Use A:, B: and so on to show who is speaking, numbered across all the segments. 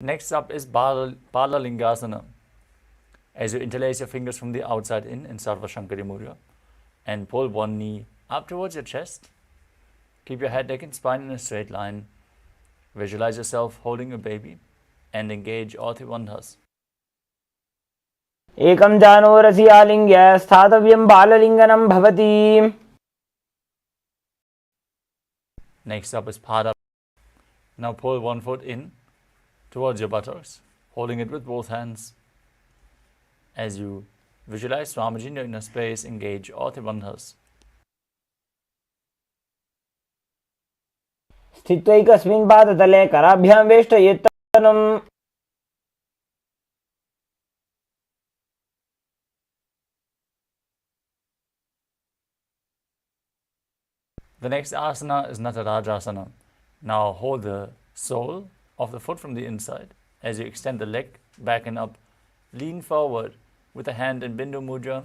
A: Next up is Balalingasana. As you interlace your fingers from the outside in Sarva Shankari Mudra and pull one knee up towards your chest. Keep your head, neck and spine in a straight line. Visualize yourself holding a baby and engage all three bandhas.
B: एकं जानोरसि आलिङ्ग्य स्थातव्यं बाललिङ्गनं भवति.
A: Next up is Pada. Now pull one foot in towards your buttocks, holding it with both hands. As you visualize Swamiji in your inner space, engage all three bandhas.
B: स्थित्वैकस्मिन् पादतले कराभ्यां वेष्टयेत्तनम्.
A: The next asana is Natarajasana. Now hold the sole of the foot from the inside. As you extend the leg back and up, lean forward with the hand in Bindu Mudra,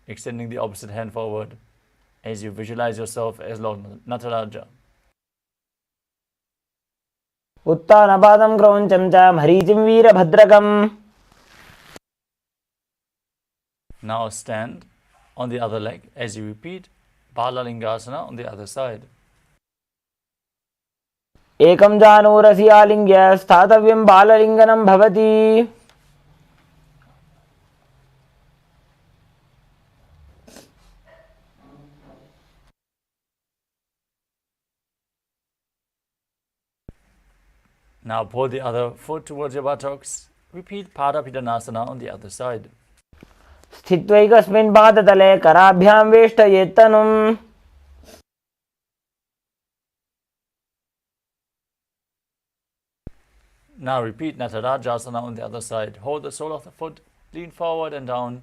A: extending the opposite hand forward as you visualize yourself as Lord Nataraja.
B: उत्तानपादं क्रौञ्चं च मरीचिं वीरभद्रकम्.
A: Now stand on the other leg as you repeat Balalingasana on the other side.
B: एकं जानोरसि आलिङ्ग्य स्थातव्यं बाललिङ्गनं भवति.
A: Now pull the other foot towards your buttocks. Repeat Padapidanasana on the other side.
B: स्थित्वैकस्मिन् पादतले कराभ्यां वेष्टयेत्तनम्.
A: Now repeat Natarajasana on the other side. Hold the sole of the foot, lean forward and down.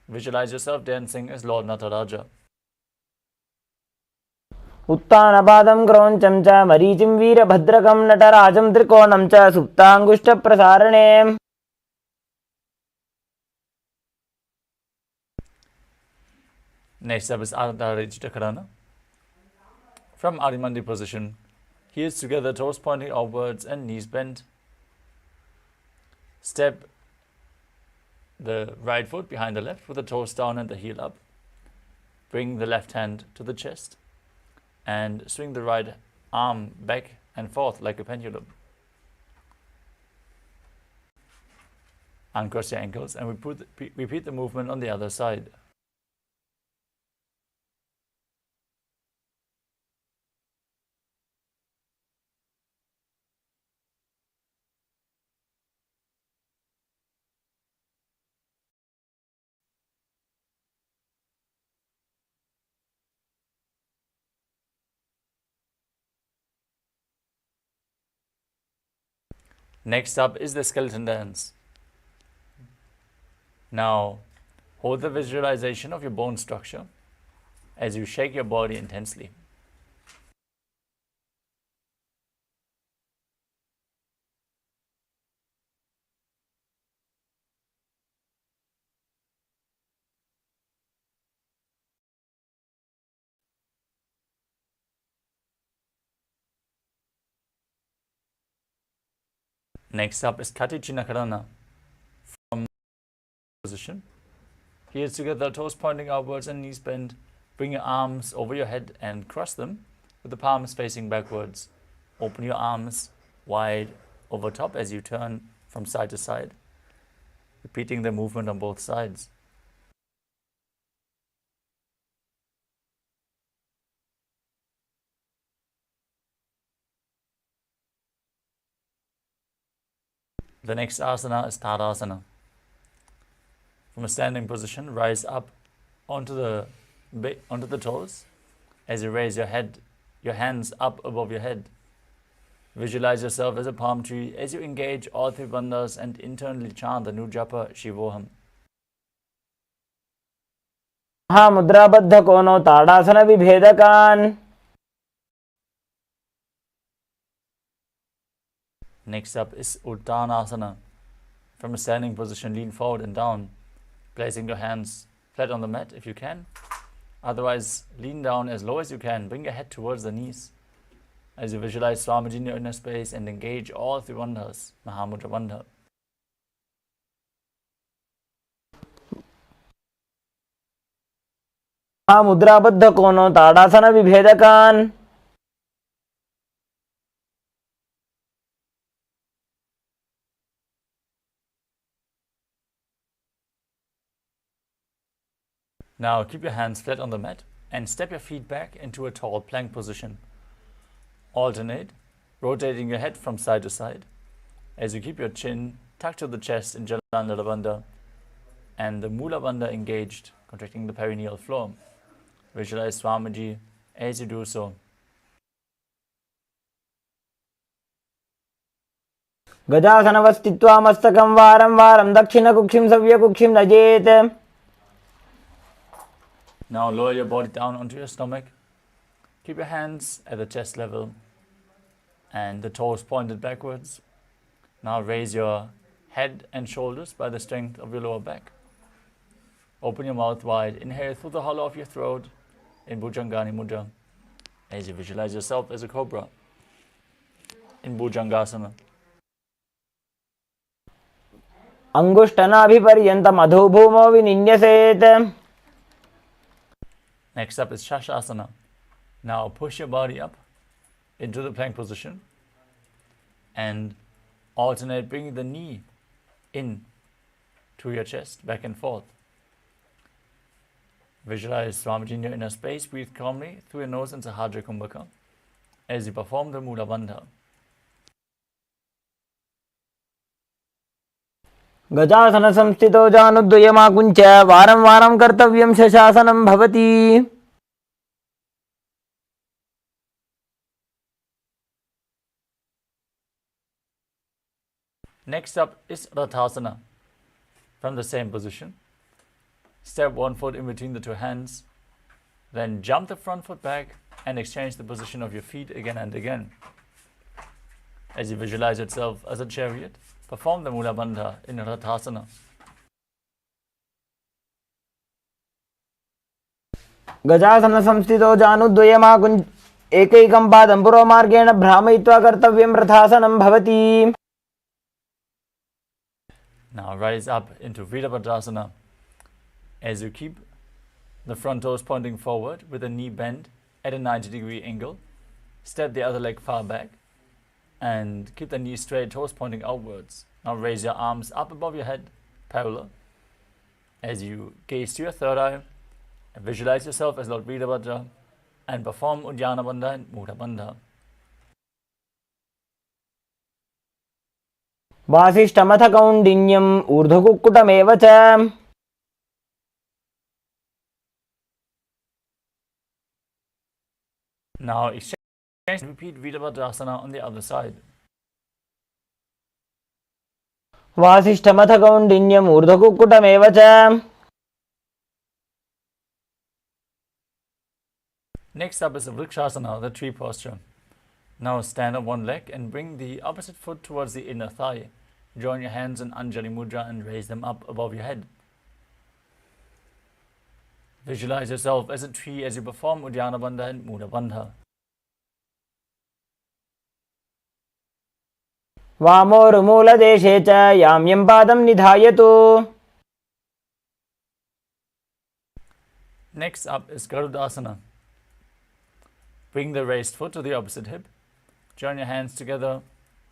A: Visualize yourself dancing as Lord Nataraja.
B: उत्तानपादं क्रौञ्चं च मरीचिं वीरभद्रकं नटराजं त्रिकोणं च सुप्ताङ्गुष्ठप्रसारणे.
A: Next up is Ardharajitakarana. From Adimandi position, heels together, toes pointing outwards and knees bent. Step the right foot behind the left with the toes down and the heel up. Bring the left hand to the chest and swing the right arm back and forth like a pendulum. Uncross your ankles and repeat the movement on the other side. Next up is the skeleton dance. Now, hold the visualization of your bone structure as you shake your body intensely. Next up is Katicinakarana. From position, heels together, toes pointing outwards and knees bent. Bring your arms over your head and cross them with the palms facing backwards. Open your arms wide over top as you turn from side to side, repeating the movement on both sides. The next asana is Tadasana. From a standing position, rise up onto the toes as you raise your hands up above your head. Visualize yourself as a palm tree as you engage all three bandhas and internally chant the new japa Shivoham.
B: महामुद्राबद्ध कोनो ताड़ासन विभेदकान्.
A: Next up is Uttanasana. From a standing position, lean forward and down, placing your hands flat on the mat if you can. Otherwise, lean down as low as you can. Bring your head towards the knees. as you visualize Swamiji in your inner space and engage all three bandhas, Mahamudra Bandha.
B: मुद्राबद्ध कोनो ताड़ासन विभेदकान्
A: Now keep your hands flat on the mat and step your feet back into a tall plank position. Alternate, rotating your head from side to side as you keep your chin tucked to the chest in Jalandhara Bandha and the Mula Bandha engaged, contracting the perineal floor. Visualize Swamiji as you do so.
B: गजासनवस्थित्वा मस्तकं वारं वारं दक्षिणकुक्षिं सव्यकुक्षिं नजेत्.
A: Now lower your body down onto your stomach. Keep your hands at the chest level and the toes pointed backwards. Now raise your head and shoulders by the strength of your lower back. Open your mouth wide. Inhale through the hollow of your throat in Bhujangani Mudra as you visualize yourself as a cobra in Bhujangasana.
B: अंगुष्ठनाभिपर्यन्तम् अधोभूमौ विनिन्यसेत्.
A: Next up is Shashasana. Now push your body up into the plank position and alternate bringing the knee in to your chest, back and forth. Visualize Swamiji in your inner space. Breathe calmly through your nose in Sahadra Kumbhaka as you perform the Mula Bandha.
B: गजासन संस्थितो जानुद्वयमाकुञ्च वारं वारं कर्तव्यं शशासनं भवति.
A: Next up is Rathasana. From the same position, step one foot in between the two hands, then jump the front foot back and exchange the position of your feet again and again. As you visualize yourself as a chariot, perform the Mula Bandha in Rathasana.
B: गजासन संस्थितो जानुद्वयमाकुञ्च एकैकं पादं पुरोमार्गेण भ्रामयित्वा कर्तव्यं रथासनं भवति.
A: Now rise up into Virabhadrasana as you keep the front toes pointing forward with the knee bent at a 90-degree angle. Step the other leg far back and keep the knee straight, toes pointing outwards. Now raise your arms up above your head, parallel, as you gaze to your third eye and visualize yourself as Lord Virabhadra and perform Uddiyana Bandha and Mudha Bandha.
B: वासिष्ठमथ कौण्डिन्यम् ऊर्ध्वकुक्कुटमेव च.
A: Now exchange and repeat Virabhadrasana on the other side.
B: वासिष्ठमथ कौण्डिन्यम् ऊर्ध्वकुक्कुटमेव च.
A: Next up is Vrikshasana, the tree posture. Now stand on one leg and bring the opposite foot towards the inner thigh. Join your hands in Anjali Mudra and raise them up above your head. Visualize yourself as a tree as you perform Uddiyana Bandha and Mudha Bandha.
B: वामोरुमूलदेशे च याम्यं पादं निधायतु.
A: Next up is Garudasana. Bring the raised foot to the opposite hip. Join your hands together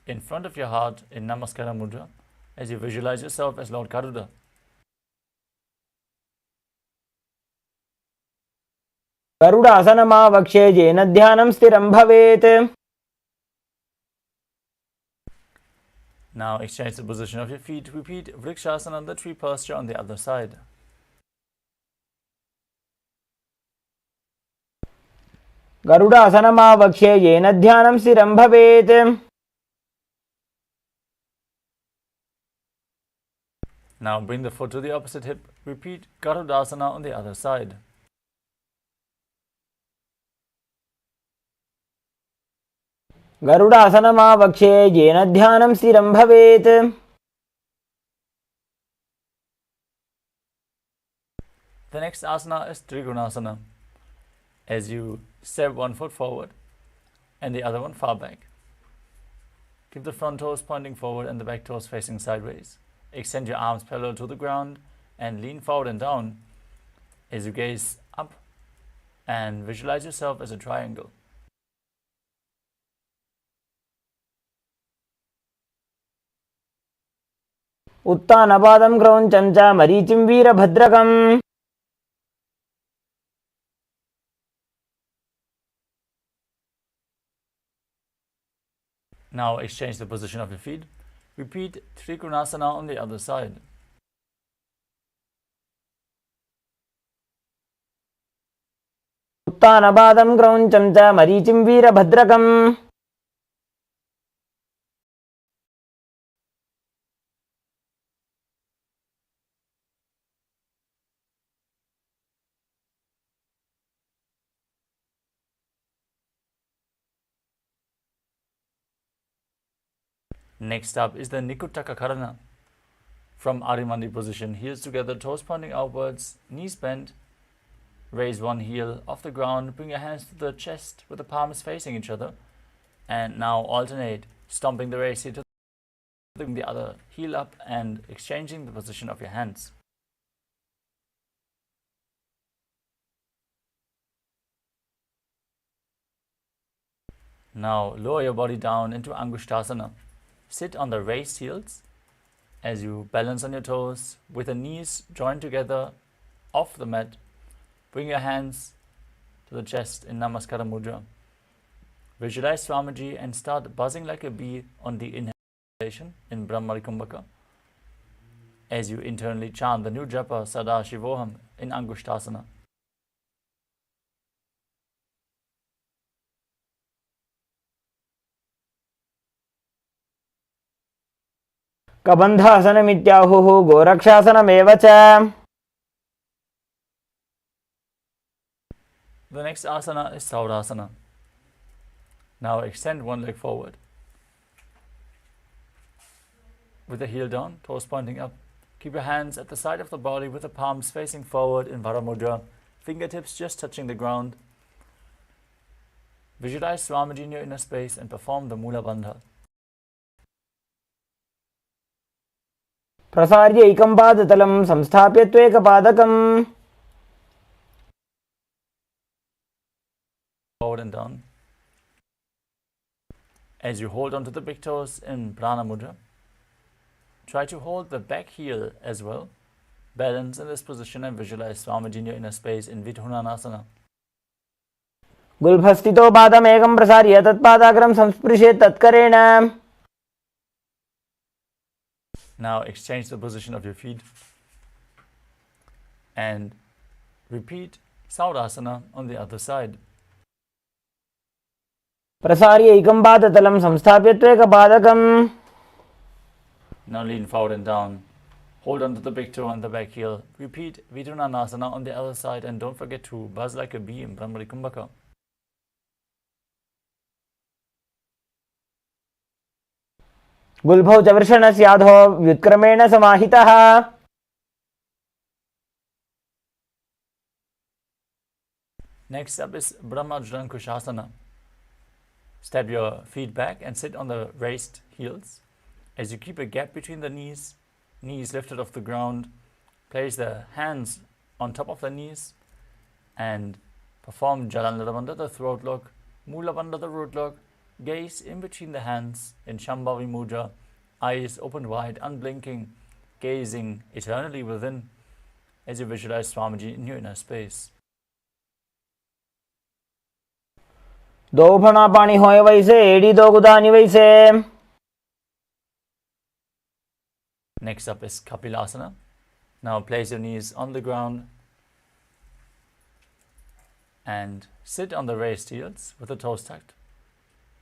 A: in front of your heart in Namaskara Mudra as you visualize yourself as Lord Garuda.
B: गरुडासनमावक्ष्ये येन ध्यानं स्थिरं भवेत्.
A: Now exchange the position of your feet. Repeat Vrikshasana, the tree posture on the other side.
B: गरुडासनमावक्ष्ये येन ध्यानं स्थिरं भवेत्.
A: Now bring the foot to the opposite hip. Repeat Garudasana on the other side.
B: गरुडासनमावक्ष्ये येन ध्यानं स्थिरं भवेत्.
A: The next asana is Trigunasana. As you step one foot forward, and the other one far back. Keep the front toes pointing forward and the back toes facing sideways. Extend your arms parallel to the ground and lean forward and down as you gaze up and visualize yourself as a triangle.
B: उत्तानपादं क्रौञ्चं च मरीचिं वीरभद्रकम्.
A: Now exchange the position of your feet. Repeat Trikonasana on the other side.
B: उत्तानपादं क्रौञ्चं च मरीचिं वीरभद्रकम्.
A: Next up is the Nikutaka Karana. From Arimandi position, heels together, toes pointing outwards, knees bent. Raise one heel off the ground, bring your hands to the chest with the palms facing each other. And now alternate, stomping the raised heel to the other heel up and exchanging the position of your hands. Now lower your body down into Angushtasana. Sit on the raised heels as you balance on your toes with the knees joined together off the mat. Bring your hands to the chest in Namaskara Mudra. Visualize Swamiji and start buzzing like a bee on the inhalation in Brahmari Kumbhaka as you internally chant the new japa Sadashivoham in Angushtasana.
B: कबन्धासनमित्याहुः गोरक्षासनमेव च.
A: The next asana is Saurasana. Now extend one leg forward with the heel down, toes pointing up. Keep your hands at the side of the body with the palms facing forward in Varamudra, fingertips just touching the ground. Visualize Swamiji in your inner space and perform the Mula Bandha.
B: प्रसार्य एकं पादतलं संस्थाप्य त्वेकपादकम्.
A: Forward and down. As you hold onto the big toes in Prana Mudra, try to hold the back heel as well. Balance in this position and visualize Swamiji in your inner space in Vidhunanasana.
B: गुल्फस्थितो पादमेकं प्रसार्य तत्पादाग्रं संस्पृशेत् तत्करेण.
A: Now exchange the position of your feet and repeat Saurasana on the other side.
B: प्रसार्य एकं पादतलं संस्थाप्य त्वेकपादकम्.
A: Now lean forward and down. Hold on to the big toe and the back heel. Repeat Vidhunanasana on the other side and don't forget to buzz like a bee in Brahmari Kumbhaka.
B: गुल्फौ च वृषणस्याधो व्युत्क्रमेण समाहितः.
A: Next up is Brahmajlankushasana. Step your feet back and sit on the raised heels. As you keep a gap between the knees, knees lifted off the ground, place the hands on top of the knees and perform Jalandhara Bandha, the throat lock, Mula Bandha, the root lock. Gaze in between the hands in Shambhavi Mudra, eyes open wide, unblinking, gazing eternally within as you visualize Swamiji in your inner space.
B: दो फणा पाणी होय वैसे AD दो गुदानी वैसे.
A: Next up is Kapilasana. Now place your knees on the ground and sit on the raised heels with the toes tucked.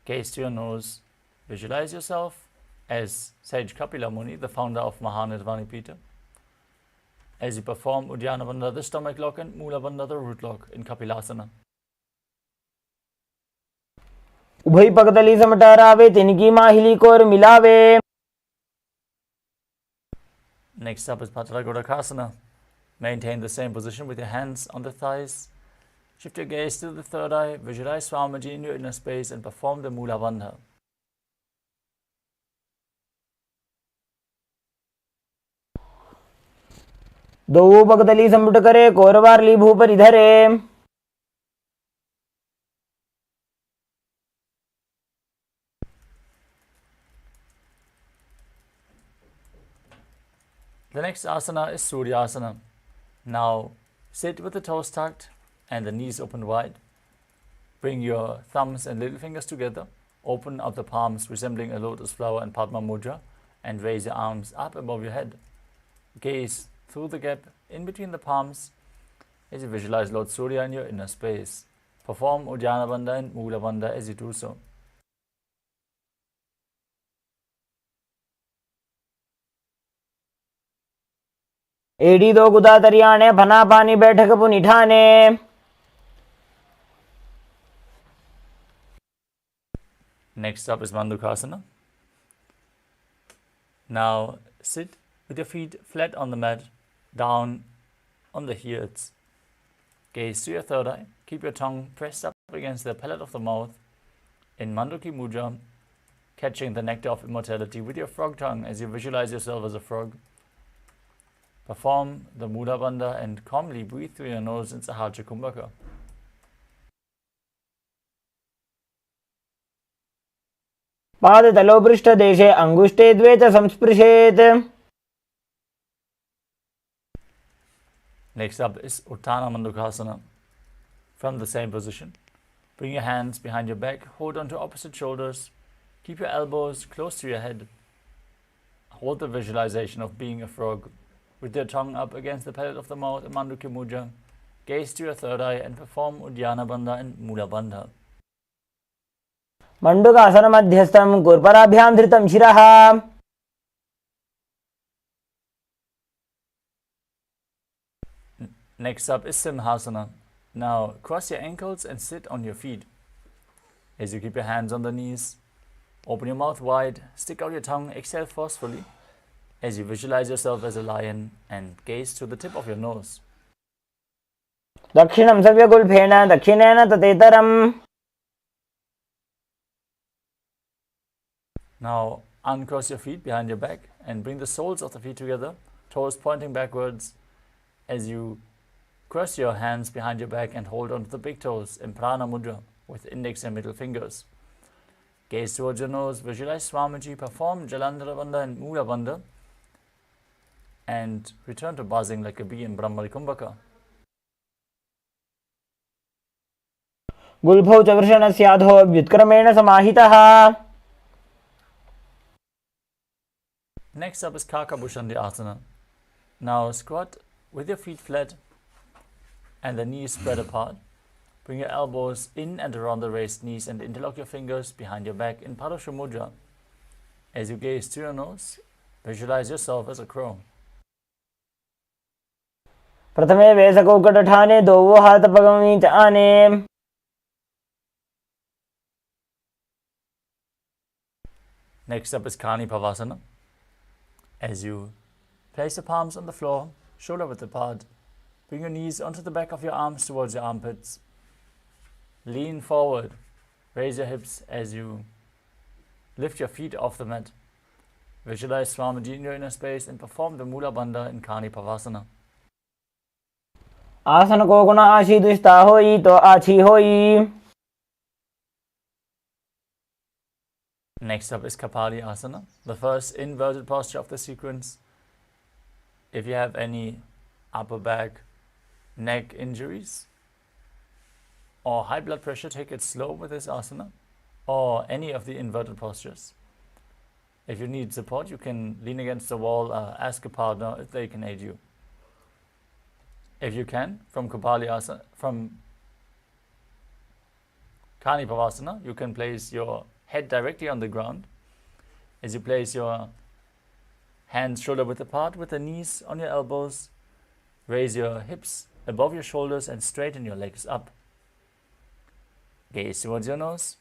A: Gaze to your nose. Visualize yourself as Sage Kapila Muni, the founder of Mahanirvani Pita. As you perform Uddiyana Bandha, the stomach lock, and Mula Bandha, the root lock in Kapilasana.
B: उभय पगतली समटारावे तिनकी माहिली core मिलावे.
A: Next up is Pattalagodakasana. Maintain the same position with your hands on the thighs Shift your gaze to the third eye, visualize Swamiji in your inner space and perform the Mula Bandha.
B: दो भगतली संपुट करे कौरवारली भूपरि धरे.
A: The next asana is Suryasana. Now sit with the toes tucked and the knees open wide. Bring your thumbs and little fingers together. Open up the palms resembling a lotus flower in Padma Mudra and raise your arms up above your head. Gaze through the gap in between the palms as you visualize Lord Surya in your inner space. Perform Uddiyana Bandha and Mula Bandha as you do so.
B: एडी दो गुदा तरियाने फना पानी बैठक पुनिठाने.
A: Next up is Mandukasana. Now sit with your feet flat on the mat, down on the heels. Gaze to your third eye. Keep your tongue pressed up against the palate of the mouth in Manduki Mudra, catching the nectar of immortality with your frog tongue as you visualize yourself as a frog. Perform the Mula Bandha and calmly breathe through your nose in Sahaja Kumbhaka.
B: पाद तलो पृष्ठ देशे अंगुष्टे द्वे च संस्पृशेत्.
A: Next up is Uttana Mandukasana. From the same position, bring your hands behind your back, hold onto opposite shoulders, keep your elbows close to your head. Hold the visualization of being a frog with your tongue up against the palate of the mouth in Manduki Mudra. Gaze to your third eye and perform Uddiyana Bandha and Mula Bandha.
B: मंडूकासन मध्यस्थम कुर्पराभ्याम धृतम शिरः.
A: Next up is Simhasana. Now cross your ankles and sit on your feet. As you keep your hands on the knees, open your mouth wide, stick out your tongue, exhale forcefully as you visualize yourself as a lion and gaze to the tip of your nose.
B: दक्षिणं सव्यगुल्फेन दक्षिणेन ततेतरम्.
A: Now uncross your feet behind your back and bring the soles of the feet together, toes pointing backwards as you cross your hands behind your back and hold onto the big toes in Prana Mudra with index and middle fingers. Gaze towards your nose, visualize Swamiji, perform Jalandhara Bandha and Mula Bandha and return to buzzing like a bee in Brahmari Kumbhaka.
B: गुल्फौ च वृषणस्याधो व्युत्क्रमेण समाहितः.
A: Next up is Kakabhushandi Asana. Now squat with your feet flat and the knees spread apart. Bring your elbows in and around the raised knees and interlock your fingers behind your back in Parashu Mudra. As you gaze to your nose, visualize yourself as a crow.
B: प्रथमे वेसकौकटठाने दोवो हाथ पगमी च आने.
A: Next up is Kani Pavasana. As you place your palms on the floor, shoulder width apart, bring your knees onto the back of your arms towards your armpits. Lean forward, raise your hips as you lift your feet off the mat. Visualize Swamiji in your inner space and perform the Mula Bandha in Kani Pavasana.
B: आसन को गुण आशी दुष्टा होई तो आछी होई.
A: Next up is Kapali Asana, the first inverted posture of the sequence. If you have any upper back, neck injuries or high blood pressure, take it slow with this asana or any of the inverted postures. If you need support, you can lean against the wall, ask a partner if they can aid you. If you can, from Kapali Asana, from Kani Pavasana, you can place your head directly on the ground. As you place your hands shoulder width apart with the knees on your elbows, raise your hips above your shoulders and straighten your legs up. Gaze towards your nose.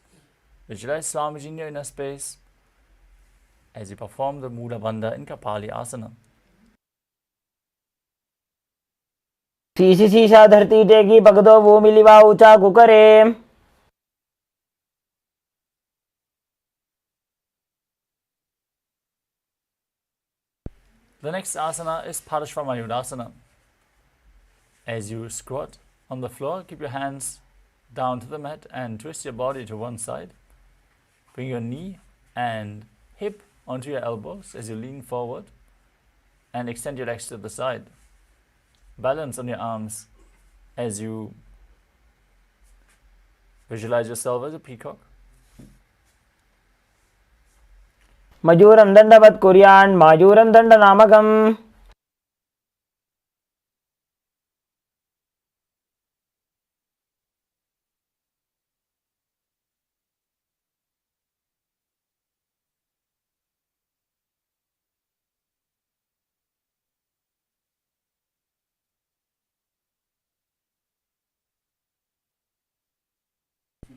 A: Visualize Swamiji in your inner space as you perform the Mula Bandha in Kapali Asana.
B: शीशी शीशा धरती टेकी पगदो वो मिलिवा ऊंचा कुकरे.
A: The next asana is Parashvamayudasana. As you squat on the floor, keep your hands down to the mat and twist your body to one side. Bring your knee and hip onto your elbows as you lean forward and extend your legs to the side. Balance on your arms as you visualize yourself as a peacock.
B: मयूरं दंडवत् कुर्यान् मायूरं दंडनामकम्.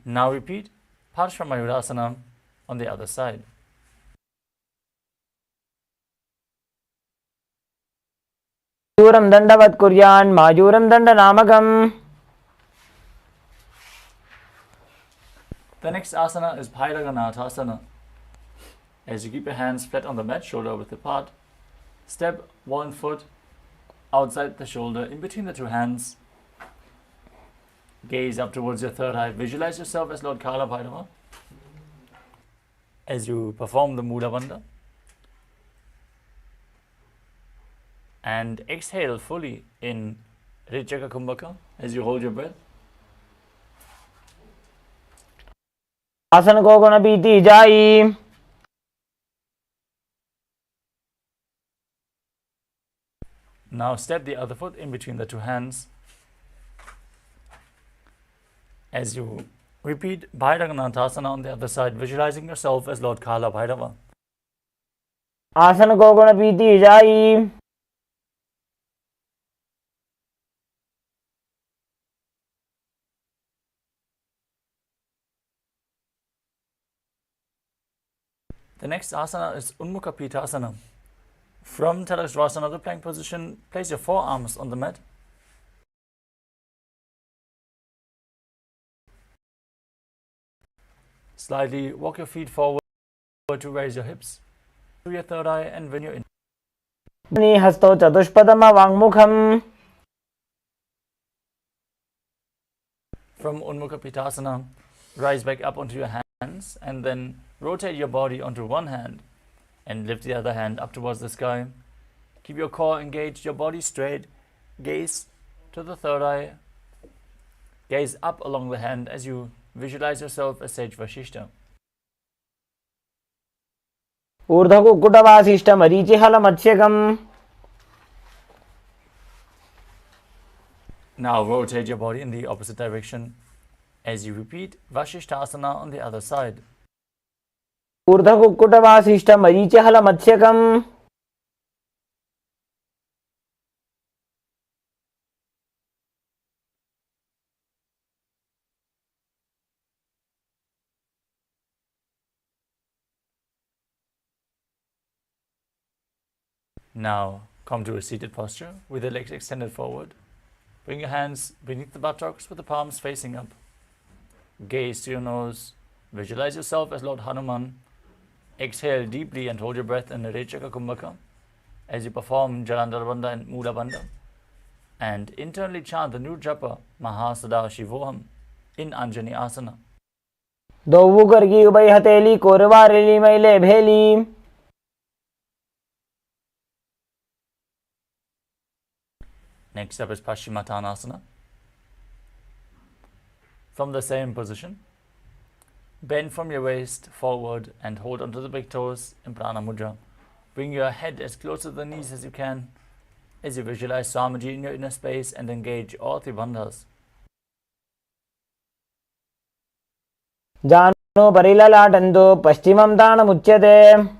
A: Now repeat Parashvamayudasana on the other side.
B: मयूरं दंडवत् कुर्यान् मायूरं दंडनामकम्.
A: The next asana is Bhairaganathasana. As you keep your hands flat on the mat, shoulder width apart, step one foot outside the shoulder, in between the two hands. Gaze up towards your third eye. Visualize yourself as Lord Kala Bhairava. As you perform the Mula Bandha. And exhale fully in Richaka Kumbhaka as you hold your breath.
B: आसन को गुण बीती जाई.
A: Now step the other foot in between the two hands. As you repeat Bhairaganathasana on the other side, visualizing yourself as Lord Kala Bhairava.
B: आसन को गुण बीती जाई.
A: The next asana is Unmukha Pitasana. From Tadasvasana, the plank position, place your forearms on the mat. Slightly walk your feet forward to raise your hips to your third eye, and when you're in
B: हस्तो चतुष्पदम वाङ्मुखम्.
A: from Unmukha Pitasana, rise back up onto your hands and then rotate your body onto one hand and lift the other hand up towards the sky. Keep your core engaged, your body straight, gaze to the third eye, gaze up along the hand as you visualize yourself as Sage Vashishta.
B: ऊर्ध्वकुक्कुटवासिष्ठ मरीचिहल मत्स्यकम्.
A: Now rotate your body in the opposite direction as you repeat Vashishthasana on the other side.
B: ऊर्ध्वकुक्कुटवासिष्ठ मरीचिहल मत्स्यकम्.
A: Now come to a seated posture with the legs extended forward. Bring your hands beneath the buttocks with the palms facing up. Gaze to your nose. Visualize yourself as Lord Hanuman. Exhale deeply and hold your breath in the Rechaka Kumbhaka as you perform Jalandhara Bandha and Mula Bandha. And internally chant the new japa Mahasada-shivoham in Anjani Asana.
B: दोवु करगी उबई हथेली कोरवारेली मैले भेली.
A: Next up is Paschimottanasana. From the same position, bend from your waist forward and hold onto the big toes in Prana Mudra. Bring your head as close to the knees as you can as you visualize Swamiji in your inner space and engage all three bandhas.
B: जानो परिललाटन्तो पश्चिमं ताणमुच्यते.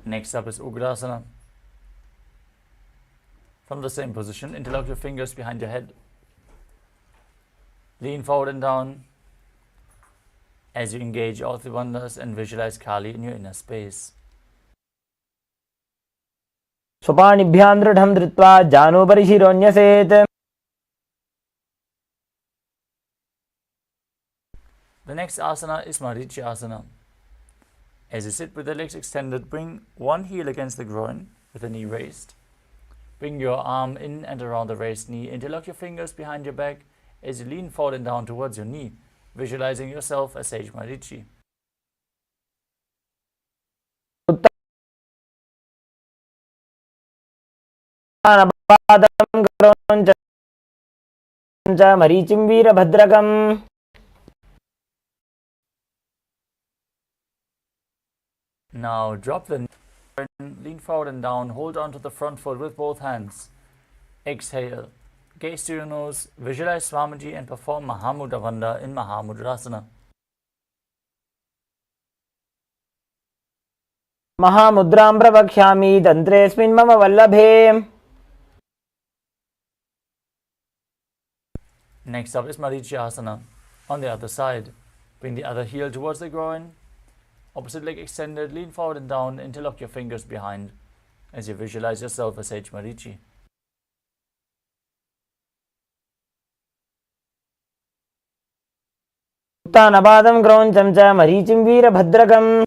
A: Next up is Ugrasana. From the same position, interlock your fingers behind your head. Lean forward and down as you engage all three bandhas and visualize Kali in your inner space.
B: स्वपाणिभ्यां दृढं धृत्वा जानोपरि शिरोन्यसेत्.
A: The next asana is Marichi asana. As you sit with the legs extended, bring one heel against the groin with the knee raised. Bring your arm in and around the raised knee. Interlock your fingers behind your back as you lean forward and down towards your knee, visualizing yourself as Sage Marichi.
B: मरीचिं वीरभद्रकम्.
A: Now drop the knee, lean forward and down, hold on to the front foot with both hands. Exhale, gaze to your nose, visualize Swamiji and perform Mahamudra Bandha in Mahamudrasana.
B: महामुद्रां प्रवक्ष्यामि तन्त्रेऽस्मिन् मम वल्लभे.
A: Next up is Marichi asana. On the other side, bring the other heel towards the groin. Opposite leg extended, lean forward and down, interlock your fingers behind as you visualize yourself as Sage Marichi.
B: उत्तानपादं क्रौञ्चं च मरीचिं वीरभद्रकम्.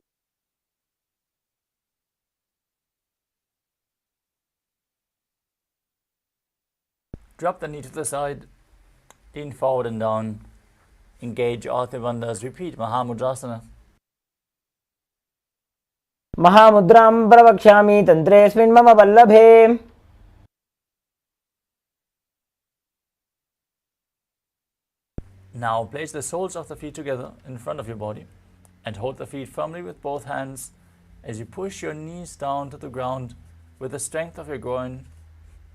A: Drop the knee to the side, lean forward and down, engage all three bandhas, repeat Mahamudrasana.
B: महामुद्रां प्रवक्ष्यामि तन्त्रेऽस्मिन् मम वल्लभे.
A: Now place the soles of the feet together in front of your body and hold the feet firmly with both hands as you push your knees down to the ground with the strength of your groin.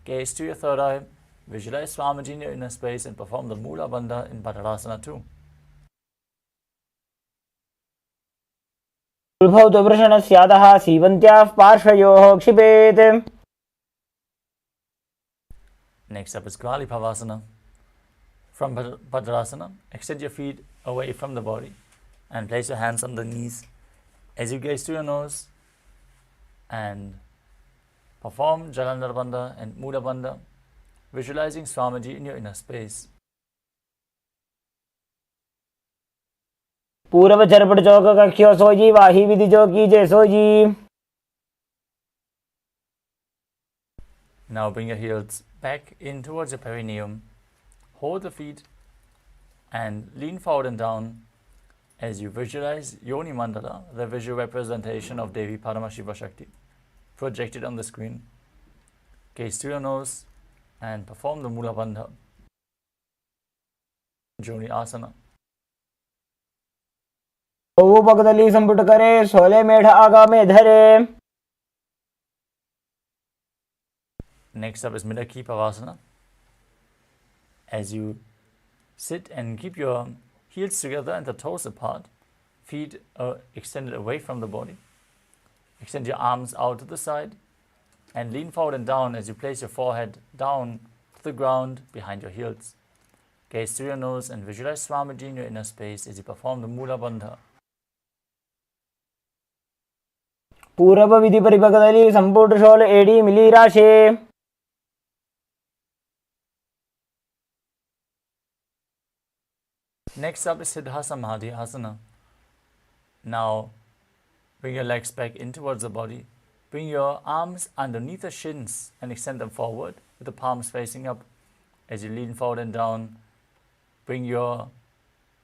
A: Gaze to your third eye, visualize Swamiji in your inner space and perform the Mula Bandha in Padharasana 2.
B: उल्भौ तु वृषणस्यादः सीवन्त्याः पार्श्वयोः क्षिपेत्.
A: Next up is Kali Pavasana. From Padharasana, extend your feet away from the body and place your hands on the knees as you gaze to your nose and perform Jalandhar Bandha and Mula Bandha, visualizing Swamiji in your inner space.
B: पूर्व चरपट चौक कख्यो सोजी वाही विधि जो कीजे sooji.
A: Now bring your heels back in towards your perineum. Hold the feet and lean forward and down as you visualize Yoni Mandala, the visual representation of Devi Paramashiva Shakti, projected on the screen. Gaze to your nose and perform the Mula Bandha. Joni Asana.
B: पगदली संपुट करे सोले मेढ आगा में धरे.
A: Next up is Midaki Pavasana. As you sit and keep your heels together and the toes apart, feet extended away from the body. Extend your arms out to the side and lean forward and down as you place your forehead down to the ground behind your heels. Gaze through your nose and visualize Swamiji in your inner space as you perform the Mula Bandha.
B: पूर्व विधि परिपगदली संपुट शोल एडी मिली राशे.
A: Next up is Siddha Samadhi Asana. Now bring your legs back in towards the body. Bring your arms underneath the shins and extend them forward with the palms facing up as you lean forward and down. Bring your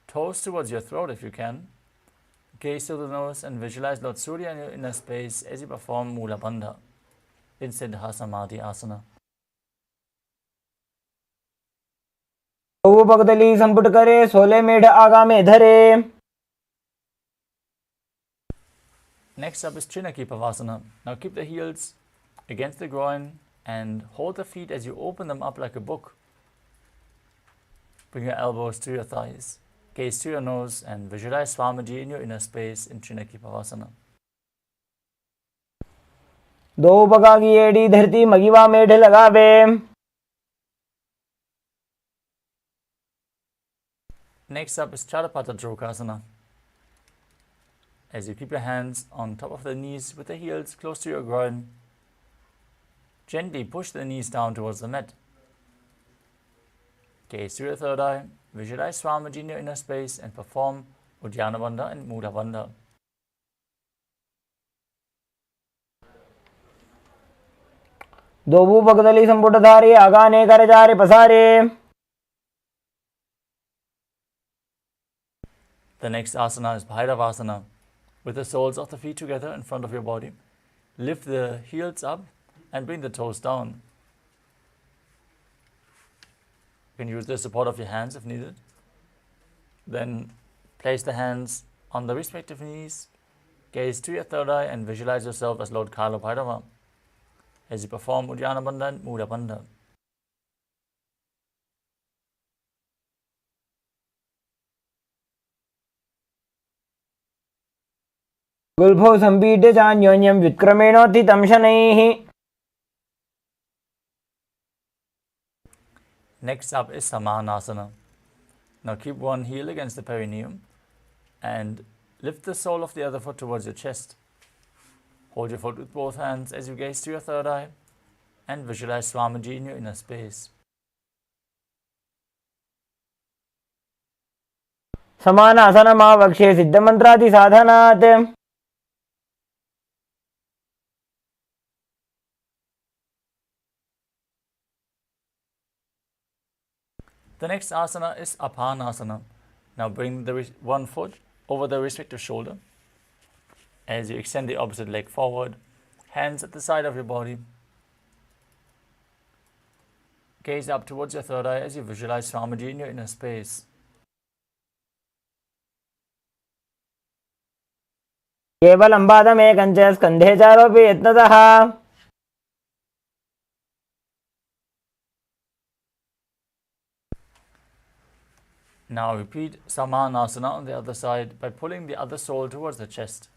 A: toes towards your throat if you can. Gaze to the nose and visualize Lord Surya in your inner space as you perform Mula Bandha in Siddha Samadhi Asana.
B: पगदली संपुट करे सोले मेढ आगा में धरे.
A: Next up is Chinaki Pavasana. Now keep the heels against the groin and hold the feet as you open them up like a book. Bring your elbows to your thighs. Gaze to your nose and visualize Swamiji in your inner space in Chinaki Pavasana.
B: दो पगा की AD धरती मगिवा मेढ लगावे.
A: Next up is Charapata Drokasana. As you keep your hands on top of the knees with the heels close to your groin, Gently push the knees down towards the mat. Gaze to your third eye. Visualize Swamiji in your inner space and perform Uddiyana Bandha and Mula Bandha.
B: दोबू पगदली संपुट धारे आगाने कर जारे पसारे.
A: The next asana is Bhairavasana. With the soles of the feet together in front of your body, lift the heels up and bring the toes down. You can use the support of your hands if needed. Then place the hands on the respective knees, gaze to your third eye and visualize yourself as Lord Kala Bhairava as you perform Uddiyana Bandha and Mula Bandha.
B: गुल्फो संपीड्य चान्योन्यं व्युत्क्रमेणोत्थितं शनैः.
A: Next up is Samanasana. Now keep one heel against the perineum and lift the sole of the other foot towards your chest. Hold your foot with both hands as you gaze to your third eye and visualize Swamiji in your inner space.
B: समानासनमावक्ष्ये सिद्धमन्त्रादिसाधनात्.
A: The next asana is Apanasana. Now bring the one foot over the respective shoulder as you extend the opposite leg forward, hands at the side of your body. Gaze up towards your third eye as you visualize Swamiji in your inner space.
B: केवलं पादमेकं च स्कन्धे चारोपि यत्नतः.
A: Now repeat Samanasana on the other side by pulling the other sole towards the chest.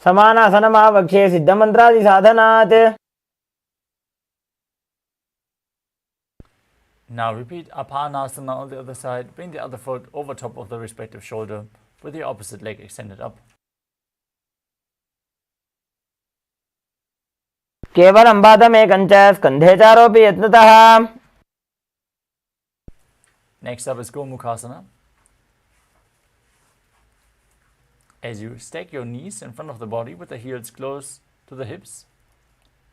B: समानासनमावक्ष्ये सिद्धमन्त्रादिसाधनात्.
A: Now repeat Apanasana on the other side. Bring the other foot over top of the respective shoulder with the opposite leg extended up.
B: केवलं पादमेकं च स्कन्धे चारोपि यत्नतः.
A: Next up is Gomukhasana. As you stack your knees in front of the body with the heels close to the hips,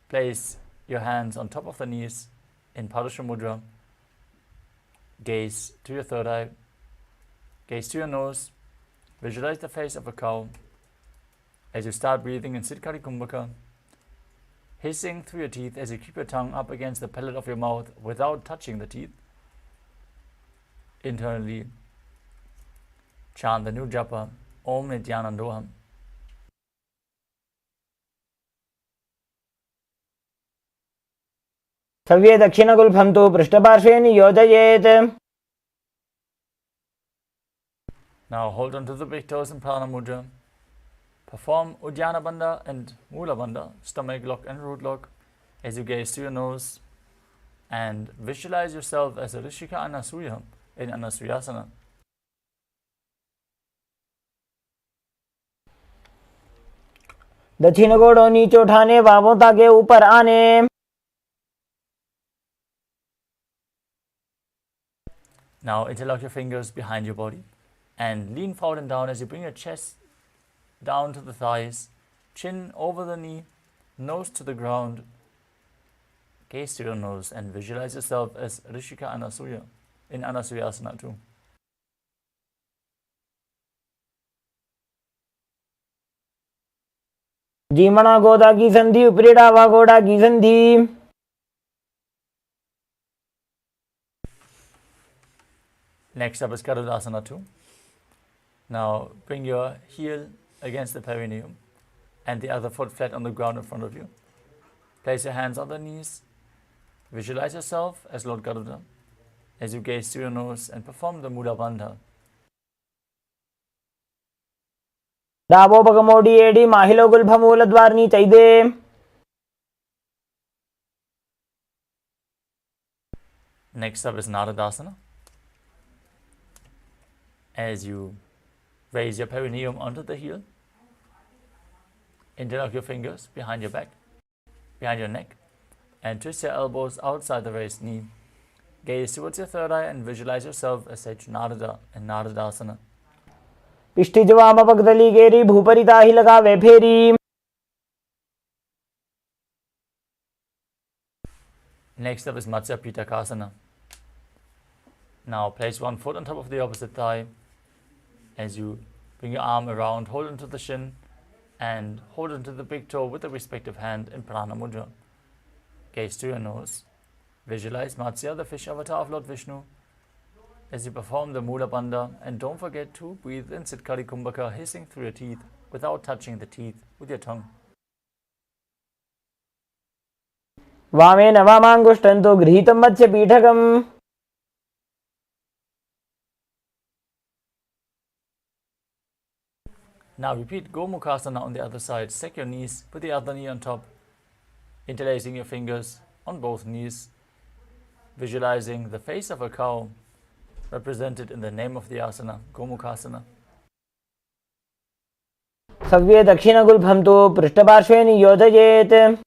A: place your hands on top of the knees in Padusha Mudra. Gaze to your third eye, gaze to your nose, visualize the face of a cow. As you start breathing in Siddhkari Kumbhaka, hissing through your teeth as you keep your tongue up against the palate of your mouth without touching the teeth. Internally, chant the new japa, Om Nityanandoham.
B: सव्ये दक्षिणगुल्फं तु पृष्ठपार्श्वे नियोजयेत्.
A: Now hold on to the big toes in Prana Mudra. Perform Uddiyana Bandha and Mula Bandha, stomach lock and root lock, as you gaze to your nose and visualize yourself as a Rishika Anasuya in Anasuyasana.
B: दक्षिण गोड़ों नीचे उठाने, बाहों ताके ऊपर आने.
A: Now interlock your fingers behind your body and lean forward and down as you bring your chest down to the thighs, chin over the knee, nose to the ground. Gaze to your nose and visualize yourself as Rishika Anasuya in Anasuyasana too.
B: जीमणा गोदा की संधि, ऊपरी डावा गोड़ा की संधि.
A: Next up is Garudasana too. Now bring your heel against the perineum and the other foot flat on the ground in front of you. Place your hands on the knees. Visualize yourself as Lord Garuda as you gaze to your nose and perform the Mula Bandha.
B: डाबो पगमोडी एडी माहिलो गुल्फमूल द्वारनी चैदे.
A: Next up is Naradasana. As you raise your perineum onto the heel, interlock your fingers behind your back, behind your neck, and twist your elbows outside the raised knee. Gaze towards your third eye and visualize yourself as Sage Narada in Naradasana.
B: पिष्टिजवामपगदलीगेरी भूपरिताहि लगावे फेरी.
A: Next up is Matsya Pitakasana. Now place one foot on top of the opposite thigh as you bring your arm around, hold onto the shin and hold onto the big toe with the respective hand in Prana Mudra. Gaze to your nose. Visualize Matsya, the fish avatar of Lord Vishnu, as you perform the Mula Bandha, and don't forget to breathe in Sitkari Kumbhaka, hissing through your teeth without touching the teeth with your tongue.
B: वामेन वामाङ्गुष्ठन्तो गृहीतं मत्स्यपीठकम्.
A: Now repeat Gomukhasana on the other side. Stack your knees, put the other knee on top, interlacing your fingers on both knees, visualizing the face of a cow represented in the name of the asana, Gomukhasana.
B: सव्ये दक्षिणगुल्फं तु पृष्ठपार्श्वे नियोजयेत्.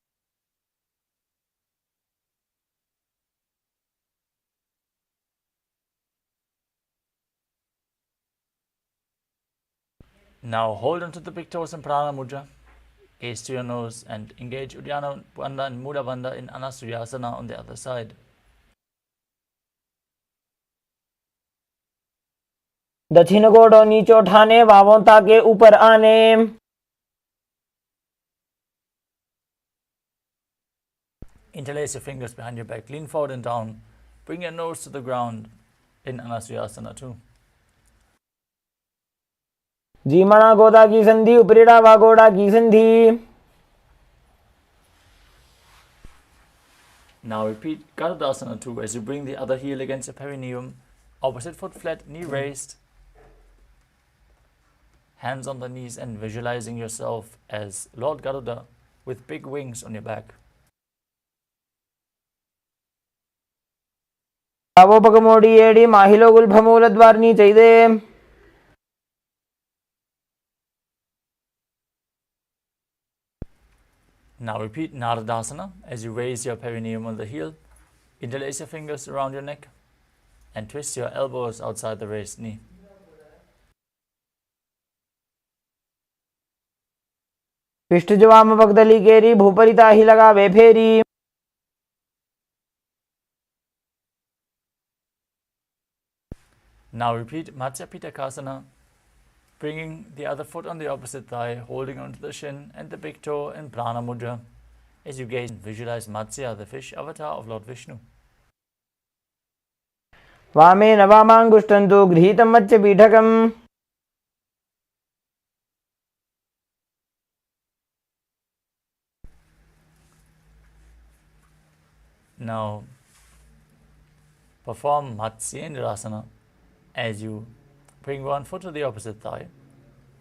A: Now hold onto the big toes in Prana Mudra. Gaze to your nose and engage Uddiyana Bandha and Mula Bandha in Anasuyasana on the other side.
B: दक्षिण गोड़ों नीचे उठाने, बाहों ताके ऊपर आने.
A: Interlace your fingers behind your back, lean forward and down. Bring your nose to the ground in Anasuyasana too.
B: जीमणा गोदा की संधि, उपरीड़ा वा गोड़ा की संधि.
A: Now repeat Garudasana too as you bring the other heel against your perineum, opposite foot flat, knee raised, hands on the knees, and visualizing yourself as Lord Garuda with big wings on your back.
B: అవోపకమోడి ఏడి మాహిలో గుల్భమూల ద్వారిని చైదే.
A: Now repeat Naradasana as you raise your perineum on the heel, interlace your fingers around your neck, and twist your elbows outside the raised knee.
B: पिष्ठजवामपगदलीगेरी भूपरिताहि लगावे फेरी.
A: Now repeat Matsya Pitakasana, bringing the other foot on the opposite thigh, holding onto the shin and the big toe in Prana Mudra as you gaze and visualize Matsya, the fish avatar of Lord Vishnu.
B: वामेन वामाङ्गुष्ठं तु गृहीतं मत्स्यपीठकम्.
A: Now perform Matsyendrasana as you bring one foot to the opposite thigh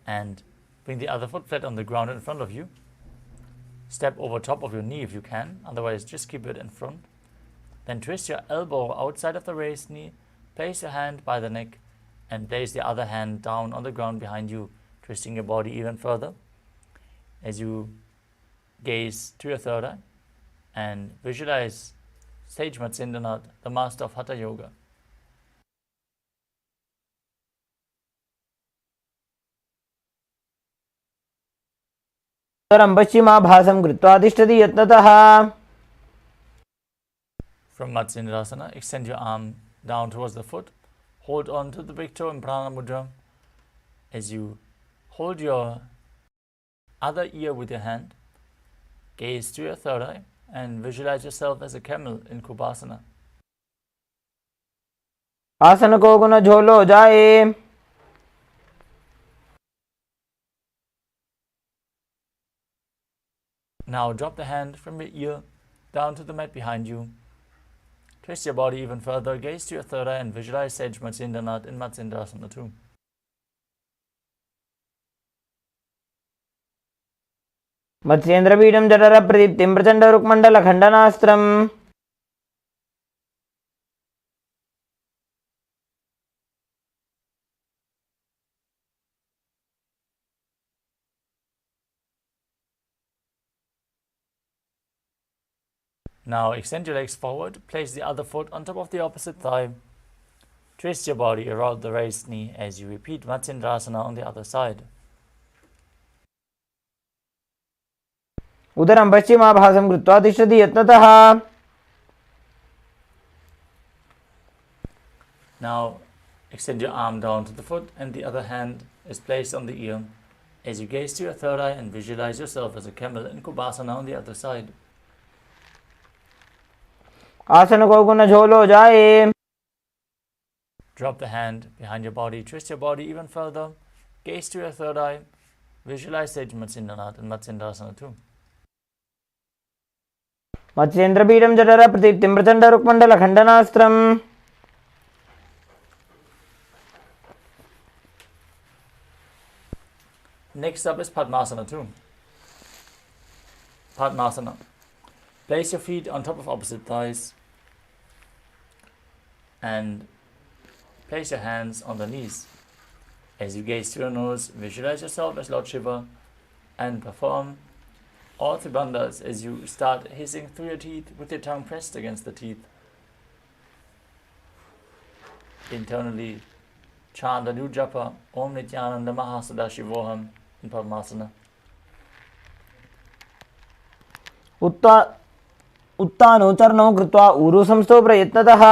A: and bring the other foot flat on the ground in front of you. Step over top of your knee if you can, otherwise just keep it in front. Then twist your elbow outside of the raised knee, place your hand by the neck and place the other hand down on the ground behind you, twisting your body even further as you gaze to your third eye and visualize Sage Matsyendranath, the master of Hatha Yoga.
B: तरं पश्चिमाभासं कृत्वा तिष्ठति यत्नतः.
A: From Matsyendrasana, extend your arm down towards the foot. Hold on to the big toe in Prana Mudra as you hold your other ear with your hand. Gaze to your third eye and visualize yourself as a camel in Kubasana.
B: आसन को गुण झोलो जाए.
A: Now drop the hand from your ear down to the mat behind you. Twist your body even further, gaze to your third eye and visualize Sage Matsyendranath in Matsyendrasana too.
B: मत्स्येन्द्रपीठं जठर प्रदीप्तिं Prachanda रुक्मण्डल खण्डनास्त्रम्.
A: Now extend your legs forward, place the other foot on top of the opposite thigh. Twist your body around the raised knee as you repeat Matsyendrasana on the other side.
B: उदरं पश्चिमाभासं कृत्वा तिष्ठति यत्नतः.
A: Now extend your arm down to the foot and the other hand is placed on the ear as you gaze to your third eye and visualize yourself as a camel in Kubasana on the other side.
B: आसन को गुण झोलो जाए.
A: Drop the hand behind your body, twist your body even further, gaze to your third eye, visualize Sage Matsyendranath and Matsyendrasana too.
B: मत्स्येन्द्रपीठं जठर प्रतीप्तिं Prachanda रुक्मण्डल खण्डनास्त्रम्.
A: Next up is Padmasana too. Padmasana. Place your feet on top of opposite thighs and place your hands on the knees. As you gaze through your nose, visualize yourself as Lord Shiva and perform all three bandhas as you start hissing through your teeth with your tongue pressed against the teeth. Internally chant the new japa Om Nityananda Mahasadaशिवोहम in Paramasana.
B: उत्तानो चरणौ कृत्वा ऊरु संस्थो प्रयत्नतः.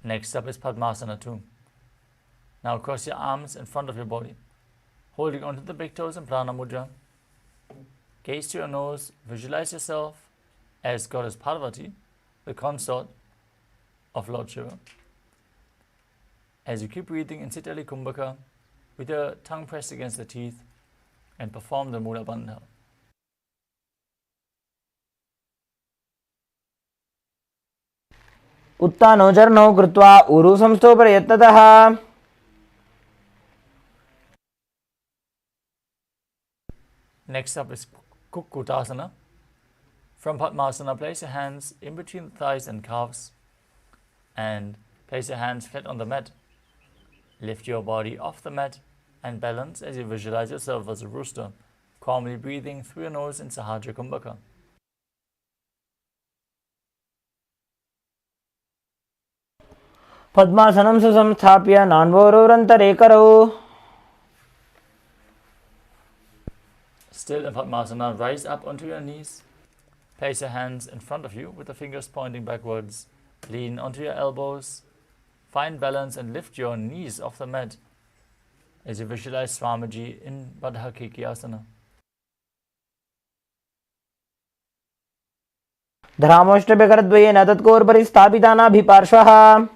A: Next up is Padmasana too. Now cross your arms in front of your body, holding onto the big toes in Prana Mudra. Gaze to your nose, visualize yourself as Goddess Parvati, the consort of Lord Shiva. As you keep breathing in Sitali Kumbhaka with your tongue pressed against the teeth and perform the Mula Bandha.
B: उत्तानो चरणौ कृत्वा ऊरु संस्थो प्रयत्नतः.
A: Next up is Kukkutasana. From Padmasana, place your hands in between the thighs and calves and place your hands flat on the mat. Lift your body off the mat and balance as you visualize yourself as a rooster, calmly breathing through your nose in Sahajra Kumbhaka.
B: पद्मासनं सुसंस्थाप्य नान्वोरोरन्तरे करौ.
A: Still in Padmasana, rise up onto your knees. Place your hands in front of you with the fingers pointing backwards. Lean onto your elbows. Find balance and lift your knees off the mat as you visualize Swamiji in Badhakikiyasana.
B: धरामोष्टभ्यकरद्वयेन तत्कोर्परि स्थापितानाभिपार्श्वः.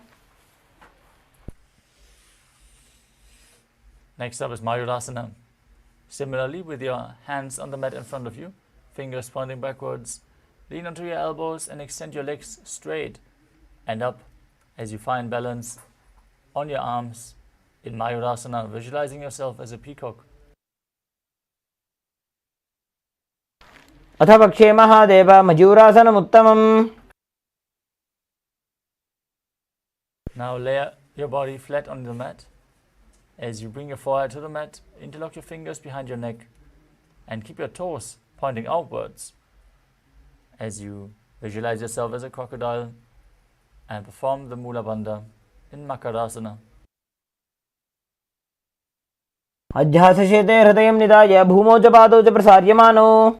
A: Next up is Mayurasana. Similarly, with your hands on the mat in front of you, fingers pointing backwards, lean onto your elbows and extend your legs straight and up as you find balance on your arms in Mayurasana, visualizing yourself as a peacock.
B: अथ पक्षे Mahadev मयूरासनमुत्तमम्.
A: Now lay your body flat on the mat. As you bring your forehead to the mat, interlock your fingers behind your neck and keep your toes pointing outwards as you visualize yourself as a crocodile and perform the Mula Bandha in Makarasana.
B: अध्यासशेते हृदयं निधाय भूमौ च पादौ च प्रसार्यमानो.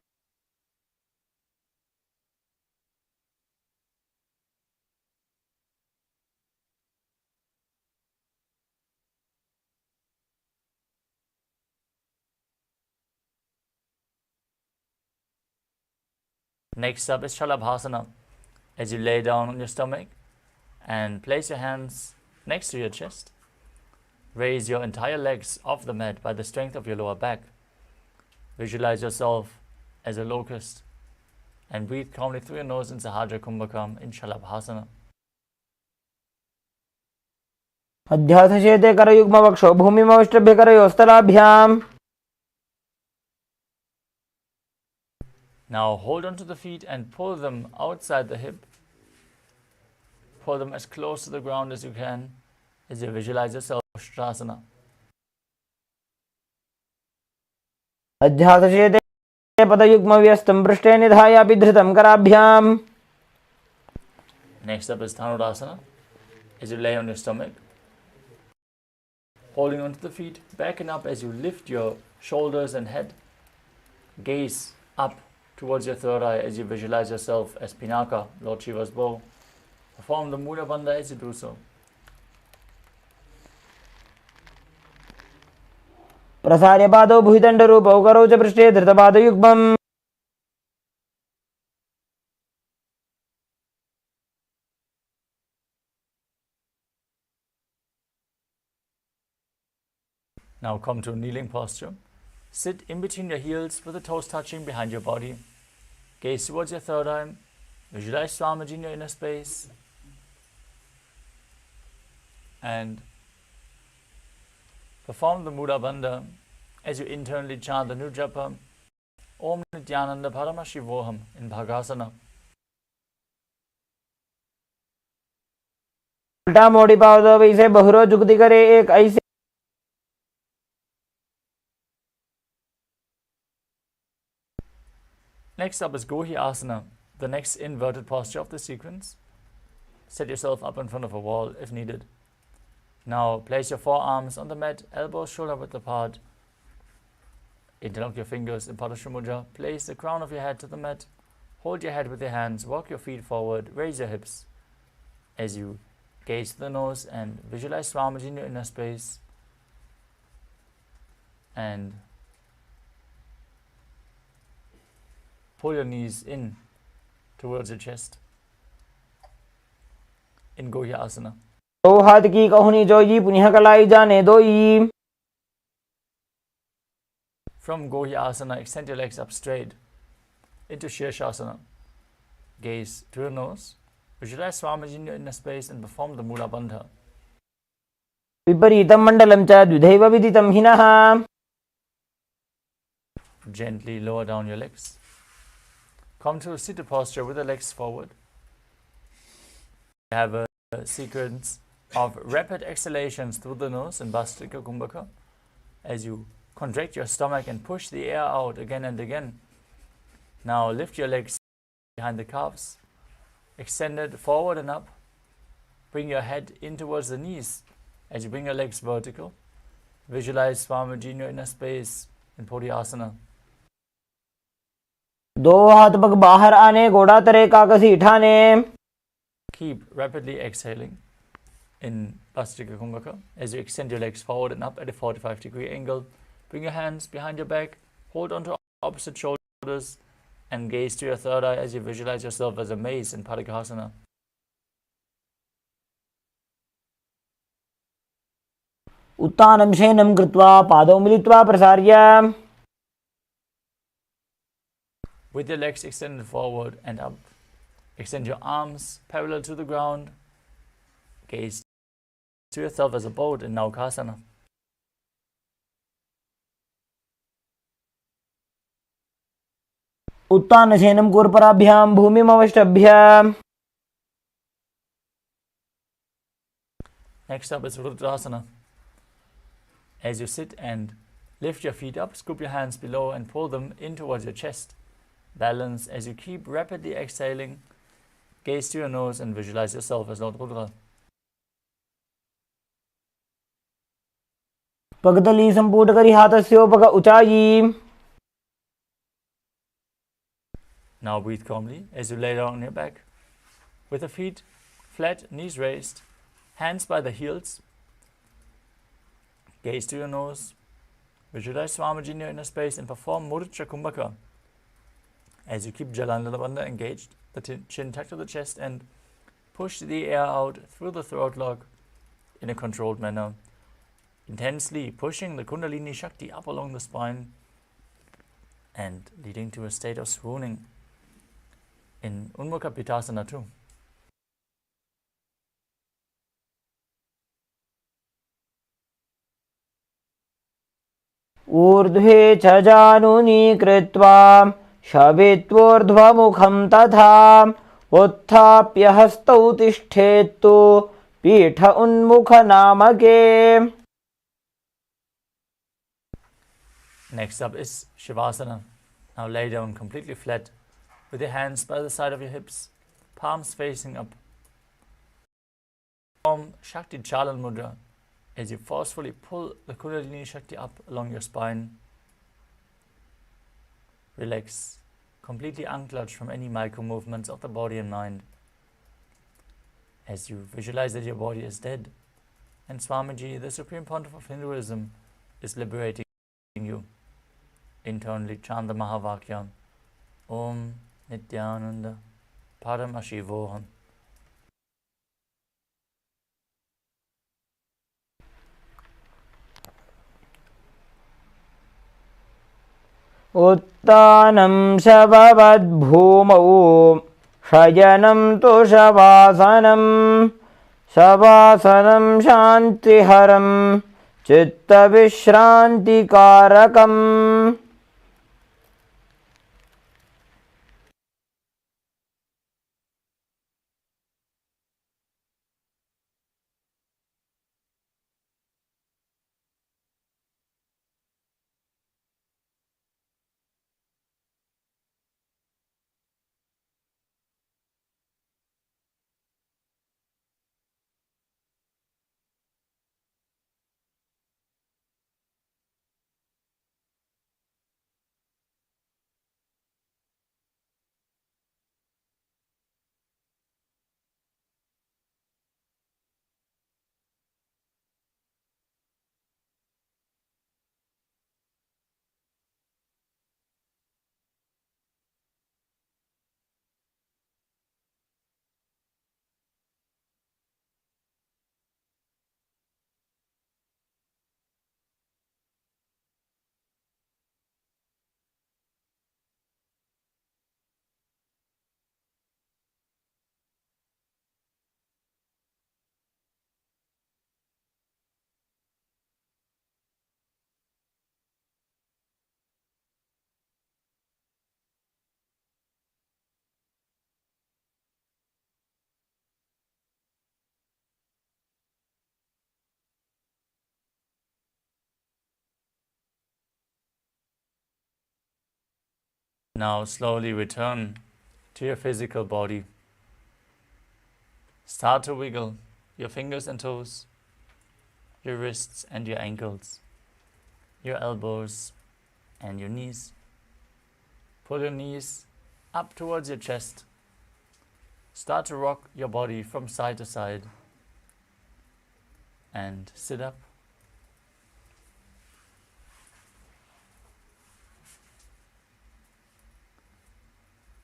A: Next up is Shalabhasana. As you lay down on your stomach and place your hands next to your chest, raise your entire legs off the mat by the strength of your lower back. Visualize yourself as a locust and breathe calmly through your nose in Sahajra Kumbhakam in Shalabhasana.
B: अध्यासशेते करयुग्मवक्षो भूमिमौष्टभ्यकरयोस्तलाभ्याम्.
A: Now hold onto the feet and pull them outside the hip. Pull them as close to the ground as you can as you visualize yourself Ustrasana.
B: अध्यासशेते पदयुग्मव्यस्तं पृष्ठे निधाय अपि धृतं कराभ्याम्.
A: Next up is Dhanurasana. As you lay on your stomach, holding onto the feet, backing up as you lift your shoulders and head. Gaze up towards your third eye as you visualize yourself as Pinaka, Lord Shiva's bow. Perform the Mula Bandha as you do so.
B: प्रसार्य पादौ भुजदण्डरूपौ करौ च पृष्ठे धृतपादयुग्मम्.
A: Now come to a kneeling posture. Sit in between your heels with the toes touching behind your body. Gaze towards your third eye. Visualize Swamiji in your inner space. And perform the Mula Bandha as you internally chant the new japa Om Nityananda Paramashivoham in Bhagasana.
B: उल्टा मोड़ी पाव दो वैसे बहुरो जुगती करे एक ऐसे.
A: Next up is Gohi Asana, the next inverted posture of the sequence. Set yourself up in front of a wall if needed. Now place your forearms on the mat, elbows shoulder width apart. Interlock your fingers in Padasana Mudra. Place the crown of your head to the mat. Hold your head with your hands. Walk your feet forward. Raise your hips. As you gaze to the nose and visualize Swamiji in your inner space. And pull your knees in towards your chest in Gohi Asana.
B: दो हाथ की कहुनी जोई पुनः कलाई जाने दोई.
A: From Gohi Asana, extend your legs up straight into Shirshasana. Gaze to your nose. Visualize Swamiji in your inner space and perform the Mula Bandha.
B: विपरीतं मण्डलं च द्विधैव विदितं हिनः.
A: Gently lower down your legs. Come to a seated posture with the legs forward. Have a sequence of rapid exhalations through the nose in Bhastrika Kumbhaka as you contract your stomach and push the air out again and again. Now lift your legs behind the calves, extend it forward and up. Bring your head in towards the knees as you bring your legs vertical. Visualize Swamiji in your inner space in Podhyasana.
B: दो हाथ पग बाहर आने घोड़ा तरे काकसी ठाने.
A: Keep rapidly exhaling in Bhastrika Kumbhaka as you extend your legs forward and up at a 45-degree angle. Bring your hands behind your back, hold onto opposite shoulders, and gaze to your third eye as you visualize yourself as a mace in Padikasana.
B: उत्तानं शयनं कृत्वा पादौ मिलित्वा प्रसार्य.
A: With your legs extended forward and up, extend your arms parallel to the ground. Gaze to yourself as a boat in Naukasana.
B: उत्तानं शयनं कूर्पराभ्यां भूमिमवष्टभ्य.
A: Next up is Rudrasana. As you sit and lift your feet up, scoop your hands below and pull them in towards your chest. Balance as you keep rapidly exhaling. Gaze to your nose and visualize yourself as Lord Rudra.
B: पगतली संपूट करी हाथस्योपग उचाई.
A: Now breathe calmly as you lay down on your back. With the feet flat, knees raised, hands by the heels. Gaze to your nose. Visualize Swamiji in your inner space and perform Mudra Kumbhaka. As you keep Jalandhara Bandha engaged, the chin tucked to the chest and push the air out through the throat lock in a controlled manner. Intensely pushing the Kundalini Shakti up along the spine and leading to a state of swooning in Unmukha Pittasana too.
B: ऊर्ध्वे च जानुनी कृत्वा शवित्वोर्ध्वमुखं तथा उत्थाप्य हस्तौ तिष्ठेत्तु पीठ उन्मुख नामके.
A: Next up is Shivasana. Now lay down completely flat with your hands by the side of your hips, palms facing up. Form Shakti Chalan Mudra as you forcefully pull the Kundalini Shakti up along your spine. Relax, completely unclutched from any micro movements of the body and mind. As you visualize that your body is dead, and Swamiji, the Supreme Pontiff of Hinduism, is liberating you. Internally chant the Mahavakya, Om Nityananda Paramashivoham.
B: उत्तानं शववद्भूमौ शयनं तु शवासनं शवासनं शान्तिहरं चित्तविश्रान्तिकारकम्.
A: Now slowly return to your physical body. Start to wiggle your fingers and toes, your wrists and your ankles, your elbows and your knees. Pull your knees up towards your chest. Start to rock your body from side to side and sit up.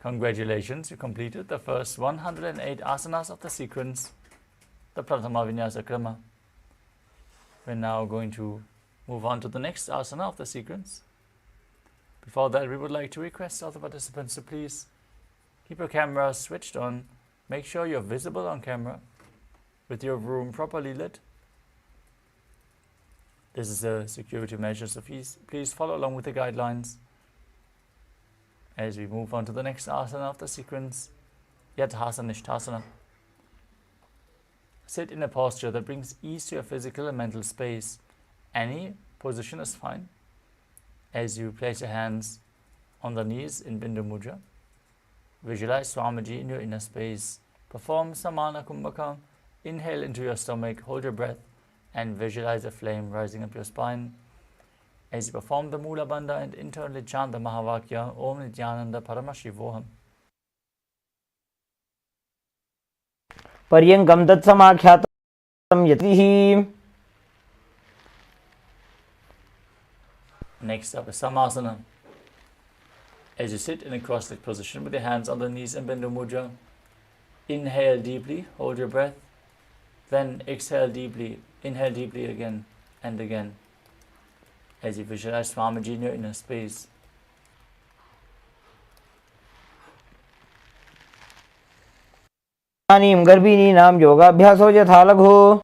A: Congratulations, you completed the first 108 asanas of the sequence, the Pratama Vinyasa Krama. We're now going to move on to the next asana of the sequence. Before that, we would like to request all the participants to please keep your camera switched on. Make sure you're visible on camera with your room properly lit. This is a security measure, so please follow along with the guidelines. As we move on to the next asana of the sequence, Yatthasana Nishthasana. Sit in a posture that brings ease to your physical and mental space. Any position is fine. As you place your hands on the knees in Bindu Mudra, visualize Swamiji in your inner space. Perform Samana Kumbhaka. Inhale into your stomach, hold your breath, and visualize a flame rising up your spine. As you perform the Mula Bandha and internally chant the Mahavakya, Om Nityananda Paramashivoham.
B: पर्यङ्कं तत्समाख्यातं यतिः.
A: Next up is Samasana. As you sit in a cross-legged position with your hands on the knees in Bindu Mudra, inhale deeply, hold your breath, then exhale deeply, inhale deeply again and again. As you visualize Swamiji in your inner space.
B: इदानीं गर्भिणीनां योगाभ्यासो यथा लघु.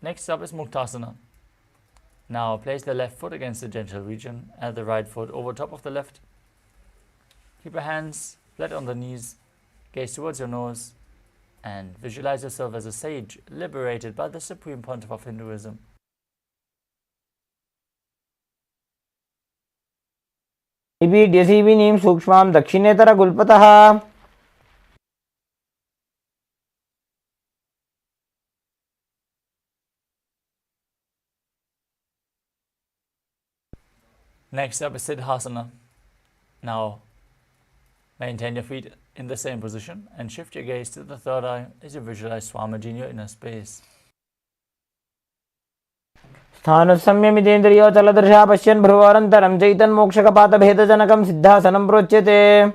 A: Next up is Muktasana. Now place the left foot against the genital region and the right foot over top of the left. Keep your hands flat on the knees, gaze towards your nose, and visualize yourself as a sage liberated by the Supreme Pontiff of Hinduism.
B: निपीड्यसीविनीं सूक्ष्मां दक्षिणेतरगुल्पतः
A: Next up is Siddhasana. Now maintain your feet in the same position and shift your gaze to the third eye as you visualize Swamiji in your inner space.
B: स्थानुसंयमितेन्द्रियोचलदृशा पश्यन् भ्रुवोरन्तरं चैतन्मोक्षकपातभेदजनकं सिद्धासनं प्रोच्यते.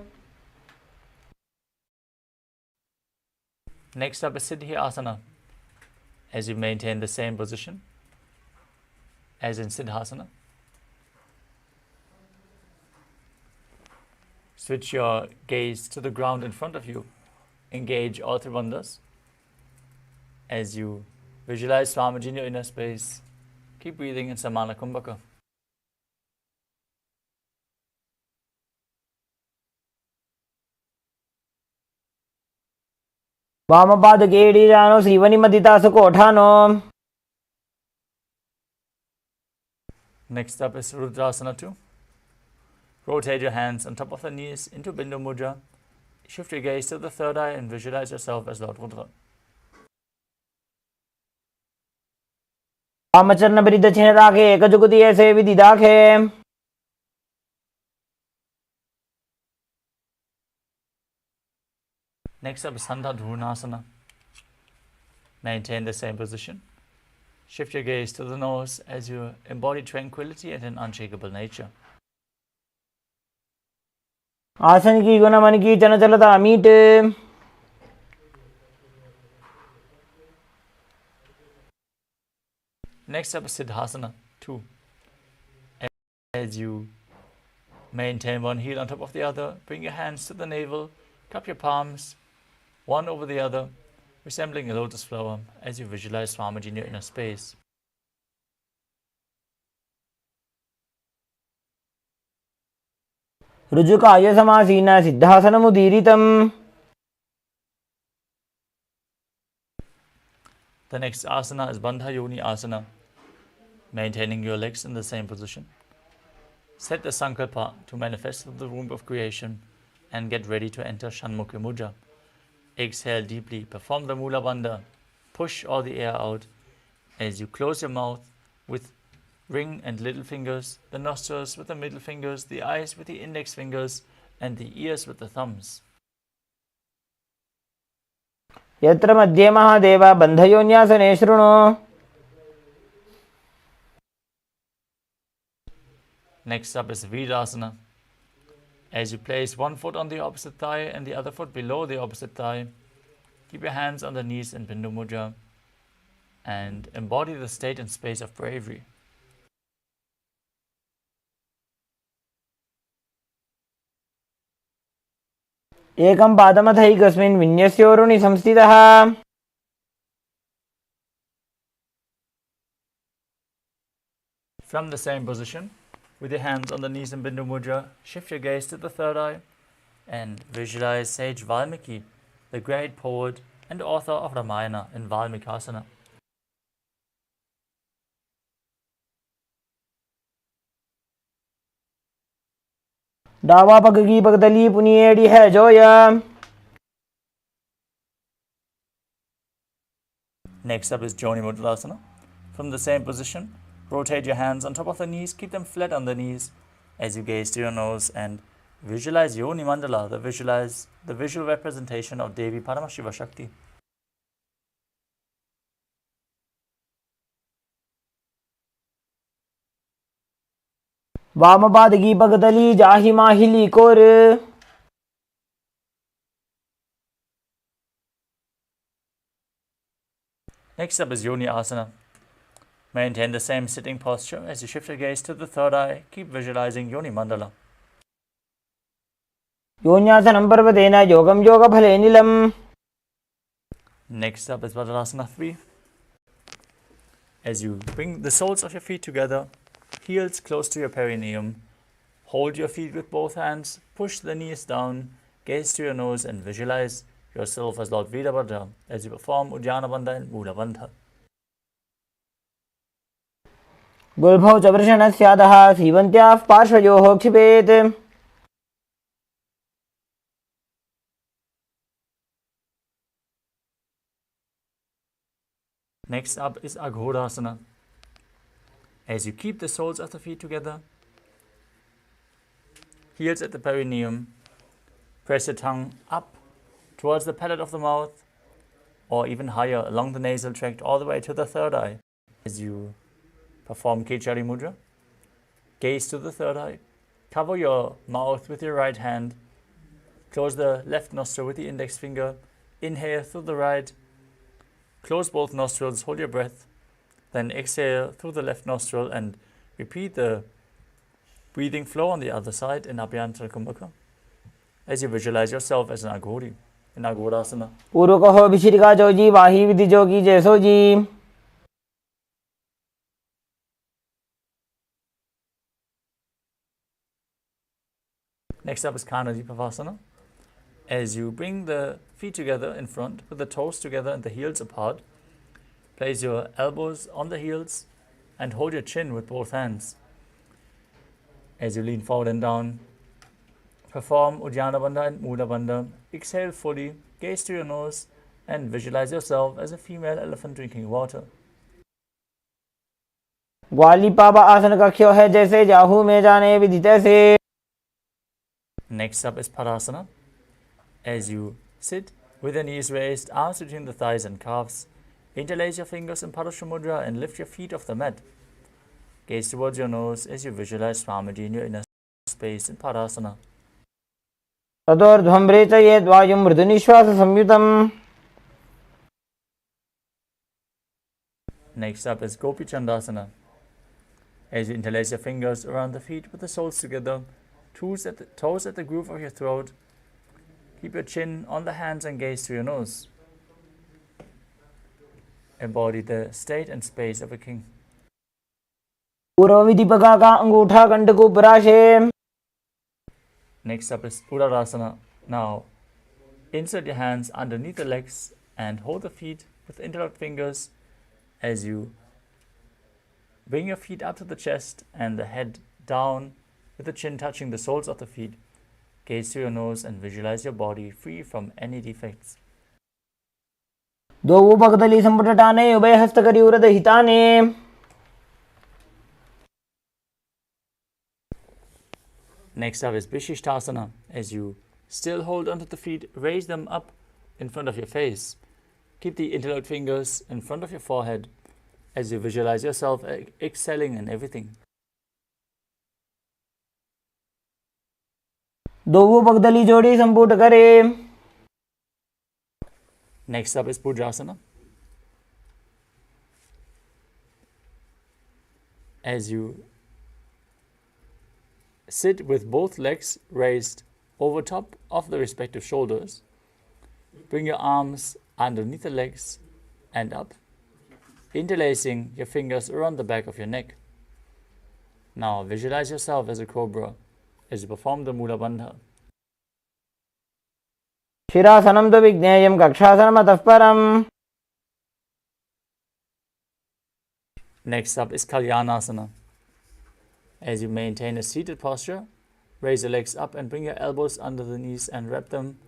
A: Next up is Siddhyasana. As you maintain the same position as in Siddhasana, switch your gaze to the ground in front of you. Engage all three bandhas as you visualize Swamiji in your inner space. Keep breathing in Samana Kumbhaka.
B: वामपादकेडीजानो श्रीवनिमदितासुकोठानो.
A: Next up is Rudrasana 2. Rotate your hands on top of the knees into Bindu Mudra. Shift your gaze to the third eye and visualize yourself as Lord Rudra.
B: वामचरणपरिदक्षिणराखे एकजुगुतिये सेविदिदाखे.
A: Next up is Sandhadhurnasana. Maintain the same position. Shift your gaze to the nose as you embody tranquility and an unshakable nature.
B: आसन की गुण मन की चंचलता meet.
A: Next up is Siddhasana 2. As you maintain one heel on top of the other, bring your hands to the navel, cup your palms, one over the other, resembling a lotus flower as you visualize Swamiji in your inner space.
B: ऋजुकाय समासीन सिद्धासनमुदीरितम्.
A: The next asana is Bandha Yoni Asana. Maintaining your legs in the same position. Set the sankalpa to manifest the womb of creation and get ready to enter Shanmukha Mudra. Exhale deeply, perform the Mula Bandha. Push all the air out as you close your mouth with ring and little fingers, the nostrils with the middle fingers, the eyes with the index fingers, and the ears with the thumbs.
B: यत्र मध्ये महादेव बन्धयोन्यासने शृणु.
A: Next up is Virasana. As you place one foot on the opposite thigh and the other foot below the opposite thigh, keep your hands on the knees in Bindu Mudra and embody the state and space of bravery.
B: एकं पादमथैकस्मिन् विन्यस्योरुणि संस्थितः.
A: From the same position, with your hands on the knees in Bindu Mudra, shift your gaze to the third eye and visualize sage Valmiki, the great poet and author of Ramayana in Valmikasana.
B: डावा पग की पगतली पुनिएड़ी है Zoya.
A: Next up is Joni Mudra. From the same position, rotate your hands on top of the knees, keep them flat on the knees as you gaze to your nose and visualize Yoni Mandala, the visual representation of Devi Paramashiva Shakti.
B: वामपाद की पगतली जाहि माहिली core.
A: Next up is Yoni Asana. Maintain the same sitting posture as you shift your gaze to the third eye. Keep visualizing Yoni Mandala.
B: योन्यासनं पर्वतेन योगं योगफले निलम्.
A: Next up is Vajrasana 3. As you bring the soles of your feet together, heels close to your perineum, hold your feet with both hands, push the knees down, gaze to your nose and visualize yourself as Lord Veerabhadra as you perform Uddiyana Bandha and Mula Bandha.
B: गुल्भौ च वृषणस्यादः सीवन्त्याः पार्श्वयोः क्षिपेत्.
A: Next up is Aghodasana. As you keep the soles of the feet together, heels at the perineum, press your tongue up towards the palate of the mouth, or even higher along the nasal tract all the way to the third eye. As you perform Kechari Mudra, gaze to the third eye, cover your mouth with your right hand, close the left nostril with the index finger, inhale through the right, close both nostrils, hold your breath, then exhale through the left nostril and repeat the breathing flow on the other side in Abhyantara Kumbhaka as you visualize yourself as an Aghori in Aghodasana.
B: पूर्व कहो विशिरिका जोजी वाही विधि जोगी जैसो जी.
A: Next up is Kanadipavasana. As you bring the feet together in front with the toes together and the heels apart, place your elbows on the heels and hold your chin with both hands. As you lean forward and down, perform Uddiyana Bandha and Mula Bandha. Exhale fully, gaze to your nose and visualize yourself as a female elephant drinking water.
B: ग्वाली पावा आसन कक्ष्यो है जैसे जाहू में जाने विधि तैसे.
A: Next up is Padasana. As you sit with your knees raised, arms between the thighs and calves, interlace your fingers in Padasana Mudra and lift your feet off the mat. Gaze towards your nose as you visualize Swamiji in your inner space in Padasana.
B: तदोर्ध्वम्रे च यद्वायुं मृदुनिश्वास संयुतम्.
A: Next up is Gopi Chandasana. As you interlace your fingers around the feet with the soles together, toes at the groove of your throat, keep your chin on the hands and gaze to your nose. Embody the state and space of a king.
B: पूर्व विधि पका का अंगूठा कंठ को पराशे.
A: Next up is Uddarasana. Now, insert your hands underneath the legs and hold the feet with interlocked fingers as you bring your feet up to the chest and the head down with the chin touching the soles of the feet. Gaze to your nose and visualize your body free from any defects.
B: दो भगदली संपुटटाने उभय हस्त करी उरद हिताने.
A: Next up is Vishishtasana. As you still hold onto the feet, raise them up in front of your face. Keep the interlocked fingers in front of your forehead as you visualize yourself excelling in everything.
B: दो भगदली जोड़ी संपुट करे.
A: Next up is Pujasana. As you sit with both legs raised over top of the respective shoulders, bring your arms underneath the legs and up, interlacing your fingers around the back of your neck. Now visualize yourself as a cobra as you perform the Mula Bandha.
B: शिरासनं तु विज्ञेयं कक्षासनमतः परम्.
A: Next up is Kalyanasana. As you maintain a seated posture, raise your legs up and bring your elbows under the knees and wrap them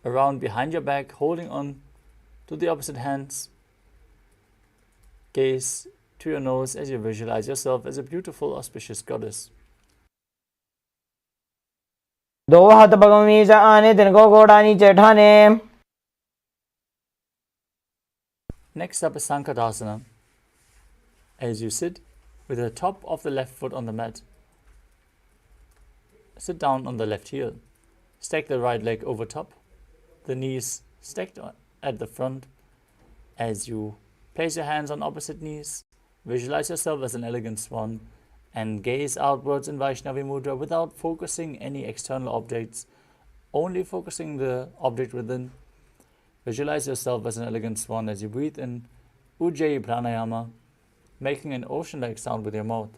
A: around behind your back, holding on to the opposite hands. Gaze to your nose as you visualize yourself as a beautiful, auspicious goddess.
B: दो हाथ भगवी च आने तिनको गोड़ानी चेठाने.
A: Next up is Sankadasana. As you sit with the top of the left foot on the mat, sit down on the left heel. Stack the right leg over top, the knees stacked at the front. As you place your hands on opposite knees, visualize yourself as an elegant swan and gaze outwards in Vaishnavi Mudra without focusing any external objects, only focusing the object within. Visualize yourself as an elegant swan as you breathe in Ujjayi Pranayama, making an ocean-like sound with your mouth.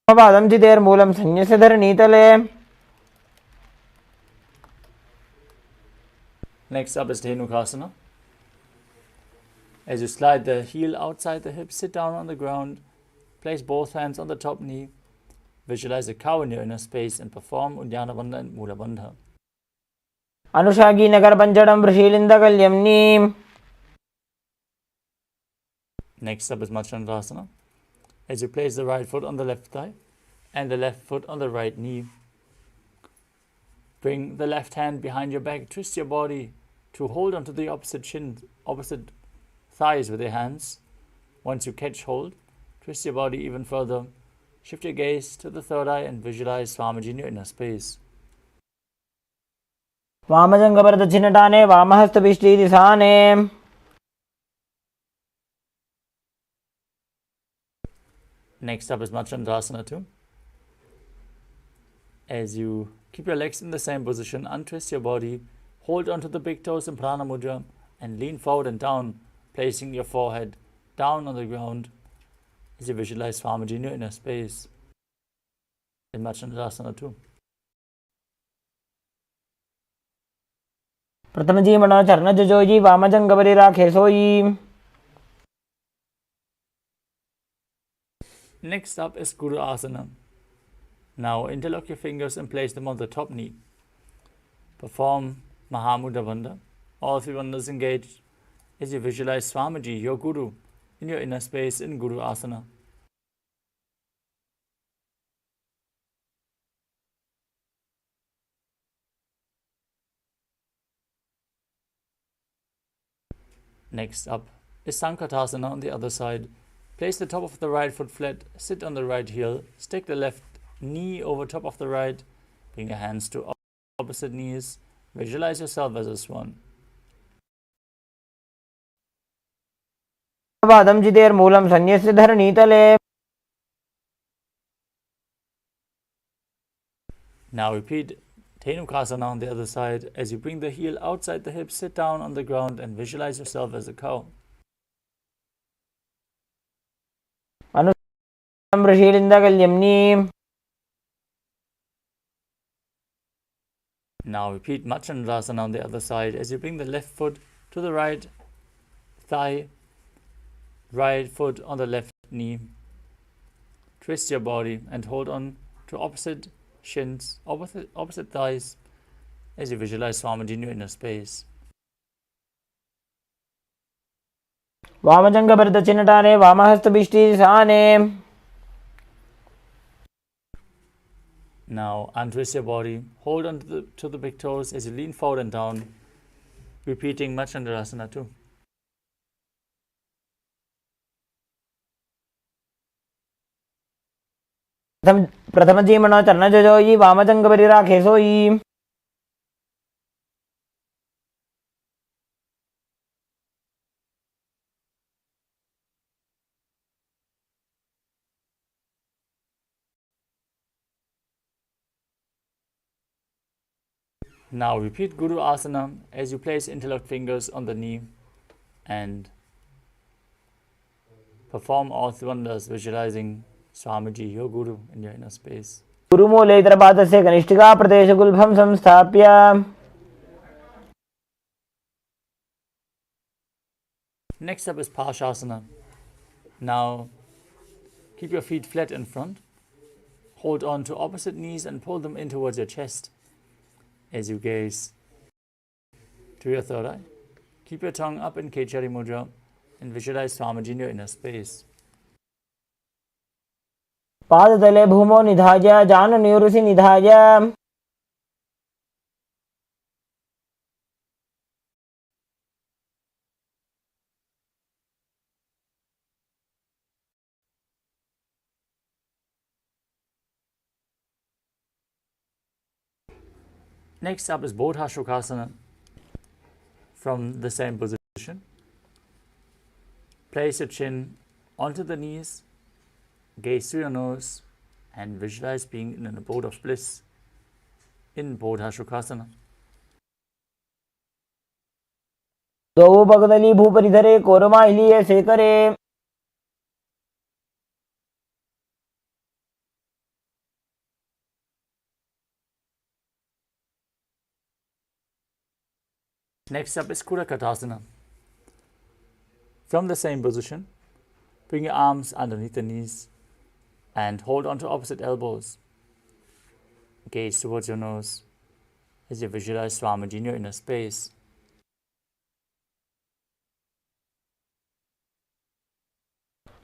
B: पादं चितेर मूलं संन्यस्य धरणीतले.
A: Next up is Dhenukasana. As you slide the heel outside the hip, sit down on the ground, place both hands on the top knee, visualize a cow in your inner space and perform Uddiyana Bandha and Mula Bandha.
B: అనుషాగి నగర పంచడం వృషీలిందకల్యం నీం.
A: Next up is Machandrasana. As you place the right foot on the left thigh and the left foot on the right knee, bring the left hand behind your back, twist your body to hold onto the opposite thighs with your hands. Once you catch hold, twist your body even further. Shift your gaze to the third eye and visualize Swamiji in your inner space.
B: వామజంగపరదక్షిణటానే వామహస్తభిష్టీతి Sane.
A: Next up is Machandrasana 2. As you keep your legs in the same position, untwist your body, hold onto the big toes in Prana Mudra and lean forward and down, placing your forehead down on the ground as you visualize Swamiji in your inner space in Machandrasana 2.
B: ప్రథమజీమణ చరణజజోజీ వామజంగపరి రాఖేసోయి.
A: Next up is Guru Asana. Now interlock your fingers and place them on the top knee. Perform Mahamudra Bandha. All three bandhas engaged as you visualize Swamiji, your Guru, in your inner space in Guru Asana. Next up is Sankatasana on the other side. Place the top of the right foot flat, sit on the right heel, stick the left knee over top of the right, bring your hands to opposite knees, visualize yourself as a swan.
B: పాదం చితేర్మూలం సన్యస్య ధరణీతలే.
A: Now repeat Dhenukasana on the other side. As you bring the heel outside the hips, sit down on the ground and visualize yourself as a cow.
B: వృషీలిందకల్యం నీం.
A: Now repeat Machandrasana on the other side. As you bring the left foot to the right thigh, right foot on the left knee, twist your body and hold on to opposite shins, opposite thighs as you visualize Swamiji in your inner space.
B: వామజంగపరదక్షిణటానే వామహస్తభిష్టీతి Sane.
A: Now untwist your body, hold on to the big toes as you lean forward and down, repeating Machandrasana 2.
B: ప్రథమజీమణ చరణజజోయి వామజంగపరి రాఖేసోయి.
A: Now repeat Guru Asana as you place interlocked fingers on the knee and perform all three wonders, visualizing Swamiji, your Guru, in your inner space.
B: గురుమూలేతరపాదస్య కనిష్ఠికా ప్రదేశగుల్భం సంస్థాప్య.
A: Next up is Parshasana. Now keep your feet flat in front. Hold on to opposite knees and pull them in towards your chest as you gaze to your third eye. Keep your tongue up in Kechari Mudra and visualize Swamiji in your inner space.
B: పాదతలే భూమో నిధాయ Janu నివృసి నిధాయ.
A: Next up is Bodha Shukasana. From the same position, place your chin onto the knees, gaze through your nose, and visualize being in an abode of bliss in Bodha Shukasana.
B: ద్వౌ భగదలి భూపరిధరే కోరమాహిలీయ శేఖరే.
A: Next up is Kurakatasana. From the same position, bring your arms underneath the knees and hold on to opposite elbows. Gaze towards your nose as you visualize Swamiji in your inner space.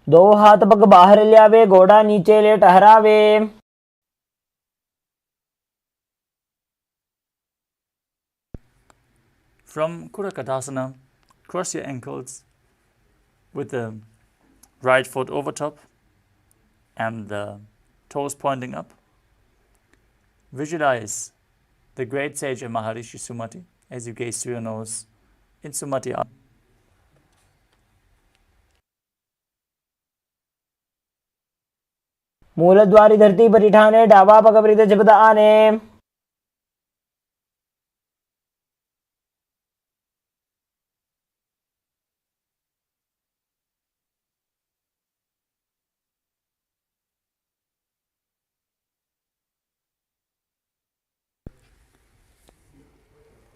B: दो हाथ पग बाहर ल्यावे, घोड़ा नीचे ले टहरावे.
A: From Kurakadasana, cross your ankles with the right foot over top and the toes pointing up. Visualize the great sage of Maharishi Sumati as you gaze through your nose in Sumati.
B: मूलद्वारी धरती पर ठाने, डावा पग वृद्ध जपद आने.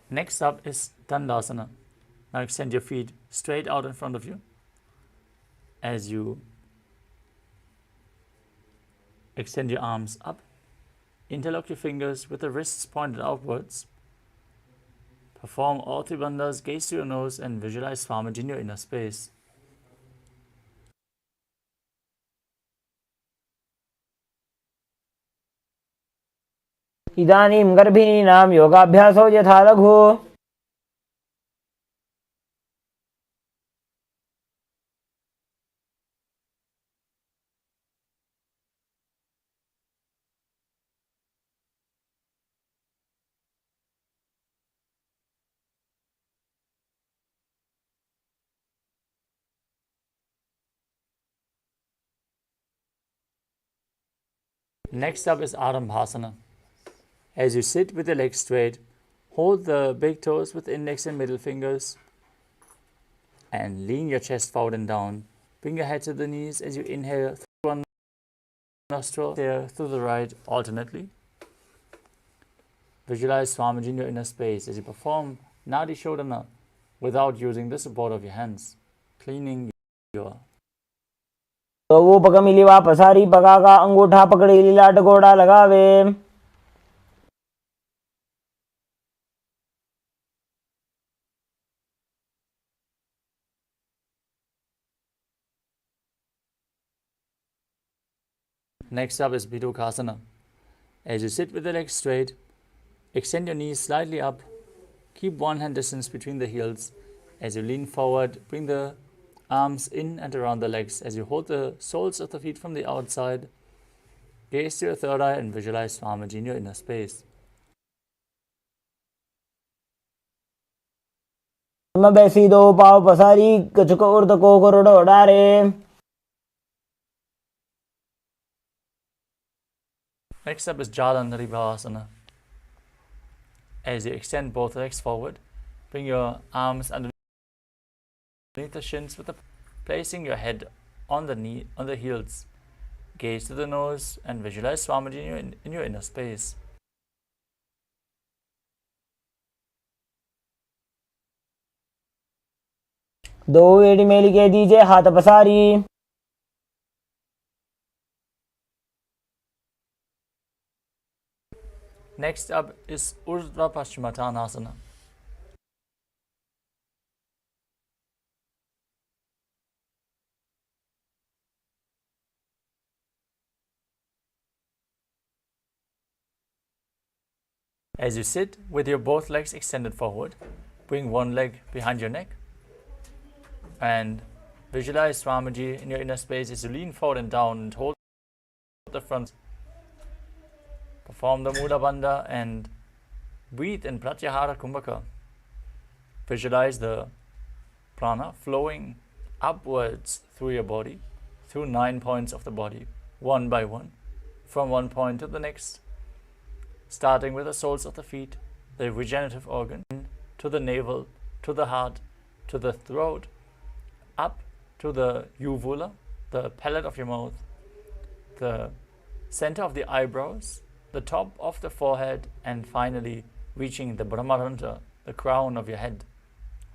A: Next up is Dandasana. Now extend your feet straight out in front of you as you extend your arms up. Interlock your fingers with the wrists pointed outwards. Perform all three bandhas, gaze to your nose and visualize Swamiji in your inner space.
B: इदानीं गर्भिणीनां योगाभ्यासो यथा लघु.
A: Next up is Arambhasana. As you sit with your legs straight, hold the big toes with index and middle fingers and lean your chest forward and down. Bring your head to the knees as you inhale through one nostril, exhale through the right alternately. Visualize Swamiji in your inner space as you perform Nadi Shodhana without using the support of your hands, cleaning your.
B: तो वो पग मिलीवा पसारी पगा का अंगूठा पकड़ी लीलाट घोड़ा लगावे.
A: Next up is Bidukasana. As you sit with the legs straight, extend your knees slightly up. Keep one hand distance between the heels. As you lean forward, bring the arms in and around the legs as you hold the soles of the feet from the outside. Gaze to your third eye and visualize Swamiji in your inner space.
B: मैं बैसी दो पाव पसारी कचुक उर्द को करोड़ डारे.
A: Next up is Jalandharibhasana. As you extend both legs forward, bring your arms underneath the shins with placing your head on the heels. Gaze to the nose and visualize Swamiji in your inner space.
B: दो एड़ी मेली के दीजिए हाथ पसारी.
A: Next up is Urdhva Paschimottanasana. As you sit with your both legs extended forward, bring one leg behind your neck and visualize Swamiji in your inner space as you lean forward and down and hold the front. Perform the Mula Bandha and breathe in Pratyahara Kumbhaka. Visualize the prana flowing upwards through your body, through 9 points of the body, one by one, from one point to the next, starting with the soles of the feet, the regenerative organ, to the navel, to the heart, to the throat, up to the uvula, the palate of your mouth, the center of the eyebrows, the top of the forehead, and finally reaching the Brahmarandra, the crown of your head,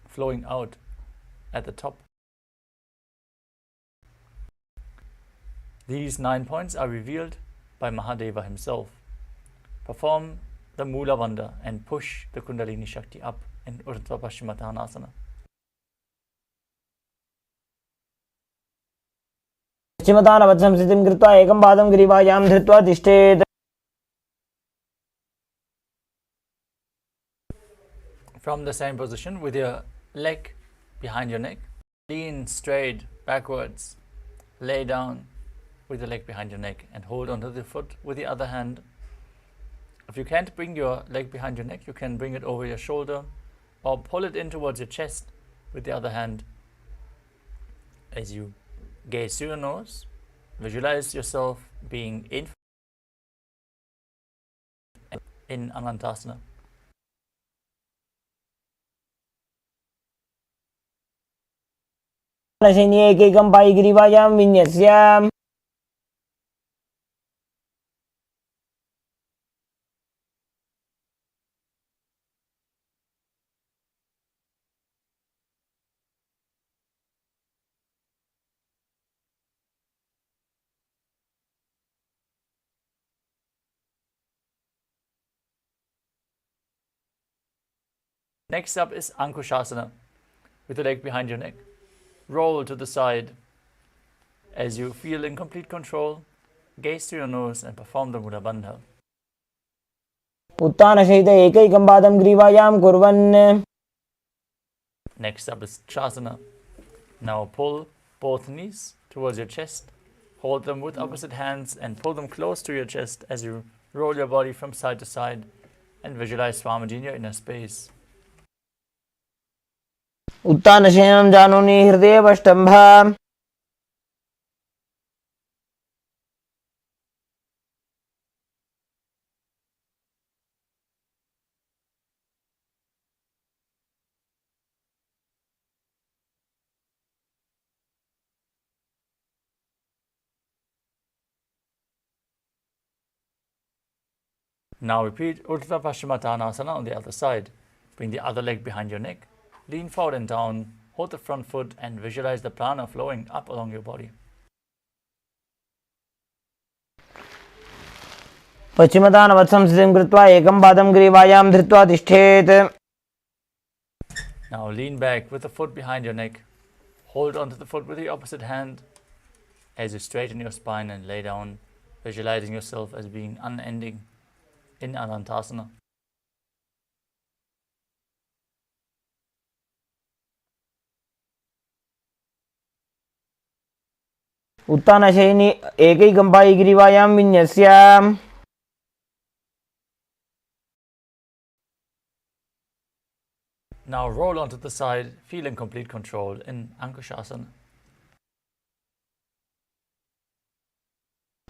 A: flowing out at the top. These 9 points are revealed by Mahadeva himself. Perform the Mula Bandha and push the Kundalini Shakti up in Urdhva Paschimottanasana.
B: पश्चिमतानवत् स्थितिं कृत्वा एकं पादं ग्रीवायां धृत्वा तिष्ठेत्.
A: From the same position, with your leg behind your neck, lean straight backwards, lay down with the leg behind your neck and hold onto the foot with the other hand. If you can't bring your leg behind your neck, you can bring it over your shoulder or pull it in towards your chest with the other hand. As you gaze through your nose, visualize yourself being in Anantasana.
B: एकैकं Pai ग्रीवायां विन्यस्य.
A: Next up is Ankushasana, with the leg behind your neck. Roll to the side as you feel in complete control. Gaze through your nose and perform the Mula Bandha.
B: उत्तानसहित एकैकं पादं ग्रीवायां कुर्वन्.
A: Next up is Chasana. Now pull both knees towards your chest. Hold them with opposite hands and pull them close to your chest as you roll your body from side to side and visualize Swamiji in your inner space.
B: उत्तानशयनं जानुनि हृदयवष्टम्भ.
A: Now repeat Urdhva Paschimottanasana on the other side. Bring the other leg behind your neck. Lean forward and down. Hold the front foot and visualize the prana flowing up along your body.
B: पश्चिमतानवत् स्थितिं कृत्वा एकं पादं ग्रीवायां धृत्वा तिष्ठेत्.
A: Now lean back with the foot behind your neck. Hold onto the foot with the opposite hand as you straighten your spine and lay down, visualizing yourself as being unending in Anantasana.
B: उत्तानशयनि एकैकं Pai ग्रीवायां विन्यस्य.
A: Now roll onto the side, feeling complete control in Ankushasana.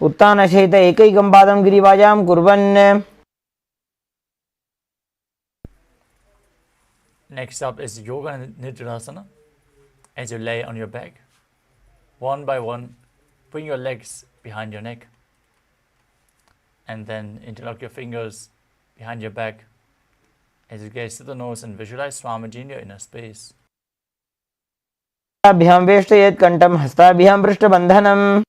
B: उत्तानसहित एकैकं पादं ग्रीवायां कुर्वन्.
A: Next up is Yoga Nidrasana. As you lay on your back, one by one, bring your legs behind your neck and then interlock your fingers behind your back as you gaze to the nose and visualize Swamiji in your inner space.
B: अभ्यां वेष्टयेत् कण्ठं हस्ताभ्यां पृष्ठबन्धनम्.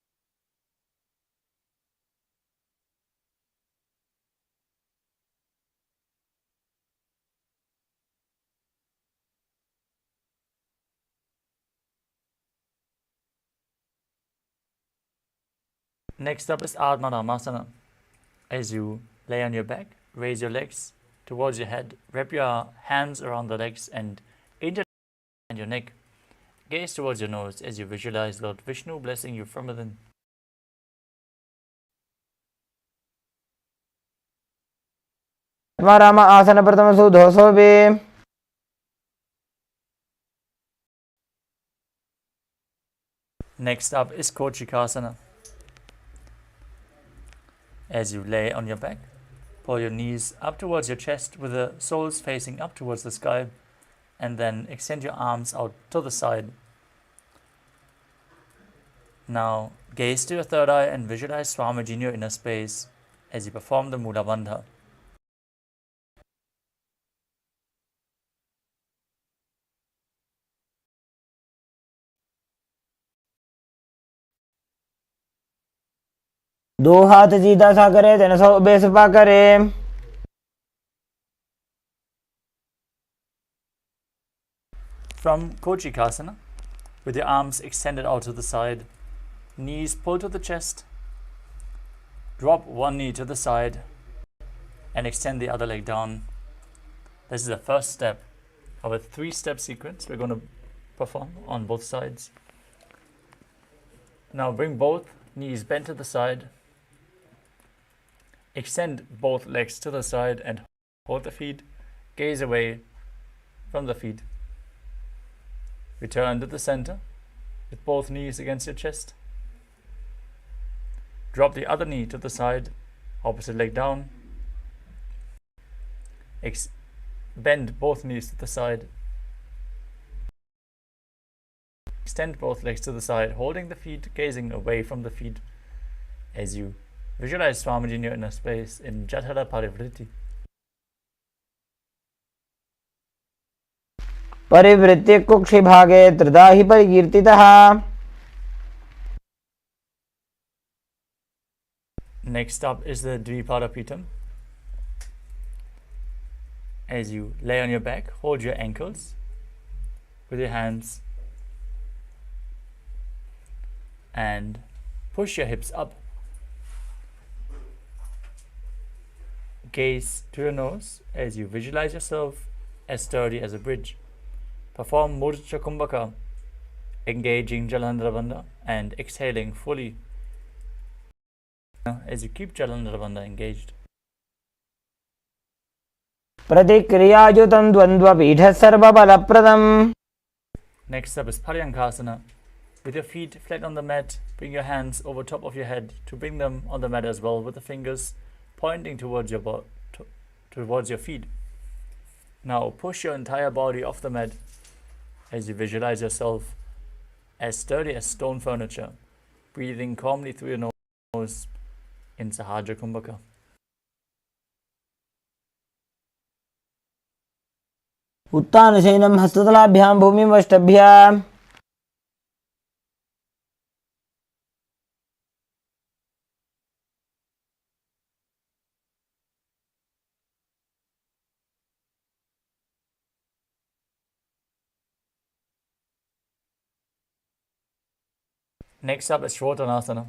A: Next up is Ardha Dhammasana. As you lay on your back, raise your legs towards your head, wrap your hands around the legs and interlock your neck. Gaze towards your nose as you visualize Lord Vishnu blessing you from within.
B: Ram आसन प्रथम सुधोसोबे.
A: Next up is Kochikasana. As you lay on your back, pull your knees up towards your chest with the soles facing up towards the sky, and then extend your arms out to the side. Now gaze to your third eye and visualize Swamiji in your inner space as you perform the Mula Bandha.
B: दो हाथ सीधा सा करे, 300 बेसपा करे.
A: From Kochikasana, with your arms extended out to the side, knees pull to the chest, drop one knee to the side, and extend the other leg down. This is the first step of a 3-step sequence we're going to perform on both sides. Now bring both knees bent to the side, extend both legs to the side and hold the feet, gaze away from the feet. Return to the center with both knees against your chest. Drop the other knee to the side, opposite leg down. Bend both knees to the side. Extend both legs to the side, holding the feet, gazing away from the feet as you visualize Swamiji in your inner space in Jatara Parivritti.
B: परिवृत्य कुक्षि भागे त्रिधा हि परिकीर्तितः.
A: Next up is the Dvipadapitam. As you lay on your back, hold your ankles with your hands and push your hips up. Gaze to your nose as you visualize yourself as sturdy as a bridge. Perform Murcha Kumbhaka, engaging Jalandhara Bandha and exhaling fully as you keep Jalandhara Bandha engaged.
B: प्रतिक्रियायुतं द्वन्द्वपीठः सर्वबलप्रदम्.
A: Next up is Paryankasana. With your feet flat on the mat, bring your hands over top of your head to bring them on the mat as well, with the fingers pointing towards your feet. Now push your entire body off the mat as you visualize yourself as sturdy as stone furniture, breathing calmly through your nose in Sahaja Kumbhaka.
B: उत्तानशयनं हस्ततलाभ्यां भूमिमष्टभ्य.
A: Next up is Shrotanasana.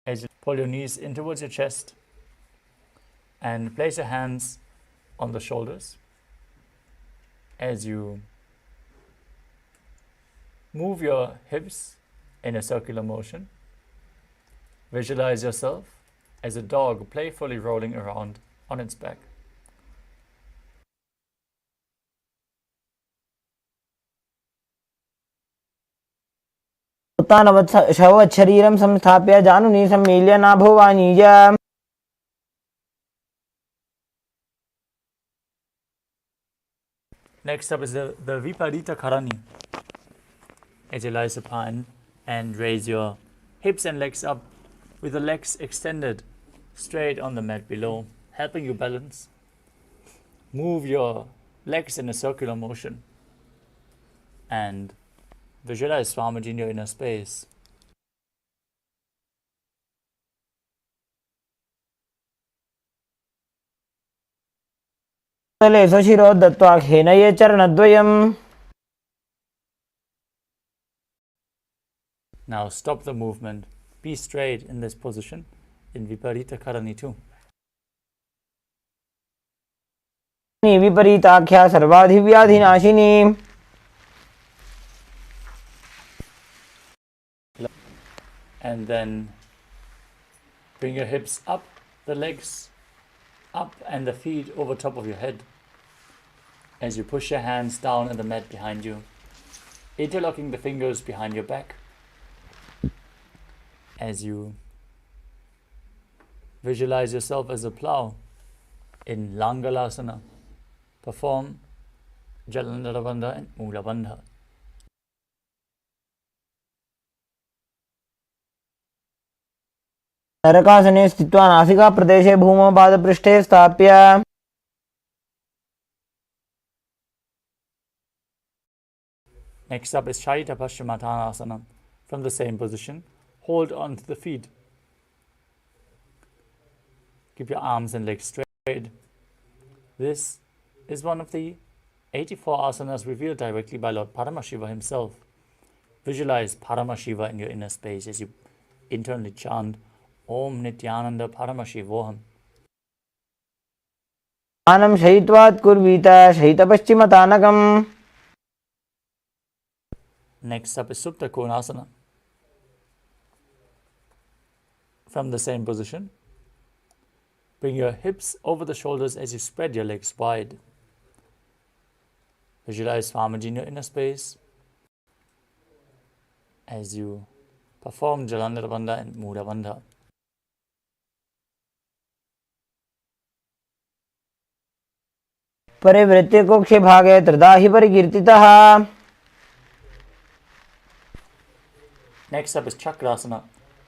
A: As you pull your knees in towards your chest and place your hands on the shoulders. As you move your hips in a circular motion, visualize yourself as a dog playfully rolling around on its back.
B: उत्तानवत् शरीरं संस्थाप्य जानुनी सम्मील्य नाभोवाणीय.
A: Next up is the Viparita Karani. As you lie supine and raise your hips and legs up with the legs extended straight on the mat below, helping you balance. Move your legs in a circular motion and visualize Swamiji in your inner space.
B: तले स्वशिरो दत्त्वा खेनये चरणद्वयम्.
A: Now stop the movement. Be straight in this position in Viparita Karani too.
B: विपरीताख्या सर्वाधिव्याधिनाशिनी.
A: And then bring your hips up, the legs up and the feet over top of your head as you push your hands down on the mat behind you, interlocking the fingers behind your back as you visualize yourself as a plow in Langalasana. Perform Jalandhara Bandha and Mula Bandha.
B: नरकासने स्थित्वा नासिका प्रदेशे भूमौ पादपृष्ठे स्थाप्य.
A: Next up is Shaita Paschimottanasana. From the same position, hold on to the feet. Keep your arms and legs straight. This is one of the 84 asanas revealed directly by Lord Paramashiva himself. Visualize Paramashiva in your inner space as you internally chant Om Nityananda Paramashivoham.
B: Anam Shaitvat Kurvita Shaitapaschimatanakam.
A: Next up is Supta Konasana. From the same position, bring your hips over the shoulders as you spread your legs wide. Visualize Swamiji in your inner space as you perform Jalandhara Bandha and Mudha Bandha.
B: परिवृत्य कोक्षे भागे त्रिदाहि परिकीर्तितः.
A: Next up is Chakrasana.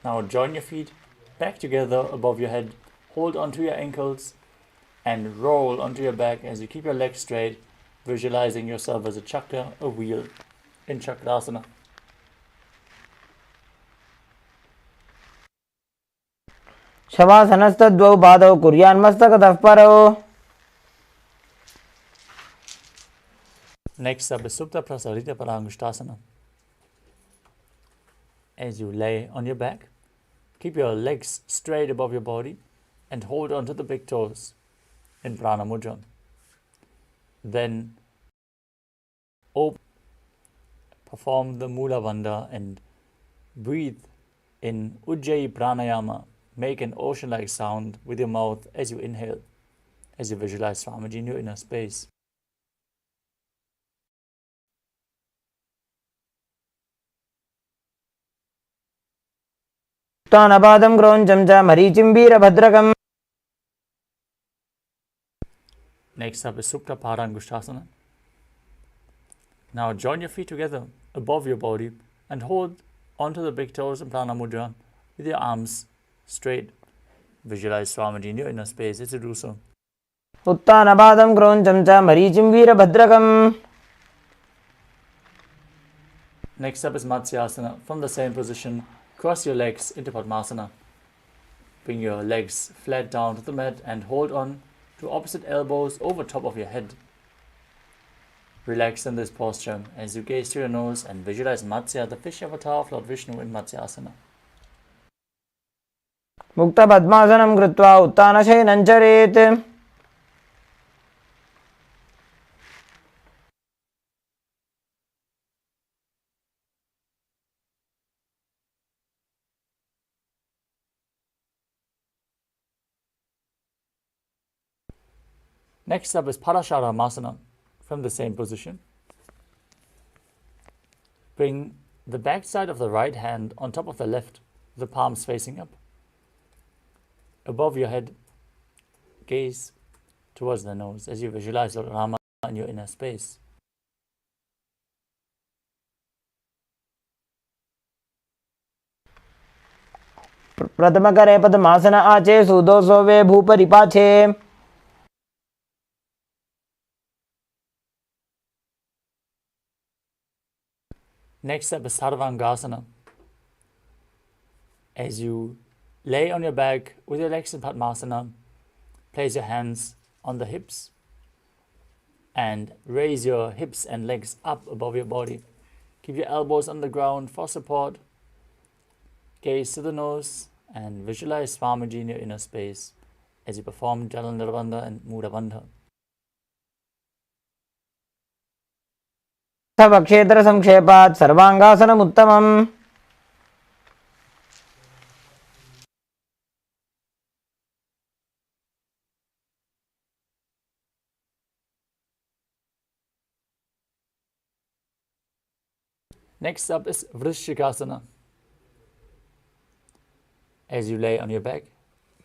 A: Now join your feet back together above your head, hold onto your ankles and roll onto your back as you keep your legs straight, visualizing yourself as a chakra, a wheel in Chakrasana.
B: शवासनस्तद्वौ पादौ कुर्यान्मस्तकतः परौ.
A: Next up is Supta Prasarita Parangushtasana. As you lay on your back, keep your legs straight above your body and hold onto the big toes in Prana Mudra. Then perform the Mula Bandha and breathe in Ujjayi Pranayama. Make an ocean-like sound with your mouth as you inhale, as you visualize Swamiji in your inner space.
B: उत्तानपादं क्रौञ्चं च मरीचिं वीरभद्रकम्.
A: Next up is Supta Parangushtasana. Now join your feet together above your body and hold onto the big toes in Prana Mudra with your arms straight. Visualize Swamiji in your inner space as you do so.
B: उत्तानपादं क्रौञ्चं च मरीचिं वीरभद्रकम्.
A: Next up is Matsyasana. From the same position, cross your legs into Padmasana. Bring your legs flat down to the mat and hold on to opposite elbows over top of your head. Relax in this posture as you gaze to your nose and visualize Matsya, the fish avatar of Lord Vishnu in Matsyasana.
B: मुक्तपद्मासनं कृत्वा उत्तानशयनं चरेत्.
A: Next up is Parasharamasana. From the same position, bring the back side of the right hand on top of the left, the palms facing up. Above your head, gaze towards the nose as you visualize Lord Rama in your inner space.
B: प्रथमकरे पद्मासन आचे सुदोषो वे भूपरिपाचे.
A: Next up is Sarvangasana. As you lay on your back with your legs in Padmasana, place your hands on the hips and raise your hips and legs up above your body. Keep your elbows on the ground for support. Gaze to the nose and visualize Swamiji in your inner space as you perform Jalandhara Bandha and Mudha Bandha.
B: क्षेत्र संक्षेपात् सर्वांगासनमुत्तमम्.
A: Next up is Vrishikasana. As you lay on your back,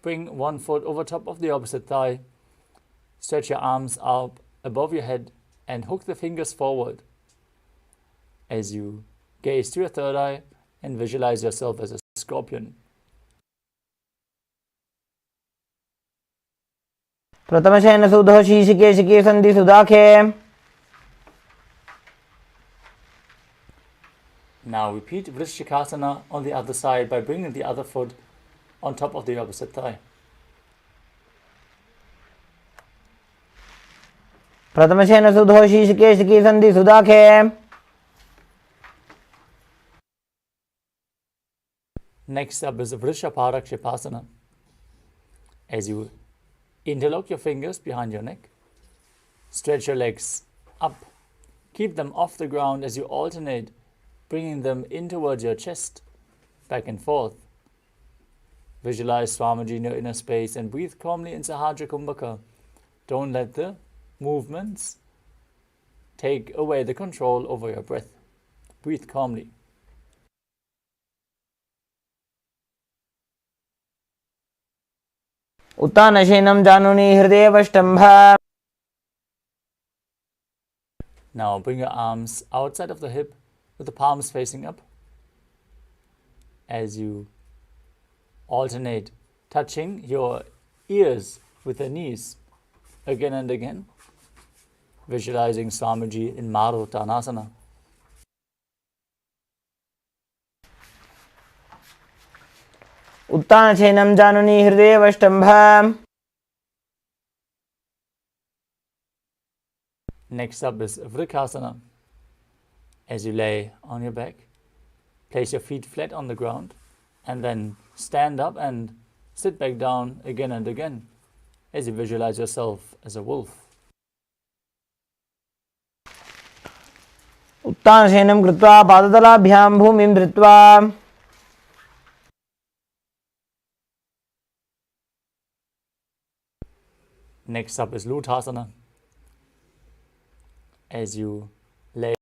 A: bring one foot over top of the opposite thigh. Stretch your arms up above your head and hook the fingers forward as you gaze to your third eye and visualize yourself as a scorpion.
B: प्रथमशयन सुधो शीशिकेशिके सन्धि सुदाखे.
A: Now repeat Vrishikasana on the other side by bringing the other foot on top of the opposite thigh.
B: प्रथमशेन सुधो शीर्षकेशिकी संधि सुदाखे.
A: Next up is Vrishaparakshipaasana. As you interlock your fingers behind your neck, stretch your legs up. Keep them off the ground as you alternate, bringing them in towards your chest, back and forth. Visualize Swamiji in your inner space and breathe calmly in Sahajra Kumbhaka. Don't let the movements take away the control over your breath. Breathe calmly.
B: उत्तानशयनं जानूनि हृदयेवष्टम्भ.
A: Now bring your arms outside of the hip with the palms facing up as you alternate, touching your ears with the knees again and again, visualizing Swamiji in Maruttanasana.
B: उत्तानशयनं जानूनि हृदयेवष्टम्भ.
A: Next up is Vriksasana. As you lay on your back, place your feet flat on the ground and then stand up and sit back down again and again as you visualize yourself as a wolf.
B: उत्तानशयनं कृत्वा पादतलाभ्यां भूमिं धृत्वा.
A: Next up is Lutasana. As you lay,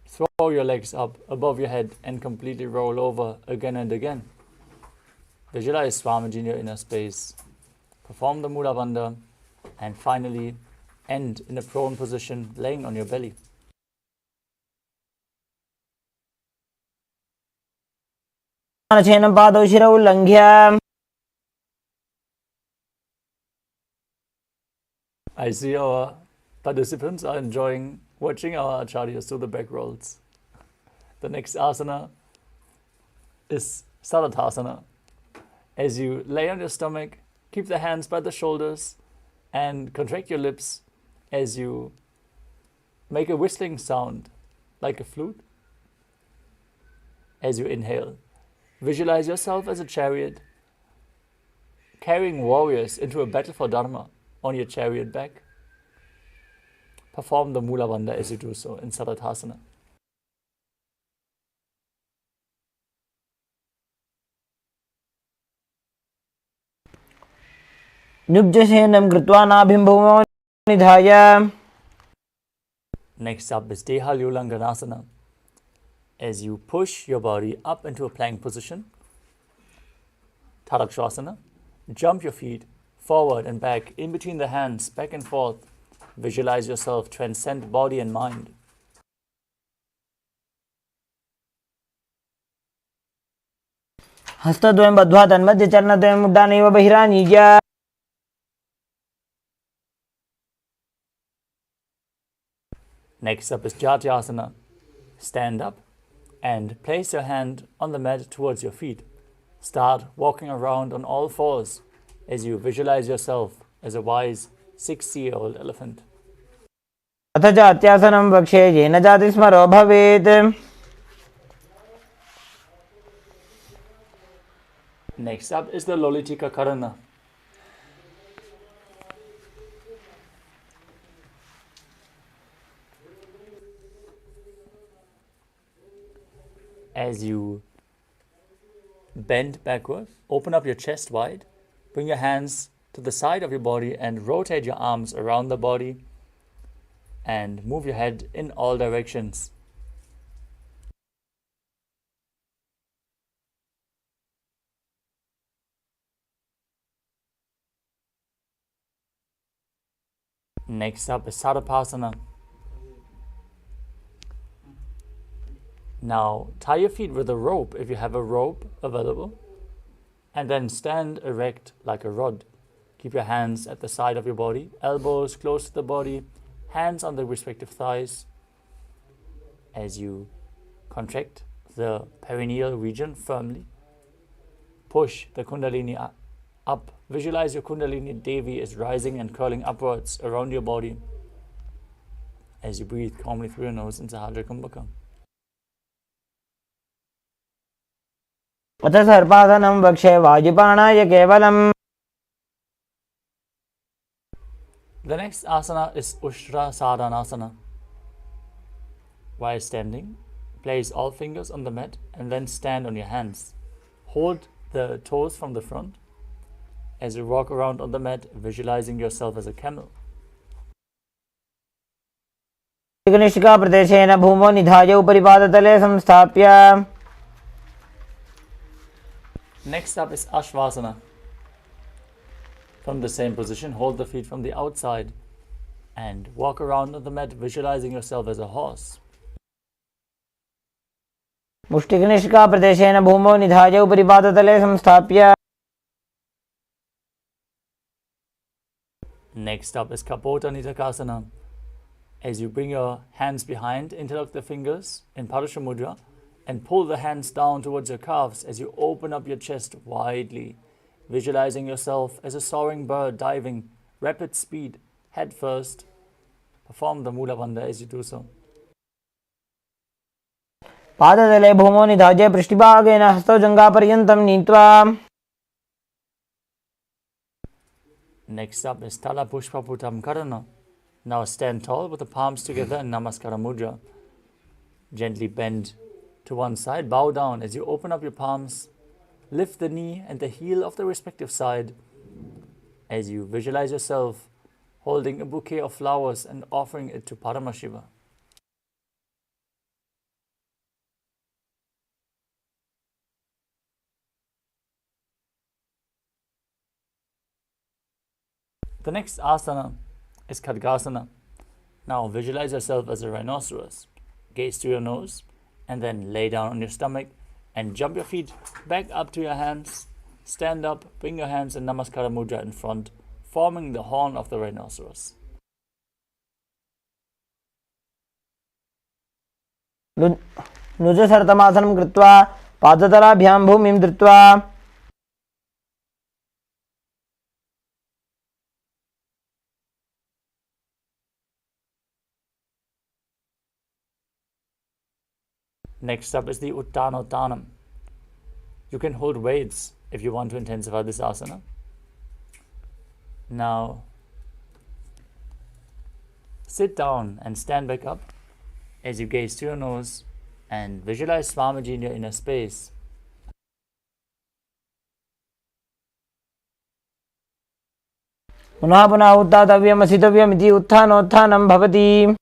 A: throw your legs up above your head and completely roll over again and again. Visualize Swamiji in your inner space. Perform the Mula Bandha and finally end in a prone position, laying on your belly.
B: उत्तानशयनं पादौ शिरौ उल्लङ्घ्य.
A: I see our participants are enjoying watching our acharyas do the back rolls. The next asana is Sadatasana. As you lay on your stomach, keep the hands by the shoulders and contract your lips as you make a whistling sound like a flute. As you inhale, visualize yourself as a chariot, carrying warriors into a battle for Dharma on your chariot back. Perform the Mula Bandha as you do so in Sadatasana.
B: नुब्जशयनं कृत्वा नाभिं भूमौ निधाय.
A: Next up is Dehalyulanganasana. As you push your body up into a plank position, Tadakshasana, jump your feet forward and back in between the hands, back and forth. Visualize yourself transcend body and mind.
B: हस्तद्वयं बद्ध्वा तन्मध्ये चरणद्वयं मुड्डानैव बहिरानीय.
A: Next up is Jatyasana. Stand up and place your hand on the mat towards your feet. Start walking around on all fours as you visualize yourself as a wise 60-year-old elephant.
B: अथ जात्यासनं वक्षे येन जातिस्मरो भवेत्.
A: Next up is the Lolitika Karana. As you bend backward, open up your chest wide, bring your hands to the side of your body and rotate your arms around the body and move your head in all directions. Next up is Sarapasana. Now tie your feet with a rope if you have a rope available, and then stand erect like a rod. Keep your hands at the side of your body, elbows close to the body, hands on the respective thighs. As you contract the perineal region firmly, push the Kundalini up. Visualize your Kundalini Devi is rising and curling upwards around your body. as you breathe calmly through your nose in Sahasrara Kumbhaka.
B: अथ सर्पासनं वक्षे वाजिपाणाय केवलम्.
A: The next asana is Ushtra Sadhanasana. While standing, place all fingers on the mat and then stand on your hands. Hold the toes from the front. As you walk around on the mat, visualizing yourself as a camel.
B: Nishka प्रदेशेन भूमौ निधाय उपरि पादतले संस्थाप्य.
A: Next up is Ashvasana. From the same position, hold the feet from the outside and walk around on the mat, visualizing yourself as a horse.
B: मुष्टिकनिष्का प्रदेशेन भूमौ निधाय उपरि पादतले संस्थाप्य.
A: Next up is Kapota Nitakasana. As you bring your hands behind, interlock the fingers in Parasha Mudra and pull the hands down towards your calves as you open up your chest widely, visualizing yourself as a soaring bird diving rapid speed head first. Perform the Mula Bandha as you do so.
B: पादतले भूमौ निधाय पृष्ठभागेन हस्तौ जङ्घापर्यन्तं नीत्वा.
A: Next up is Tala Pushpa Putam Karana. Now stand tall with the palms together in Namaskara Mudra. Gently bend to one side, bow down as you open up your palms. Lift the knee and the heel of the respective side as you visualize yourself holding a bouquet of flowers and offering it to Paramashiva. The next asana is Khadgasana. Now visualize yourself as a rhinoceros. Gaze to your nose and then lay down on your stomach and jump your feet back up to your hands. Stand up, bring your hands in Namaskara Mudra in front, forming the horn of the rhinoceros.
B: नुजसर्तमासनं कृत्वा पादतलाभ्यां भूमिं धृत्वा.
A: Next up is the Uttanottanam. You can hold weights if you want to intensify this asana. Now, sit down and stand back up as you gaze to your nose and visualize Swamiji in your inner space.
B: पुनः पुनः उत्थातव्यम् असितव्यम् इति उत्थानोत्थानं भवति.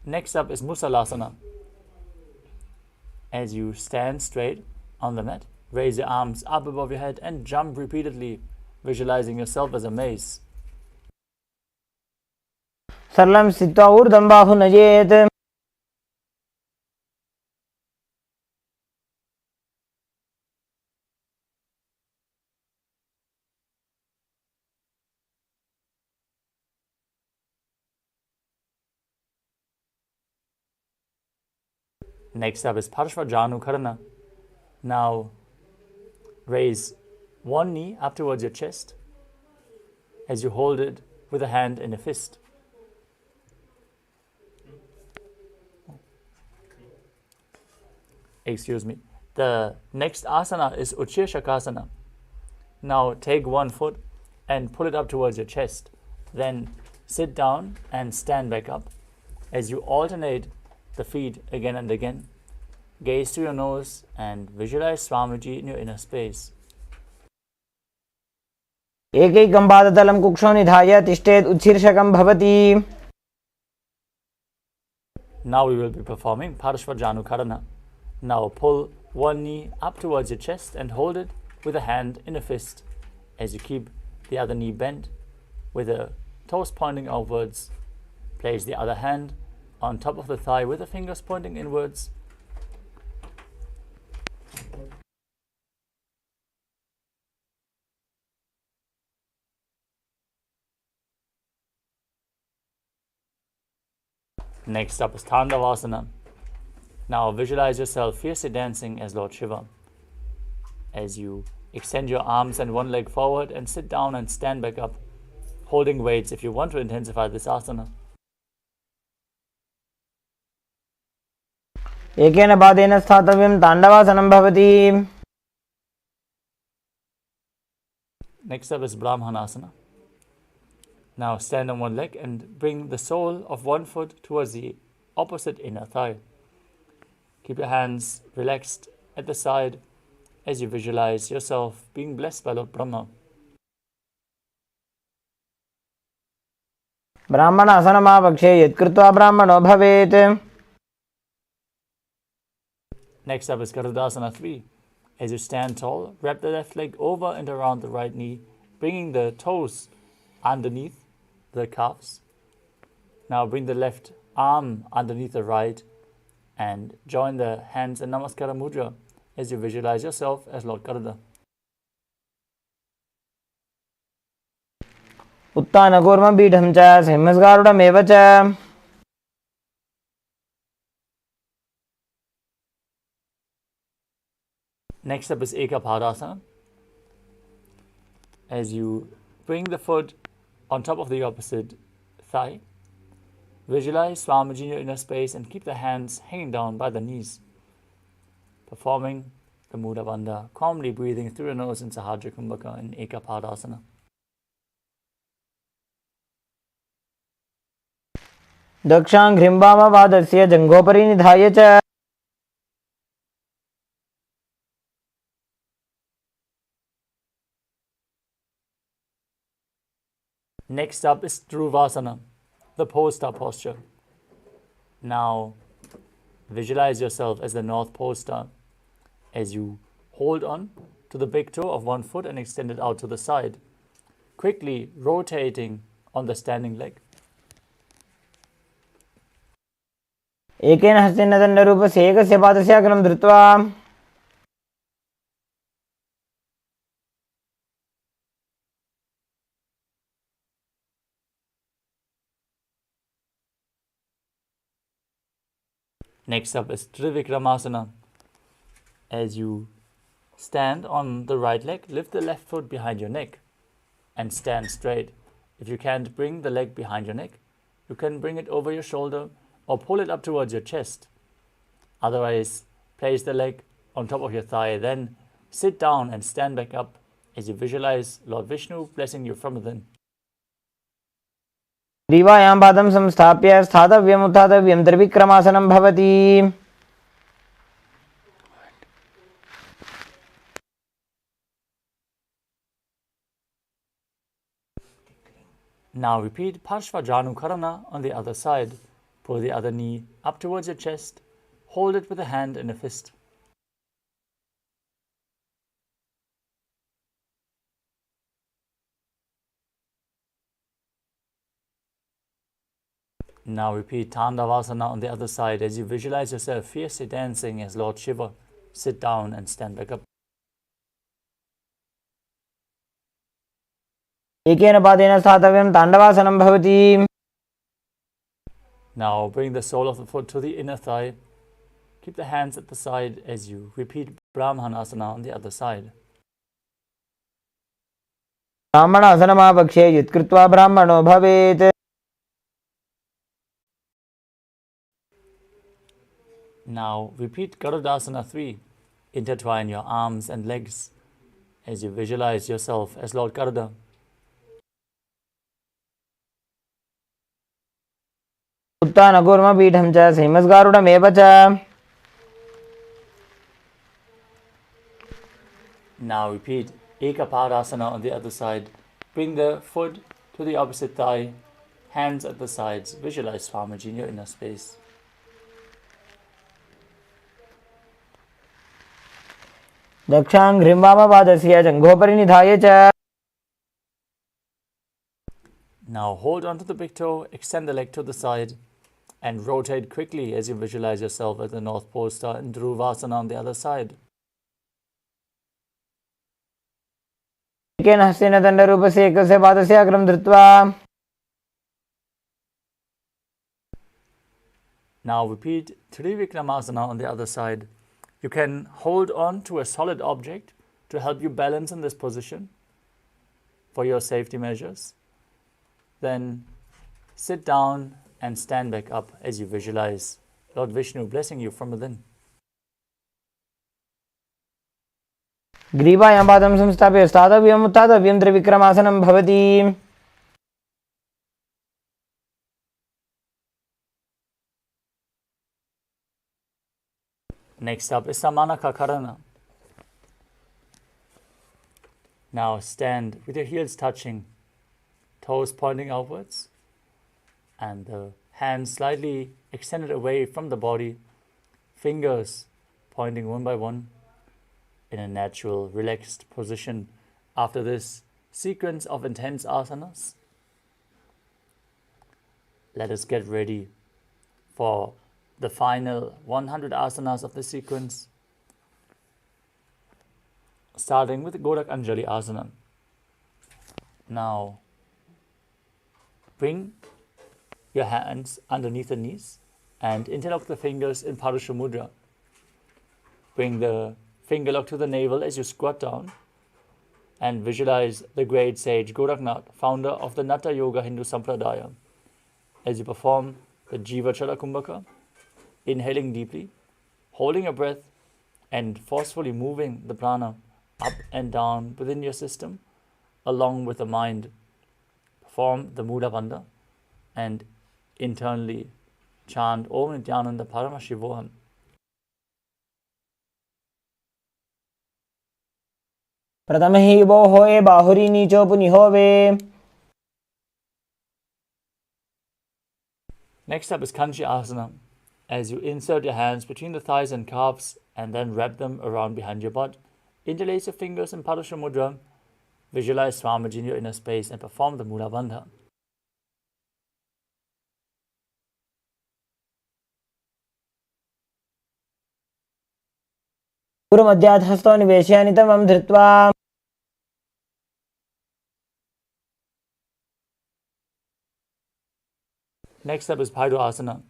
A: Next up is Musalasana. As you stand straight on the mat, raise your arms up above your head and jump repeatedly, visualizing yourself as a mace.
B: सरलं स्थित्वा ऊर्ध्वं बाहु नयेत्.
A: Next up is Parshvajanu Karana. Now raise one knee up towards your chest as you hold it with a hand in a fist. Excuse me. The next asana is Uchir Shakasana. Now take one foot and pull it up towards your chest. Then sit down and stand back up as you alternate the feet again and again. Gaze to your nose and visualize Swamiji in your inner space.
B: एकैकं पादतलं कुक्षौ निधाय तिष्ठेत् उत्शीर्षकं भवति.
A: Now we will be performing Parshvajanu Karana. Now pull one knee up towards your chest and hold it with a hand in a fist as you keep the other knee bent with the toes pointing outwards. Place the other hand on top of the thigh with the fingers pointing inwards. Next up is Tandavasana. Now visualize yourself fiercely dancing as Lord Shiva. As you extend your arms and one leg forward and sit down and stand back up, holding weights if you want to intensify this asana.
B: एकेन पादेन स्थातव्यं ताण्डवासनं भवति.
A: Next up is Brahmanasana. Now stand on one leg and bring the sole of one foot towards the opposite inner thigh. Keep your hands relaxed at the side as you visualize yourself being blessed by Lord Brahma.
B: ब्राह्मणासनमावक्षे यत्कृत्वा ब्राह्मणो भवेत्.
A: Next up is Garudasana 3. As you stand tall, wrap the left leg over and around the right knee, bringing the toes underneath the calves. Now bring the left arm underneath the right and join the hands in Namaskara Mudra as you visualize yourself as Lord Garuda.
B: उत्तानकूर्मपीठं च सिंहस्गारुडमेव च.
A: Next up is Ekapadasana. As you bring the foot on top of the opposite thigh, visualize Swamiji in your inner space and keep the hands hanging down by the knees. Performing the Mudra Bandha, calmly breathing through your nose in Sahajra Kumbhaka in Ekapadasana.
B: दक्षाङ्घ्रिं जङ्घोपरि निधाय च.
A: Next up is Dhruvasana, the pole star posture. Now visualize yourself as the North Pole Star as you hold on to the big toe of one foot and extend it out to the side, quickly rotating on the standing leg.
B: एकेन हस्तेन दण्डरूपस्य एकस्य पादस्य अग्रं धृत्वा.
A: Next up is Trivikramasana. As you stand on the right leg, lift the left foot behind your neck and stand straight. If you can't bring the leg behind your neck, you can bring it over your shoulder or pull it up towards your chest. Otherwise, place the leg on top of your thigh, then sit down and stand back up as you visualize Lord Vishnu blessing you from within.
B: ग्रीवायां पादं संस्थाप्य स्थातव्यम् उत्थातव्यं त्रिविक्रमासनं भवति.
A: Now repeat Parshvajanukarana on the other side. Pull the other knee up towards your chest. Hold it with a hand in a fist. Now repeat Tandavasana on the other side as you visualize yourself fiercely dancing as Lord Shiva. Sit down and stand back up.
B: एकेन पादेन स्थातव्यं ताण्डवासनं भवति.
A: Now bring the sole of the foot to the inner thigh. Keep the hands at the side as you repeat Brahmanasana on the other side.
B: ब्राह्मणासनमावक्षे यत्कृत्वा ब्राह्मणो भवेत्.
A: Now repeat Garudasana 3. Intertwine your arms and legs as you visualize yourself as Lord Garuda.
B: उत्तानकूर्मपीठं च सिंहस्गारुडमेव च.
A: Now repeat Ekapadasana on the other side. Bring the foot to the opposite thigh, hands at the sides. Visualize Swamiji in your inner space.
B: दक्षाङ्घ्रिं वामपादस्य जङ्घोपरि निधाय च.
A: Now hold on to the big toe, extend the leg to the side, and rotate quickly as you visualize yourself as the North Pole Star in Dhruvasana on the other side.
B: एकेन हस्तेन दण्डरूपस्य एकस्य पादस्य अग्रं धृत्वा.
A: Now repeat Trivikramasana on the other side. You can hold on to a solid object to help you balance in this position for your safety measures. Then sit down and stand back up as you visualize Lord Vishnu blessing you from within.
B: ग्रीवायां पादं संस्थाप्य स्थातव्यं उत्थातव्यं त्रिविक्रमासनं भवति.
A: Next up is Samanaka Karana. Now stand with your heels touching, toes pointing outwards, and the hands slightly extended away from the body, fingers pointing one by one in a natural, relaxed position after this sequence of intense asanas. Let us get ready for the final 100 asanas of the sequence, starting with the Godak Anjali asana. Now, bring your hands underneath the knees and interlock the fingers in Parusha Mudra. Bring the finger lock to the navel as you squat down and visualize the great sage Goraknath, founder of the Natha Yoga Hindu Sampradaya, as you perform the Jiva Chala Kumbhaka, inhaling deeply, holding your breath, and forcefully moving the prana up and down within your system, along with the mind. Perform the Mula Bandha and internally chant Om Nityananda Paramashivoham.
B: प्रथम हि वो होए बाहुरी नीचो पुनि होवे.
A: Next up is Kanchi Asana. As you insert your hands between the thighs and calves and then wrap them around behind your butt, interlace your fingers in Padusha Mudra, visualize Swamiji in your inner space and perform the Mula Bandha.
B: गुरुमध्यात् हस्तो निवेशय नितमं धृत्वा.
A: Next up is Bhaidu Asana.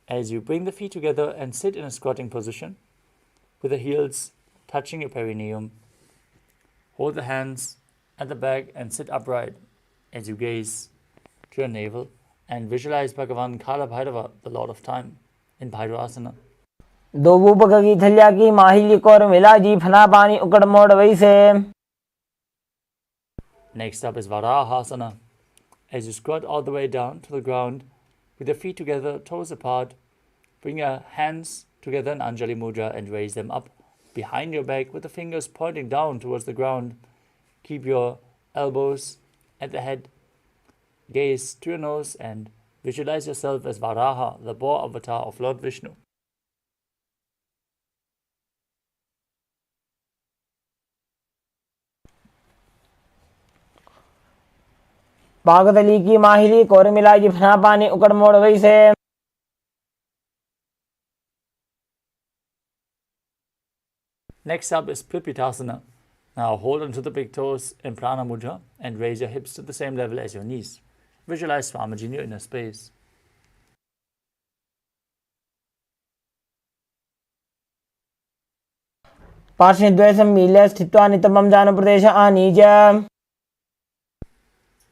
A: As you bring the feet together and sit in a squatting position, with the heels touching your perineum, hold the hands at the back and sit upright as you gaze to your navel and visualize Bhagavan Kala Bhairava, the Lord of Time, in Bhaidu Asana.
B: दो बूपक की थलिया की माहिली core मिला जी फना पानी उकड़ मोड़ वैसे.
A: Next up is Varahasana. As you squat all the way down to the ground, with your feet together, toes apart, bring your hands together in Anjali Mudra and raise them up behind your back with the fingers pointing down towards the ground. Keep your elbows at the head, gaze to your nose and visualize yourself as Varaha, the boar avatar of Lord Vishnu.
B: पागतली की माहिली core मिला जी फना पानी उकड़ मोड़ वैसे.
A: Next up is Pripitasana. Now hold onto the big toes in Prana Mudra and raise your hips to the same level as your knees. Visualize Swamiji in your inner space.
B: पार्श्वद्वय सम्मील्य स्थित्वा नितमं जानप्रदेश आनीय.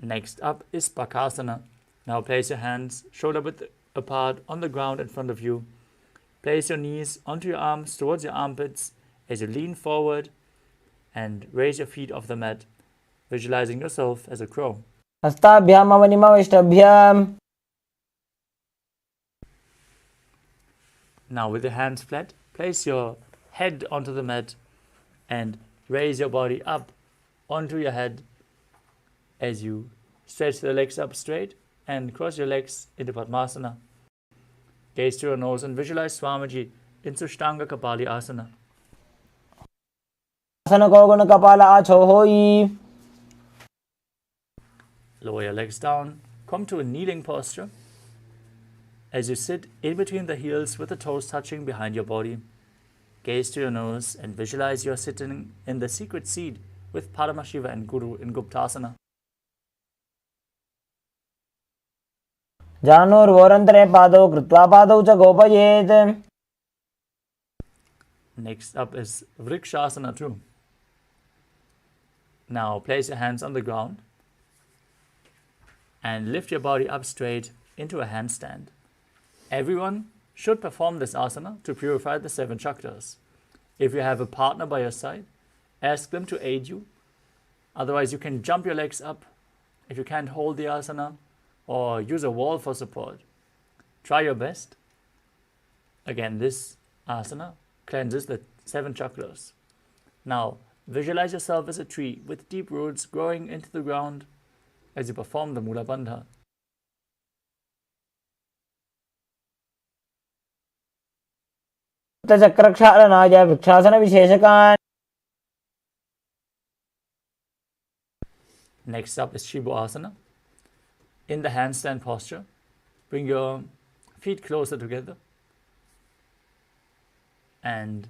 A: Next up is Pakasana. Now place your hands shoulder width apart on the ground in front of you. Place your knees onto your arms towards your armpits as you lean forward and raise your feet off the mat, visualizing yourself as a crow.
B: हस्ताभ्याम अवनिमविष्टभ्याम.
A: Now with your hands flat, place your head onto the mat and raise your body up onto your head as you stretch the legs up straight and cross your legs into Padmasana. Gaze to your nose and visualize Swamiji in Sushtanga Kapali Asana.
B: आसन को गुण कपाल आछो होई.
A: Lower your legs down, come to a kneeling posture. As you sit in between the heels with the toes touching behind your body, gaze to your nose and visualize you are sitting in the secret seat with Paramashiva and Guru in Guptasana.
B: जानोर्वोरन्तरे पादौ कृत्वा पादौ च गोपयेत्.
A: Next up is Vrikshasana too. Now place your hands on the ground and lift your body up straight into a handstand. Everyone should perform this asana to purify the 7 chakras. If you have a partner by your side, ask them to aid you. Otherwise, you can jump your legs up if you can't hold the asana, or use a wall for support. Try your best. Again, this asana cleanses the 7 chakras. Now, visualize yourself as a tree with deep roots growing into the ground as you perform the Mula Bandha.
B: चक्रक्षालनाय vrikshasana विशेषकान्.
A: Next up is Shibu Asana. In the handstand posture, bring your feet closer together and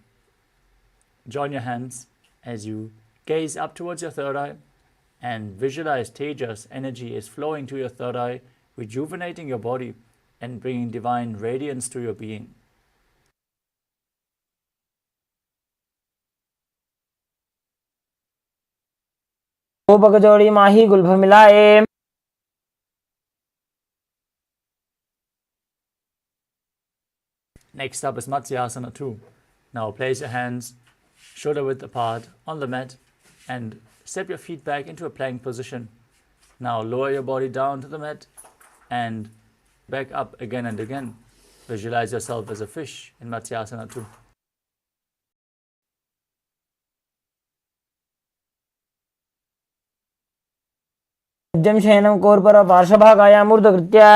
A: join your hands as you gaze up towards your third eye and visualize Tejas energy is flowing to your third eye, rejuvenating your body and bringing divine radiance to your being.
B: पग जोड़ी माही Gulf मिलाए.
A: Next up is Matsyasana 2. Now place your hands shoulder width apart on the mat and step your feet back into a plank position. Now lower your body down to the mat and back up again and again. Visualize yourself as a fish in Matsyasana 2.
B: शयनं कोर्पर पार्श्वभागायां मूर्धकृत्य.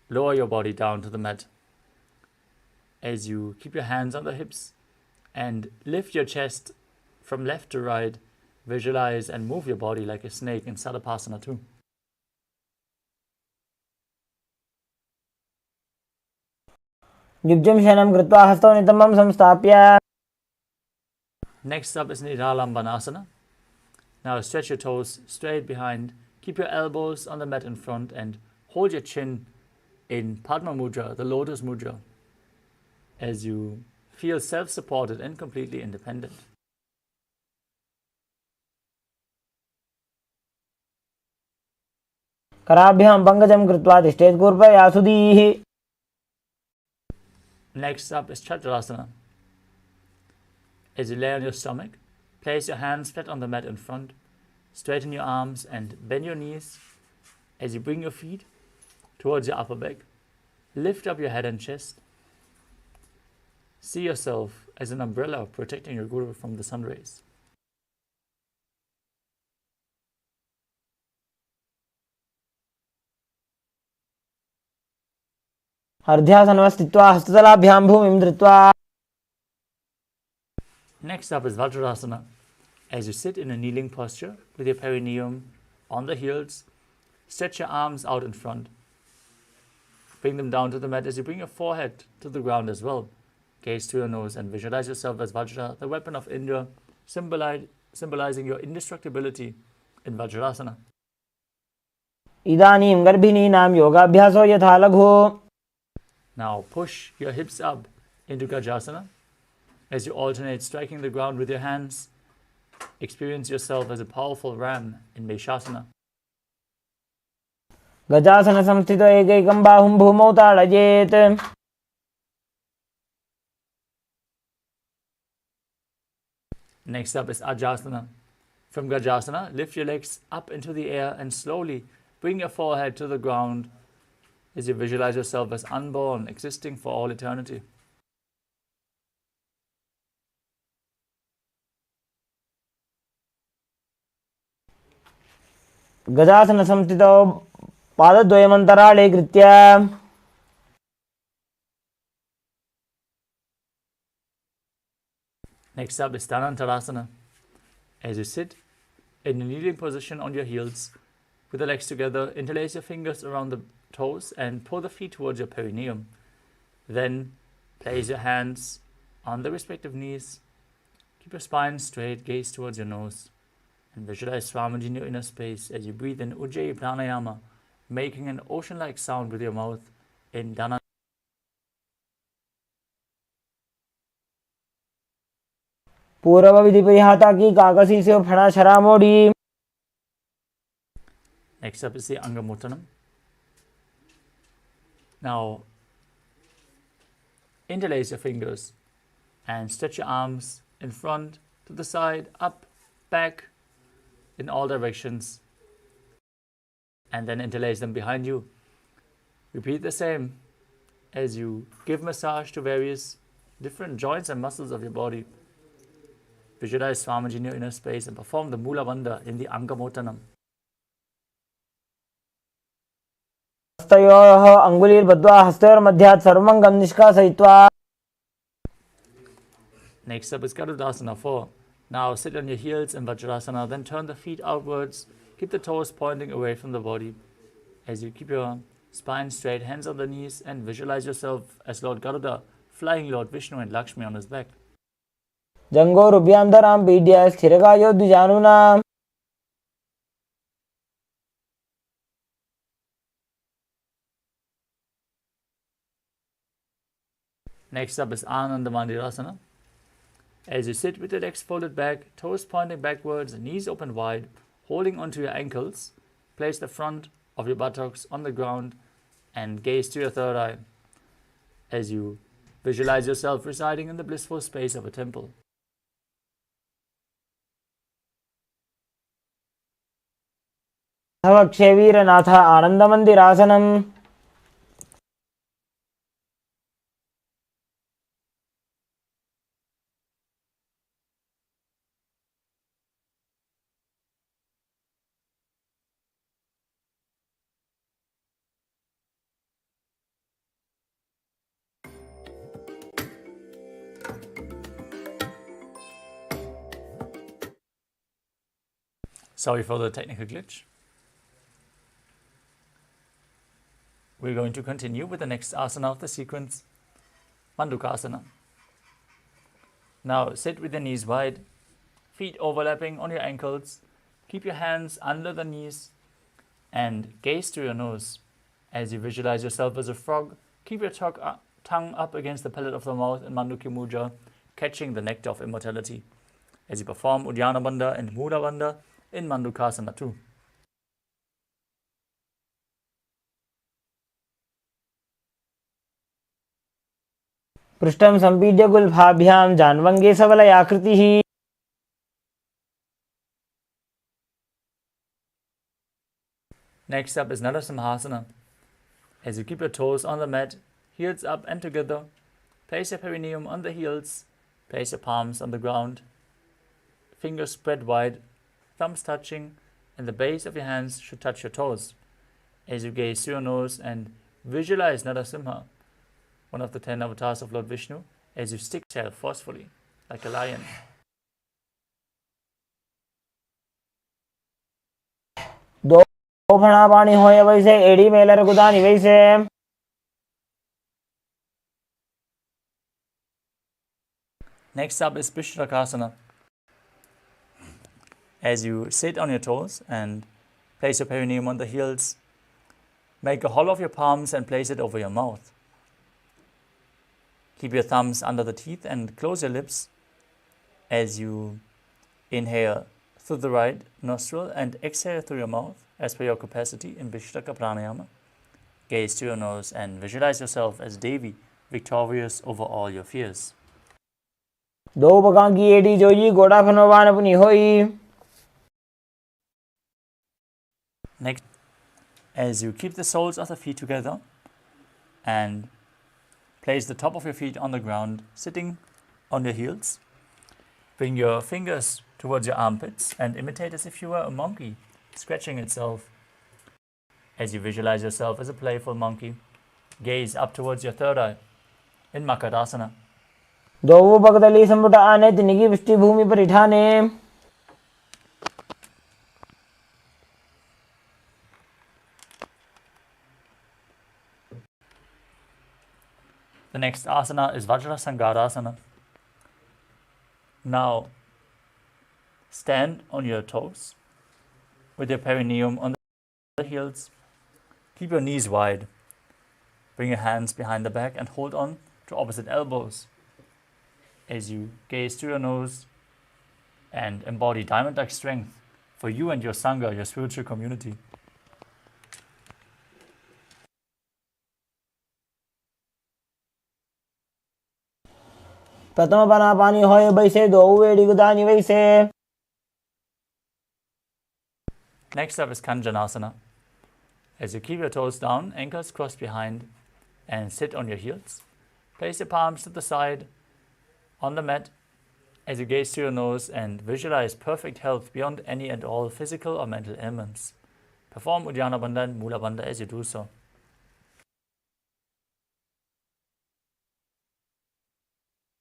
A: Lower your body down to the mat as you keep your hands on the hips and lift your chest from left to right. Visualize and move your body like a snake in Salapasana 2.
B: युज्यं शयनं कृत्वा हस्तौ नितम्बं संस्थाप्य.
A: Next up is Niralambanasana. Now stretch your toes straight behind. Keep your elbows on the mat in front and hold your chin in Padma Mudra, the Lotus Mudra, as you feel self-supported and completely independent.
B: कराभ्यां पङ्कजं कृत्वा तिष्ठेत् कूर्पया सुधीः.
A: Next up is Chaturasana. As you lay on your stomach, place your hands flat on the mat in front, straighten your arms and bend your knees. As you bring your feet towards your upper back, lift up your head and chest. See yourself as an umbrella protecting your guru from the sun rays.
B: अर्ध्यासनं स्थित्वा हस्ततलाभ्यां भूमिं धृत्वा.
A: Next up is Vajrasana. As you sit in a kneeling posture with your perineum on the heels, stretch your arms out in front. Bring them down to the mat as you bring your forehead to the ground as well. Gaze to your nose and visualize yourself as Vajra, the weapon of Indra, symbolizing your indestructibility in Vajrasana.
B: इदानीं गर्भिणीनां योगाभ्यासो यथा लघु.
A: Now push your hips up into Gajasana. As you alternate striking the ground with your hands, experience yourself as a powerful ram in Meshasana.
B: गजासन संस्थितो एकैकं बाहुं भूमौ ताडयेत्.
A: Next up is Ajasana. From Gajasana, lift your legs up into the air and slowly bring your forehead to the ground as you visualize yourself as unborn, existing for all eternity.
B: गजासन संस्थितौ पादद्वयमन्तराळे कृत्य.
A: Next up is Dhanantarasana. As you sit in a kneeling position on your heels, with the legs together, interlace your fingers around the toes and pull the feet towards your perineum. Then place your hands on the respective knees. Keep your spine straight, gaze towards your nose, and visualize Swamiji in your inner space as you breathe in Ujjayi Pranayama, making an ocean-like sound with your mouth in Dhanantarasana.
B: पूर्व विधि परिहाता की काकसी से फणा शरा मोड़ी.
A: Next up is the Angamuttanam. Now, interlace your fingers and stretch your arms in front, to the side, up, back, in all directions, and then interlace them behind you. Repeat the same as you give massage to various different joints and muscles of your body. Visualize Swamiji in your inner space and perform the Mula Bandha in the Angamuttanam.
B: हस्तयोः अङ्गुलीर्बद्ध्वा हस्तयोर्मध्यात् सर्वमङ्गं निष्कासयित्वा.
A: Next up is Garudasana 4. Now sit on your heels in Vajrasana, then turn the feet outwards. Keep the toes pointing away from the body. As you keep your spine straight, hands on the knees, and visualize yourself as Lord Garuda, flying Lord Vishnu and Lakshmi on his back.
B: जङ्घोरुभ्यां पीड्य स्थिरकायो द्विजानुना.
A: Next up is Ananda Mandirasana. As you sit with your legs folded back, toes pointing backwards, knees open wide, holding onto your ankles, place the front of your buttocks on the ground and gaze to your third eye as you visualize yourself residing in the blissful space of a temple.
B: क्षवीरनाथ आनन्दमन्दिरासनम्.
A: Sorry for the technical glitch. We're going to continue with the next asana of the sequence, Mandukasana. Now sit with your knees wide, feet overlapping on your ankles. Keep your hands under the knees and gaze to your nose. As you visualize yourself as a frog, keep your tongue up against the palate of the mouth in Mandukya Mudra, catching the nectar of immortality. As you perform Uddiyana Bandha and Mula Bandha in Mandukasana too.
B: पृष्ठं सम्पीड्य गुल्फाभ्यां जान्वङ्गे सबलयाकृतिः.
A: Next up is Narasimhasana. As you keep your toes on the mat, heels up and together, place your perineum on the heels, place your palms on the ground, fingers spread wide, thumbs touching, and the base of your hands should touch your toes. As you gaze through your nose and visualize Narasimha, one of the 10 avatars of Lord Vishnu, as you stick tail forcefully, like a lion.
B: दो फणा पाणी होय वैसे एड़ी Mailer गुदानी वैसे.
A: Next up is Bishrakasana. As you sit on your toes and place your perineum on the heels, make a hollow of your palms and place it over your mouth. Keep your thumbs under the teeth and close your lips as you inhale through the right nostril and exhale through your mouth as per your capacity in Vishraka Pranayama. Gaze to your nose and visualize yourself as Devi, victorious over all your fears.
B: दो बगां की एड़ी जोई गोड़ा फनवान अपनी होई.
A: Next, as you keep the soles of the feet together and place the top of your feet on the ground, sitting on your heels, bring your fingers towards your armpits and imitate as if you were a monkey, scratching itself. As you visualize yourself as a playful monkey, gaze up towards your third eye in Makarasana.
B: दो बगदली संपुट आने तिनकी विष्टि भूमि पर इठाने.
A: The next asana is Vajrasangarasana. Now, stand on your toes with your perineum on the heels. Keep your knees wide. Bring your hands behind the back and hold on to opposite elbows. As you gaze through your nose, and embody diamond-like strength for you and your Sangha, your spiritual community.
B: प्रथम पना पानी होय बैसे दो वेड़ी गुदानी वैसे.
A: Next up is Kanjanasana. As you keep your toes down, ankles crossed behind, and sit on your heels. Place your palms to the side on the mat as you gaze to your nose and visualize perfect health beyond any and all physical or mental ailments. Perform Uddiyana Bandha and Mula Bandha as you do so.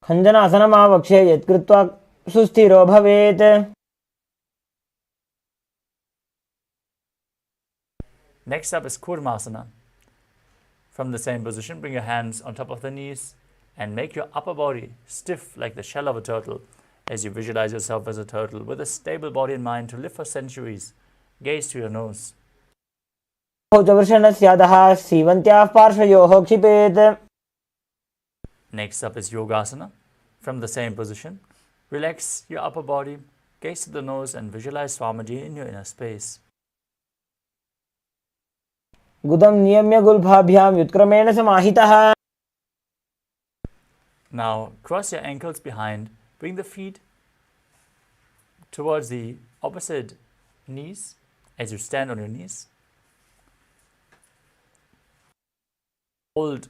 B: खञ्जनासनमावक्षे यत्कृत्वा सुस्थिरो भवेत्.
A: Next up is Kurmasana. From the same position, bring your hands on top of the knees and make your upper body stiff like the shell of a turtle as you visualize yourself as a turtle with a stable body in mind to live for centuries. Gaze to your nose. Next up is Yogasana. From the same position, relax your upper body, gaze to the nose and visualize Swamiji in your inner space.
B: गुदं नियम्य गुल्फाभ्यां व्युत्क्रमेण समाहितः.
A: Now cross your ankles behind, bring the feet towards the opposite knees as you stand on your knees. Hold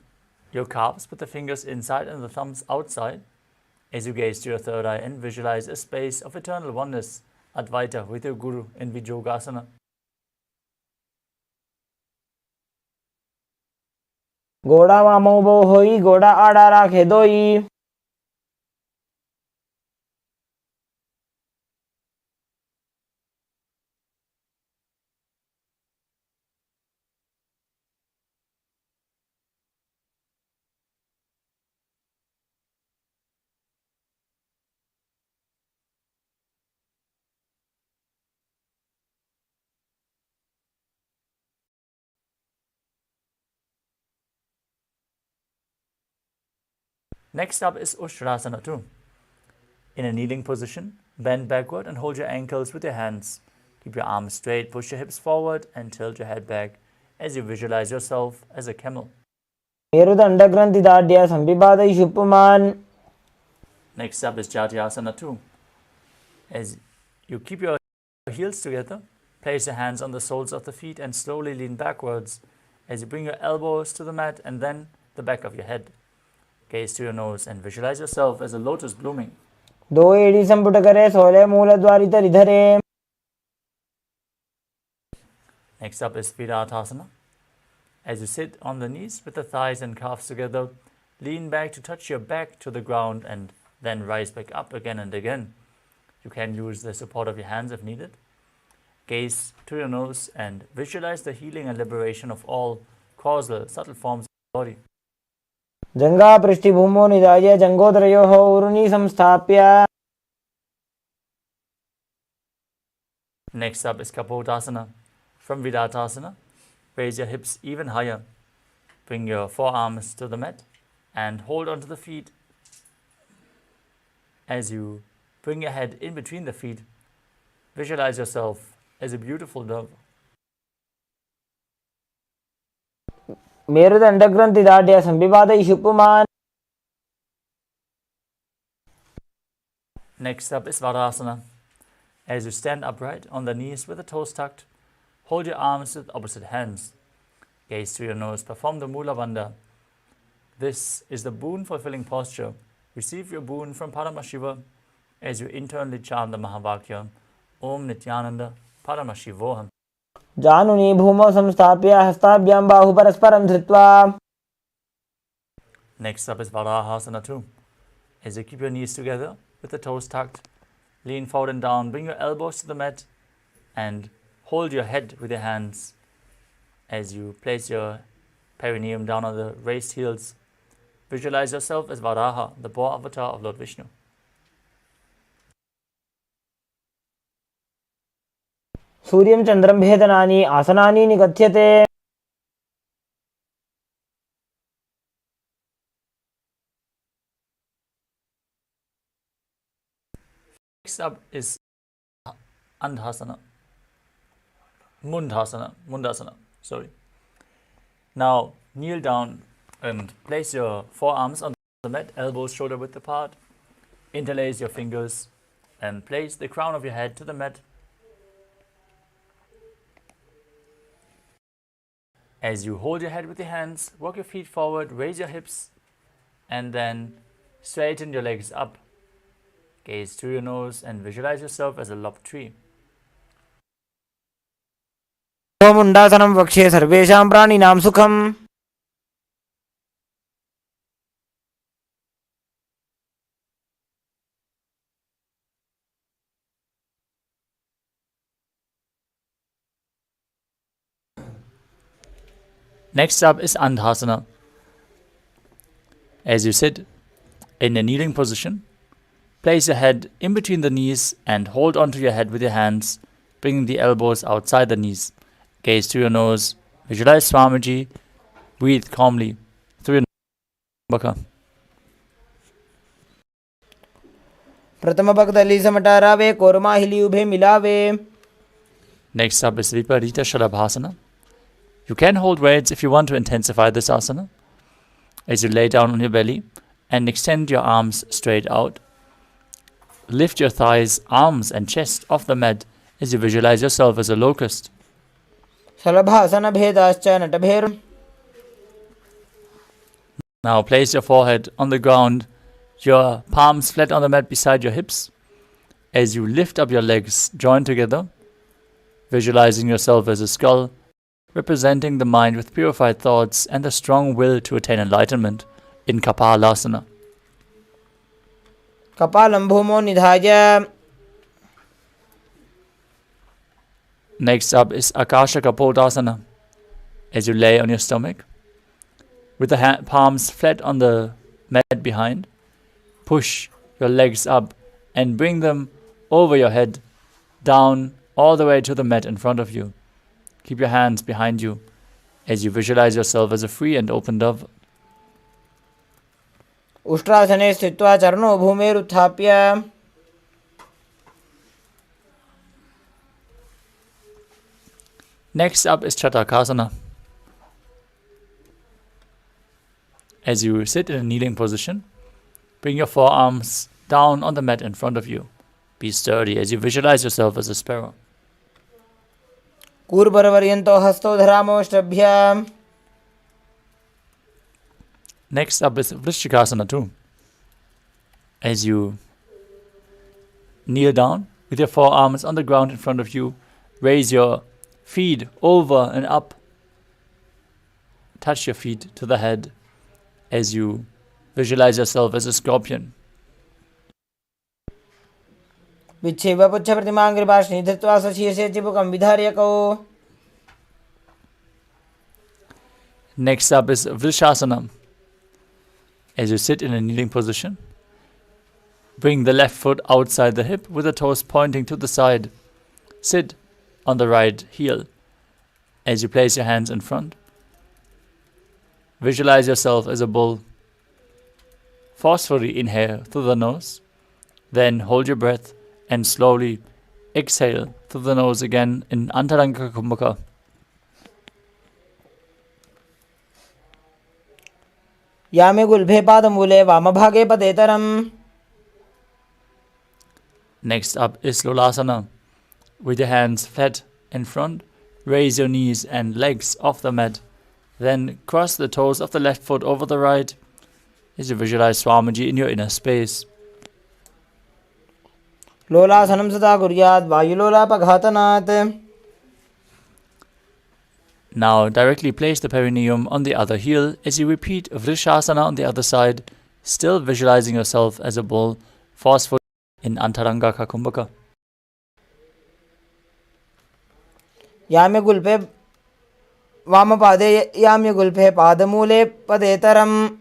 A: your calves, put the fingers inside and the thumbs outside as you gaze to your third eye and visualize a space of eternal oneness, Advaita, with your Guru in Vijogasana.
B: गोड़ा वामो बो होई गोड़ा आड़ा राखे दोई.
A: Next up is Ushtrasana 2. In a kneeling position, bend backward and hold your ankles with your hands. Keep your arms straight, push your hips forward and tilt your head back as you visualize yourself as a camel. Next up is Jatyasana 2. As you keep your heels together, place your hands on the soles of the feet and slowly lean backwards as you bring your elbows to the mat and then the back of your head. Gaze to your nose and visualize yourself as a lotus blooming.
B: दो एड़ी संपुट करे सोले मूलद्वारी धरे.
A: Next up is Viratasana. As you sit on the knees with the thighs and calves together, lean back to touch your back to the ground and then rise back up again and again. You can use the support of your hands if needed. Gaze to your nose and visualize the healing and liberation of all causal, subtle forms of the body.
B: जंगा पृष्ठभूमो निधाय जंगोदरयोः ऊरुनी संस्थाप्य.
A: Next up is Kapotasana. From Vidatasana, raise your hips even higher. Bring your forearms to the mat and hold onto the feet. As you bring your head in between the feet, visualize yourself as a beautiful dove.
B: मेरुदण्डग्रन्थिदाढ्य संविपादयिषु पुमान्.
A: Next up is Varasana. As you stand upright on the knees with the toes tucked, hold your arms with opposite hands. Gaze to your nose, perform the Mula Bandha. This is the boon-fulfilling posture. Receive your boon from Paramashiva as you internally chant the Mahavakya, Om Nityananda Paramashivoham.
B: जानुनी भूमौ संस्थाप्य हस्ताभ्यां बाहु परस्परं धृत्वा.
A: Next up is Varahasana 2. As you keep your knees together with the toes tucked, lean forward and down, bring your elbows to the mat and hold your head with your hands as you place your perineum down on the raised heels. Visualize yourself as Varaha, the boar avatar of Lord Vishnu.
B: सूर्यं चन्द्रं भेदनानि आसनानि निगद्यते.
A: Next up is Andhasana. Mundasana. Sorry. Now kneel down and place your forearms on the mat, elbows shoulder width apart. Interlace your fingers and place the crown of your head to the mat. As you hold your head with your hands, walk your feet forward, raise your hips, and then straighten your legs up. Gaze through your nose and visualize yourself as a lopped tree.
B: मुण्डासनं वक्ष्ये सर्वेषां प्राणिनां सुखम्.
A: Next up is Andhasana. As you sit in a kneeling position, place your head in between the knees and hold onto your head with your hands, bringing the elbows outside the knees. Gaze through your nose, visualize Swamiji, breathe calmly through your nose.
B: प्रथम पगदली समटारावे कोरमा हिली उभे मिलावे.
A: Next up is Viparita Shalabhasana. You can hold weights if you want to intensify this asana. As you lay down on your belly and extend your arms straight out. Lift your thighs, arms and chest off the mat as you visualize yourself as a locust.
B: Shalabhasana भेदाश्च नटभेर.
A: Now place your forehead on the ground, your palms flat on the mat beside your hips. As you lift up your legs, join together, visualizing yourself as a skull, representing the mind with purified thoughts and the strong will to attain enlightenment in Kapalasana.
B: कपालं भूमो निधाय.
A: Next up is Akasha Kapodasana. As you lay on your stomach, with the palms flat on the mat behind, push your legs up and bring them over your head, down all the way to the mat in front of you. Keep your hands behind you as you visualize yourself as a free and open dove.
B: उष्ट्रासने स्थित्वा चरणो भूमेरुत्थाप्य.
A: Next up is Chatakasana. As you sit in a kneeling position, bring your forearms down on the mat in front of you. Be sturdy as you visualize yourself as a sparrow.
B: कूर्बरवर्यन्तो हस्तो धरामोष्टभ्य.
A: Next up is Vrishchikasana too. As you kneel down with your forearms on the ground in front of you, raise your feet over and up. Touch your feet to the head as you visualize yourself as a scorpion.
B: विच्छेव पुच्छ प्रतिमाङ्ग्रिभाषणी धृत्वा स्वशीर्षे चिबुकं विधार्यकौ.
A: Next up is Vrishasana. As you sit in a kneeling position, bring the left foot outside the hip with the toes pointing to the side. Sit on the right heel. As you place your hands in front, visualize yourself as a bull. Forcefully inhale through the nose, then hold your breath and slowly exhale through the nose again in Antaranga Kumbhaka.
B: Yame गुल्भे पादमूले वामभागे पदेतरम्.
A: Next up is Lolasana. With your hands flat in front, raise your knees and legs off the mat. Then cross the toes of the left foot over the right as you visualize Swamiji in your inner space.
B: लोलासनं सदा कुर्यात् वायुलोलापघातनात्.
A: Now directly place the perineum on the other heel as you repeat Vrishasana on the other side, still visualizing yourself as a bull, forceful in Antaranga Kumbhaka.
B: Yame गुल्फे वामपादे Yame गुल्फे पादमूले पदेतरम्.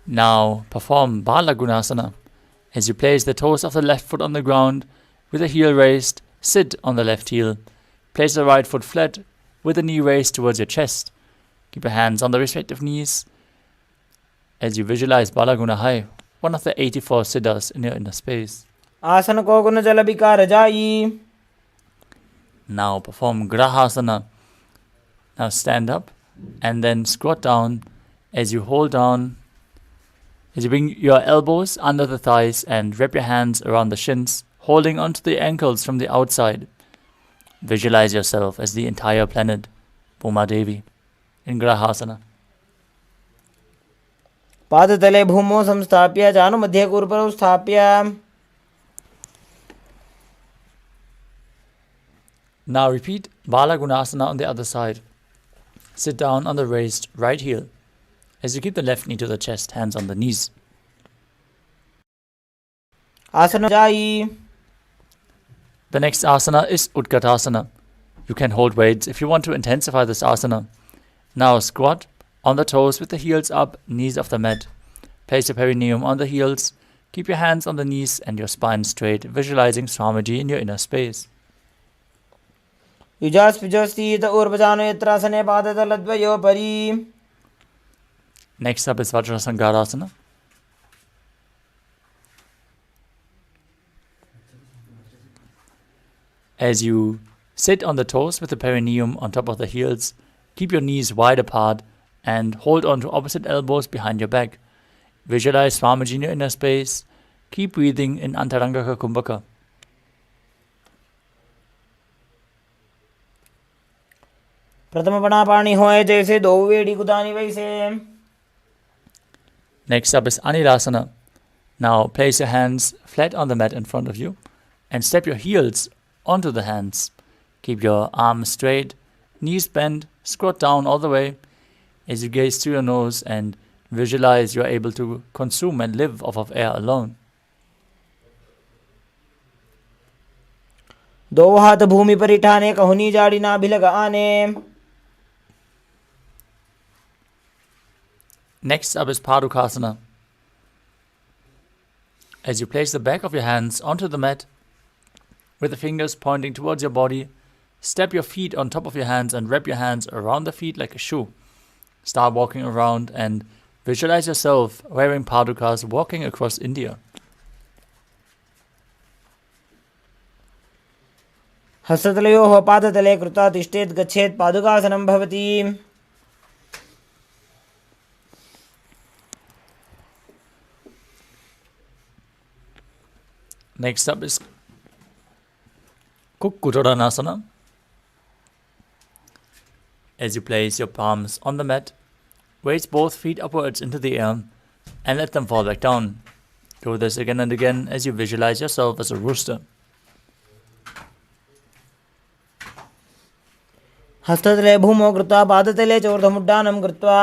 A: Now perform Balagunasana. As you place the toes of the left foot on the ground with the heel raised, sit on the left heel. Place the right foot flat with the knee raised towards your chest. Keep your hands on the respective knees as you visualize Balaguna high one of the 84 siddhas in your inner space.
B: आसन को गुण जल विकार जाई.
A: Now perform grahasana. Now stand up and then squat down as you hold down, as you bring your elbows under the thighs and wrap your hands around the shins, holding onto the ankles from the outside. Visualize yourself as the entire planet, Bhuma Devi, in grahasana.
B: पादतले भूमौ संस्थाप्य जानु मध्ये कूर्परौ स्थाप्य.
A: Now repeat Balagunasana on the other side. Sit down on the raised right heel as you keep the left knee to the chest, hands on the knees.
B: आसन जाई.
A: The next asana is Utkatasana. You can hold weights if you want to intensify this asana. Now squat on the toes with the heels up, knees off the mat. Place your perineum on the heels. Keep your hands on the knees and your spine straight, visualizing Swamiji in your inner space.
B: युजास्पिजस्तीत ऊर्वजानो यत्रासने पादतलद्वयो परि.
A: Next up is Vajrasangarasana. As you sit on the toes with the perineum on top of the heels, keep your knees wide apart and hold on to opposite elbows behind your back. Visualize Swamiji in your inner space. Keep breathing in Antarangaka Kumbhaka.
B: प्रथम पणापाणी होए जैसे दो वेड़ी कुदानी वैसे.
A: Next up is Anirasana. Now place your hands flat on the mat in front of you and step your heels onto the hands. Keep your arms straight, knees bent, squat down all the way as you gaze through your nose and visualize you are able to consume and live off of air alone.
B: दो हाथ भूमि पर इठाने कहुनी जाड़ी ना भिलग आने.
A: Next up is Padukasana. As you place the back of your hands onto the mat, with the fingers pointing towards your body, step your feet on top of your hands and wrap your hands around the feet like a shoe. Start walking around and visualize yourself wearing padukas walking across India.
B: हस्ततलयोः पादतले कृत्वा तिष्ठेत् गच्छेत् पादुकासनं भवति.
A: Next up is Kukkutoranasana. As you place your palms on the mat, raise both feet upwards into the air and let them fall back down. Do this again and again as you visualize yourself as a rooster.
B: हस्ततले भूमौ कृत्वा पादतले च ऊर्ध्वमुड्डानं कृत्वा.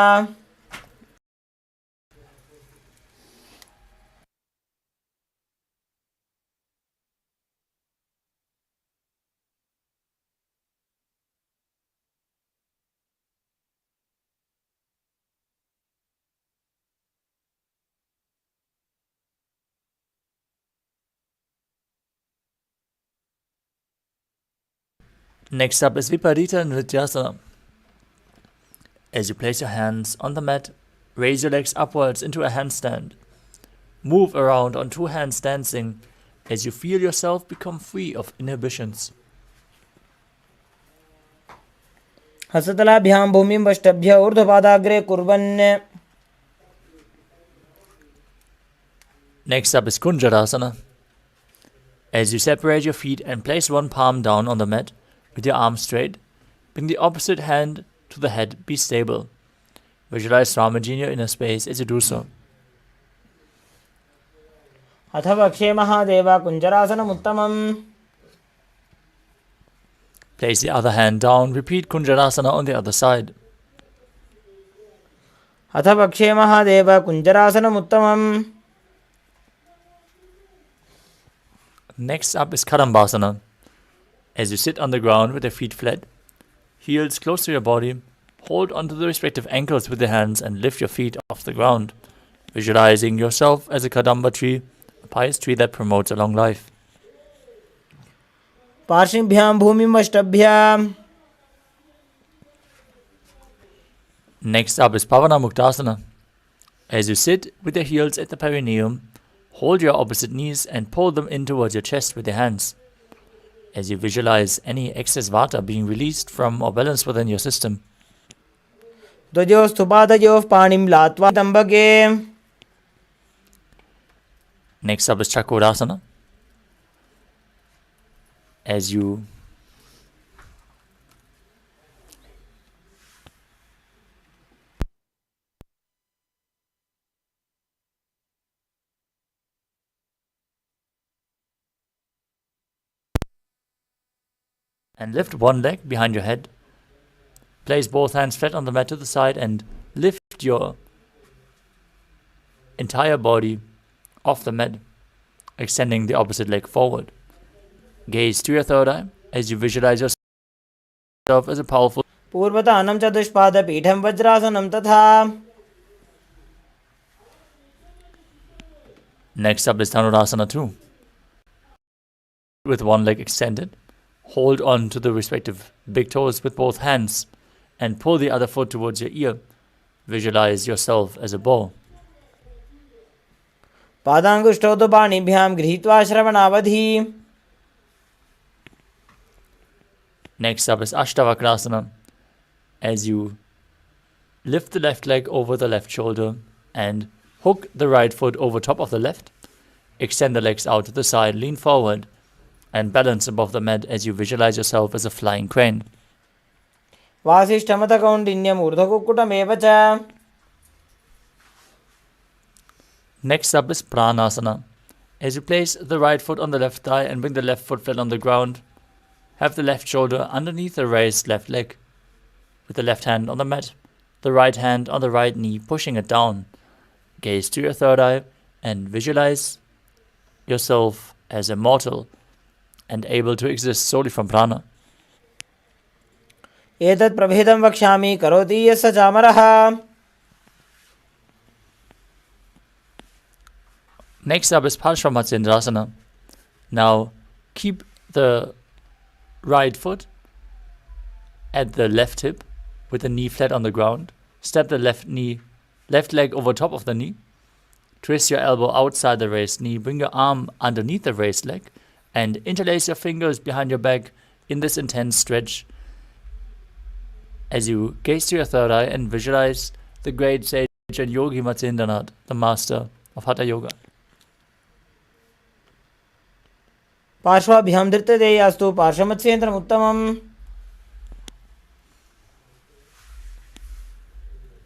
A: Next up is Viparita Nrityasana. As you place your hands on the mat, raise your legs upwards into a handstand. Move around on two hands dancing as you feel yourself become free of inhibitions.
B: हस्ततलाभ्यां भूमिं वष्टभ्य ऊर्ध्वपादाग्रे कुर्वन्.
A: Next up is Kunjarasana. As you separate your feet and place one palm down on the mat with your arms straight, bring the opposite hand to the head, be stable. Visualize Swamiji in your inner space as you do so.
B: अथ वक्षे Mahadev कुञ्जरासनमुत्तमम्.
A: Place the other hand down, repeat Kunjarasana on the other side.
B: अथ वक्षे Mahadev कुञ्जरासनमुत्तमम्.
A: Next up is Kadambasana. As you sit on the ground with your feet flat, heels close to your body, hold onto the respective ankles with your hands and lift your feet off the ground, visualizing yourself as a Kadamba tree, a pious tree that promotes a long life.
B: पार्श्विभ्यां भूमिं वष्टभ्य.
A: Next up is Pavana Muktasana. As you sit with your heels at the perineum, hold your opposite knees and pull them in towards your chest with your hands. As you visualize any excess vata being released from or balanced within your system.
B: द्वयोस्तु पादयोः पाणिं लात्वा तम्बके.
A: Next up is Chakrasana. As you and lift one leg behind your head. Place both hands flat on the mat to the side and lift your entire body off the mat, extending the opposite leg forward. Gaze to your third eye as you visualize yourself as a powerful.
B: पूर्वतानं चतुष्पादपीठं वज्रासनं तथा.
A: Next up is Dhanurasana 2. With one leg extended, hold on to the respective big toes with both hands and pull the other foot towards your ear. Visualize yourself as a bow.
B: पादाङ्गुष्ठौ तु पाणिभ्यां गृहीत्वा श्रवणावधि.
A: Next up is Ashtavakrasana. As you lift the left leg over the left shoulder and hook the right foot over top of the left, extend the legs out to the side, lean forward, and balance above the mat as you visualize yourself as a flying crane.
B: वासिष्ठमतकौण्डिन्यम् ऊर्ध्वकुक्कुटमेव च.
A: Next up is Pranasana. As you place the right foot on the left thigh and bring the left foot flat on the ground, have the left shoulder underneath the raised left leg, with the left hand on the mat, the right hand on the right knee, pushing it down. Gaze to your third eye and visualize yourself as immortal and able to exist solely from prana.
B: एतत् प्रभेदं वक्ष्यामि करोति यस्य चामरः.
A: Next up is Parshvamatyendrasana. Now keep the right foot at the left hip with the knee flat on the ground. Step the left leg over top of the knee. Twist your elbow outside the raised knee. Bring your arm underneath the raised leg and interlace your fingers behind your back in this intense stretch as you gaze to your third eye and visualize the great sage and yogi Matsyendranath, the master of Hatha Yoga.
B: पार्श्वाभ्यां धृतदेयास्तु पार्श्वमत्स्येन्द्रमुत्तमम्.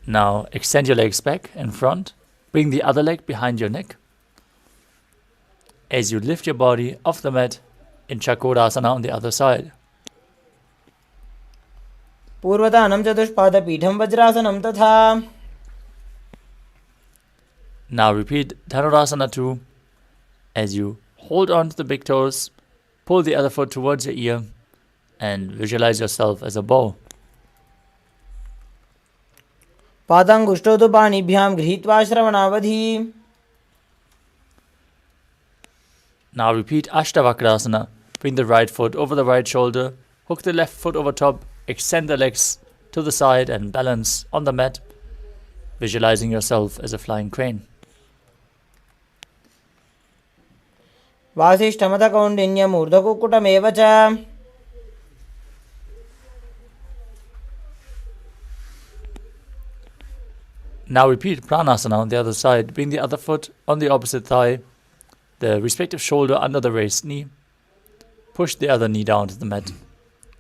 A: Now extend your legs back and front. Bring the other leg behind your neck as you lift your body off the mat in Chakrasana on the other side.
B: पूर्वतानं चतुष्पादपीठं वज्रासनं तथा.
A: Now repeat Dhanurasana 2 as you hold on to the big toes, pull the other foot towards your ear, and visualize yourself as a bow.
B: पादाङ्गुष्ठौ तु पाणिभ्यां गृहीत्वा श्रवणावधि.
A: Now repeat Ashtavakrasana. Bring the right foot over the right shoulder, hook the left foot over top, extend the legs to the side and balance on the mat, visualizing yourself as a flying crane.
B: वासिष्ठमतकौण्डिन्यम् ऊर्ध्वकुक्कुटमेव च.
A: Now repeat Pranasana on the other side. Bring the other foot on the opposite thigh, the respective shoulder under the raised knee. Push the other knee down to the mat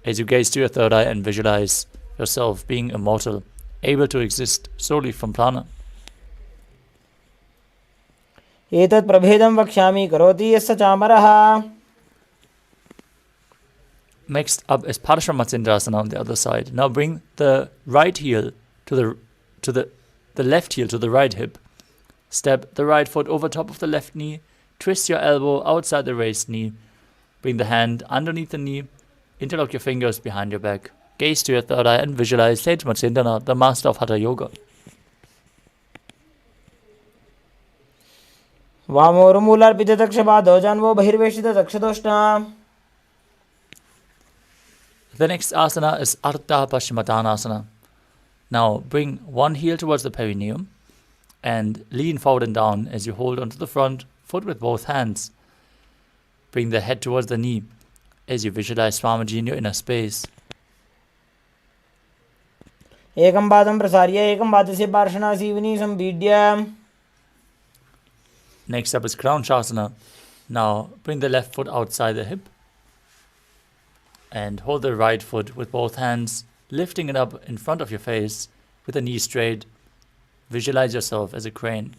A: as you gaze to your third eye and visualize yourself being immortal, able to exist solely from prana.
B: एतत् प्रभेदं वक्ष्यामि करोति यस्य चामरः.
A: Next up is Parshvamatyendrasana on the other side. Now bring the right heel to the left heel to the right hip. Step the right foot over top of the left knee. Twist your elbow outside the raised knee. Bring the hand underneath the knee. Interlock your fingers behind your back. Gaze to your third eye and visualize Sage Matsyendranath, the master of Hatha Yoga.
B: वामोर्मूलार्पितचक्षपादौ जान्वो बहिर्वेशितचक्षुतोष्णा.
A: The next asana is Ardha Paschimottanasana. Now bring one heel towards the perineum. and lean forward and down as you hold onto the front foot with both hands. Bring the head towards the knee as you visualize Swamiji in your inner space.
B: एकं पादं प्रसार्य एकं पादस्य पार्श्वनासीवनी संपीड्य.
A: Next up is Crown Shasana. Now bring the left foot outside the hip and hold the right foot with both hands, lifting it up in front of your face with the knee straight. Visualize yourself as a crane.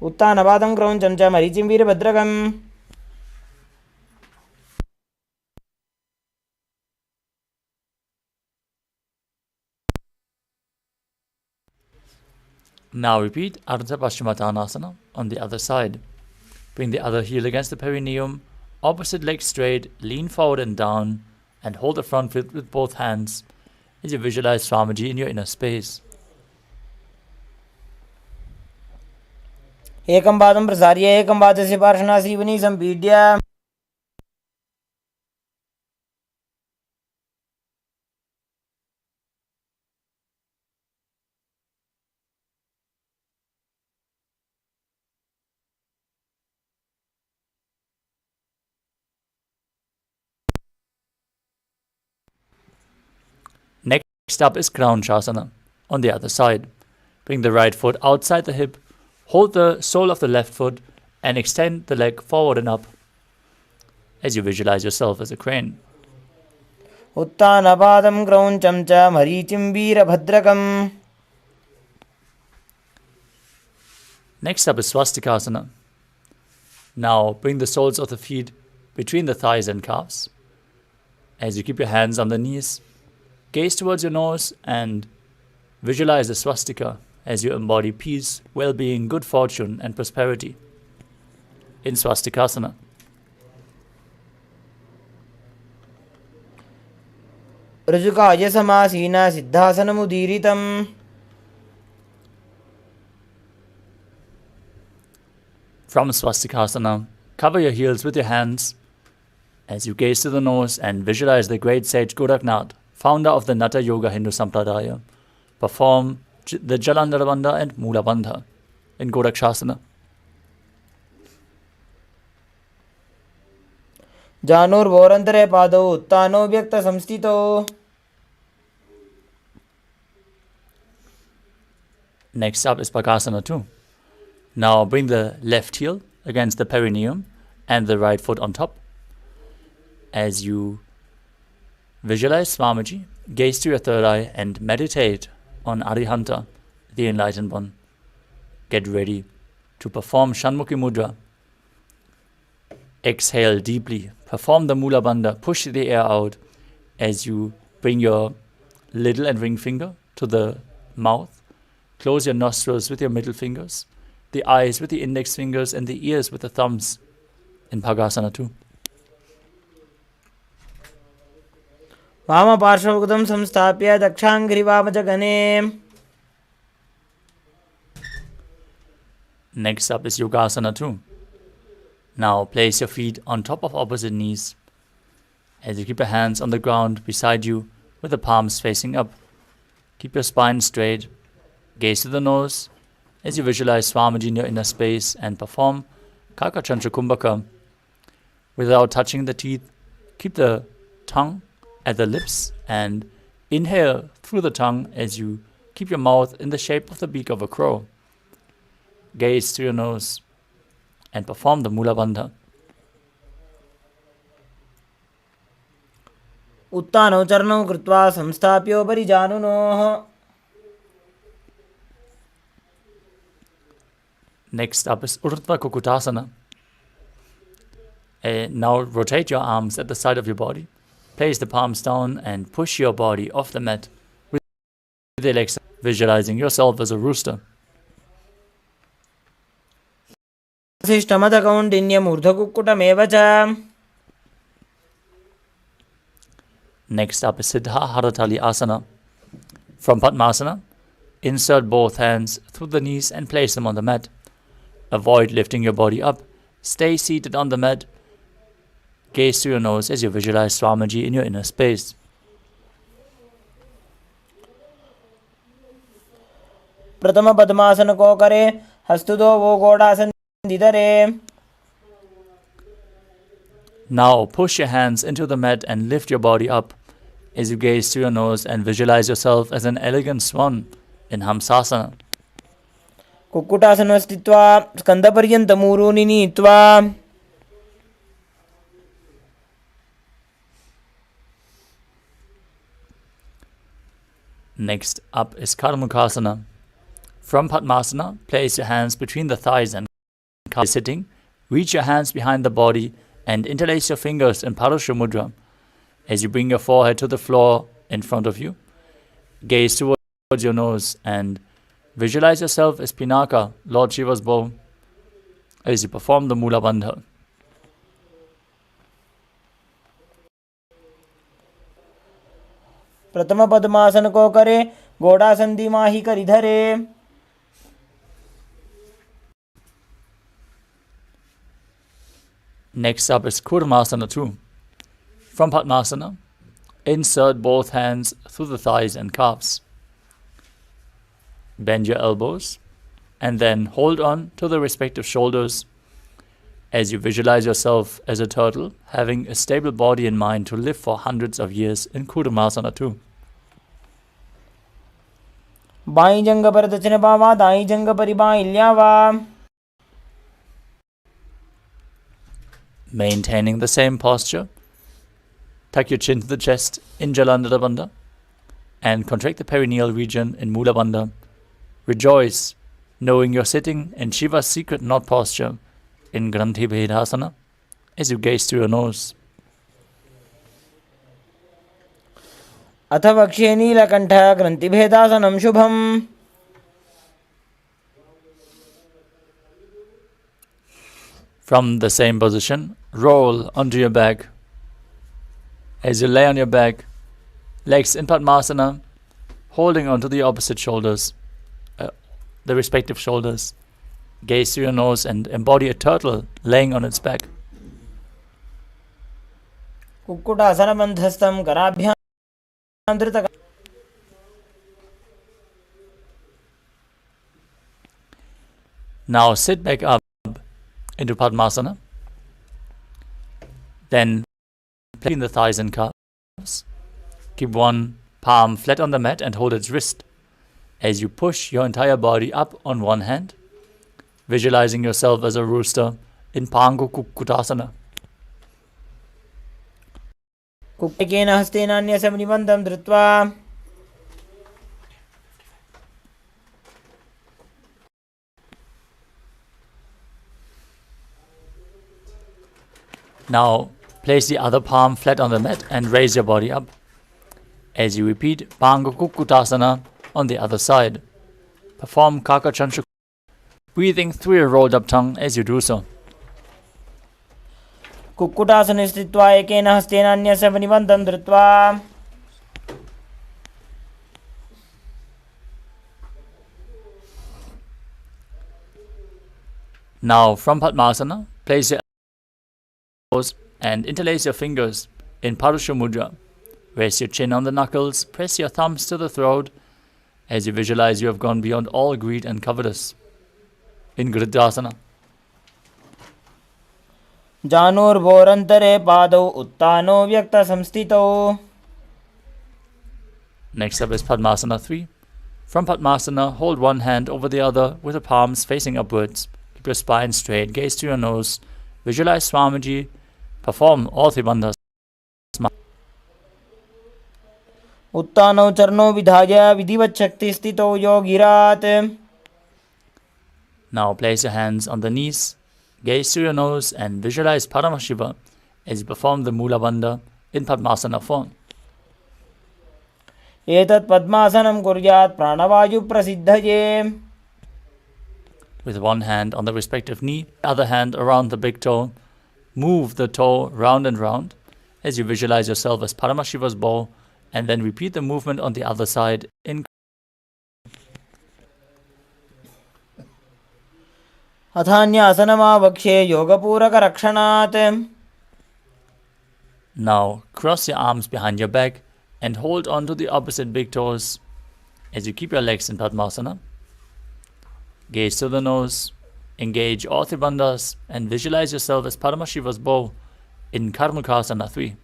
B: उत्तानपादं क्रौञ्चं च मरीचिं वीरभद्रकम्.
A: Now repeat Ardha Paschimottanasana on the other side. Bring the other heel against the perineum, opposite leg straight, lean forward and down, and hold the front foot with both hands as you visualize Swamiji in your inner space.
B: एकं पादं प्रसार्य एकं पादस्य पार्श्वनासीवनी संपीड्य.
A: Next up is Crown Shasana on the other side. Bring the right foot outside the hip, hold the sole of the left foot and extend the leg forward and up as you visualize yourself as a crane.
B: उत्तानपादं क्रौञ्चं च मरीचिं वीरभद्रकम्.
A: Next up is Swastikasana. Now bring the soles of the feet between the thighs and calves. As you keep your hands on the knees, gaze towards your nose and visualize the swastika as you embody peace, well-being, good fortune and prosperity in Swastikasana.
B: ऋजुकाय समासीना सिद्धासनमुदीरितम्.
A: From Swastikasana, cover your heels with your hands as you gaze to the nose and visualize the great sage Goraknath, founder of the Natha Yoga Hindu Sampradaya. Perform the Jalandhara Bandha and Mula Bandha in Gorakshasana.
B: जानोर्भोरन्तरे पादौ उत्तानो व्यक्तसंस्थितौ.
A: Next up is Pakasana 2. Now bring the left heel against the perineum and the right foot on top. As you visualize Swamiji, gaze to your third eye and meditate on Arihanta, the enlightened one. Get ready to perform Shanmukhi Mudra. Exhale deeply. Perform the Mula Bandha. Push the air out as you bring your little and ring finger to the mouth. Close your nostrils with your middle fingers, the eyes with the index fingers, and the ears with the thumbs in Bhagasana 2.
B: वामपार्श्वमुखं संस्थाप्य दक्षाङ्घ्रिवामजगने.
A: Next up is Yogasana 2. Now place your feet on top of opposite knees as you keep your hands on the ground beside you with the palms facing up. Keep your spine straight. Gaze to the nose as you visualize Swamiji in your inner space and perform Kakachantra Kumbhaka. Without touching the teeth, keep the tongue at the lips and inhale through the tongue as you keep your mouth in the shape of the beak of a crow. Gaze to your nose and perform the Mula Bandha.
B: उत्तानौ चरणौ कृत्वा संस्थाप्योपरि जानुनोः.
A: Next up is Urdhva Kukutasana. Now rotate your arms at the side of your body. Place the palms down and push your body off the mat with the legs, visualizing yourself as a rooster.
B: शिष्टमदकौण्डिन्यमूर्धकुक्कुटमेव च.
A: Next up is Siddha Haratali Asana. From Padmasana, insert both hands through the knees and place them on the mat. Avoid lifting your body up. Stay seated on the mat. Gaze to your nose as you visualize Swamiji in your inner space.
B: प्रथम पद्मासन को करे हस्तुतो वो गोडासन धरे.
A: Now push your hands into the mat and lift your body up as you gaze through your nose and visualize yourself as an elegant swan in Hamsasana.
B: Kukkutasana स्थित्वा स्कंदपर्यन्तमूरूनि नीत्वा.
A: Next up is Karmukasana. From Padmasana, place your hands between the thighs and sitting. Reach your hands behind the body and interlace your fingers in Parashu Mudra as you bring your forehead to the floor in front of you. Gaze towards your nose and visualize yourself as Pinaka, Lord Shiva's bow, as you perform the Mula Bandha.
B: प्रथम पद्मासन को करे गोडासन दिमाही करि धरे.
A: Next up is Kurmasana 2. From Padmasana, insert both hands through the thighs and calves. Bend your elbows and then hold on to the respective shoulders as you visualize yourself as a turtle, having a stable body in mind to live for hundreds of years in Kurmasana 2.
B: By जंग पर दक्षिण बावा दाई जंग परि by ल्यावा.
A: Maintaining the same posture, tuck your chin to the chest in Jalandhara Bandha and contract the perineal region in Mula Bandha. Rejoice, knowing you're sitting in Shiva's secret knot posture in Granthi Bhedasana as you gaze through your nose.
B: अथ वक्ष्ये नीलकण्ठ ग्रन्थिभेदासनं शुभम्.
A: From the same position, roll onto your back. As you lay on your back, legs in Padmasana, holding onto the opposite shoulders, the respective shoulders. Gaze through your nose and embody a turtle laying on its back.
B: कुक्कुटासनबन्धस्थं कराभ्यां धृत.
A: Now sit back up into Padmasana. Then between the thighs and calves. Keep one palm flat on the mat and hold its wrist as you push your entire body up on one hand, visualizing yourself as a rooster in Pangu Kukkutasana.
B: कुक्केन हस्तेनान्यसमनिबन्धं धृत्वा.
A: Now place the other palm flat on the mat and raise your body up as you repeat Pangu Kukkutasana on the other side. Perform Kakachanchu, breathing through your rolled up tongue as you do so.
B: कुक्कुटासने स्थित्वा एकेन हस्तेनान्यसमनिबन्धं धृत्वा.
A: Now from Padmasana, place your elbows and interlace your fingers in Parashu Mudra. Rest your chin on the knuckles, press your thumbs to the throat as you visualize you have gone beyond all greed and covetous in Gridasana.
B: जानोर्भोरन्तरे पादौ उत्तानो व्यक्तसंस्थितौ.
A: Next up is Padmasana 3. From Padmasana, hold one hand over the other with the palms facing upwards. Keep your spine straight, gaze to your nose, visualize Swamiji, perform all three bandhas.
B: उत्तानौ चरणौ विधाय विधिवत् शक्ति स्थितौ योगिरात्.
A: Now place your hands on the knees, gaze through your nose and visualize Paramashiva as you perform the Mula Bandha in Padmasana form.
B: एतत् पद्मासनं कुर्यात् प्राणवायु प्रसिद्धये.
A: With one hand on the respective knee, the other hand around the big toe, move the toe round and round as you visualize yourself as Paramashiva's bow and then repeat the movement on the other side in.
B: अथान्यासनमावक्ष्ये योगपूरकरक्षणात्.
A: Now cross your arms behind your back and hold on to the opposite big toes as you keep your legs in Padmasana. Gaze to the nose, engage all three bandhas, and visualize yourself as Paramashiva's bow in Karmukasana 3.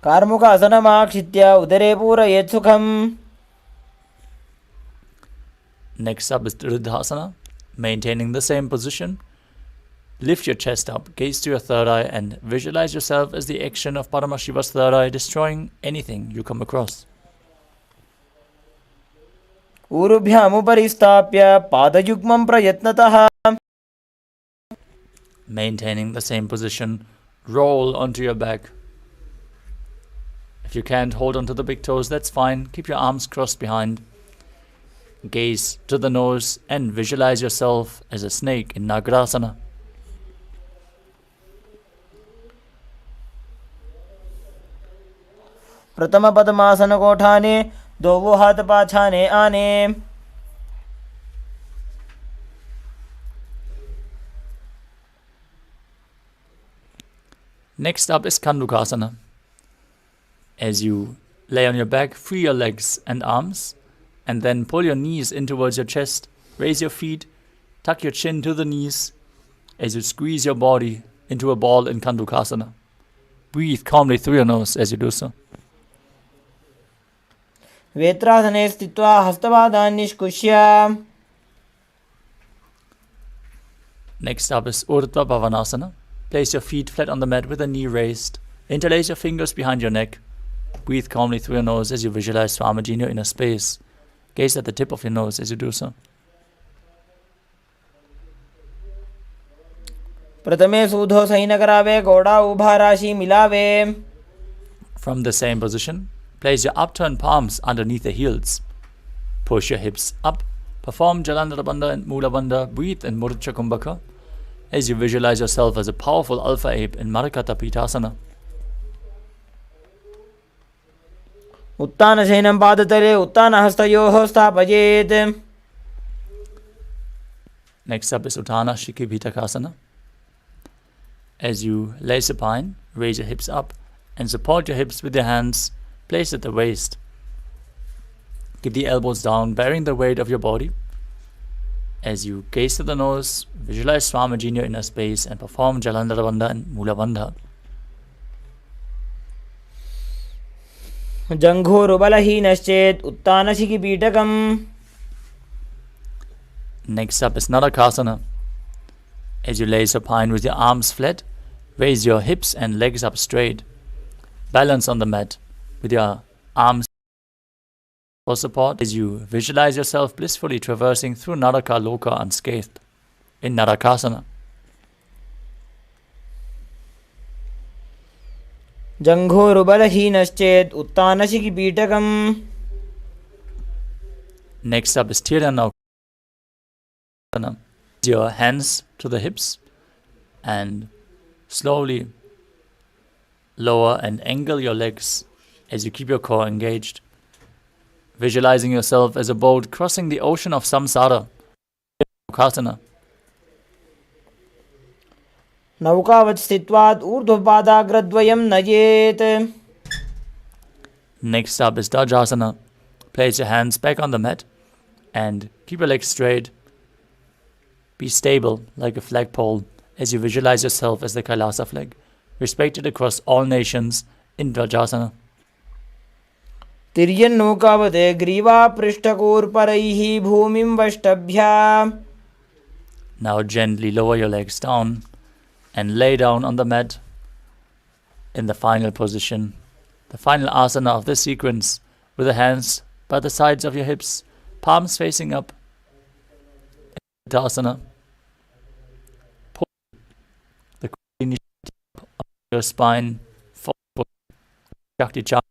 B: कार्मुकासनमाक्षित्य उदरे पूरयेत् सुखम्.
A: Next up is Dridhasana, maintaining the same position. Lift your chest up, gaze to your third eye, and visualize yourself as the action of Paramashiva's third eye, destroying anything you come across.
B: ऊरुभ्यामुपरि स्थाप्य पादयुग्मं प्रयत्नतः.
A: Maintaining the same position, roll onto your back. If you can't hold onto the big toes, that's fine. Keep your arms crossed behind. Gaze to the nose and visualize yourself as a snake in Nagarasana.
B: प्रथम पद्मासन कोठाने दो हाथ पाछाने आने.
A: Next up is Kandukasana. As you lay on your back, free your legs and arms, and then pull your knees in towards your chest. Raise your feet, tuck your chin to the knees as you squeeze your body into a ball in Kandukasana. Breathe calmly through your nose as you do so.
B: वेत्रासने स्थित्वा हस्तपादान् निष्कुष्य.
A: Next up is Urdhva Bhavanasana. Place your feet flat on the mat with a knee raised. Interlace your fingers behind your neck. Breathe calmly through your nose as you visualize Swamiji in your inner space. Gaze at the tip of your nose as you do so.
B: प्रथमे सूधो सही न करावे घोड़ा उभा राशि मिलावे.
A: From the same position, place your upturned palms underneath the heels. Push your hips up. Perform Jalandhara Bandha and Mula Bandha. Breathe in Murcha Kumbhaka as you visualize yourself as a powerful alpha ape in Marakata Pitasana.
B: उत्तानशयनं पादतले उत्तानहस्तयोः स्थापयेत्.
A: Next up is Uttana Shikibhitakasana. As you lay supine, raise your hips up and support your hips with your hands placed at the waist. Keep the elbows down, bearing the weight of your body. As you gaze to the nose, visualize Swamiji in your inner space and perform Jalandhara Bandha and Mula Bandha.
B: जङ्घोरुबलहीनश्चेत् उत्तानशिखिपीठकम्.
A: Next up is Narakasana. As you lay supine with your arms flat, raise your hips and legs up straight. Balance on the mat with your arms for support as you visualize yourself blissfully traversing through Naraka Loka unscathed in Narakasana.
B: जङ्घोरुबलहीनश्चेत् उत्तानशिखिपीठकम्.
A: Next up is Tirana. Your hands to the hips and slowly lower and angle your legs as you keep your core engaged. Visualizing yourself as a boat crossing the ocean of samsara. Kasana.
B: नौकावत् स्थित्वात् ऊर्ध्वपादाग्रद्वयं नयेत्.
A: Next up is Dajasana. Place your hands back on the mat and keep your legs straight. Be stable like a flagpole as you visualize yourself as the Kailasa flag, respected across all nations in Dajasana.
B: तिर्यन्नौकावत् ग्रीवापृष्ठकूर्परैः भूमिं वष्टभ्य.
A: Now gently lower your legs down and lay down on the mat in the final position, the final asana of this sequence, with the hands by the sides of your hips, palms facing up. Asana. Pull the initiative of your spine forward. Shakti Chakra.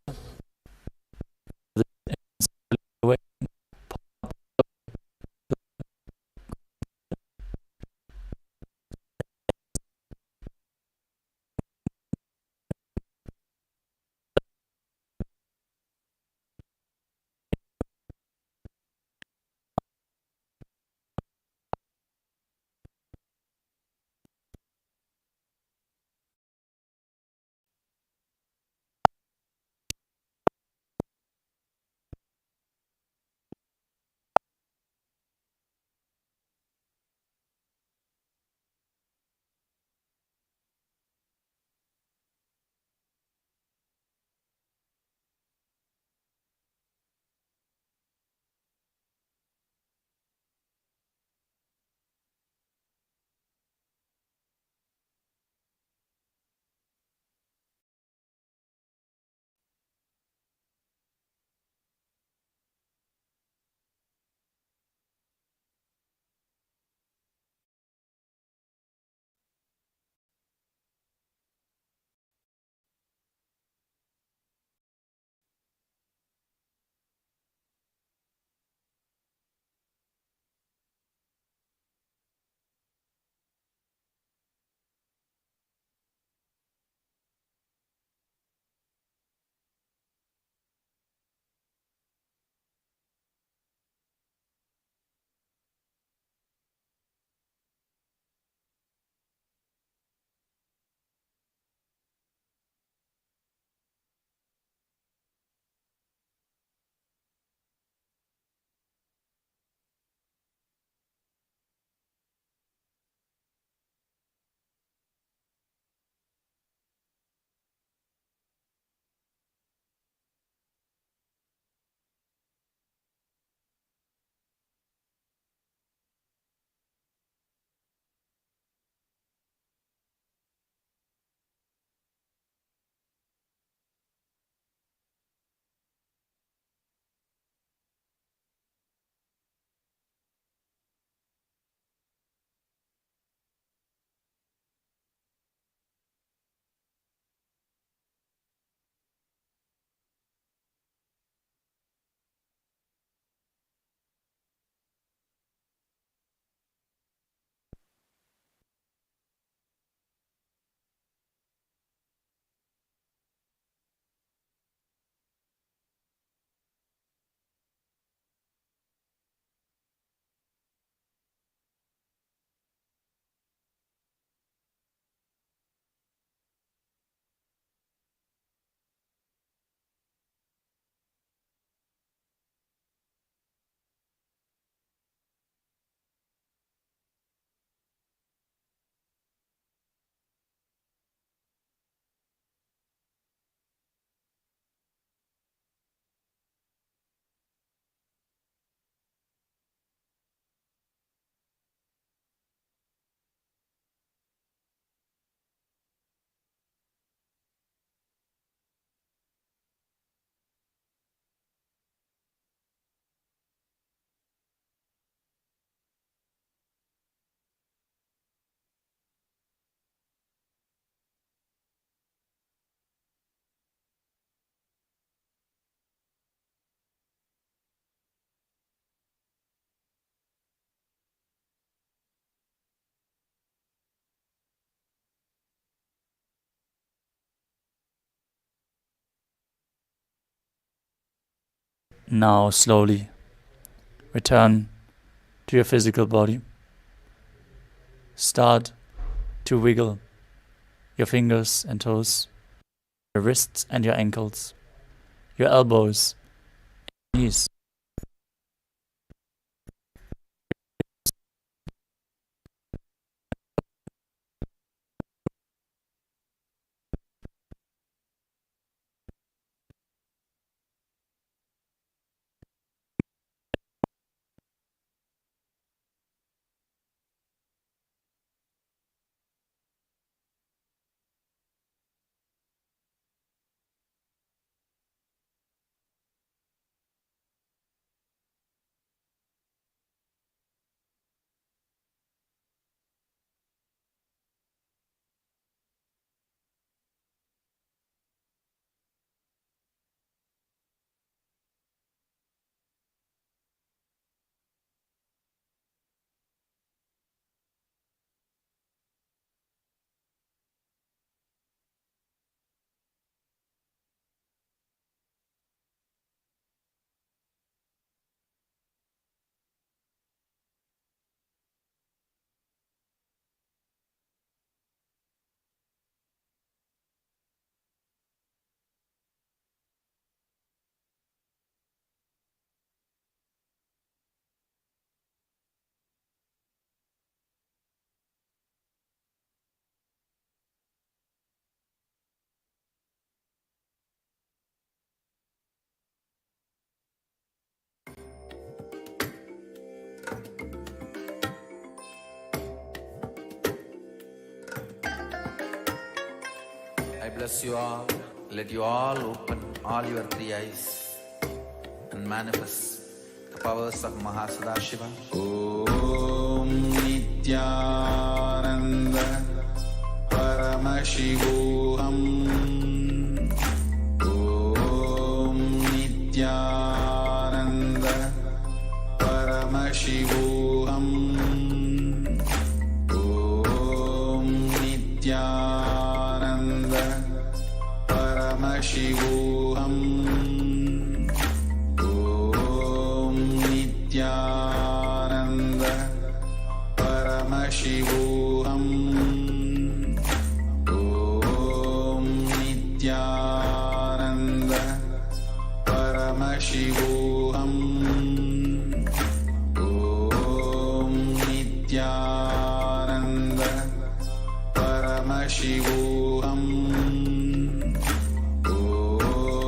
A: Now slowly return to your physical body. Start to wiggle your fingers and toes, your wrists and your ankles, your elbows, knees.
C: I bless you all. Let you all open all your three eyes and manifest the powers of Mahasadashiva. Om Nityananda Paramashivoham. Om Nityananda Paramashivoham. Om Nityananda Paramashivoham. Om Nityananda Paramashivoham. Om Nityananda Paramashivoham. Om Nityananda Paramashivoham.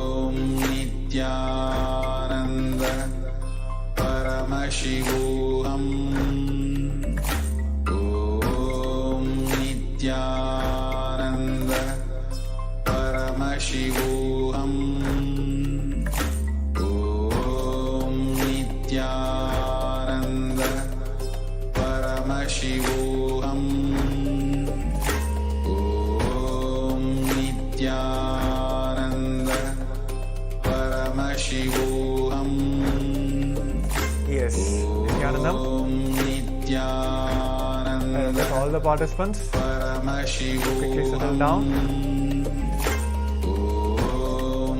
C: Om Nityananda Paramashivoham. Om Nityananda Paramashivoham. Om Nityananda Paramashivoham. Om Nityananda Paramashivoham.
D: Yes, Nityanandam.
C: Om Nityananda
D: Let all the participants quickly settle down.
C: Om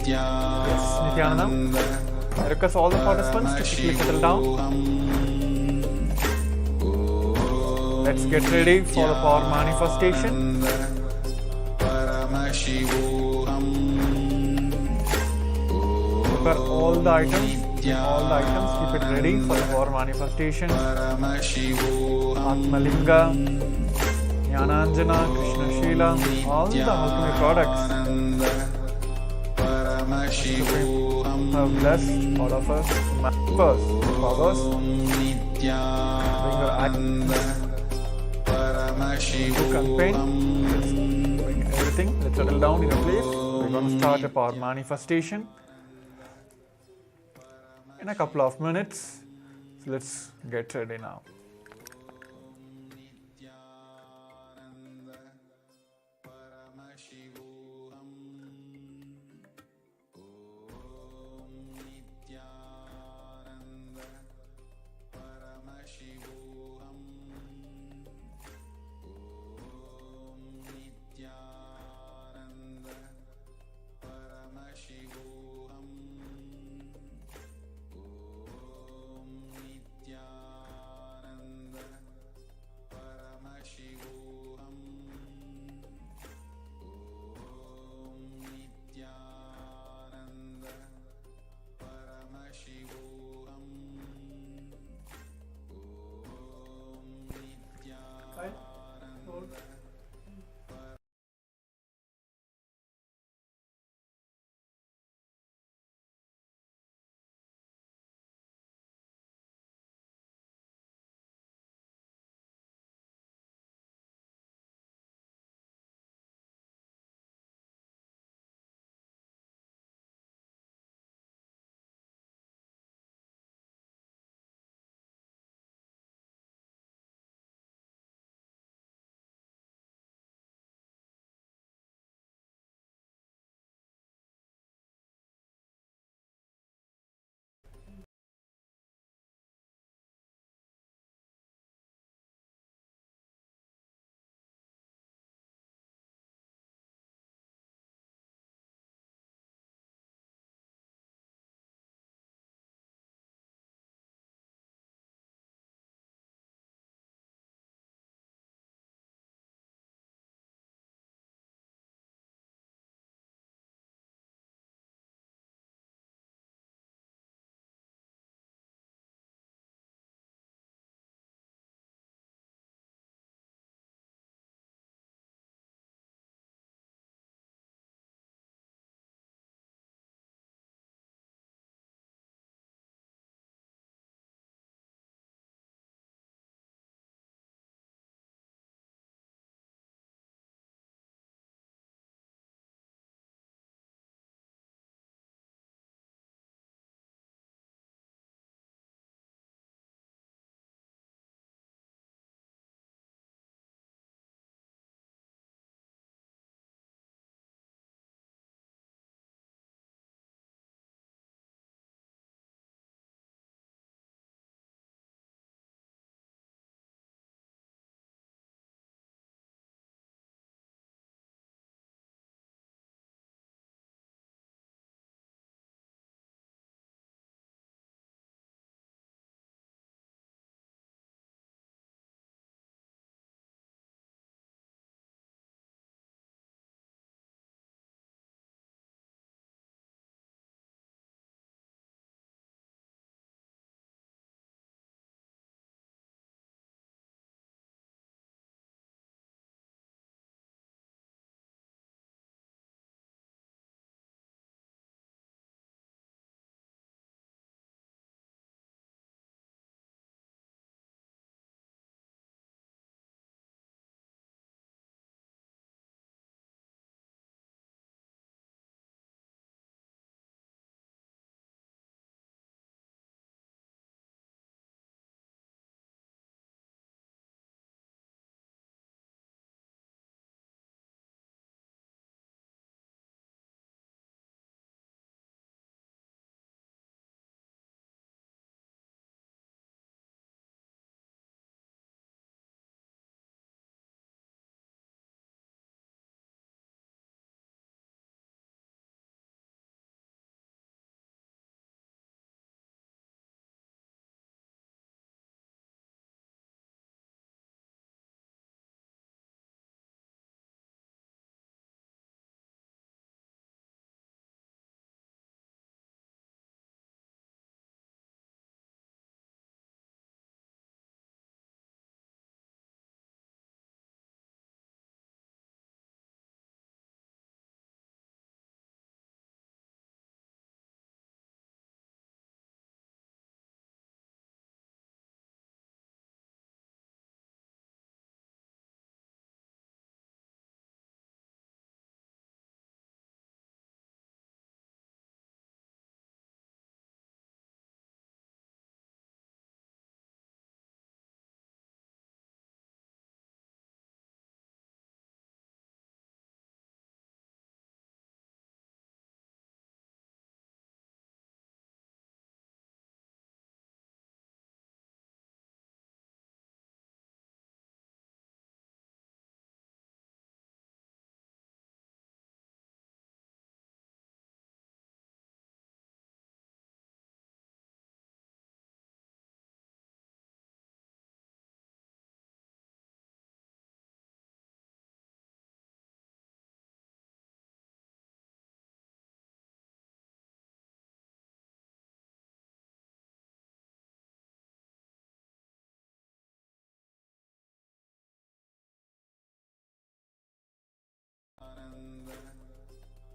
D: Yes, Nityanandam. I request all the participants to quickly settle down. Let's get ready for the power manifestation.
C: Paramashivoham.
D: Prepare all the items. Keep it ready for the power manifestation.
C: Paramashivoham.
D: Atmalinga, Jnananjana, Krishna Shila, all the alchemy products
C: Paramashivoham.
D: have blessed all of us, members, powers. Bring your items, book and pen. Let's bring everything. Let's settle down in a place. We're going to start a power manifestation in a couple of minutes. So let's get ready now.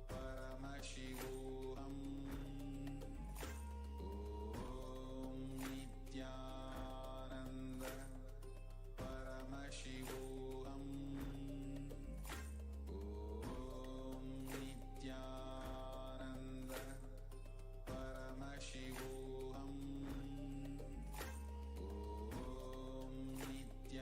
C: Paramashivoham. Om Nityananda Paramashivoham. Om Nityananda Paramashivoham. Om Nityananda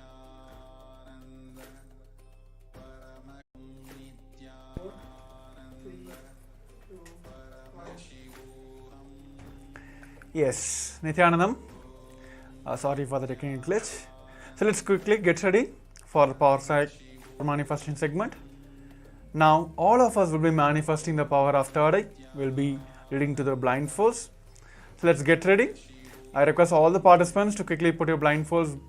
C: Paramashivoham.
D: Yes, Nityanandam. Sorry for the technical glitch. So let's quickly get ready for the power side manifesting segment. Now all of us will be manifesting the power of third eye. We'll be leading to the blindfolds. So let's get ready. I request all the participants to quickly put your blindfolds.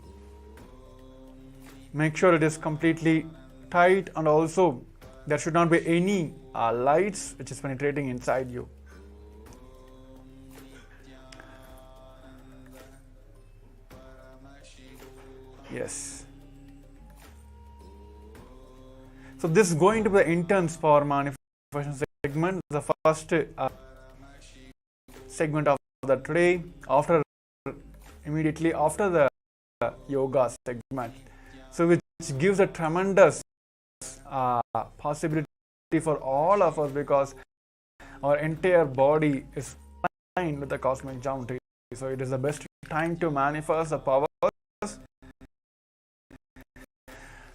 D: Make sure it is completely tight, and also there should not be any lights which is penetrating inside you. Yes. So this is going to be the intense power manifestation segment, the first segment of the today, immediately after the yoga segment. So which gives a tremendous possibility for all of us, because our entire body is aligned with the cosmic geometry. So it is the best time to manifest the powers.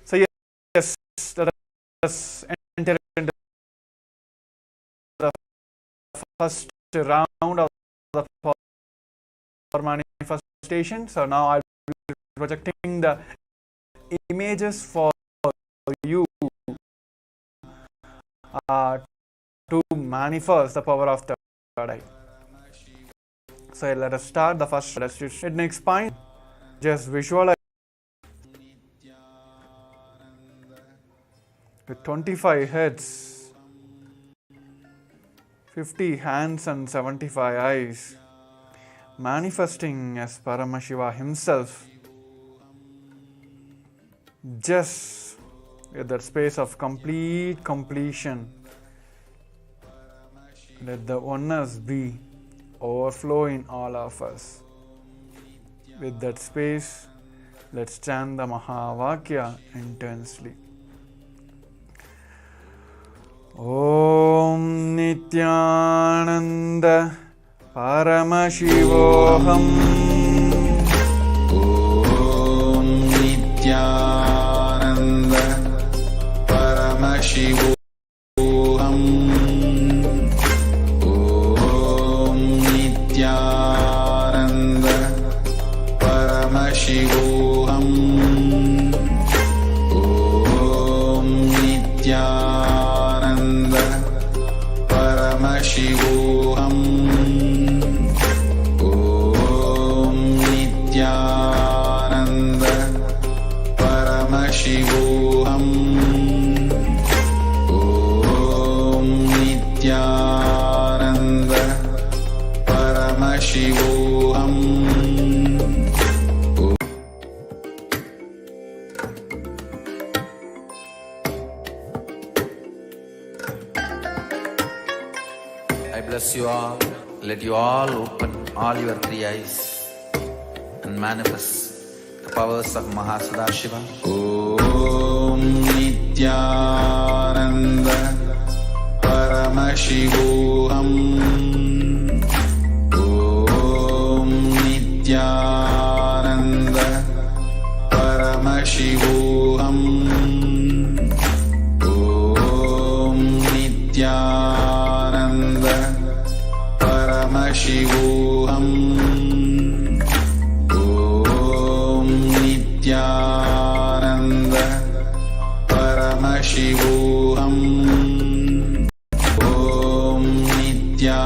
D: So yes, let us enter into the first round of the power manifestation. So now I will be projecting the images for you to manifest the power of the third eye. So let us start the first. Let's next spine. Just visualize with 25 heads, 50 hands and 75 eyes, manifesting as Paramashiva himself, just with that space of complete completion. Let the oneness be overflow in all of us. With that space, let's chant the Mahavakya intensely. Om Nityananda Paramashivoham.
C: Om Nityananda Paramashivoham. Om Nityananda Paramashivoham. Om Nityananda Paramashivoham. Om Nityananda Paramashivoham. Om Nityananda Paramashivoham. I bless you all. Let you all open all your three eyes and manifest the powers of Mahasadashiva. Om Nityananda Paramashivoham. Om Nityananda Paramashivoham. Om Nityananda Paramashivoham. Om Nityananda Paramashivoham. Om Nityananda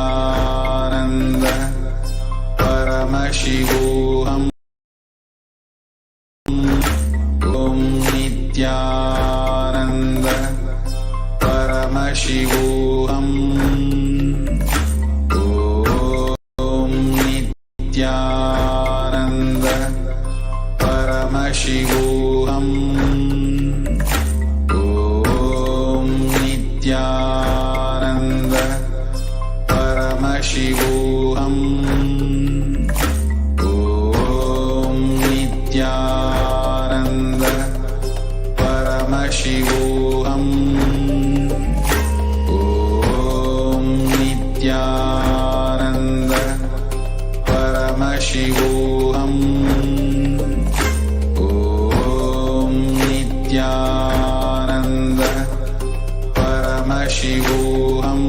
C: Paramashivoham. Om Nityananda Paramashivoham. Om Nityananda Paramashivoham. Om Nityananda Nityanand परमशिवोऽहम्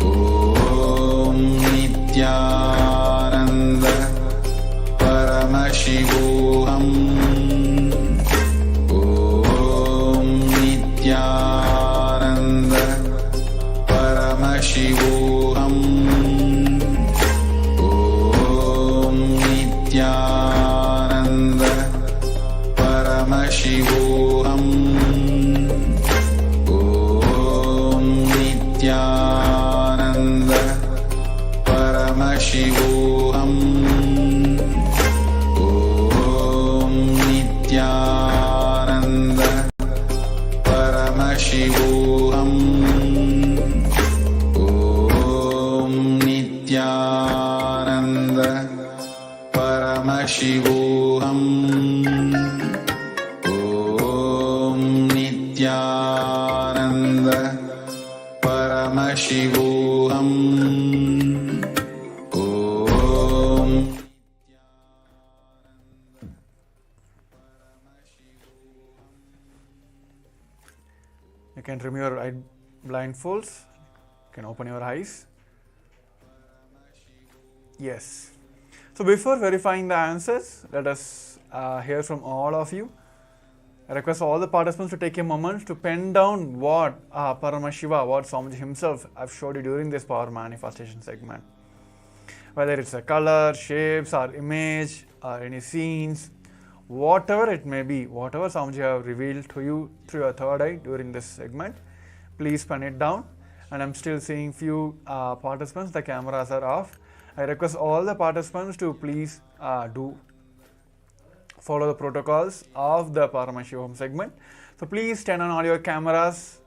C: ॐ नित्यानन्द परमशिवोऽहम् ॐ नित्यानन्द परमशिवोऽहम् ॐ नित्यानन्द परमशिवोऽहम् ॐ नित्यानन्द परमशिवोऽहम् ॐ नित्यानन्द परमशिवोऽहम् ॐ नित्यानन्द परमशिवोऽहम् ॐ नित्यानन्द परमशिवोऽहम् ॐ
D: You can remove your eye blindfolds. You can open your eyes. Yes. So before verifying the answers, let us hear from all of you. I request all the participants to take a moment to pen down what Paramashiva, what Swamiji himself have showed you during this power manifestation segment. Whether it's a color, shapes, or image, or any scenes, whatever it may be, whatever Swamiji have revealed to you through your third eye during this segment, please pen it down. And I'm still seeing few participants, the cameras are off. I request all the participants to please follow the protocols of the Paramashivoham segment. So please turn on all your cameras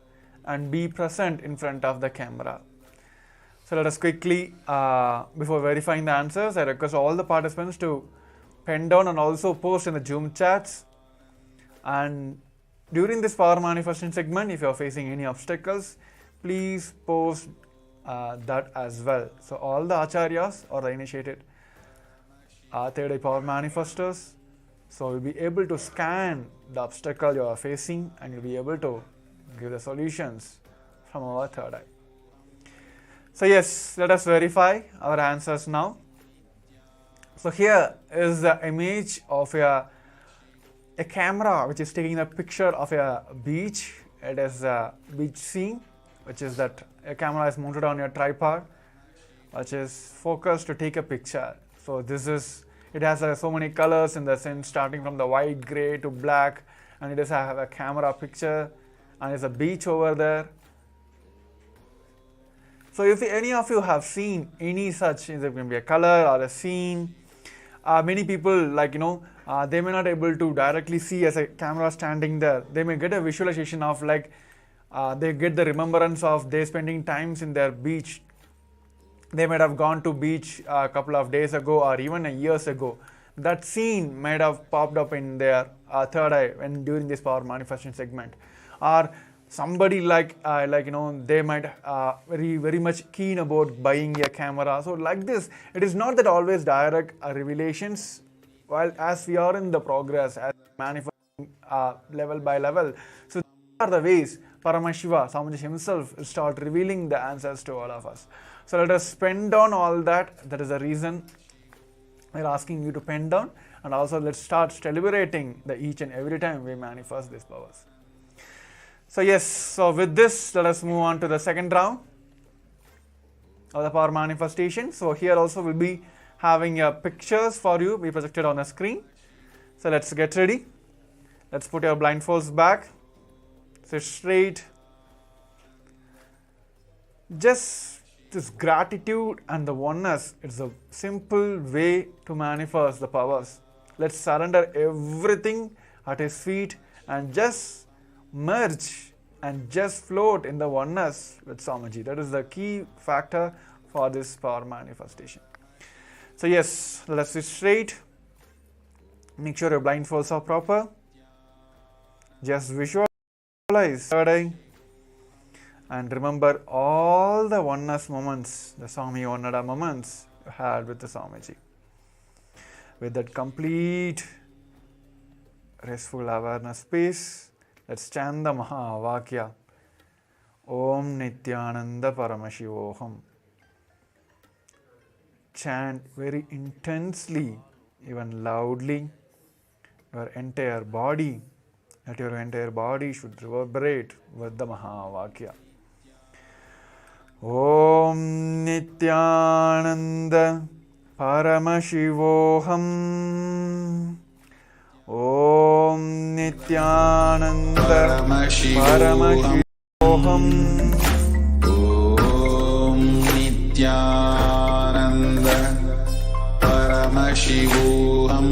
D: and be present in front of the camera. So let us quickly, before verifying the answers, I request all the participants to pen down and also post in the Zoom chats. And during this power manifestation segment, if you are facing any obstacles, please post that as well. So all the acharyas or the initiated third eye power manifestors, so you'll be able to scan the obstacle you are facing and you'll be able to give the solutions from our third eye. So yes, let us verify our answers now. So here is the image of a camera which is taking a picture of a beach. It is a beach scene, which is that a camera is mounted on your tripod, which is focused to take a picture. So this is, it has so many colors in the sense, starting from the white, grey to black, and it does have a camera picture, and there's a beach over there. So if any of you have seen any such, it can be a color or a scene, many people, like, they may not able to directly see as a camera standing there. They may get a visualization of, like, they get the remembrance of they spending times in their beach. They might have gone to beach a couple of days ago or even years ago. That scene might have popped up in their third eye when during this power manifestation segment. Or somebody they might very much keen about buying a camera. So like this, it is not that always direct revelations. While as we are in the progress, as manifesting level by level, so these are the ways Paramashiva, Swamiji himself, will start revealing the answers to all of us. So let us pen down all that. That is the reason we're asking you to pen down. And also let's start celebrating the each and every time we manifest these powers. So yes, so with this, let us move on to the second round of the power manifestation. So here also we'll be having pictures for you be projected on the screen. So let's get ready. Let's put your blindfolds back. Sit straight. Just this gratitude and the oneness, it's a simple way to manifest the powers. Let's surrender everything at his feet and just merge and just float in the oneness with Swamiji. That is the key factor for this power manifestation. So yes, let's sit straight. Make sure your blindfolds are proper. Just visualize third eye and remember all the oneness moments, the Swami Onnada moments you had with the Swamiji. With that complete restful awareness peace. Let's chant the Mahavakya. Om Nityananda Paramashivoham. Chant very intensely, even loudly, your entire body, that your entire body should reverberate with the Mahavakya. Om Nityananda Paramashivoham. Om Nityananda Paramashivoham. Om
C: Nityananda Paramashivoham.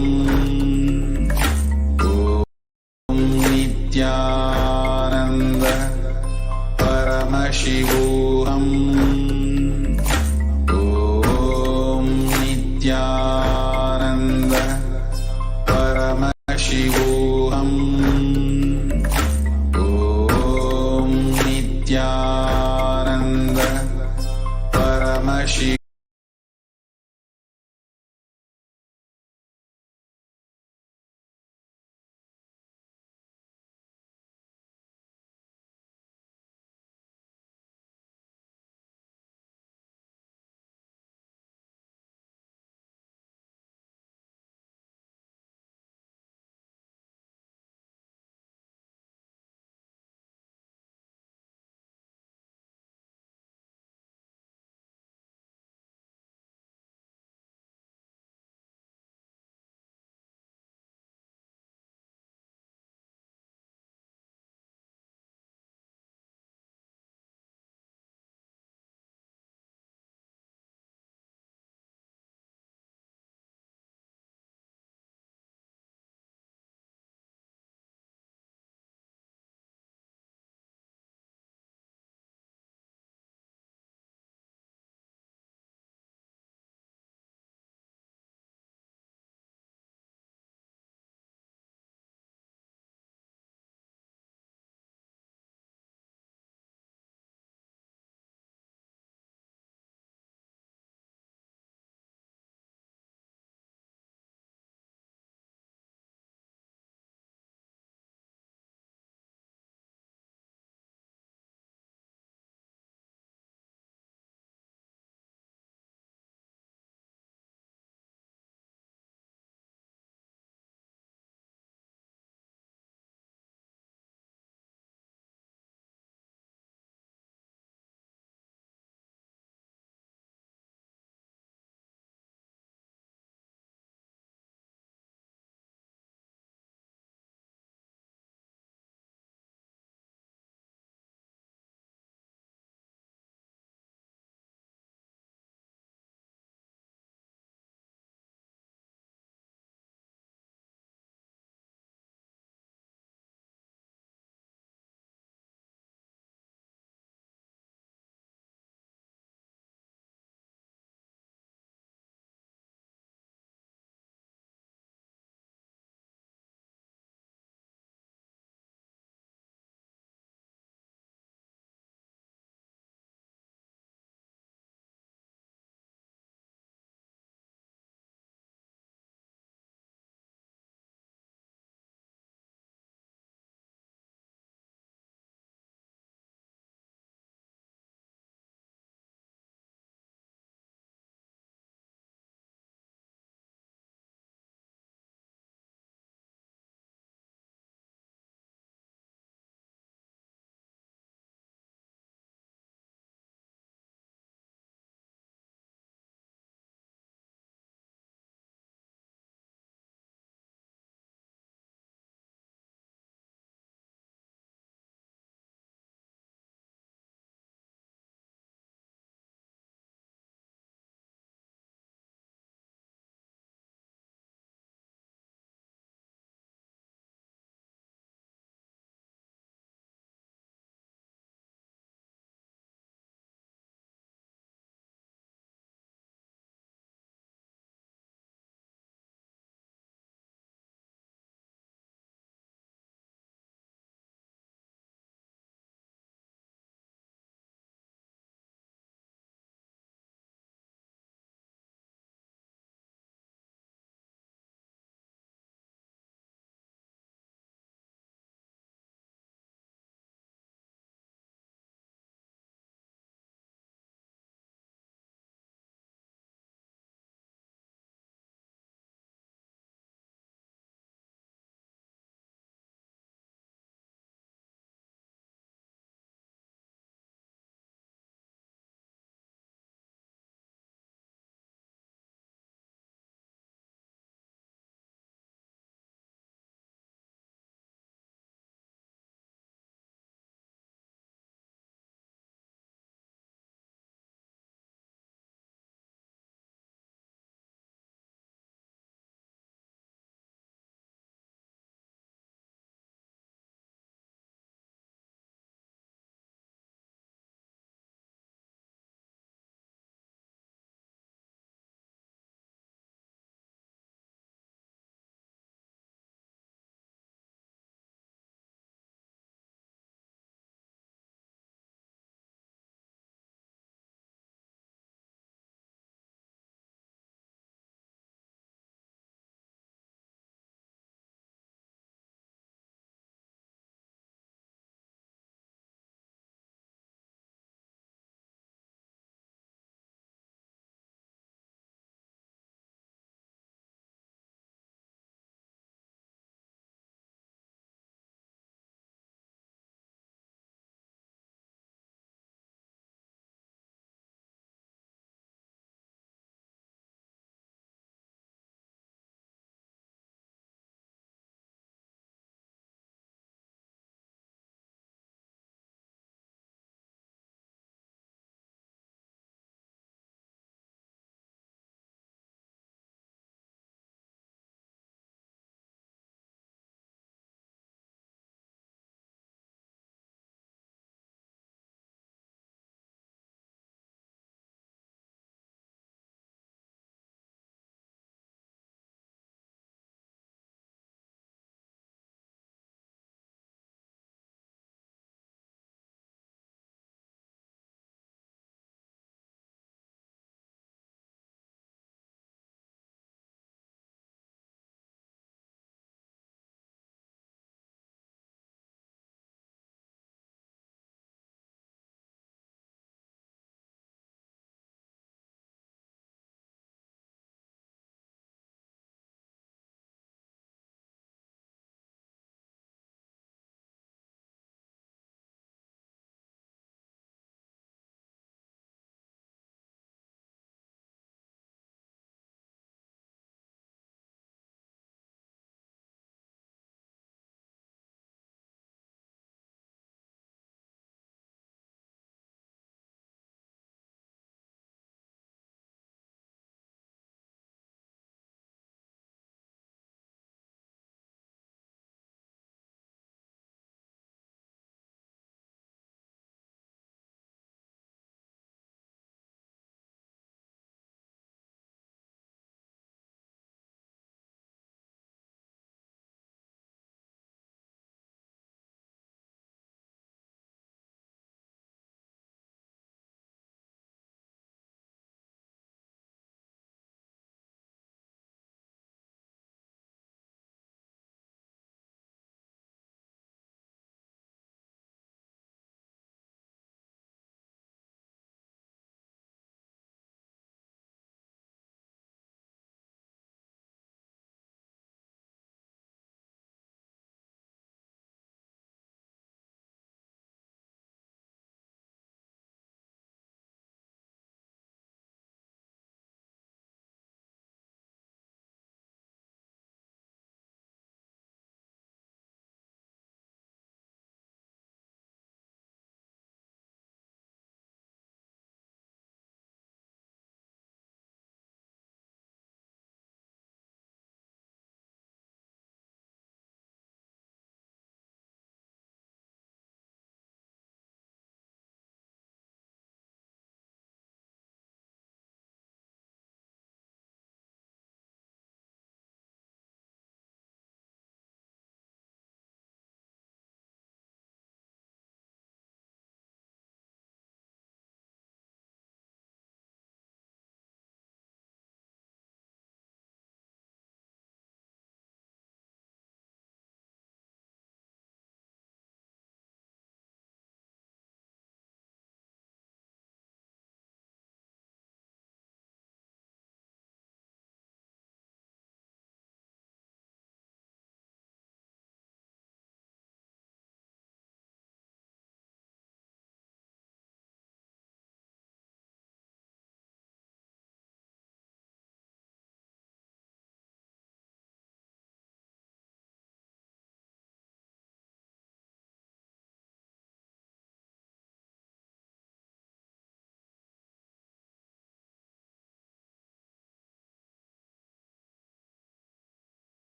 C: Om Nityananda Paramashivoham. Om Nityananda Paramashivoham. Om Nityananda Paramashivoham.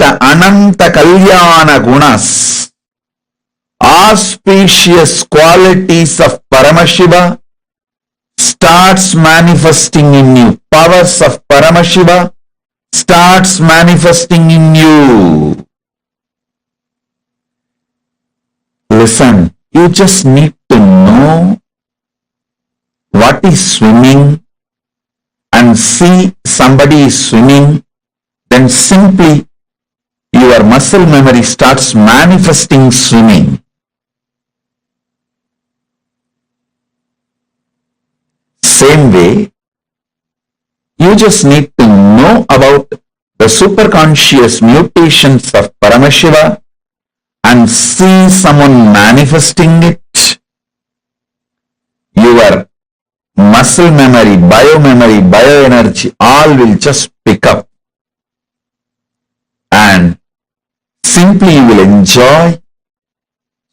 E: the Ananta Kalyana Gunas, auspicious qualities of Paramashiva starts manifesting in you. Powers of Paramashiva starts manifesting in you. Listen, you just need to know what is swimming and see somebody is swimming, then simply your muscle memory starts manifesting swimming. Same way, you just need to know about the superconscious mutations of Paramashiva and see someone manifesting it. Your muscle memory, bioenergy, all will just pick up. And simply you will enjoy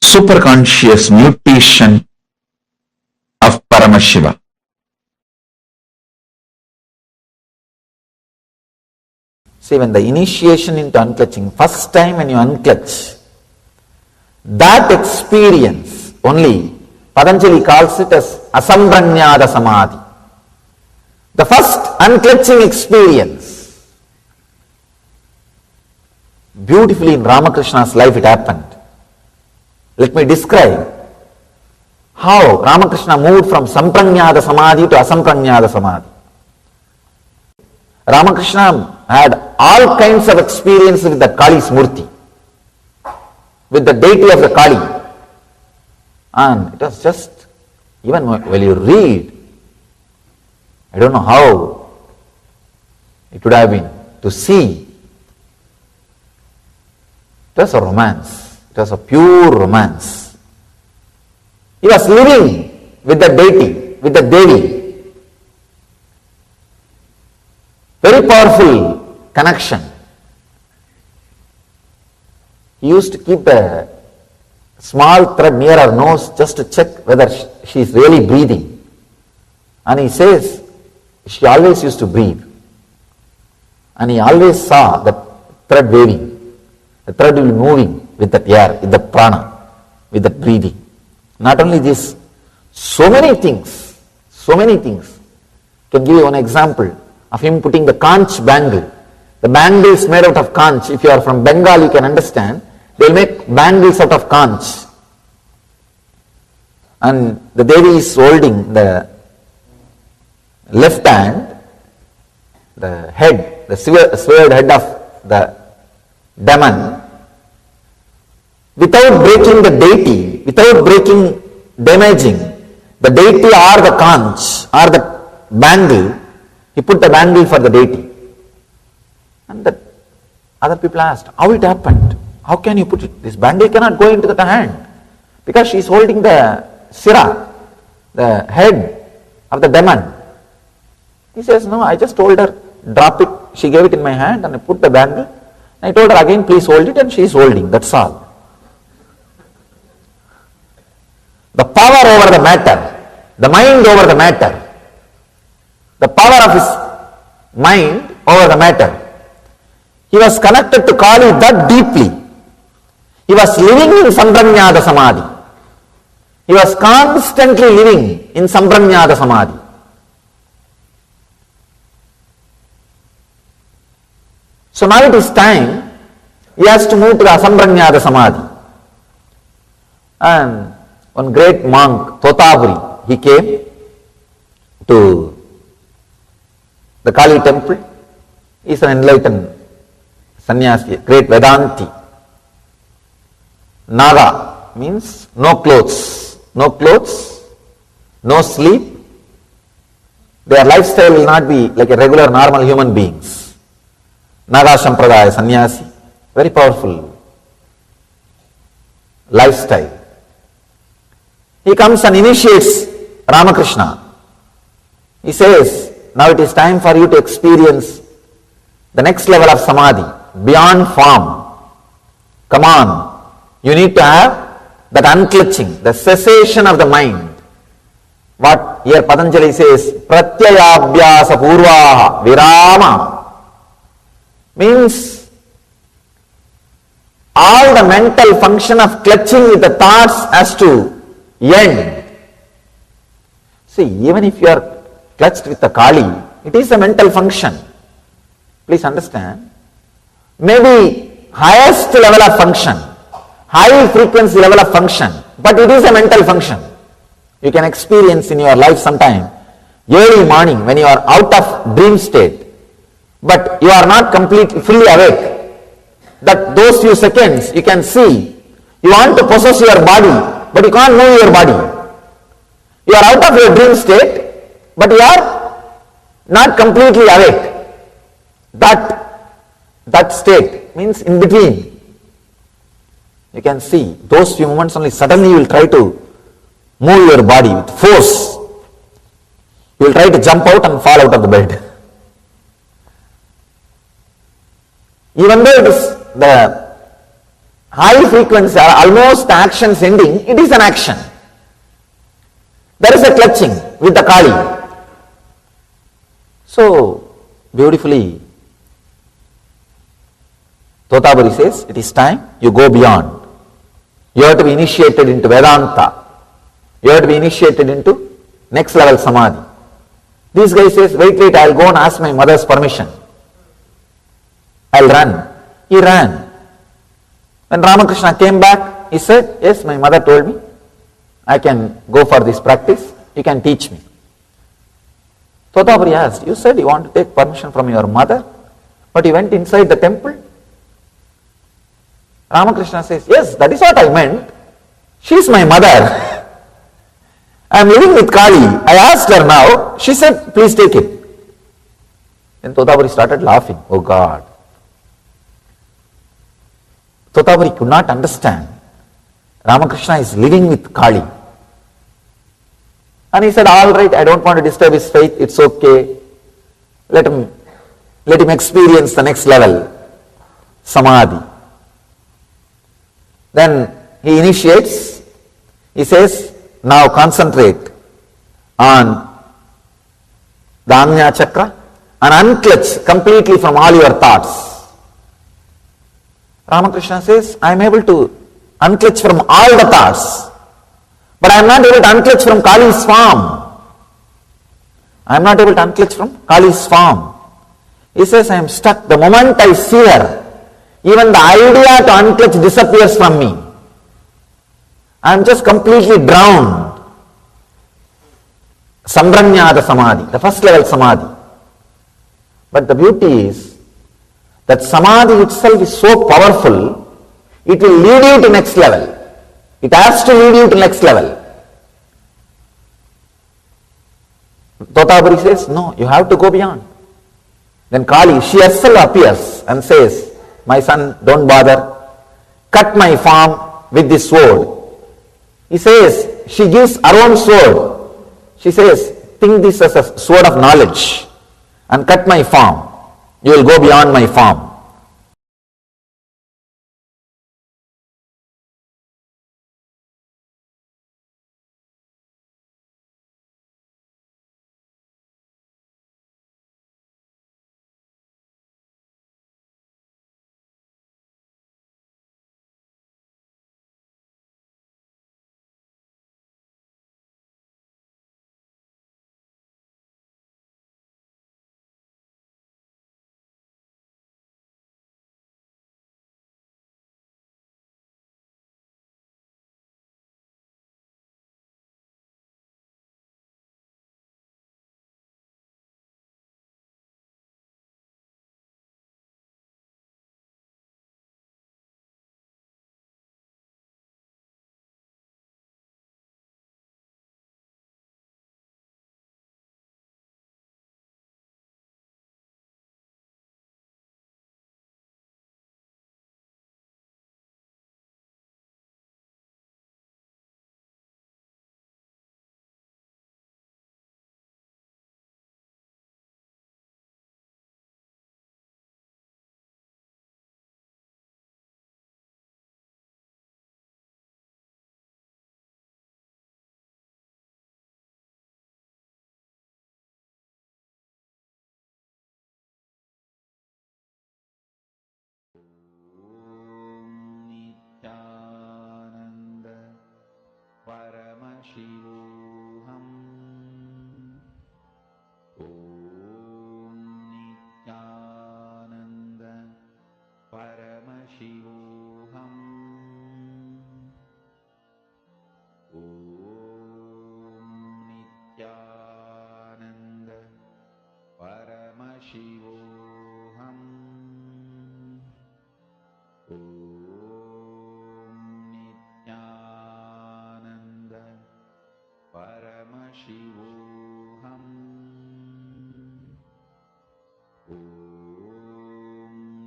E: superconscious mutation of Paramashiva.
F: See, when the initiation into unclutching, first time when you unclutch, that experience only, Patanjali calls it as asampranyada samadhi. The first unclutching experience. Beautifully in Ramakrishna's life it happened. Let me describe how Ramakrishna moved from sampranyada samadhi to asampranyada samadhi. Ramakrishna had all kinds of experience with the Kali's Murti, with the deity of the Kali. And it was just, even when you read, I don't know how it would have been to see. It was a romance. It was a pure romance. He was living with the deity, with the Devi. Very powerful connection. He used to keep a small thread near her nose just to check whether she is really breathing. And he says she always used to breathe. And he always saw the thread waving. The thread will be moving with that air, with the prana, with that breathing. Not only this, so many things. Can give you one example of him putting the conch bangle. The bangle is made out of conch. If you are from Bengal, you can understand. They will make bangles out of conch. And the Devi is holding the left hand, the head, the severed head of the demon, without breaking the deity, without damaging the deity or the conch or the bangle. He put the bangle for the deity. And the other people asked, how it happened? How can you put it? This bangle cannot go into the hand. Because she is holding the sira, the head of the demon. He says, no, I just told her, drop it. She gave it in my hand and I put the bangle. I told her again, please hold it, and she is holding. That's all. The power over the matter, the mind over the matter. The power of his mind over the matter. He was connected to Kali that deeply. He was living in Sampranyada Samadhi. He was constantly living in Sampranyada Samadhi. So now it is time he has to move to the Asampranyada Samadhi. And one great monk, Totapuri, he came to the Kali temple. He is an enlightened sannyasi, great Vedanti. Naga means no clothes, no sleep. Their lifestyle will not be like a regular normal human beings. Naga Sampradaya sannyasi, very powerful lifestyle. He comes and initiates Ramakrishna. He says, now it is time for you to experience the next level of samadhi, beyond form. Come on, you need to have that unclutching, the cessation of the mind. What here Patanjali says, pratyayabhyasa purvaha virama, means the mental function of clutching with the thoughts as to end. See, even if you are clutched with the Kali, it is a mental function. Please understand. Maybe highest level of function, high frequency level of function, but it is a mental function. You can experience in your life sometime, early morning when you are out of dream state, but you are not completely fully awake. That those few seconds you can see, you want to possess your body, but you can't move your body. You are out of your dream state, but you are not completely awake. That state means in between. You can see those few moments only, suddenly you will try to move your body with force. You will try to jump out and fall out of the bed. Even though it is the high frequency, almost the action's ending, it is an action. There is a clutching with the Kali. So, beautifully, Totabari says, it is time you go beyond. You have to be initiated into Vedanta. You have to be initiated into next level Samadhi. This guy says, wait, I will go and ask my mother's permission. I will run. He ran. When Ramakrishna came back, he said, yes, my mother told me, I can go for this practice, you can teach me. Totabari asked, you said you want to take permission from your mother, but you went inside the temple? Ramakrishna says, yes, that is what I meant. She is my mother. I am living with Kali. I asked her now. She said, please take it. Then Totabari started laughing. Oh God. Totabari could not understand. Ramakrishna is living with Kali. And he said, all right, I don't want to disturb his faith. It's okay. Let him experience the next level, Samadhi. Then he initiates, he says, now concentrate on the Ajna Chakra and unclutch completely from all your thoughts. Ramakrishna says, I am able to unclutch from all the thoughts, but I am not able to unclutch from Kali's form. I am not able to unclutch from Kali's form. He says, I am stuck. The moment I see her, even the idea to unclutch disappears from me. I am just completely drowned. Sambranyada Samadhi, the first level Samadhi. But the beauty is that Samadhi itself is so powerful, it will lead you to next level. It has to lead you to next level. Totabari says, no, you have to go beyond. Then Kali, she herself appears and says, my son, don't bother, cut my form with this sword. He says, she gives her own sword. She says, think this as a sword of knowledge and cut my form. You will go beyond my form.
C: Paramashivoham. Om Nityananda Paramashivoham. Om Nityananda Paramashivoham. Om Nityananda Paramashivoham. Om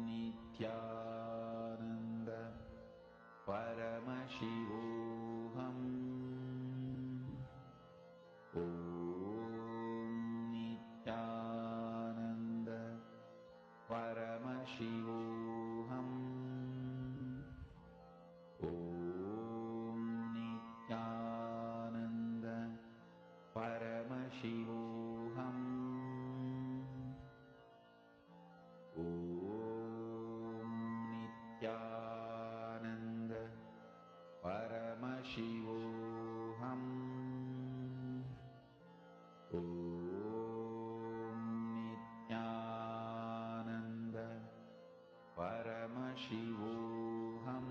C: Nityananda Paramashivoham. Om Nityananda Paramashivoham. Om Nityananda Paramashivoham. Om Nityananda Paramashivoham. Om Nityananda Paramashivoham.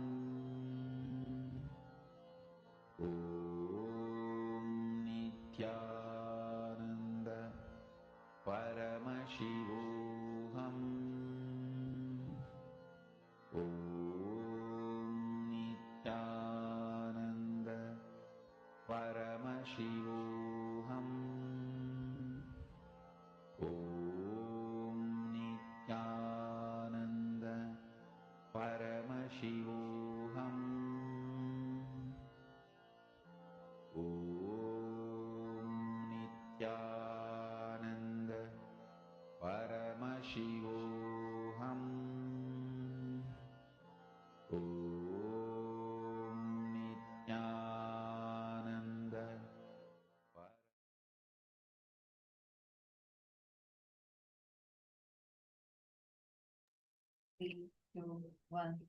C: Om Nityananda Paramashivoham. Om Nityananda Paramashivoham. Om Nityananda Paramashivoham. Om Nityananda Paramashivoham. Om Nityananda
G: Three, two, one.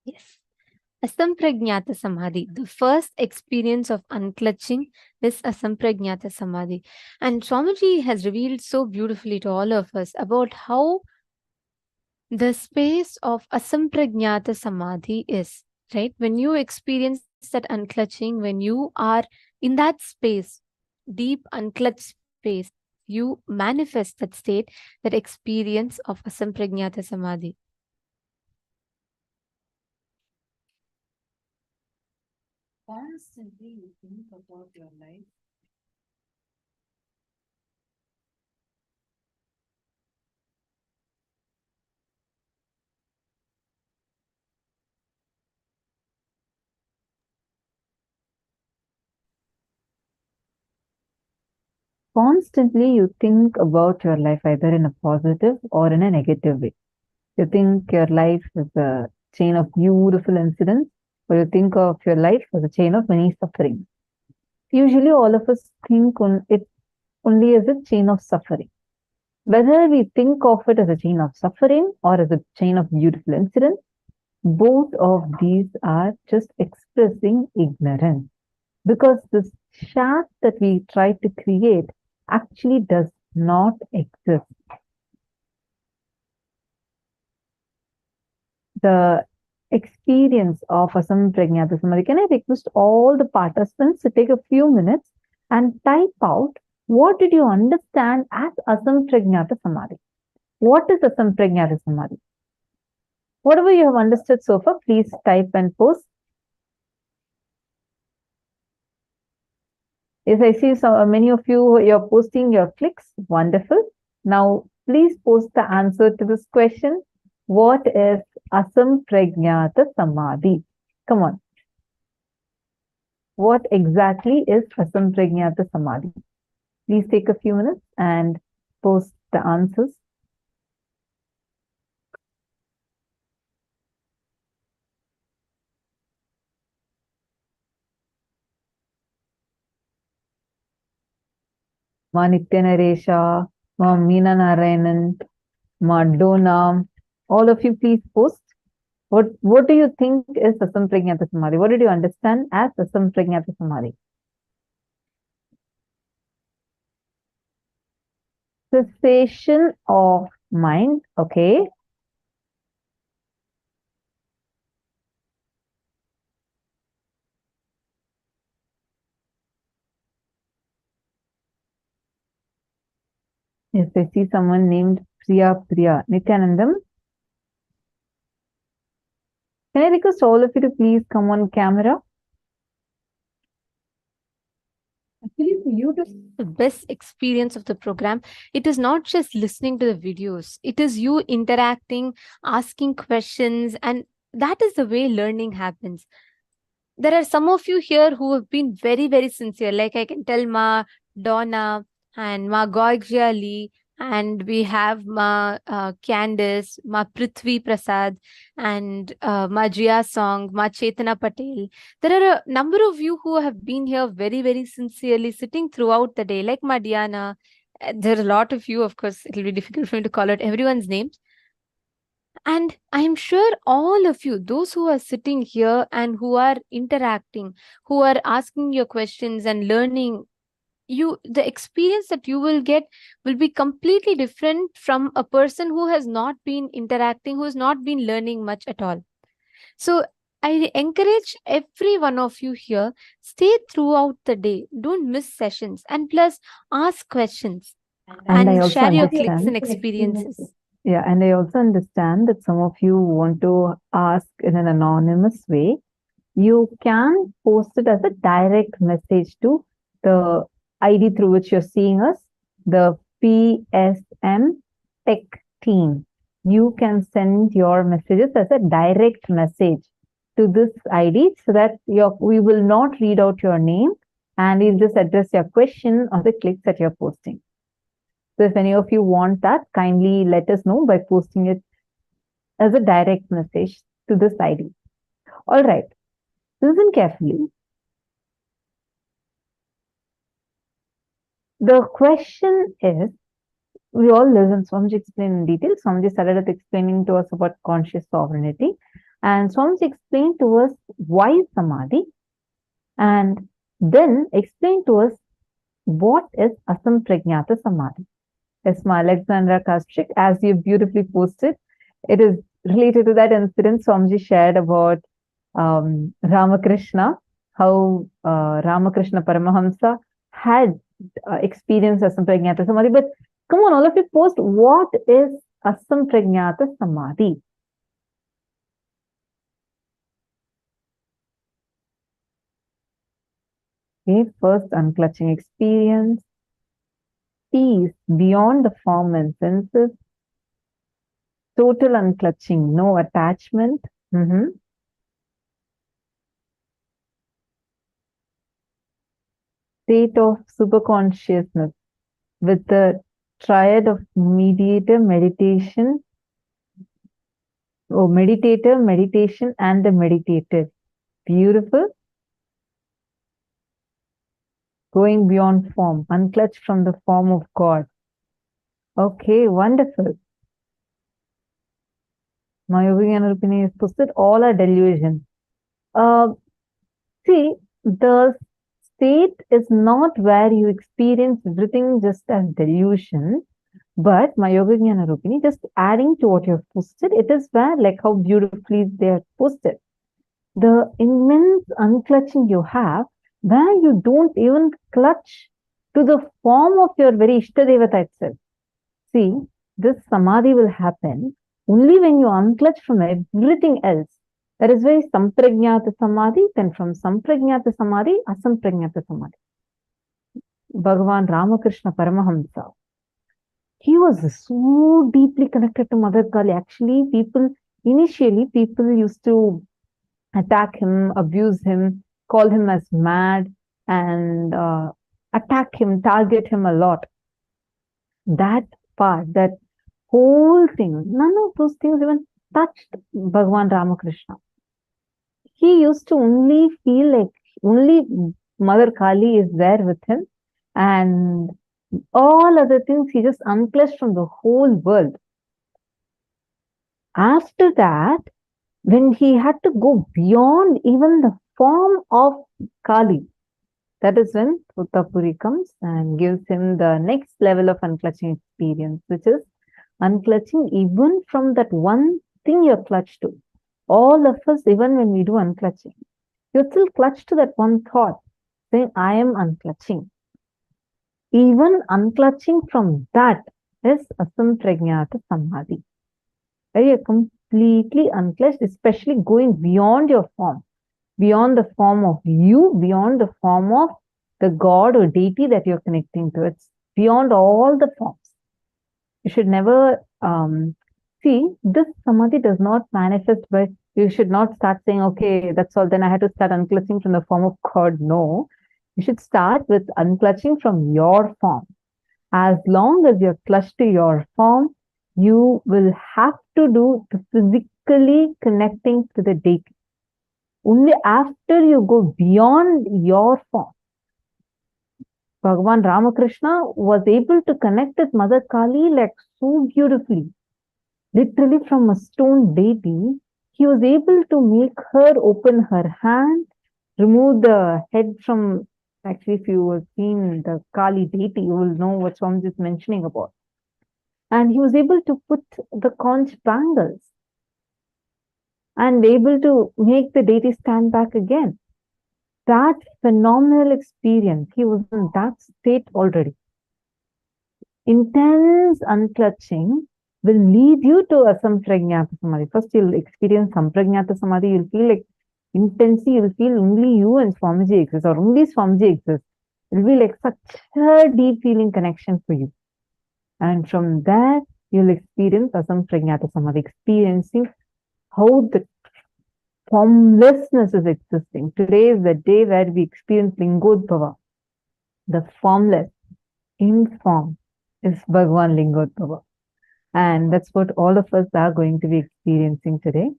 H: Yes. Asampragnata Samadhi. The first experience of unclutching is Asampragnata Samadhi. And Swamiji has revealed so beautifully to all of us about how the space of Asampragnata Samadhi is, right? When you experience that unclutching, when you are in that space, deep unclutched space, you manifest that state, that experience of Asampragnata Samadhi.
G: Constantly you think about your life. Constantly you think about your life either in a positive or in a negative way. You think your life is a chain of beautiful incidents, or you think of your life as a chain of many sufferings. Usually all of us think on it only as a chain of suffering. Whether we think of it as a chain of suffering or as a chain of beautiful incidents, both of these are just expressing ignorance. Because this shaft that we try to create actually does not exist. The experience of Asampragnata Samadhi. Can I request all the participants to take a few minutes and type out what did you understand as Asampragnata Samadhi? What is Asampragnata Samadhi? Whatever you have understood so far, please type and post. Yes, I see so many of you, you're posting your clicks. Wonderful. Now, please post the answer to this question. What is Asampragnata Samadhi? Come on. What exactly is Asampragnata Samadhi? Please take a few minutes and post the answers. Ma Nitya Naresha, Ma Meena Narayanan, Ma Dona, All of you, please post. What do you think is Asampragnata Samadhi? What did you understand as Asampragnata Samadhi? Cessation of mind, okay. Yes, I see someone named Priya. Nityanandam. Can I request all of you to please come on camera?
H: Actually, for you to the best experience of the program, it is not just listening to the videos, it is you interacting, asking questions, and that is the way learning happens. There are some of you here who have been very, very sincere. Like I can tell Ma Donna and Ma Gorgia Lee, and we have Ma Candice, Ma Prithvi Prasad, and Ma Jia Song, Ma Chetana Patel. There are a number of you who have been here very, very sincerely, sitting throughout the day, like Ma Diana. There are a lot of you, of course, it will be difficult for me to call out everyone's names. And I'm sure all of you, those who are sitting here and who are interacting, who are asking your questions and learning, the experience that you will get will be completely different from a person who has not been interacting, who has not been learning much at all. So I encourage every one of you here, stay throughout the day, don't miss sessions, and plus ask questions
G: And I
H: and
G: also
H: share your clicks
G: understand.
H: and experiences.
G: Yeah, and I also understand that some of you want to ask in an anonymous way. You can post it as a direct message to the ID through which you're seeing us, the PSM Tech team. You can send your messages as a direct message to this ID so that we will not read out your name and we'll just address your question or the clicks that you're posting. So if any of you want that, kindly let us know by posting it as a direct message to this ID. All right. Listen carefully. The question is, we all listened, Swamiji explained in detail. Swamiji started explaining to us about conscious sovereignty. And Swamiji explained to us why Samadhi. And then explained to us what is Asampragnata Samadhi. Yes, Ma Alexandra Kastrik, as you beautifully posted, it is related to that incident Swamiji shared about Ramakrishna, how Ramakrishna Paramahamsa had experienced Asampragnata Samadhi. But come on, all of you post, what is Asampragnata Samadhi? Okay, first unclutching experience, peace beyond the form and senses, total unclutching, no attachment. State of superconsciousness with the triad of mediator, meditation, meditator, meditation, and the meditated. Beautiful. Going beyond form, unclutched from the form of God. Okay, wonderful. My opinion is posted, all are delusion. See, the state is not where you experience everything just as delusion, but my Yoga Jnana Rupini, just adding to what you have posted, it is where, like how beautifully they are posted, the immense unclutching you have, where you don't even clutch to the form of your very Ishtadevata itself. See, this Samadhi will happen only when you unclutch from everything else. That is why Sampragnata Samadhi, then from Sampragnata Samadhi, Asampragnata Samadhi. Bhagavan Ramakrishna Paramahamsa, he was so deeply connected to Mother Kali. Actually, initially people used to attack him, abuse him, call him as mad, and attack him, target him a lot. That part, that whole thing, none of those things even touched Bhagavan Ramakrishna. He used to only feel like only Mother Kali is there with him, and all other things he just unclutched from the whole world. After that, when he had to go beyond even the form of Kali, that is when Uttapuri comes and gives him the next level of unclutching experience, which is unclutching even from that one thing you're clutched to. All of us, even when we do unclutching, you're still clutched to that one thought, saying, I am unclutching. Even unclutching from that is asampragnata samadhi. You're completely unclutched, especially going beyond your form, beyond the form of you, beyond the form of the God or deity that you're connecting to. It's beyond all the forms. You should never see this samadhi does not manifest by, you should not start saying, okay, that's all, then I had to start unclutching from the form of God. No, you should start with unclutching from your form. As long as you're clutched to your form, you will have to do the physically connecting to the deity. Only after you go beyond your form, Bhagavan Ramakrishna was able to connect with Mother Kali like so beautifully. Literally from a stone deity, he was able to make her open her hand, remove the head from, actually if you have seen the Kali deity, you will know what Swamiji is mentioning about. And he was able to put the conch bangles and able to make the deity stand back again. That phenomenal experience, he was in that state already. Intense unclutching will lead you to a sampragnata samadhi. First, you'll experience sampragnata samadhi. You'll feel like intensely, you'll feel only you and Swamiji exist, or only Swamiji exists. It will be like such a deep feeling connection for you. And from there, you'll experience asampragnata samadhi, experiencing how the formlessness is existing. Today is the day where we experience Lingodbhava. The formless, in form, is Bhagavan Lingodbhava. And that's what all of us are going to be experiencing today.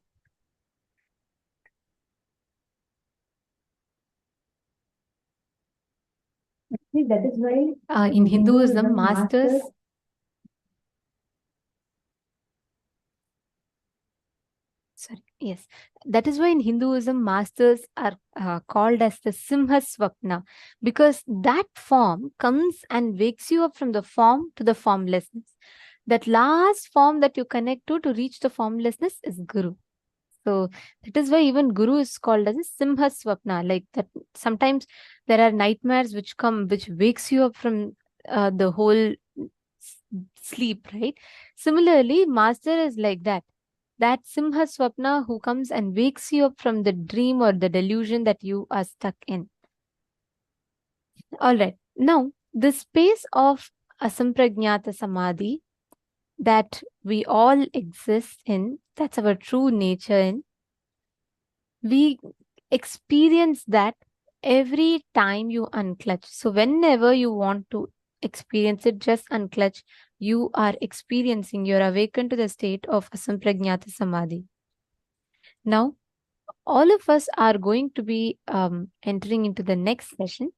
G: That is why
H: In Hinduism, masters. Sorry, yes. That is why in Hinduism, masters are called as the Simha Swapna, because that form comes and wakes you up from the form to the formlessness. That last form that you connect to reach the formlessness is Guru. So that is why even Guru is called as a Simha Swapna. Like that, sometimes there are nightmares which come, which wakes you up from the whole sleep, right? Similarly, master is like that. That Simha Swapna who comes and wakes you up from the dream or the delusion that you are stuck in. All right. Now, the space of Asampragnata Samadhi that we all exist in, that's our true nature in, we experience that every time you unclutch. So whenever you want to experience it, just unclutch. You are experiencing, you're awakened to the state of Asampragnata Samadhi. Now, all of us are going to be entering into the next session.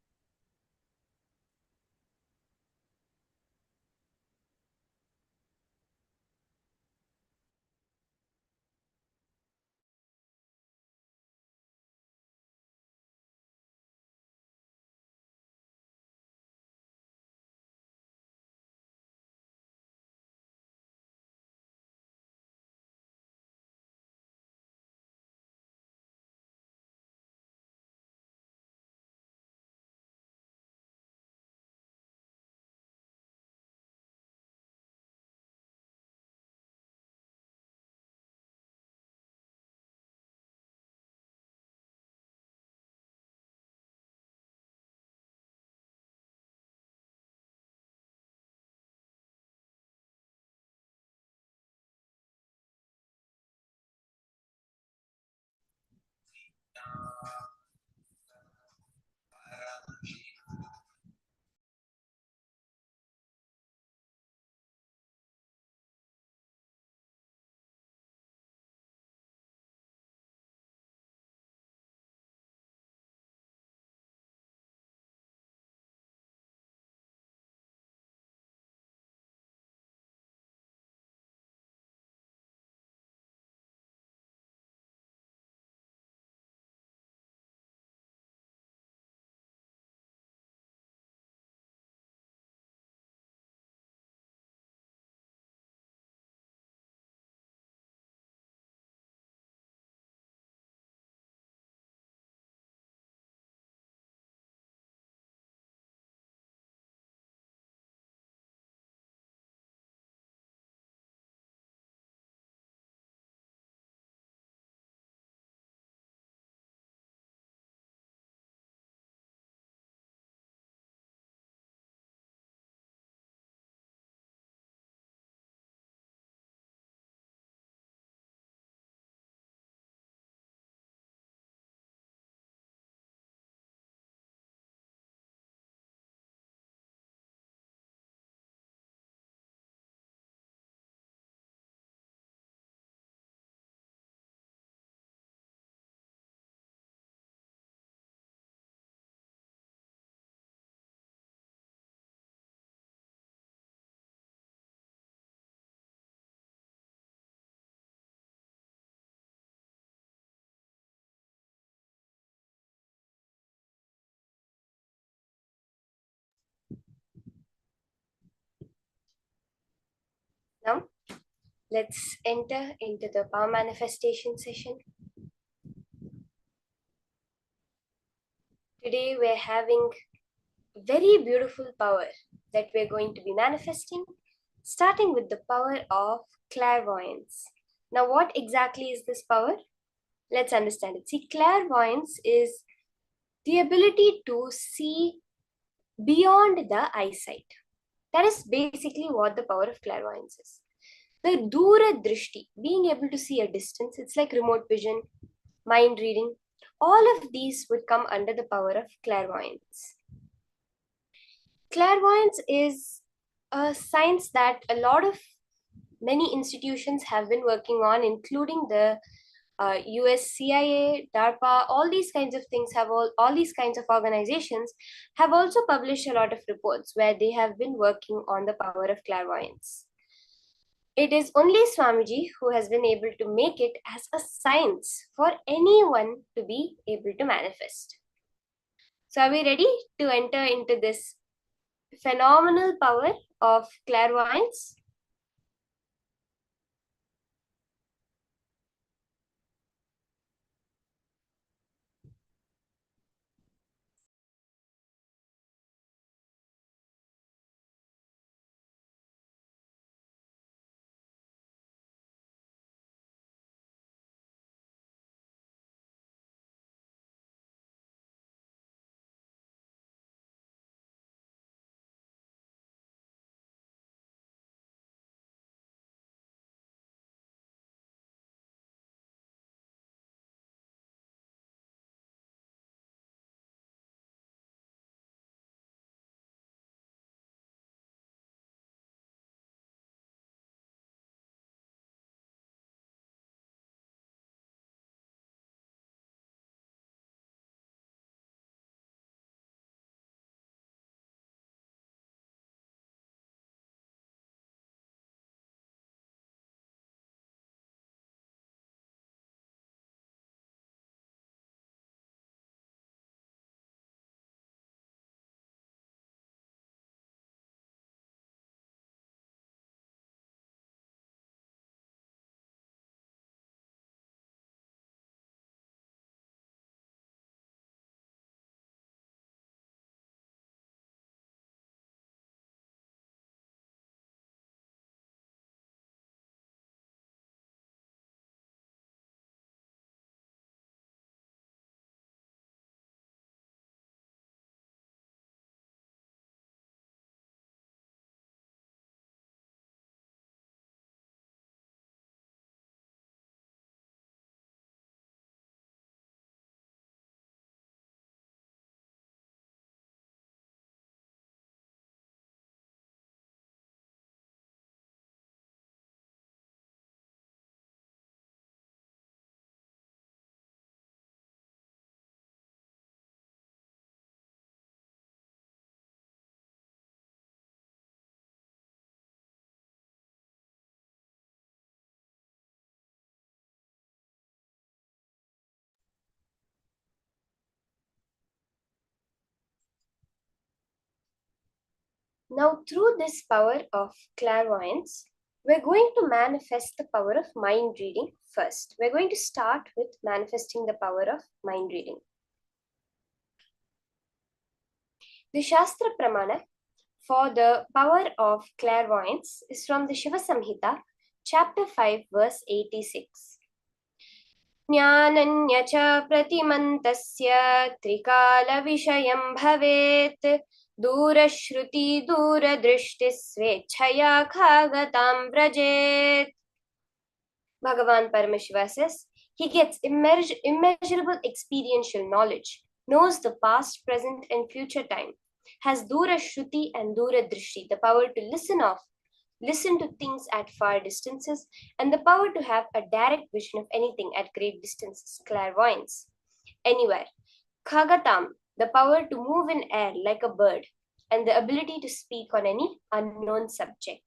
I: Let's enter into the power manifestation session. Today we're having very beautiful power that we're going to be manifesting, starting with the power of clairvoyance. Now, what exactly is this power? Let's understand it. See, clairvoyance is the ability to see beyond the eyesight. That is basically what the power of clairvoyance is. The Dura Drishti, being able to see a distance, it's like remote vision, mind reading. All of these would come under the power of clairvoyance. Clairvoyance is a science that a lot of many institutions have been working on, including the US CIA, DARPA, all these kinds of things have all these kinds of organizations have also published a lot of reports where they have been working on the power of clairvoyance. It is only Swamiji who has been able to make it as a science for anyone to be able to manifest. So, are we ready to enter into this phenomenal power of clairvoyance? Now, through this power of clairvoyance, we're going to manifest the power of mind reading first. We're going to start with manifesting the power of mind reading. The Shastra Pramana for the power of clairvoyance is from the Shiva Samhita, chapter 5, verse 86. ज्ञानन्य च प्रतिमन्तस्य त्रिकालविषयं भवेत् दूरश्रुति दूरदृष्टिः स्वेच्छया खागतां व्रजेत्. Bhagavan Paramashiva says, he gets immeasurable experiential knowledge, knows the past, present, and future time, has Dura Shruti and Dura Drishti, the power to listen to things at far distances, and the power to have a direct vision of anything at great distances, clairvoyance, anywhere. Khagatam, the power to move in air like a bird, and the ability to speak on any unknown subject.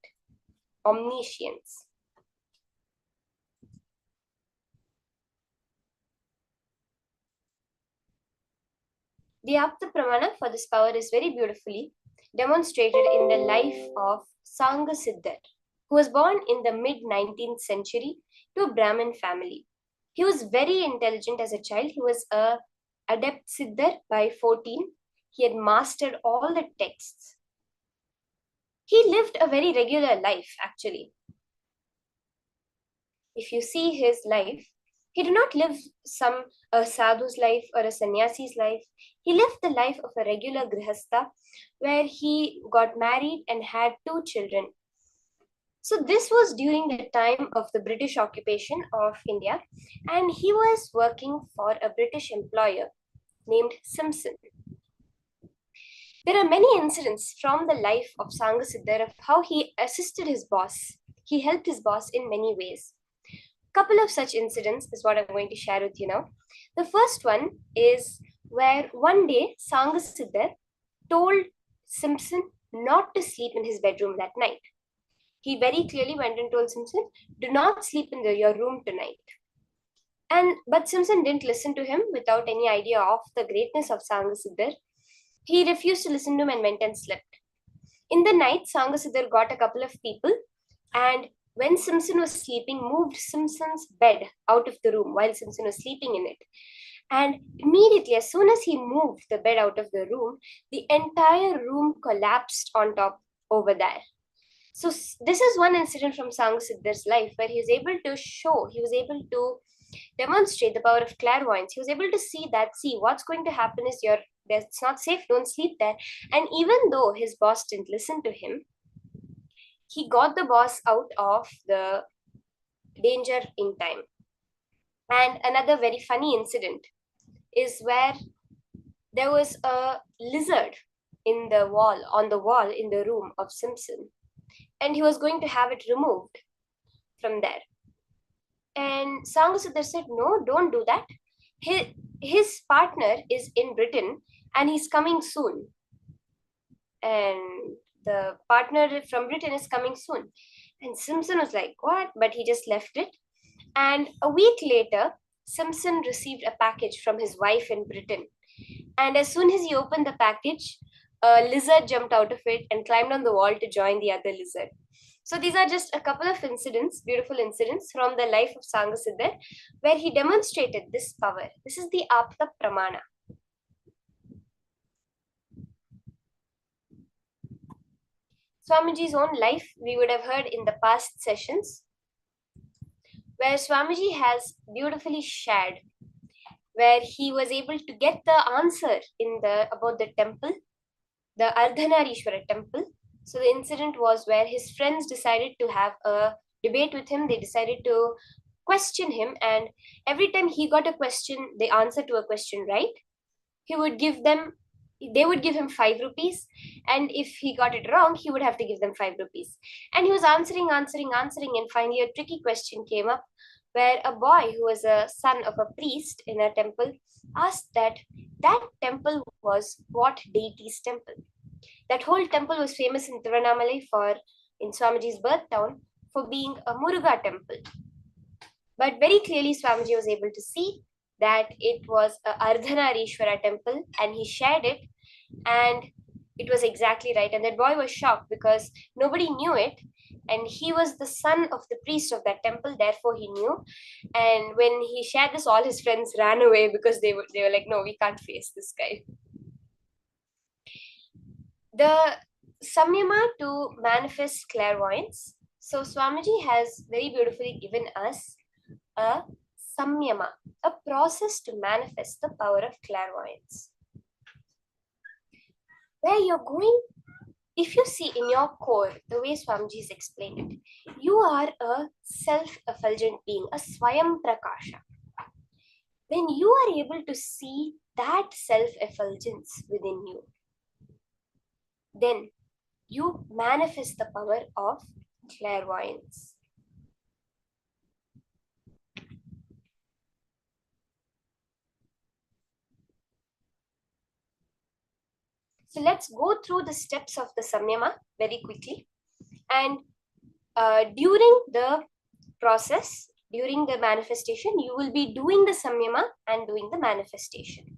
I: Omniscience. The Apta Pramana for this power is very beautifully demonstrated in the life of Sangha Siddhar. who was born in the mid-19th century to a Brahmin family. He was very intelligent as a child. He was a adept siddhar by 14. He had mastered all the texts. He lived a very regular life, actually. If you see his life, he did not live a sadhu's life or a sannyasi's life. He lived the life of a regular grihastha, where he got married and had 2 children. So this was during the time of the British occupation of India, and he was working for a British employer named Simpson. There are many incidents from the life of Sangasiddhar of how he assisted his boss. He helped his boss in many ways. Couple of such incidents is what I'm going to share with you now. The first one is where one day Sangasiddhar told Simpson not to sleep in his bedroom that night. He very clearly went and told Simpson, do not sleep in your room tonight. But Simpson didn't listen to him without any idea of the greatness of Sangasiddhar. He refused to listen to him and went and slept. In the night, Sangasiddhar got a couple of people, and when Simpson was sleeping, moved Simpson's bed out of the room while Simpson was sleeping in it. And immediately, as soon as he moved the bed out of the room, the entire room collapsed on top over there. So this is one incident from Sangasiddhar's life where he was able to demonstrate the power of clairvoyance. He was able to see what's going to happen is it's not safe, don't sleep there. And even though his boss didn't listen to him, he got the boss out of the danger in time. And another very funny incident is where there was a lizard on the wall in the room of Simpson, and he was going to have it removed from there. And Sangasiddhar said, no, don't do that. His partner is in Britain and he's coming soon. And the partner from Britain is coming soon. And Simpson was like, what? But he just left it. And a week later, Simpson received a package from his wife in Britain. And as soon as he opened the package, a lizard jumped out of it and climbed on the wall to join the other lizard. So these are just a couple of incidents, beautiful incidents from the life of Sangasiddhar, where he demonstrated this power. This is the Apta Pramana. Swamiji's own life, we would have heard in the past sessions, where Swamiji has beautifully shared, where he was able to get the answer about the temple, the Ardhanarishwara temple. So the incident was where his friends decided to have a debate with him. They decided to question him, and every time he got a question, the answer to a question right, they would give him 5 rupees, and if he got it wrong, he would have to give them 5 rupees. And he was answering, and finally a tricky question came up, where a boy who was a son of a priest in a temple asked that temple was what deity's temple. That whole temple was famous in Tiruvannamalai in Swamiji's birth town for being a Muruga temple. But very clearly Swamiji was able to see that it was a Ardhanarishwara temple, and he shared it, and it was exactly right. And that boy was shocked because nobody knew it, and he was the son of the priest of that temple, therefore he knew. And when he shared this, all his friends ran away because they were like, no, we can't face this guy. The samyama to manifest clairvoyance. So Swamiji has very beautifully given us a samyama, a process to manifest the power of clairvoyance. Where you're going, if you see in your core, the way Swamiji has explained it, you are a self-effulgent being, a Swayam Prakasha. When you are able to see that self-effulgence within you, then you manifest the power of clairvoyance. So let's go through the steps of the samyama very quickly. And during the process, during the manifestation, you will be doing the samyama and doing the manifestation.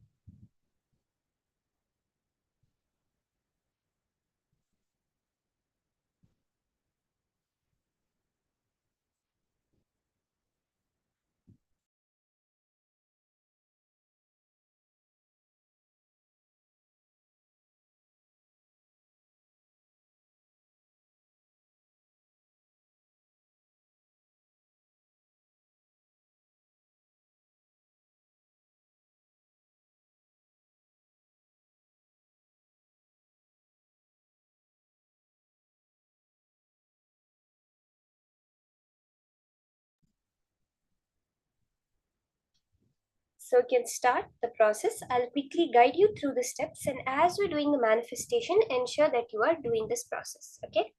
I: So you can start the process. I'll quickly guide you through the steps, and as we're doing the manifestation, ensure that you are doing this process. Okay.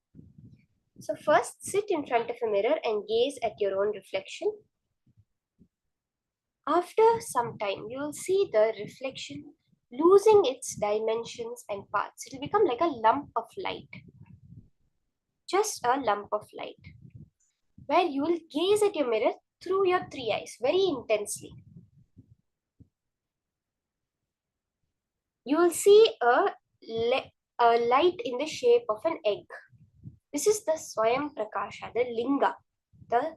I: So first, sit in front of a mirror and gaze at your own reflection. After some time, you will see the reflection losing its dimensions and parts. It will become like a lump of light. Just a lump of light. Where you will gaze at your mirror through your three eyes very intensely. You will see a light in the shape of an egg. This is the Swayam Prakasha, the Linga, the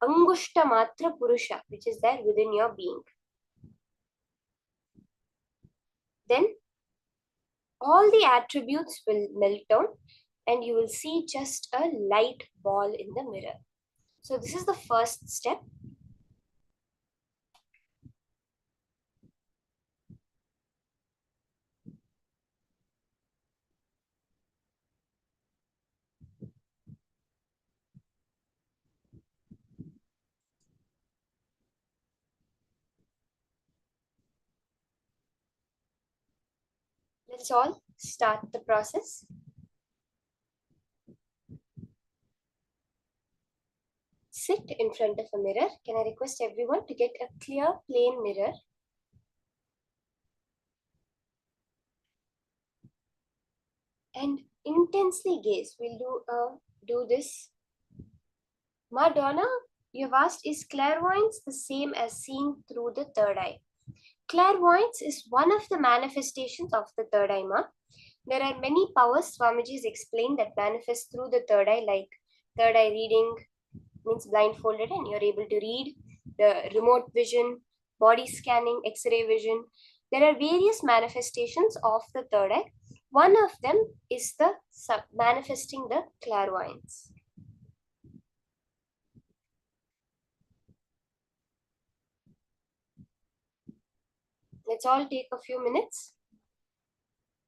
I: Angushta Matra Purusha, which is there within your being. Then all the attributes will melt down and you will see just a light ball in the mirror. So this is the first step. Let's all start the process. Sit in front of a mirror. Can I request everyone to get a clear, plain mirror? And intensely gaze. We'll do this. Madonna, you've asked, is clairvoyance the same as seeing through the third eye? Clairvoyance is one of the manifestations of the third eye, Ma. There are many powers Swamiji has explained that manifest through the third eye, like third eye reading, means blindfolded and you're able to read, the remote vision, body scanning, X-ray vision. There are various manifestations of the third eye. One of them is the manifesting the clairvoyance. Let's all take a few minutes.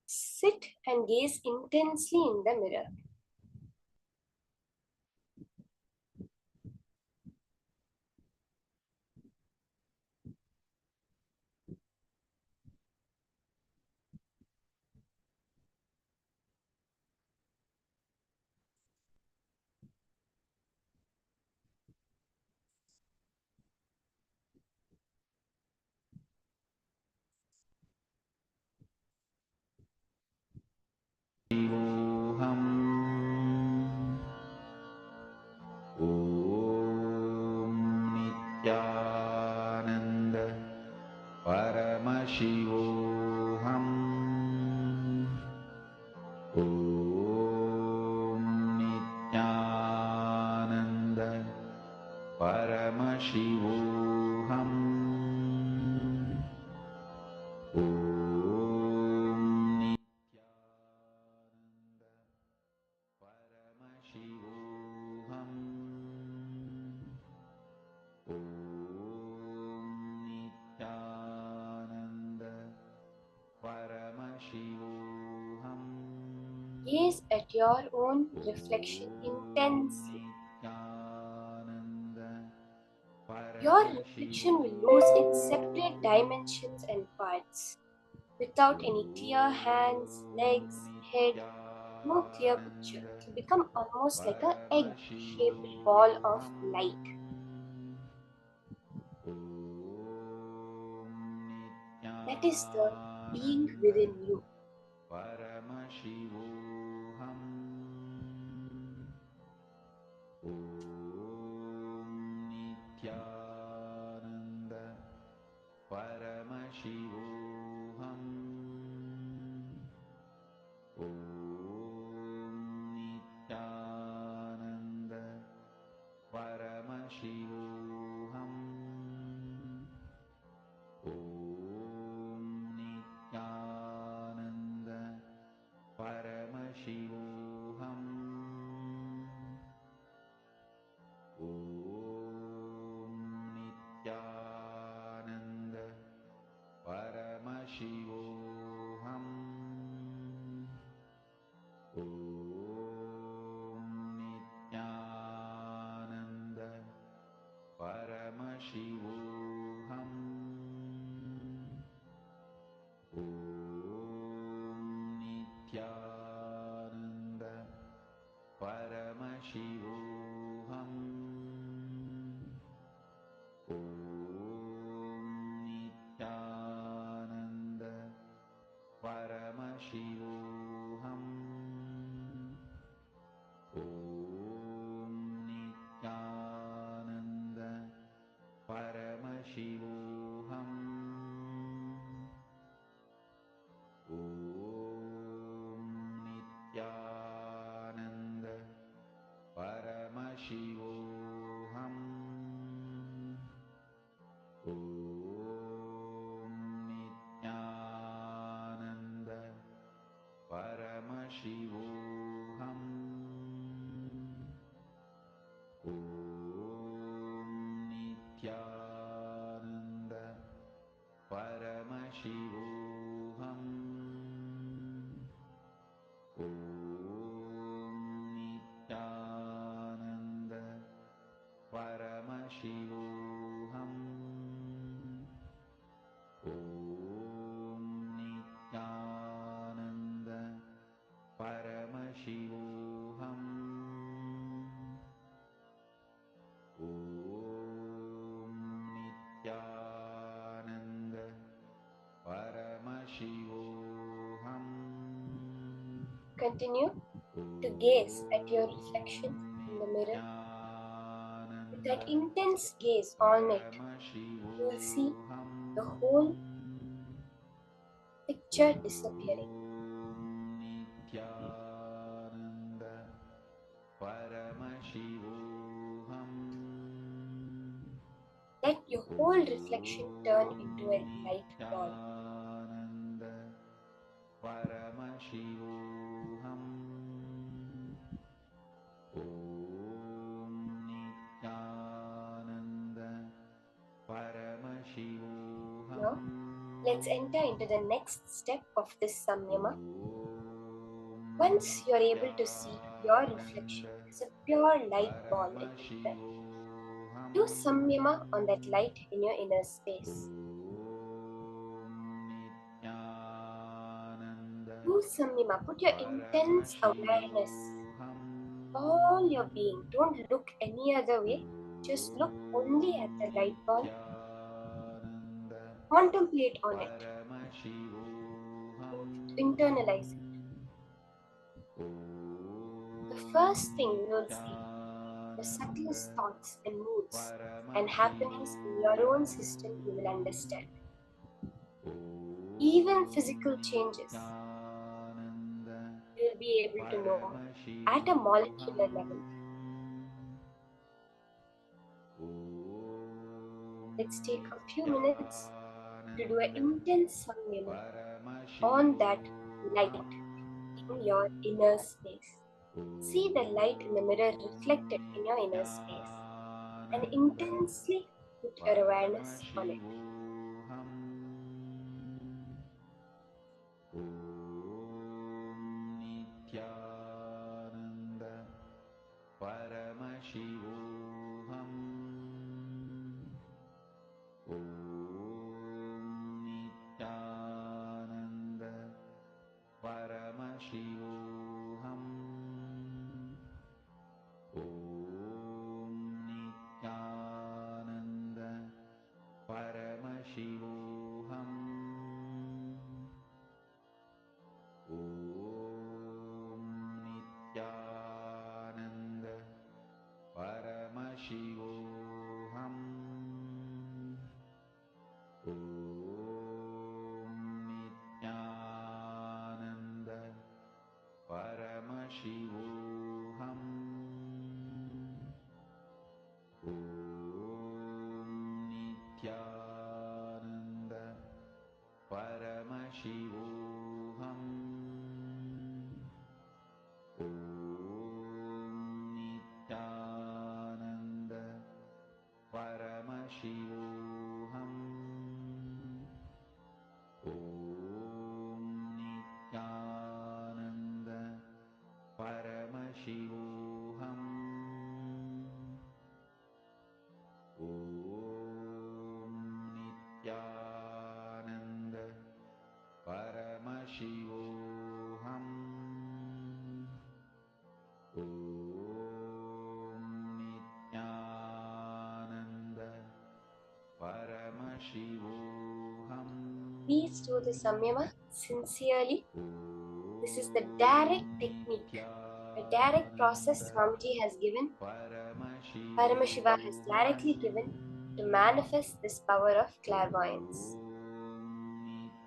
I: Sit and gaze intensely in the mirror.
C: Paramashivoham. Om Nityananda Paramashivoham. Om Nityananda Paramashivoham.
I: Gaze at your own reflection intensely. Your reflection will lose its separate dimensions and parts. Without any clear hands, legs, head, no clear picture. It will become almost like an egg-shaped ball of light. That is the being within you.
C: Paramashivoham. Om Nityananda Paramashivoham. Om Nityananda Paramashivoham. Om Nityananda Paramashivoham. Paramashivoham. Om Nityananda Paramashivoham. Om Nityananda Paramashivoham. Om Nityananda Paramashivoham. Om Nityananda Paramashivoham. Om Nityananda Paramashivoham.
I: Continue to gaze at your reflection in the mirror. With that intense gaze on it, you will see the whole picture disappearing.
C: Nityananda Paramashivoham.
I: Let your whole reflection turn into a light ball.
C: Nityananda Paramashivoham. Om Nityananda Paramashivoham.
I: Now, let's enter into the next step of this samyama. Once you are able to see your reflection as a pure light ball in the mirror, do samyama on that light in your inner space. Do samyama, put your intense awareness, all your being. Don't look any other way, just look only at the light ball. Contemplate on it. Internalize it. The first thing you will see, the subtlest thoughts and moods and happenings in your own system you will understand. Even physical changes you will be able to know at a molecular level. Let's take a few minutes to do an intense samyama on that light in your inner space. See the light in the mirror reflected in your inner space and intensely put your awareness on it.
C: Om Nityananda Paramashivoham. Om Nityananda Paramashivoham. Om Nityananda Paramashivoham. Om Nityananda Paramashivoham. Om Nityananda Paramashivoham. Om Nityananda Paramashivoham. Om Nityananda Paramashivoham. Om Nityananda Paramashivoham. Om Nityananda Paramashivoham. Om Nityananda Paramashivoham.
I: Please do the samyama sincerely. This is the direct technique, the direct process Swamiji has given, Paramashiva has directly given to manifest this power of clairvoyance.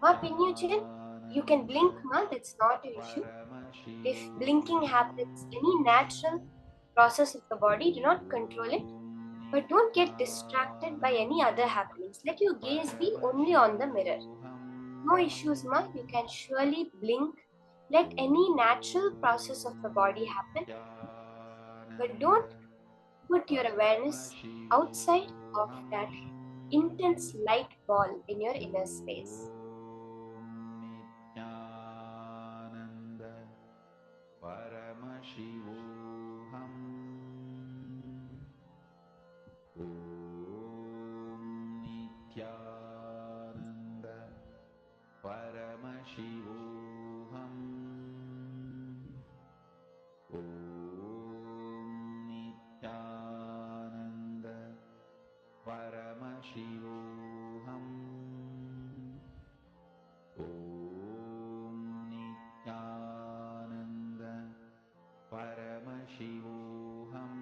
I: Ma Pinyuchan, you can blink, ma, that's not an issue. If blinking happens any natural process of the body. Do not control it, but don't get distracted by any other happenings. Let your gaze be only on the mirror. No issues, ma. You can surely blink. Let any natural process of the body happen, but don't put your awareness outside of that intense light ball in your inner space.
C: Paramashivoham. Om Nityananda Paramashivoham. Om Nityananda Paramashivoham. Om Nityananda Paramashivoham.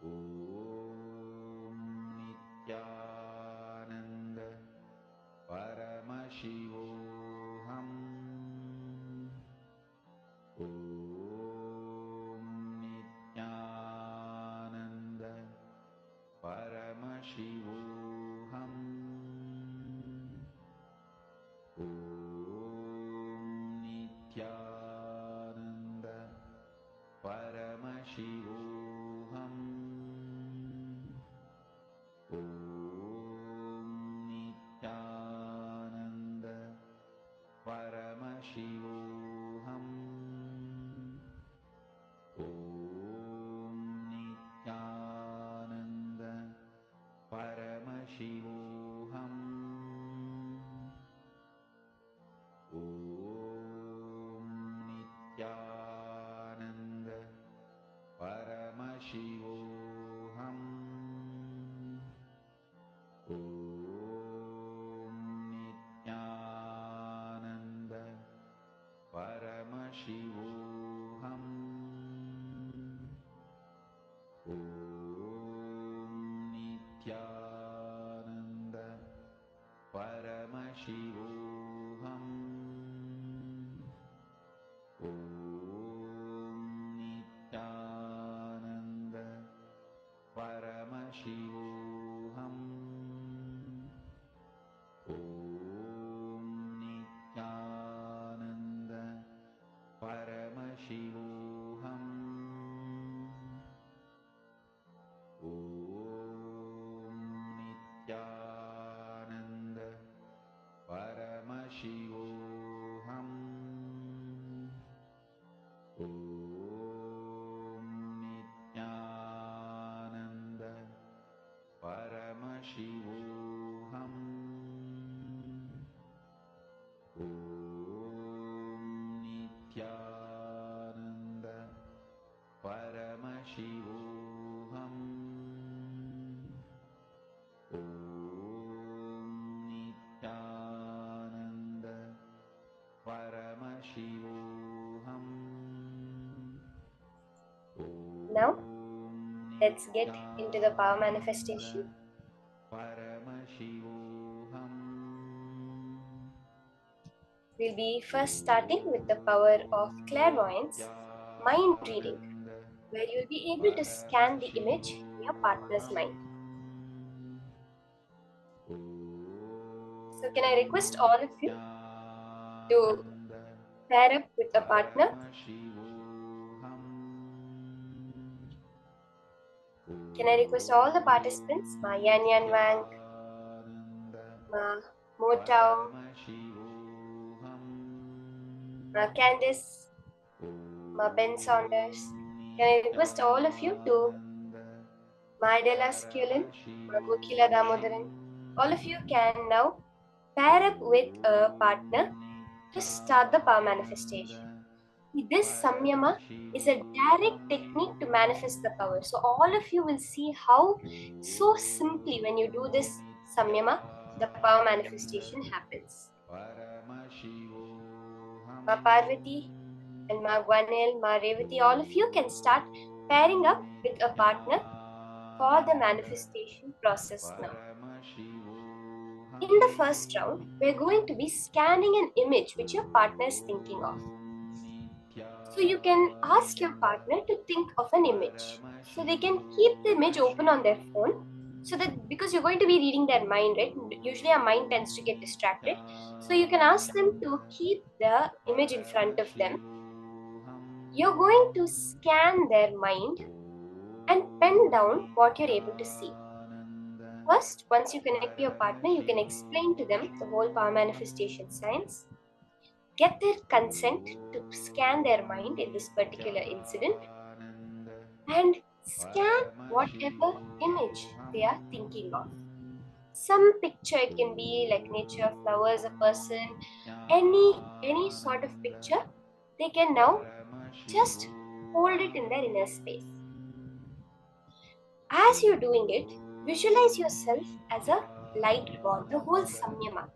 C: Om Nityananda Paramashivoham. Om Nityananda Paramashivoham. Om Nityananda Paramashivoham. Om Nityananda Paramashivoham. Om Nityananda Paramashivoham. Om Nityananda Paramashivoham. Om Nityananda Paramashivoham. Om Nityananda Paramashivoham. Om Nityananda Paramashivoham. Om Nityananda Paramashivoham. Om Nityananda Paramashivoham. Om Nityananda Paramashivoham. Om Nityananda Paramashivoham. Om Nityananda Paramashivoham.
I: Now, let's get into the power manifestation.
C: Paramashivoham.
I: We'll be first starting with the power of clairvoyance, mind reading, where you'll be able to scan the image in your partner's mind. So can I request all of you to pair up with a partner? Can I request all the participants, Ma Yan Yan Wang, Ma Mo Tao, Ma Candice, Ma Ben Saunders. Can I request all of you to Ma Adela Skulin, Ma Gokila Damodaran. All of you can now pair up with a partner to start the power manifestation. This samyama is a direct technique to manifest the power. So all of you will see how so simply when you do this samyama, the power manifestation happens. Ma Parvati and Ma Gwanel, Ma Revati, all of you can start pairing up with a partner for the manifestation process now. In the first round, we're going to be scanning an image which your partner is thinking of. So you can ask your partner to think of an image. So they can keep the image open on their phone, so that because you're going to be reading their mind, right? Usually our mind tends to get distracted. So you can ask them to keep the image in front of them. You're going to scan their mind and pen down what you're able to see. First, once you connect to your partner, you can explain to them the whole power manifestation science, get their consent to scan their mind in this particular incident, and scan whatever image they are thinking of. Some picture, it can be like nature, flowers, a person, any sort of picture, they can now just hold it in their inner space. As you're doing it, visualize yourself as a light ball, the whole samyama.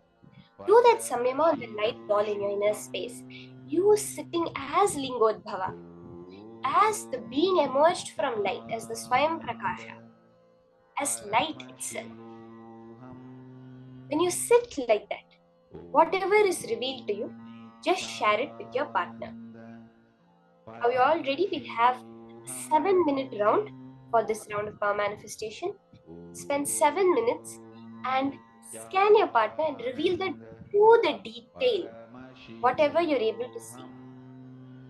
I: Do that samyama on the light ball in your inner space. You sitting as Lingodbhava, as the being emerged from light, as the Swayam Prakasha, as light itself. When you sit like that, whatever is revealed to you, just share it with your partner. Are you all ready? We'll have a 7-minute round for this round of power manifestation. Spend 7 minutes and scan your partner and reveal that to the detail, whatever you're able to see.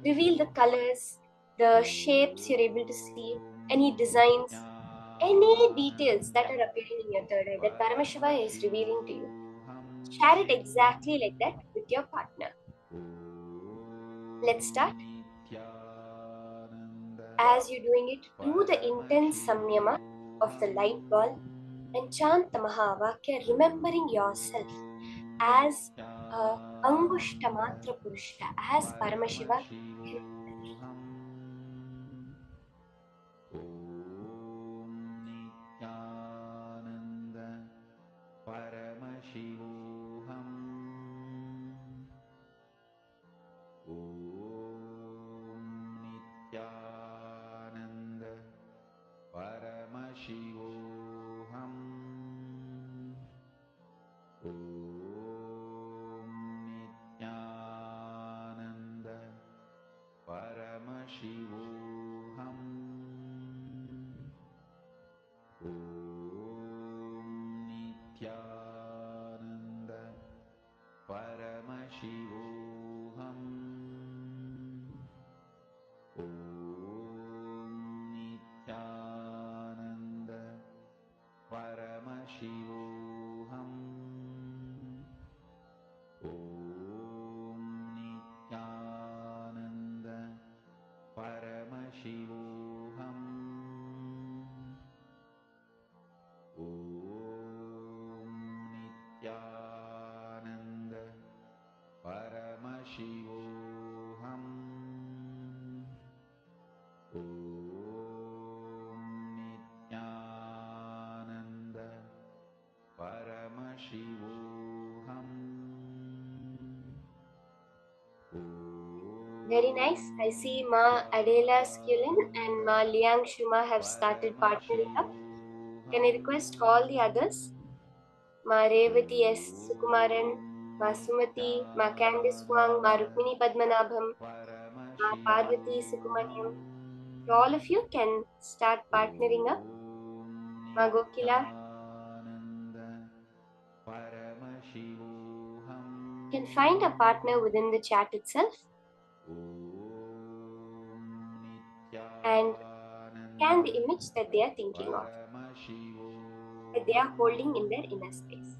I: Reveal the colors, the shapes you're able to see, any designs, any details that are appearing in your third eye that Paramashiva is revealing to you. Share it exactly like that with your partner. Let's start. As you're doing it, do the intense samyama of the light ball and chant the Mahavakya, remembering yourself as Angushtamatra Purusha, as Paramashiva. Very nice. I see Ma Adela Skulin and Ma Liang Shuma have started partnering up. Can I request all the others? Ma Revati S. Sukumaran, Ma Sumati, Ma Candice Wang, Ma Rukmini Padmanabham, Ma Parvati Sukumanyam. So all of you can start partnering up. Ma Gokila. You can find a partner within the chat itself and scan the image that they are thinking of, that they are holding in their inner space.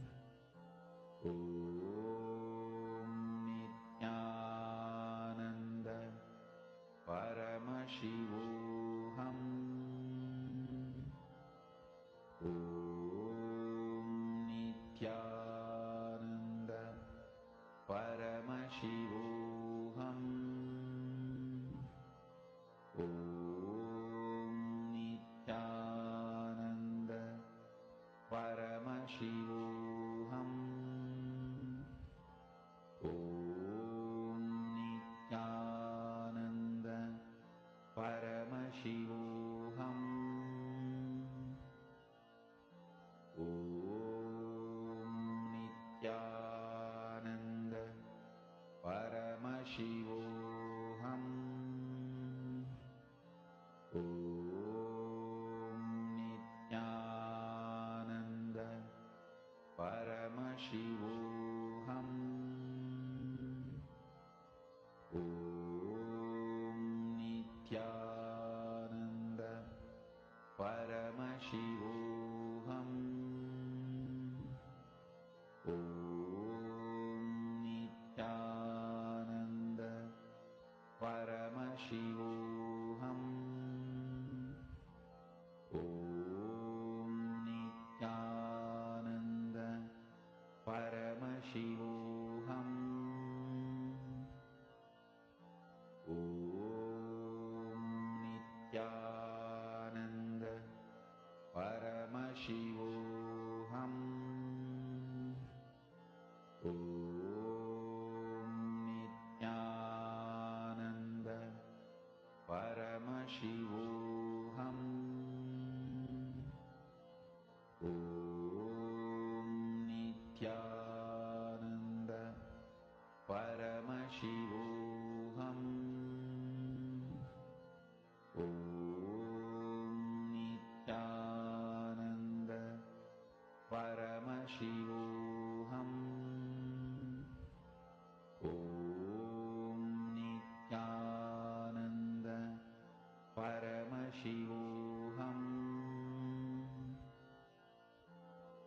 C: Nityananda Paramashivoham. Om Nityananda Paramashivoham. Om Nityananda Paramashivoham. Om Nityananda Paramashivoham. Om Nityananda Paramashivoham. Om Nityananda Paramashivoham. Om Nityananda Paramashivoham.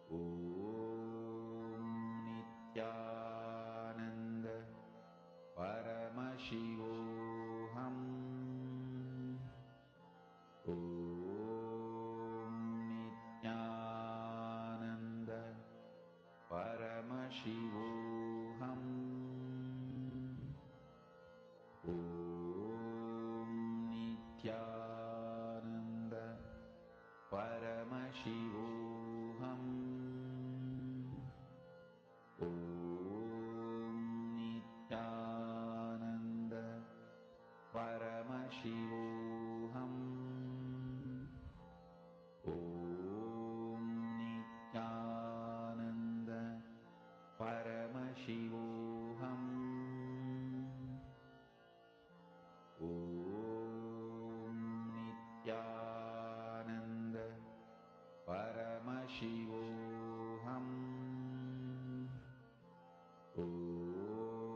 C: Om Nityananda Paramashivoham. Om Nityananda Paramashivoham. Om Nityananda Paramashivoham. Om Nityananda Paramashivoham. Om Nityananda Paramashivoham. Om Nityananda Paramashivoham.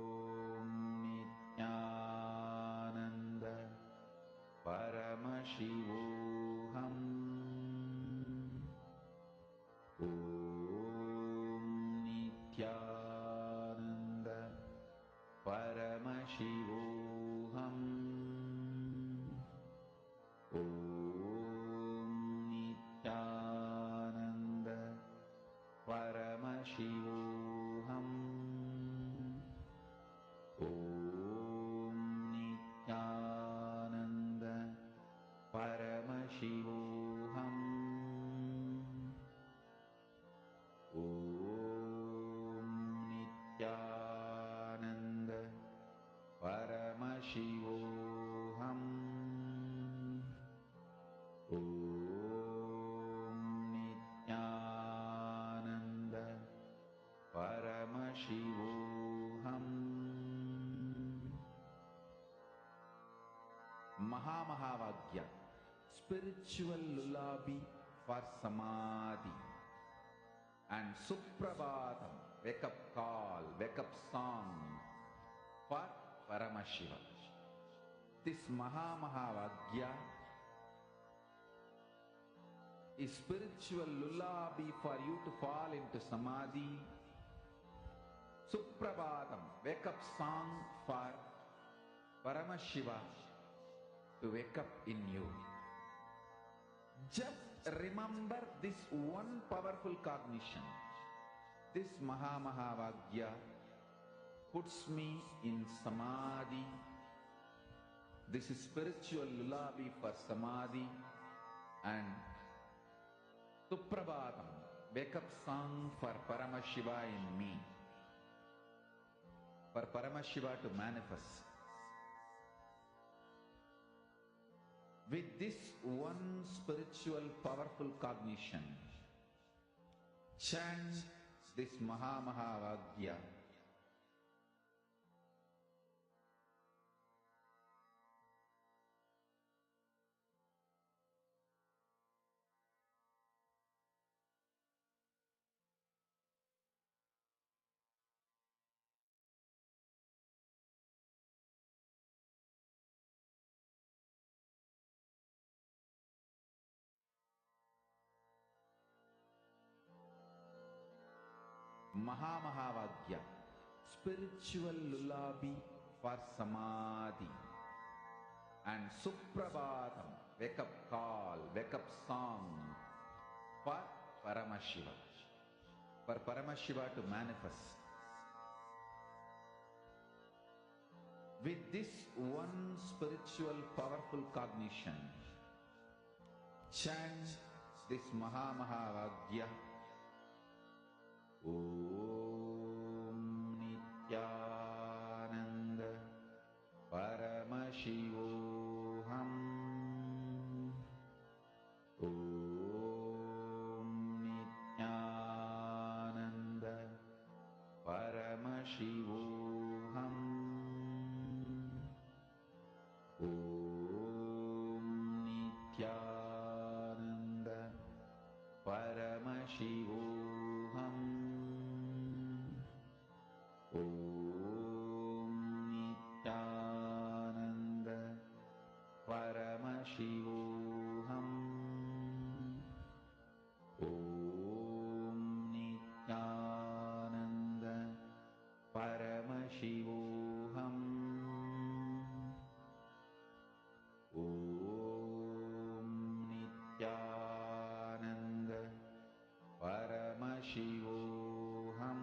C: Om Nityananda Paramashivoham. Om Nityananda Paramashivoham. Om Nityananda Paramashivoham. Om Nityananda Paramashivoham. Om Nityananda Paramashivoham. Om Nityananda Paramashivoham. Om Nityananda Paramashivoham. Mahamahavagya, spiritual lullaby for Samadhi. And Suprabhatam, wake up call, wake up song for Paramashiva. This Mahamahavagya is spiritual lullaby for you to fall into Samadhi. Suprabhatam, wake up song for Paramashiva to wake up in you. Just remember this one powerful cognition. This Mahamahavagya puts me in Samadhi. This is spiritual lullaby for Samadhi. And Suprabhatam, wake up song for Paramashiva in me. For Paramashiva to manifest. With this one spiritual powerful cognition, chant this Mahamahavagya Mahamahavagya, spiritual lullaby for Samadhi. And Suprabhatam, wake up call, wake up song for Paramashiva. For Paramashiva to manifest. With this one spiritual powerful cognition, chant this Mahamahavagya. Om Nityananda Paramashivoham. Om Nityananda Paramashivoham. Om Nityananda Paramashivoham. Om Nityananda Paramashivoham. Om Nityananda Paramashivoham. Om Nityananda Paramashivoham.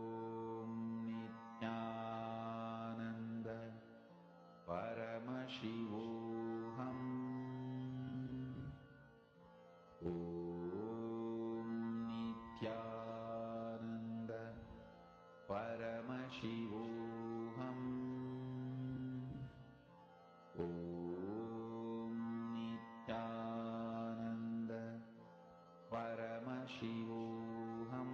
C: Om Nityananda Paramashivoham. Om Nityananda Paramashivoham. Om Nityananda Paramashivoham.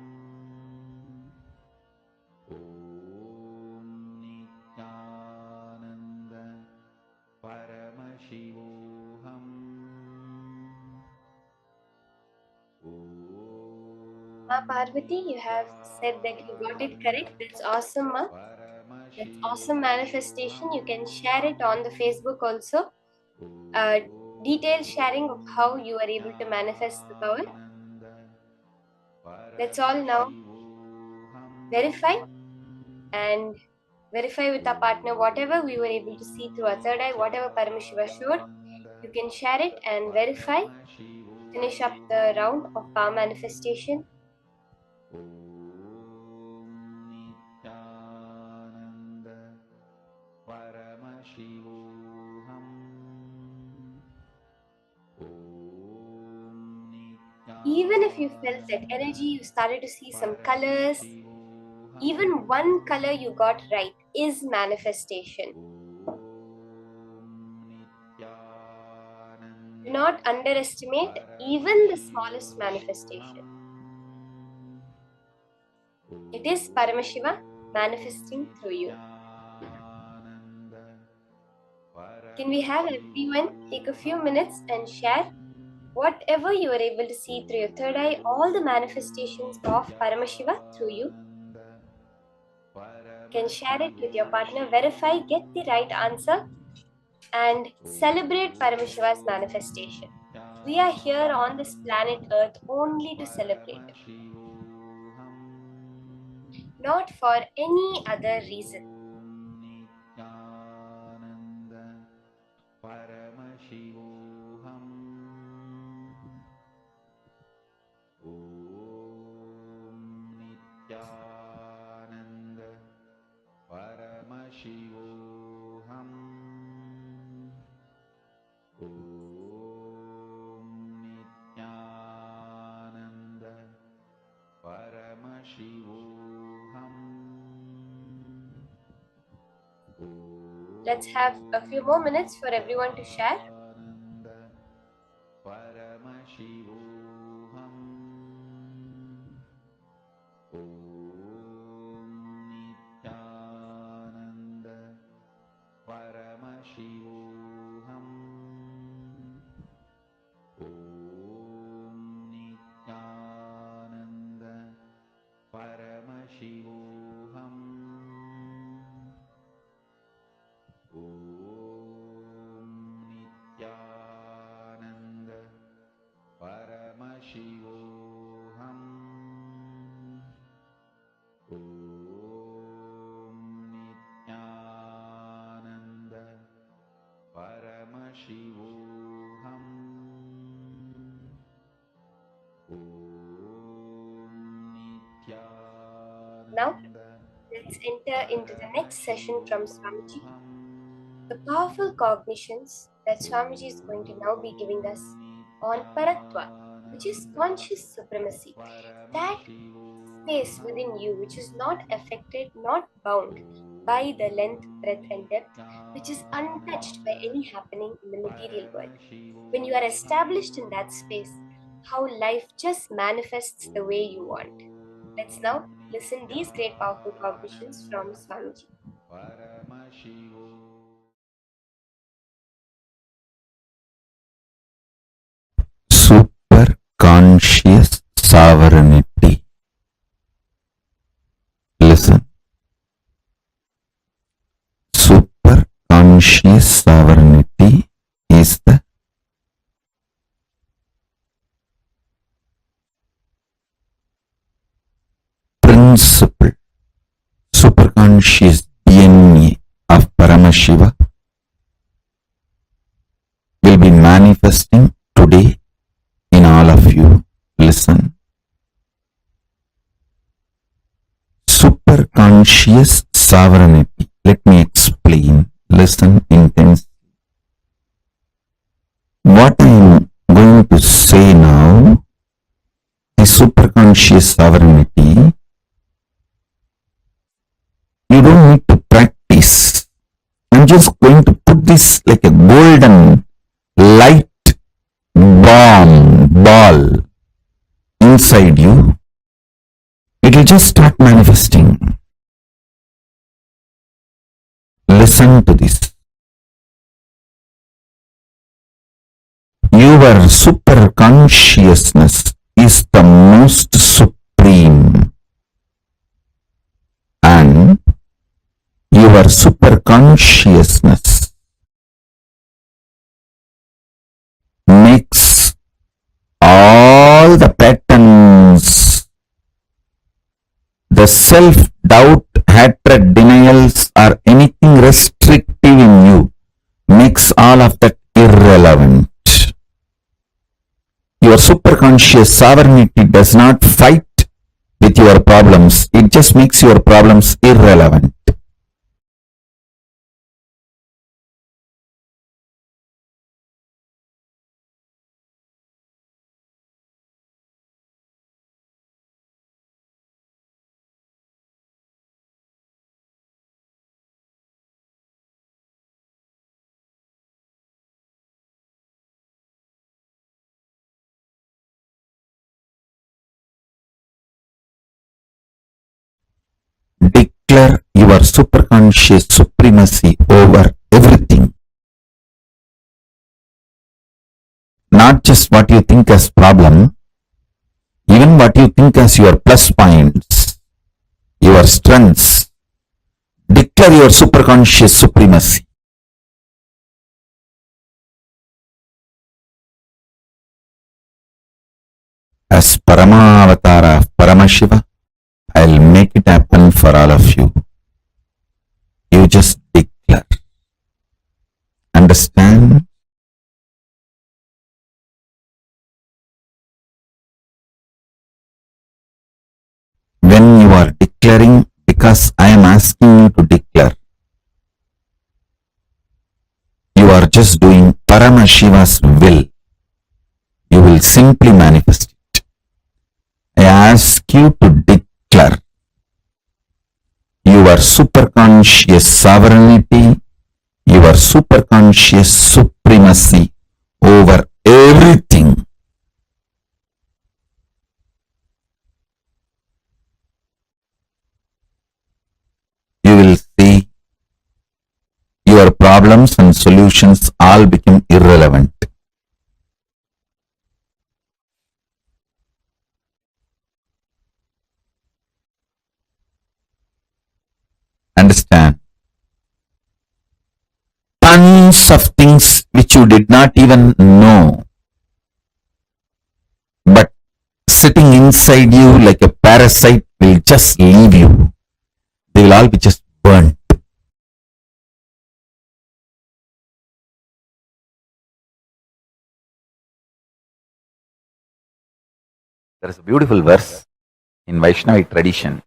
C: Om Nityananda Paramashivoham.
I: Ma Parvati, you have said that you got it correct. That's awesome, Ma. That's awesome manifestation. You can share it on the Facebook also. Detailed sharing of how you are able to manifest the power. That's all now. Verify and verify with our partner whatever we were able to see through our third eye, whatever Paramashiva showed. You can share it and verify. Finish up the round of power manifestation. Even if you felt that energy, you started to see some colors, even one color you got right is manifestation. Do not underestimate even the smallest manifestation. It is Paramashiva manifesting through you. Can we have everyone take a few minutes and share whatever you were able to see through your third eye, all the manifestations of Paramashiva through you? You can share it with your partner, verify, get the right answer, and celebrate Paramashiva's manifestation. We are here on this planet Earth only to celebrate, not for any other reason.
C: Paramashivoham. Om Nityananda Paramashivoham.
I: Let's have a few more minutes for everyone to share.
C: Paramashivoham. Om Nityananda Paramashivoham. Om Nityananda Paramashivoham. Om
I: Now, let's enter into the next session from Swamiji. The powerful cognitions that Swamiji is going to now be giving us on Paratva, which is conscious supremacy. That space within you which is not affected, not bound by the length, breadth, and depth, which is untouched by any happening in the material world. When you are established in that space, how life just manifests the way you want. Let's now listen these great powerful cognitions from Swamiji.
E: Super conscious sovereignty. Listen. Super conscious sovereignty is the principle, superconscious DNA of Paramashiva will be manifesting today in all of you. Listen. Superconscious sovereignty. Let me explain. Listen intensely. What I am going to say now, the superconscious sovereignty, you don't need to practice. I'm just going to put this like a golden light ball inside you. It will just start manifesting. Listen to this. Your super consciousness is the most supreme, and your super consciousness makes all the patterns, the self-doubt, hatred, denials, or anything restrictive in you, makes all of that irrelevant. Your superconscious sovereignty does not fight with your problems. It just makes your problems irrelevant. Declare your superconscious supremacy over everything. Not just what you think as problem, even what you think as your plus points, your strengths. Declare your superconscious supremacy. As Paramavatara of Paramashiva, I'll make it happen for all of you. You just declare. Understand? When you are declaring, because I am asking you to declare, you are just doing Paramashiva's will. You will simply manifest it. I ask you to declare your superconscious sovereignty, your superconscious supremacy over everything. You will see your problems and solutions all become irrelevant. Understand? Tons of things which you did not even know, but sitting inside you like a parasite will just leave you. They will all be just burnt. There is a beautiful verse in Vaishnavic tradition.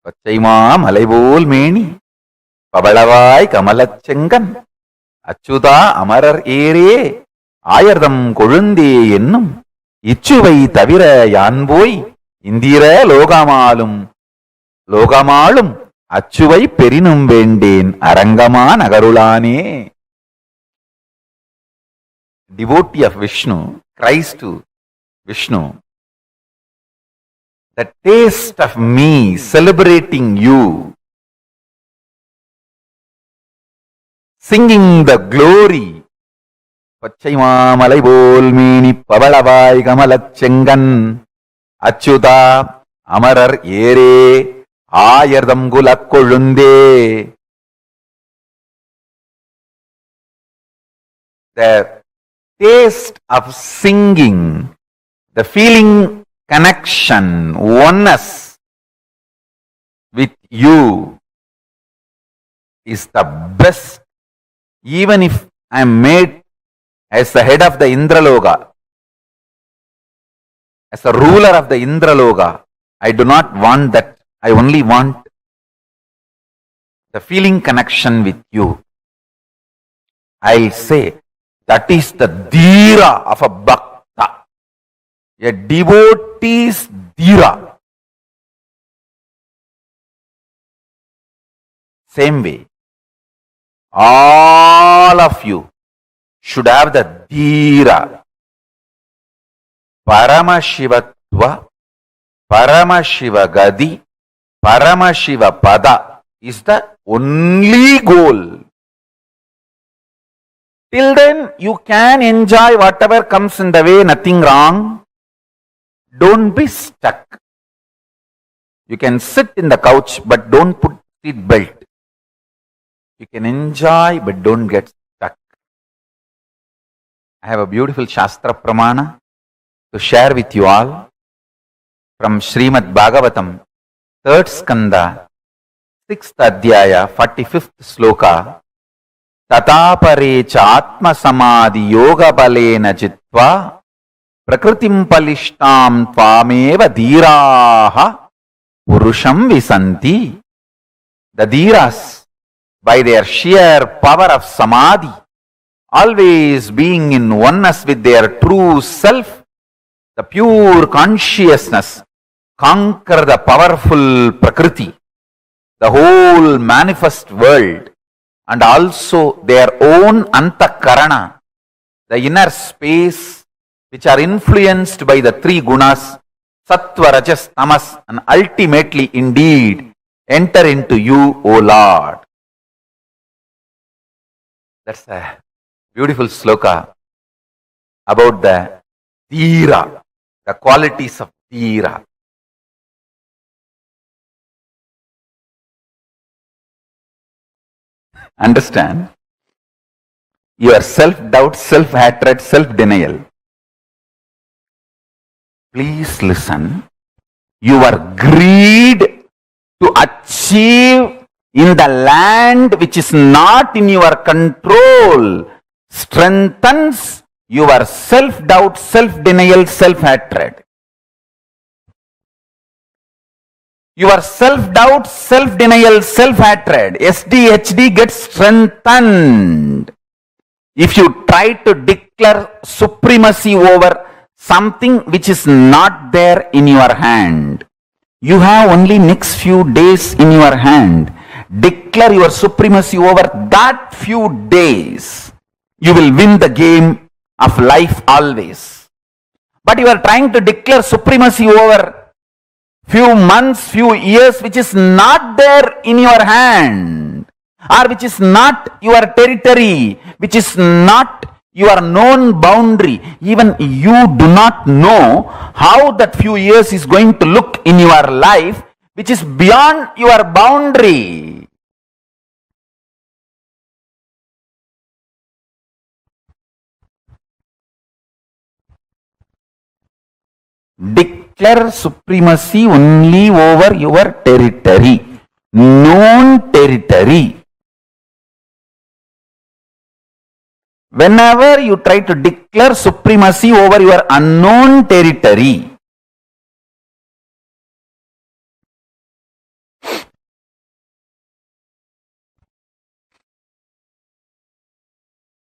E: பச்சைமா மலைபோல் மேனி பவளவாய் கமலச்செங்கன் அச்சுதா அமரர் ஏரே ஆயர்தம் கொழுந்தே என்னும் இச்சுவை தவிர யான் போய் இந்திர லோகமாளும் அச்சுவை பெரினும் வேண்டேன் அரங்கமா நகருளானே. Devotee of Vishnu cries to Vishnu, the taste of me celebrating you, singing the glory. பச்சை மாமலை போல் மீனி பவளவாய் கமலச்செங்கன் அச்சுதா அமரர் ஏரே ஆயர்தம் குலக் கொழுந்தே. The taste of singing, the feeling connection, oneness with you is the best. Even if I am made as the head of the Indraloka, as the ruler of the Indraloka, I do not want that. I only want the feeling connection with you. I'll say that is the dhira of a bhakta, a devotee's dhira. Same way, all of you should have the dhira. Paramashivatva, Paramashivagadi, Paramashivapada is the only goal. Till then, you can enjoy whatever comes in the way, nothing wrong. Don't be stuck. You can sit in the couch, but don't put seat belt. You can enjoy, but don't get stuck. I have a beautiful Shastra Pramana to share with you all from Srimad Bhagavatam, 3rd Skanda, 6th Adhyaya, 45th Sloka. ततापरे च आत्मसमाधि योग बलेन चित्वा प्रकृतिं पलिष्टां त्वामेव धीराः पुरुषं विसन्ति. The Dhiras, by their sheer power of samadhi, always being in oneness with their true self, the pure consciousness, conquer the powerful Prakriti, the whole manifest world, and also their own antakarana, the inner space, which are influenced by the three gunas, sattva, rajas, tamas, and ultimately indeed enter into you, O Lord. That's a beautiful sloka about the dhira, the qualities of dhira. Understand? Your self-doubt, self-hatred, self-denial. Please listen. Your greed to achieve in the land which is not in your control strengthens your self-doubt, self-denial, self-hatred. Your self-doubt, self-denial, self-hatred, SDHD gets strengthened if you try to declare supremacy over something which is not there in your hand. You have only next few days in your hand. Declare your supremacy over that few days. You will win the game of life always. But you are trying to declare supremacy over few months, few years, which is not there in your hand, or which is not your territory, which is not your known boundary. Even you do not know how that few years is going to look in your life, which is beyond your boundary. Declare supremacy only over your territory, known territory. Whenever you try to declare supremacy over your unknown territory,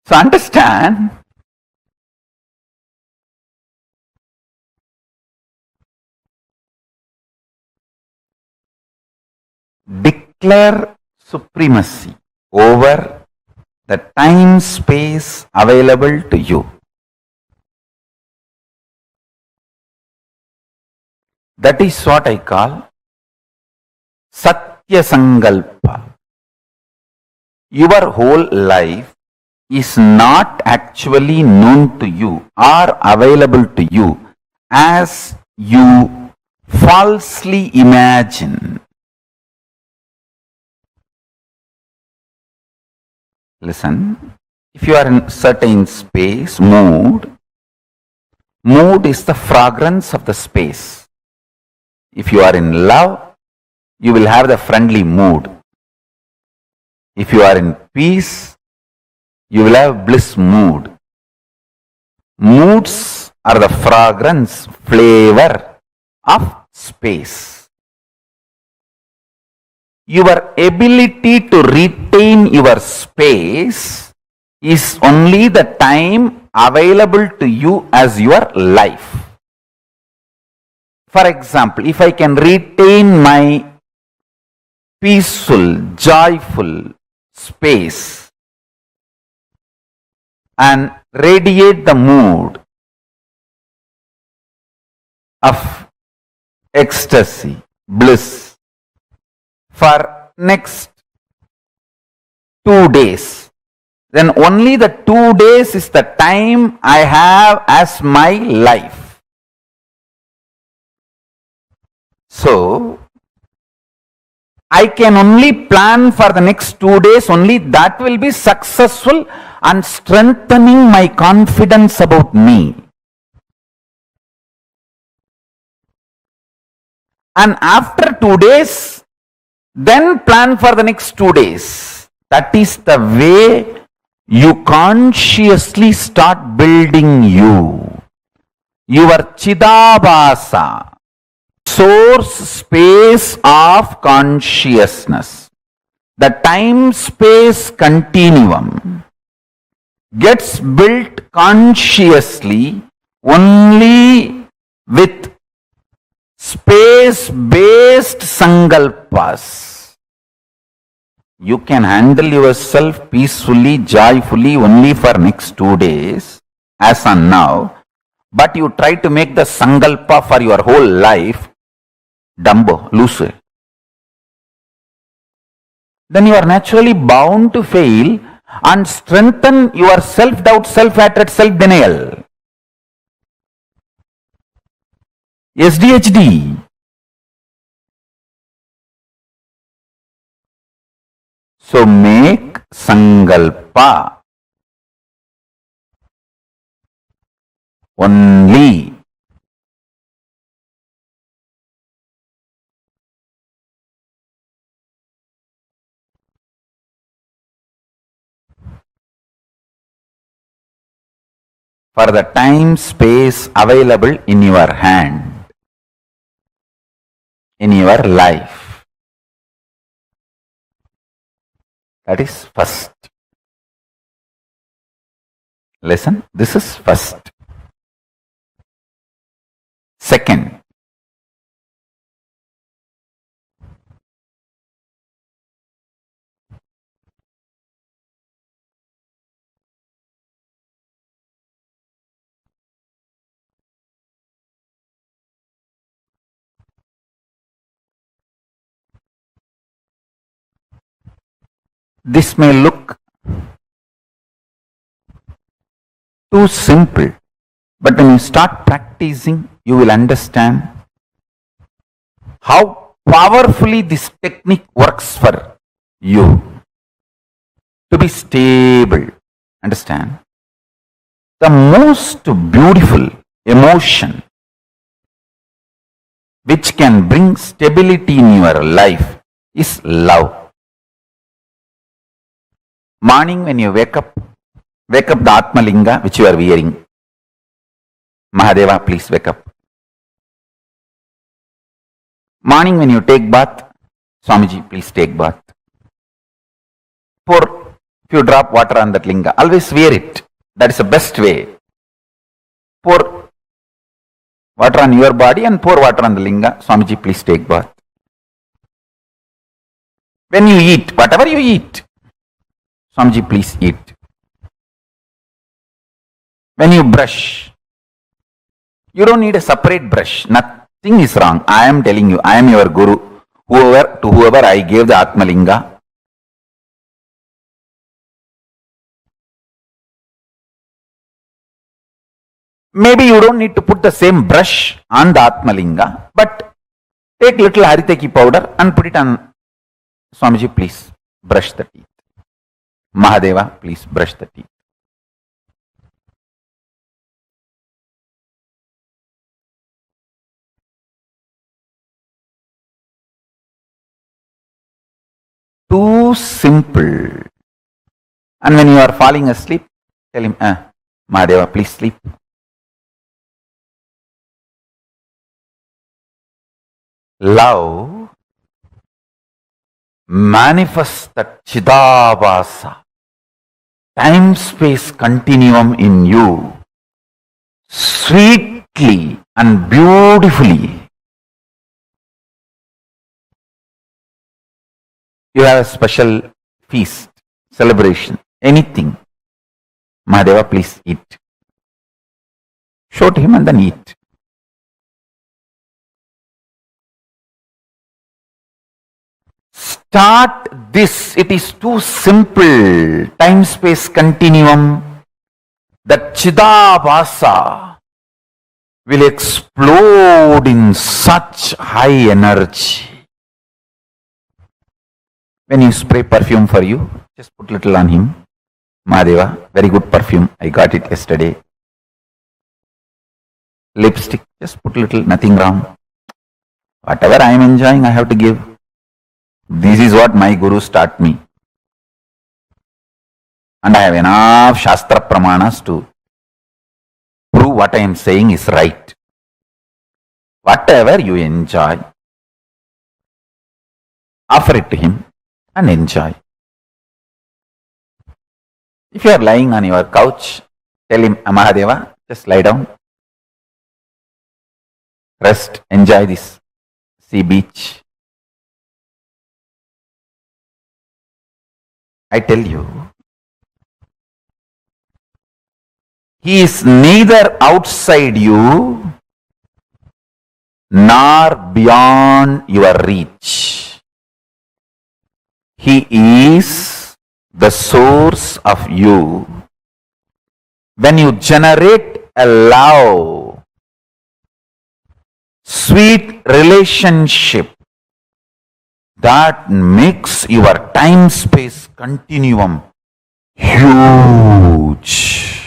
E: So understand, declare supremacy over the time space available to you. That is what I call Satya Sankalpa. Your whole life is not actually known to you or available to you as you falsely imagine. Listen, if you are in certain space, mood is the fragrance of the space. If you are in love, you will have the friendly mood. If you are in peace, you will have bliss mood. Moods are the fragrance, flavor of space. Your ability to retain your space is only the time available to you as your life. For example, if I can retain my peaceful, joyful space and radiate the mood of ecstasy, bliss for next 2 days, then only the 2 days is the time I have as my life. So, I can only plan for the next 2 days, only that will be successful and strengthening my confidence about me. And after 2 days, then plan for the next 2 days. That is the way you consciously start building you. Your Chidabhasa, source space of consciousness, the time-space continuum gets built consciously only with space-based sankalpas. You can handle yourself peacefully, joyfully only for next 2 days, as on now, but you try to make the sankalpa for your whole life, Dumbo, loose. Then you are naturally bound to fail and strengthen your self-doubt, self-hatred, self-denial. SDHD. So make sankalpa only for the time space available in your hand, in your life. That is first. Listen, this is first. Second, this may look too simple, but when you start practicing, you will understand how powerfully this technique works for you to be stable. Understand? The most beautiful emotion which can bring stability in your life is love. Morning when you wake up the Atmalinga which you are wearing. Mahadeva, please wake up. Morning when you take bath, Swamiji, please take bath. For If you drop water on that linga, always wear it. That is the best way. Pour water on your body and pour water on the linga. Swamiji, please take bath. When you eat, whatever you eat, Swamiji, please eat. When you brush, you don't need a separate brush. Nothing is wrong. I am telling you, I am your guru. To whoever I gave the Atmalinga, maybe you don't need to put the same brush on the Atmalinga, but take little Hariteki powder and put it on. Swamiji, please brush the teeth. Mahadeva, please brush the teeth. Too simple. And when you are falling asleep, tell him, Mahadeva, please sleep. Love manifests that Chidabhasa, time-space continuum in you, sweetly and beautifully. You have a special feast, celebration, anything. Mahadeva, please eat. Show to him and then eat. Start this. It is too simple. Time-space continuum. That Chidabhasa will explode in such high energy. When you spray perfume for you, just put little on him. Mahadeva, very good perfume. I got it yesterday. Lipstick, just put little, nothing wrong. Whatever I am enjoying, I have to give. This is what my gurus taught me. And I have enough Shastra Pramanas to prove what I am saying is right. Whatever you enjoy, offer it to him and enjoy. If you are lying on your couch, tell him, Mahadeva, just lie down. Rest, enjoy this sea beach. I tell you, he is neither outside you nor beyond your reach. He is the source of you. When you generate a love, sweet relationship, that makes your time-space continuum huge.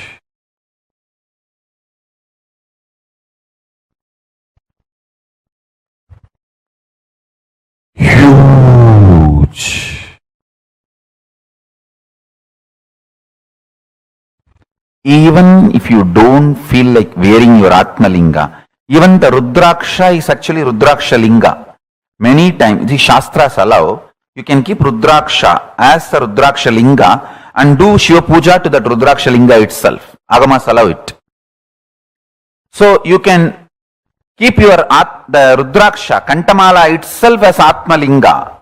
E: Huge. Even if you don't feel like wearing your Atmalinga, even the Rudraksha is actually Rudraksha Linga. Many times, the Shastras allow, you can keep Rudraksha as the Rudraksha Linga and do Shiva Puja to that Rudraksha Linga itself. Agamas allow it. So you can keep your the Rudraksha, Kantamala itself as Atmalinga.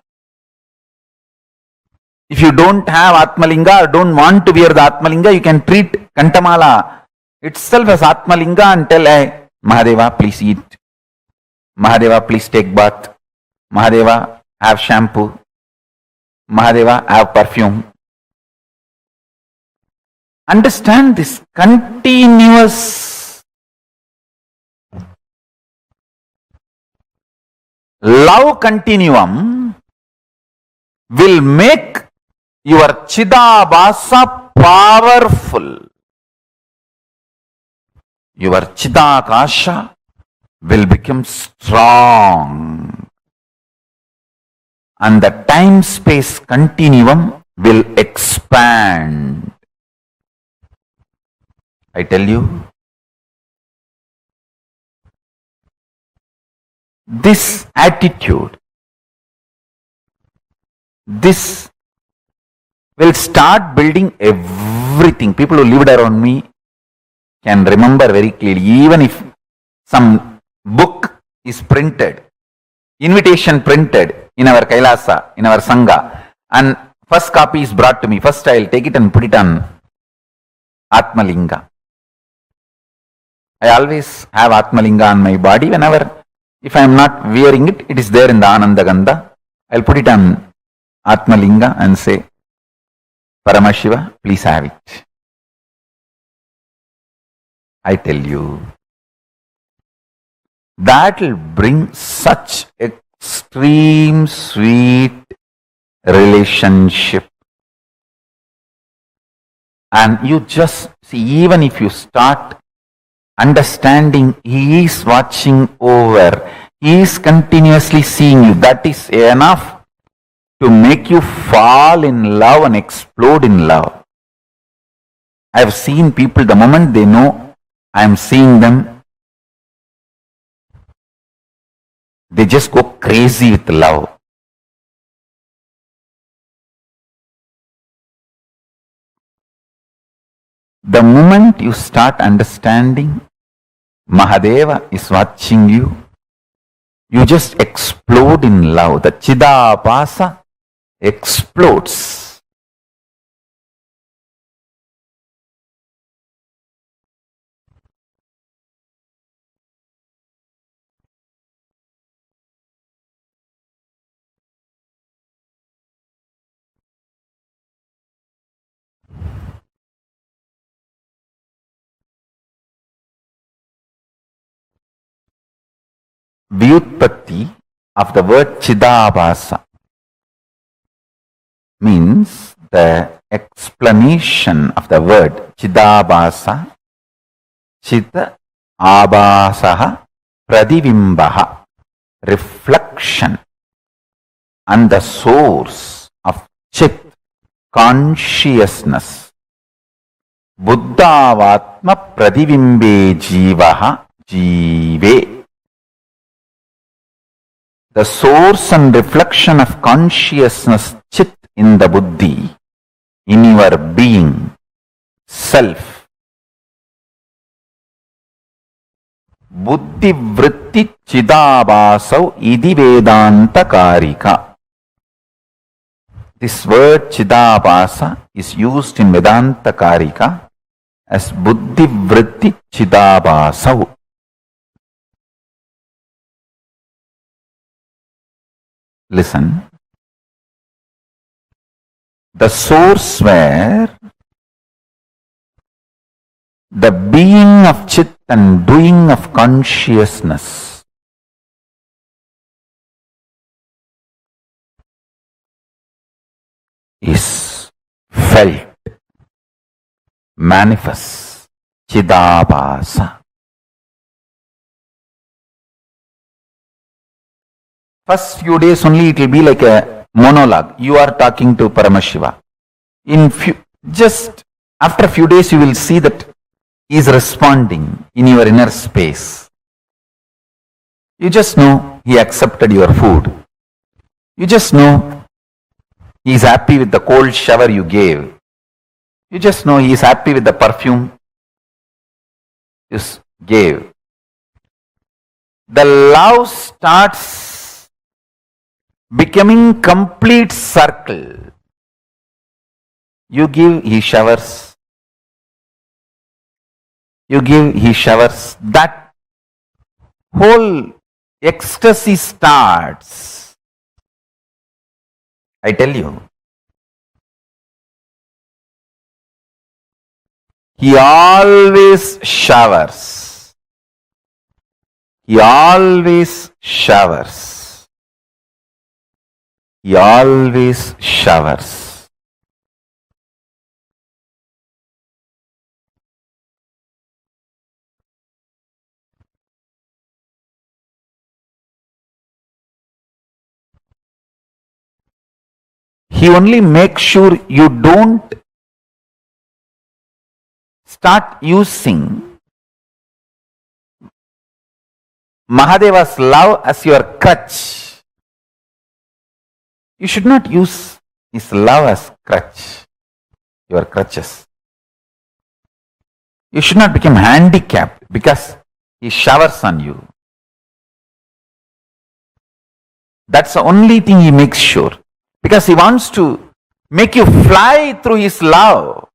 E: If you don't have Atmalinga or don't want to wear the Atmalinga, you can treat Kantamala itself as Atmalinga and tell, hey, Mahadeva, please eat. Mahadeva, please take bath. Mahadeva, have shampoo. Mahadeva, have perfume. Understand this continuous love continuum will make your Chidabhasa powerful. Your Chidakasha will become strong. And the time-space continuum will expand. I tell you, this attitude, this will start building everything. People who lived around me can remember very clearly, even if some book is printed, invitation printed in our Kailasa, in our Sangha, and first copy is brought to me. First I'll take it and put it on Atmalinga. I always have Atmalinga on my body. Whenever, if I am not wearing it, it is there in the Ananda Gandha. I'll put it on Atmalinga and say, Paramashiva, please have it. I tell you, that will bring such extreme sweet relationship. And you just see, even if you start understanding, He is watching over, He is continuously seeing you, that is enough to make you fall in love and explode in love. I have seen people, the moment they know I am seeing them, they just go crazy with love. The moment you start understanding Mahadeva is watching you, you just explode in love. The Chidabhasa explodes. Vyutpatti of the word Chidabhasa means the explanation of the word Chidabhasa, Chita Abhasaha Pradivimbaha, reflection, and the source of Chit, consciousness. Buddhavatma Pradivimbe Jivaha Jive. The source and reflection of consciousness, Chit, in the Buddhi, in your being, self. Buddhi vritti chidabhasau idi vedanta karika. This word chidabhasa is used in Vedanta Karika as buddhi vritti chidabhasau. Listen. The source where the being of Chit and doing of consciousness is felt, manifests, Chidabhasa. First few days only it will be like a monologue. You are talking to Paramashiva. Just after a few days you will see that he is responding in your inner space. You just know he accepted your food. You just know he is happy with the cold shower you gave. You just know he is happy with the perfume you gave. The love starts becoming complete circle. You give, he showers. You give, he showers. That whole ecstasy starts. I tell you. He always showers. He always showers. He always showers. He only makes sure you don't start using Mahadeva's love as your crutch. You should not use his love as crutch. your crutches. You should not become handicapped because he showers on you. That's the only thing he makes sure. Because he wants to make you fly through his love.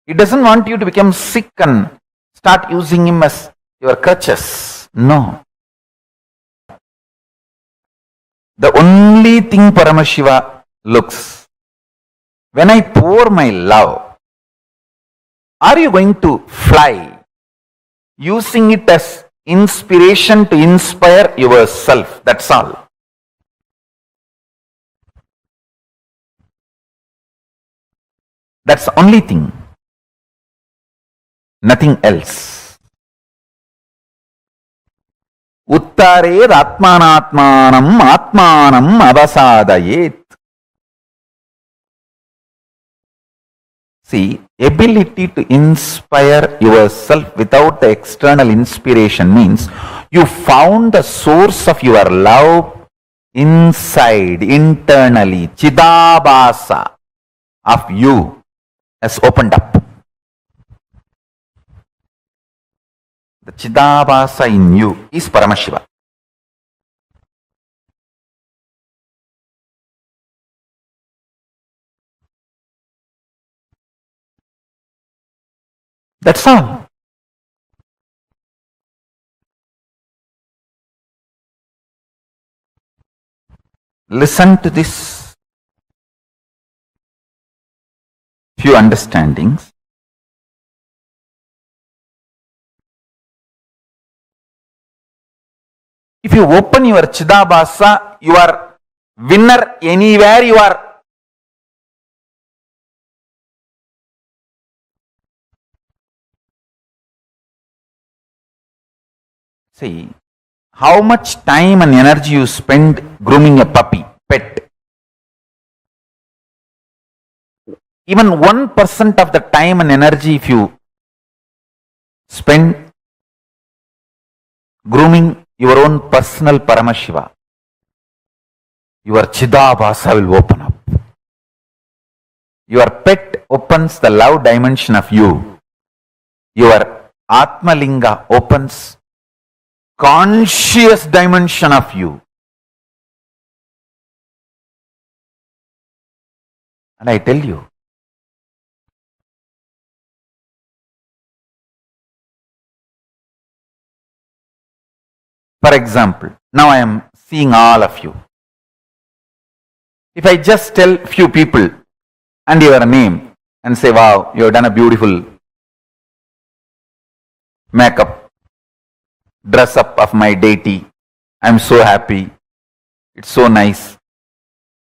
E: He doesn't want you to become sick and start using him as your crutches. No. The only thing Paramashiva looks, when I pour my love, are you going to fly, using it as inspiration to inspire yourself? That's all. That's the only thing. Nothing else. Uttared atmanatmanam atmanam avasadayet. See, ability to inspire yourself without the external inspiration means you found the source of your love inside, internally. Chidabhasa of you has opened up. The Chidabhasa in you is Paramashiva. That's all. Listen to this few understandings. If you open your Chidabhasa, you are winner anywhere you are. See, how much time and energy you spend grooming a puppy, pet. Even 1% of the time and energy if you spend grooming your own personal Paramashiva, your Chidabhasa will open up. Your pet opens the love dimension of you. Your Atmalinga opens conscious dimension of you. And I tell you, for example, now I am seeing all of you. If I just tell few people and your name and say, wow, you have done a beautiful makeup, dress up of my deity, I am so happy, it's so nice.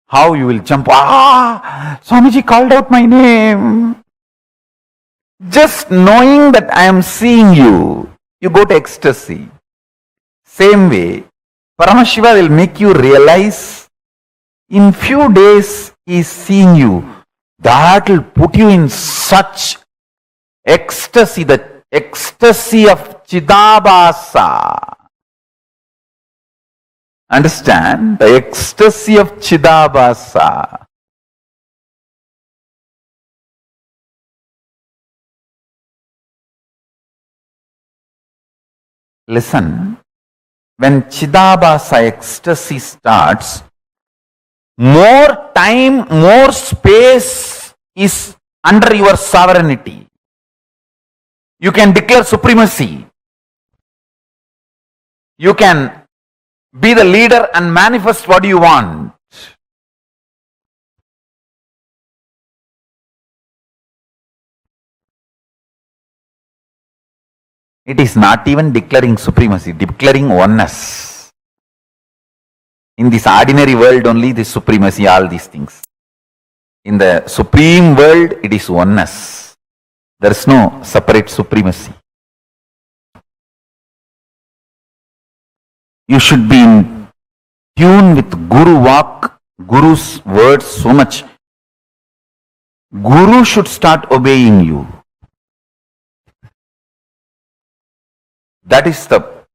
E: How you will jump, Swamiji called out my name. Just knowing that I am seeing you, you go to ecstasy. Same way, Paramashiva will make you realize in few days he is seeing you. That will put you in such ecstasy, the ecstasy of Chidabhasa. Understand? The ecstasy of Chidabhasa. Listen, when Chidabhasa ecstasy starts, more time, more space is under your sovereignty. You can declare supremacy. You can be the leader and manifest what you want. It is not even declaring supremacy, declaring oneness. In this ordinary world only this supremacy, all these things. In the supreme world, it is oneness. There is no separate supremacy. You should be in tune with Guru Vak, Guru's words so much. Guru should start obeying you. That is the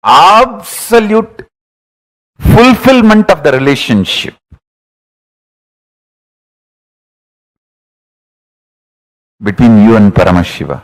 E: absolute fulfillment of the relationship. between you and Paramashiva.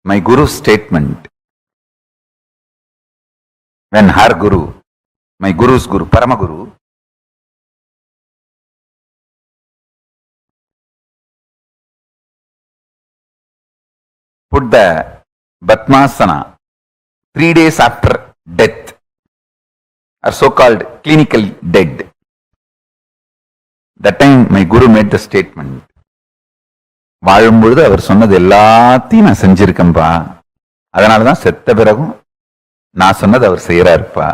E: My Guru's statement, when her Guru, my Guru's Guru, Paramaguru, put the Batmasana 3 days after death, or so-called clinically dead. That time my Guru made the statement, வாழும்பொழுது அவர் சொன்னது எல்லாத்தையும் நான் செஞ்சிருக்கேன்பா, அதனாலதான் செத்த பிறகும் நான் சொன்னது அவர் செய்யறாருப்பா.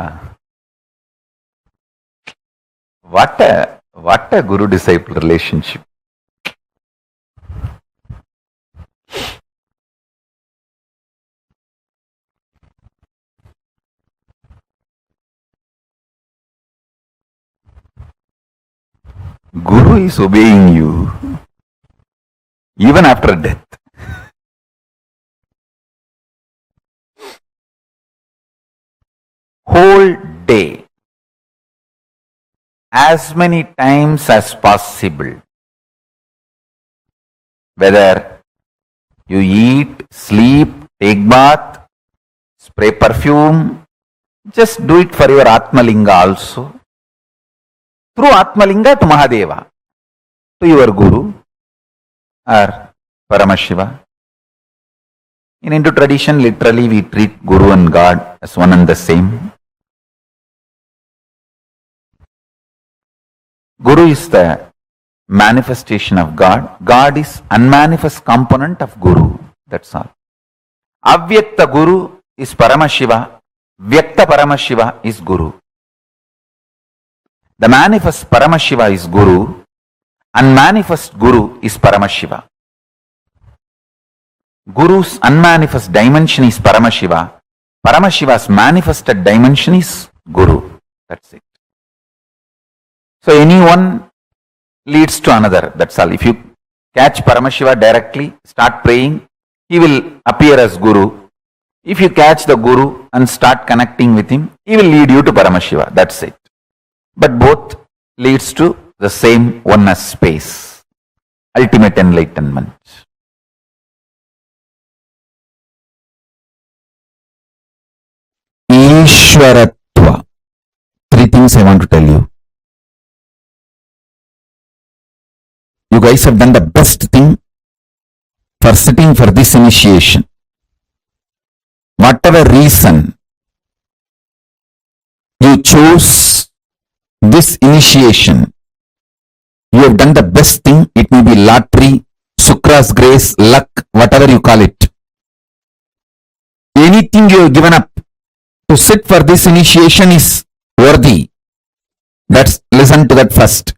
E: What a Guru disciple relationship. Guru is obeying you even after death. Whole day, as many times as possible, whether you eat, sleep, take bath, spray perfume, just do it for your Atmalinga also. Through Atmalinga to Mahadeva, to your Guru or Paramashiva. In Hindu tradition, literally we treat Guru and God as one and the same. Guru is the manifestation of God. God is unmanifest component of Guru. That's all. Avyakta Guru is Paramashiva. Vyakta Paramashiva is Guru. The manifest Paramashiva is Guru. Unmanifest Guru is Paramashiva. Guru's unmanifest dimension is Paramashiva. Paramashiva's manifested dimension is Guru. That's it. So anyone leads to another. That's all. If you catch Paramashiva directly, start praying, he will appear as Guru. If you catch the Guru and start connecting with him, he will lead you to Paramashiva. That's it. But both leads to the same oneness space, ultimate enlightenment. Ishwaratva. 3 things I want to tell you. You guys have done the best thing for sitting for this initiation. Whatever reason you chose this initiation, you have done the best thing. It may be lottery, Sukra's grace, luck, whatever you call it. Anything you have given up to sit for this initiation is worthy. Listen to that first.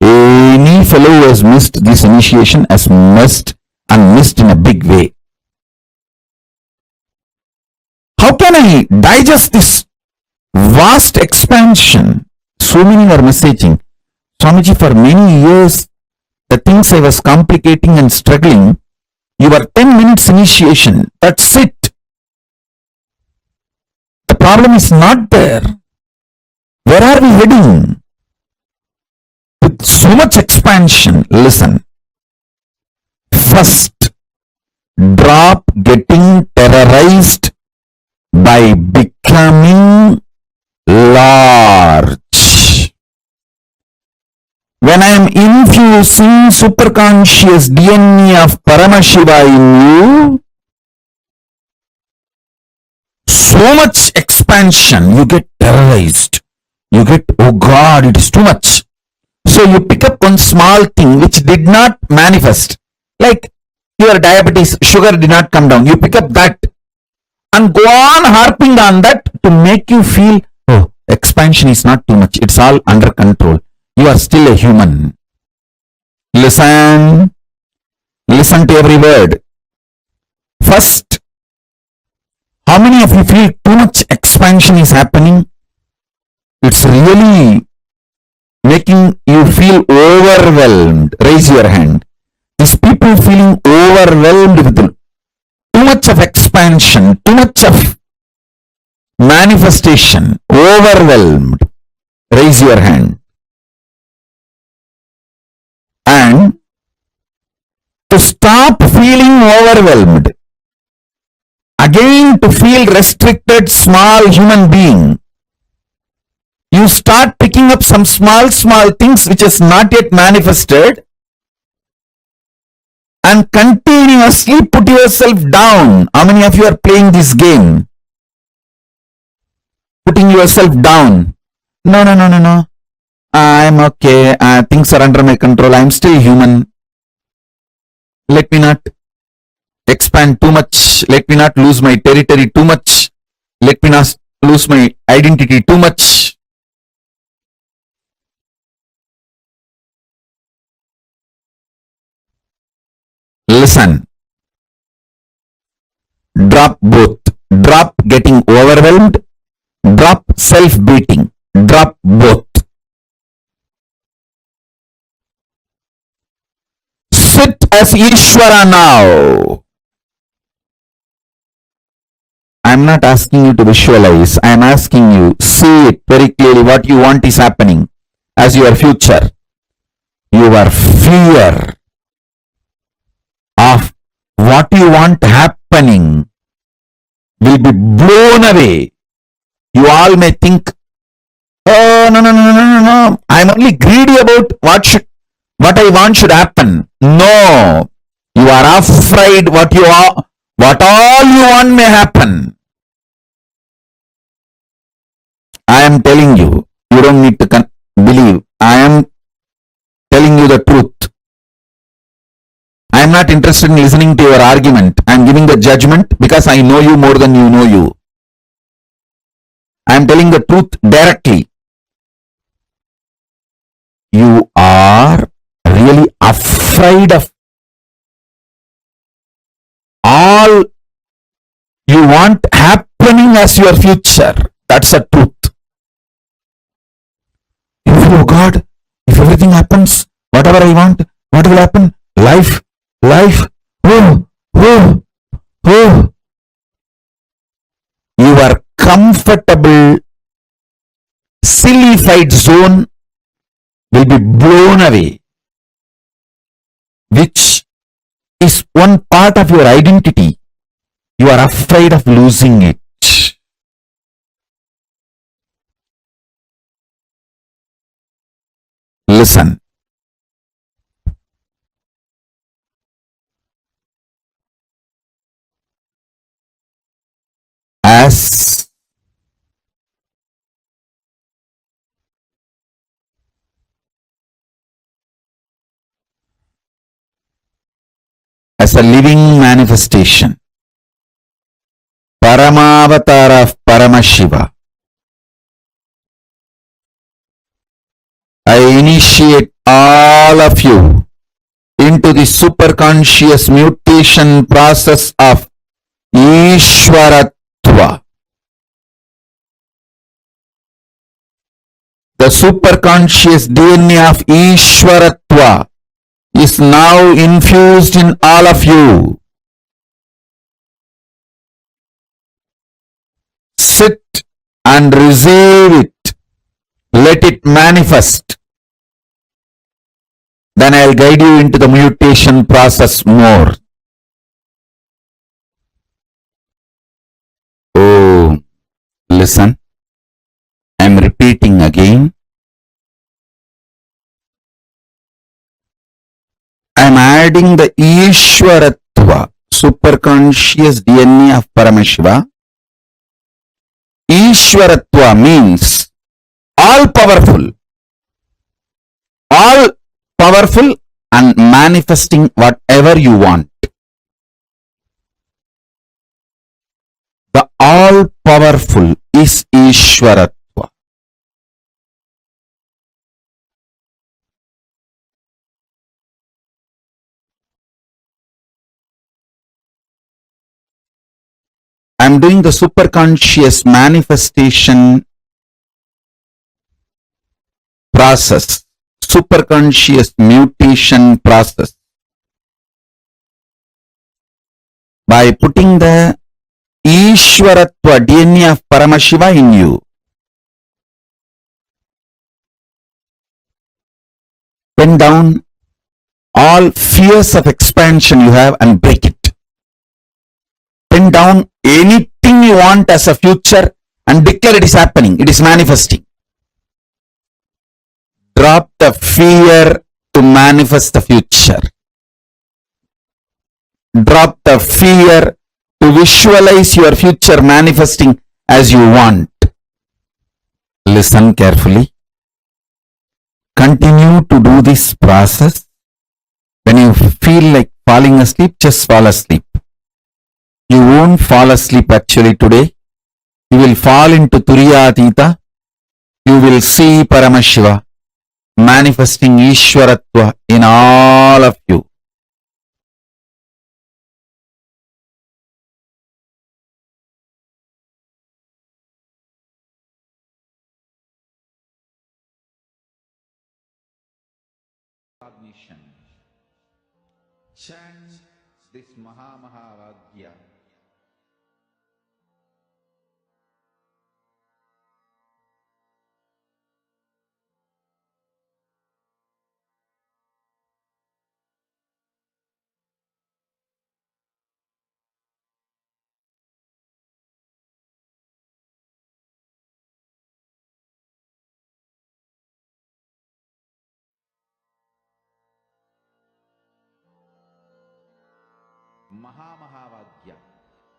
E: Any fellow who has missed this initiation has missed and missed in a big way. How can I digest this vast expansion? So many are messaging, Swamiji, for many years, the things I was complicating and struggling, you were 10 minutes initiation. That's it. The problem is not there. Where are we heading? With so much expansion, listen. First, drop getting terrorized by becoming large. When I am infusing superconscious DNA of Paramashiva in you, so much expansion, you get terrorized. You get, oh God, it is too much. So you pick up one small thing which did not manifest. Like your diabetes, sugar did not come down. You pick up that and go on harping on that to make you feel, oh, expansion is not too much. It's all under control. You are still a human. Listen to every word. First, how many of you feel too much expansion is happening? It's really making you feel overwhelmed? Raise your hand. These people feeling overwhelmed with too much of expansion, too much of manifestation, overwhelmed. Raise your hand. And to stop feeling overwhelmed, again to feel restricted, small human being, you start picking up some small things which is not yet manifested and continuously put yourself down. How many of you are playing this game? Putting yourself down. No. I'm okay. Things are under my control. I'm still human. Let me not expand too much. Let me not lose my territory too much. Let me not lose my identity too much. Listen. Drop both. Drop getting overwhelmed. Drop self-beating. Drop both. Sit as Ishvara now. I am not asking you to visualize. I am asking you, see it very clearly. What you want is happening as your future. Your fear of what you want happening will be blown away. You all may think, oh, no. I'm only greedy about what I want should happen. No. You are afraid what all you want may happen. I am telling you, you don't need to believe. I am telling you the truth. I am not interested in listening to your argument. I am giving the judgment because I know you more than you know you. I am telling the truth directly. You are really afraid of all you want happening as your future. That's the truth. Oh God, if everything happens, whatever I want, what will happen? Life. Oh. Your comfortable, sillified zone will be blown away, which is one part of your identity. You are afraid of losing it. Listen. As a living manifestation, Paramavatar of Paramashiva, I initiate all of you into the superconscious mutation process of Ishvaratva. The superconscious DNA of Ishvaratva is now infused in all of you. Sit and receive it. Let it manifest. Then I'll guide you into the mutation process more. Oh, listen. I'm repeating again. I'm adding the Ishvaratva, superconscious DNA of Paramashiva. Ishvaratva means all powerful and manifesting whatever you want. The all powerful is Ishvaratva. I'm doing the superconscious manifestation process, superconscious mutation process, by putting the Ishwaratva DNA of Paramashiva in you. Bend down all fears of expansion you have and break it. Pin down anything you want as a future and declare it is happening, it is manifesting. Drop the fear to manifest the future. Drop the fear to visualize your future manifesting as you want. Listen carefully. Continue to do this process. When you feel like falling asleep, just fall asleep. You won't fall asleep actually today. You will fall into Turiyatita. You will see Paramashiva manifesting Ishwaratva in all of you.
C: Cognition. Chant this Mahavagya. Mahavagya,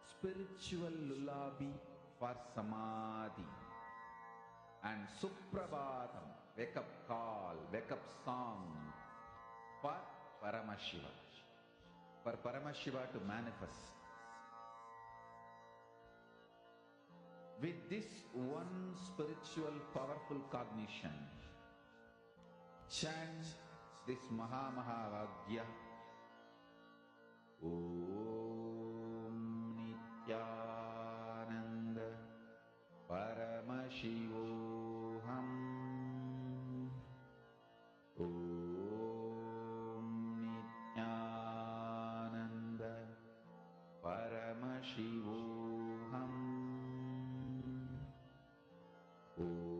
C: spiritual lullaby for Samadhi, and Suprabhatam, wake up call, wake up song for Paramashiva, for Paramashiva to manifest. With this one spiritual powerful cognition, chant this Mahavagya. Om Nityananda Paramashivoham. Om Nityananda Paramashivoham. Om.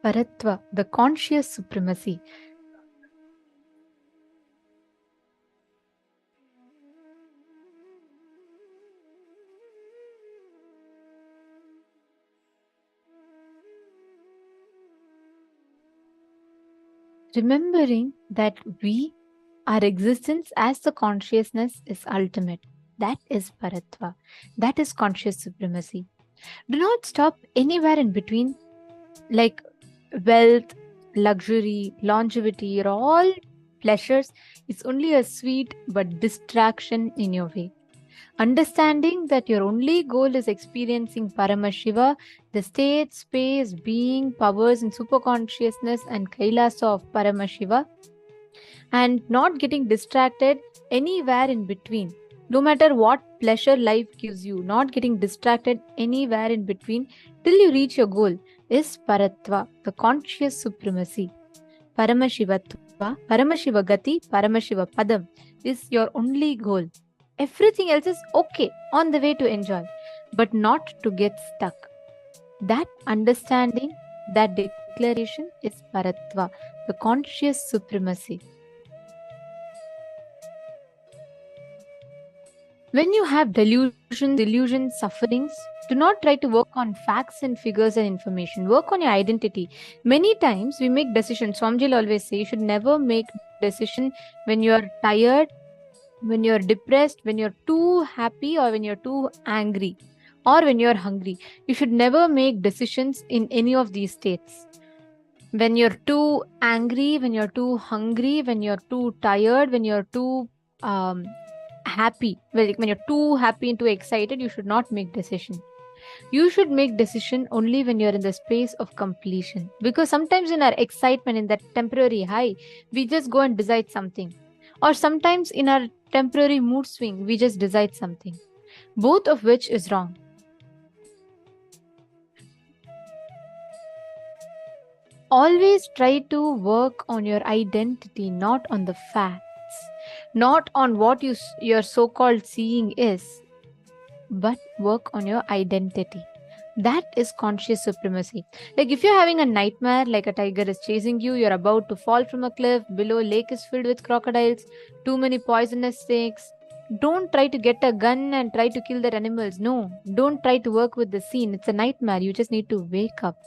H: Paratva, the conscious supremacy. Remembering that our existence as the consciousness is ultimate. That is Paratva. That is conscious supremacy. Do not stop anywhere in between, like wealth, luxury, longevity, or all pleasures. It's only a sweet but distraction in your way. Understanding that your only goal is experiencing Paramashiva, the state, space, being, powers, and superconsciousness and Kailasa of Paramashiva, and not getting distracted anywhere in between. No matter what pleasure life gives you, not getting distracted anywhere in between till you reach your goal is Paratva, the conscious supremacy. Paramashivatva, Paramashivagati, Paramashiva Padam is your only goal. Everything else is okay, on the way to enjoy, but not to get stuck. That understanding, that declaration is Paratva, the conscious supremacy. When you have delusions, illusions, sufferings, do not try to work on facts and figures and information. Work on your identity. Many times we make decisions. Swamiji will always say you should never make decision when you are tired, when you're depressed, when you're too happy, or when you're too angry, or when you're hungry. You should never make decisions in any of these states. When you're too angry, when you're too hungry, when you're too tired, when you're too happy, when you're too happy and too excited, you should not make decision. You should make decision only when you're in the space of completion. Because sometimes in our excitement, in that temporary high, we just go and decide something. Or sometimes in our temporary mood swing, we just decide something. Both of which is wrong. Always try to work on your identity, not on the facts, not on what your so-called seeing is, but work on your identity. That is conscious supremacy. Like if you're having a nightmare, like a tiger is chasing you, you're about to fall from a cliff, below a lake is filled with crocodiles, too many poisonous snakes, don't try to get a gun and try to kill the animals. No, don't try to work with the scene. It's a nightmare. You just need to wake up.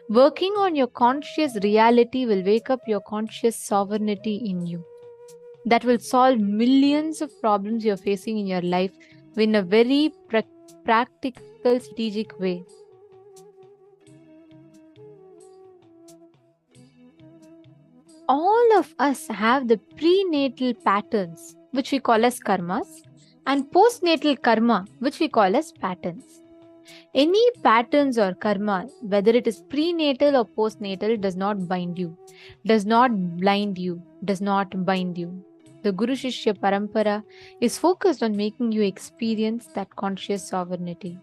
H: Working on your conscious reality will wake up your conscious sovereignty in you. That will solve millions of problems you're facing in your life in a very practical, strategic way. All of us have the prenatal patterns, which we call as karmas, and postnatal karma, which we call as patterns. Any patterns or karma, whether it is prenatal or postnatal, does not bind you, does not blind you, does not bind you. The Guru Shishya Parampara is focused on making you experience that conscious sovereignty.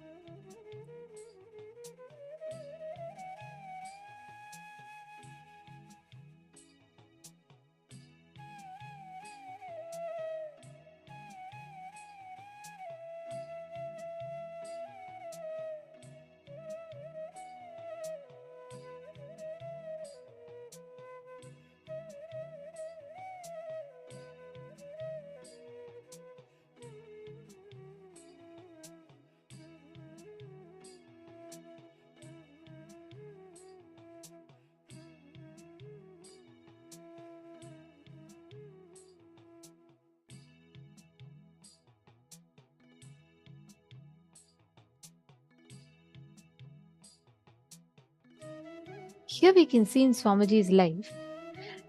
H: Here we can see in Swamiji's life,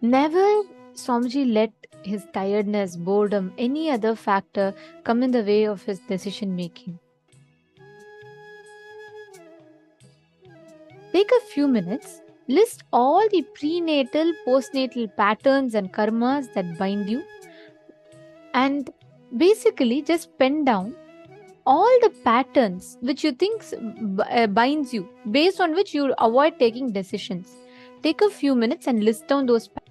H: never Swamiji let his tiredness, boredom, any other factor come in the way of his decision making. Take a few minutes, list all the prenatal, postnatal patterns and karmas that bind you, and basically just pen down all the patterns which you think binds you, based on which you avoid taking decisions. Take a few minutes and list down those patterns.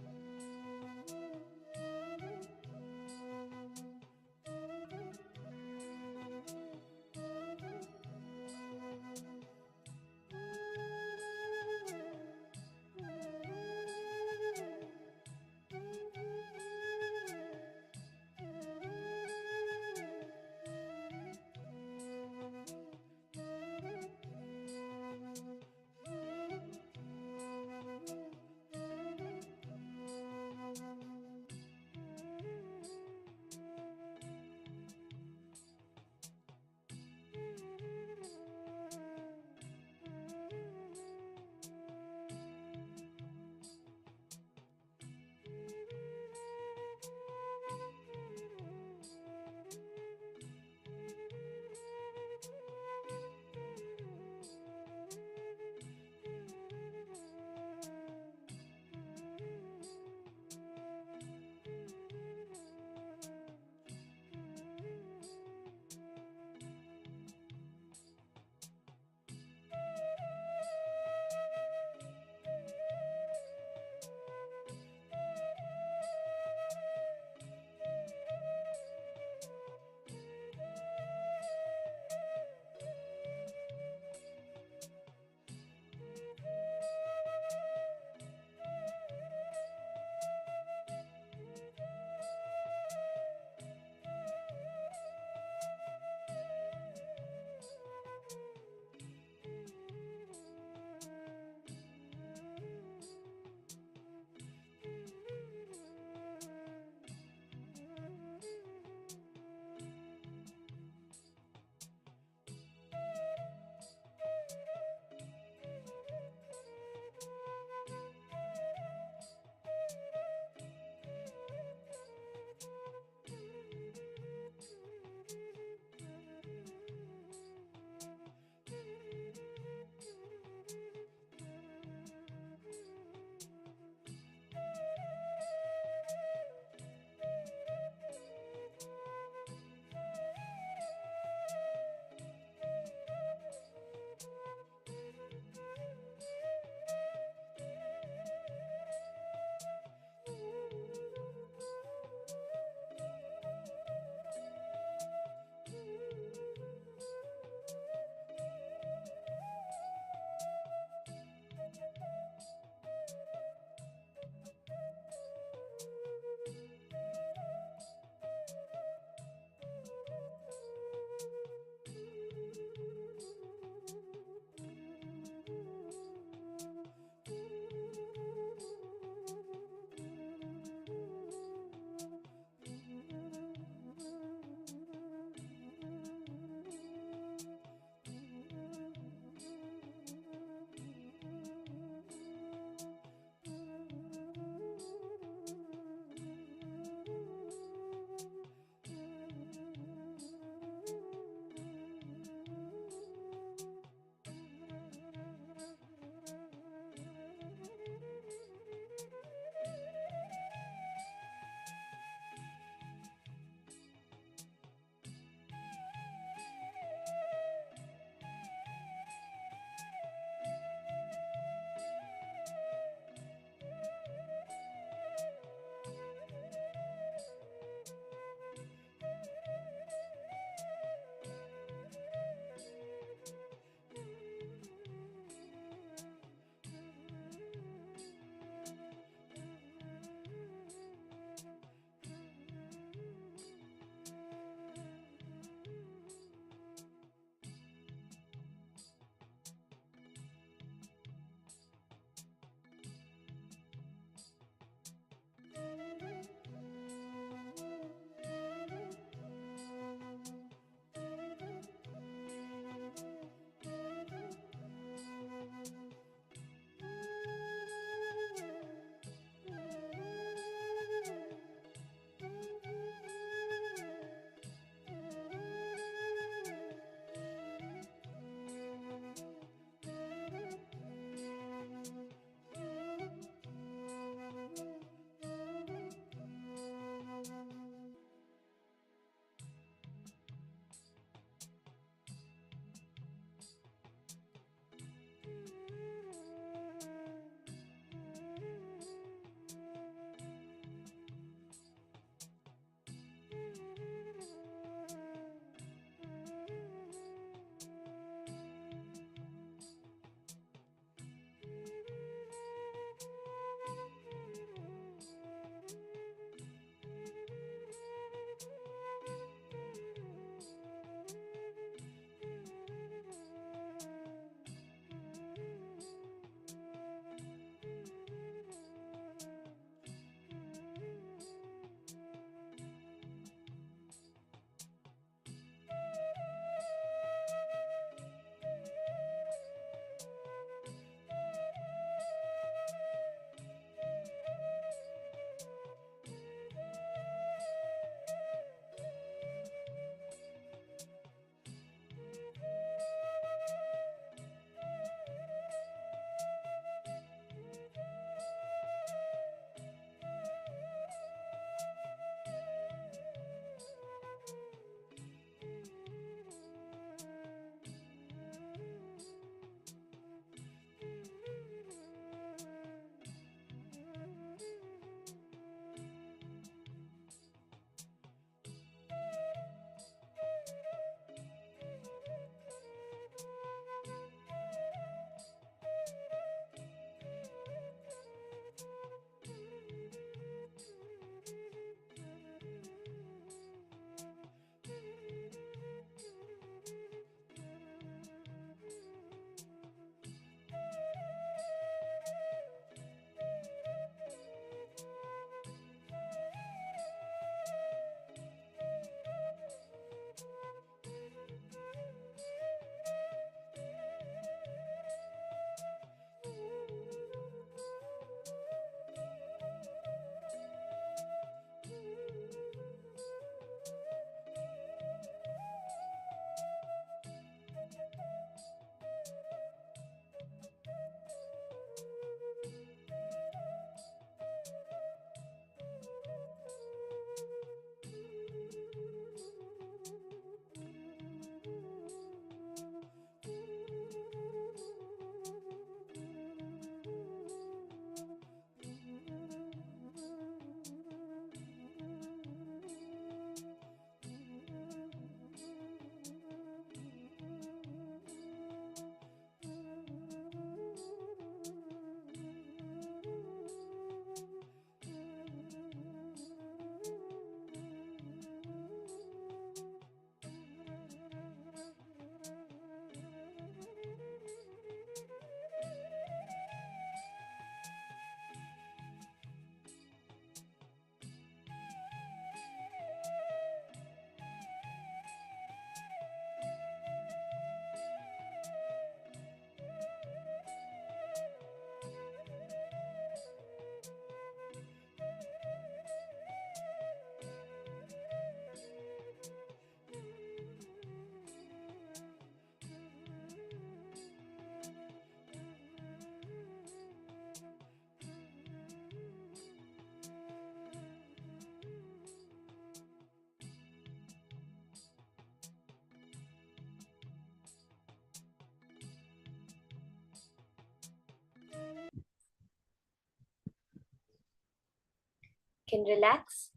I: can relax.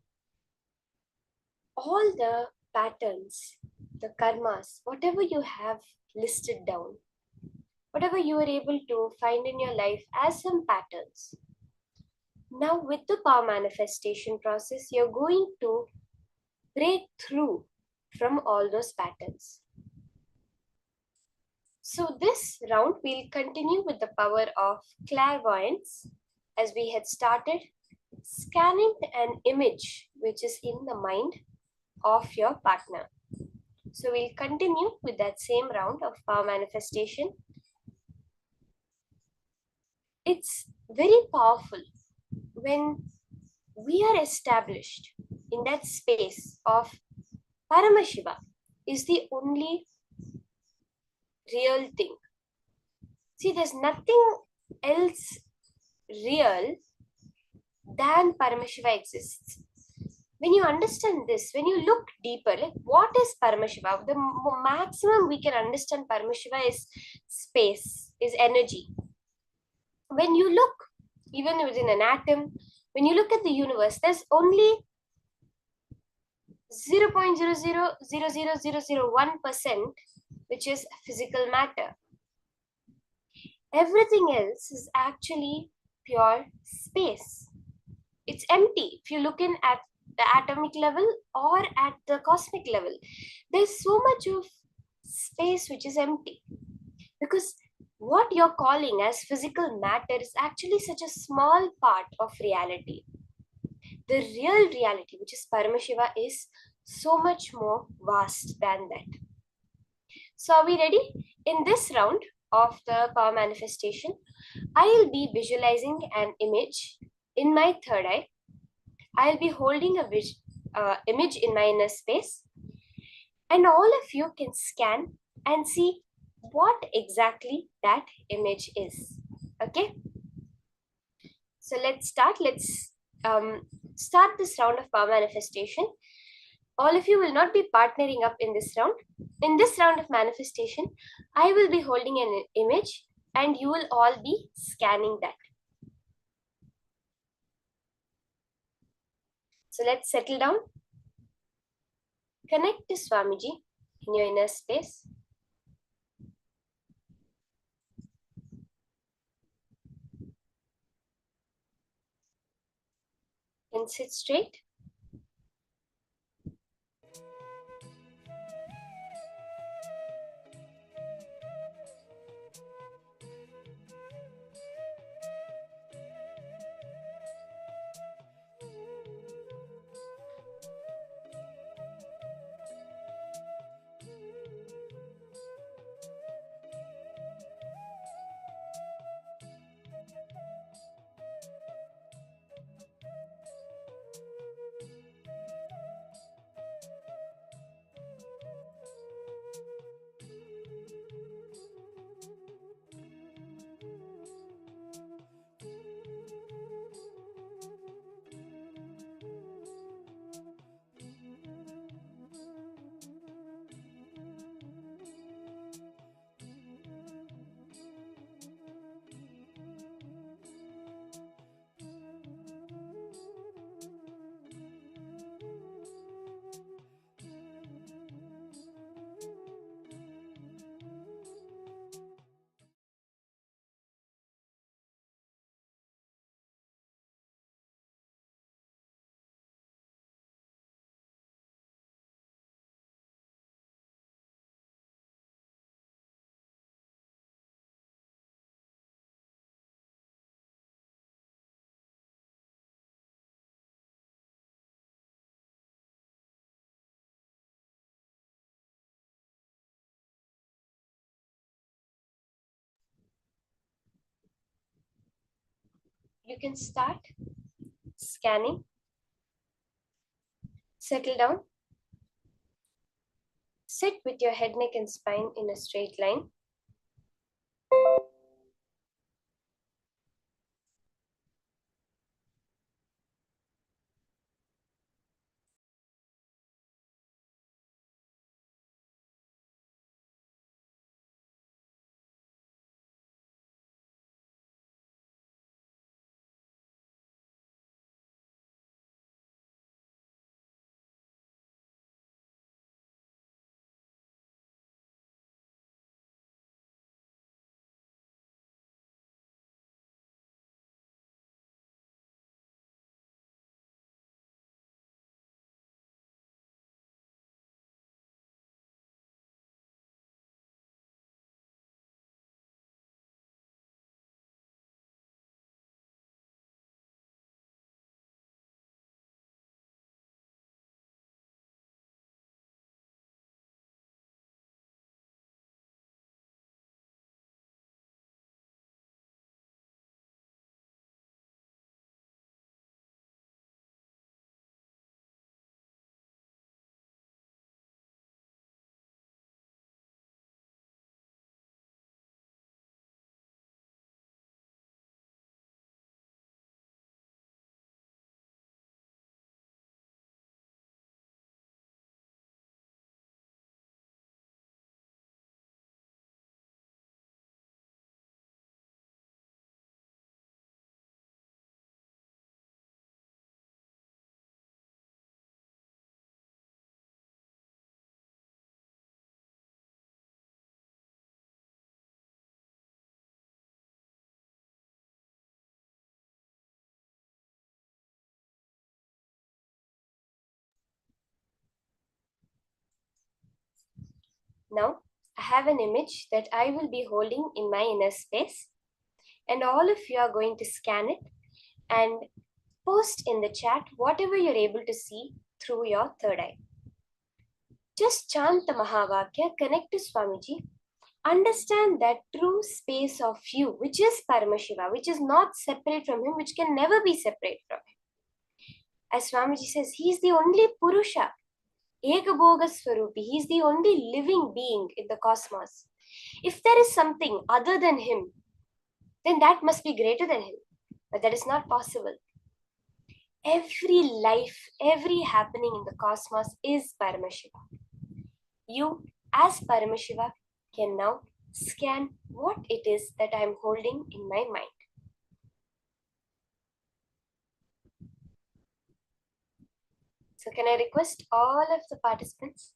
I: All the patterns, the karmas, whatever you have listed down, whatever you are able to find in your life as some patterns. Now, with the power manifestation process, you're going to break through from all those patterns. So, this round we'll continue with the power of clairvoyance as we had started scanning an image which is in the mind of your partner. So, we'll continue with that same round of power manifestation. It's very powerful when we are established in that space of Paramashiva is the only real thing. See, there's nothing else real than Paramashiva exists. When you understand this, when you look deeper, like what is Paramashiva? The maximum we can understand Paramashiva is space, is energy. When you look even within an atom, when you look at the universe, there's only 0.0000001% which is physical matter. Everything else is actually pure space. It's empty. If you look in at the atomic level or at the cosmic level, there's so much of space which is empty. Because what you're calling as physical matter is actually such a small part of reality. The real reality, which is Paramashiva, is so much more vast than that. So are we ready? In this round of the power manifestation, I'll be visualizing an image in my third eye. I'll be holding a image in my inner space, and all of you can scan and see what exactly that image is. Okay? So let's start. Let's start this round of power manifestation. All of you will not be partnering up in this round. In this round of manifestation, I will be holding an image and you will all be scanning that. So let's settle down. Connect to Swamiji in your inner space. And sit straight. You can start scanning. Settle down. Sit with your head, neck, and spine in a straight line. Now, I have an image that I will be holding in my inner space, and all of you are going to scan it and post in the chat whatever you're able to see through your third eye. Just chant the Mahavakya, connect to Swamiji, understand that true space of you, which is Paramashiva, which is not separate from him, which can never be separate from him. As Swamiji says, he is the only Purusha, Ekabhoga Swarupi, he is the only living being in the cosmos. If there is something other than him, then that must be greater than him. But that is not possible. Every life, every happening in the cosmos is Paramashiva. You, as Paramashiva, can now scan what it is that I am holding in my mind. So can I request all of the participants,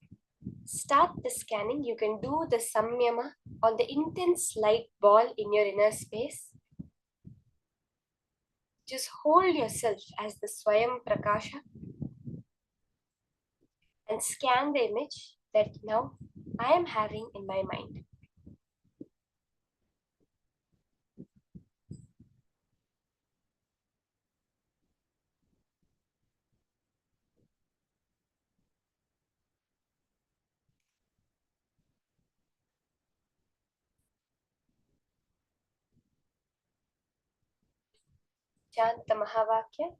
I: start the scanning. You can do the samyama on the intense light ball in your inner space. Just hold yourself as the Swayam Prakasha and scan the image that now I am having in my mind. Chant the Mahavakya.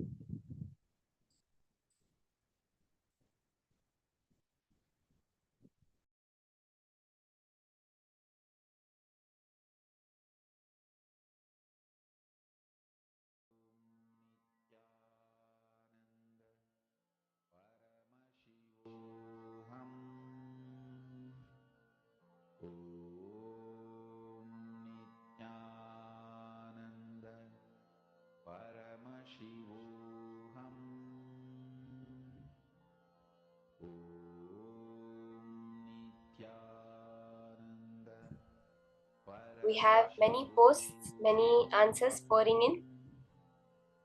I: We have many posts, many answers pouring in.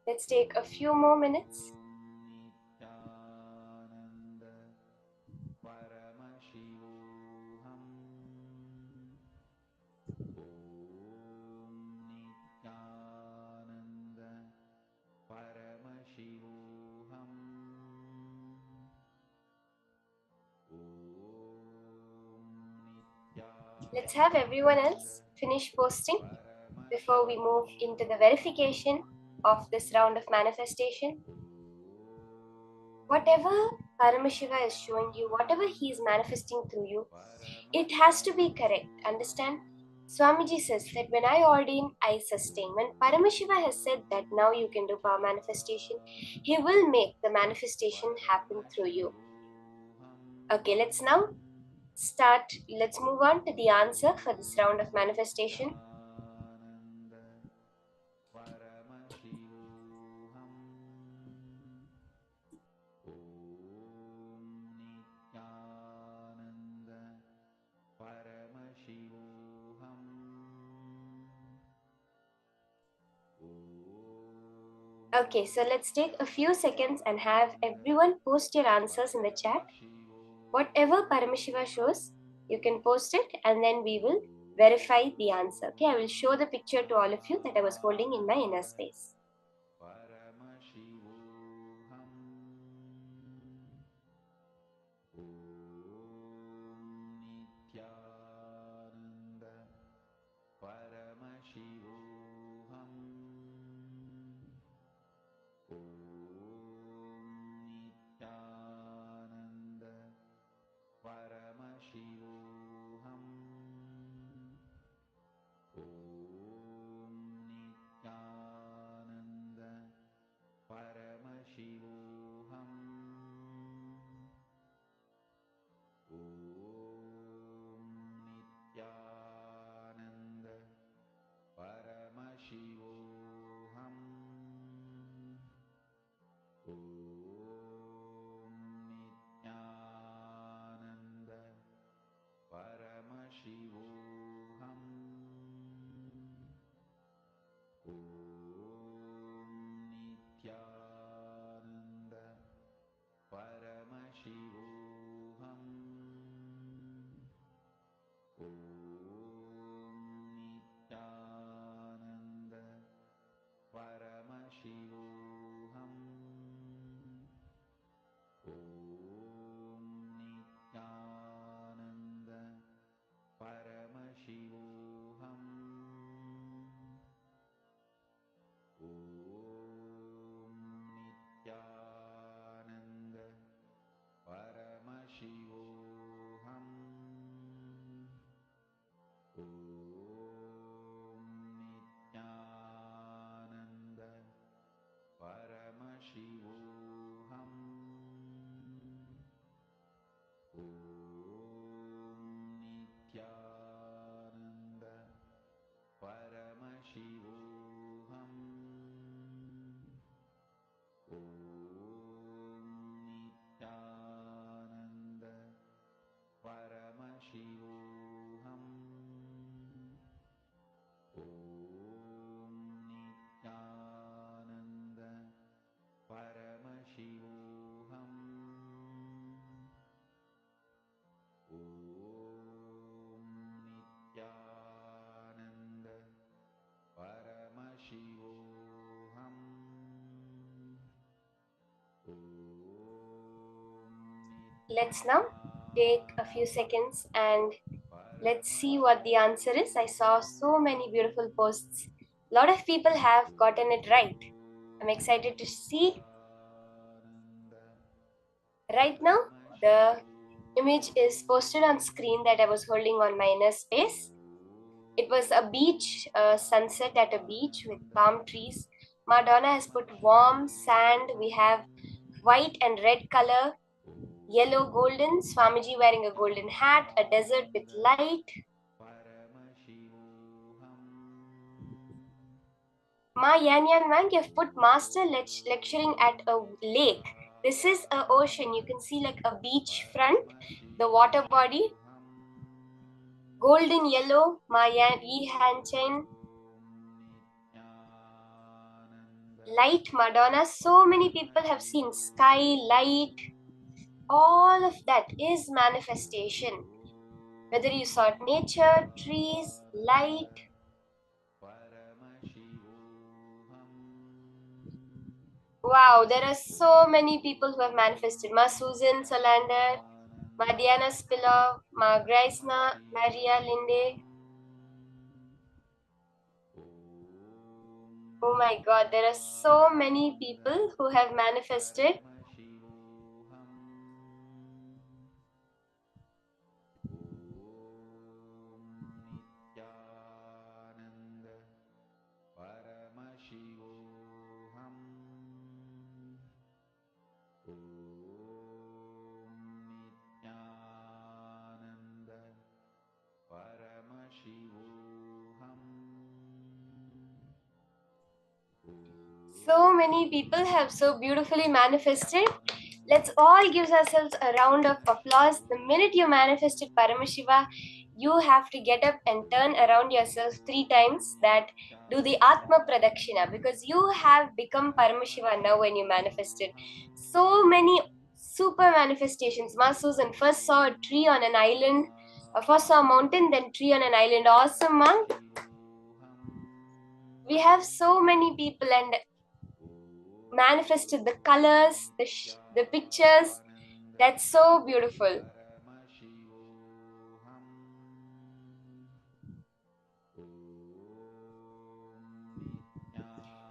I: Let's take a few more minutes. Let's have everyone else finish posting before we move into the verification of this round of manifestation. Whatever Paramashiva is showing you, whatever he is manifesting through you, it has to be correct. Understand? Swamiji says that when I ordain, I sustain. When Paramashiva has said that now you can do power manifestation, he will make the manifestation happen through you. Okay, let's now start. Let's move on to the answer for this round of manifestation. Okay, so let's take a few seconds and have everyone post your answers in the chat. Whatever Paramashiva shows, you can post it and then we will verify the answer. Okay, I will show the picture to all of you that I was holding in my inner space. let's now take a few seconds and let's see what the answer is. I saw so many beautiful posts. A lot of people have gotten it right. I'm excited to see. Right now, the image is posted on screen that I was holding on my inner space. It was a beach, a sunset at a beach with palm trees. Madonna has put warm sand. We have white and red color, yellow, golden. Swamiji wearing a golden hat, a desert with light. Ma Yan Yan Wang, you've put master lecturing at a lake. This is an ocean. You can see like a beach front, the water body. Golden yellow, Ma Yan Yi Han Chen. Light Madonna. So many people have seen sky, light. All of that is manifestation. Whether you saw nature, trees, light. Wow, there are so many people who have manifested. Ma Susan Solander, Ma Diana Spilov, Ma Graisna, Maria Linde. Oh my god, there are so many people who have manifested. So many people have so beautifully manifested. Let's all give ourselves a round of applause. The minute you manifested Paramashiva, you have to get up and turn around yourself 3 times. That do the Atma Pradakshina, because you have become Paramashiva now when you manifested. So many super manifestations. Ma Susan first saw a tree on an island, first saw a mountain, then tree on an island. Awesome, ma. We have so many people and manifested the colors, the pictures. That's so beautiful.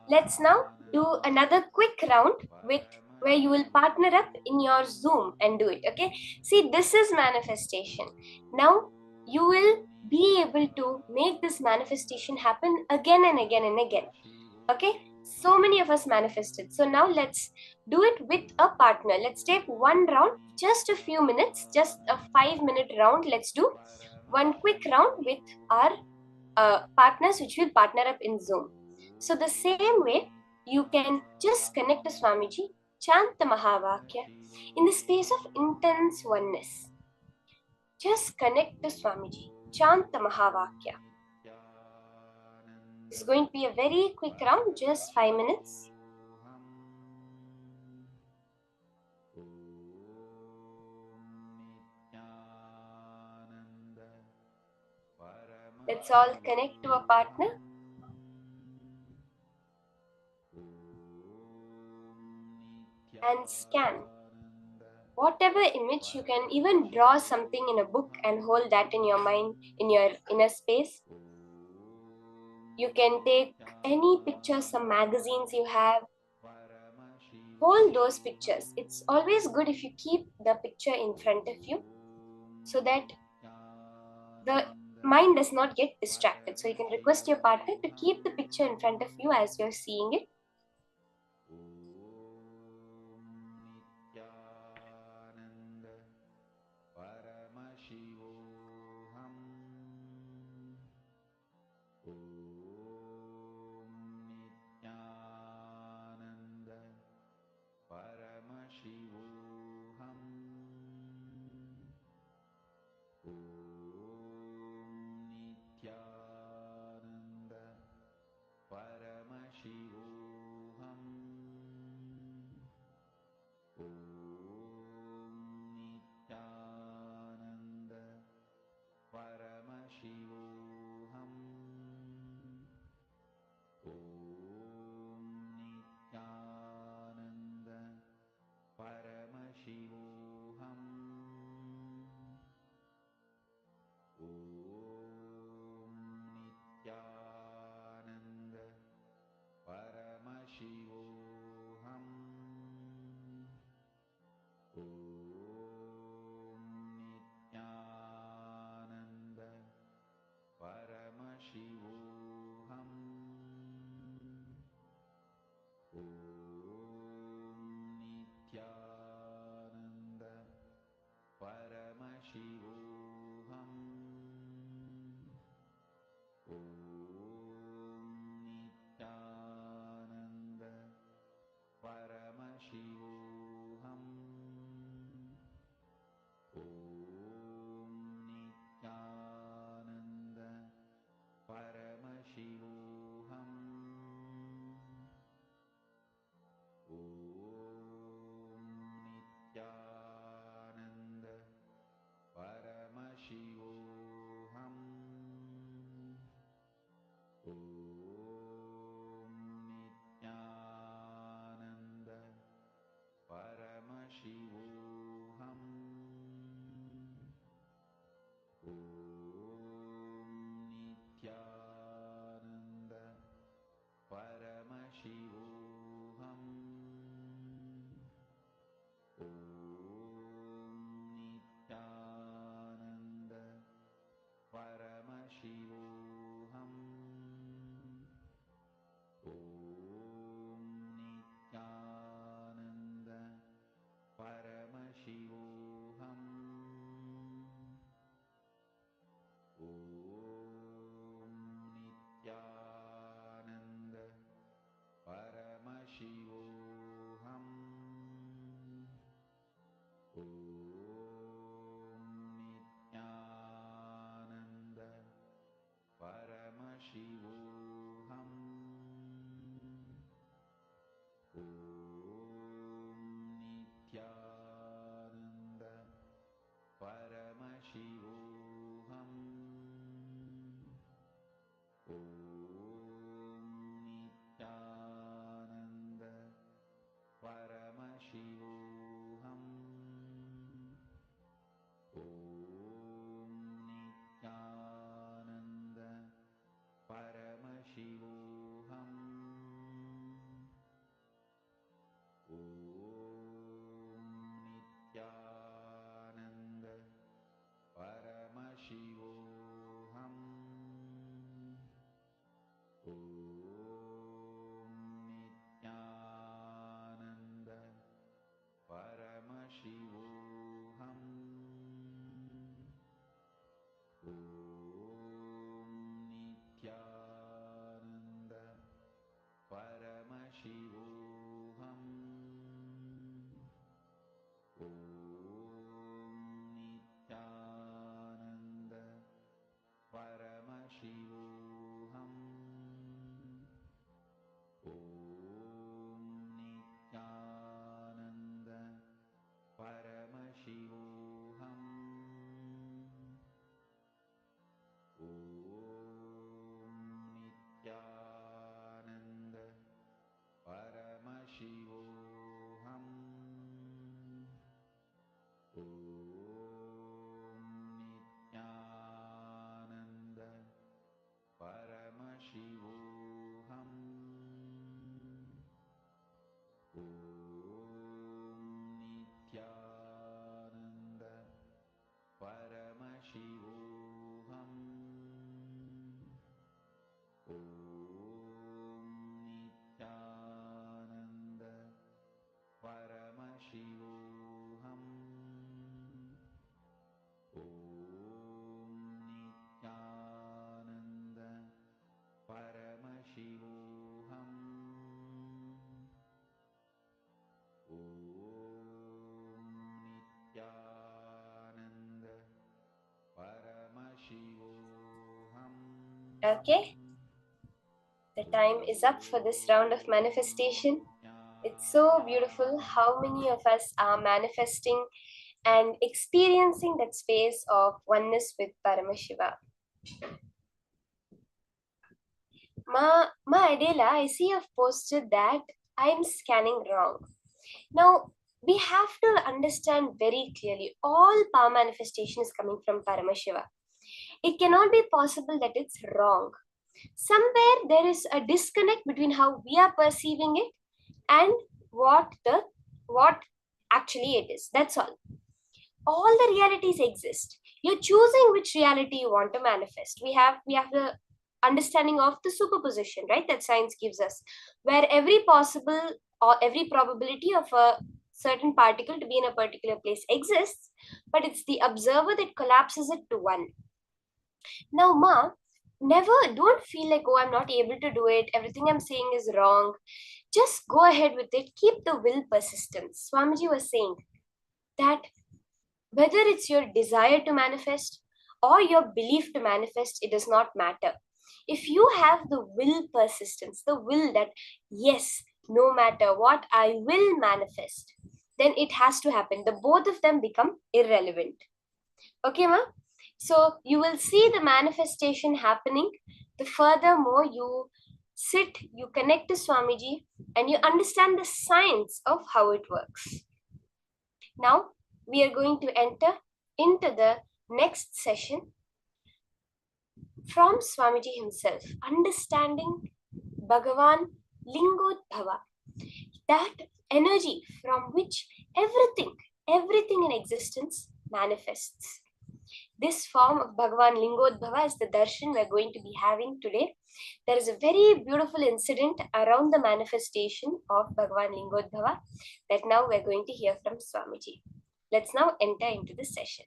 I: Let's now do another quick round with where you will partner up in your Zoom and do it. Okay, see, this is manifestation. Now you will be able to make this manifestation happen again and again and again. Okay, so many of us manifested. So now let's do it with a partner. Let's take one round, just a few minutes, just a 5-minute round. Let's do one quick round with our partners, which will partner up in Zoom. So the same way, you can just connect to Swamiji, chant the Mahavakya in the space of intense oneness. Just connect to Swamiji, chant the Mahavakya. This is going to be a very quick round, just 5 minutes. Let's all connect to a partner. And scan. Whatever image, you can even draw something in a book and hold that in your mind, in your inner space. You can take any pictures, some magazines you have. Hold those pictures. It's always good if you keep the picture in front of you so that the mind does not get distracted. So you can request your partner to keep the picture in front of you as you're seeing it. Okay, the time is up for this round of manifestation. It's so beautiful how many of us are manifesting and experiencing that space of oneness with Paramashiva. Ma Adela, I see you've posted that I'm scanning wrong. Now, we have to understand very clearly all power manifestation is coming from Paramashiva. It cannot be possible that it's wrong. Somewhere there is a disconnect between how we are perceiving it and what actually it is. That's all. All the realities exist. You're choosing which reality you want to manifest. We have the understanding of the superposition, right? That science gives us, where every possible or every probability of a certain particle to be in a particular place exists, but it's the observer that collapses it to one. Now, Ma, never don't feel like, oh, I'm not able to do it, everything I'm saying is wrong. Just go ahead with it. Keep the will persistent. Swamiji was saying that whether it's your desire to manifest or your belief to manifest, it does not matter. If you have the will persistence, the will that, yes, no matter what, I will manifest, then it has to happen. The both of them become irrelevant. Okay, ma? So you will see the manifestation happening the furthermore you sit, you connect to Swamiji, and you understand the science of how it works. Now, we are going to enter into the next session from Swamiji himself, understanding Bhagavan Lingodbhava, that energy from which everything in existence manifests. This form of Bhagavan Lingodbhava is the darshan we're going to be having today. There is a very beautiful incident around the manifestation of Bhagavan Lingodbhava that now we're going to hear from Swamiji. Let's now enter into the session.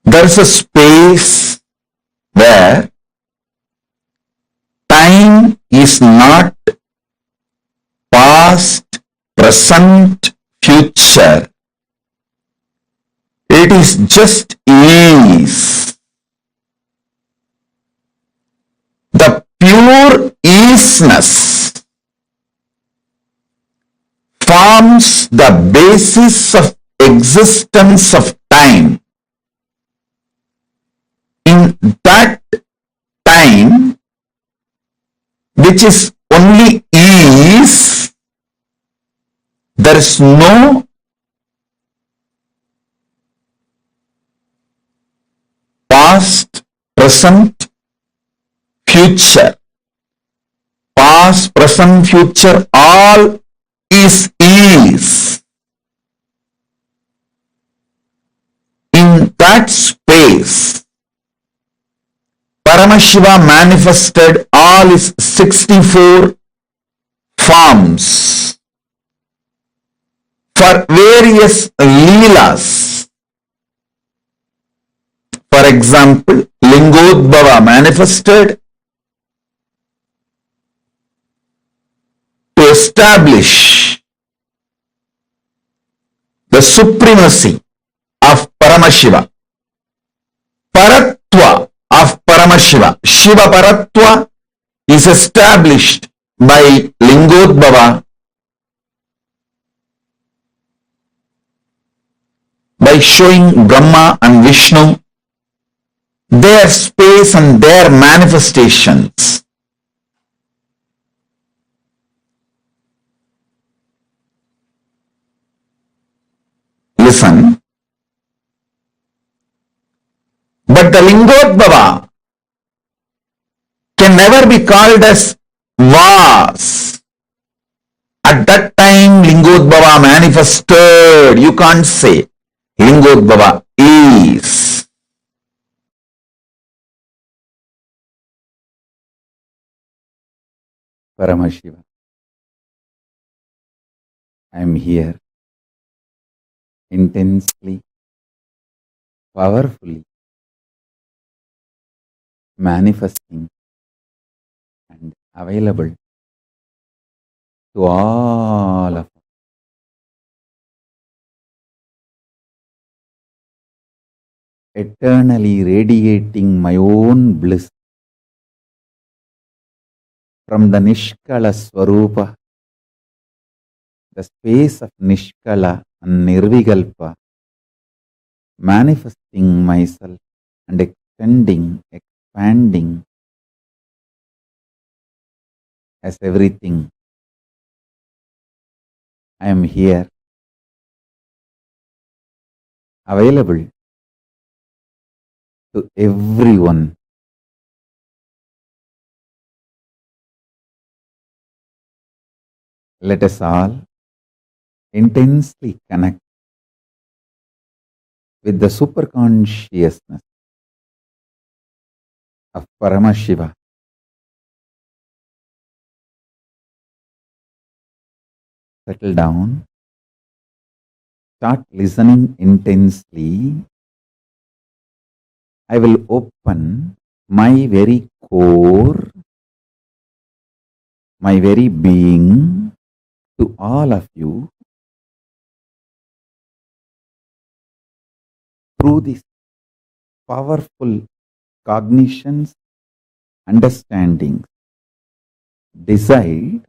E: There's a space where time is not past, present, future. It is just ease. The pure easiness forms the basis of existence of time. In that time, which is only ease, there is no past, present, future. Past, present, future, all is ease. In that space, Paramashiva manifested all his 64 forms for various leelas. For example, Lingodbhava manifested to establish the supremacy of Paramashiva. Paratva of Paramashiva, Shiva Paratva, is established by Lingodbhava by showing Brahma and Vishnu their space and their manifestations. Listen. But the Lingodbhava can never be called as was. At that time, Lingodbhava manifested. You can't say Lingodbhava is. Paramashiva, I am here intensely, powerfully manifesting and available to all of us. Eternally radiating my own bliss from the Nishkala Swarupa, the space of Nishkala and Nirvikalpa, manifesting myself and extending, expanding as everything. I am here, available to everyone. Let us all intensely connect with the superconsciousness of Paramashiva. Settle down. Start listening intensely. I will open my very core, my very being to all of you through these powerful cognitions, understandings. Decide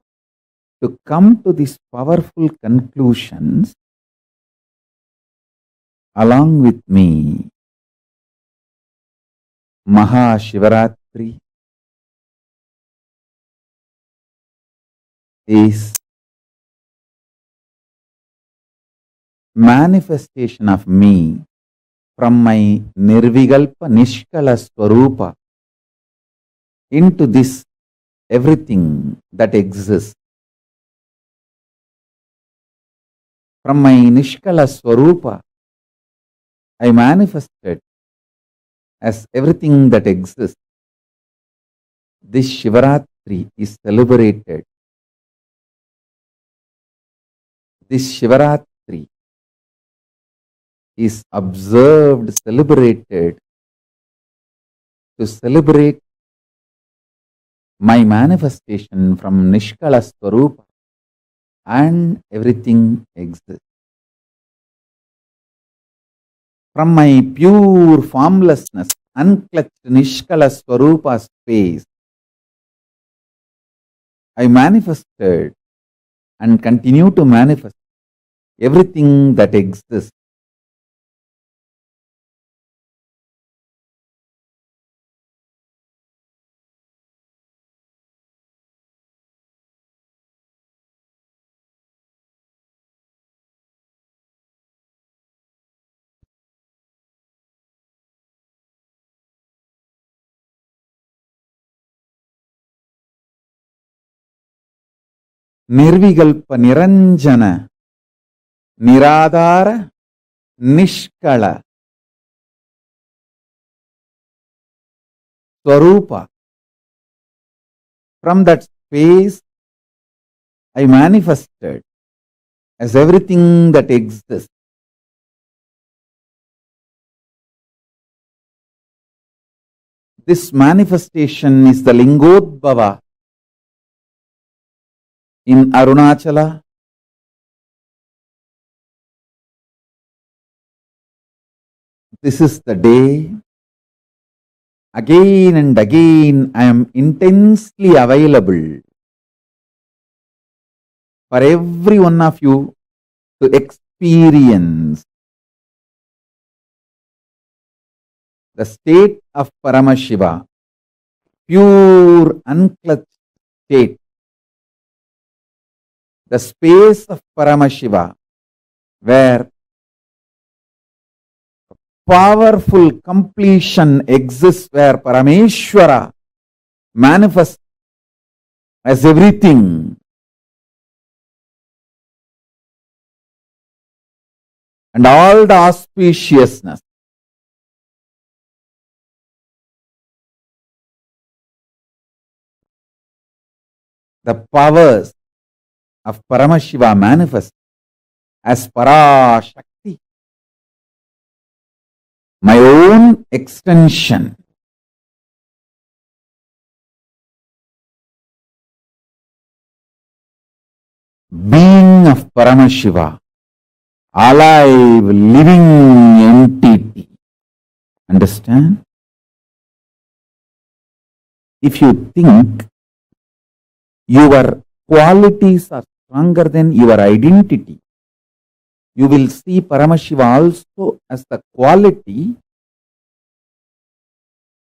E: to come to these powerful conclusions along with me. Mahashivaratri is manifestation of me from my Nirvigalpa Nishkala Swarupa into this everything that exists. From my Nishkala Swarupa, I manifested as everything that exists. This Shivaratri is celebrated. This Shivaratri is observed, celebrated to celebrate my manifestation from Nishkala Swarupa and everything exists. From my pure formlessness, unclutched Nishkala Swarupa space, I manifested and continue to manifest everything that exists. Nirvigalpa Niranjana Niradhara Nishkala Swarupa. From that space, I manifested as everything that exists. This manifestation is the Lingodbhava in Arunachala. This is the day. Again and again, I am intensely available for every one of you to experience the state of Paramashiva, pure unclutched state, the space of Paramashiva, where powerful completion exists, where Parameshwara manifests as everything. And all the auspiciousness, the powers of Paramashiva manifest as Parashakti, my own extension. Being of Paramashiva, alive, living entity. Understand? If you think your qualities are stronger than your identity, you will see Paramashiva also as the quality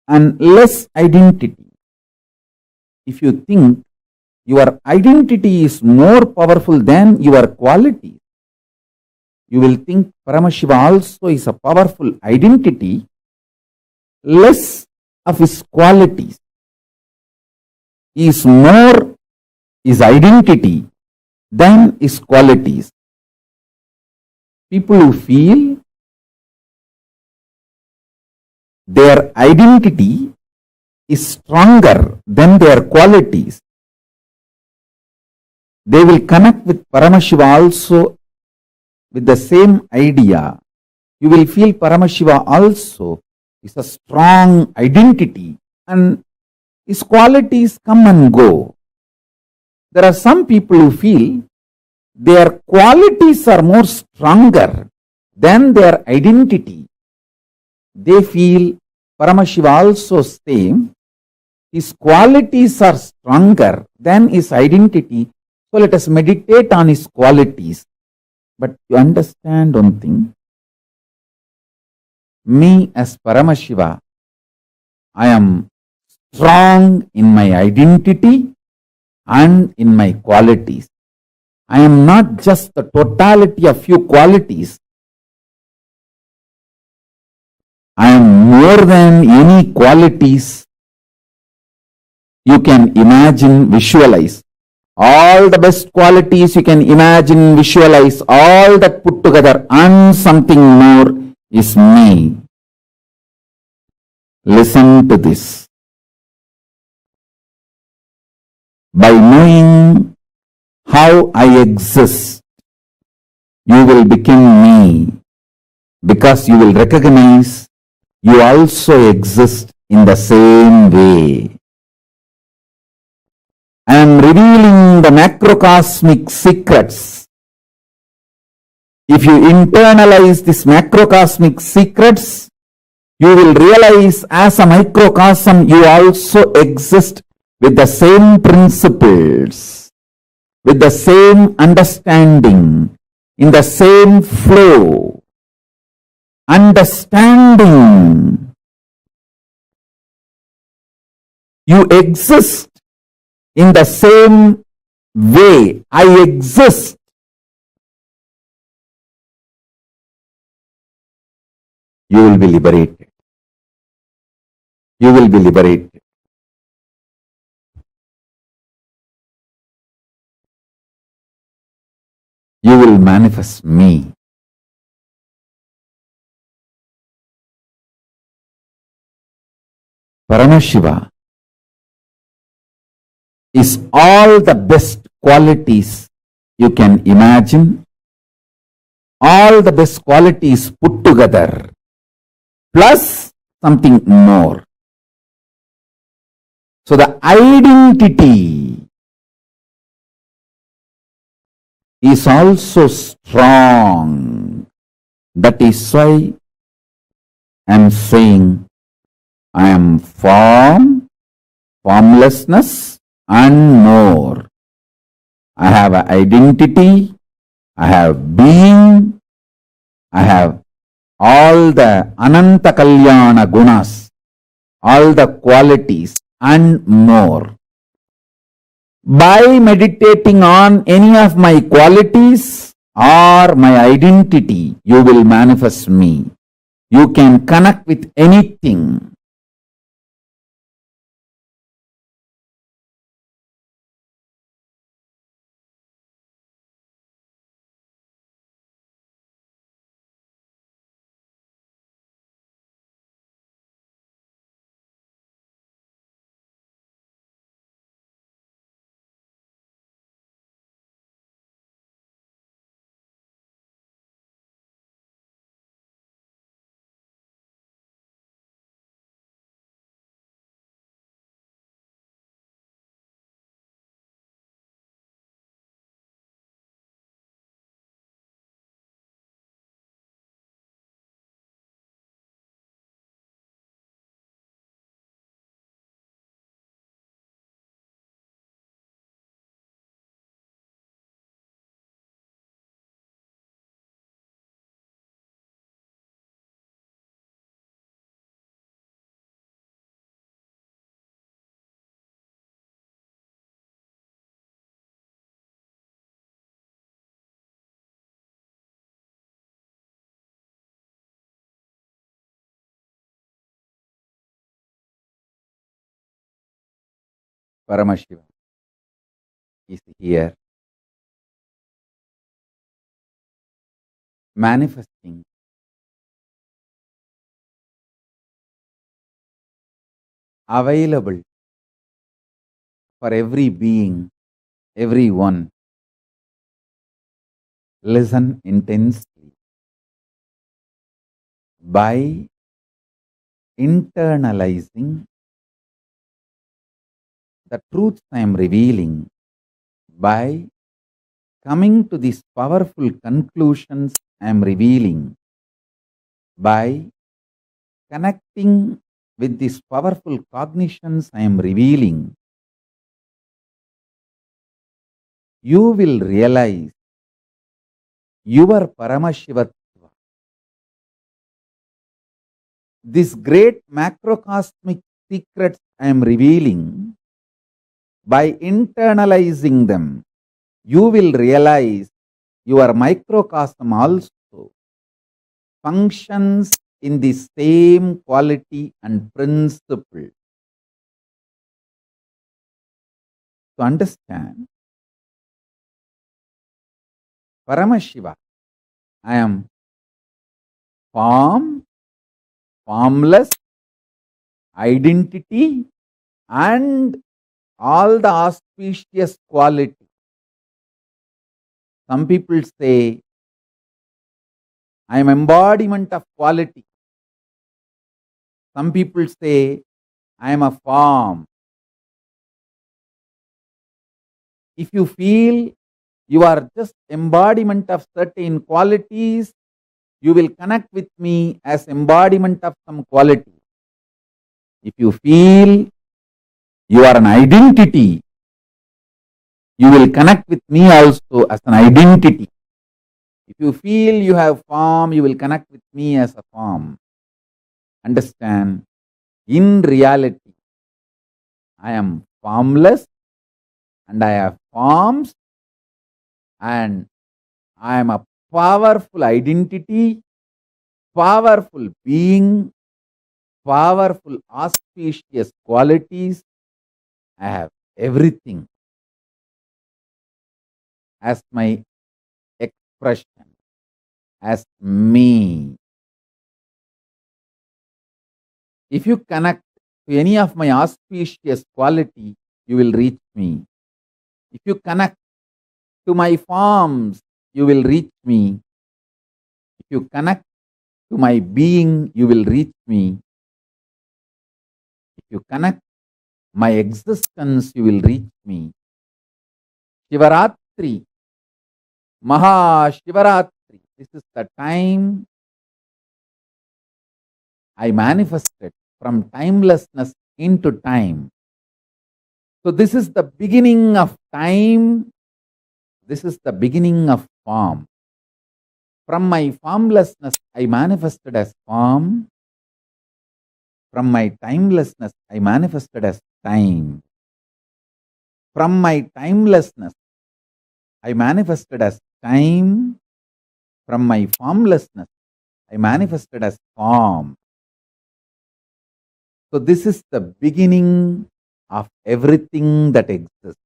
E: and less identity. If you think your identity is more powerful than your quality, you will think Paramashiva also is a powerful identity less of his qualities, is more his identity than his qualities. People who feel their identity is stronger than their qualities, they will connect with Paramashiva also with the same idea. You will feel Paramashiva also is a strong identity and his qualities come and go. There are some people who feel their qualities are more stronger than their identity. They feel Paramashiva also same. His qualities are stronger than his identity. So let us meditate on his qualities. But you understand one thing. Me as Paramashiva, I am strong in my identity and in my qualities. I am not just the totality of few qualities. I am more than any qualities you can imagine, visualize. All the best qualities you can imagine, visualize, all that put together and something more is me. Listen to this. By knowing how I exist, you will become me, because you will recognize you also exist in the same way. I am revealing the macrocosmic secrets. If you internalize these macrocosmic secrets, you will realize as a microcosm you also exist with the same principles, with the same understanding, in the same flow. Understanding. You exist in the same way I exist. You will be liberated. You will be liberated. You will manifest me. Paramashiva is all the best qualities you can imagine, all the best qualities put together, plus something more. So the identity is also strong. That is why I am saying I am form, formlessness and more. I have an identity, I have being, I have all the Ananta Kalyana gunas, all the qualities and more. By meditating on any of my qualities or my identity, you will manifest me. You can connect with anything. Paramashivoham is here manifesting available for every being, everyone. Listen intensely. By internalizing the truths I am revealing, by coming to these powerful conclusions I am revealing, by connecting with these powerful cognitions I am revealing, you will realize your Paramashivatva. This great macrocosmic secrets I am revealing, by internalizing them, you will realize your microcosm also functions in the same quality and principle. To understand, Paramashiva, I am form, formless, identity, and all the auspicious quality. Some people say, I am embodiment of quality. Some people say, I am a form. If you feel you are just embodiment of certain qualities, you will connect with me as embodiment of some quality. If you feel you are an identity, you will connect with me also as an identity. If you feel you have form, you will connect with me as a form. Understand, in reality, I am formless and I have forms, and I am a powerful identity, powerful being, powerful auspicious qualities. I have everything as my expression, as me. If you connect to any of my auspicious quality, you will reach me. If you connect to my forms, you will reach me. If you connect to my being, you will reach me. If you connect my existence, you will reach me. Shivaratri, Mahashivaratri, this is the time I manifested from timelessness into time. So this is the beginning of time. This is the beginning of form. From my formlessness, I manifested as form. From my timelessness, I manifested as time. From my timelessness, I manifested as time. From my formlessness, I manifested as form. So this is the beginning of everything that exists.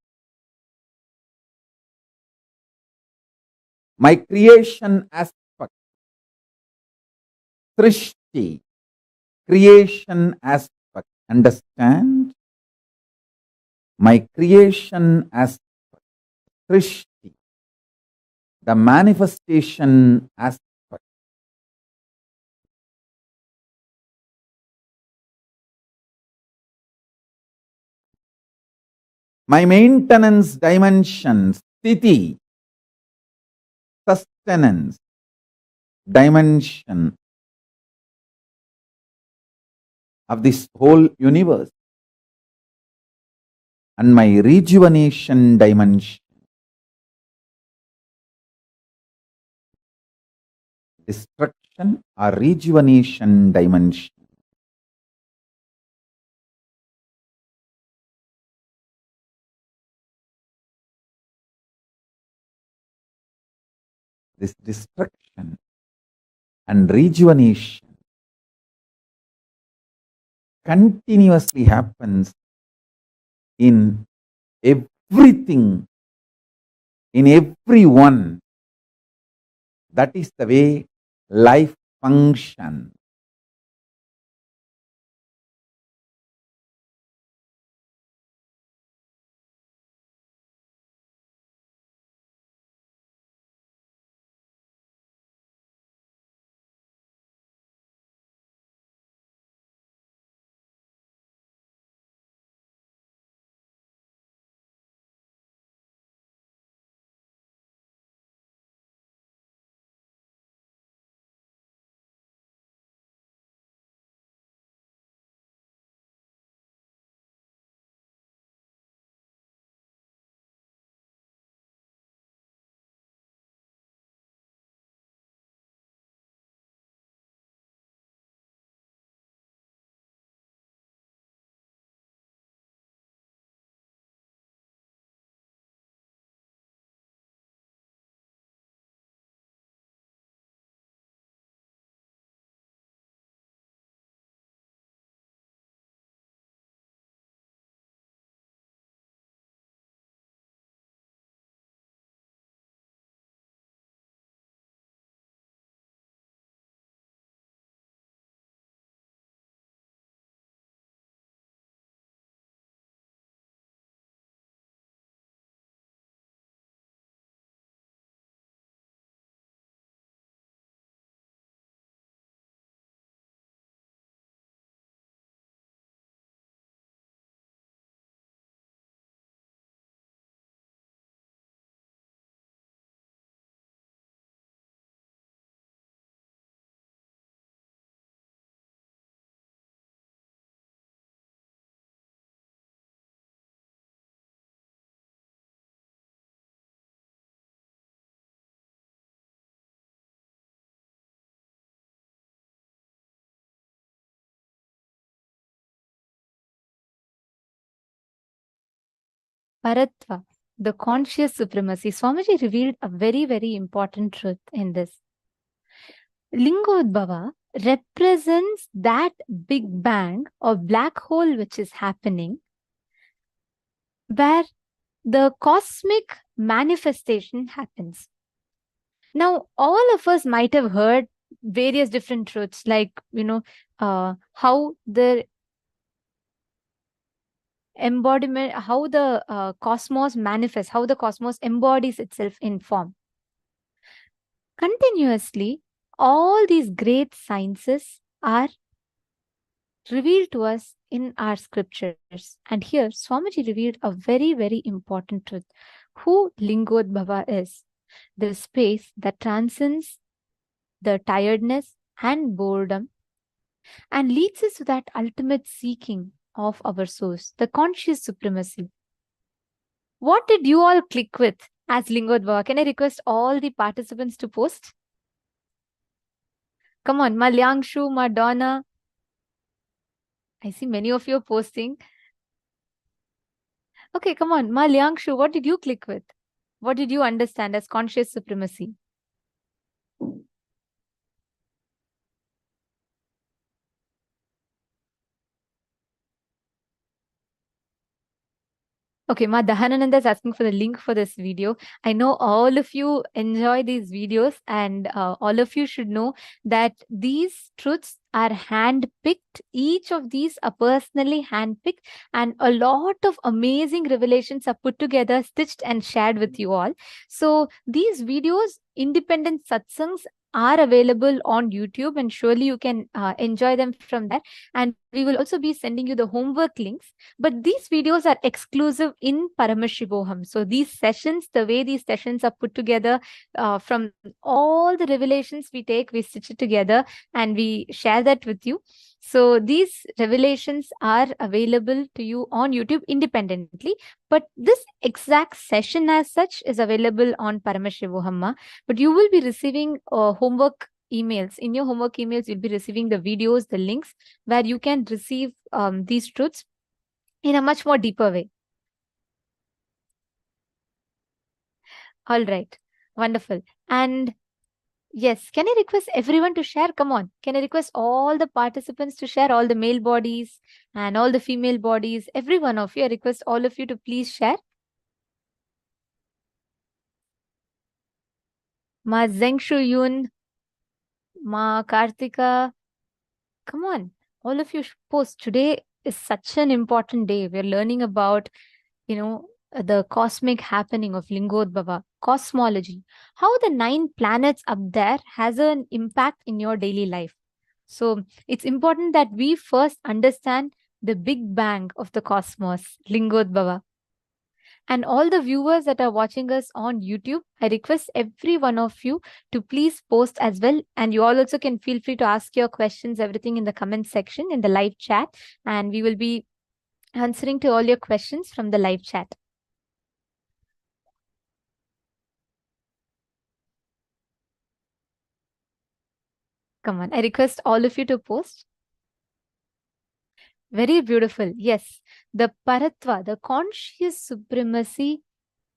E: My creation aspect, Srishti, creation aspect, understand? My creation aspect, Srishti, the manifestation aspect. My maintenance dimension, Sthiti, sustenance dimension of this whole universe, and my rejuvenation dimension, destruction or rejuvenation dimension. This destruction and rejuvenation continuously happens in everything in everyone. That is the way life functions.
H: Paratva, the conscious supremacy. Swamiji revealed a very, very important truth in this. Lingodbhava represents that big bang or black hole which is happening, where the cosmic manifestation happens. Now, all of us might have heard various different truths, like, how the embodiment, how the cosmos manifests, how the cosmos embodies itself in form. Continuously, all these great sciences are revealed to us in our scriptures. And here, Swamiji revealed a very, very important truth. Who Lingodbhava is. The space that transcends the tiredness and boredom and leads us to that ultimate seeking of our source, the conscious supremacy. What did you all click with as Lingodbhava? Can I request all the participants to post? Come on, Malyangshu, Madonna. I see many of you are posting. Okay, come on, Malyangshu, what did you click with? What did you understand as conscious supremacy? Okay, Ma Dahanananda is asking for the link for this video. I know all of you enjoy these videos, and all of you should know that these truths are hand-picked. Each of these are personally hand-picked, and a lot of amazing revelations are put together, stitched and shared with you all. So these videos, independent satsangs, are available on YouTube, and surely you can enjoy them from there. And we will also be sending you the homework links. But these videos are exclusive in Paramashivoham. So these sessions, the way these sessions are put together, from all the revelations we take, we stitch it together and we share that with you. So these revelations are available to you on YouTube independently. But this exact session as such is available on Paramashivoham. But you will be receiving homework emails. In your homework emails, you'll be receiving the videos, the links, where you can receive these truths in a much more deeper way. All right. Wonderful. And yes, can I request everyone to share? Come on. Can I request all the participants to share, all the male bodies and all the female bodies? Every one of you, I request all of you to please share. Ma Zengshu Yun, Ma Kartika. Come on, all of you post. Today is such an important day. We're learning about, the cosmic happening of Lingodbhava, cosmology, how the 9 planets up there has an impact in your daily life. So it's important that we first understand the big bang of the cosmos, Lingodbhava. And all the viewers that are watching us on YouTube, I request every one of you to please post as well. And you all also can feel free to ask your questions, everything in the comment section, in the live chat. And we will be answering to all your questions from the live chat. Come on, I request all of you to post. Very beautiful. Yes, the Paratva, the conscious supremacy,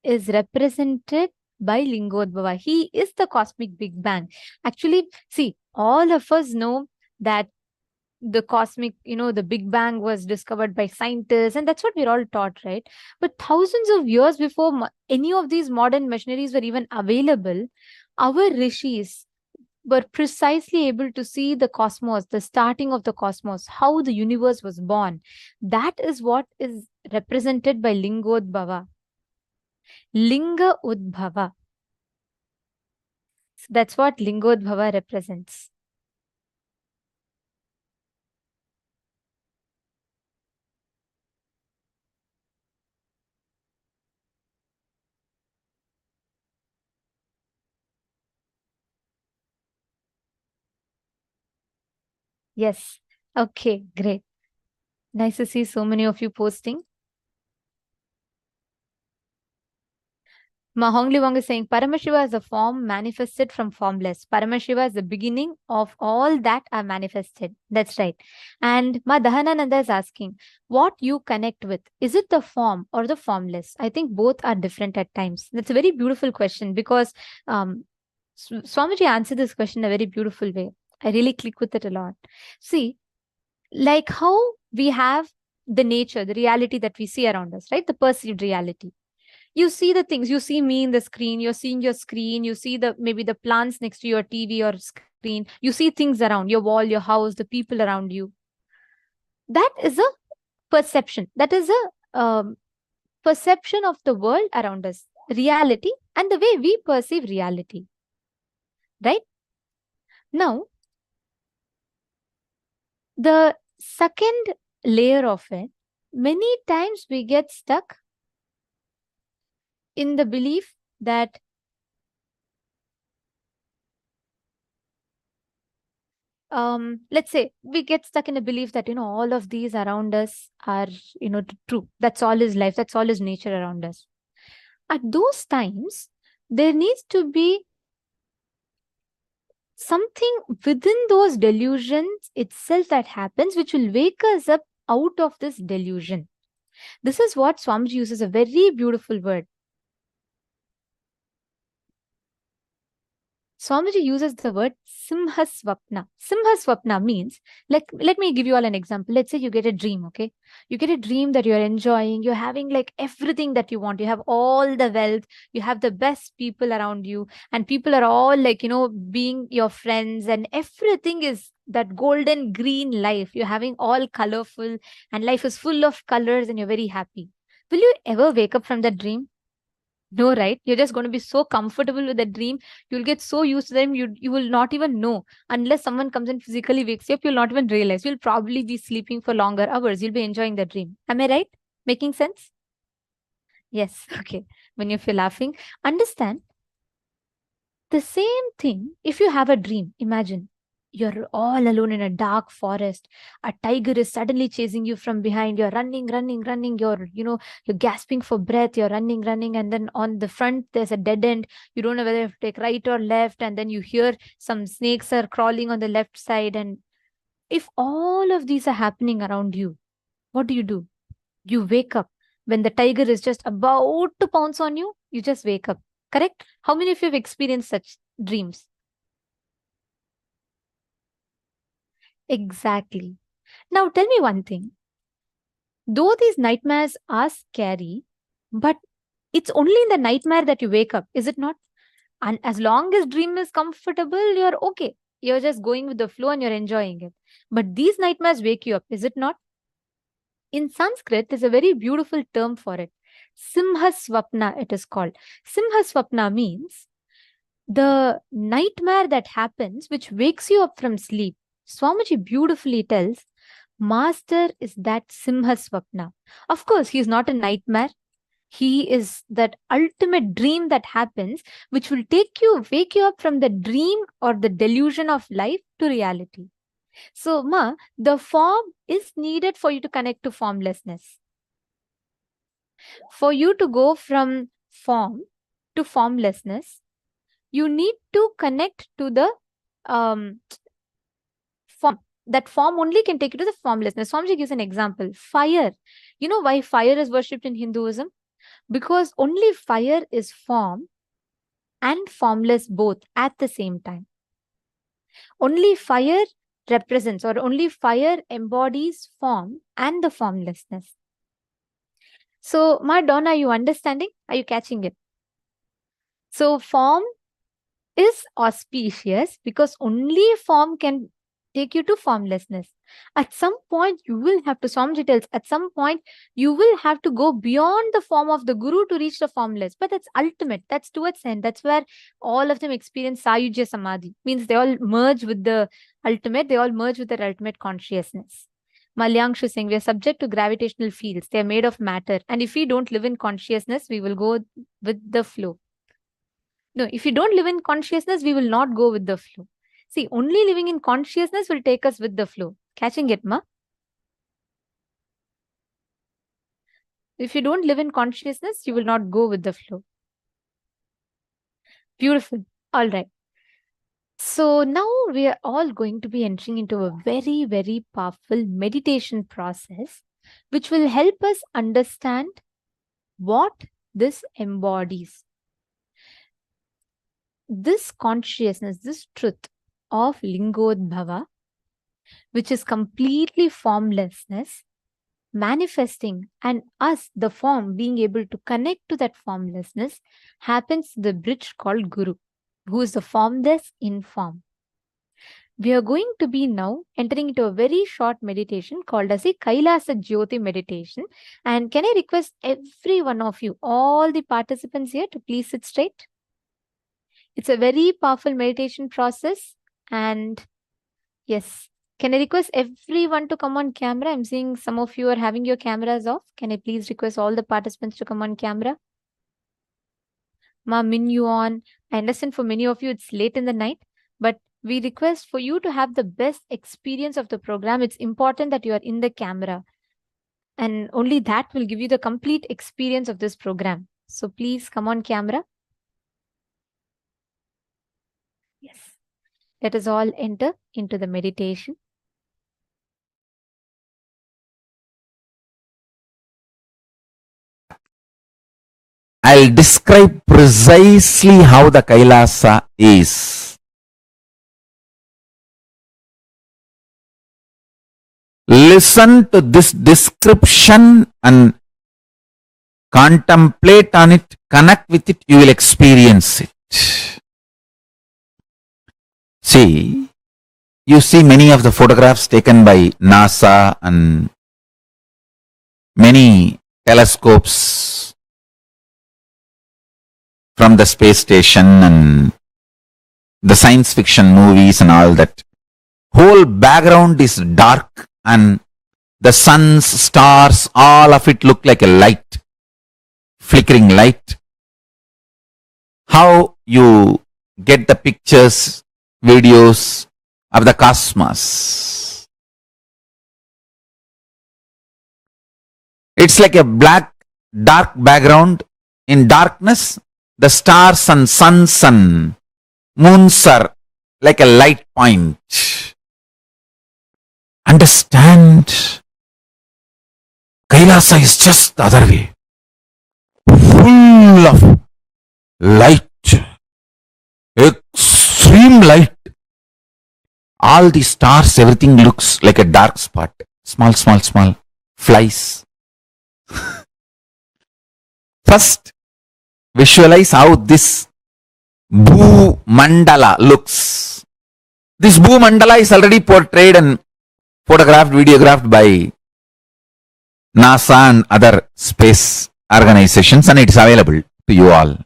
H: is represented by Lingodbhava. He is the cosmic Big Bang. Actually, see, all of us know that the cosmic, the Big Bang was discovered by scientists, and that's what we're all taught, right? But thousands of years before any of these modern machineries were even available, our rishis were precisely able to see the cosmos, the starting of the cosmos, how the universe was born. That is what is represented by Lingodbhava. Linga Udbhava. So that's what Lingodbhava represents. Yes. Okay, great. Nice to see so many of you posting. Mahongli Wong is saying Paramashiva is a form manifested from formless. Paramashiva is the beginning of all that are manifested. That's right. And Ma Dahanananda is asking, what you connect with? Is it the form or the formless? I think both are different at times. That's a very beautiful question because Swamiji answered this question in a very beautiful way. I really click with it a lot. See, like how we have the nature, the reality that we see around us, right? The perceived reality. You see the things, you see me in the screen, you're seeing your screen, you see maybe the plants next to your TV or screen, you see things around your wall, your house, the people around you. That is a perception. That is a perception of the world around us, reality, and the way we perceive reality. Right? Now, the second layer of it, many times we get stuck in the belief that let's say we get stuck in a belief that, all of these around us are, true. That's all is life. That's all is nature around us. At those times, there needs to be something within those delusions itself that happens, which will wake us up out of this delusion. This is what Swamiji uses a very beautiful word. Swamiji uses the word Simhaswapna. Simhaswapna means, like, let me give you all an example. Let's say you get a dream, okay? You get a dream that you're enjoying, you're having like everything that you want. You have all the wealth, you have the best people around you, and people are all like, being your friends, and everything is that golden green life. You're having all colorful, and life is full of colors, and you're very happy. Will you ever wake up from that dream? No, right? You're just going to be so comfortable with the dream. You'll get so used to them. You will not even know unless someone comes and physically wakes you up. You'll not even realize. You'll probably be sleeping for longer hours. You'll be enjoying the dream. Am I right? Making sense? Yes. Okay. When you feel laughing, understand the same thing. If you have a dream, imagine you're all alone in a dark forest. A tiger is suddenly chasing you from behind. You're running. You're gasping for breath. You're running. And then on the front, there's a dead end. You don't know whether to take right or left. And then you hear some snakes are crawling on the left side. And if all of these are happening around you, what do? You wake up. When the tiger is just about to pounce on you, you just wake up. Correct? How many of you have experienced such dreams? Exactly. Now tell me one thing. Though these nightmares are scary, but it's only in the nightmare that you wake up, is it not? And as long as dream is comfortable, you're okay. You're just going with the flow and you're enjoying it. But these nightmares wake you up, is it not? In Sanskrit, there's a very beautiful term for it. Simha Swapna, it is called. Simha Swapna means the nightmare that happens, which wakes you up from sleep. Swamiji beautifully tells, Master is that Simha Swapna. Of course, he is not a nightmare. He is that ultimate dream that happens, which will wake you up from the dream or the delusion of life to reality. So, the form is needed for you to connect to formlessness. For you to go from form to formlessness, you need to connect to the form. That form only can take you to the formlessness. Swamiji gives an example. Fire. You know why fire is worshipped in Hinduism? Because only fire is form and formless both at the same time. Only fire represents, or only fire embodies form and the formlessness. So, Dawn, are you understanding? Are you catching it? So, form is auspicious because only form can take you to formlessness. At some point, you will have to, Swamiji tells, at some point, you will have to go beyond the form of the Guru to reach the formless. But that's ultimate. That's towards end. That's where all of them experience Sayujya Samadhi. Means they all merge with the ultimate. They all merge with their ultimate consciousness. Malyangshu is saying, we are subject to gravitational fields. They are made of matter. And if we don't live in consciousness, we will go with the flow. No, if you don't live in consciousness, we will not go with the flow. See, only living in consciousness will take us with the flow. Catching it, ma? If you don't live in consciousness, you will not go with the flow. Beautiful. All right. So now we are all going to be entering into a very, very powerful meditation process, which will help us understand what this embodies. This consciousness, this truth of Lingodbhava, which is completely formlessness, manifesting, and us, the form, being able to connect to that formlessness, happens the bridge called Guru, who is the formless in form. We are going to be now entering into a very short meditation called as a Kailasa Jyoti meditation. And can I request every one of you, all the participants here, to please sit straight? It's a very powerful meditation process. And yes, can I request everyone to come on camera? I'm seeing some of you are having your cameras off. Can I please request all the participants to come on camera? Ma, Min, you on. I understand for many of you it's late in the night, but we request for you to have the best experience of the program. It's important that you are in the camera. And only that will give you the complete experience of this program. So please come on camera. Yes. Let us all enter into the meditation.
E: I'll describe precisely how the Kailasa is. Listen to this description and contemplate on it, connect with it, you will experience it. See, you see many of the photographs taken by NASA and many telescopes from the space station and the science fiction movies and all that. Whole background is dark and the suns, stars, all of it look like a light, flickering light. How you get the pictures, videos of the cosmos. It's like a black, dark background. In darkness, the stars and suns and moons are like a light point. Understand, Kailasa is just the other way. Full of light, extreme light. All the stars, everything looks like a dark spot. Small, small, small flies. First, visualize how this Bhumandala looks. This Bhumandala is already portrayed and photographed, videographed by NASA and other space organizations, and it is available to you all.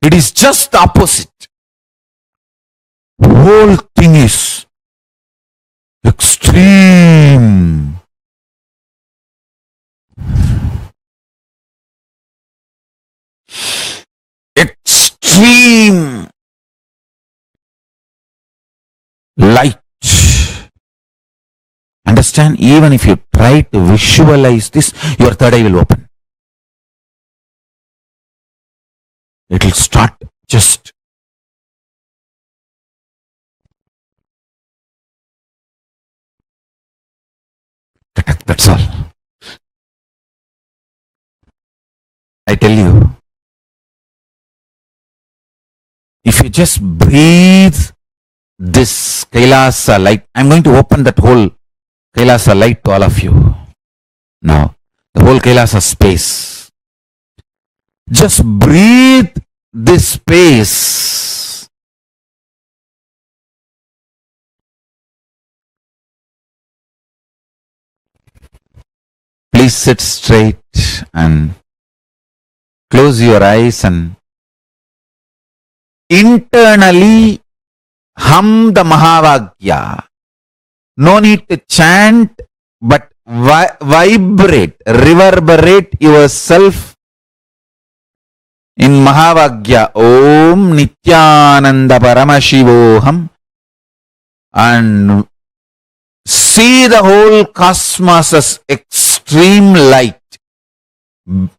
E: It is just the opposite. The whole thing is extreme. Extreme light. Understand? Even if you try to visualize this, your third eye will open. It will start just that's all. I tell you, if you just breathe this Kailasa light, I'm going to open that whole Kailasa light to all of you. Now, the whole Kailasa space. Just breathe this space. Please sit straight and close your eyes and internally hum the Mahavagya. No need to chant, but vibrate, reverberate yourself in Mahavagya. Om Nityananda Paramashivoham, and see the whole cosmos as extreme light.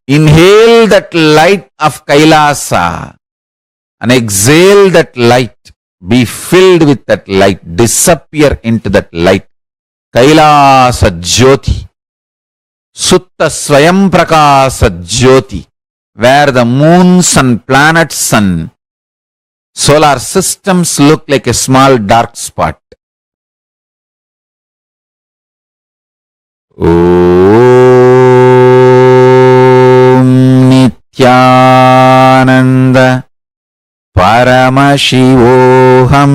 E: Inhale that light of Kailasa and exhale that light. Be filled with that light. Disappear into that light. Kailasa Jyoti. Sutta Swayam Prakasa Jyoti. Where the moons and planets and solar systems look like a small dark spot. Om Nityananda Paramashivoham.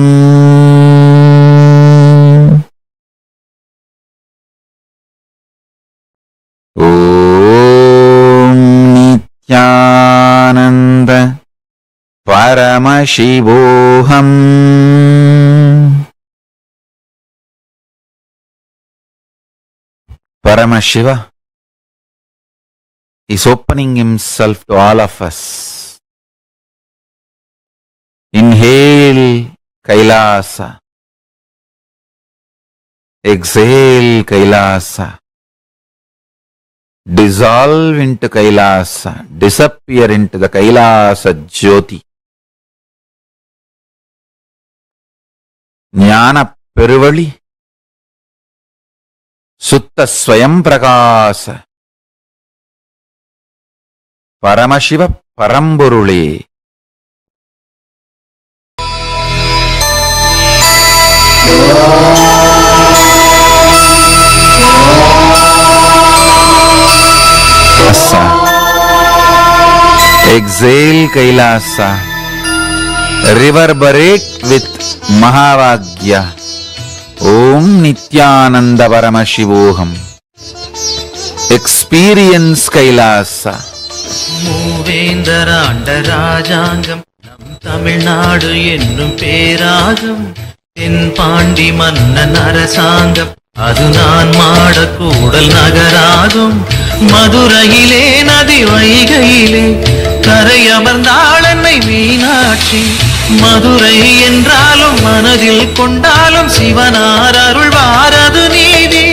E: Om Nityananda Paramashivoham. Paramashiva is opening himself to all of us. Inhale Kailasa. Exhale Kailasa. Dissolve into Kailasa. Disappear into the Kailasa Jyoti. Jnana Peruvali. Sutta Swayam Prakasa. Paramashiva Paramburule. Exhale Kailasa. Reverberate with Mahavagya. Om Nityananda Paramashivoham. Experience Kailasa.
J: மூவேந்தராண்ட ராஜாங்கம் நம் தமிழ்நாடு என்னும் பேராகம் தென் பாண்டி மன்னன் அரசாங்கம் அது நான் மாடக்கூடல் நகராகும் மதுரையிலே நதி வைகையிலே கரையமர்ந்தாள் என்னை மீனாட்சி மதுரை என்றாலும் மனதில் கொண்டாலும் சிவனார் அருள்வாரது நீதி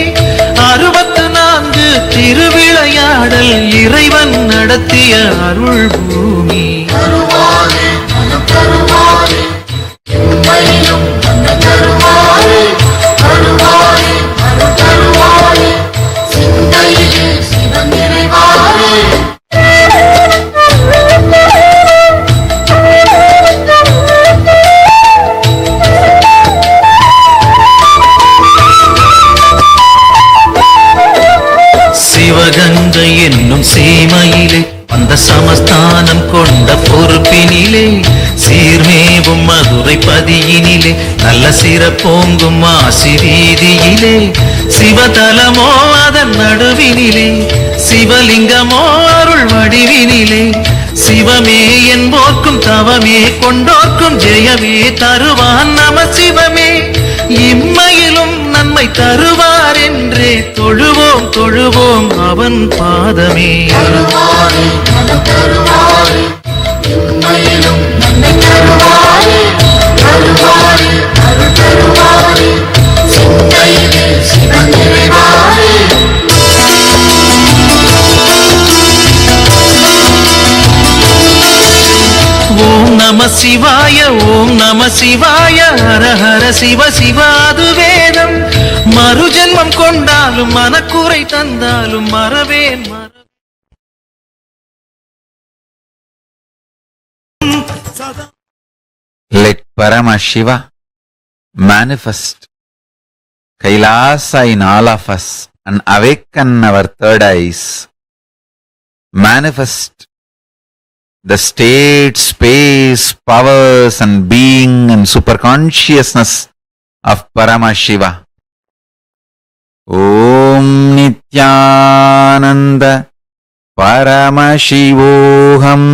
J: 64 திருவிளையாடல் இறைவன் நடத்திய அருள் பூமி சிவகங்கை என்னும் சீமையிலே வந்த சமஸ்தானம் கொண்ட பொறுப்பினை மலையினிலே சீர்மேவும் மதுரை பதியினிலே நல்ல சிறப்போங்கும் மாசி வீதியிலே சிவதலமோ அதன் நடுவினிலே சிவலிங்கமோ அருள் வடிவினிலே சிவமே என்போர்க்கும் தவமே கொண்டோர்க்கும் ஜெயமே தருவான் நம சிவமே இம்மையிலும் நன்மை தருவார் என்றே தொழுவோம் தொழுவோம் அவன் பாதமே. ஓம் நம சிவாய ஓம் நம சிவாய ஹர ஹர சிவ சிவாது வேதம் மறுஜென்மம் கொண்டாலும் மனக்குறை தந்தாலும் மறவேன்
E: Let Paramashiva manifest Kailasa in all of us and awaken our third eyes. Manifest the state, space, powers and being and superconsciousness of Paramashiva. Om Nityananda Paramashivoham.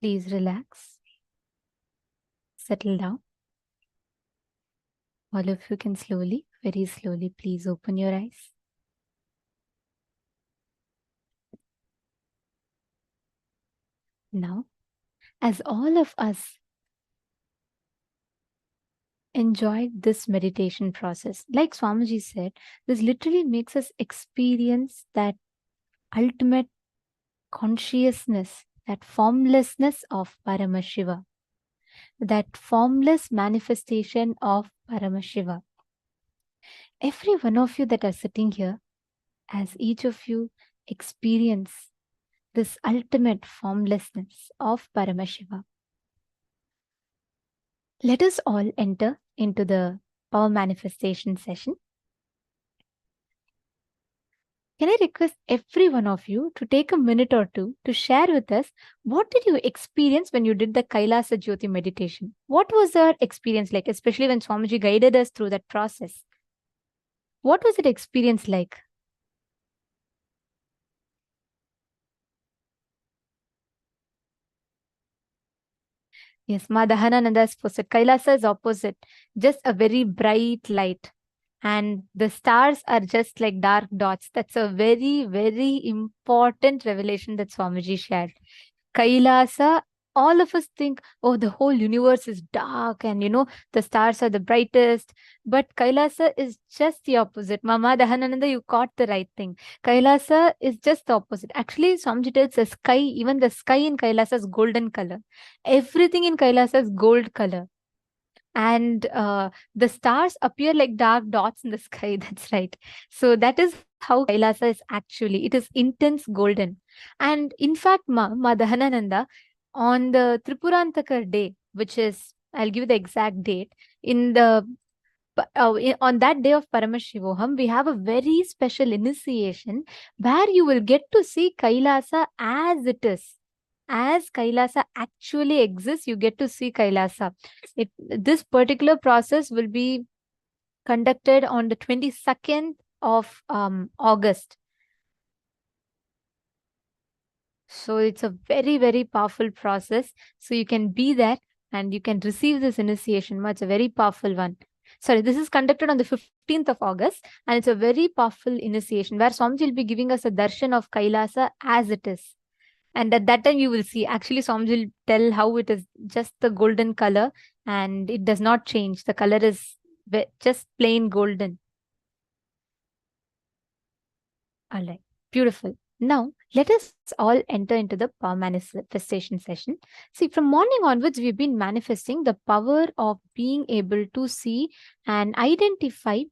H: Please relax. Settle down. All of you can slowly, very slowly, please open your eyes. Now, as all of us enjoyed this meditation process, like Swamiji said, this literally makes us experience that ultimate consciousness, that formlessness of Paramashiva, that formless manifestation of Paramashiva. Every one of you that are sitting here, as each of you experience this ultimate formlessness of Paramashiva, let us all enter into the power manifestation session. Can I request every one of you to take a minute or two to share with us what did you experience when you did the Kailasa Jyoti meditation? What was your experience like, especially when Swamiji guided us through that process? What was that experience like? Yes, Ma Dahanananda posted, Kailasa is opposite, just a very bright light. And the stars are just like dark dots. That's a very, very important revelation that Swamiji shared. Kailasa all of us think, oh, the whole universe is dark and, the stars are the brightest. But Kailasa is just the opposite. Mama Dahanananda, you caught the right thing. Kailasa is just the opposite. Actually, Swamiji tells the sky, even the sky in Kailasa is golden color. Everything in Kailasa is gold color. And the stars appear like dark dots in the sky. That's right. So that is how Kailasa is actually. It is intense golden. And in fact, Ma Dahanananda, on the Tripurantakar day, which is, I'll give you the exact date, on that day of Paramashivoham, we have a very special initiation where you will get to see Kailasa as it is. As Kailasa actually exists, you get to see Kailasa. This particular process will be conducted on the 22nd of August. So it's a very, very powerful process. So you can be there and you can receive this initiation. It's a very powerful one. Sorry, this is conducted on the 15th of August, and it's a very powerful initiation where Swamiji will be giving us a darshan of Kailasa as it is. And at that time, you will see, actually, Swamiji will tell how it is just the golden color and it does not change. The color is just plain golden. All right, beautiful. Now, let us all enter into the power manifestation session. See, from morning onwards, we've been manifesting the power of being able to see and identify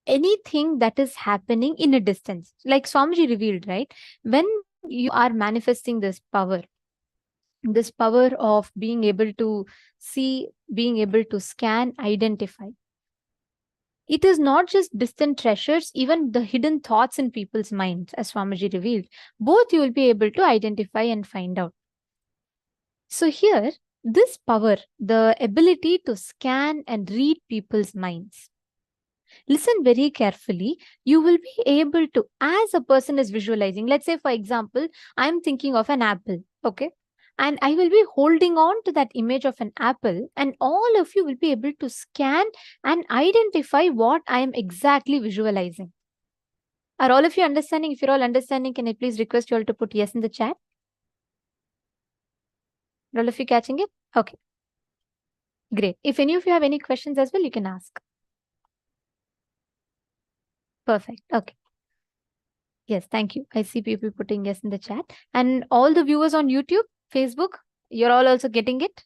H: anything that is happening in a distance. Like Swamiji revealed, right? When you are manifesting this power of being able to see, being able to scan, identify. It is not just distant treasures, even the hidden thoughts in people's minds, as Swamiji revealed. Both you will be able to identify and find out. So here, this power, the ability to scan and read people's minds. Listen very carefully. You will be able to, as a person is visualizing, let's say, for example, I'm thinking of an apple, okay? And I will be holding on to that image of an apple, and all of you will be able to scan and identify what I am exactly visualizing. Are all of you understanding? If you're all understanding, can I please request you all to put yes in the chat? Are all of you catching it? Okay. Great. If any of you have any questions as well, you can ask. Perfect. Okay. Yes, thank you. I see people putting yes in the chat. And all the viewers on YouTube, Facebook, you're all also getting it?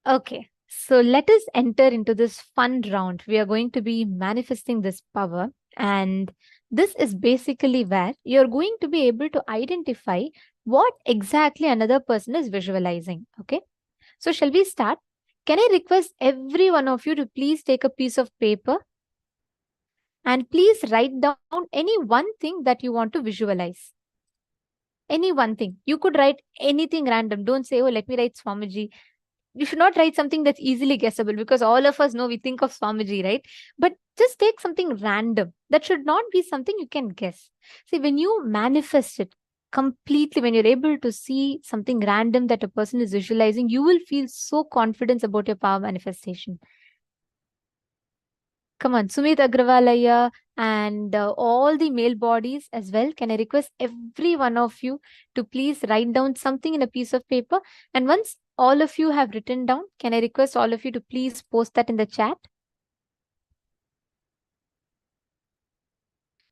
H: Okay, so let us enter into this fun round. We are going to be manifesting this power, and this is basically where you're going to be able to identify what exactly another person is visualizing. Okay, so shall we start? Can I request every one of you to please take a piece of paper and please write down any one thing that you want to visualize. Any one thing. You could write anything random. Don't say, oh, let me write Swamiji. You should not write something that's easily guessable, because all of us know we think of Swamiji, right? But just take something random. That should not be something you can guess. See, when you manifest it completely, when you're able to see something random that a person is visualizing, you will feel so confident about your power manifestation. Come on, Sumit Agrawalaya and all the male bodies as well. Can I request every one of you to please write down something in a piece of paper? And once all of you have written down, can I request all of you to please post that in the chat?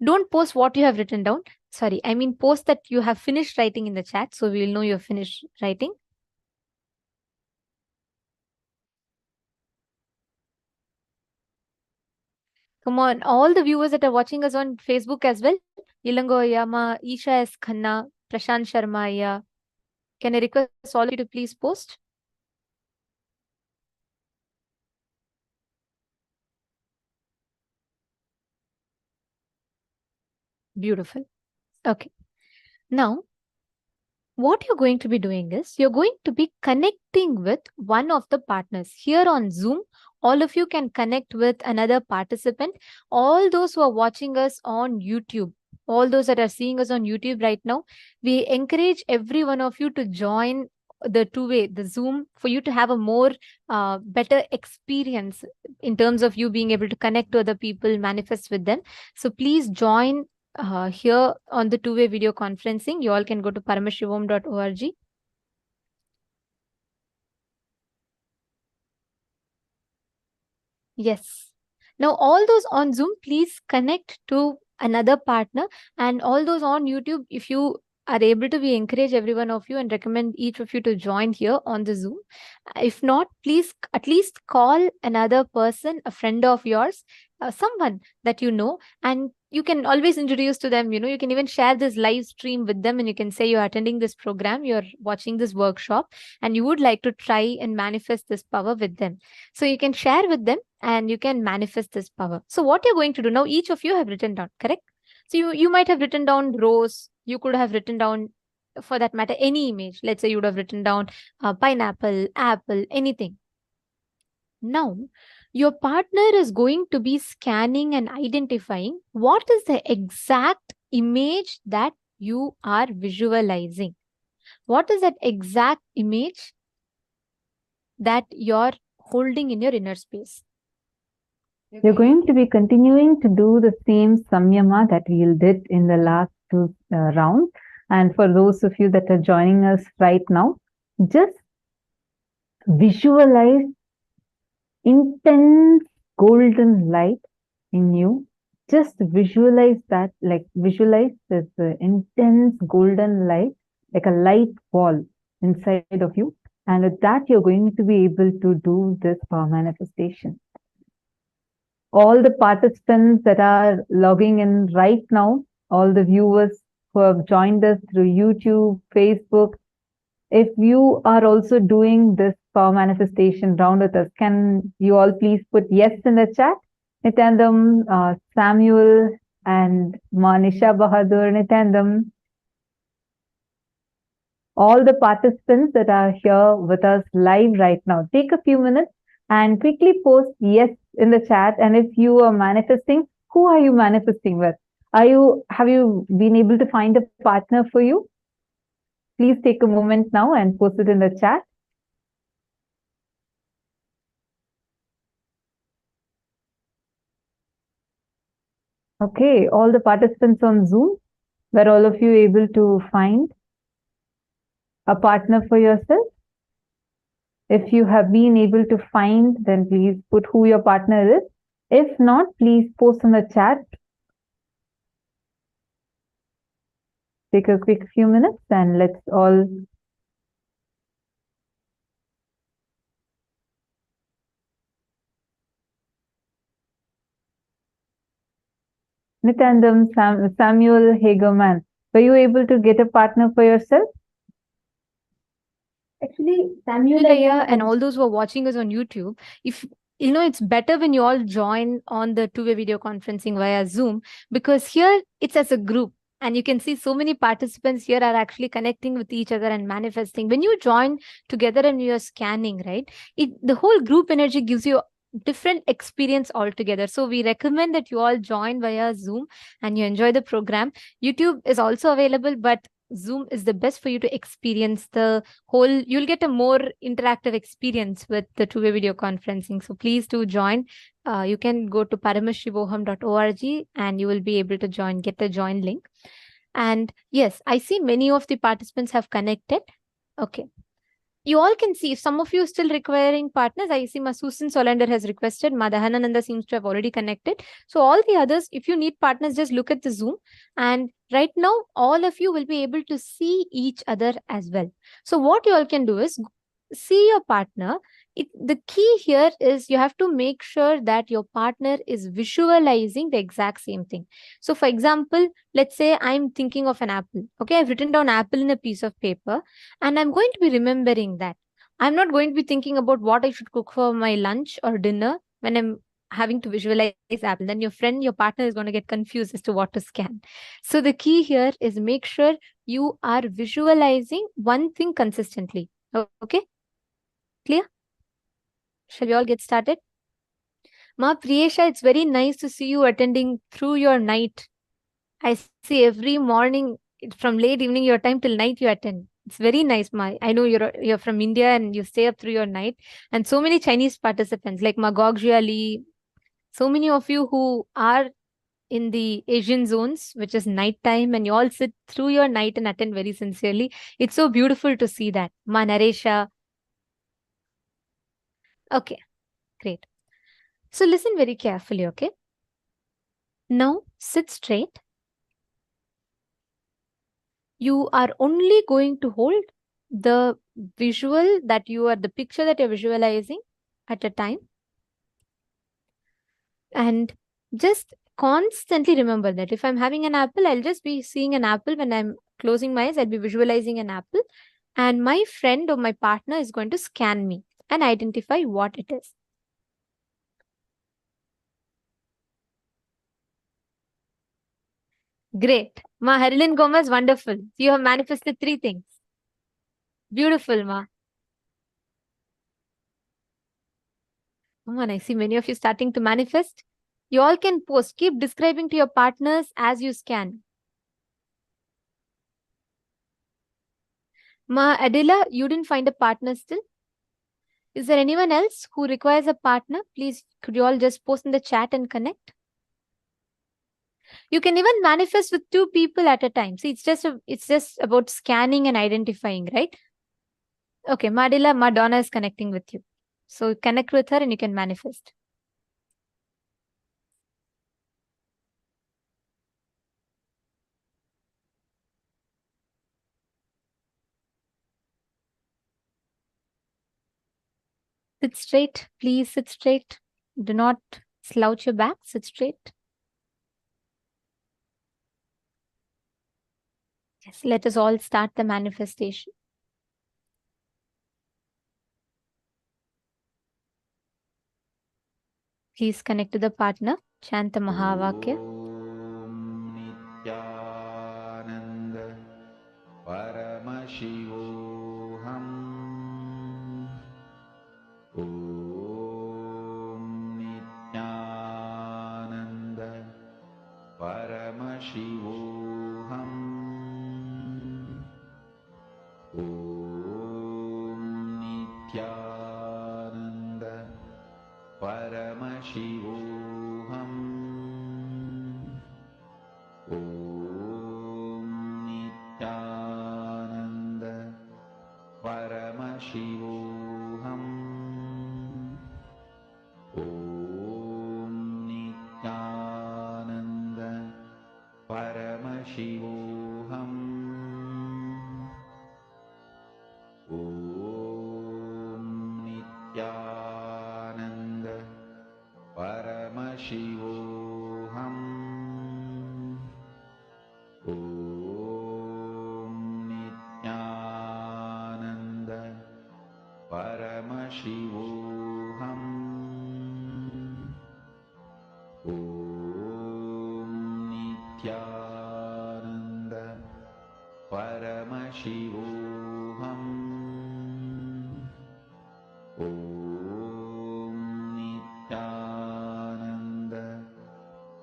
H: Don't post what you have written down. Sorry, I mean post that you have finished writing in the chat, so we'll know you've finished writing. Come on, all the viewers that are watching us on Facebook as well. Ilango Yama, Isha S. Khanna, Prashant Sharma. Can I request all of you to please post? Beautiful. Okay. Now, what you're going to be doing is you're going to be connecting with one of the partners. Here on Zoom, all of you can connect with another participant. All those who are watching us on YouTube, all those that are seeing us on YouTube right now, we encourage every one of you to join the two-way, the Zoom, for you to have a more better experience in terms of you being able to connect to other people, manifest with them. So please join here on the two-way video conferencing. You all can go to paramashivoham.org. Yes. Now, all those on Zoom, please connect to another partner, and all those on YouTube, if you are able to, we encourage every one of you and recommend each of you to join here on the Zoom. If not, please at least call another person, a friend of yours, someone that you know, and you can always introduce to them. You can even share this live stream with them, and you can say you're attending this program, you're watching this workshop, and you would like to try and manifest this power with them. So you can share with them and you can manifest this power. So what you're going to do now, each of you have written down, correct? So you might have written down rose. You could have written down, for that matter, any image. Let's say you would have written down pineapple, apple, anything. Now, your partner is going to be scanning and identifying what is the exact image that you are visualizing. What is that exact image that you're holding in your inner space?
G: You're going to be continuing to do the same samyama that we did in the last two rounds. And for those of you that are joining us right now, just visualize intense golden light in you. Just visualize that, like visualize this intense golden light, like a light ball inside of you. And with that, you're going to be able to do this power manifestation. All the participants that are logging in right now, all the viewers who have joined us through YouTube, Facebook, if you are also doing this power manifestation round with us, can you all please put yes in the chat? Nitandam, Samuel, and Manisha Bahadur, Nitandam. All the participants that are here with us live right now, take a few minutes and quickly post yes in the chat. And if you are manifesting, who are you manifesting with? Have you been able to find a partner for you? Please take a moment now and post it in the chat. Okay, all the participants on Zoom, were all of you able to find a partner for yourself? If you have been able to find, then please put who your partner is. If not, please post in the chat. Take a quick few minutes and let's all Nitandam, Samuel Hagerman, were you able to get a partner for yourself?
H: Actually, Samuel and all those who are watching us on YouTube, if it's better when you all join on the two-way video conferencing via Zoom, because here it's as a group. And you can see so many participants here are actually connecting with each other and manifesting. When you join together and you're scanning, right, the whole group energy gives you different experience altogether. So we recommend that you all join via Zoom and you enjoy the program. YouTube is also available, but Zoom is the best for you to experience the whole. You'll get a more interactive experience with the two-way video conferencing. So please do join. You can go to paramashivoham.org and you will be able to get the join link. And yes, I see many of the participants have connected. Okay. You all can see, if some of you are still requiring partners, I see Susan Solander has requested. Madhahanananda seems to have already connected. So all the others, if you need partners, just look at the Zoom. And right now, all of you will be able to see each other as well. So what you all can do is see your partner. The key here is you have to make sure that your partner is visualizing the exact same thing. So for example, let's say I'm thinking of an apple. Okay, I've written down apple in a piece of paper and I'm going to be remembering that. I'm not going to be thinking about what I should cook for my lunch or dinner when I'm having to visualize apple. Then your partner is going to get confused as to what to scan. So the key here is make sure you are visualizing one thing consistently. Okay, clear? Shall we all get started? Ma Priyesha, it's very nice to see you attending through your night. I see every morning from late evening your time till night you attend. It's very nice, Ma. I know you're from India and you stay up through your night. And so many Chinese participants like Magog Jia Lee, so many of you who are in the Asian zones, which is night time, and you all sit through your night and attend very sincerely. It's so beautiful to see that. Ma Naresha. Okay, great. So listen very carefully, okay? Now sit straight. You are only going to hold the the picture that you're visualizing at a time. And just constantly remember that if I'm having an apple, I'll just be seeing an apple. When I'm closing my eyes, I'll be visualizing an apple. And my friend or my partner is going to scan me and identify what it is. Great. Ma Harilyn Gomez, wonderful. You have manifested 3 things. Beautiful, Ma. Come on, I see many of you starting to manifest. You all can post. Keep describing to your partners as you scan. Ma Adila, you didn't find a partner still? Is there anyone else who requires a partner? Please, could you all just post in the chat and connect? You can even manifest with 2 people at a time. See, it's just about scanning and identifying, right? Okay, Madila, Madonna is connecting with you. So connect with her and you can manifest. Sit straight. Please sit straight. Do not slouch your back. Sit straight. Yes, let us all start the manifestation. Please connect to the partner. Chant the Mahavakya.
C: Nityananda Paramashivoham. Om Nityananda Paramashivoham. Om Nityananda Paramashivoham. Om Nityananda Paramashivoham. Om Nityananda Paramashivoham. Om Nityananda Paramashivoham. Om Nityananda Paramashivoham. Om Nityananda Paramashivoham. Om Nityananda Paramashivoham. Om Nityananda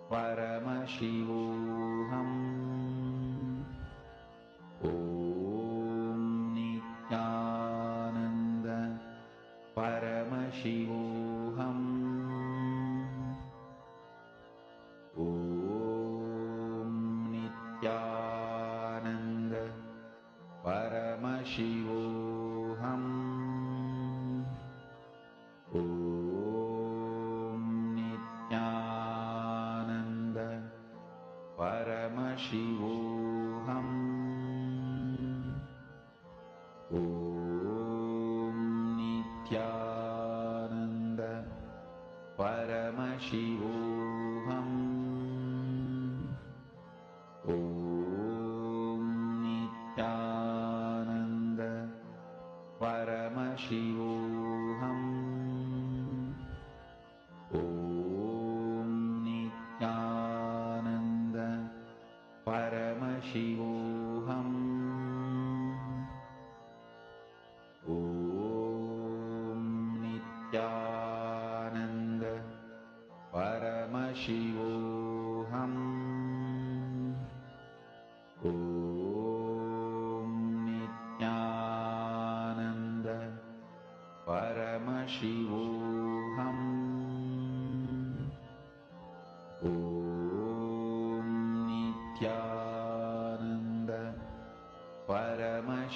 C: Paramashivoham. Om Nityananda Paramashivoham. Om Nityananda Paramashivoham. Om Nityananda Paramashivoham. Om Nityananda Paramashivoham. Om Nityananda Paramashivoham. Om Nityananda Paramashivoham. Om Nityananda Paramashivoham. Om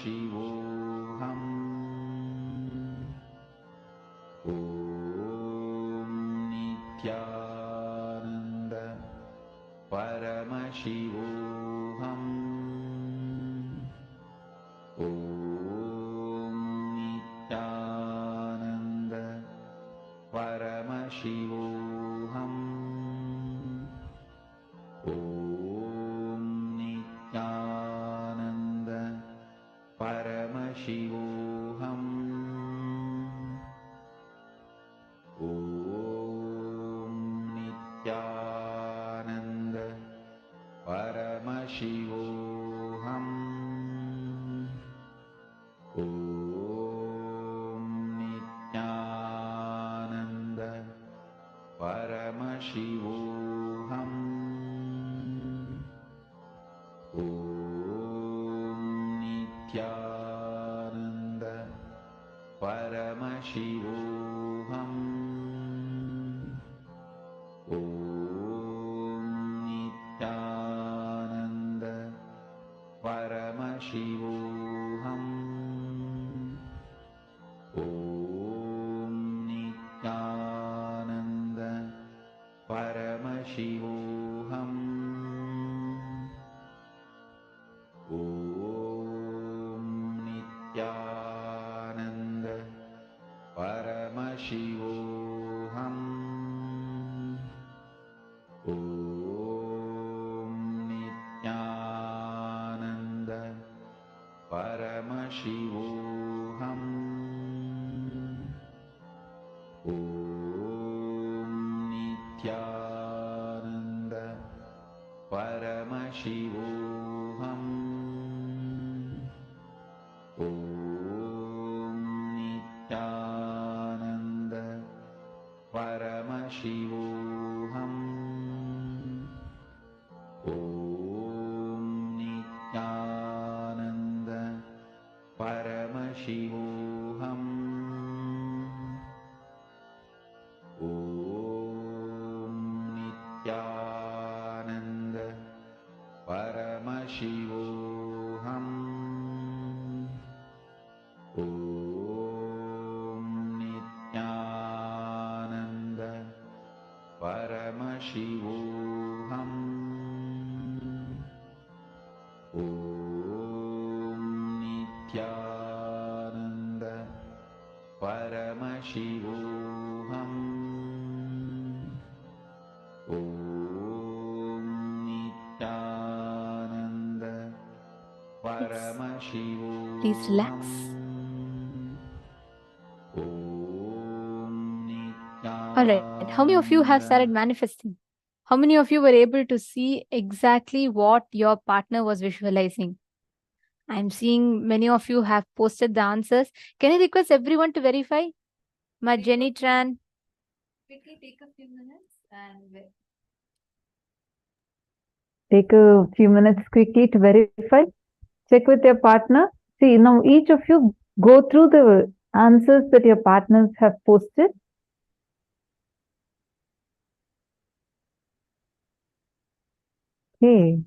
C: Paramashivoham. Om Nityananda Paramashivoham. Om Nityananda Paramashivoham. Om Nityananda Paramashivoham. Om Nityananda Paramashivoham. Om Nityananda Paramashivoham. Om Nityananda Paramashivoham. Om Nityananda Paramashivoham. Om Nityananda Paramashivoham. Om Nityananda Paramashivoham. Om Nityananda Paramashivoham. Om Nityananda Paramashivoham. Om Nityananda Paramashivoham. Om Nityananda Paramashivoham. Om Nityananda Paramashivoham. Om Nityananda Paramashivoham. Om Nityananda Paramashivoham. Om Nityananda Paramashivoham.
H: Please relax. Alright, how many of you have started manifesting? How many of you were able to see exactly what your partner was visualizing? I'm seeing many of you have posted the answers. Can I request everyone to verify? My Jenny Tran. Quickly take a few minutes and
G: Take a few minutes quickly to verify. Check with your partner. See, now each of you go through the answers that your partners have posted. Okay.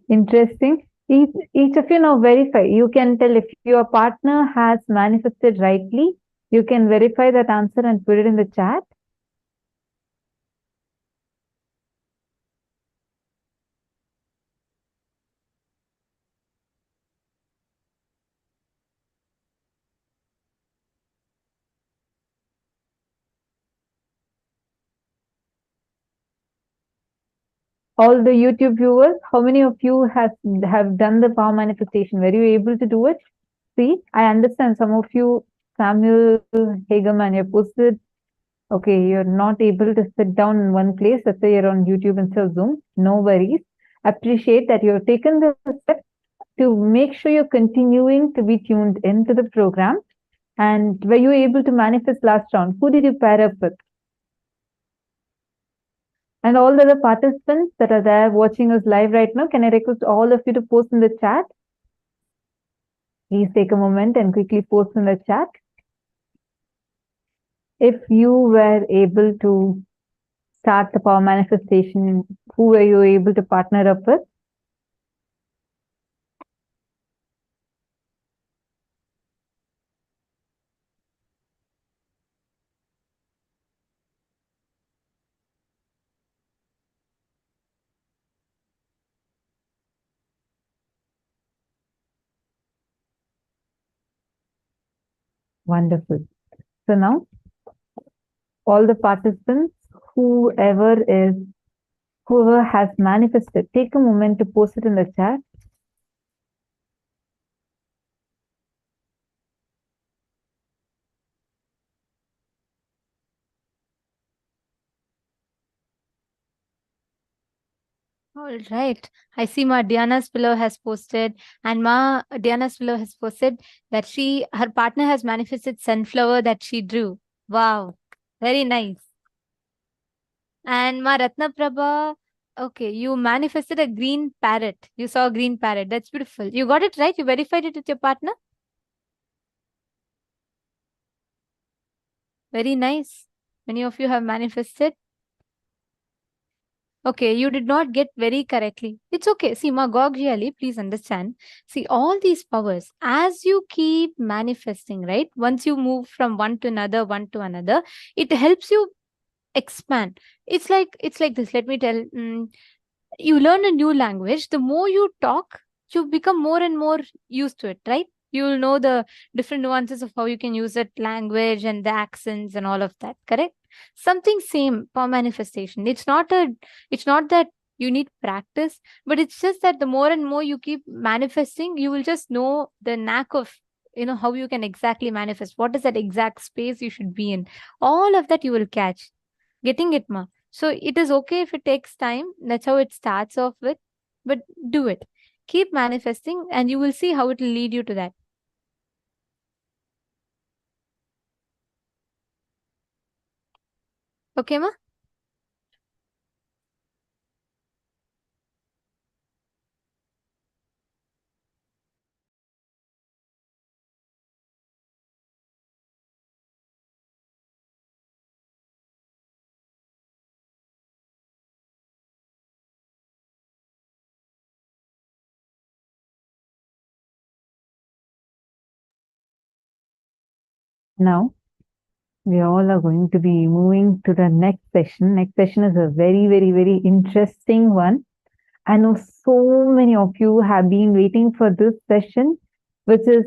G: Interesting. Each of you now verify. You can tell if your partner has manifested rightly. You can verify that answer and put it in the chat. All the YouTube viewers, how many of you have done the power manifestation? Were you able to do it? See, I understand some of you, Samuel Hageman, you posted, okay, you're not able to sit down in one place. Let's say you're on YouTube instead of Zoom. No worries. Appreciate that you have taken the step to make sure you're continuing to be tuned into the program. And were you able to manifest last round? Who did you pair up with? And all the other participants that are there watching us live right now, can I request all of you to post in the chat? Please take a moment and quickly post in the chat. If you were able to start the power manifestation, who were you able to partner up with? Wonderful. So now, all the participants, whoever has manifested, take a moment to post it in the chat.
H: All right. I see Diana's pillow has posted, and Diana's pillow has posted that her partner has manifested sunflower that she drew. Wow. Very nice. And Ratna Prabha, okay, you manifested a green parrot. You saw a green parrot. That's beautiful. You got it right? You verified it with your partner? Very nice. Many of you have manifested. Okay, you did not get very correctly. It's okay. See, Gogjiali, please understand. See, all these powers, as you keep manifesting, right? Once you move from one to another, it helps you expand. It's like this. Let me tell. You learn a new language. The more you talk, you become more and more used to it, right? You will know the different nuances of how you can use that language and the accents and all of that, correct? Something same for manifestation. It's not that you need practice, but it's just that the more and more you keep manifesting, you will just know the knack of how you can exactly manifest. What is that exact space you should be in? All of that you will catch. Getting it, ma? So it is okay if it takes time. That's how it starts off with, but do it. Keep manifesting and you will see how it will lead you to that. Okay, ma?
G: Now, we all are going to be moving to the next session. Next session is a very, very, very interesting one. I know so many of you have been waiting for this session, which is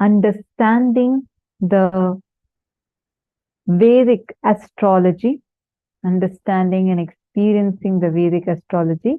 G: understanding the Vedic astrology, understanding and experiencing the Vedic astrology.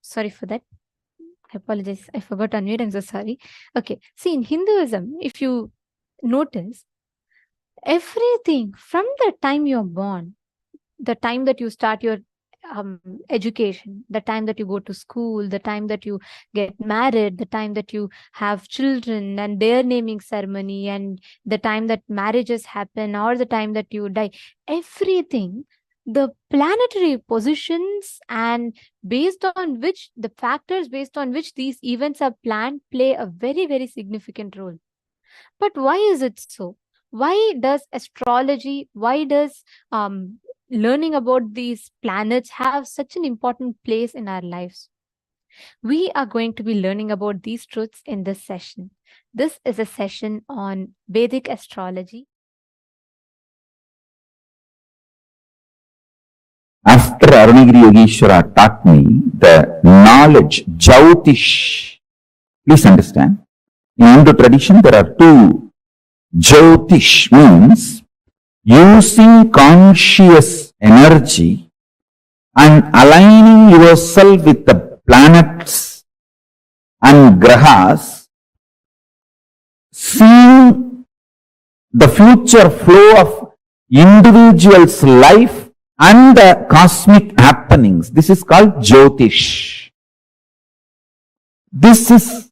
H: Sorry for that. I apologize. I forgot to unmute. I'm so sorry. Okay. See, in Hinduism, if you notice, everything from the time you're born, the time that you start your education, the time that you go to school, the time that you get married, the time that you have children and their naming ceremony, and the time that marriages happen, or the time that you die, everything, the planetary positions and based on which the factors based on which these events are planned play a very, very significant role. But why is it so? Why does astrology, why does learning about these planets have such an important place in our lives? We are going to be learning about these truths in this session. This is a session on Vedic astrology.
E: After Arunagiri Yogeshwara taught me the knowledge, Jyotish. Please understand, in Hindu tradition there are two Jyotish means using conscious energy and aligning yourself with the planets and grahas, seeing the future flow of individual's life and the cosmic happenings. This is called Jyotish. This is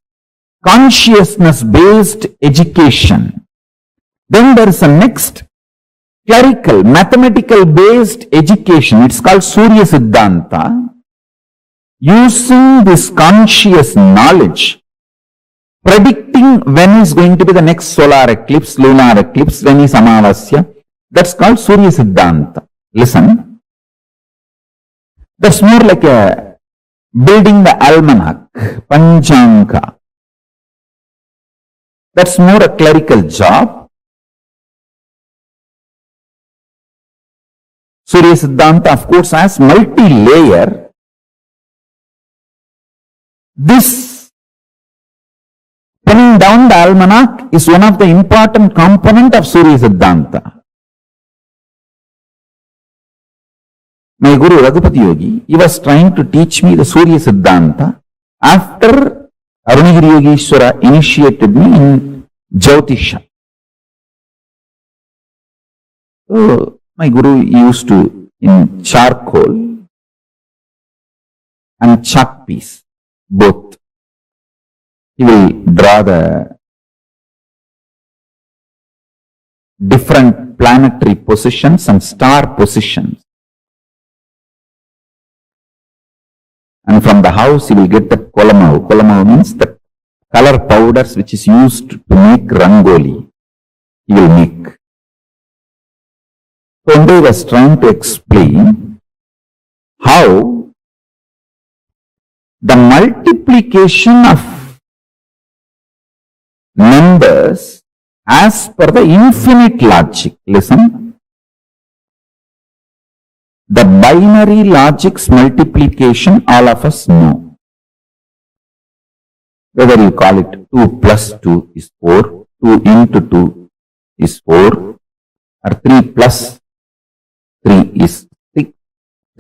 E: consciousness-based education. Then there is a next clerical, mathematical-based education. It's called Surya Siddhanta. Using this conscious knowledge, predicting when is going to be the next solar eclipse, lunar eclipse, when is Amavasya. That's called Surya Siddhanta. Listen. That's more like a building the almanac, Panchanka. That's more a clerical job. Surya Siddhanta, of course, has multi-layer. This pinning down the almanac is one of the important component of Surya Siddhanta. My Guru Raghupati Yogi, he was trying to teach me the Surya Siddhanta after Arunagiri Yogeshwara initiated me in Jyotisha. So, my Guru used to, in charcoal and chalk piece, both, he will draw the different planetary positions and star positions. And from the house, he will get the kolamav. Kolamav means the color powders which is used to make rangoli. He will make. So one day he was trying to explain how the multiplication of numbers as per the infinite logic. Listen. The binary logic's multiplication, all of us know. Whether you call it 2 plus 2 is 4, 2 into 2 is 4, or 3 plus 3 is 6,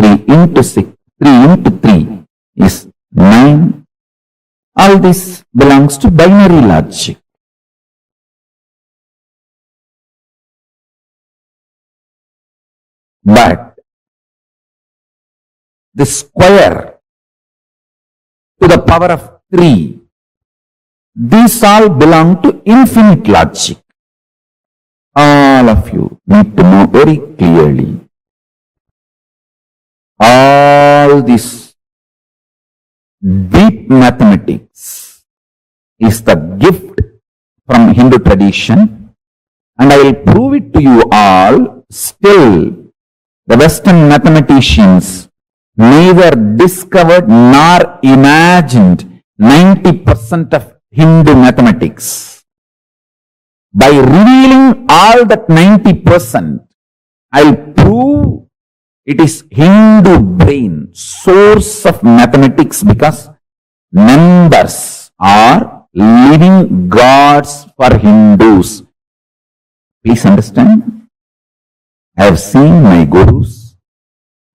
E: 3 into 6, 3 into 3 is 9. All this belongs to binary logic. But the square to the power of 3, these all belong to infinite logic. All of you need to know very clearly. All this deep mathematics is the gift from Hindu tradition, and I will prove it to you all. Still, the Western mathematicians neither discovered nor imagined 90% of Hindu mathematics. By revealing all that 90%, I'll prove it is Hindu brain, source of mathematics, because numbers are living gods for Hindus. Please understand. I have seen my gurus.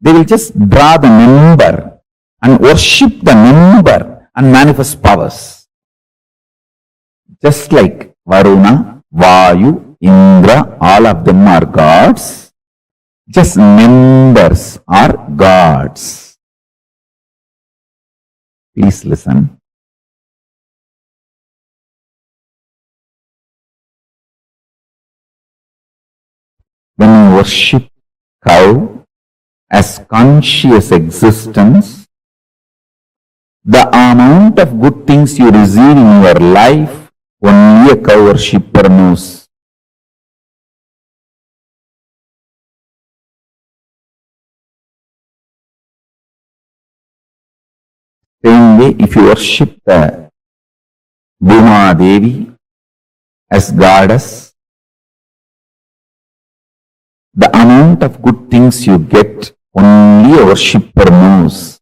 E: They will just draw the number and worship the number and manifest powers. Just like Varuna, Vayu, Indra, all of them are gods. Just numbers are gods. Please listen. When you worship cow as conscious existence, the amount of good things you receive in your life, only a cow worshipper knows. Same way, if you worship the Bhuma Devi as goddess, the amount of good things you get, only a worshipper knows.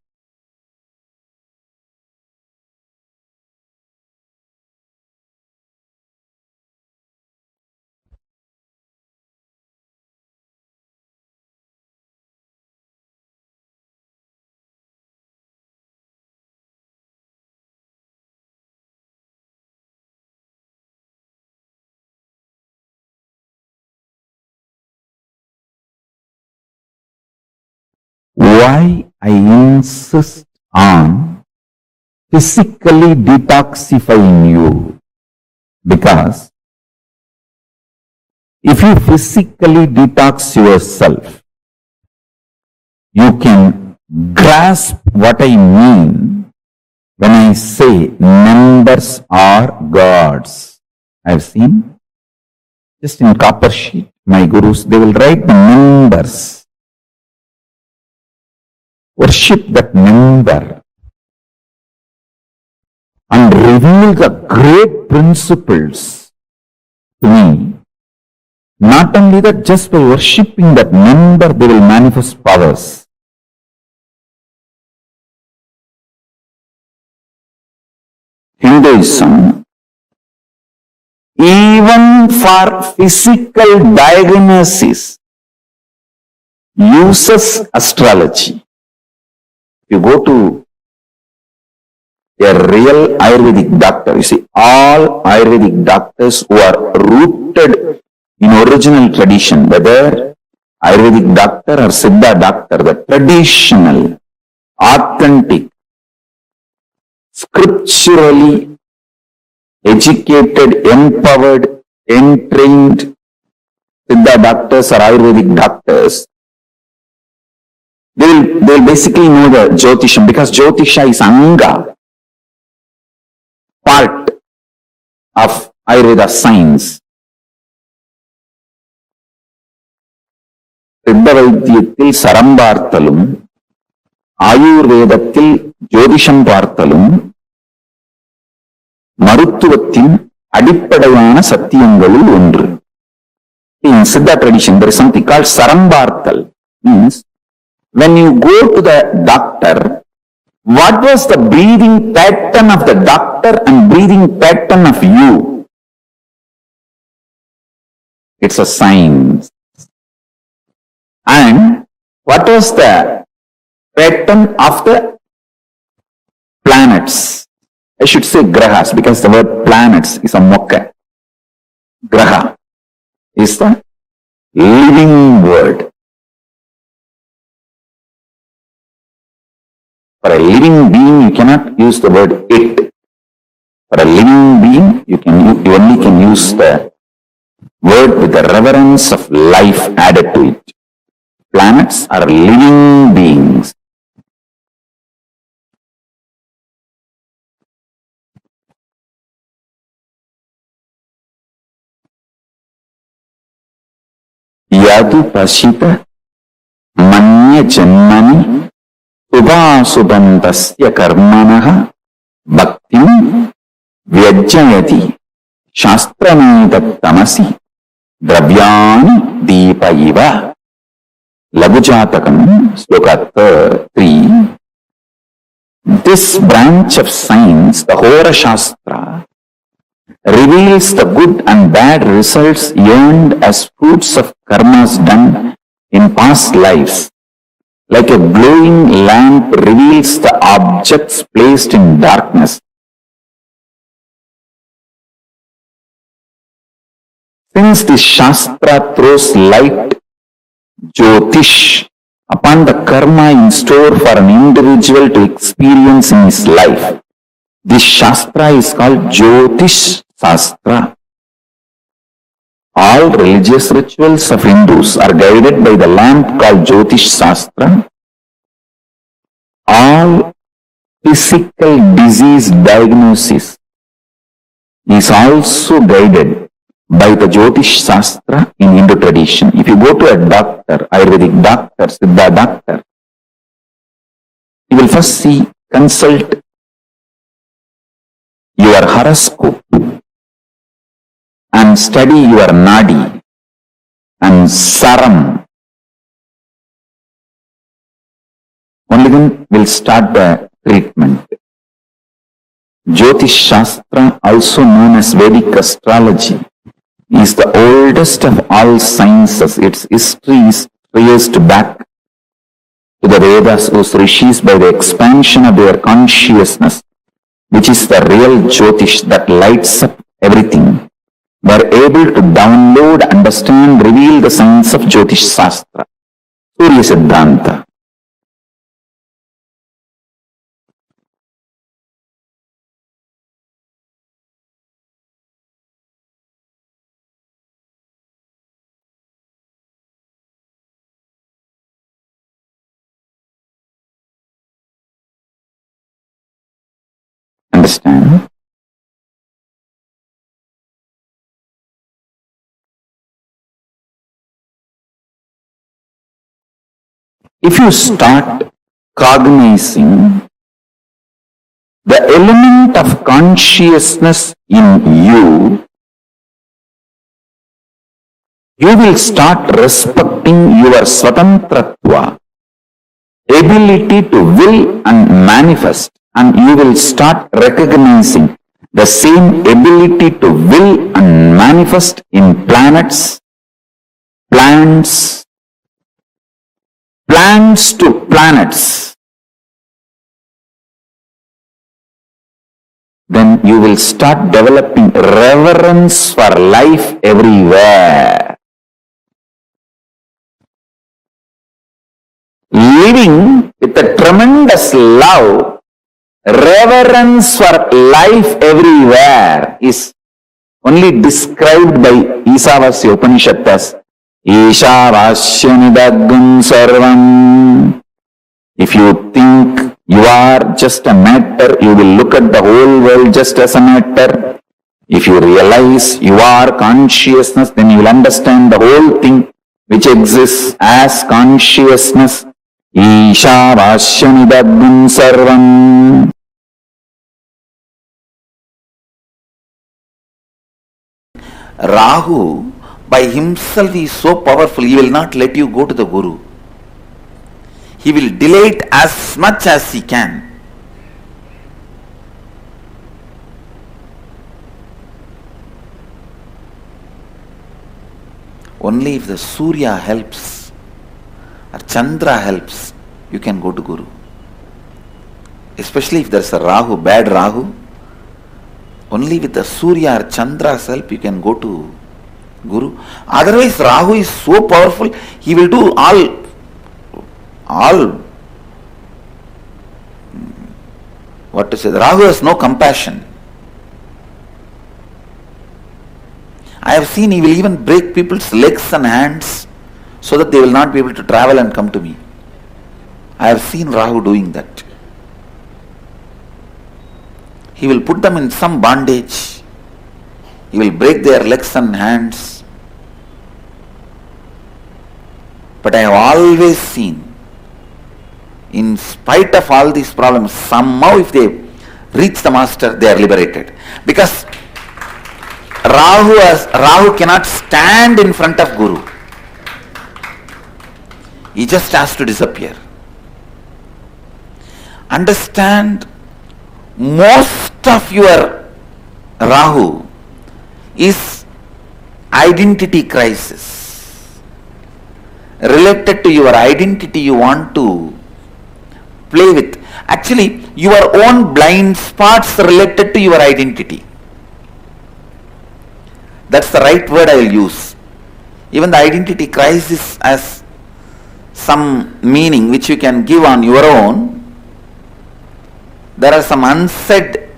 E: why I insist on physically detoxifying you. Because if you physically detox yourself, you can grasp what I mean when I say numbers are gods. I've seen just in copper sheet, my gurus, they will write the numbers. Worship that number and reveal the great principles to me. Not only that, just by worshipping that number, they will manifest powers. Hinduism, even for physical diagnosis, uses astrology. You go to a real Ayurvedic doctor, you see, all Ayurvedic doctors who are rooted in original tradition, whether Ayurvedic doctor or Siddha doctor, the traditional, authentic, scripturally educated, empowered, entrained Siddha doctors or Ayurvedic doctors, they'll basically know the Jyotisham, because Jyotisha is Anga, part of Ayurveda science. சித்த வைத்தியத்தில் சரம் பார்த்தலும் ஆயுர்வேதத்தில் ஜோதிஷம் பார்த்தலும் மருத்துவத்தின் அடிப்படையான சத்தியங்களில் ஒன்று. In Siddha tradition, there is something called sarambartal. Means, when you go to the doctor, what was the breathing pattern of the doctor and breathing pattern of you? It's a science. And what was the pattern of the planets? I should say grahas, because the word planets is a mokka. Graha is the living word. For a living being, you cannot use the word it. For a living being, you only can use the word with the reverence of life added to it. Planets are living beings. Yadu pasita manya janmani subhasubantasya karmanaha bhaktim vyajjayati shastranidhattamasi dravyani deepa iva. Lagujatakam, sloka 3. This branch of science, the Hora Shastra, reveals the good and bad results earned as fruits of karmas done in past lives. Like a glowing lamp reveals the objects placed in darkness. Since this Shastra throws light, Jyotish, upon the karma in store for an individual to experience in his life, this Shastra is called Jyotish Shastra. All religious rituals of Hindus are guided by the lamp called Jyotish Shastra. All physical disease diagnosis is also guided by the Jyotish Shastra in Hindu tradition. If you go to a doctor, Ayurvedic doctor, Siddha doctor, you will first consult your horoscope and study your nadi and saram. Only then will start the treatment. Jyotish Shastra, also known as Vedic astrology, is the oldest of all sciences. Its history is traced back to the Vedas, whose rishis, by the expansion of their consciousness, which is the real Jyotish that lights up everything, were able to download, understand, reveal the science of Jyotish Shastra, Surya Siddhanta. understand? If you start cognizing the element of consciousness in you, you will start respecting your swatantratva, ability to will and manifest, and you will start recognizing the same ability to will and manifest in planets, plants to planets. Then you will start developing reverence for life everywhere. Living with a tremendous love, reverence for life everywhere is only described by Isavasya Upanishad as Ishavasyanidagam sarvam. If you think you are just a matter, you will look at the whole world just as a matter. If you realize you are consciousness, then you will understand the whole thing which exists as consciousness. Ishavasyanidagam sarvam. Rahu by himself is so powerful, he will not let you go to the Guru. He will delay it as much as he can. Only if the Surya helps or Chandra helps, you can go to Guru. Especially if there's a Rahu, bad Rahu, only with the Surya or Chandra's help you can go to Guru. Otherwise Rahu is so powerful, he will do all what to say, Rahu has no compassion. I have seen he will even break people's legs and hands so that they will not be able to travel and come to me. I have seen Rahu doing that. He will put them in some bondage. He will break their legs and hands. But I have always seen, in spite of all these problems, somehow if they reach the master, they are liberated. Because Rahu cannot stand in front of Guru. He just has to disappear. Understand, most of your Rahu is identity crisis. Related to your identity you want to play with. Actually, your own blind spots related to your identity. That's the right word I will use. Even the identity crisis has some meaning which you can give on your own. There are some unsaid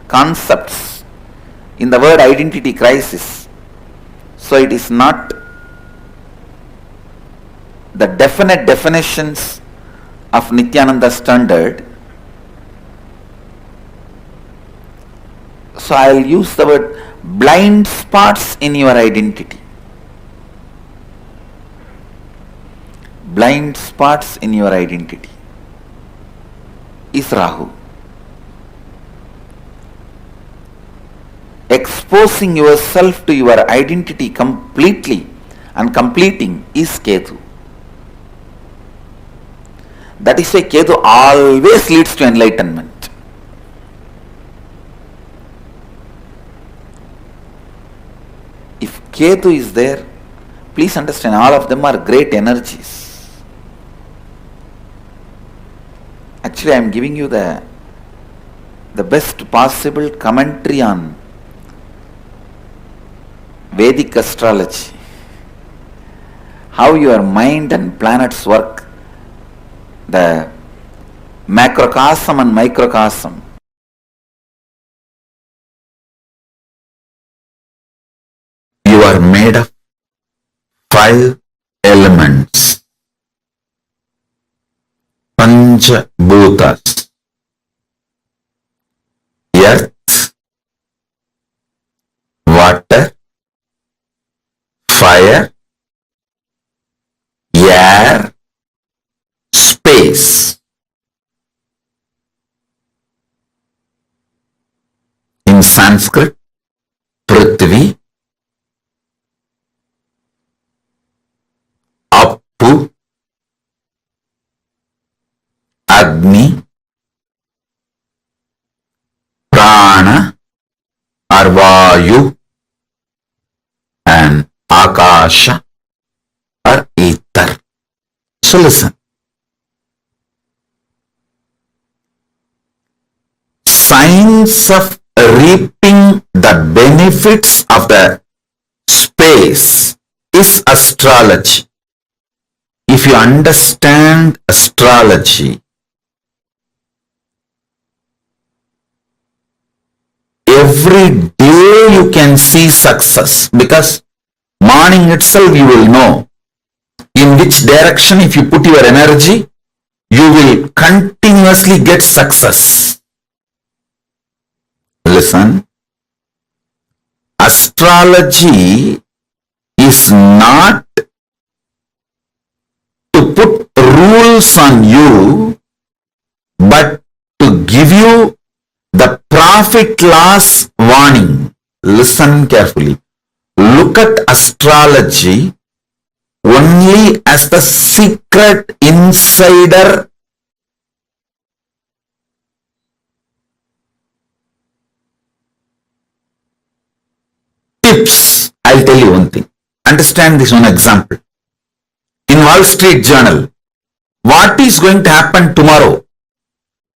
E: concepts in the word identity crisis. So it is not the definite definitions of Nityananda standard. So I will use the word blind spots in your identity. Blind spots in your identity is Rahu. Exposing yourself to your identity completely and completing is Ketu. That is why Ketu always leads to enlightenment. If Ketu is there, please understand, all of them are great energies. Actually, I am giving you the best possible commentary on Vedic astrology. How your mind and planets work, the macrocosm and microcosm. You are made of 5 elements. Pancha Bhutas. Earth, in Sanskrit, Prithvi, Appu, Agni, Prana or Vayu, and Akasha or ether. So listen. Science of reaping the benefits of the space is astrology. If you understand astrology, every day you can see success, because morning itself you will know in which direction if you put your energy, you will continuously get success. Listen, astrology is not to put rules on you, but to give you the profit loss warning. Listen carefully. Look at astrology only as the secret insider tips. I'll tell you one thing. Understand this one example. In Wall Street Journal, what is going to happen tomorrow?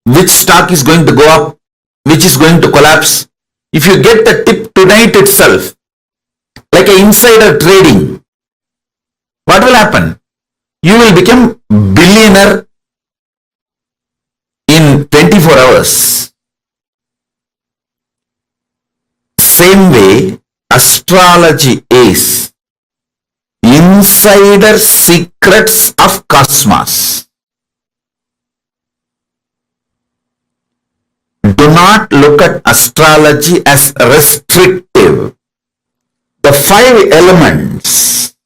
E: Which stock is going to go up? Which is going to collapse? If you get the tip tonight itself, like an insider trading, what will happen? You will become billionaire in 24 hours. Same way, astrology is insider secrets of cosmos. Do not look at astrology as restrictive. The 5 elements,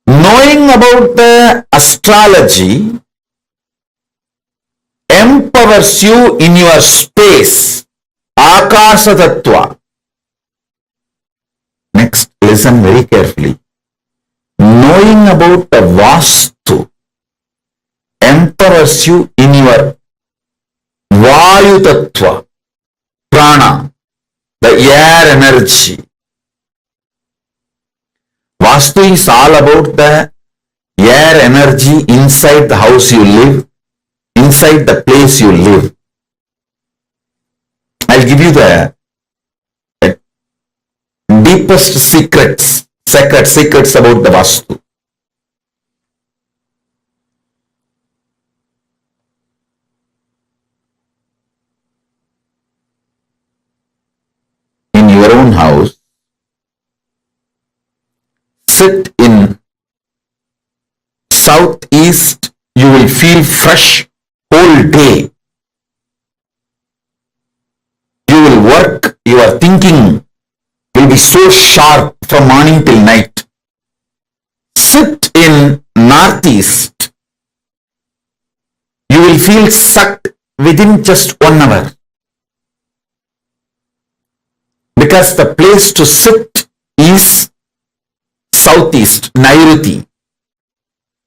E: knowing about the astrology empowers you in your space, Akasha Tattva. Next, listen very carefully. Knowing about the Vastu empowers you in your Vayu Tattva, Prana, the air energy. Vastu is all about the air energy inside the house you live, inside the place you live. I'll give you the deepest secrets about the Vastu. In your own house, sit in southeast, you will feel fresh whole day. You will work, your thinking will be so sharp from morning till night. Sit in northeast, you will feel sucked within just 1 hour. Because the place to sit is southeast, Nairuti.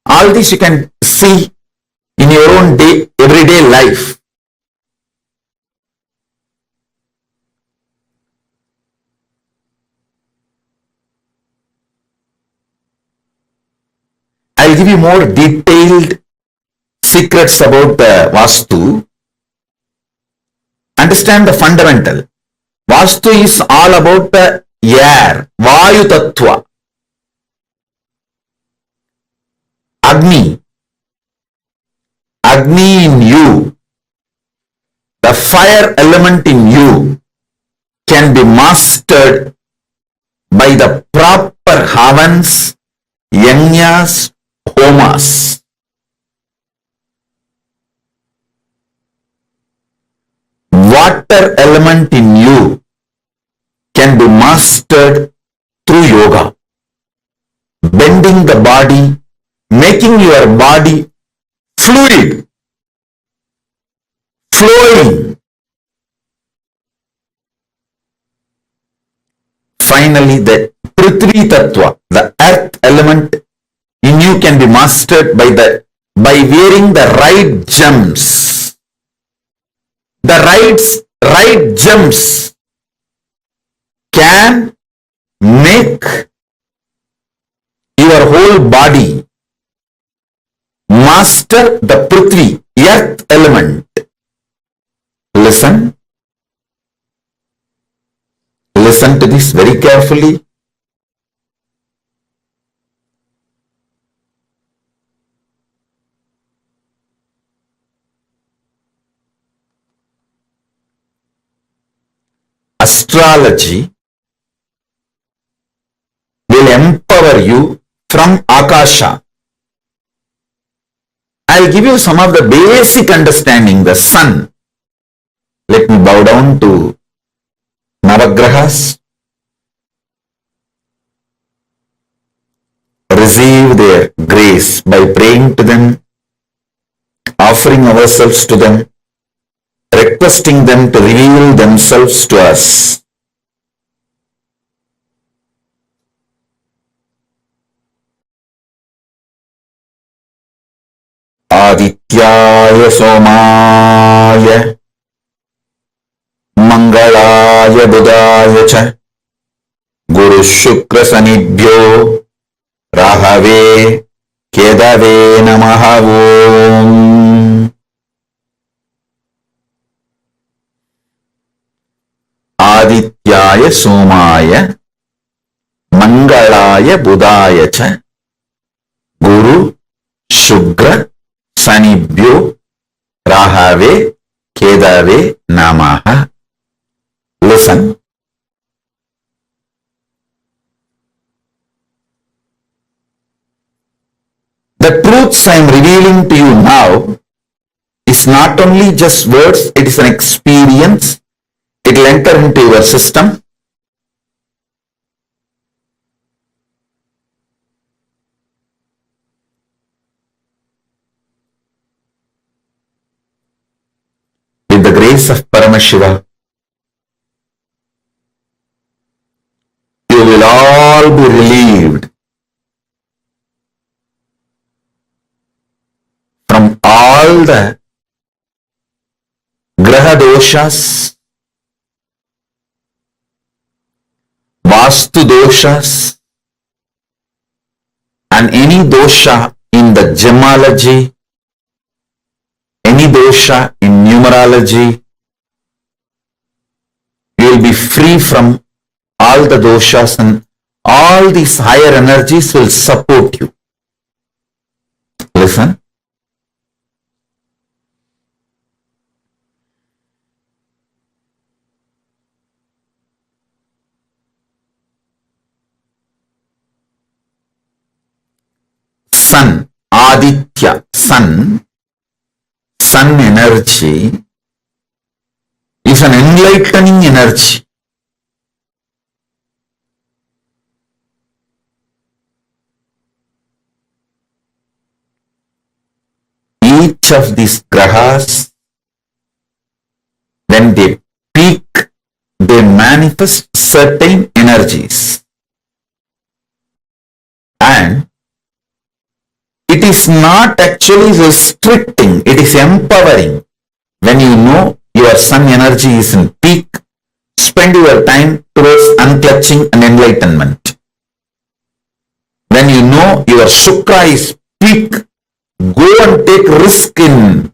E: All this you can see in your own day, everyday life. I'll give you more detailed secrets about the Vastu. Understand the fundamental. Vastu is all about the air, Vayu Tattva. Agni in you, the fire element in you can be mastered by the proper havans, yajnas, homas. Water element in you can be mastered through yoga, bending the body, making your body fluid, flowing. finally the Prithvi Tattva, the earth element in you can be mastered by wearing the right gems. The right gems can make your whole body master the Prithvi, earth element. Listen to this very carefully. Astrology will empower you from Akasha. I'll give you some of the basic understanding. The sun. Let me bow down to Navagrahas. Receive their grace by praying to them, offering ourselves to them, requesting them to reveal themselves to us. Adityaya Somaya Mangalaya Budaya Cha Guru Shukra Sanibhyo Rahave Kedave Namaha Om. Adityaya Somaya Mangalaya Budaya Cha Guru Shukra Sanibhyo Rahave Kedave Namaha. Listen. The truths I am revealing to you now is not only just words, it is an experience. It will enter into your system. With the grace of Paramashiva, you will all be relieved from all the graha doshas, vastu doshas, and any dosha in the gemology, any dosha in numerology. You will be free from all the doshas, and all these higher energies will support you. Listen. Sun, Aditya, sun energy is an enlightening energy. Each of these grahas, when they peak, they manifest certain energies. And it is not actually restricting, it is empowering. When you know your sun energy is in peak, spend your time towards unclutching and enlightenment. When you know your Shukra is peak, go and take risk in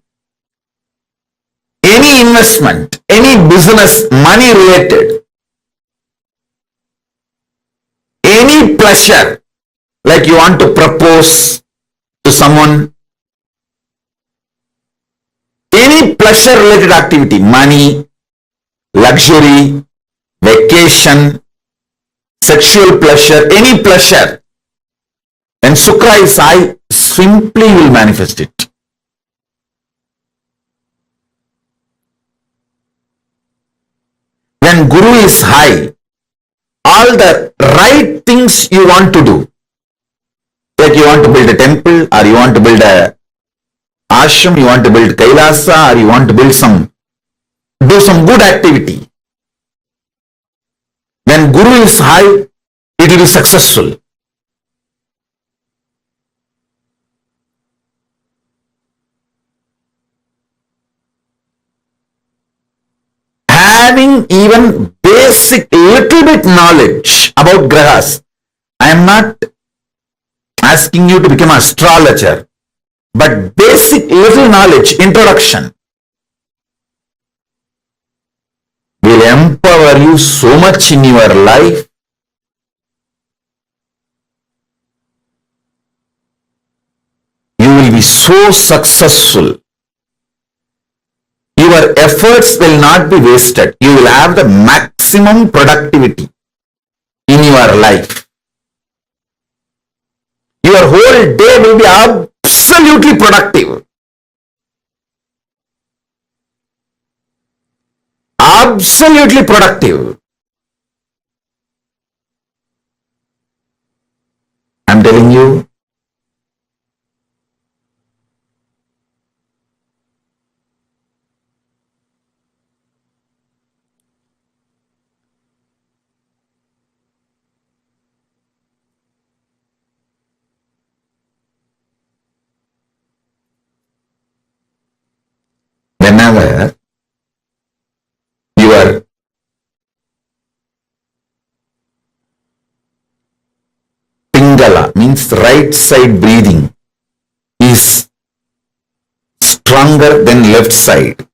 E: any investment, any business, money related, any pleasure, like you want to propose to someone, any pleasure related activity, money, luxury, vacation, sexual pleasure, any pleasure, when Shukra is high, simply will manifest it. When Guru is high, all the right things you want to do, like you want to build a temple, or you want to build a ashram, you want to build Kailasa, or you want to build do some good activity. When Guru is high, it will be successful. Having even basic little bit knowledge about grahas. I am not asking you to become an astrologer, but basic little knowledge, introduction, will empower you so much in your life. You will be so successful. Your efforts will not be wasted. You will have the maximum productivity in your life. Your whole day will be absolutely productive. Absolutely productive. I'm telling you, whenever your Pingala means right side breathing is stronger than left side.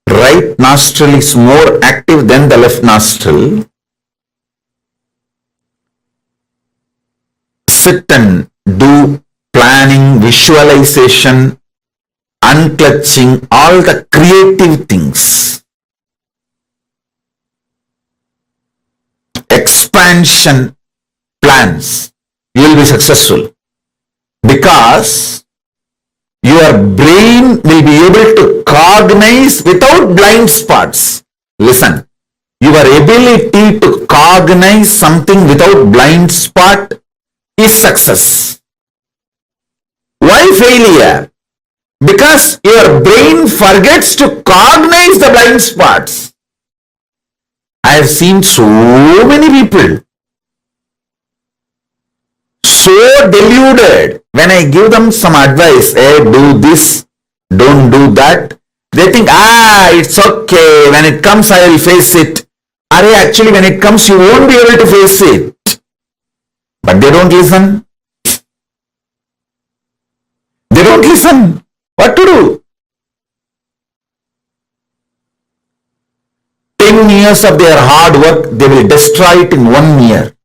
E: Right nostril is more active than the left nostril. Sit and do planning, visualization, unclutching, all the creative things. Expansion plans. You will be successful because your brain will be able to cognize without blind spots. Listen, your ability to cognize something without blind spot is success. Why failure? Because your brain forgets to cognize the blind spots. I have seen so many people so deluded. When I give them some advice, hey, do this, don't do that, they think, it's okay, when it comes I will face it. Actually when it comes you won't be able to face it. But they don't listen. They don't listen. What to do? 10 years of their hard work, they will destroy it in 1 year.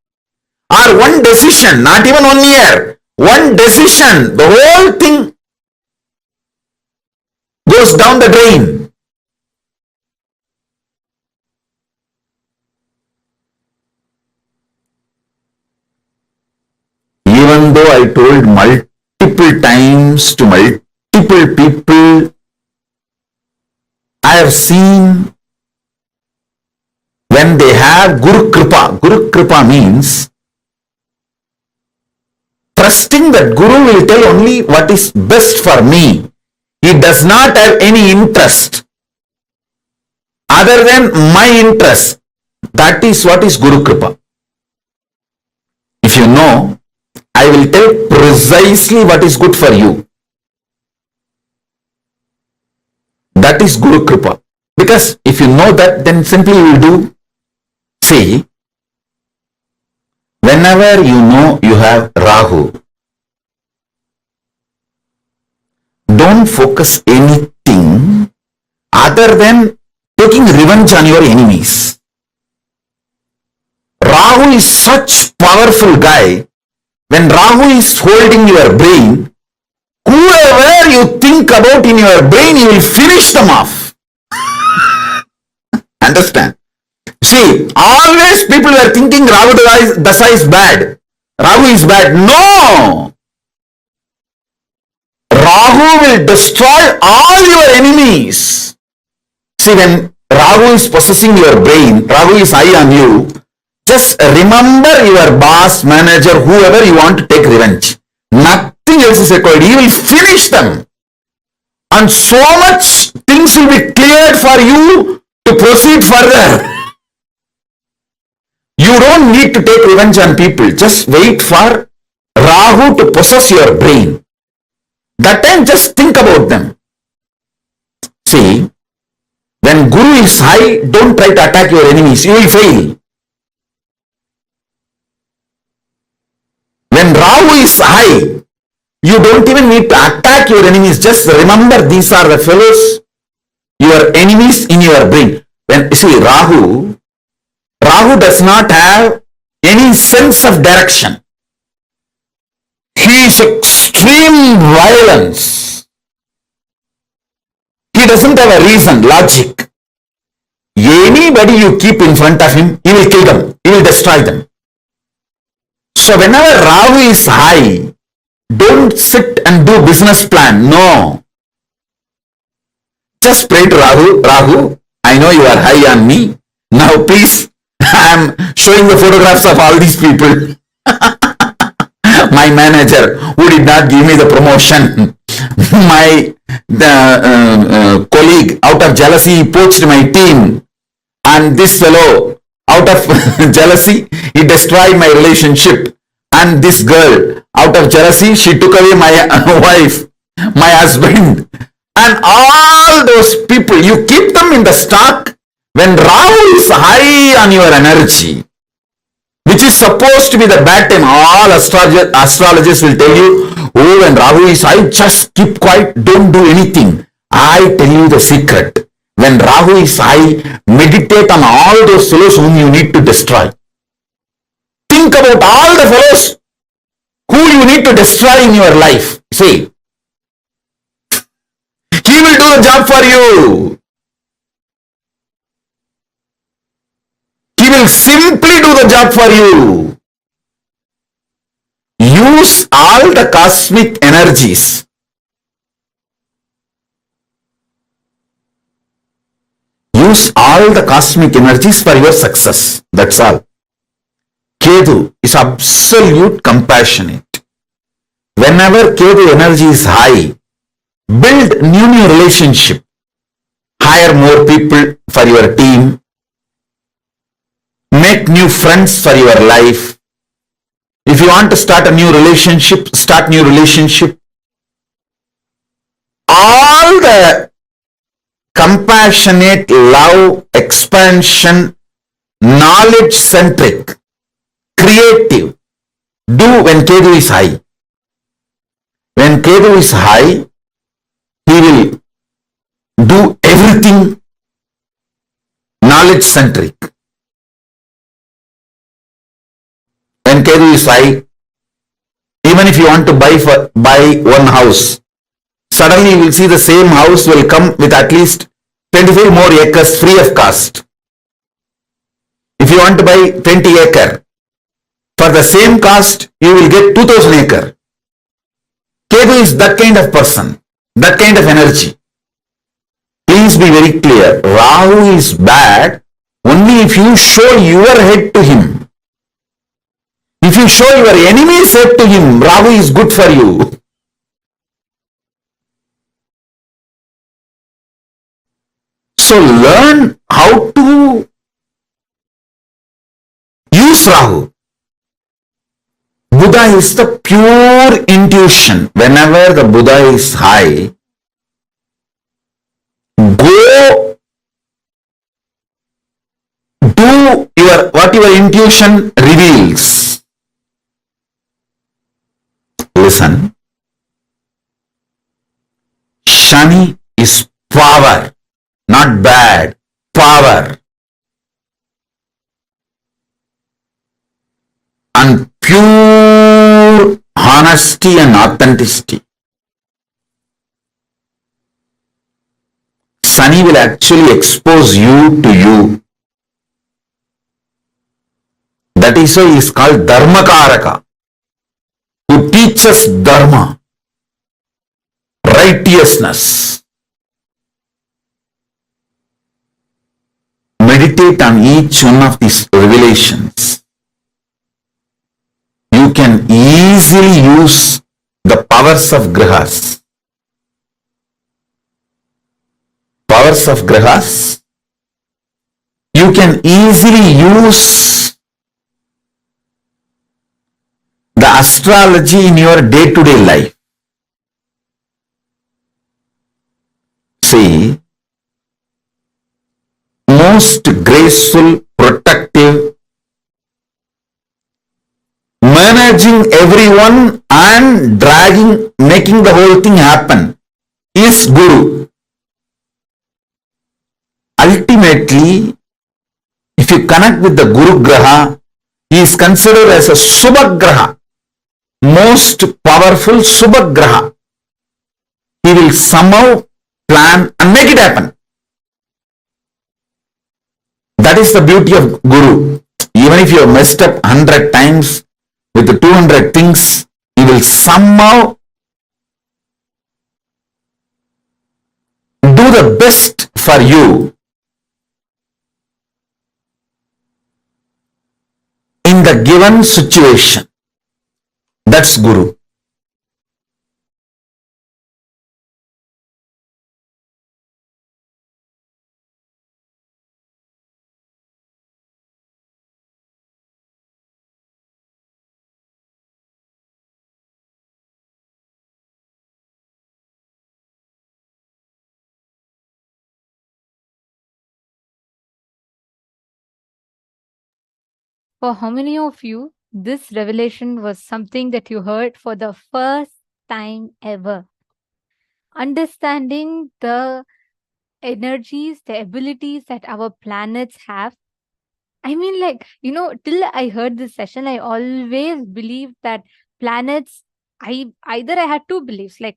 E: Or one decision, not even 1 year. One decision, the whole thing goes down the drain. Even though I told multiple times to multiple people, I have seen when they have Guru Kripa. Guru Kripa means trusting that Guru will tell only what is best for me. He does not have any interest other than my interest. That is what is Guru Kripa. If you know, I will tell precisely what is good for you. That is Guru Kripa. Because if you know that, then simply you will do. See, whenever you know you have Rahu, don't focus anything other than taking revenge on your enemies. Rahu is such powerful guy. When Rahu is holding your brain, whoever you think about in your brain, you will finish them off. Understand? See, always people were thinking Rahu Dasa is bad. Rahu is bad. No! Rahu will destroy all your enemies. See, when Rahu is possessing your brain, Rahu is high on you, just remember your boss, manager, whoever you want to take revenge. Nothing else is required. He will finish them. And so much things will be cleared for you to proceed further. You don't need to take revenge on people. Just wait for Rahu to possess your brain. That time just think about them. See, when Guru is high, don't try to attack your enemies. You will fail. When Rahu is high, you don't even need to attack your enemies. Just remember these are the fellows, your enemies in your brain. When you see Rahu does not have any sense of direction. He is extreme violence. He doesn't have a reason, logic. Anybody you keep in front of him, he will kill them. He will destroy them. So whenever Rahu is high, don't sit and do business plan. No. Just pray to Rahu. Rahu, I know you are high on me. Now please, I am showing the photographs of all these people. My manager who did not give me the promotion. My colleague out of jealousy poached my team. And this fellow out of jealousy, he destroyed my relationship. And this girl out of jealousy, she took away my wife, my husband. And all those people, you keep them in the stock when Rahu is high on your energy, which is supposed to be the bad time. All astrologers will tell you, oh, when Rahu is high, just keep quiet, don't do anything. I tell you the secret. When Rahu is high, meditate on all those fellows whom you need to destroy. Think about all the fellows who you need to destroy in your life. See, he will do the job for you. He will simply do the job for you. Use all the cosmic energies. Use all the cosmic energies for your success. That's all. Ketu is absolute compassionate. Whenever Ketu energy is high, build new relationship. Hire more people for your team. Make new friends for your life. If you want to start a new relationship, start new relationship. All the compassionate, love, expansion, knowledge-centric, creative, do when Ketu is high. When Ketu is high, he will do everything knowledge-centric. When Ketu is high, even if you want to buy one house, suddenly you will see the same house will come with at least 25 more acres free of cost. If you want to buy 20 acre, for the same cost, you will get 2000 acre. Ketu is that kind of person, that kind of energy. Please be very clear. Rahu is bad only if you show your head to him. If you show your enemy's head to him, Rahu is good for you. So learn how to use Rahu. Buddha is the pure intuition. Whenever the Buddha is high, go do what your intuition reveals. Listen. Shani is power, not bad, power. And pure honesty and authenticity. Sunny will actually expose you to you. That is why he is called Dharmakaraka, who teaches Dharma, righteousness. Meditate on each one of these revelations. You can easily use the powers of grihas. Powers of grihas. You can easily use astrology in your day-to-day life. See, most graceful, protective, managing everyone and dragging, making the whole thing happen is Guru. Ultimately, if you connect with the Guru Graha, he is considered as a Subhagraha, most powerful Subhagraha. He will somehow plan and make it happen. That is the beauty of Guru. Even if you have messed up 100 times with the 200 things, he will somehow do the best for you in the given situation. That's Guru.
H: For how many of you, this revelation was something that you heard for the first time ever? Understanding the energies, the abilities that our planets have. I mean, like, till I heard this session, I always believed that planets, I had two beliefs, like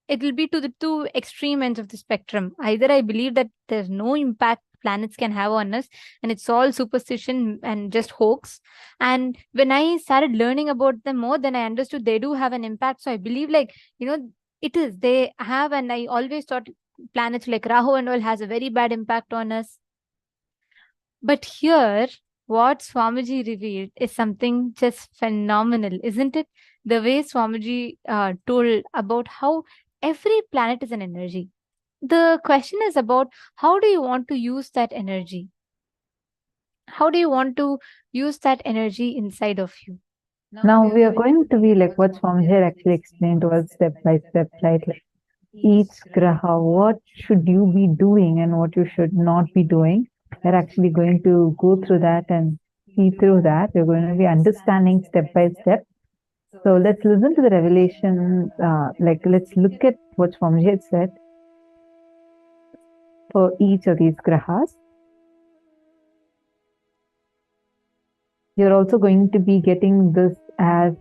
H: it will be to the two extreme ends of the spectrum. Either I believe that there's no impact planets can have on us and it's all superstition and just hoax. And when I started learning about them more, then I understood they do have an impact. So I believe, like, it is, they have, and I always thought planets like Rahu and all has a very bad impact on us. But here, what Swamiji revealed is something just phenomenal, isn't it? The way Swamiji told about how every planet is an energy. The question is about how do you want to use that energy? How do you want to use that energy inside of you?
G: Now we are going to be like what Swamiji had actually explained to us step by step, right? Like each graha, what should you be doing and what you should not be doing. We're actually going to go through that and see through that. We're going to be understanding step by step. So let's listen to the revelation. Let's look at what Swamiji had said for each of these grahas. You're also going to be getting this as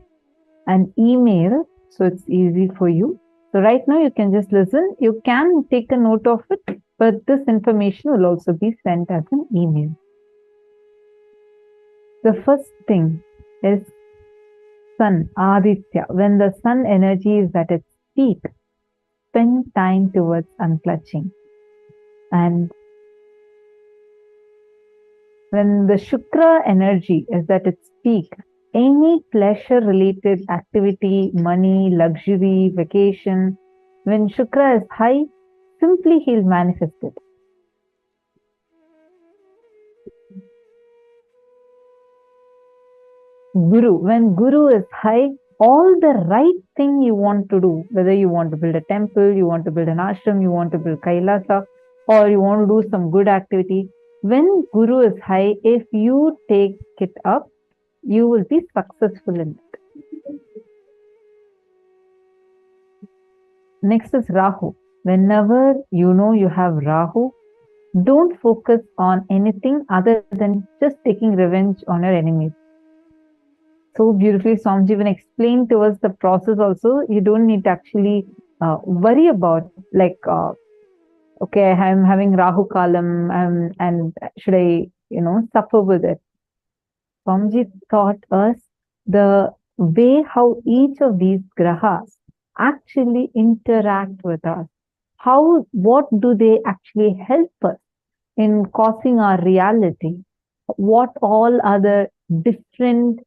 G: an email, so it's easy for you. So right now you can just listen. You can take a note of it, but this information will also be sent as an email. The first thing is Sun, Aditya. When the sun energy is at its peak, spend time towards unclutching. And when the Shukra energy is at its peak, any pleasure-related activity, money, luxury, vacation, when Shukra is high, simply he'll manifest it. Guru, when Guru is high, all the right thing you want to do, whether you want to build a temple, you want to build an ashram, you want to build Kailasa, or you want to do some good activity, when Guru is high, if you take it up, you will be successful in it. Next is Rahu. Whenever you know you have Rahu, don't focus on anything other than just taking revenge on your enemies. So beautifully, Swamiji even explained to us the process also. You don't need to actually worry about, like, okay, I'm having Rahu Kalam and should I, suffer with it? Swamiji taught us the way how each of these grahas actually interact with us. What do they actually help us in causing our reality? What all other different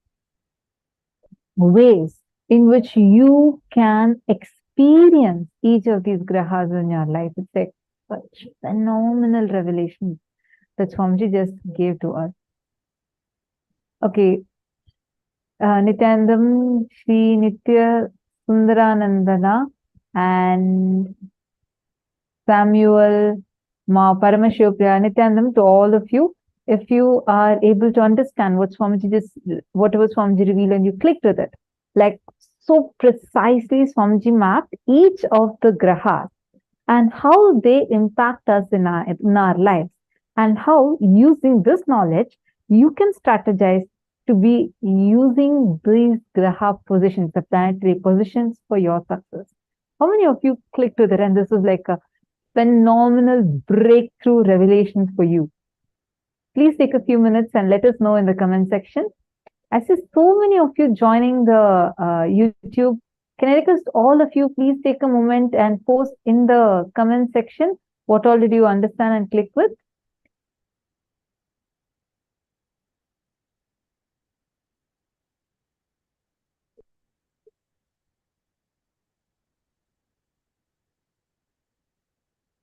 G: ways in which you can experience each of these grahas in your life. It's like such phenomenal revelation that Swamiji just gave to us. Okay, Nityanandam, Shri Nitya Sundaranandana, and Samuel, Ma Paramashivoham, Nityanandam, to all of you. If you are able to understand what whatever Swamiji revealed, and you clicked with it, like so precisely, Swamiji mapped each of the grahas and how they impact us in our lives, and how using this knowledge you can strategize to be using these graha positions, the planetary positions, for your success. How many of you clicked with it? And this is like a phenomenal breakthrough revelation for you. Please take a few minutes and let us know in the comment section. I see so many of you joining the YouTube. Can I request all of you, please take a moment and post in the comment section what all did you understand and click with.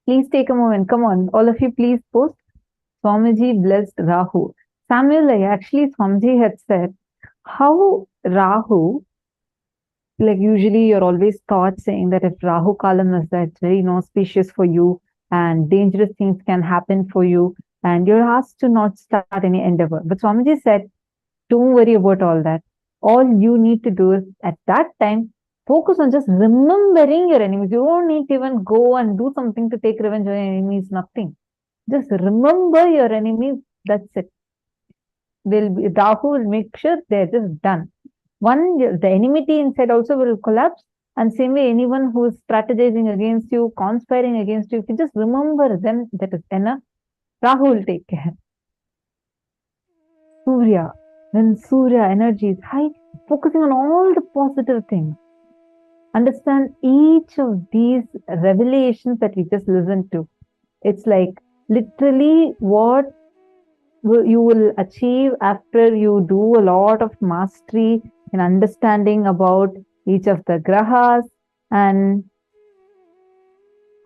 G: Please take a moment. Come on, all of you, please post. Swamiji blessed Rahu. Samuel, actually, Swamiji had said how Rahu, like usually you're always taught saying that if Rahu Kalam is that very inauspicious for you and dangerous things can happen for you, and you're asked to not start any endeavor. But Swamiji said, don't worry about all that. All you need to do is at that time, focus on just remembering your enemies. You don't need to even go and do something to take revenge on your enemies, nothing. Just remember your enemies, that's it. Rahu will make sure they're just done. The enmity inside also will collapse, and same way anyone who is strategizing against you, conspiring against you, if you just remember them, that is enough. Rahu will take care. Surya, when Surya energy is high, focusing on all the positive things. Understand each of these revelations that we just listened to. It's like literally what you will achieve after you do a lot of mastery in understanding about each of the grahas and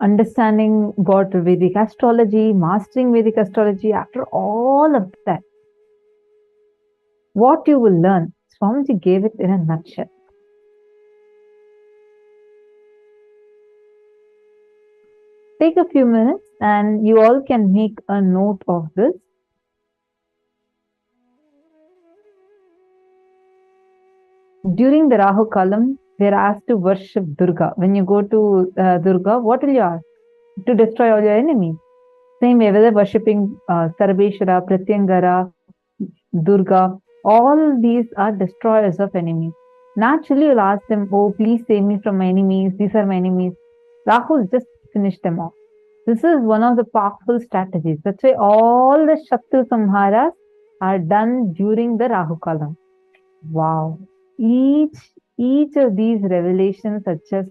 G: understanding about Vedic astrology, mastering Vedic astrology. After all of that, what you will learn, Swamiji gave it in a nutshell. Take a few minutes and you all can make a note of this. During the Rahu Kalam, we are asked to worship Durga. When you go to Durga, what will you ask? To destroy all your enemies. Same way, whether worshipping Sarveshwara, Pratyangara, Durga, all these are destroyers of enemies. Naturally, you'll ask them, oh, please save me from my enemies. These are my enemies. Rahul just finished them off. This is one of the powerful strategies. That's why all the Shatru Samharas are done during the Rahu Kalam. Wow. Each of these revelations are just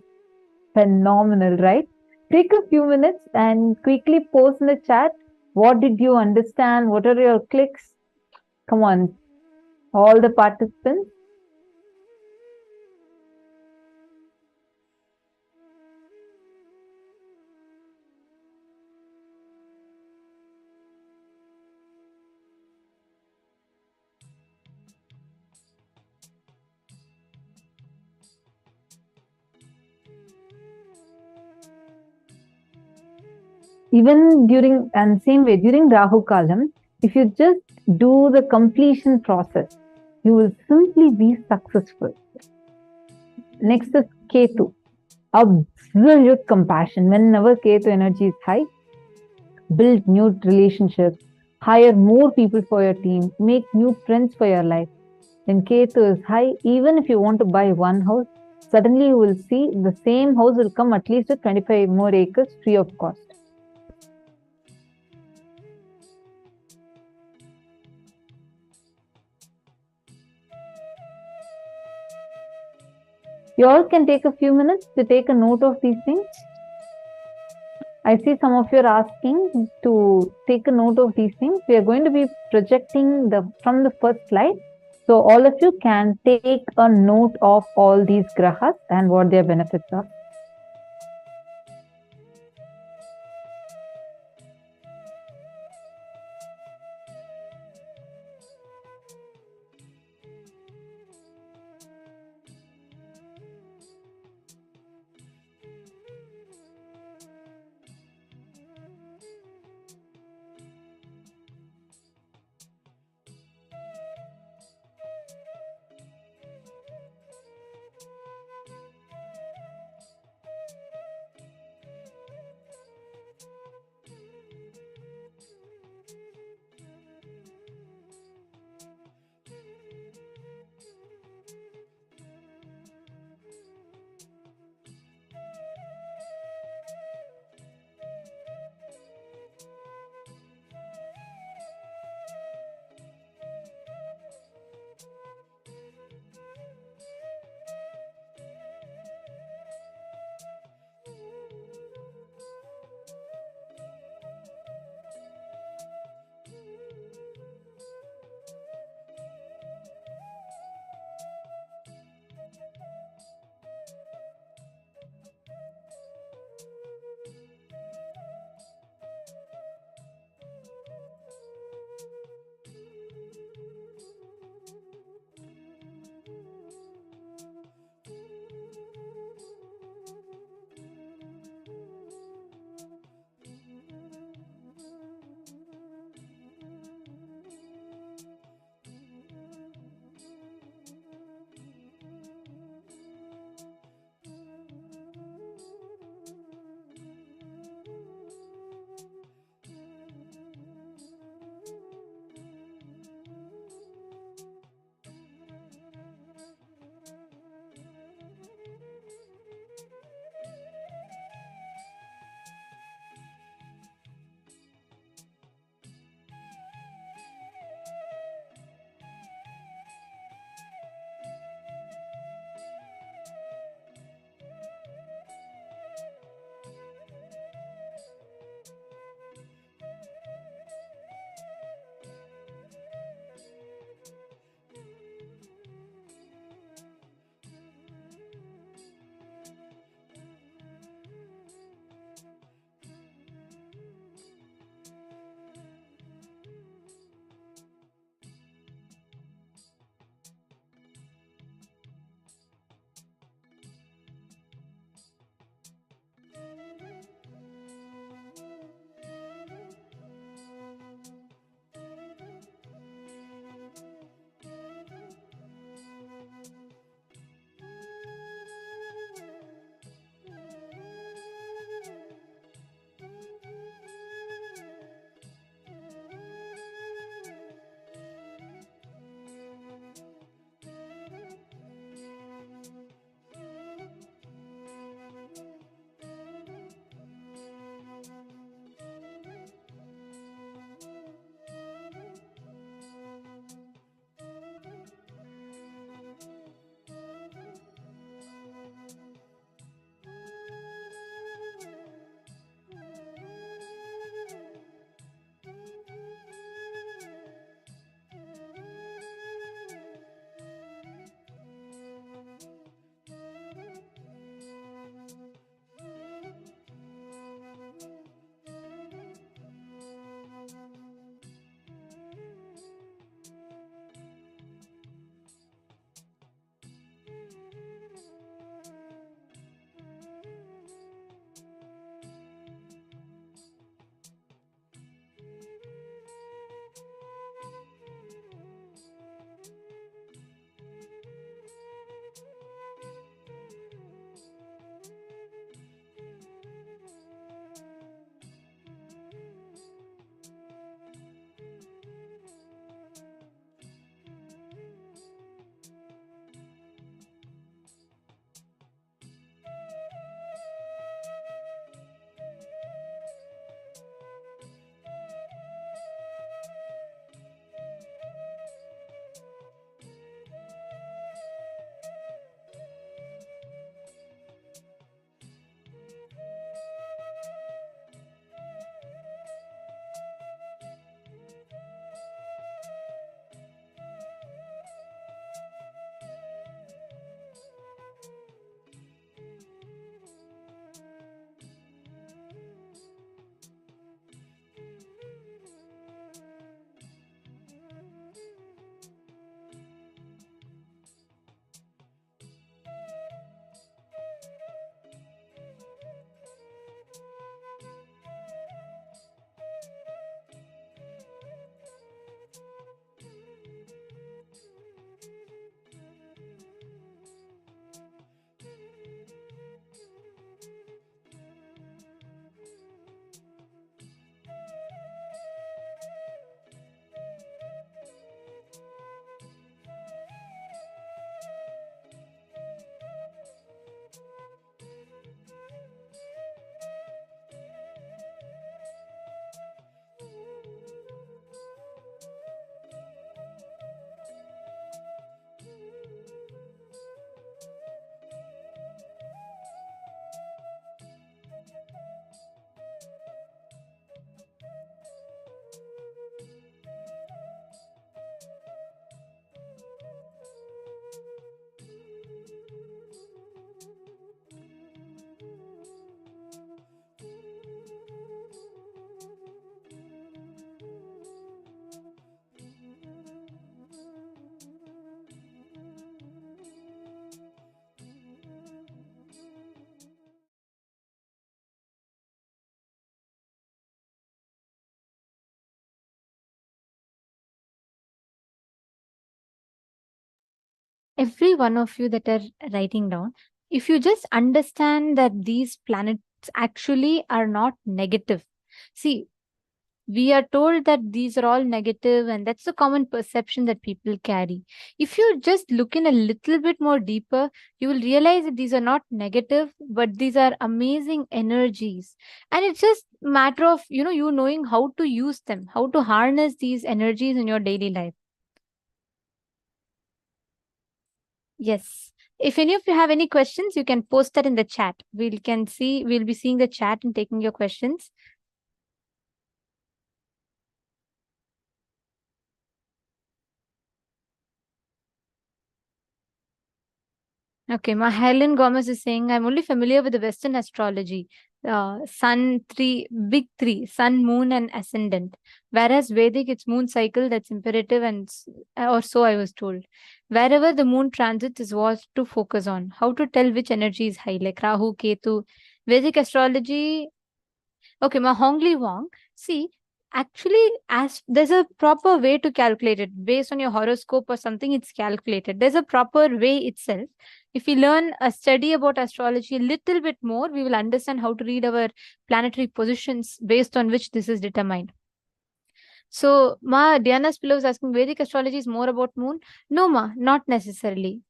G: phenomenal, right? Take a few minutes and quickly post in the chat. What did you understand? What are your clicks? Come on, all the participants. Even during, and same way, during Rahu Kalam, if you just do the completion process, you will simply be successful. Next is Ketu, absolute compassion. Whenever Ketu energy is high, build new relationships, hire more people for your team, make new friends for your life. When Ketu is high, even if you want to buy one house, suddenly you will see the same house will come at least with 25 more acres free of cost. You all can take a few minutes to take a note of these things. I see some of you are asking to take a note of these things. We are going to be projecting from the first slide. So all of you can take a note of all these grahas and what their benefits are.
H: every one of you that are writing down, if you just understand that these planets actually are not negative. See, we are told that these are all negative, and that's the common perception that people carry. If you just look in a little bit more deeper, you will realize that these are not negative, but these are amazing energies. And it's just matter of, you knowing how to use them, how to harness these energies in your daily life. Yes. If any of you have any questions, you can post that in the chat. We'll be seeing the chat and taking your questions. Okay, my Helen Gomez is saying, I'm only familiar with the Western astrology. Sun big three, sun, moon, and ascendant. Whereas Vedic, it's moon cycle that's imperative, or so I was told. Wherever the moon transits is what to focus on. How to tell which energy is high, like Rahu, Ketu. Vedic astrology. Okay, ma Hongli Wong. See, actually, as there's a proper way to calculate it based on your horoscope or something. It's calculated. There's a proper way itself. If we learn a study about astrology a little bit more, we will understand how to read our planetary positions based on which this is determined. So, ma Diana's pillow is asking, Vedic astrology is more about moon? No, ma, not necessarily.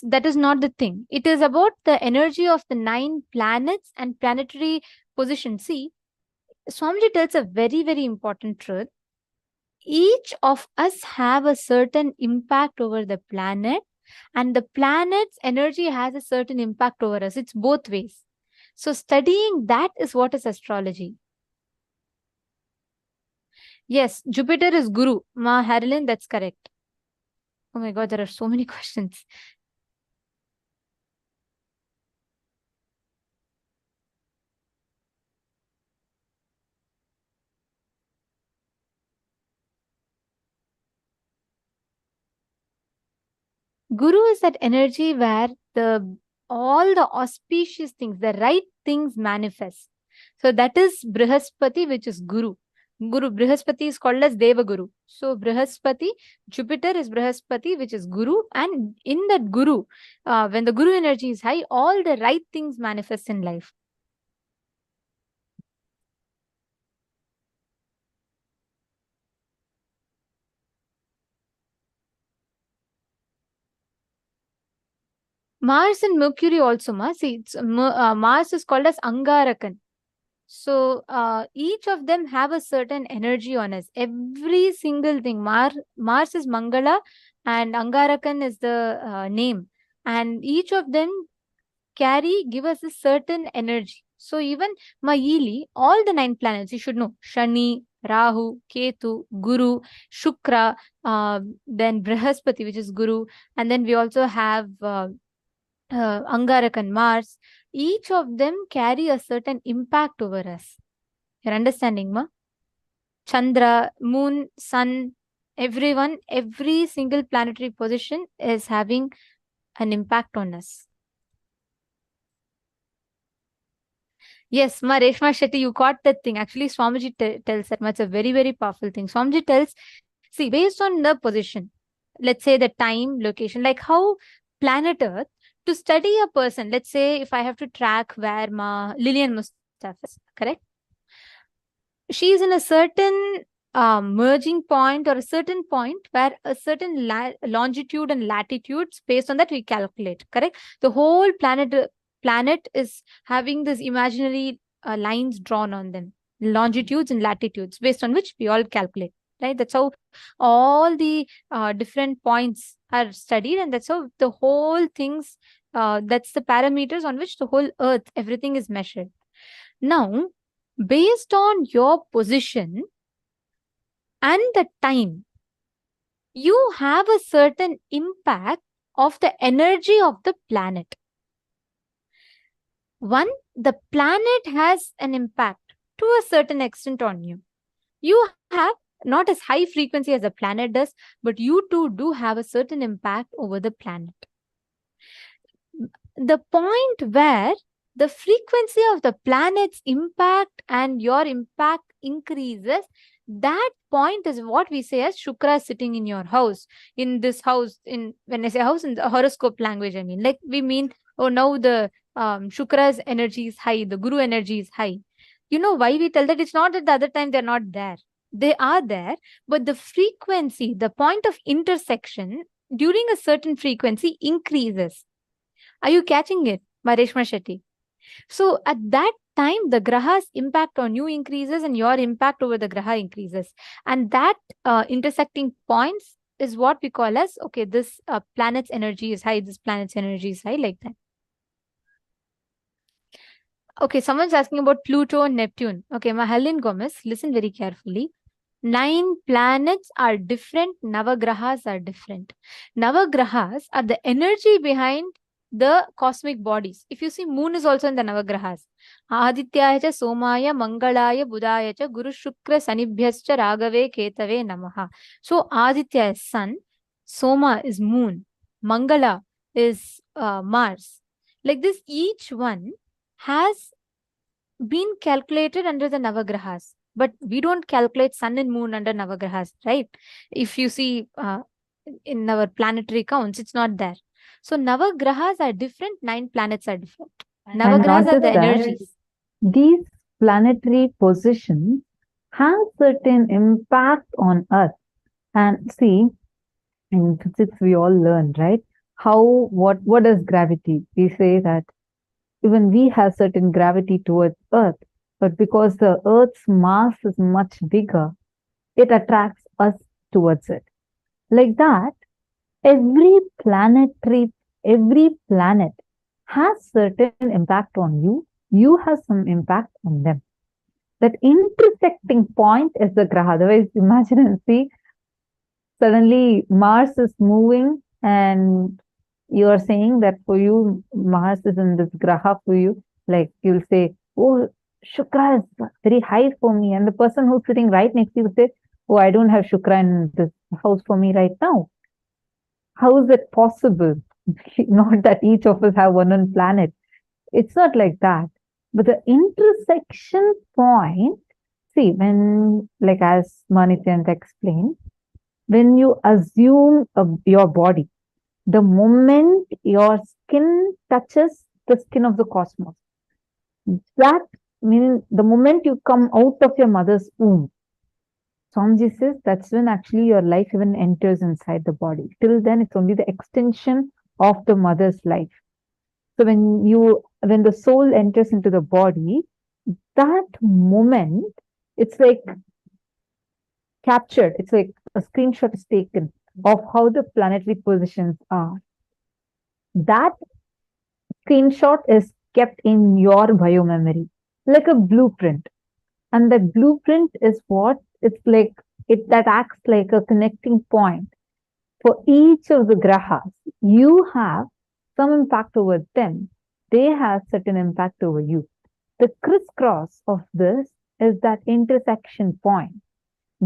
H: That is not the thing. It is about the energy of the 9 planets and planetary position. See, Swamiji tells a very, very important truth. Each of us have a certain impact over the planet, and the planet's energy has a certain impact over us. It's both ways. So studying that is what is astrology. Yes, Jupiter is Guru. Ma Harlan, that's correct. Oh my God, there are so many questions. Guru is that energy where all the auspicious things, the right things manifest. So that is Brihaspati, which is Guru. Brihaspati is called as Deva Guru. So Brihaspati, Jupiter is Brihaspati, which is Guru. And in that Guru, when the Guru energy is high, all the right things manifest in life. Mars and Mercury also, Mars is called as Angarakan. So each of them have a certain energy on us. Every single thing. Mars is Mangala and Angarakan is the name. And each of them give us a certain energy. So even Maili, all the 9 planets, you should know. Shani, Rahu, Ketu, Guru, Shukra, then Brihaspati, which is Guru. And then we also have Angarakan, Mars. Each of them carry a certain impact over us. You're understanding, ma? Chandra, Moon, Sun, every single planetary position is having an impact on us. Yes, ma Reshma Shetty, you caught that thing. Actually, Swamiji tells that much. A very, very powerful thing. Swamiji tells, see, based on the position, let's say the time, location, like how planet Earth, to study a person, let's say if I have to track where Lillian Mustafa is, correct? She is in a certain merging point or a certain point where a certain longitude and latitudes, based on that we calculate, correct? The whole planet is having this imaginary lines drawn on them, longitudes and latitudes, based on which we all calculate, right? That's how all the different points are studied, and that's how the whole things, that's the parameters on which the whole earth, everything is measured. Now, based on your position and the time, you have a certain impact of the energy of the planet. One, the planet has an impact to a certain extent on you. You have not as high frequency as the planet does, but you too do have a certain impact over the planet. The point where the frequency of the planet's impact and your impact increases, that point is what we say as Shukra sitting in your house. In this house, when I say house, in the horoscope language, I mean, like we mean, oh, now the Shukra's energy is high, the Guru energy is high. You know why we tell that? It's not that the other time they're not there. They are there, but the frequency, the point of intersection during a certain frequency increases. Are you catching it, Mareshma Shetty? So at that time, the graha's impact on you increases and your impact over the graha increases. And that intersecting points is what we call as, okay, this planet's energy is high, this planet's energy is high, like that. Okay, someone's asking about Pluto and Neptune. Okay, Mahalin Gomez, listen very carefully. 9 planets are different, Navagrahas are different. Navagrahas are the energy behind the cosmic bodies. If you see, moon is also in the Navagrahas. Adityaya cha Somaya Mangalaya Budaya cha Guru Shukra Sanibhyascha Ragave Ketave Namaha. So Aditya is sun, Soma is moon, Mangala is Mars. Like this, each one has been calculated under the Navagrahas. But we don't calculate sun and moon under Navagrahas, right? If you see in our planetary counts, it's not there. So Navagrahas are different, 9 planets are different. Navagrahas are the energies.
G: These planetary positions have certain impact on us. And see, in physics we all learn, right? What is gravity? We say that even we have certain gravity towards Earth, but because the Earth's mass is much bigger, it attracts us towards it. Like that, every planet has certain impact on you. You have some impact on them. That intersecting point is the graha. Otherwise, imagine and see, suddenly Mars is moving and you are saying that for you, Mars is in this graha for you. Like you'll say, oh, Shukra is very high for me. And the person who's sitting right next to you will say, oh, I don't have Shukra in this house for me right now. How is it possible? Not that each of us have one planet. It's not like that. But the intersection point, see, when, like as Manityant explained, when you assume your body, the moment your skin touches the skin of the cosmos, that means the moment you come out of your mother's womb, Swamiji says that's when actually your life even enters inside the body. Till then, it's only the extension of the mother's life. So when the soul enters into the body, that moment, it's like captured. It's like a screenshot is taken of how the planetary positions are. That screenshot is kept in your biomemory, like a blueprint. And that blueprint is what? It's like, that acts like a connecting point. For each of the grahas, you have some impact over them. They have certain impact over you. The crisscross of this is that intersection point,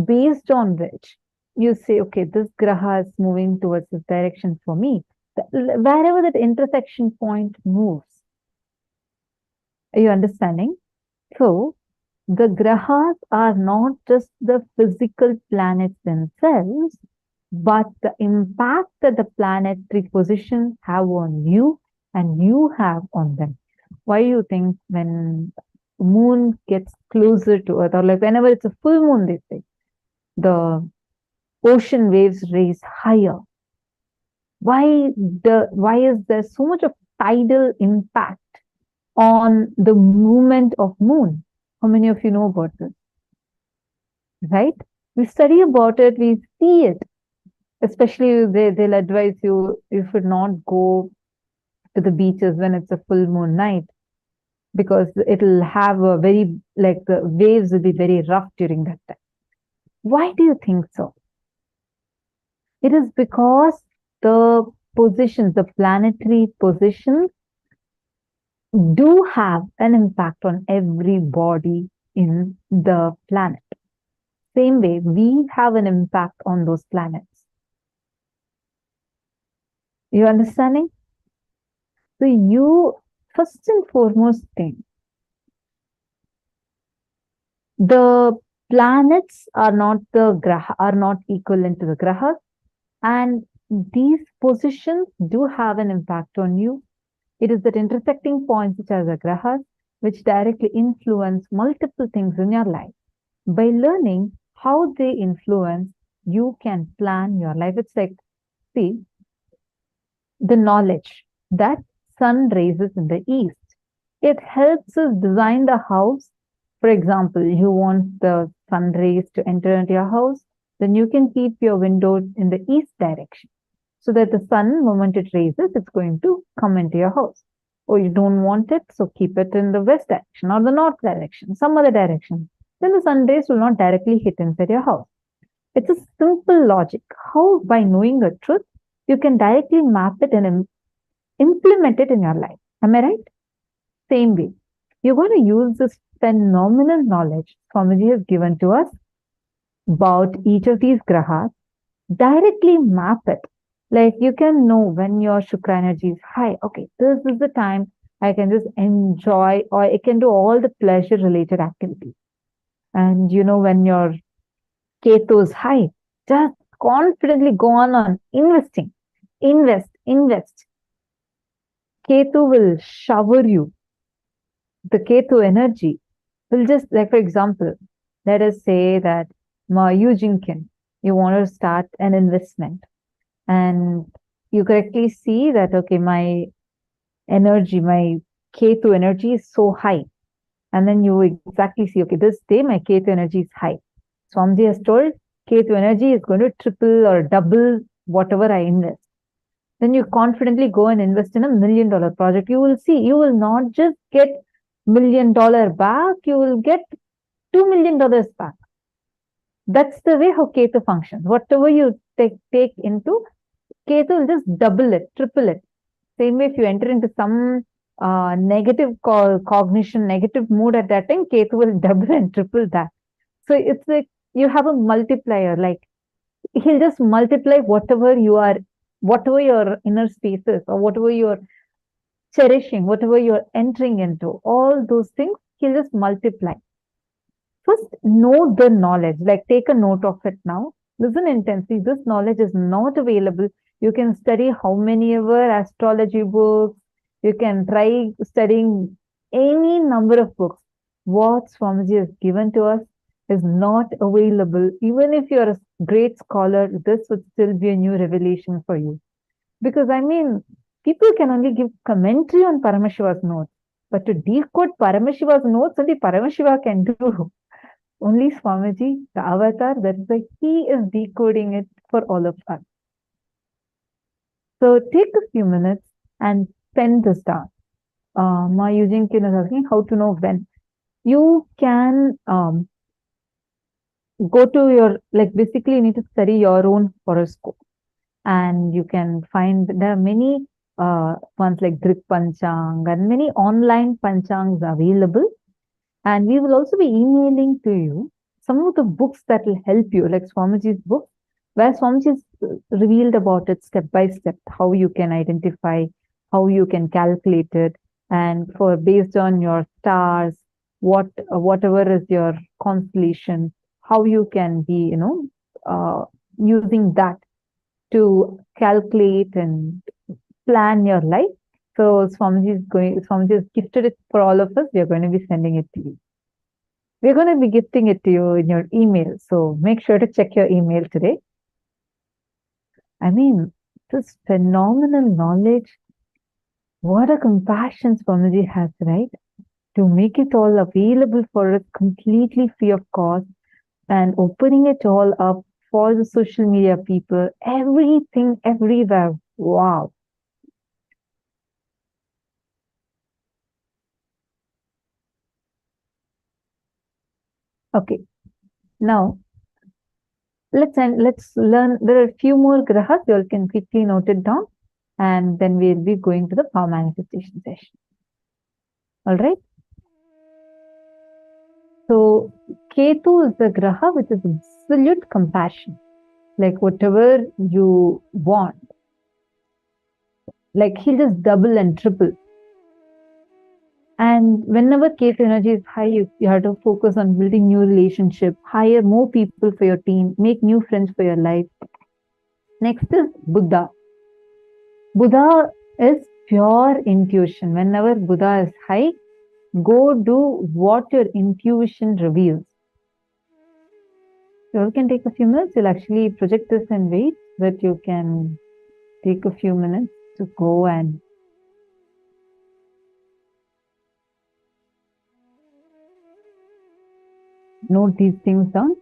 G: based on which you say, okay, this graha is moving towards this direction for me. Wherever that intersection point moves. Are you understanding? So, the grahas are not just the physical planets themselves, but the impact that the planetary positions have on you and you have on them. Why do you think when moon gets closer to Earth, or like whenever it's a full moon, they say, the ocean waves raise higher? Why is there so much of tidal impact on the movement of moon? How many of you know about this? Right? We study about it, we see it. Especially they'll advise you should not go to the beaches when it's a full moon night, because it'll have a very, like the waves will be very rough during that time. Why do you think so? It is because the positions, the planetary positions, do have an impact on every body in the planet. Same way, we have an impact on those planets. You understanding? So first and foremost thing, the planets are not equivalent to the grahas, and these positions do have an impact on you. It is that intersecting points which are the grahas which directly influence multiple things in your life. By learning how they influence, you can plan your life. It's like, see, the knowledge that sun raises in the east. It helps us design the house. For example, you want the sun rays to enter into your house, then you can keep your window in the east direction, so that the sun, moment it raises, it's going to come into your house. Or you don't want it, so keep it in the west direction or the north direction, some other direction. Then the sun rays will not directly hit inside your house. It's a simple logic. How, by knowing the truth, you can directly map it and implement it in your life. Am I right? Same way, you're going to use this phenomenal knowledge Swamiji has given to us about each of these grahas, directly map it. Like you can know when your Shukra energy is high. Okay, this is the time I can just enjoy, or I can do all the pleasure related activities. And when your Ketu is high, just confidently go on investing. Invest. Ketu will shower you. The Ketu energy will just, like, for example, let us say that you Jinkin, you want to start an investment, and you correctly see that, okay, my Ketu energy is so high. And then you exactly see, okay, this day my Ketu energy is high. Swamiji has told Ketu energy is going to triple or double whatever I invest. Then you confidently go and invest in $1 million project. You will see, you will not just get $1 million back, you will get $2 million back. That's the way how Ketu functions. Whatever you take into, Ketu will just double it, triple it. Same way, if you enter into some negative cognition, negative mood at that time, Ketu will double and triple that. So it's like you have a multiplier. Like he'll just multiply whatever your inner space is, or whatever you're cherishing, whatever you're entering into, all those things, he'll just multiply. First, know the knowledge, like take a note of it now. Listen intensely. This knowledge is not available. You can study how many ever astrology books. You can try studying any number of books. What Swamiji has given to us is not available. Even if you're a great scholar, this would still be a new revelation for you. Because people can only give commentary on Paramashiva's notes, but to decode Paramashiva's notes, only Paramashiva can do. Only Swamiji, the avatar, that's why he is decoding it for all of us. So take a few minutes and pen this down. My using is asking how to know when. You can go to your, basically you need to study your own horoscope. And you can find, there are many ones like Drik Panchang and many online Panchangs available. And we will also be emailing to you some of the books that will help you, like Swamiji's book, where Swamiji has revealed about it step by step, how you can identify, how you can calculate it, and based on your stars, whatever is your constellation, how you can be, using that to calculate and plan your life. So Swamiji has gifted it for all of us. We are going to be sending it to you. We're going to be gifting it to you in your email. So make sure to check your email today. This phenomenal knowledge, what a compassion Swamiji has, right? To make it all available for us completely free of cost, and opening it all up for the social media people, everything, everywhere. Wow. Okay, now let's learn. There are a few more grahas. You all can quickly note it down, and then we'll be going to the power manifestation session. All right. So Ketu is the graha which is absolute compassion. Like whatever you want, like he'll just double and triple. And whenever case energy is high, you have to focus on building new relationship, hire more people for your team, make new friends for your life. Next is Buddha. Buddha is pure intuition. Whenever Buddha is high, go do what your intuition reveals. So you can take a few minutes. You'll actually project this and wait, but you can take a few minutes to go and note these things down.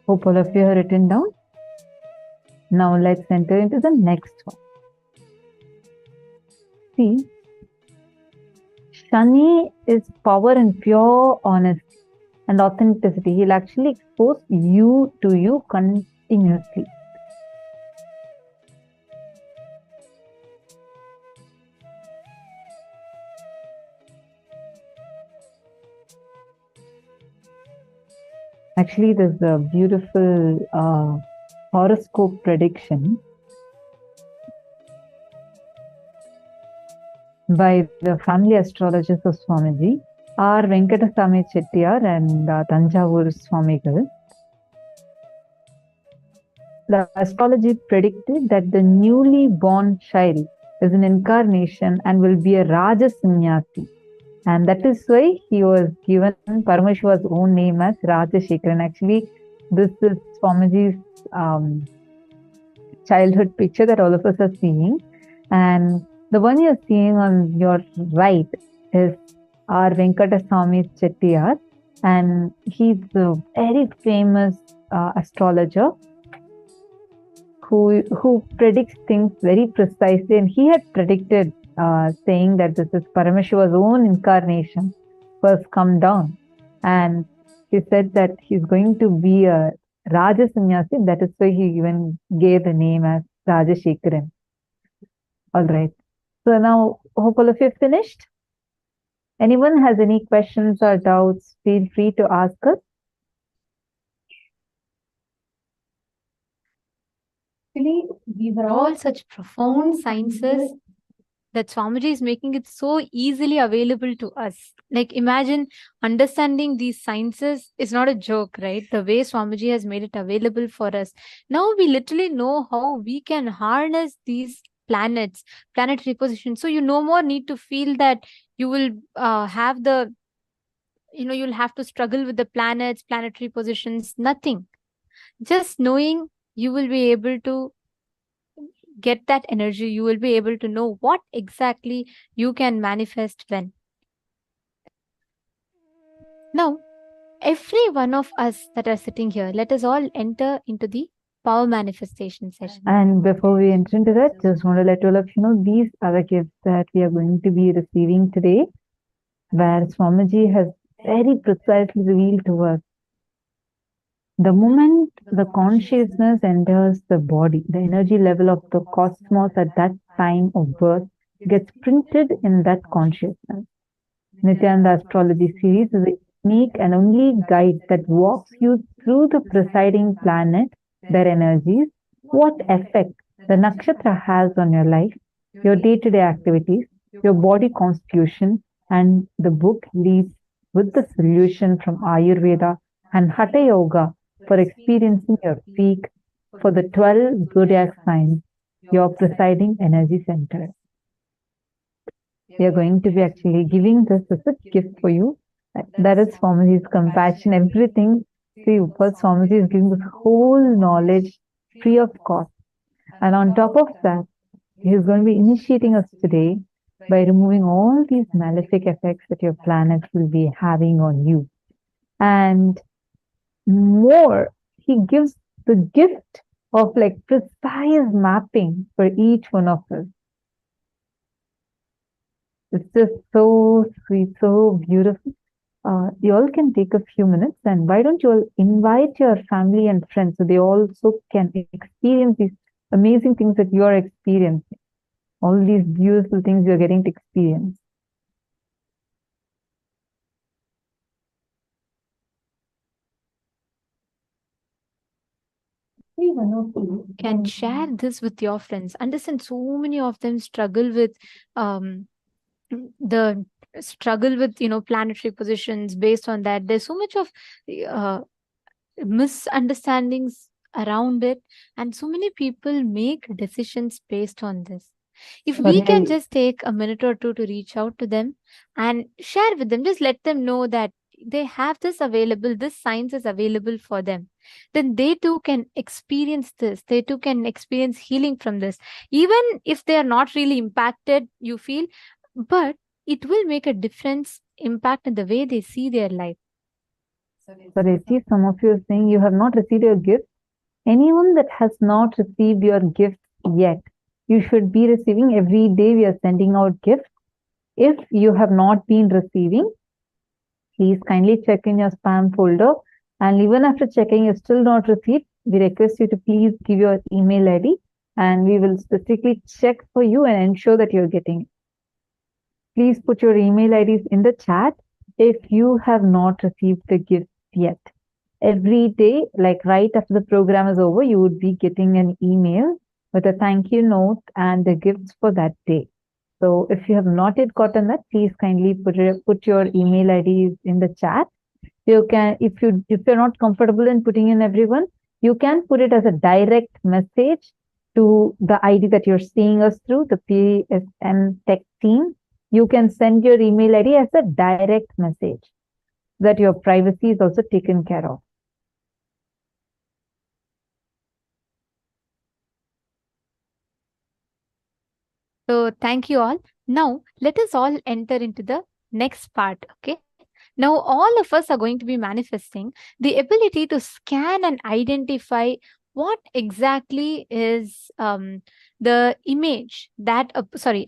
G: Hope all of you have written down. Now let's enter into the next one. See, Shani is power and pure honesty and authenticity. He'll actually expose you to you continuously. Actually, there's a beautiful horoscope prediction by the family astrologers of Swamiji, R. Venkatasamy Chettiar and Tanjavur Swamigal. The astrology predicted that the newly born child is an incarnation and will be a Raja Sannyasi. And that is why he was given Paramashivoham's own name as Rajashekaran. Actually, this is Swamiji's childhood picture that all of us are seeing. And the one you're seeing on your right is R. Venkatasamy Chettiar. And he's a very famous astrologer who predicts things very precisely. And he had predicted saying that this is Paramashivoham's own incarnation first come down. And he said that he's going to be a Raja Sannyasi. That is why he even gave the name as Rajashekaran. All right. So now, hope all of you have finished. Anyone has any questions or doubts, feel free to ask us.
H: Actually, these are all such profound sciences that Swamiji is making it so easily available to us. Like, imagine understanding these sciences is not a joke, right? The way Swamiji has made it available for us. Now we literally know how we can harness these planets, planetary positions. So you no more need to feel that you will have the, you'll have to struggle with the planets, planetary positions, nothing. Just knowing, you will be able to get that energy, you will be able to know what exactly you can manifest when. Now, every one of us that are sitting here, let us all enter into the power manifestation session.
G: And before we enter into that, just want to let all of you know these are the gifts that we are going to be receiving today, where Swamiji has very precisely revealed to us. The moment the consciousness enters the body, the energy level of the cosmos at that time of birth gets printed in that consciousness. Nityananda Astrology series is a unique and only guide that walks you through the presiding planet, their energies, what effect the nakshatra has on your life, your day-to-day activities, your body constitution, and the book leads with the solution from Ayurveda and Hatha Yoga for experiencing your peak for the 12 zodiac signs, your presiding energy center. We are going to be actually giving this as a gift for you. That is Swamiji's compassion, everything. See, first Swamiji is giving this whole knowledge free of cost. And on top of that, he is going to be initiating us today by removing all these malefic effects that your planets will be having on you. And more, he gives the gift of like precise mapping for each one of us. It's just so sweet, so beautiful. You all can take a few minutes, and why don't you all invite your family and friends so they also can experience these amazing things that you are experiencing. All these beautiful things you're getting to experience.
H: Every one of you can share this with your friends. Understand, so many of them struggle with the struggle with planetary positions. Based on that, there's so much of misunderstandings around it, and so many people make decisions based on this. If we can just take a minute or two to reach out to them and share with them, just let them know that they have this available, this science is available for them, then they too can experience this, they too can experience healing from this, even if they are not really impacted, you feel, but it will make a difference, impact in the way they see their life.
G: But I see some of you are saying you have not received your gift. Anyone that has not received your gift yet, you should be receiving. Every day we are sending out gifts. If you have not been receiving, please kindly check in your spam folder. And even after checking, you still not received, we request you to please give your email ID and we will specifically check for you and ensure that you're getting it. Please put your email IDs in the chat if you have not received the gift yet. Every day, like right after the program is over, you would be getting an email with a thank you note and the gifts for that day. So if you have not yet gotten that, please kindly put your email IDs in the chat. You can, if you're not comfortable in putting in everyone, you can put it as a direct message to the ID that you're seeing us through, the PSM Tech team. You can send your email ID as a direct message so that your privacy is also taken care of.
H: So thank you all. Now let us all enter into the next part. Okay. Now all of us are going to be manifesting the ability to scan and identify what exactly is the image that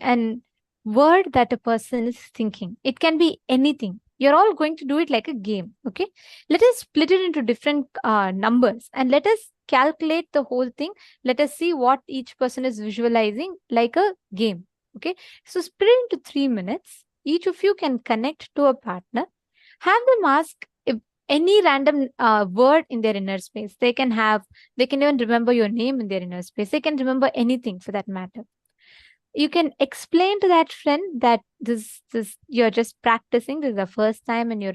H: and word that a person is thinking. It can be anything. You're all going to do it like a game. Okay. Let us split it into different numbers and let us calculate the whole thing. Let us see what each person is visualizing like a game. Okay. So split it into 3 minutes. Each of you can connect to a partner. Have them ask if any random word in their inner space. They can even remember your name in their inner space. They can remember anything for that matter. You can explain to that friend that this you're just practicing, this is the first time and you're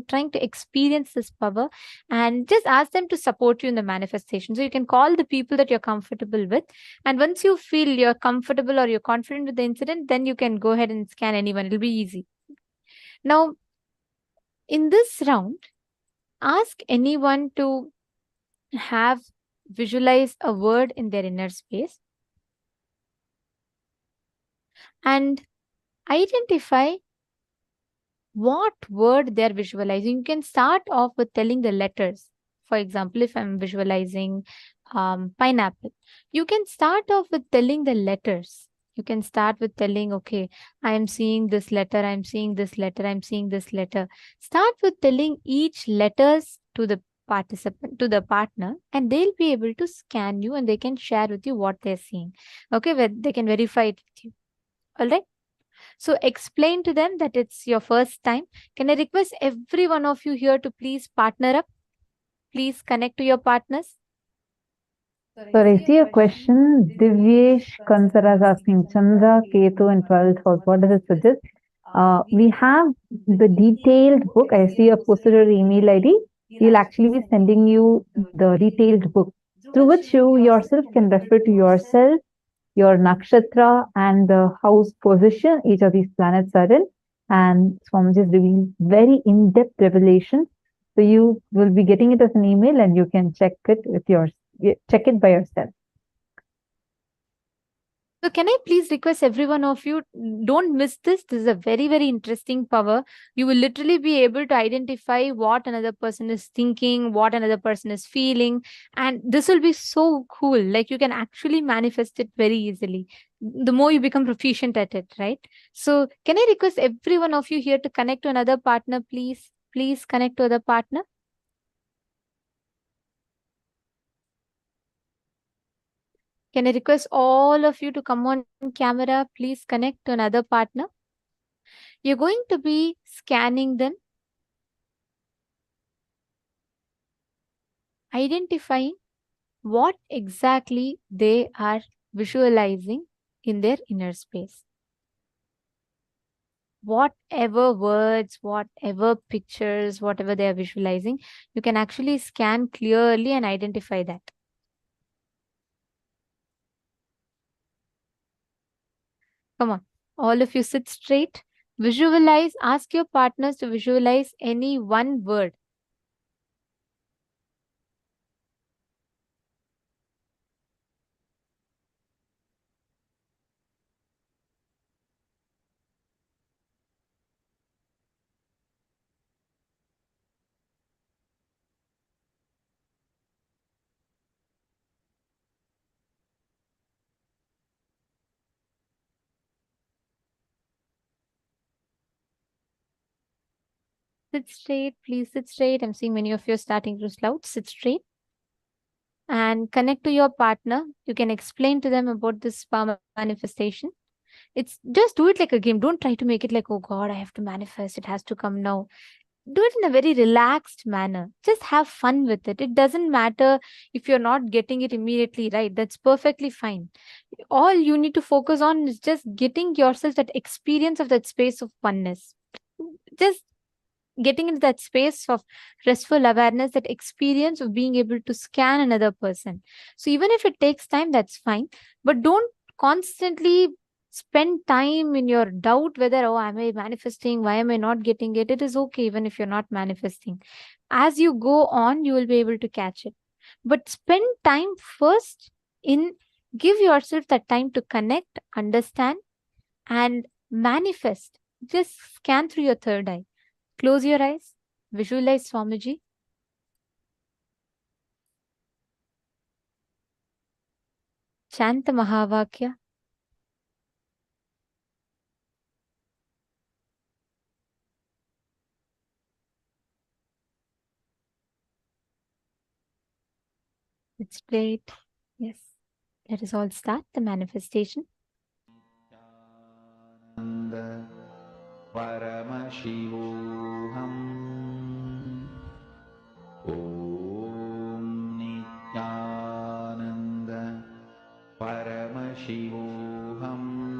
H: trying to experience this power, and just ask them to support you in the manifestation. So you can call the people that you're comfortable with, and once you feel you're comfortable or you're confident with the incident, then you can go ahead and scan anyone. It'll be easy. Now, in this round, ask anyone to have visualize a word in their inner space and identify what word they're visualizing. You can start off with telling the letters. For example, if I'm visualizing pineapple, you can start off with telling the letters. You can start with telling, okay, I am seeing this letter, I'm seeing this letter, I'm seeing this letter. Start with telling each letters to the participant, to the partner, and they'll be able to scan you and they can share with you what they're seeing. Okay, where they can verify it with you. All right. So explain to them that it's your first time. Can I request every one of you here to please partner up? Please connect to your partners.
G: So I see a question. Divyesh Kansara is asking Chandra, Ketu, and 12th house. What does it suggest? We have the detailed book. I see a posted your email ID. We'll actually be sending you the detailed book through which you yourself can refer to yourself, your nakshatra, and the house position each of these planets are in. And Swamiji is revealing very in-depth revelation. So you will be getting it as an email and you can check it by yourself.
H: So can I please request every one of you, don't miss this. This is a very, very interesting power. You will literally be able to identify what another person is thinking, what another person is feeling. And this will be so cool. Like you can actually manifest it very easily. The more you become proficient at it, right? So can I request every one of you here to connect to another partner, please? Please connect to other partner. Can I request all of you to come on camera? Please connect to another partner. You're going to be scanning them, identifying what exactly they are visualizing in their inner space. Whatever words, whatever pictures, whatever they are visualizing, you can actually scan clearly and identify that. Come on, all of you sit straight. Visualize, ask your partners to visualize any one word. Sit straight, please sit straight. I'm seeing many of you are starting to slout. Sit straight and connect to your partner. You can explain to them about this power manifestation. It's just do it like a game. Don't try to make it like, oh God, I have to manifest. It has to come now. Do it in a very relaxed manner. Just have fun with it. It doesn't matter if you're not getting it immediately right. That's perfectly fine. All you need to focus on is just getting yourself that experience of that space of oneness. Just getting into that space of restful awareness, that experience of being able to scan another person. So even if it takes time, that's fine. But don't constantly spend time in your doubt whether, oh, am I manifesting? Why am I not getting it? It is okay even if you're not manifesting. As you go on, you will be able to catch it. But spend time first in give yourself that time to connect, understand, and manifest. Just scan through your third eye. Close your eyes. Visualize Swamiji. Chant the Mahavakya. It's great. Yes. Let us all start the manifestation.
C: Paramashivoham. Om Nityananda Paramashivoham.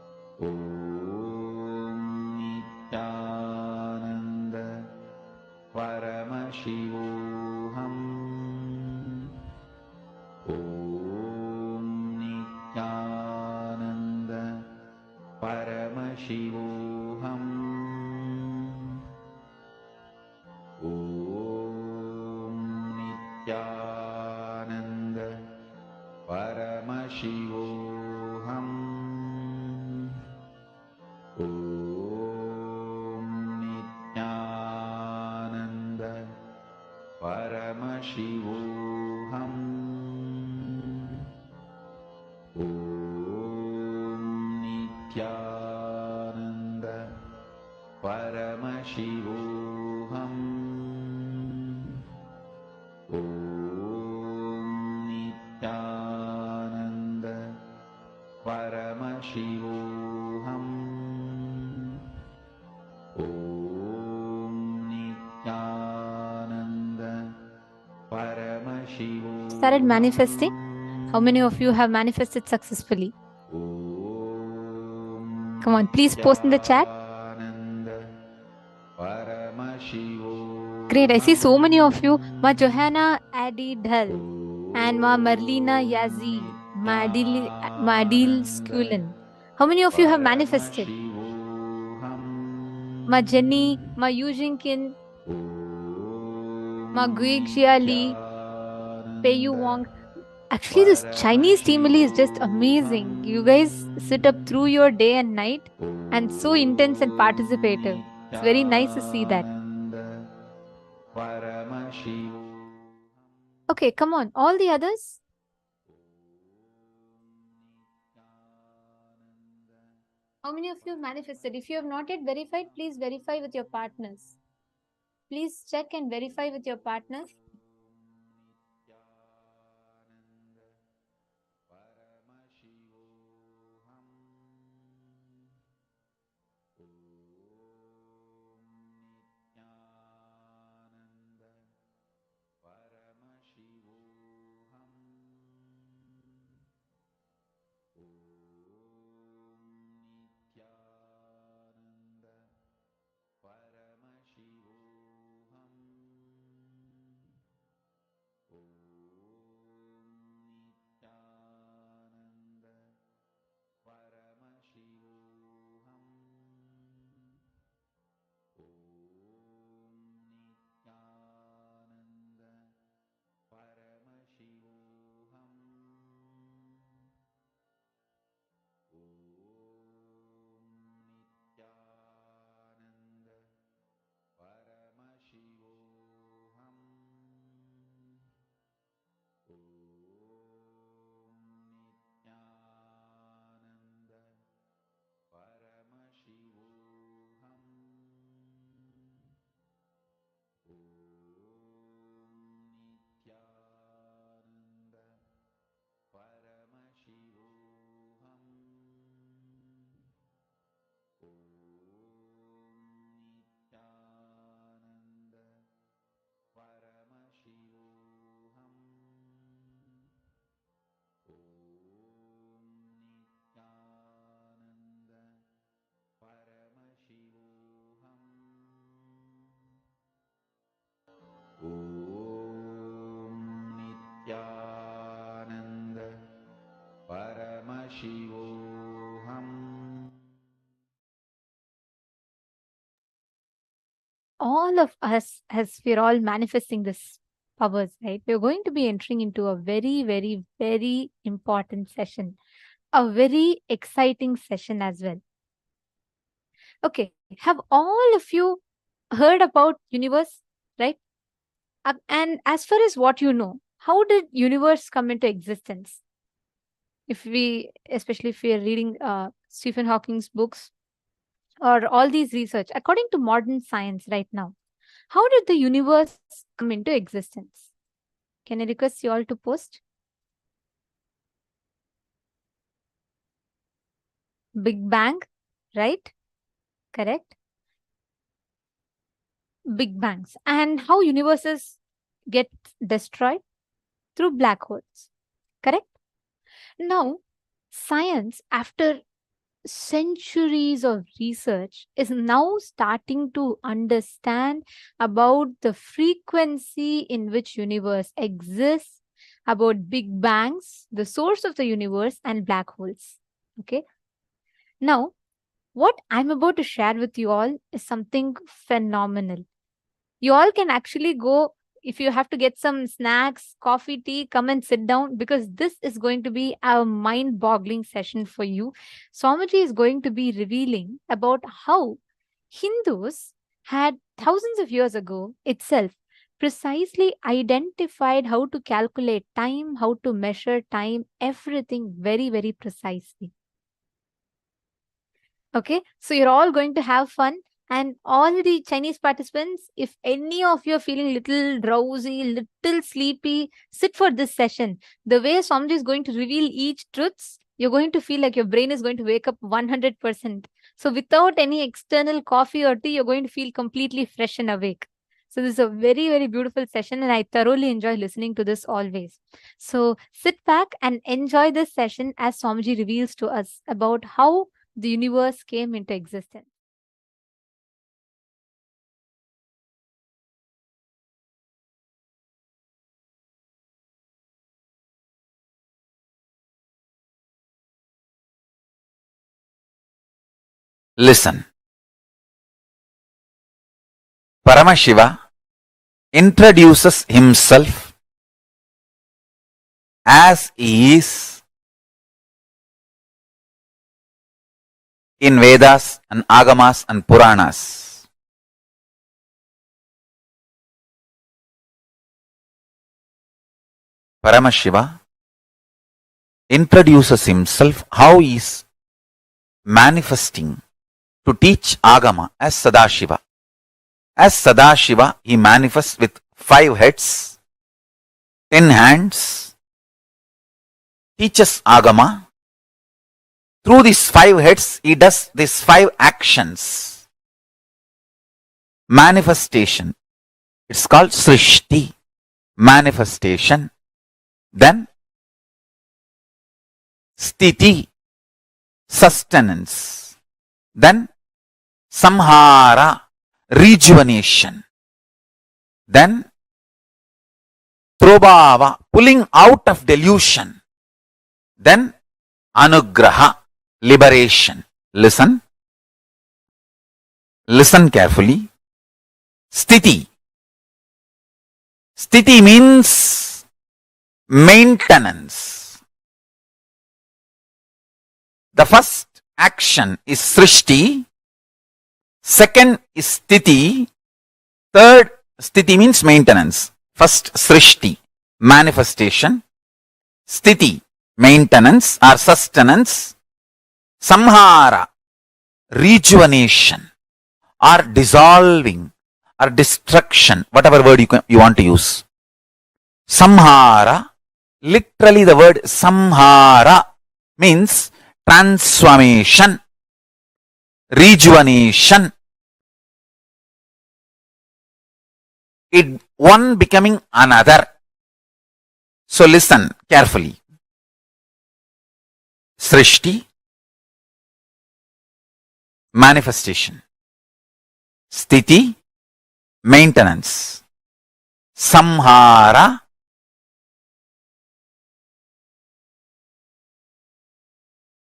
C: Paramashivoham. Om Nityananda Paramashivoham. Om Nityananda Paramashivoham. Om Nityananda Paramashivoham. Om Nityananda Paramashivoham. Om Nityananda Paramashivoham.
H: Started manifesting? How many of you have manifested successfully? Come on, please post in the chat. Great, I see so many of you. Ma Johanna Adi Dhal and Ma Marlena Yazi, Ma Adil Skulin. How many of you have manifested? Ma Jenny, Ma Yujinkin, Ma Guig Xia Li, Peiyu Wong. Actually, this Chinese Teamily is just amazing. You guys sit up through your day and night and so intense and participative. It's very nice to see that. Okay, come on. All the others? How many of you have manifested? If you have not yet verified, please verify with your partners. Please check and verify with your partners.
C: Nityananda Paramashivoham.
H: All of us, as we're all manifesting this powers, right? We're going to be entering into a very, very, very important session, a very exciting session as well. Okay, have all of you heard about universe, right? And as far as what you know, how did universe come into existence? Especially if we are reading Stephen Hawking's books or all these research, according to modern science right now, how did the universe come into existence? Can I request you all to post? Big Bang, right? Correct. Big bangs. And how universes get destroyed? Through black holes. Correct? Now, science, after centuries of research, is now starting to understand about the frequency in which universe exists, about big bangs, the source of the universe, and black holes. Okay. Now, What I'm about to share with you all is something phenomenal. You all can actually go, if you have to get some snacks, coffee, tea, come and sit down, because this is going to be a mind boggling session for you. Swamiji is going to be revealing about how Hindus had thousands of years ago itself precisely identified how to calculate time, how to measure time, everything very, very precisely. Okay, so you're all going to have fun. And all the Chinese participants, if any of you are feeling little drowsy, little sleepy, sit for this session. The way Swamiji is going to reveal each truths, you're going to feel like your brain is going to wake up 100%. So without any external coffee or tea, you're going to feel completely fresh and awake. So this is a very, very beautiful session, and I thoroughly enjoy listening to this always. So sit back and enjoy this session as Swamiji reveals to us about how the universe came into existence.
E: Listen. Paramashiva introduces himself as he is in Vedas and Agamas and Puranas. Paramashiva introduces himself how he is manifesting to teach Agama as Sadashiva. As Sadashiva, he manifests with 5 heads, 10 hands, teaches Agama. Through these 5 heads, he does these 5 actions. Manifestation. It's called Srishti. Manifestation. Then Sthiti. Sustenance. Then Samhara. Rejuvenation. Then Prabhava. Pulling out of delusion. Then Anugraha. Liberation. Listen. Listen carefully. Sthiti. Sthiti means maintenance. The first action is Srishti. Second is Sthiti. Third, Sthiti means maintenance. First, Srishti, manifestation. Sthiti, maintenance or sustenance. Samhara, rejuvenation or dissolving or destruction, whatever word you want to use. Samhara, literally the word Samhara means transformation, rejuvenation. It one becoming another. So listen carefully. Srishti, manifestation. Sthiti, maintenance. Samhara,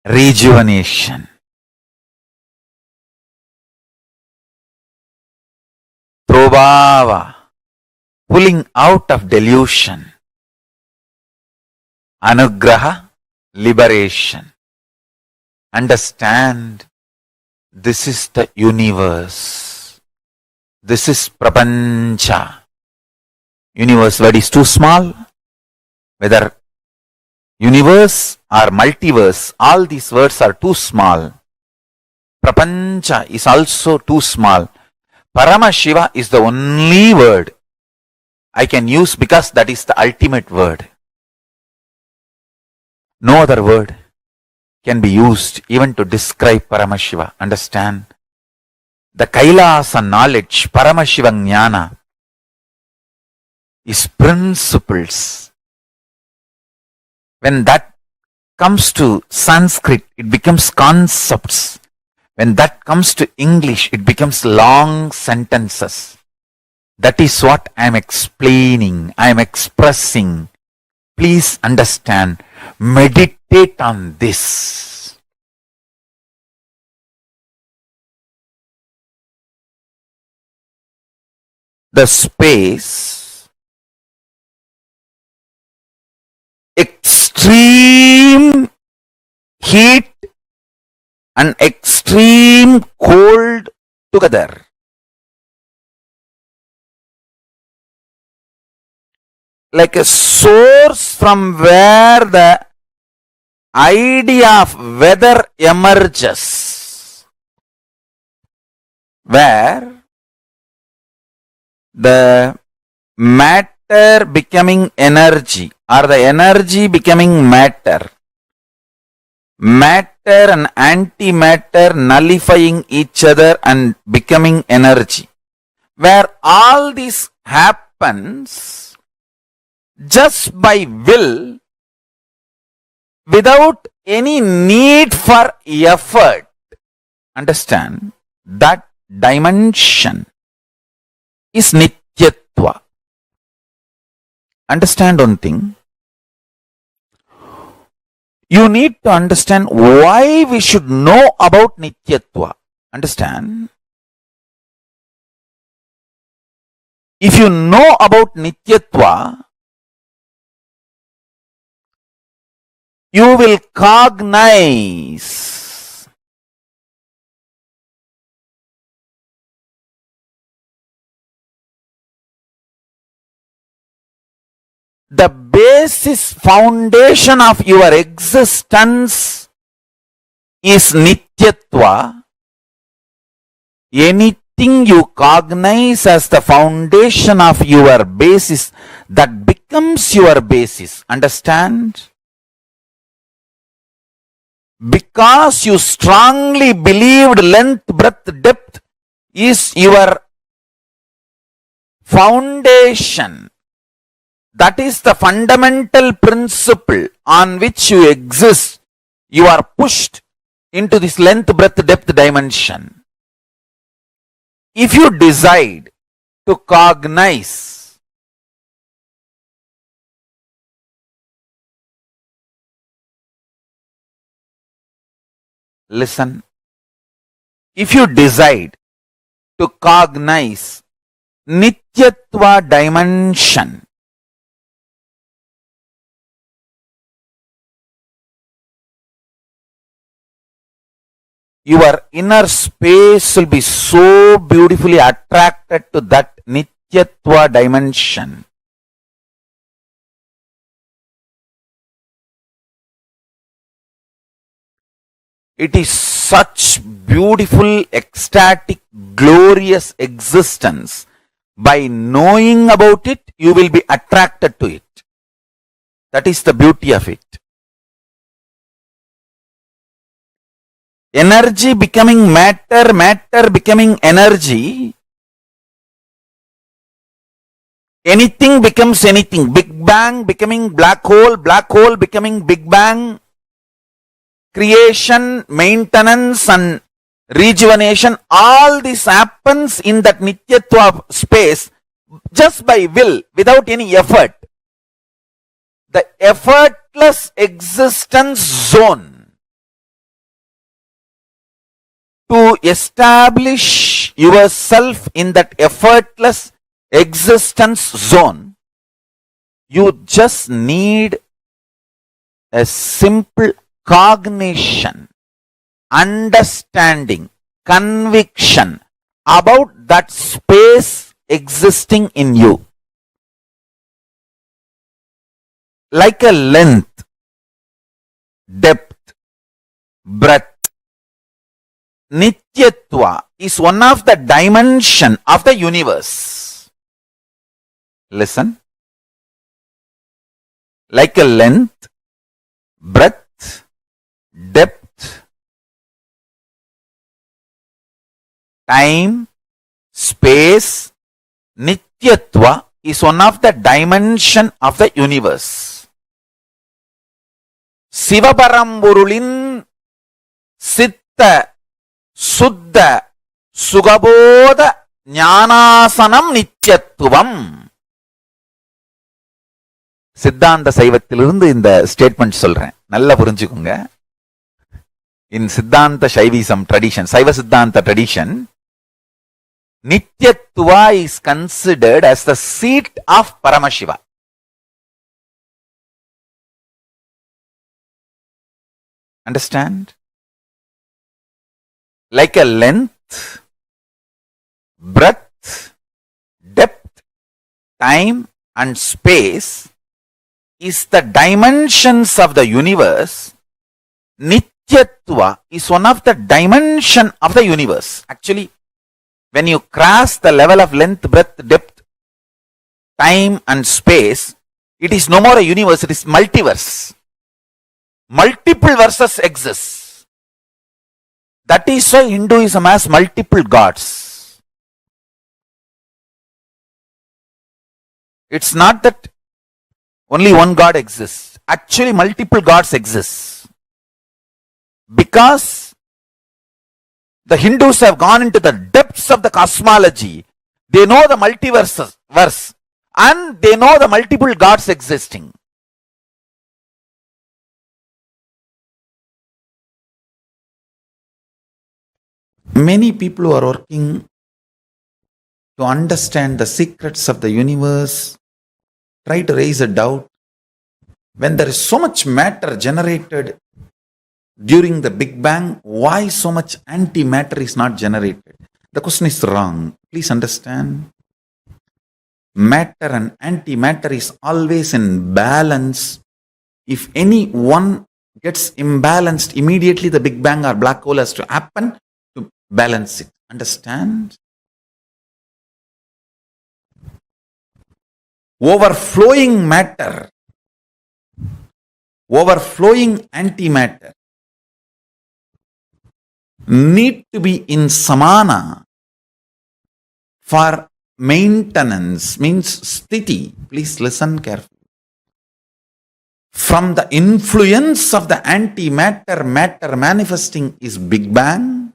E: rejuvenation. Prabhava, pulling out of delusion. Anugraha, liberation. Understand, this is the universe. This is Prapancha. Universe word is too small. Whether universe or multiverse, all these words are too small. Prapancha is also too small. Paramashiva is the only word I can use because that is the ultimate word. No other word can be used even to describe Paramashiva. Understand? The Kailasa knowledge, Paramashiva Jnana, is principles. When that comes to Sanskrit, it becomes concepts. When that comes to English, it becomes long sentences. That is what I am explaining, I am expressing. Please understand, meditate on this. the space, extreme heat and extreme cold together. Like a source from where the idea of weather emerges, where the matter becoming energy or the energy becoming matter, matter and antimatter nullifying each other and becoming energy, where all this happens just by will, without any need for effort. Understand, that dimension is nityatva. Understand one thing. You need to understand why we should know about nityatva. Understand? If you know about nityatva, you will cognize the basis foundation of your existence is nityatva. Anything you cognize as the foundation of your basis, that becomes your basis. Understand? Because you strongly believed length, breadth, depth is your foundation. That is the fundamental principle on which you exist. You are pushed into this length, breadth, depth dimension. If you decide to cognize listen, if you decide to cognize nityatva dimension, your inner space will be so beautifully attracted to that nityatva dimension. It is such beautiful, ecstatic, glorious existence. By knowing about it, you will be attracted to it. That is the beauty of it. Energy becoming matter, matter becoming energy. Anything becomes anything. Big Bang becoming black hole becoming Big Bang. Creation, maintenance and rejuvenation, all this happens in that nityatva space just by will, without any effort. The effortless existence zone. To establish yourself in that effortless existence zone, you just need a simple cognition, understanding, conviction about that space existing in you. Like a length, depth, breadth, nityatva is one of the dimension of the universe. Listen. Like a length, breadth, depth, time, space, nityatva is one of the dimension of the universe. Sivaparamburulin sitta suddha sugabodha ஞானாசனம் நித்யத்துவம். சித்தாந்த சைவத்திலிருந்து இந்த statement சொல்றேன், நல்லா புரிஞ்சுக்குங்க. In Siddhanta Shaivism tradition, Saiva Siddhanta tradition,
F: Nityatva is considered as the seat of Paramashiva. Understand? Like a length, breadth, depth, time and space is the dimensions of the universe. Nityatva is one of the dimension of the universe. Actually, when you cross the level of length, breadth, depth, time and space, it is no more a universe, it is multiverse. Multiple verses exist. That is why Hinduism has multiple gods. It's not that only one God exists. Actually, multiple gods exist. Because the Hindus have gone into the depths of the cosmology. They know the multiverse and they know the multiple gods existing. Many people who are working to understand the secrets of the universe try to raise a doubt. When there is so much matter generated during the Big Bang, why so much antimatter is not generated? The question is wrong. Please understand. Matter and antimatter is always in balance. If any one gets imbalanced, immediately the Big Bang or black hole has to happen to balance it. Understand? Overflowing matter, overflowing antimatter need to be in samana for maintenance, means sthiti. Please listen carefully. From the influence of the antimatter, matter manifesting is Big Bang.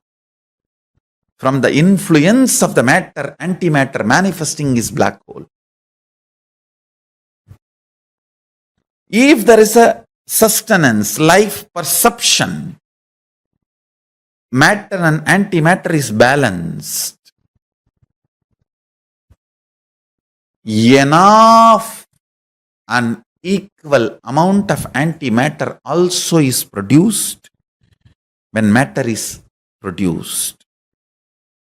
F: From the influence of the matter, antimatter manifesting is black hole. If there is a sustenance, life perception, matter and antimatter is balanced, enough and equal amount of antimatter also is produced when matter is produced.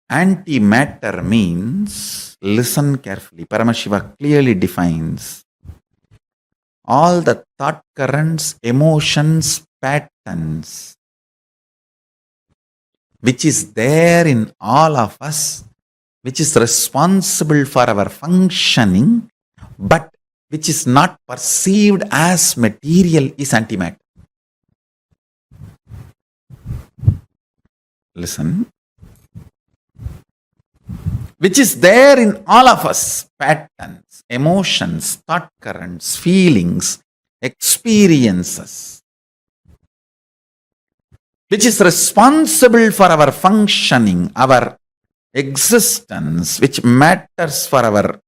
F: Antimatter means, listen carefully, Paramashiva clearly defines all the thought currents, emotions, patterns which is there in all of us, which is responsible for our functioning, but which is not perceived as material, is antimatter. Listen. Which is there in all of us, patterns, emotions, thought currents, feelings, experiences, which is responsible for our functioning, our existence, which matters for our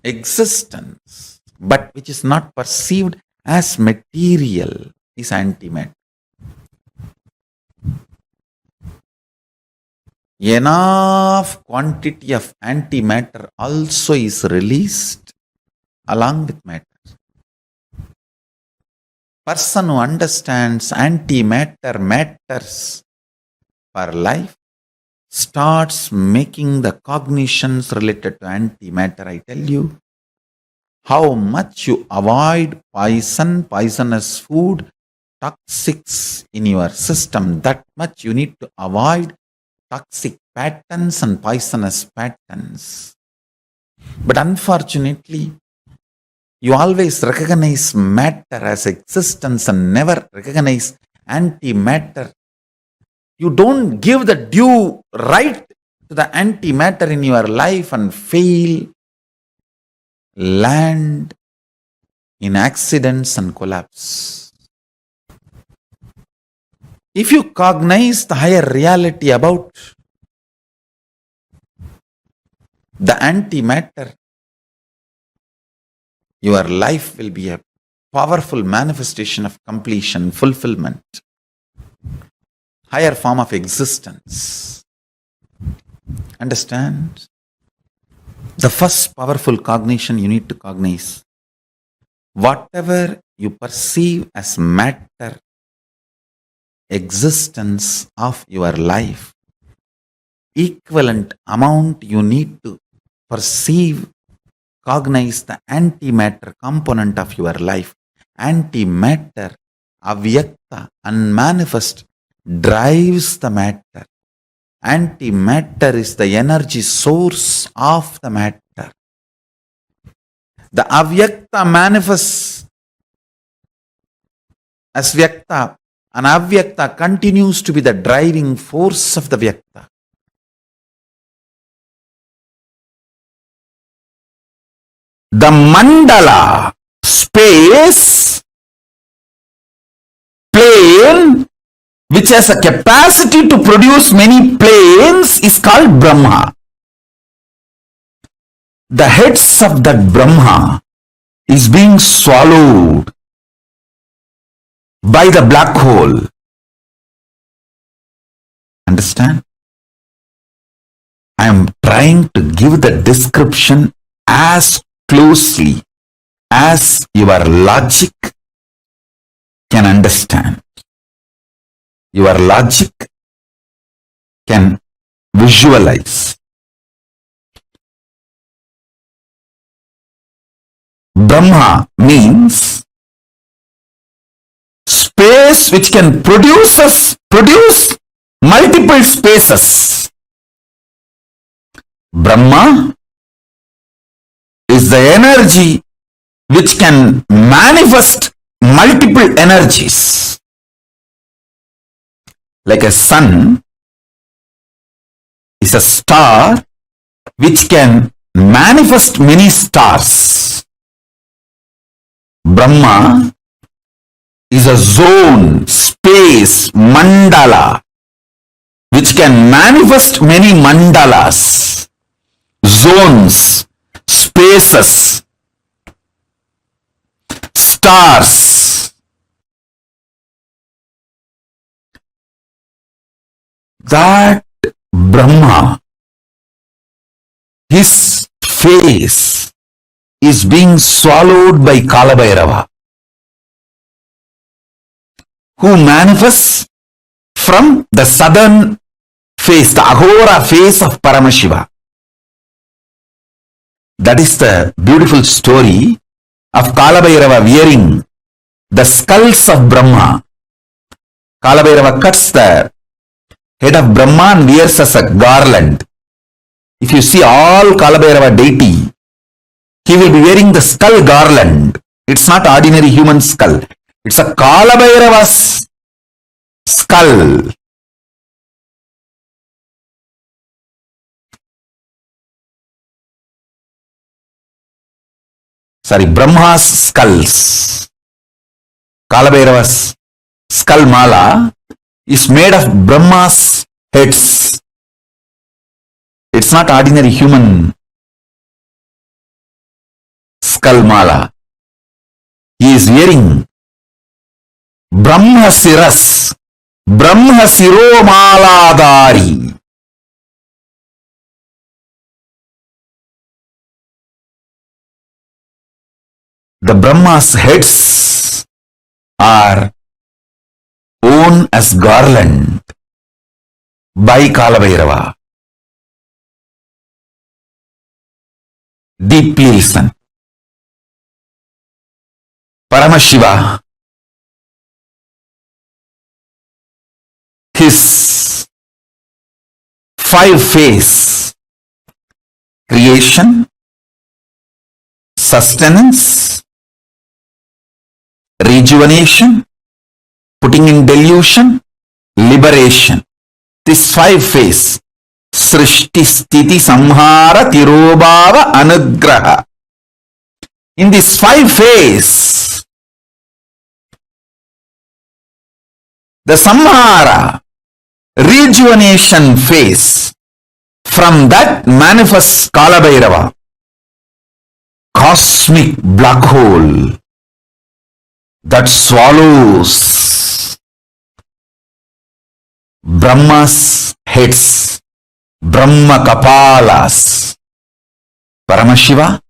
F: existence, but which is not perceived as material, is antimatter. Enough quantity of antimatter also is released along with matter. Person who understands antimatter matters for life starts making the cognitions related to antimatter. I tell you, how much you avoid poison, poisonous food, toxics in your system, that much you need to avoid toxic patterns and poisonous patterns. But unfortunately, you always recognize matter as existence and never recognize antimatter. You don't give the due right to the antimatter in your life and fail, land in accidents and collapse. If you cognize the higher reality about the antimatter, your life will be a powerful manifestation of completion, fulfillment, higher form of existence.
E: Understand? The first powerful cognition you need to cognize, whatever you perceive as matter, existence of your life, equivalent amount you need to perceive, cognize the antimatter component of your life. Antimatter, avyakta, unmanifest, drives the matter. Antimatter is the energy source of the matter. The avyakta manifests as vyakta, and avyakta continues to be the driving force of the vyakta. The mandala, space, plane, which has a capacity to produce many planes, is called Brahma. The heads of that Brahma is being swallowed by the black hole. Understand? I am trying to give the description as closely as your logic can understand. Your logic can visualize. Brahma means space which can produce multiple spaces. Brahma is the energy which can manifest multiple energies. Like a sun is a star which can manifest many stars. Brahma is a zone, space, mandala, which can manifest many mandalas, zones, spaces, stars. That Brahma, his face is being swallowed by Kalabhairava, who manifests from the southern face, the Ahora face of Paramashiva. That is the beautiful story of Kalabhairava wearing the skulls of Brahma. Kalabhairava cuts the head of Brahma and wears as a garland. If you see all Kalabhairava deity, he will be wearing the skull garland. It's not ordinary human skull. It's a Kalabhairava's skull. Sorry, Brahma's skulls. Kalabhairava's skull mala is made of Brahma's heads. It's not ordinary human skull mala. He is wearing Brahma Siras, Brahma Siro Maladari. The Brahma's heads are worn as garland by Kalabhairava. Deeply listen. Paramashiva, his five-phase creation, sustenance, rejuvenation, putting in delusion, liberation. This five-phase, Srishti, Sthiti, Samhara, Tirobhava, Anugraha. In this five-phase, the Samhara, rejuvenation phase, from that manifests Kalabhairava, cosmic black hole that swallows Brahma's heads Brahma Kapalas. Paramashiva,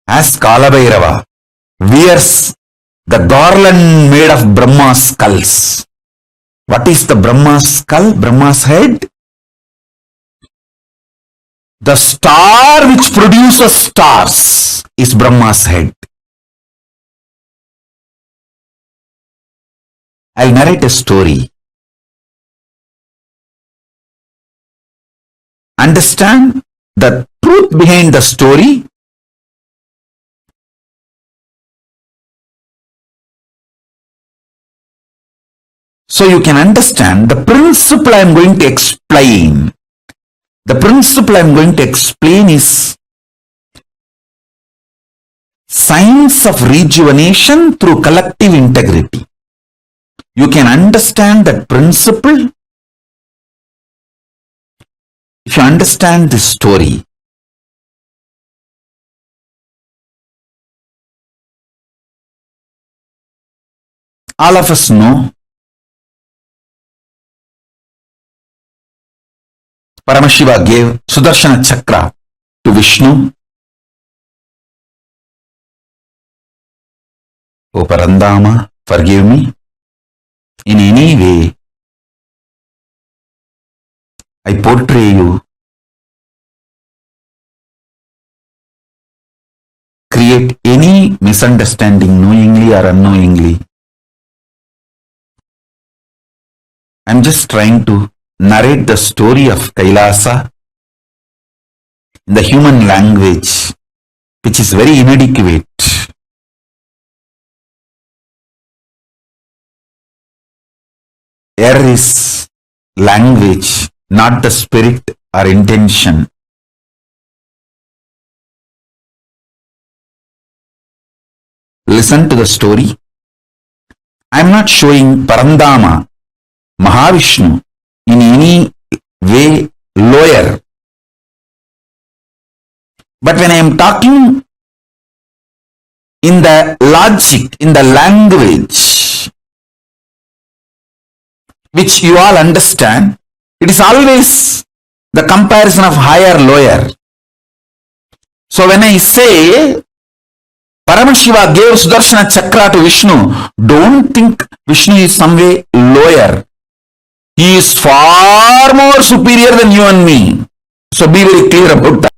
E: as Kalabhairava, wears the garland made of Brahma's skulls. What is the Brahma's skull? Brahma's head? The star which produces stars is Brahma's head. I'll narrate a story. Understand the truth behind the story. So you can understand the principle I am going to explain. The principle I am going to explain is science of rejuvenation through collective integrity. You can understand that principle if you understand this story. All of us know Paramashiva gave Sudarshana Chakra to Vishnu. O Parandama, forgive me. In any way, I portray you, create any misunderstanding knowingly or unknowingly. I'm just trying to narrate the story of Kailasa in the human language, which is very inadequate. Error is language, not the spirit or intention. Listen to the story. I am not showing Parandama, Mahavishnu, in any way lower. But when I am talking in the logic, in the language, which you all understand, it is always the comparison of higher, lower. So when I say Paramashiva gave Sudarshana Chakra to Vishnu, don't think Vishnu is some way lower. He is far more superior than you and me. So be very clear about that.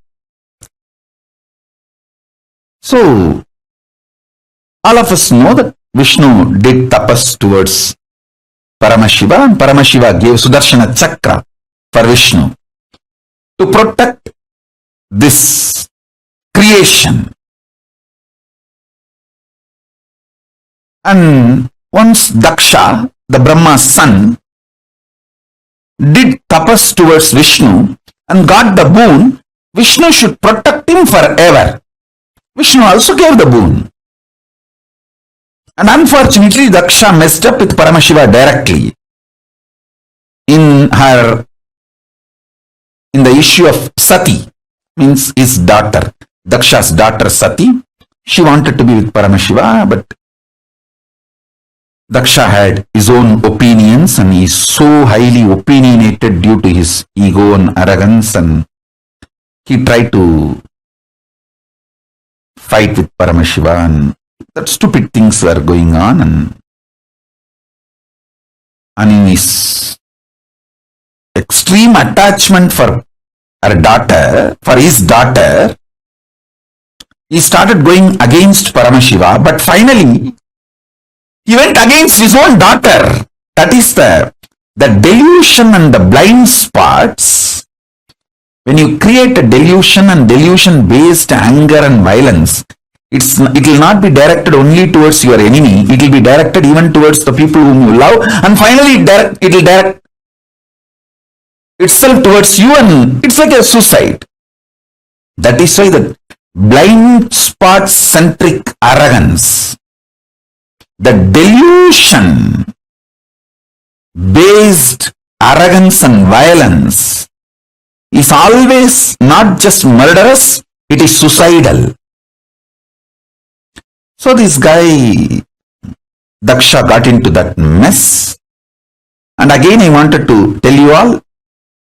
E: So, all of us know that Vishnu did tapas towards Paramashiva, and Paramashiva gave Sudarshana Chakra for Vishnu to protect this creation. And once Daksha, the Brahma's son, did tapas towards Vishnu and got the boon, Vishnu should protect him forever. Vishnu also gave the boon. And unfortunately, Daksha messed up with Paramashiva directly in the issue of Sati, means his daughter, Daksha's daughter Sati. She wanted to be with Paramashiva, but Daksha had his own opinions and he is so highly opinionated due to his ego and arrogance, and he tried to fight with Paramashiva, and that stupid things were going on, and in his extreme attachment for his daughter, he started going against Paramashiva, but finally he went against his own daughter. That is the delusion and the blind spots. When you create a delusion and delusion-based anger and violence, it will not be directed only towards your enemy. It will be directed even towards the people whom you love, and finally it will direct itself towards you, and it's like a suicide. That is why the blind spot-centric arrogance, the delusion-based arrogance and violence is always not just murderous, it is suicidal. So this guy, Daksha, got into that mess. And again I wanted to tell you all,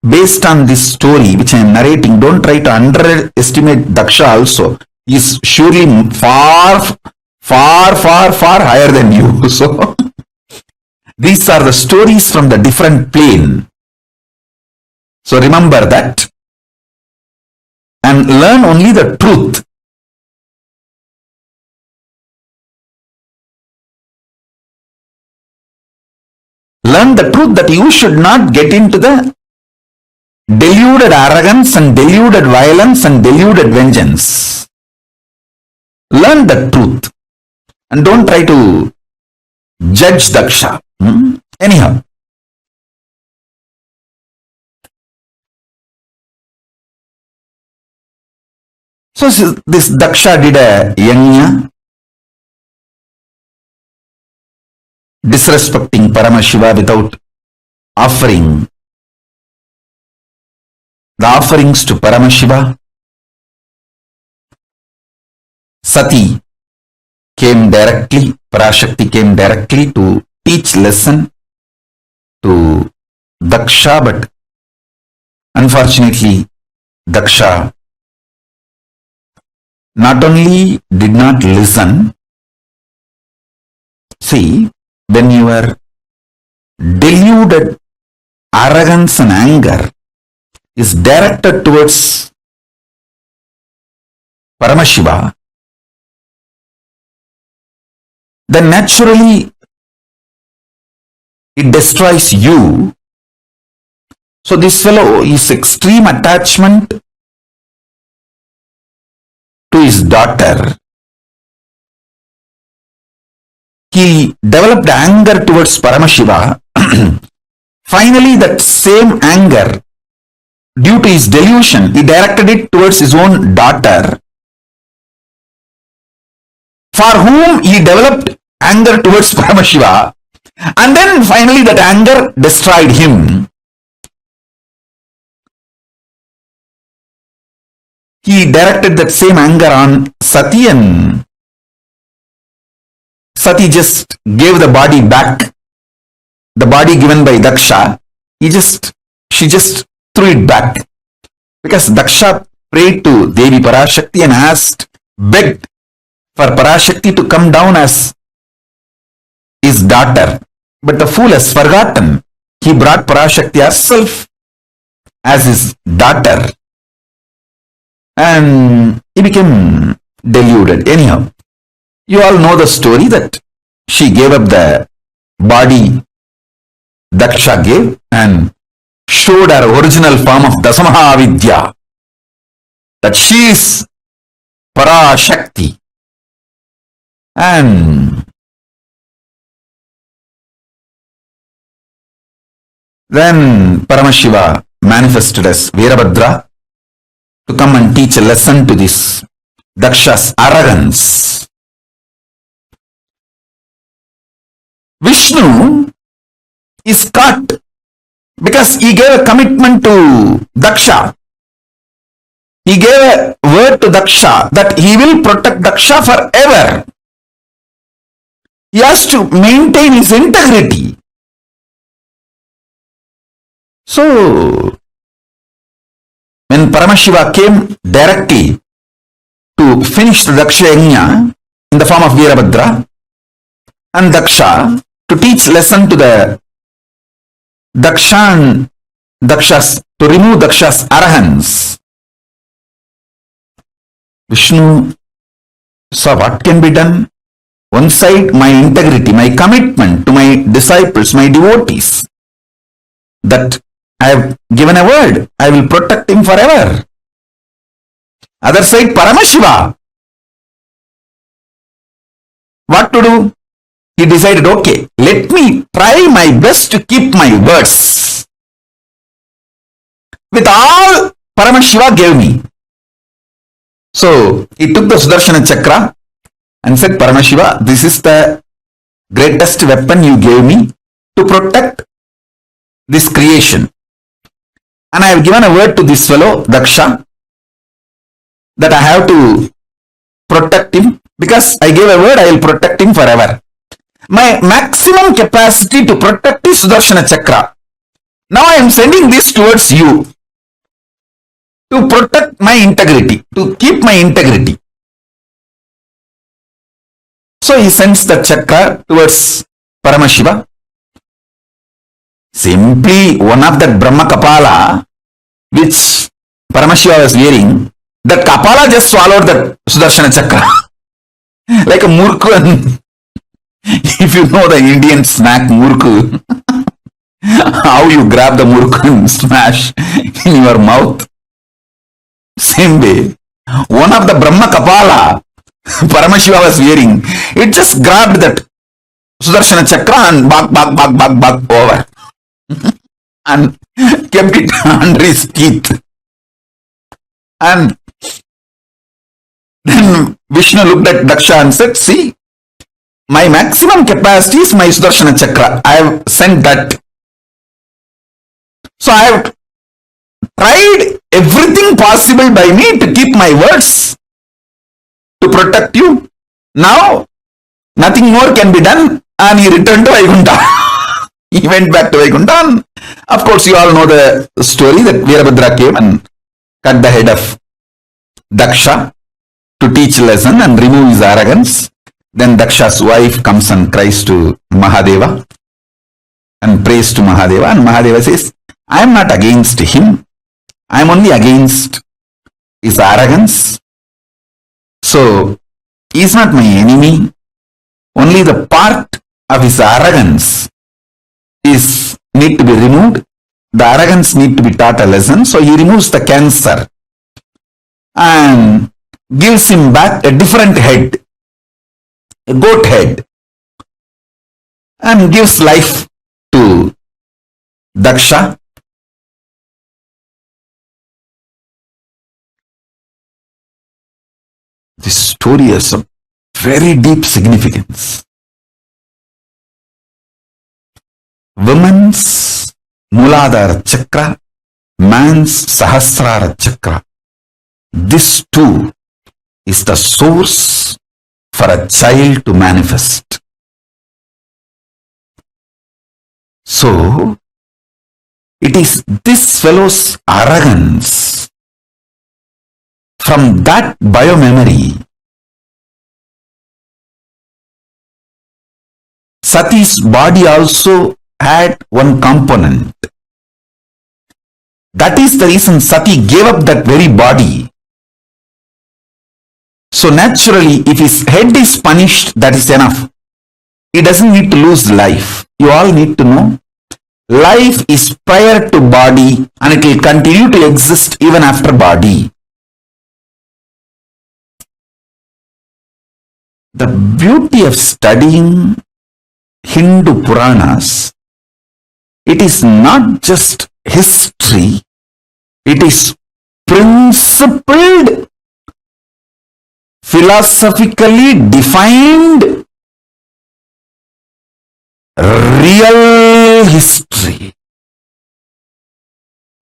E: based on this story which I am narrating, don't try to underestimate Daksha also. He is surely far higher than you. So these are the stories from the different plane. So remember that and learn only the truth. Learn the truth that you should not get into the deluded arrogance and deluded violence and deluded vengeance. Learn the truth and don't try to judge Daksha. Anyhow. So this Daksha did a yajna, disrespecting Paramashiva without offering the offerings to Paramashiva. Sati came directly, Parashakti came directly to teach lesson to Daksha, but unfortunately Daksha not only did not listen. See, when your deluded arrogance and anger is directed towards Paramashiva, then naturally it destroys you. So this fellow is extreme attachment to his daughter. He developed anger towards Paramashiva. Finally, that same anger, due to his delusion, he directed it towards his own daughter, for whom he developed anger towards Paramashiva, and then finally that anger destroyed him. He directed that same anger on Sati, and Sati just gave the body back, the body given by Daksha. She just threw it back, because Daksha prayed to Devi Parashakti and begged for Parashakti to come down as his daughter. But the fool has forgotten. He brought Parashakti herself as his daughter, and he became deluded. Anyhow, you all know the story that she gave up the body Daksha gave and showed her original form of Dasamahavidya, that she is Parashakti. And then Paramashiva manifested as Veerabhadra to come and teach a lesson to this Daksha's arrogance. Vishnu is caught because he gave a commitment to Daksha. He gave a word to Daksha that he will protect Daksha forever. He has to maintain his integrity. So, when Paramashiva came directly to finish the Daksha Yajna in the form of Veerabhadra and Daksha to teach lesson to the Daksha and Daksha's, to remove Daksha's arrogance, Vishnu saw what can be done. One side, my integrity, my commitment to my disciples, my devotees, that I have given a word, I will protect him forever. Other side, Paramashiva. What to do? He decided, okay, let me try my best to keep my words. With all Paramashiva gave me. So, he took the Sudarshana Chakra and said, Paramashiva, this is the greatest weapon you gave me to protect this creation. And I have given a word to this fellow, Daksha, that I have to protect him. Because I gave a word, I will protect him forever. My maximum capacity to protect is Sudarshana Chakra. Now I am sending this towards you to protect my integrity, to keep my integrity. So he sends the chakra towards Paramashiva. Simply one of that Brahma Kapala, which Paramashiva was wearing, that Kapala just swallowed that Sudarshana chakra. Like a murku. If you know the Indian snack murku, how you grab the murku and smash in your mouth. Same way, one of the Brahma Kapala Paramashiva was wearing, it just grabbed that Sudarshana chakra and bag over and kept it under his teeth. And then Vishnu looked at Daksha and said, see, my maximum capacity is my Sudarshana chakra. I have sent that. So I have tried everything possible by me to keep my words, to protect you. Now, nothing more can be done, and he returned to Vaikuntha. He went back to Vaikuntha. Of course, you all know the story that Veerabhadra came and cut the head of Daksha to teach lesson and remove his arrogance. Then Daksha's wife comes and cries to Mahadeva and prays to Mahadeva, and Mahadeva says, I am not against him. I am only against his arrogance. So, he is not my enemy. Only the part of his arrogance need to be removed. The arrogance need to be taught a lesson. So, he removes the cancer and gives him back a different head, a goat head, and gives life to Daksha. This story has a very deep significance. Women's Muladhara Chakra, man's Sahasrara Chakra. This too is the source for a child to manifest. So, it is this fellow's arrogance, from that biomemory, Sati's body also had one component. That is the reason Sati gave up that very body. So naturally, if his head is punished, that is enough. He doesn't need to lose life. You all need to know, life is prior to body and it will continue to exist even after body. The beauty of studying Hindu Puranas, it is not just history, it is principled, philosophically defined, real history.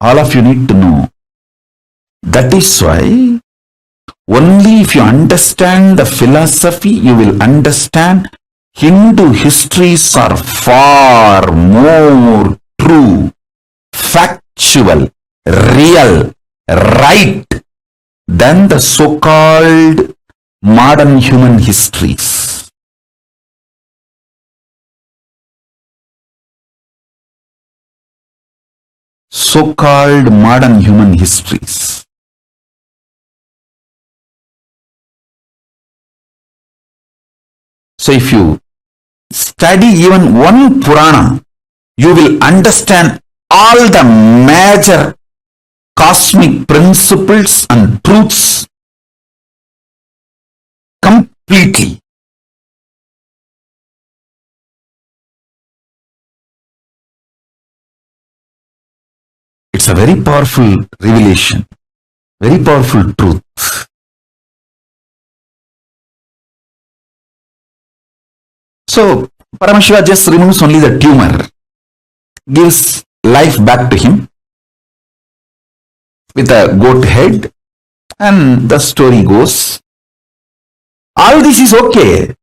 E: All of you need to know. That is why only if you understand the philosophy, you will understand Hindu histories are far more true, factual, real, right than the so-called modern human histories. So-called modern human histories. So if you study even one Purana, you will understand all the major cosmic principles and truths completely. It's a very powerful revelation, very powerful truth. So, Paramashiva just removes only the tumor, gives life back to him with a goat head, and the story goes. All this is okay,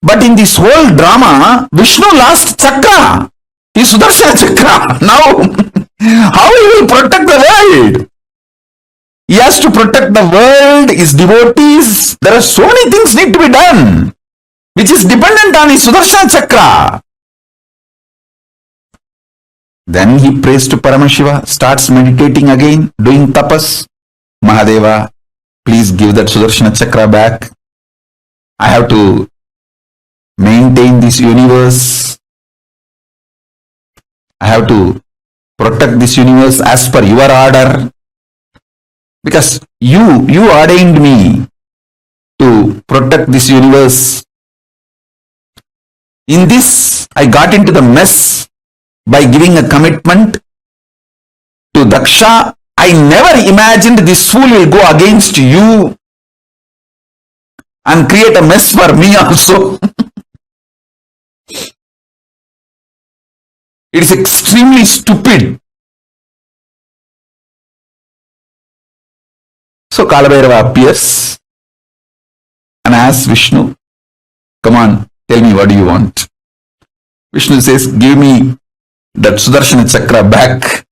E: but in this whole drama, Vishnu lost chakra, his Sudarshana chakra. Now, How he will protect the world? He has to protect the world, his devotees. There are so many things need to be done, which is dependent on his Sudarshana Chakra. Then he prays to Paramashiva, starts meditating again, doing tapas. Mahadeva, please give that Sudarshana Chakra back. I have to maintain this universe. I have to protect this universe as per your order. Because you ordained me to protect this universe. In this, I got into the mess by giving a commitment to Daksha. I never imagined this fool will go against you and create a mess for me also. It is extremely stupid. So Kalabhairava appears and asks Vishnu, come on, tell me what do you want? Vishnu says, give me that Sudarshana Chakra back.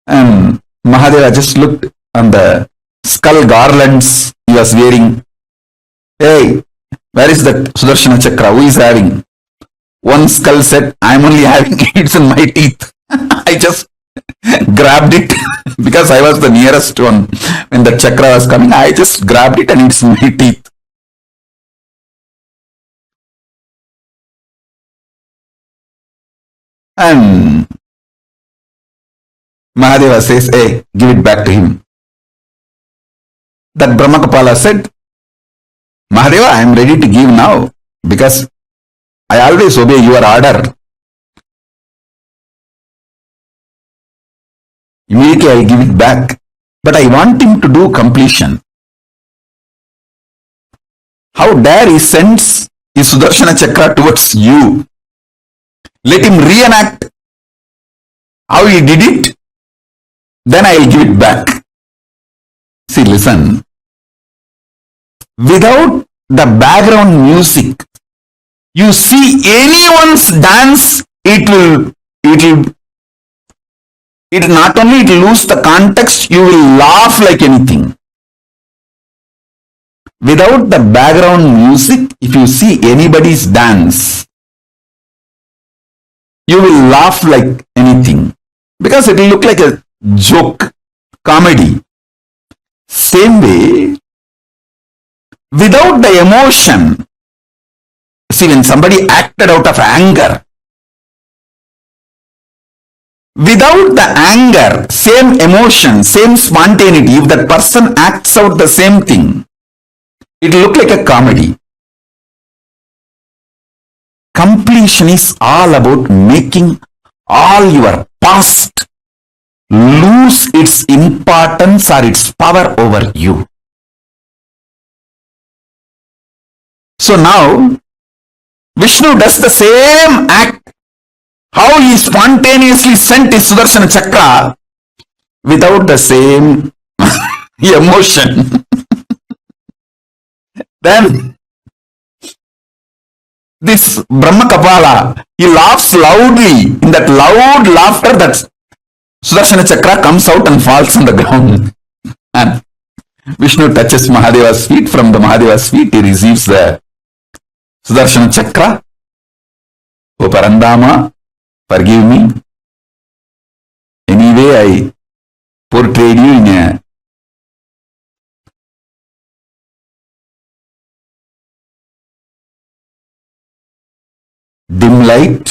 E: And Mahadeva just looked on the skull garlands he was wearing. Hey, where is that Sudarshana Chakra? Who is having? One skull said, I'm only having it in my teeth. I just grabbed it because I was the nearest one when the chakra was coming. I just grabbed it and it's in my teeth. And Mahadeva says, hey, give it back to him. That Brahmakapala said, Mahadeva, I am ready to give now because I always obey your order. Immediately I give it back. But I want him to do completion. How dare he sends his Sudarshana Chakra towards you? Let him reenact how he did it. Then I will give it back. See, listen. Without the background music, you see anyone's dance, it not only it will lose the context, you will laugh like anything. Without the background music, if you see anybody's dance, you will laugh like anything because it will look like a joke, comedy. Same way, without the emotion, see, when somebody acted out of anger, without the anger, same emotion, same spontaneity, if that person acts out the same thing, it will look like a comedy. Completion is all about making all your past lose its importance or its power over you. So now, Vishnu does the same act. How he spontaneously sent his Sudarshana Chakra without the same emotion. Then this Brahmakapala, he laughs loudly. In that loud laughter, that Sudarshana Chakra comes out and falls on the ground. And Vishnu touches Mahadeva's feet. From the Mahadeva's feet, he receives the Sudarshana Chakra. O Parandama, forgive me. Anyway, I portrayed you in a dim light.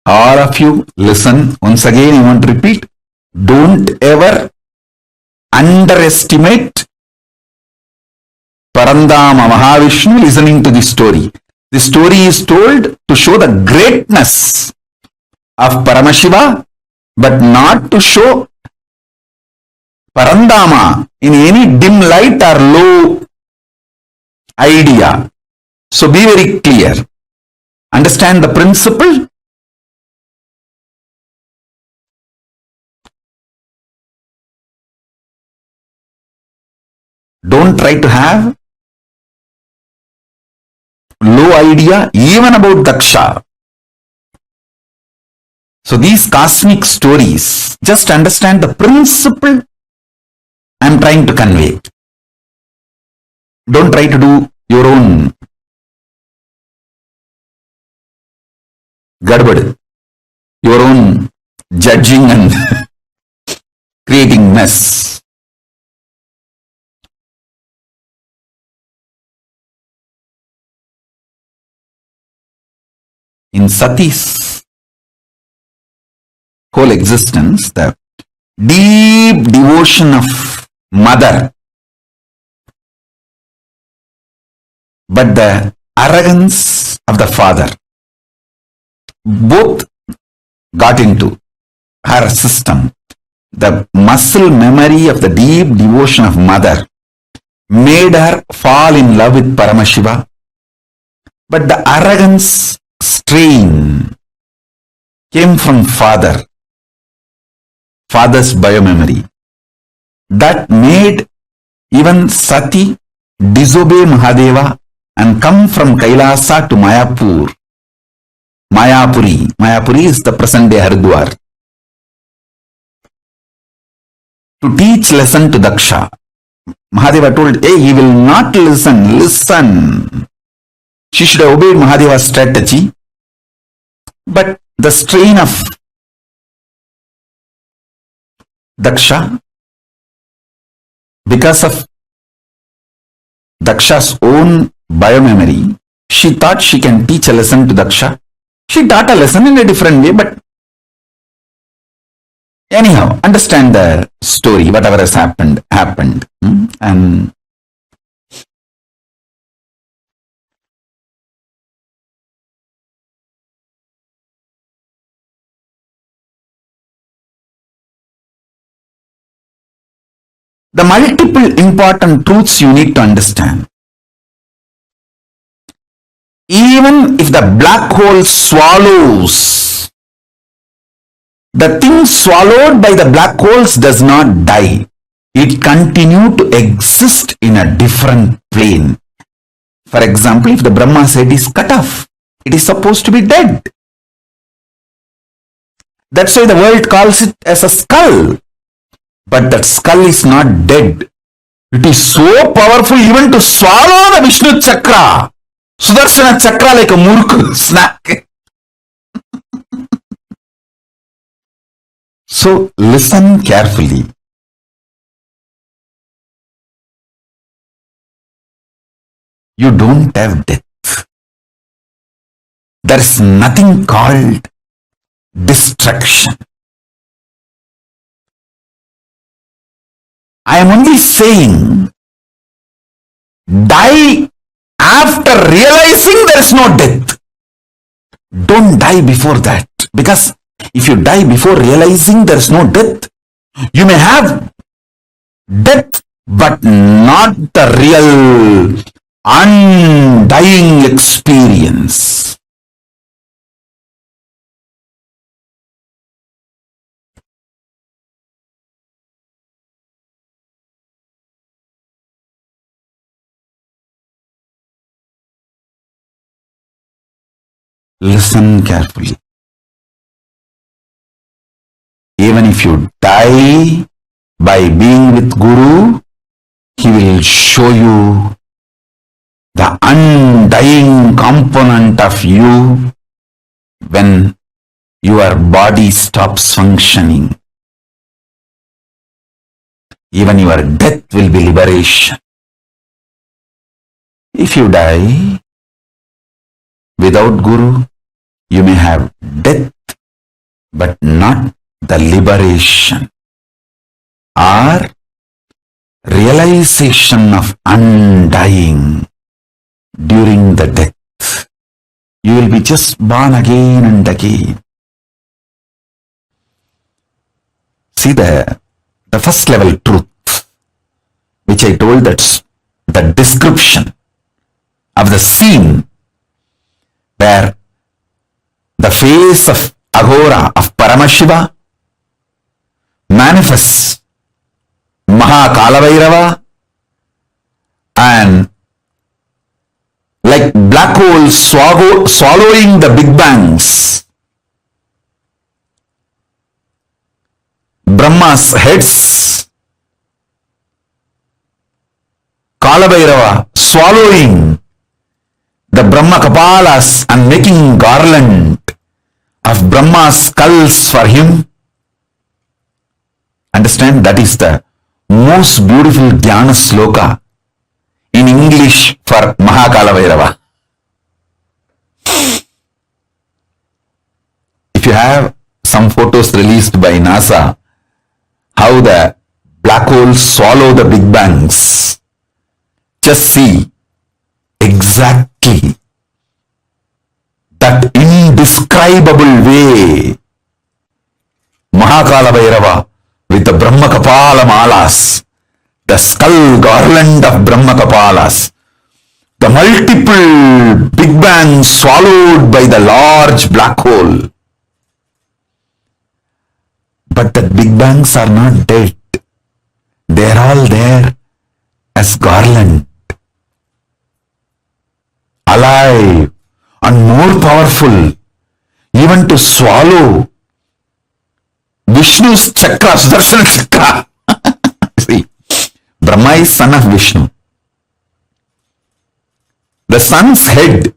E: All of you listen. Once again, I want to repeat. Don't ever underestimate Parandama Mahavishnu listening to this story. This story is told to show the greatness of Paramashiva, but not to show Parandama in any dim light or low idea. So be very clear. Understand the principle Don't try to have low idea even about Daksha. So these cosmic stories, just understand the principle I am trying to convey. Don't try to do your own gadbad, your own judging and creating mess. In Sati's whole existence, the deep devotion of mother, but the arrogance of the father, both got into her system. The muscle memory of the deep devotion of mother made her fall in love with Paramashiva, but the arrogance strain came from father's biomemory. That made even Sati disobey Mahadeva and come from Kailasa to Mayapuri. Mayapuri is the present day Haridwar, to teach lesson to Daksha. Mahadeva told, hey, he will not listen. She should have obeyed Mahadeva's strategy, but the strain of Daksha, because of Daksha's own biomemory, she thought she can teach a lesson to Daksha. She taught a lesson in a different way, but anyhow, understand the story, whatever has happened. And the multiple important truths you need to understand. Even if the black hole swallows, the thing swallowed by the black holes does not die. It continues to exist in a different plane. For example, if the Brahma's head is cut off, it is supposed to be dead. That's why the world calls it as a skull. But that skull is not dead. It is so powerful even to swallow the Vishnu chakra, Sudarshana chakra, like a murk snack. So listen carefully. You don't have death. There is nothing called destruction. I am only saying, die after realizing there is no death. Don't die before that, because if you die before realizing there is no death, you may have death, but not the real undying experience. Listen carefully. Even if you die by being with Guru, he will show you the undying component of you when your body stops functioning. Even your death will be liberation. If you die without Guru, you may have death, but not the liberation or realization of undying during the death. You will be just born again and again. See the first level truth, which I told, that's the description of the scene where the face of Aghora, of Paramashiva, manifests Mahakala Bhairava and like black holes swallowing the big bangs, Brahma's heads, Kalabhairava swallowing the Brahma Kapalas and making garland of Brahma's skulls for him. Understand, that is the most beautiful Dhyana sloka in English for Mahakalavhairava. If you have some photos released by NASA, how the black holes swallow the big bangs, just see exactly that indescribable way Mahakalavhairava with the Brahma Kapala Malas, the skull garland of Brahma Kapalas, the multiple big bangs swallowed by the large black hole. But the big bangs are not dead. They are all there as garland, alive and more powerful, even to swallow Vishnu's chakra, Sudarshana chakra. See, Brahma is son of Vishnu. The sun's head,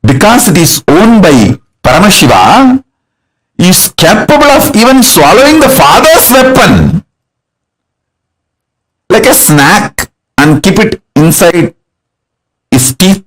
E: because it is owned by Paramashiva, is capable of even swallowing the father's weapon like a snack and keep it inside his teeth.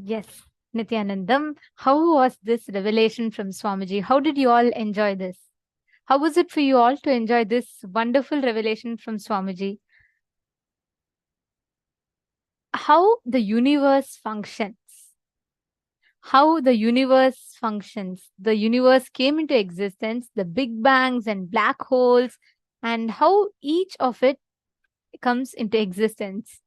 H: Yes, Nityanandam, how was this revelation from Swamiji? How did you all enjoy this? How was it for you all to enjoy this wonderful revelation from Swamiji? How the universe functions. How the universe functions. The universe came into existence, the big bangs and black holes, and how each of it comes into existence.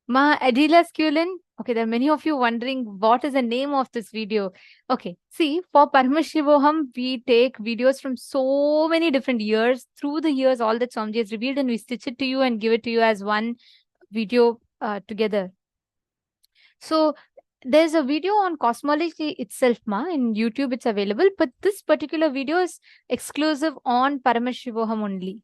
H: Ma Adila Skulin. Okay, there are many of you wondering what is the name of this video. Okay, see, for Paramashivoham, we take videos from so many different years. Through the years, all that Swamiji has revealed, and we stitch it to you and give it to you as one video together. So there's a video on Cosmology itself, ma. In YouTube, it's available. But this particular video is exclusive on Paramashivoham only.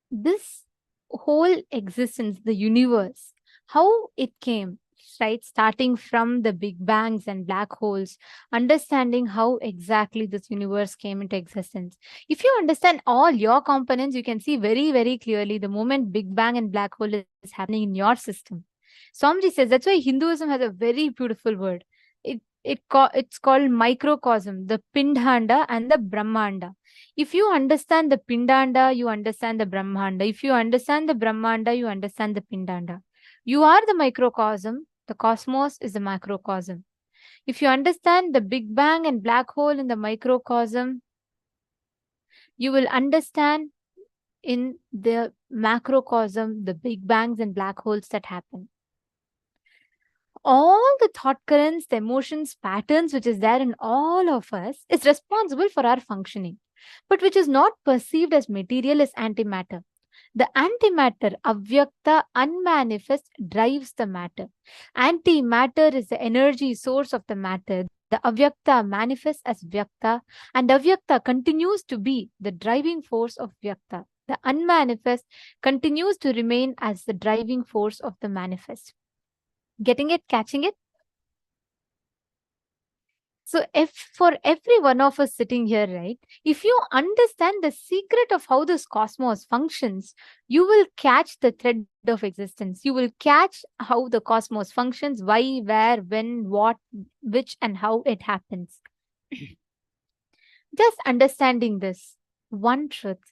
H: This whole existence, the universe, how it came, right? Starting from the big bangs and black holes, understanding how exactly this universe came into existence. If you understand all your components, you can see very, very clearly the moment big bang and black hole is happening in your system. Swamiji says that's why Hinduism has a very beautiful word. It's called microcosm, the Pindhanda and the Brahmanda. If you understand the Pindanda, you understand the Brahmanda. If you understand the Brahmanda, you understand the Pindanda. You are the microcosm. The cosmos is the macrocosm. If you understand the Big Bang and black hole in the microcosm, you will understand in the macrocosm the Big Bangs and black holes that happen. All the thought currents, the emotions, patterns which is there in all of us is responsible for our functioning, but which is not perceived as material is antimatter. The antimatter, avyakta, unmanifest, drives the matter. Antimatter is the energy source of the matter. The avyakta manifests as vyakta, and avyakta continues to be the driving force of vyakta. The unmanifest continues to remain as the driving force of the manifest. Getting it? Catching it? So if for every one of us sitting here, right, if you understand the secret of how this cosmos functions, you will catch the thread of existence. You will catch how the cosmos functions, why, where, when, what, which, and how it happens. Just understanding this one truth,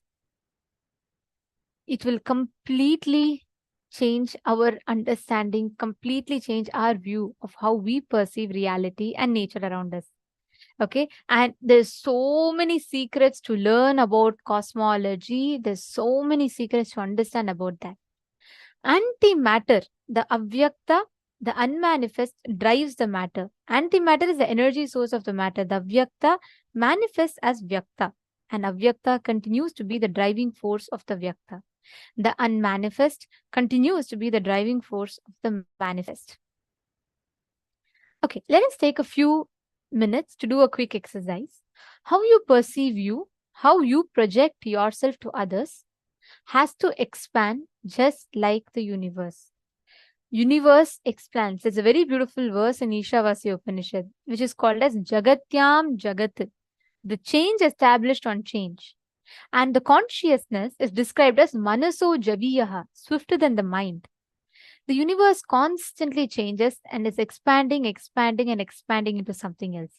H: it will completely change our understanding, completely change our view of how we perceive reality and nature around us. Okay, and there's so many secrets to learn about cosmology. There's so many secrets to understand about that. Antimatter, the avyakta, the unmanifest, drives the matter. Antimatter is the energy source of the matter. The avyakta manifests as vyakta, and avyakta continues to be the driving force of the vyakta. The unmanifest continues to be the driving force of the manifest. Okay, let us take a few minutes to do a quick exercise. How you perceive you, how you project yourself to others, has to expand just like the universe. Universe expands. There's a very beautiful verse in Ishavasya Upanishad, which is called as Jagatyam Jagat, the change established on change. And the consciousness is described as Manaso Javiyaha, swifter than the mind. The universe constantly changes and is expanding, expanding, and expanding into something else.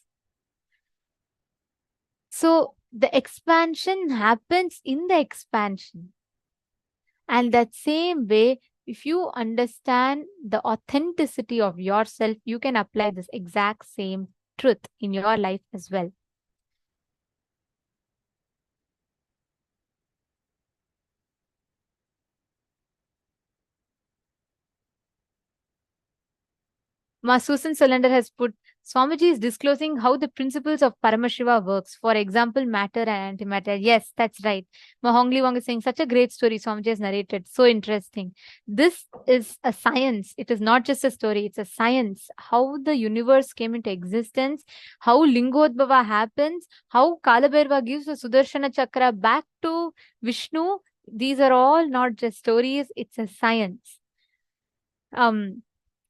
H: So the expansion happens in the expansion. And that same way, if you understand the authenticity of yourself, you can apply this exact same truth in your life as well. Ma Susan Solander has put, Swamiji is disclosing how the principles of Paramashiva works. For example, matter and antimatter. Yes, that's right. Ma Hongli Wong is saying, such a great story Swamiji has narrated. So interesting. This is a science. It is not just a story. It's a science. How the universe came into existence, how Lingodbhava happens, how Kalabhairava gives the Sudarshana Chakra back to Vishnu. These are all not just stories. It's a science.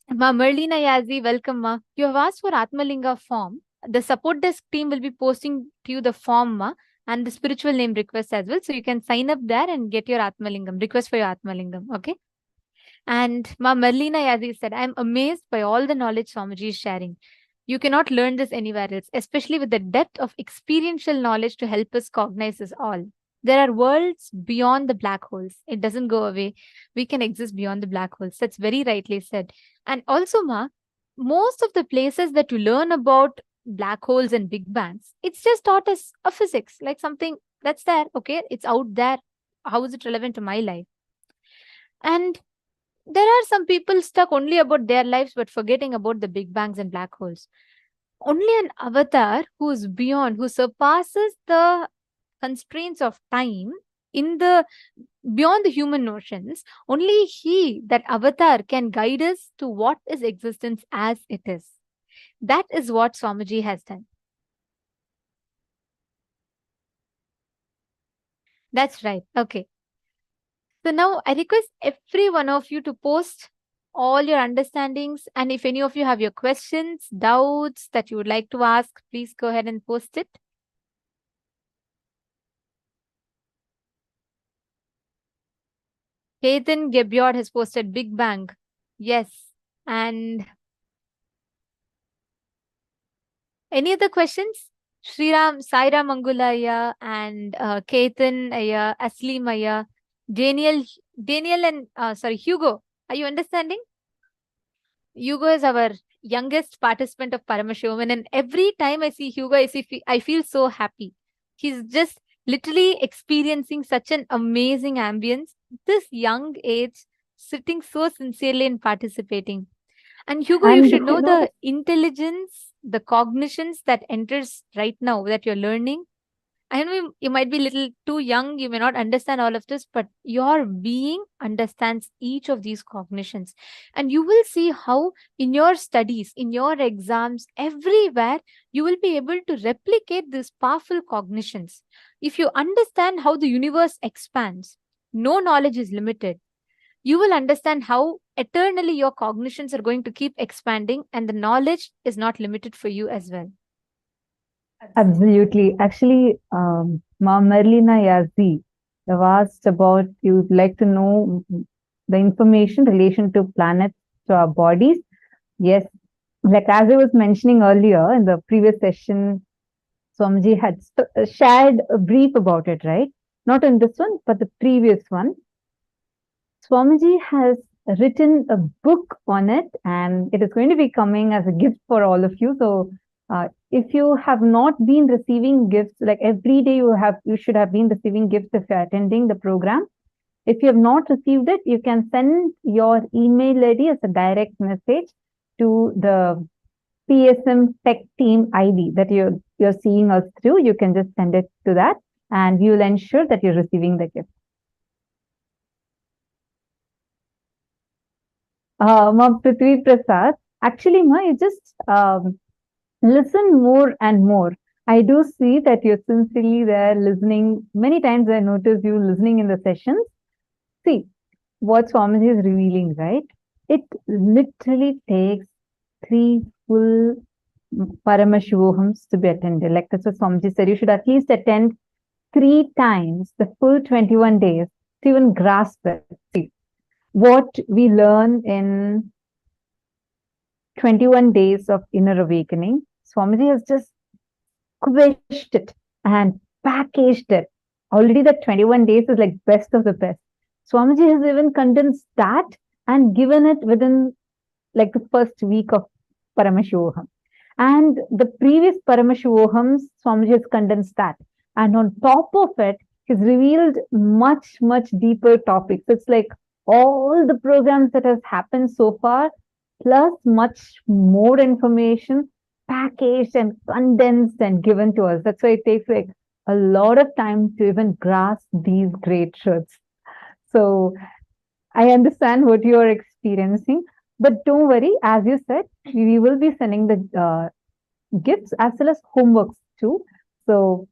H: Ma Merlina Yazi, welcome, Ma. You have asked for Atmalinga form. The support desk team will be posting to you the form, Ma, and the spiritual name request as well. So you can sign up there and get your Atmalingam, request for your Atmalingam. Okay. And Ma Merlina Yazi said, I'm amazed by all the knowledge Swamiji is sharing. You cannot learn this anywhere else, especially with the depth of experiential knowledge to help us cognize this all. There are worlds beyond the black holes. It doesn't go away. We can exist beyond the black holes. That's very rightly said. And also, Ma, most of the places that you learn about black holes and big bangs, it's just taught as a physics, like something that's there. Okay, it's out there. How is it relevant to my life? And there are some people stuck only about their lives, but forgetting about the big bangs and black holes. Only an avatar who is beyond, who surpasses the constraints of time in the beyond the human notions, only he, that avatar, can guide us to what is existence as it is. That is what Swamiji has done. That's right. Okay. So now I request every one of you to post all your understandings, and if any of you have your questions, doubts that you would like to ask, please go ahead and post it. Ketan Gebyod has posted Big Bang. Yes. And any other questions? Sriram, Saira Mangulaya and Ketan Aya, Aslim Aya, Daniel and Hugo. Are you understanding? Hugo is our youngest participant of Paramashivoham, and every time I see Hugo, I feel so happy. He's just literally experiencing such an amazing ambience. This young age, sitting so sincerely and participating. And Hugo, you should know the intelligence, the cognitions that enters right now that you're learning. I know you might be a little too young, you may not understand all of this, but your being understands each of these cognitions. And you will see how in your studies, in your exams, everywhere, you will be able to replicate these powerful cognitions. If you understand how the universe expands, no knowledge is limited. You will understand how eternally your cognitions are going to keep expanding, and the knowledge is not limited for you as well.
G: Absolutely. Actually, Ma Merlina Yazi have asked about, you'd like to know the information in relation to planets, to our bodies. Yes, like as I was mentioning earlier in the previous session, Swamiji had shared a brief about it, right? Not in this one, but the previous one. Swamiji has written a book on it, and it is going to be coming as a gift for all of you. So if you have not been receiving gifts, like every day you should have been receiving gifts if you're attending the program. If you have not received it, you can send your email ID as a direct message to the PSM Tech Team ID that you're seeing us through. You can just send it to that, and we will ensure that you're receiving the gift. Ma Prithvi Prasad, actually, Ma, you just listen more and more. I do see that you're sincerely there listening. Many times I notice you listening in the sessions. See, what Swamiji is revealing, right? It literally takes 3 full Paramashivohams to be attended. Like that's what Swamiji said. You should at least attend 3 times the full 21 days to even grasp it. See, what we learn in 21 days of inner awakening, Swamiji has just squished it and packaged it. Already the 21 days is like best of the best. Swamiji has even condensed that and given it within like the first week of Paramashivoham. And the previous Paramashivohams, Swamiji has condensed that. And on top of it, he's revealed much, much deeper topics. It's like all the programs that has happened so far, plus much more information packaged and condensed and given to us. That's why it takes like a lot of time to even grasp these great truths. So I understand what you are experiencing, but don't worry. As you said, we will be sending the gifts as well as homeworks too. So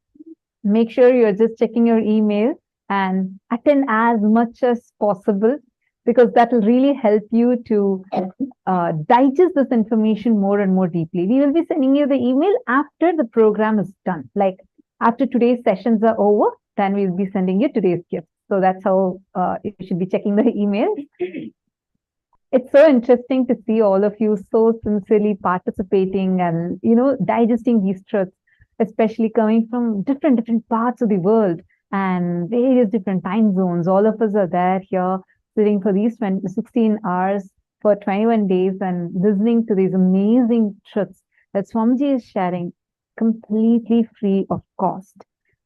G: make sure you're just checking your email and attend as much as possible, because that will really help you to digest this information more and more deeply. We will be sending you the email after the program is done. Like after today's sessions are over, then we'll be sending you today's gift. So that's how you should be checking the email. It's so interesting to see all of you so sincerely participating and, digesting these truths, especially coming from different parts of the world and various different time zones. All of us are there here sitting for these 16 hours for 21 days and listening to these amazing truths that Swamiji is sharing completely free of cost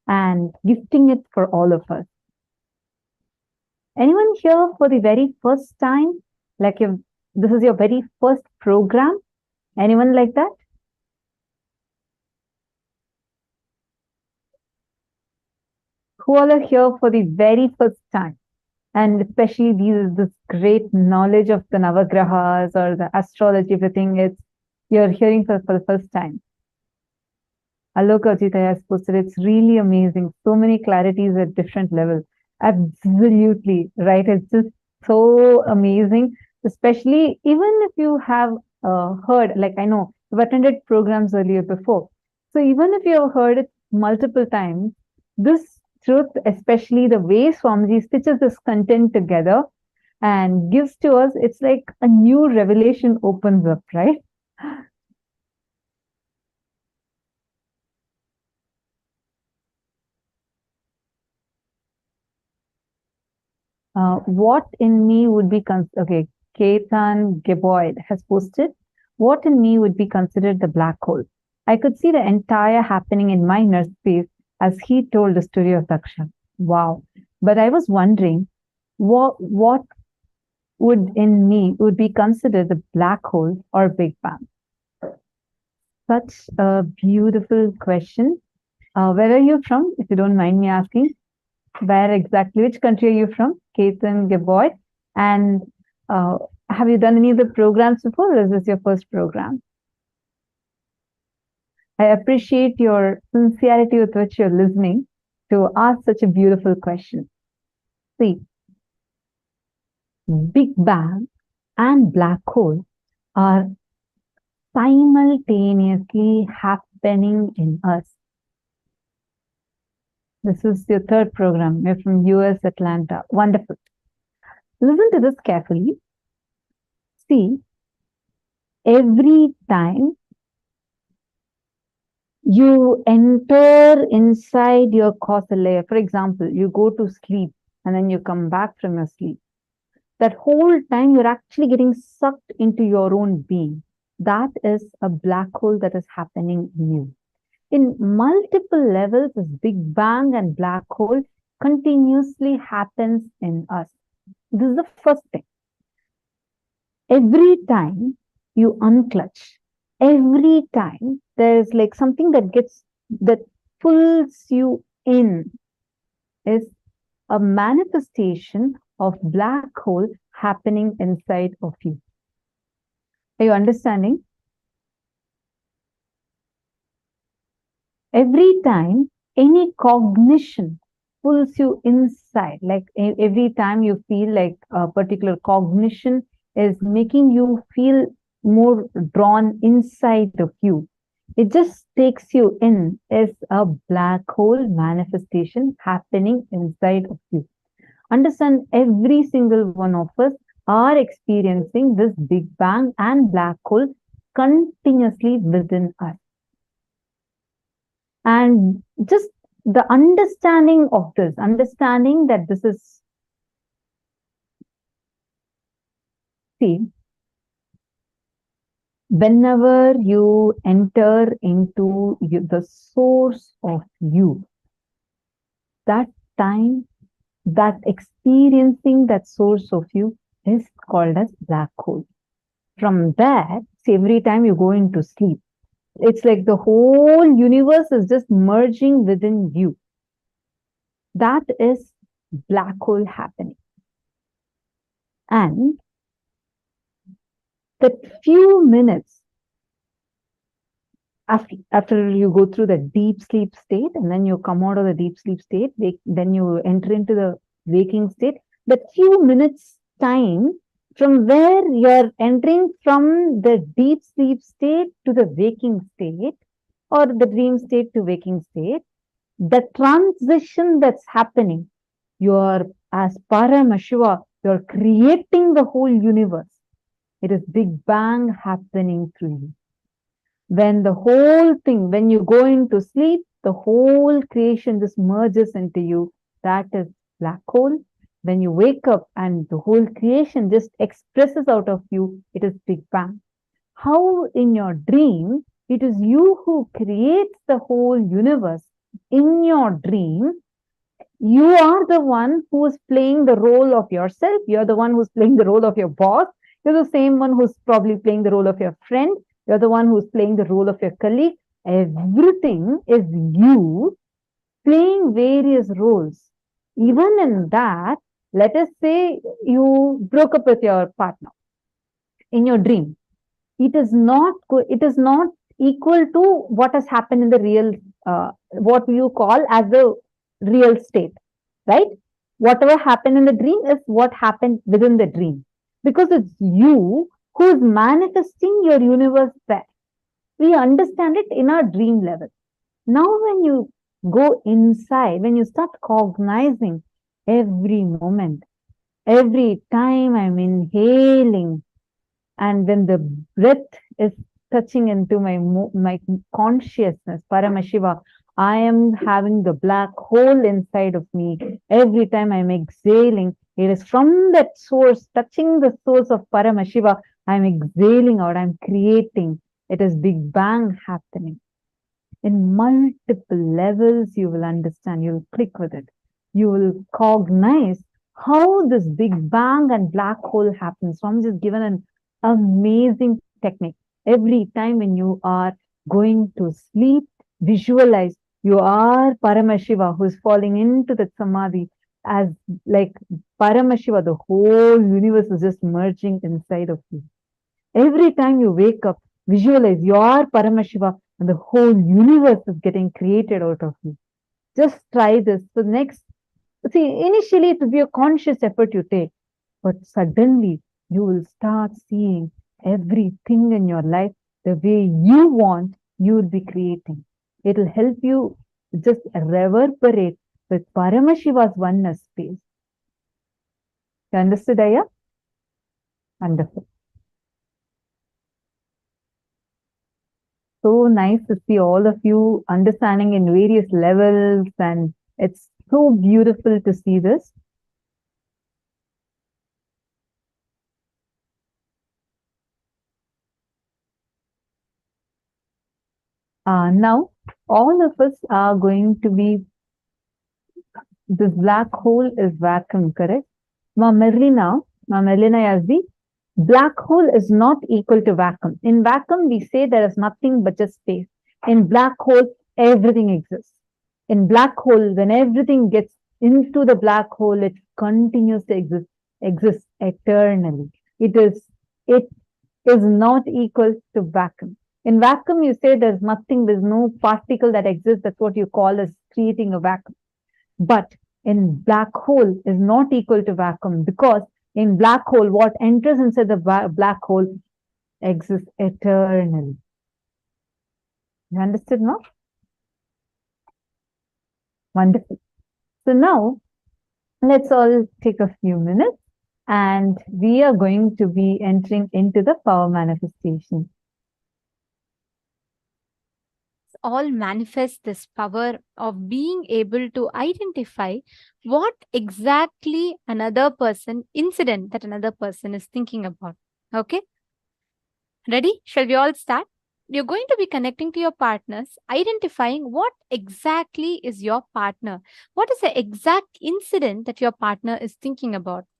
G: and gifting it for all of us. Anyone here for the very first time? Like this is your very first program? Anyone like that? Who all are here for the very first time? And especially this great knowledge of the Navagrahas or the astrology, everything, you're hearing for the first time. Aloka Jita has posted, it's really amazing. So many clarities at different levels. Absolutely, right? It's just so amazing. Especially even if you have heard, like I know you've attended programs earlier before. So even if you have heard it multiple times, this truth, especially the way Swamiji stitches this content together and gives to us, it's like a new revelation opens up, right? What in me would be okay? Ketan Geboyd has posted, what in me would be considered the black hole? I could see the entire happening in my inner space as he told the story of Daksha. Wow. But I was wondering, what would in me would be considered the black hole or Big Bang? Such a beautiful question. Where are you from, if you don't mind me asking? Where exactly, which country are you from? Ketan Geboyd. And have you done any of the programs before, or is this your first program? I appreciate your sincerity with which you're listening to ask such a beautiful question. See, Big Bang and black hole are simultaneously happening in us. This is your third program. You're from US, Atlanta. Wonderful. Listen to this carefully. See, every time you enter inside your causal layer, for example, you go to sleep and then you come back from your sleep. That whole time you're actually getting sucked into your own being. That is a black hole that is happening in you. In multiple levels, this Big Bang and black hole continuously happens in us. This is the first thing. Every time you unclutch, every time there's like something that pulls you in, is a manifestation of black hole happening inside of you. Are you understanding? Every time any cognition pulls you inside, like every time you feel like a particular cognition is making you feel more drawn inside of you, it just takes you in, is a black hole manifestation happening inside of you. Understand, every single one of us are experiencing this Big Bang and black hole continuously within us. And just the understanding of this, understanding that this is, see, whenever you enter into the source of you, that time, that experiencing that source of you is called as black hole. From that, see, every time you go into sleep, it's like the whole universe is just merging within you. That is black hole happening. And that few minutes after you go through the deep sleep state, and then you come out of the deep sleep state, then you enter into the waking state, that few minutes time from where you're entering from the deep sleep state to the waking state, or the dream state to waking state, the transition that's happening, you're, as Paramashiva, you're creating the whole universe. It is Big Bang happening through you. When the whole thing, when you go into sleep, the whole creation just merges into you. That is black hole. When you wake up and the whole creation just expresses out of you, it is Big Bang. How in your dream, it is you who creates the whole universe. In your dream, you are the one who is playing the role of yourself. You're the one who's playing the role of your boss. You're the same one who's probably playing the role of your friend. You're the one who's playing the role of your colleague. Everything is you playing various roles. Even in that, let us say you broke up with your partner in your dream. It is not equal to what has happened in the real, what you call as the real state, right? Whatever happened in the dream is what happened within the dream, because it's you who is manifesting your universe there. We understand it in our dream level. Now, when you go inside, when you start cognizing every moment, every time I'm inhaling, and when the breath is touching into my consciousness, Paramashiva, I am having the black hole inside of me. Every time I'm exhaling, it is from that source, touching the source of Paramashiva, I'm exhaling out, I'm creating. It is Big Bang happening. In multiple levels, you will understand, you will click with it. You will cognize how this Big Bang and black hole happens. So I'm just given an amazing technique. Every time when you are going to sleep, visualize you are Paramashiva who is falling into the samadhi, as like Paramashiva, the whole universe is just merging inside of you. Every time you wake up, visualize you are Paramashiva and the whole universe is getting created out of you. Just try this. So next, see, initially it will be a conscious effort you take, but suddenly you will start seeing everything in your life the way you want, you will be creating. It will help you just reverberate with Paramashiva's oneness space. You understood, Aya? Wonderful. So nice to see all of you understanding in various levels, and it's so beautiful to see this. Now, all of us are going to be, this black hole is vacuum, correct? Ma Merlina Yazdi, black hole is not equal to vacuum. In vacuum, we say there is nothing but just space. In black hole, everything exists. In black hole, when everything gets into the black hole, it continues to exist eternally. It is not equal to vacuum. In vacuum, you say there's nothing, there's no particle that exists. That's what you call as creating a vacuum. But in black hole is not equal to vacuum, because in black hole, what enters inside the black hole exists eternally. You understood now? Wonderful. So now, let's all take a few minutes and we are going to be entering into the power manifestation.
H: All manifest this power of being able to identify what exactly incident that another person is thinking about. Okay? Ready? Shall we all start? You're going to be connecting to your partners, identifying what exactly is your partner. What is the exact incident that your partner is thinking about?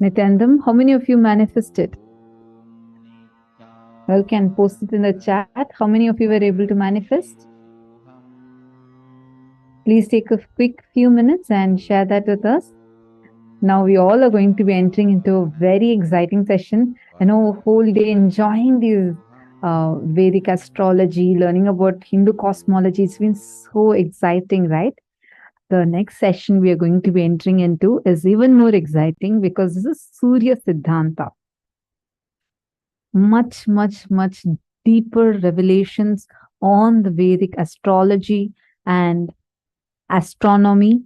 G: Nityanandam, how many of you manifested? Well, can post it in the chat. How many of you were able to manifest? Please take a quick few minutes and share that with us. Now we all are going to be entering into a very exciting session. I know a whole day enjoying these Vedic astrology, learning about Hindu cosmology. It's been so exciting, right? The next session we are going to be entering into is even more exciting because this is Surya Siddhanta. Much, much, much deeper revelations on the Vedic astrology and astronomy,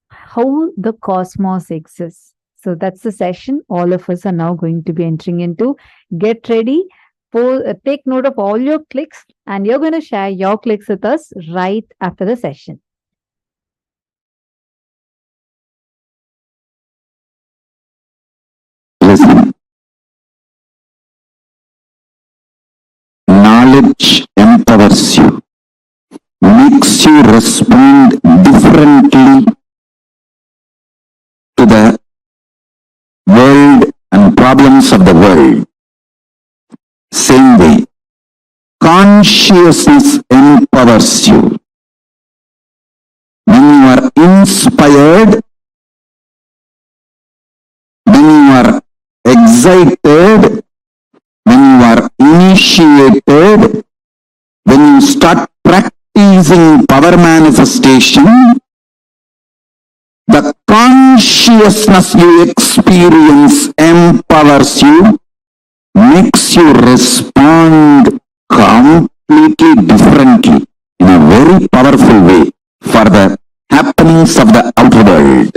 G: how the cosmos exists. So that's the session all of us are now going to be entering into. Get ready. Take note of all your clicks, and you're going to share your clicks with us right after the session.
E: Listen. Knowledge empowers you, makes you respond differently to the world and problems of the world. Same way, consciousness empowers you. When you are inspired, when you are excited, when you are initiated, when you start practicing power manifestation, the consciousness you experience empowers you makes you respond completely differently in a very powerful way for the happenings of the outer world.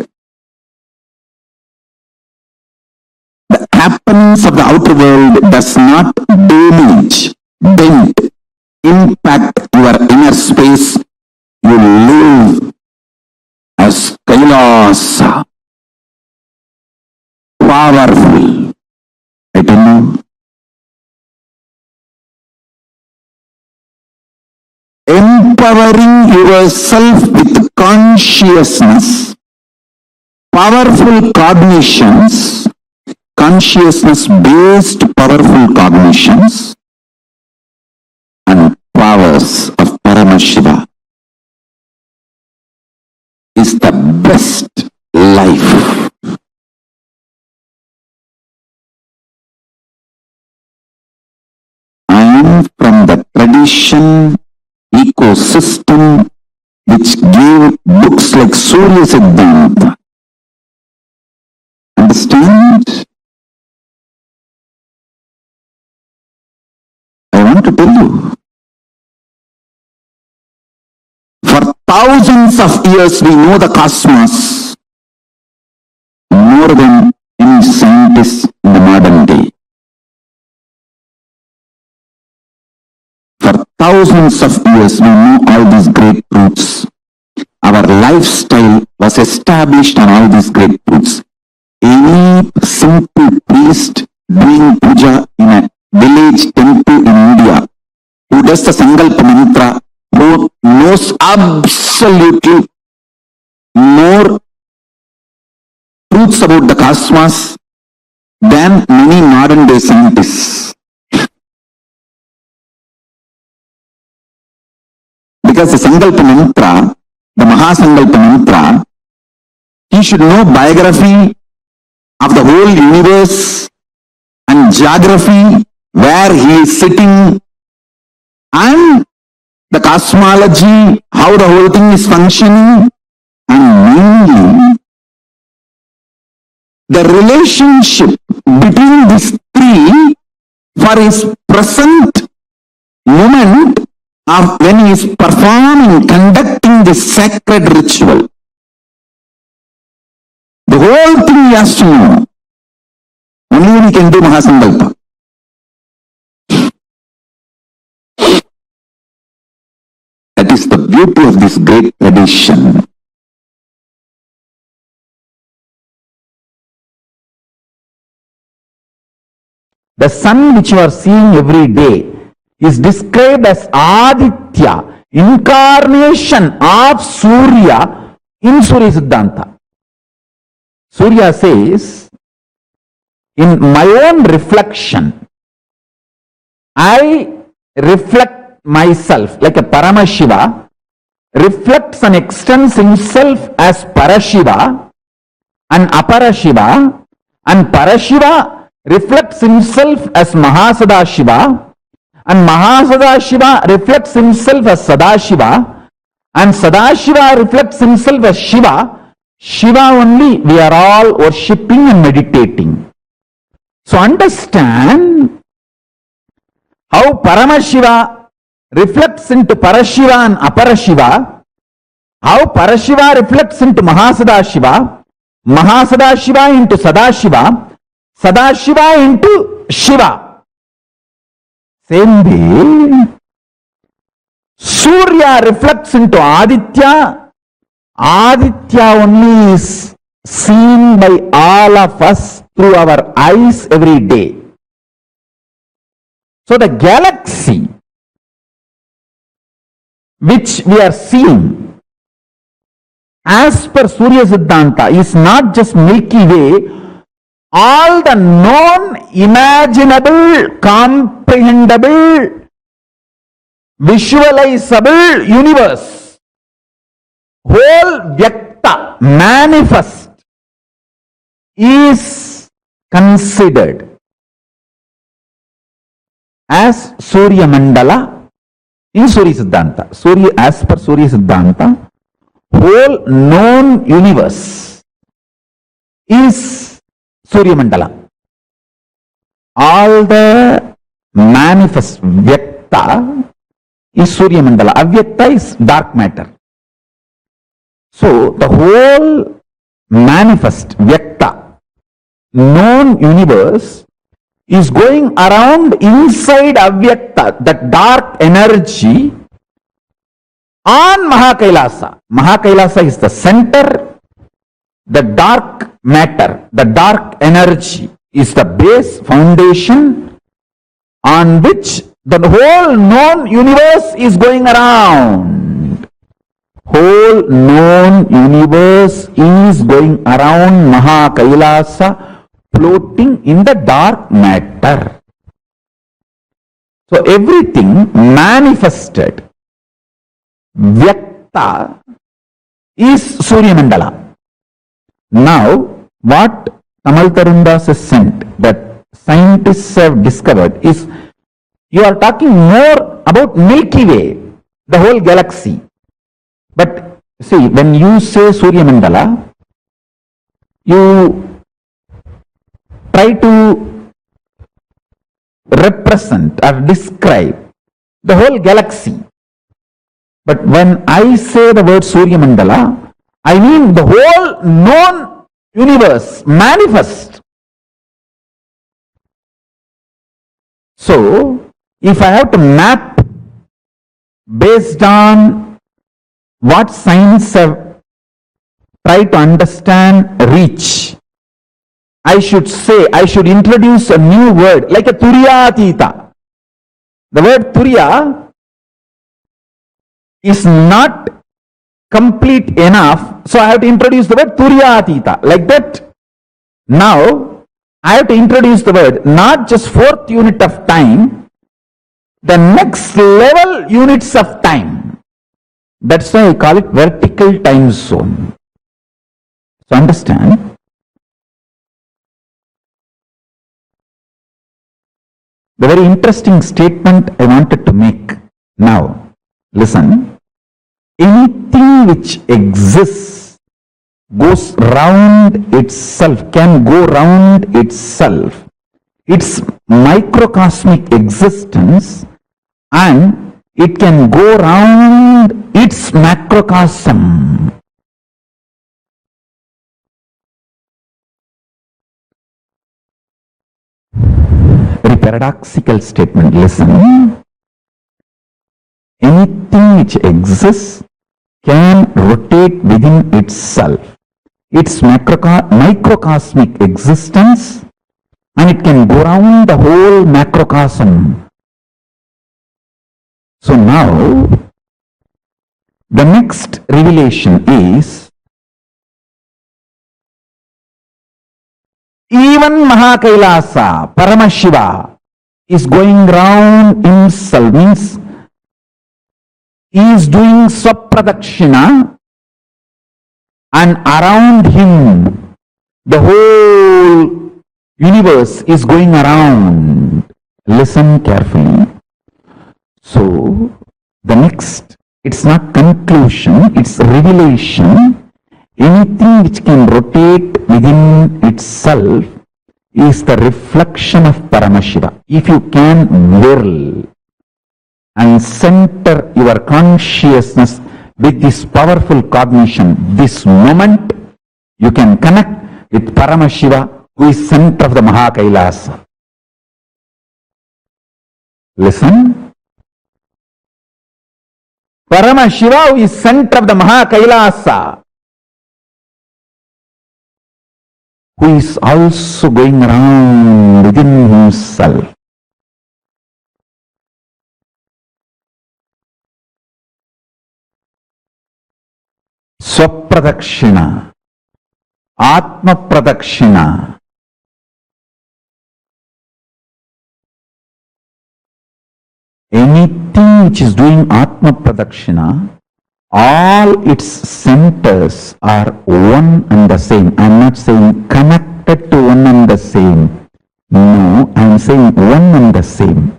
E: The happenings of the outer world does not damage, dent, impact your inner space. You live as Kailasa, powerful. I tell you, empowering yourself with consciousness, powerful cognitions, consciousness-based powerful cognitions, and powers of Paramashiva is the best life. I am from the tradition, ecosystem which gave books like Surya Siddhanta. Understand? I want to tell you, for thousands of years we know the cosmos more than any scientist in the modern day. For thousands of years we know all these great truths. Our lifestyle was established on all these great truths. Any simple priest doing puja in a village temple in India who does the Sankalpa mantra, who knows absolutely more truths about the cosmos than many modern day scientists. Because the Sankalpa mantra, the Mahasankalpa mantra, he should know biography of the whole universe and geography, where he is sitting, and the cosmology, how the whole thing is functioning, and mainly the relationship between these three for his present moment of when he is performing, conducting the sacred ritual. The whole thing he has to know. Only when he can do Mahasankalpa. That is the beauty of this great tradition. The sun which you are seeing every day is described as Aditya, incarnation of Surya in Surya Siddhanta. Surya says, in my own reflection, I reflect myself like a Paramashiva reflects and extends himself as Parashiva and Aparashiva, and Parashiva reflects himself as Mahasadashiva, and Mahasadashiva reflects himself as Sadashiva, and Sadashiva reflects himself as Shiva. Shiva only we are all worshipping and meditating. So understand how Paramashiva reflects into Parashiva and Aparashiva, how Parashiva reflects into Mahasadashiva, Mahasadashiva into Sadashiva, Sadashiva into Shiva. Same way, Surya reflects into Aditya. Aditya only is seen by all of us through our eyes every day. So the galaxy which we are seeing as per Surya Siddhanta is not just Milky Way. All the known, imaginable, comprehensible, visualizable universe, whole Vyakta, manifest, is considered as Surya Mandala in Surya Siddhanta. Surya, as per Surya Siddhanta, whole known universe is Surya Mandala. all the manifest Vyakta is Surya Mandala. Avyakta is dark matter. So the whole manifest Vyakta, known universe, is going around inside Avyakta, that dark energy, on Mahakailasa. Mahakailasa is the center, the dark matter, the dark energy is the base foundation on which the whole known universe is going around. Whole known universe is going around Mahakailasa, floating in the dark matter. So everything manifested, Vyakta, is Surya Mandala. Now, what Tamal Tarundas has sent, that scientists have discovered, is you are talking more about Milky Way, the whole galaxy. But see, when you say Surya Mandala, you try to represent or describe the whole galaxy. But when I say the word Surya Mandala, I mean the whole known universe, manifest. So, if I have to map based on what science have tried to understand, reach, I should introduce a new word like a Turyatita. The word Turya is not complete enough, so I have to introduce the word Turyatita. Like that, now I have to introduce the word not just fourth unit of time, the next level units of time. That's why I call it vertical time zone. So understand, the very interesting statement I wanted to make now. Listen. Anything which exists goes round itself, can go round itself, its microcosmic existence, and it can go round its macrocosm. Very paradoxical statement. Listen. Anything which exists can rotate within itself, its microcosmic existence, and it can go around the whole macrocosm. So now, the next revelation is, even Mahakailasa, Paramashiva, is going round himself, means he is doing Swapradakshina, and around him the whole universe is going around. Listen carefully. So the next, it's not conclusion, it's revelation. Anything which can rotate within itself is the reflection of Paramashiva. If you can whirl and center your consciousness with this powerful cognition, this moment, you can connect with Paramashiva, who is center of the Mahakailasa. Listen. Paramashiva, who is center of the Mahakailasa, who is also going around within himself. Swapradakshina, Atma Pradakshina. Anything which is doing Atma Pradakshina, all its centers are one and the same. I am not saying connected to one and the same. No, I am saying one and the same.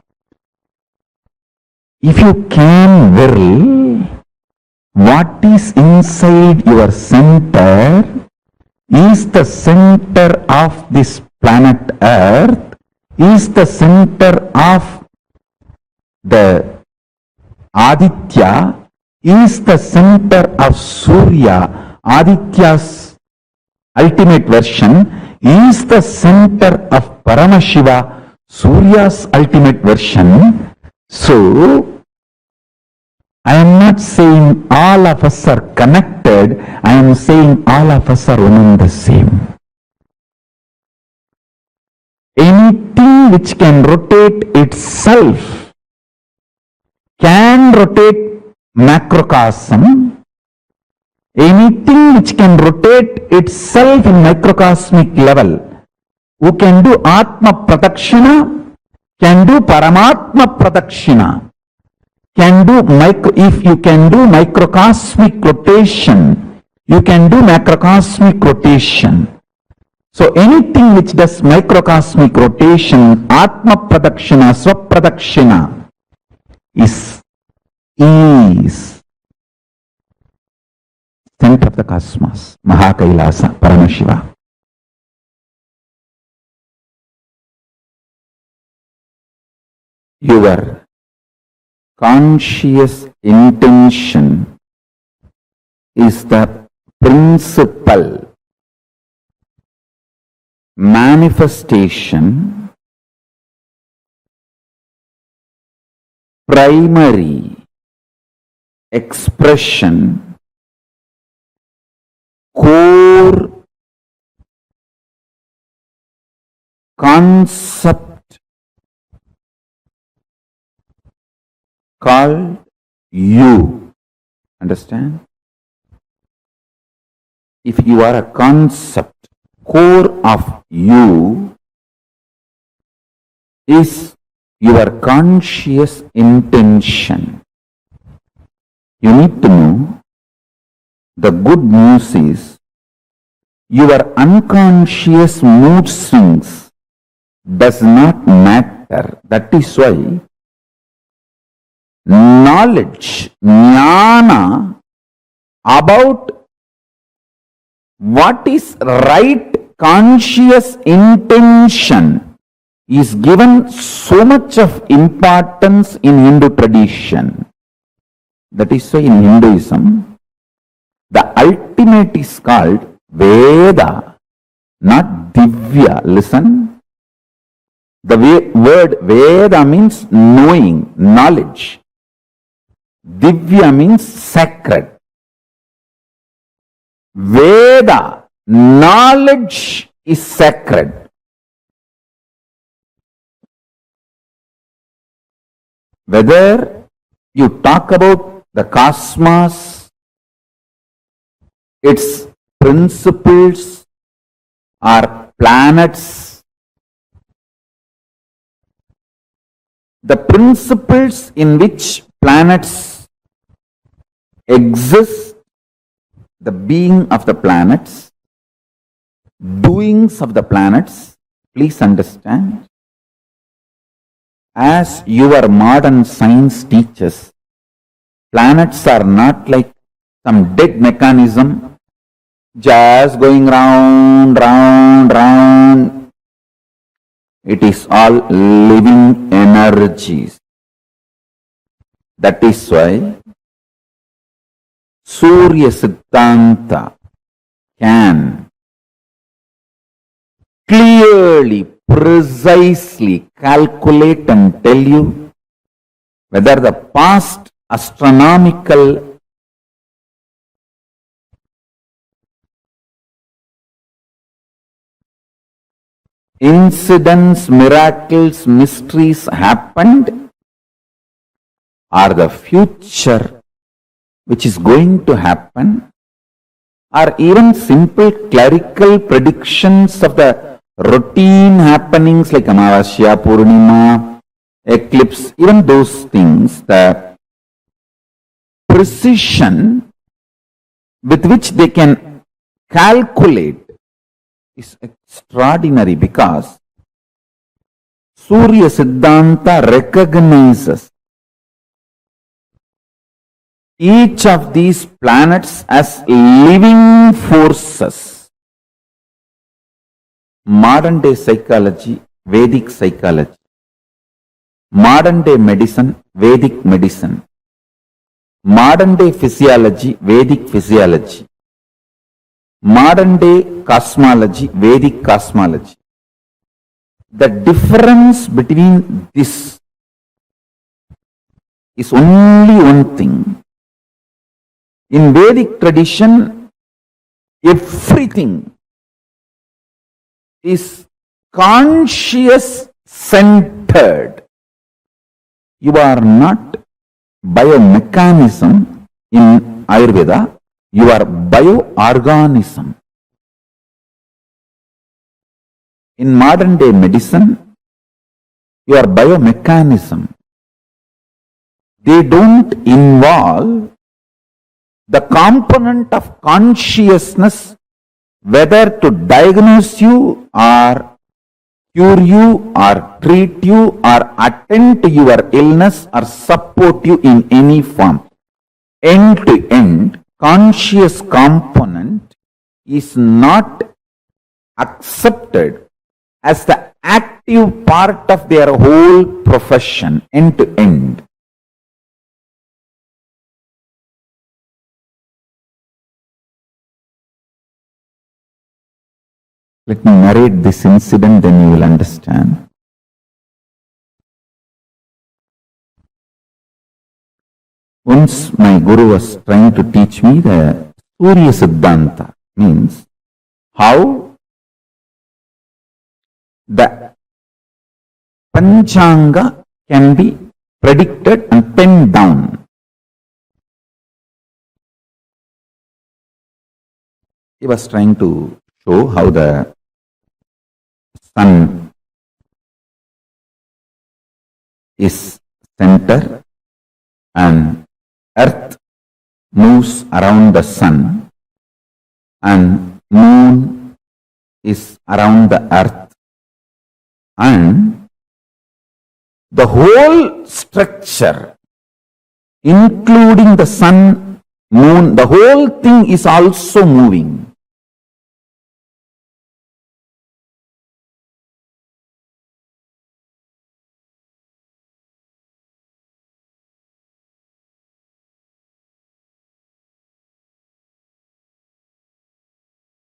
E: If you can whirl, what is inside your center is the center of this planet Earth, is the center of the Aditya, is the center of Surya. Aditya's ultimate version is the center of Paramashiva, Surya's ultimate version. So, I am not saying all of us are connected, I am saying all of us are one and the same. Anything which can rotate itself can rotate macrocosm. Anything which can rotate itself in microcosmic level, who can do Atma Pradakshina, can do Paramatma Pradakshina, can do if you can do microcosmic rotation, you can do macrocosmic rotation. So anything which does microcosmic rotation, Atma Pradakshina, Swapradakshina, is center of the cosmos, Mahakailasa, Paramashiva. Your conscious intention is the principal manifestation, primary expression, core concept called you. Understand? If you are a concept, core of you is your conscious intention. You need to know the good news is your unconscious mood swings does not matter. That is why knowledge, jnana about what is right conscious intention is given so much of importance in Hindu tradition. That is why in Hinduism, the ultimate is called Veda, not Divya. Listen. The word Veda means knowing, knowledge. Divya means sacred. Veda, knowledge is sacred. Whether you talk about the cosmos, its principles, or planets, the principles in which planets exist, the being of the planets, doings of the planets, please understand, as your modern science teaches, planets are not like some dead mechanism just going round, round, round. It is all living energies. That is why Surya Siddhanta can clearly, precisely calculate and tell you whether the past astronomical incidents, miracles, mysteries happened, or the future which is going to happen, or even simple clerical predictions of the routine happenings like Amavasya, Purnima, eclipse, even those things, the precision with which they can calculate is extraordinary, because Surya Siddhanta recognizes each of these planets as living forces. Modern day psychology Vedic psychology. Modern day medicine, Vedic medicine. Modern day physiology, Vedic physiology. Modern day cosmology, Vedic cosmology. The difference between this is only one thing. In Vedic tradition, everything is conscious centered. You are not biomechanism in Ayurveda, you are bioorganism. In modern day medicine, you are biomechanism. They don't involve the component of consciousness, whether to diagnose you or cure you or treat you or attend to your illness or support you in any form. End to end, conscious component is not accepted as the active part of their whole profession, end to end. Let me narrate this incident, then you will understand. Once my guru was trying to teach me the Surya Siddhanta, means how the Panchanga can be predicted and pinned down. He was trying to show how the sun is center and earth moves around the sun and moon is around the earth, and the whole structure, including the sun, moon, the whole thing is also moving.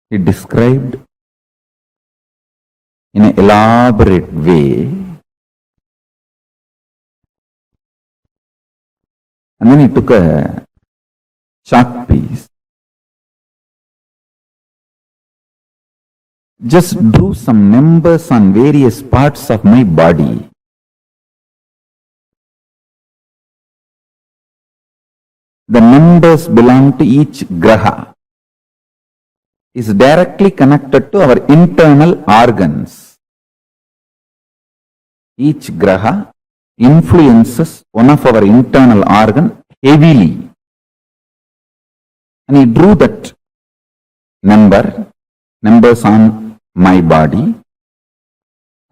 E: He described in an elaborate way, and then he took a chalk piece, just drew some numbers on various parts of my body. The numbers belong to each graha, is directly connected to our internal organs. Each graha influences one of our internal organ heavily. And he drew that numbers on my body,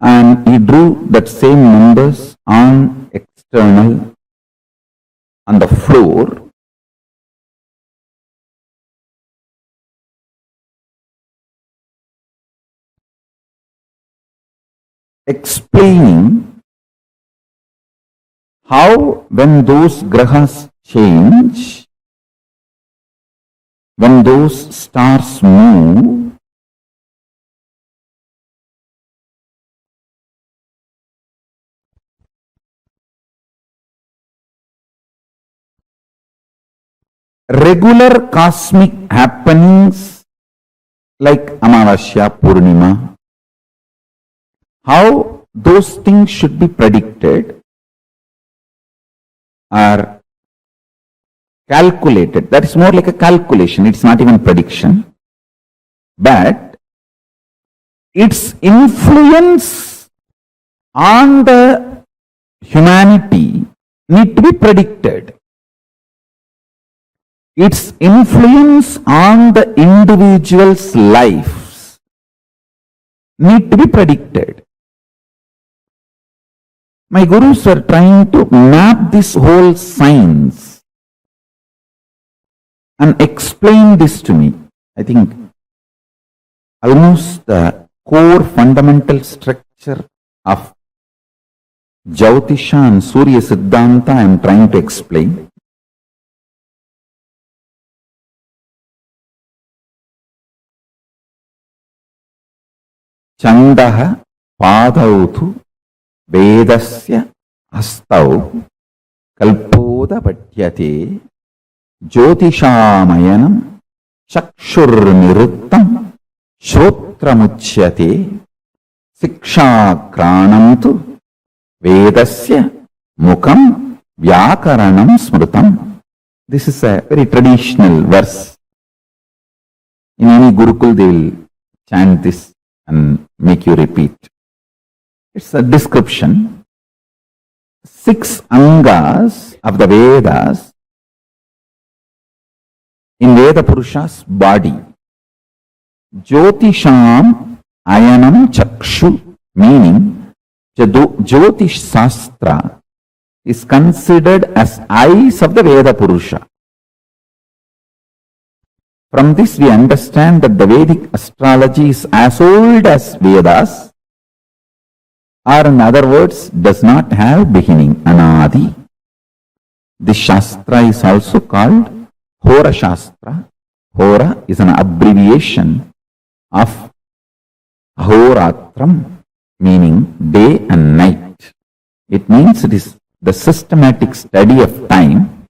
E: and he drew that same numbers on external, on the floor. Explaining how when those grahas change, when those stars move, regular cosmic happenings like Amavasya, Purnima, how those things should be predicted or calculated. That is more like a calculation. It's not even prediction. But its influence on the humanity need to be predicted. Its influence on the individual's lives need to be predicted. My gurus were trying to map this whole science and explain this to me. I think almost the core fundamental structure of Jyotisha and Surya Siddhanta I am trying to explain. Chandaha padautu vedasya astau kalpoda patyate jyotishaamayanam chakshurniruttam shrotramuchyate sikshakranam tu vedasya mukam vyakaranam smrutam. This is a very traditional verse. In any Gurukul they will chant this and make you repeat. It's a description. 6 angas of the Vedas in Veda Purusha's body. Jyotisham ayanam chakshu, meaning Jyotish Sastra is considered as eyes of the Veda Purusha. From this we understand that the Vedic astrology is as old as Vedas, or in other words, does not have beginning, anadi. This Shastra is also called Hora Shastra. Hora is an abbreviation of Ahoratram, meaning day and night. It means it is the systematic study of time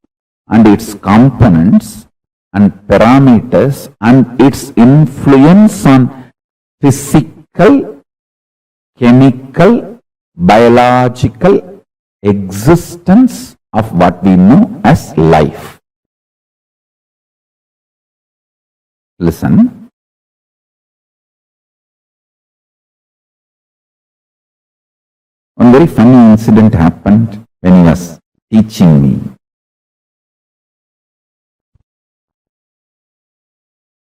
E: and its components and parameters and its influence on physical, chemical, biological existence of what we know as life. Listen. One very funny incident happened when he was teaching me.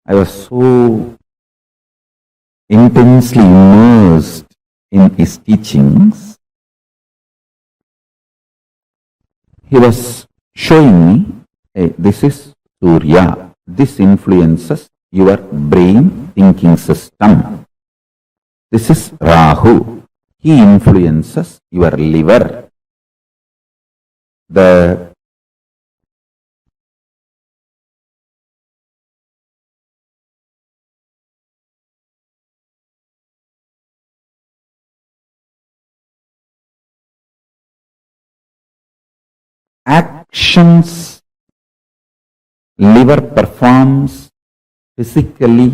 E: I was so intensely immersed in his teachings. He was showing me, hey, this is Surya. This influences your brain thinking system. This is Rahu. He influences your liver. The actions liver performs physically,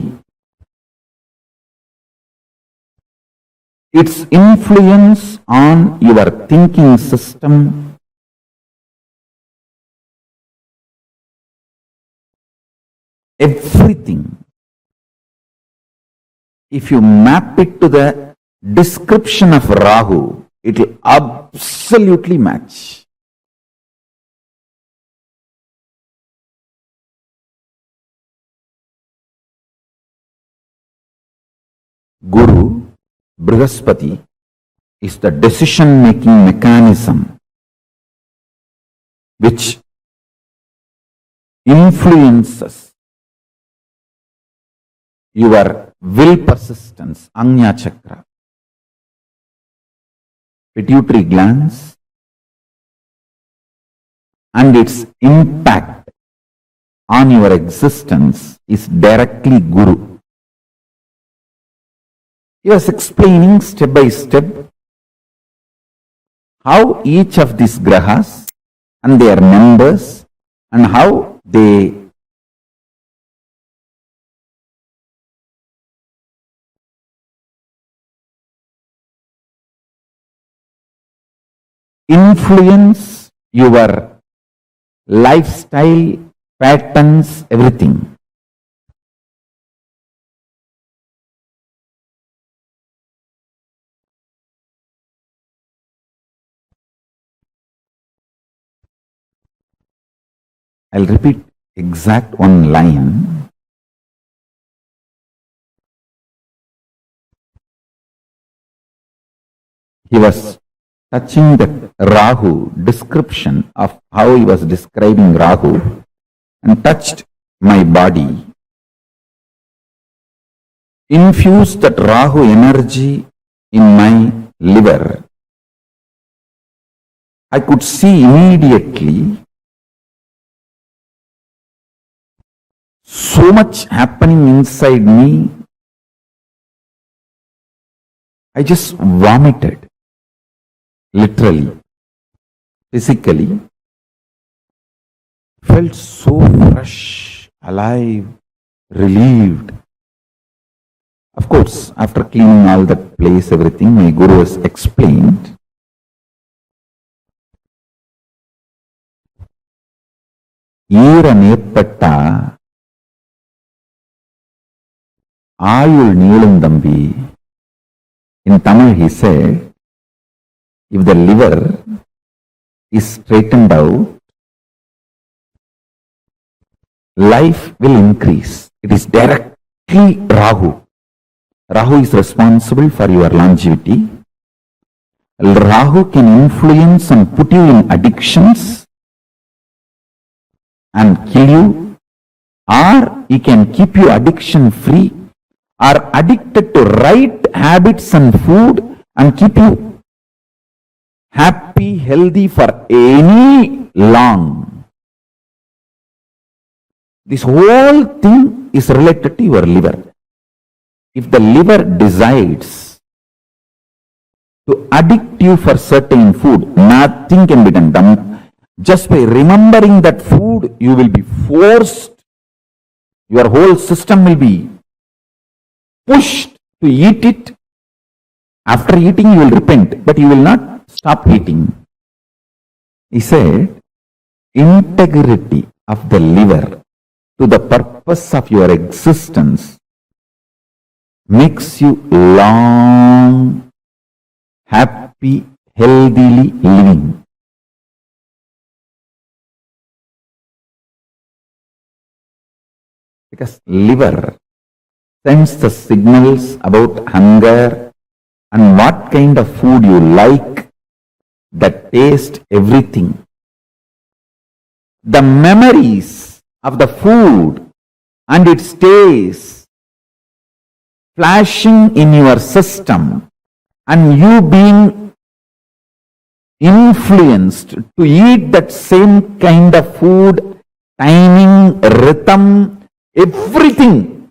E: its influence on your thinking system, everything, if you map it to the description of Rahu, it will absolutely match. Guru, Brihaspati, is the decision-making mechanism which influences your will persistence, Agnya Chakra. Pituitary glands and its impact on your existence is directly Guru. He was explaining step by step how each of these grahas and their members and how they influence your lifestyle, patterns, everything. I'll repeat exact one line. He was touching the Rahu description of how he was describing Rahu and touched my body. Infused that Rahu energy in my liver, I could see immediately so much happening inside me. I just vomited, literally, physically. Felt so fresh, alive, relieved. Of course, after cleaning all that place, everything, my guru has explained. ஈரம் ஏற்பட்டா ஆயுள் நீளும் தம்பி. In Tamil he said, if the liver is straightened out, life will increase. It is directly Rahu. Rahu is responsible for your longevity. Rahu can influence and put you in addictions and kill you, or he can keep you addiction free, or addicted to right habits and food and keep you happy, healthy for any long. This whole thing is related to your liver. If the liver decides to addict you for certain food, nothing can be done. Just by remembering that food, you will be forced, your whole system will be pushed to eat it. After eating, you will repent, but you will not stop eating. He said, integrity of the liver to the purpose of your existence makes you long, happy, healthily living. Because liver sends the signals about hunger and what kind of food you like, the taste, everything. The memories of the food and its taste flashing in your system and you being influenced to eat that same kind of food, timing, rhythm, everything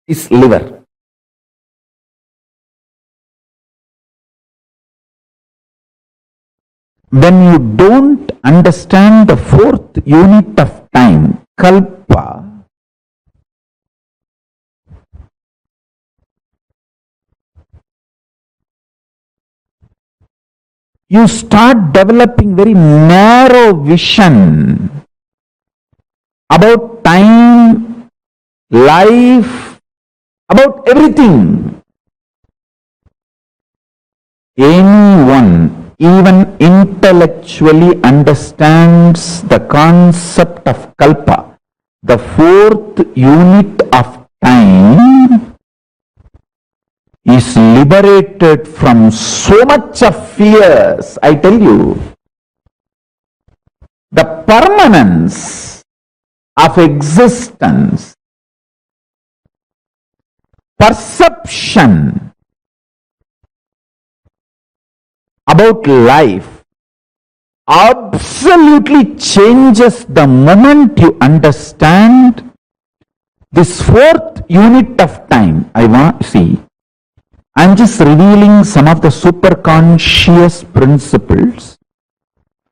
E: is liver. When you don't understand the fourth unit of time, kalpa, you start developing very narrow vision about time, life, about everything. Anyone, even intellectually, understands the concept of kalpa, the fourth unit of time, is liberated from so much of fears. I tell you, the permanence of existence, perception about life absolutely changes the moment you understand this fourth unit of time. I'm just revealing some of the super conscious principles.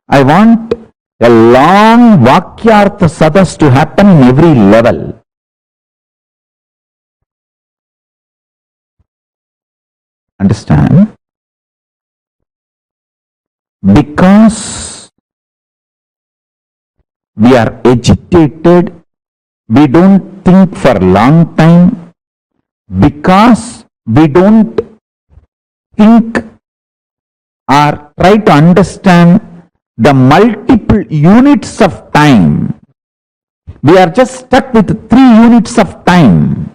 E: I want a long Vakyartha Sadas to happen in every level. Understand? Because we are agitated, we don't think for a long time, because we don't think or try to understand the multiple units of time. We are just stuck with 3 units of time.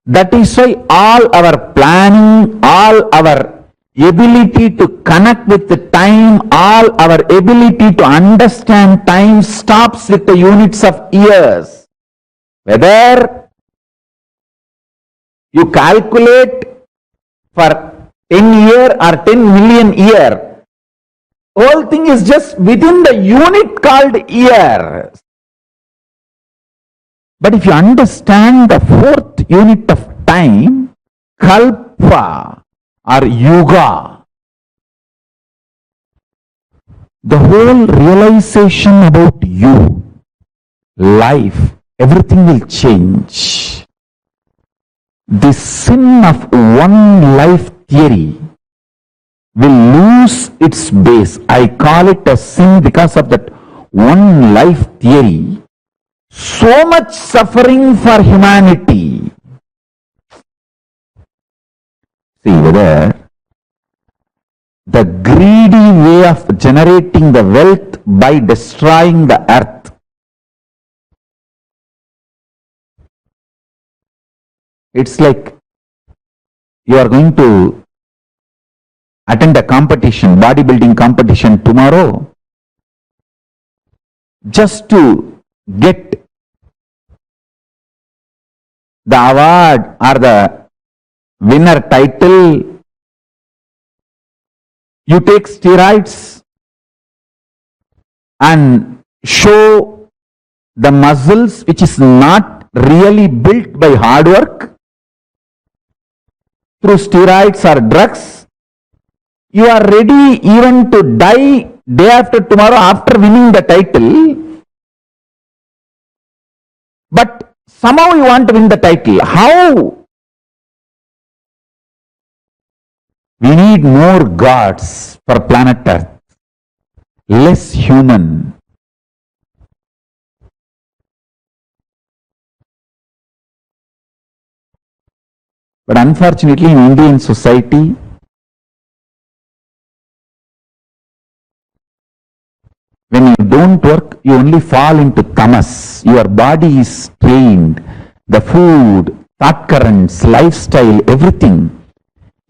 E: That is why all our planning, all our ability to connect with the time, all our ability to understand time stops with the units of years. Whether you calculate for 10 year or 10 million year. Whole thing is just within the unit called year. But if you understand the fourth unit of time, kalpa or yuga, the whole realization about you, life, everything will change. The sin of one life theory will lose its base. I call it a sin because of that one life theory. So much suffering for humanity. See whether the greedy way of generating the wealth by destroying the earth. It's like you are going to attend a competition, bodybuilding competition tomorrow, just to get the award or the winner title. You take steroids and show the muscles which is not really built by hard work through steroids or drugs. You are ready even to die day after tomorrow after winning the title, but somehow you want to win the title. How? We need more gods for planet Earth, less human. But unfortunately in Indian society, when you don't work, you only fall into tamas. Your body is trained, the food, thought currents, lifestyle, everything.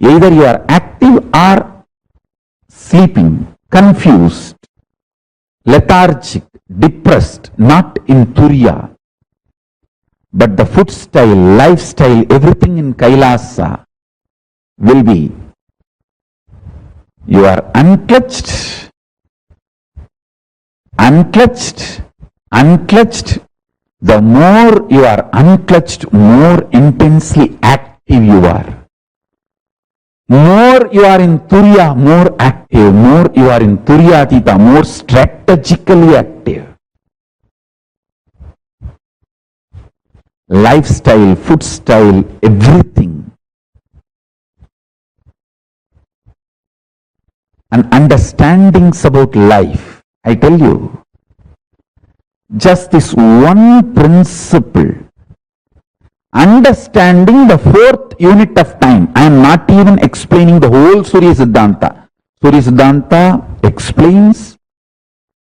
E: Either you are active or sleeping, confused, lethargic, depressed, not in Turiya. But the food style, lifestyle, everything in Kailasa will be, you are unclutched, unclutched, unclutched. The more you are unclutched, more intensely active you are. More you are in Turiya, more active. More you are in Turiyatita, more strategically active. Lifestyle, food style, everything. And understandings about life. I tell you, just this one principle, understanding the fourth unit of time. I am not even explaining the whole Surya Siddhanta. Surya Siddhanta explains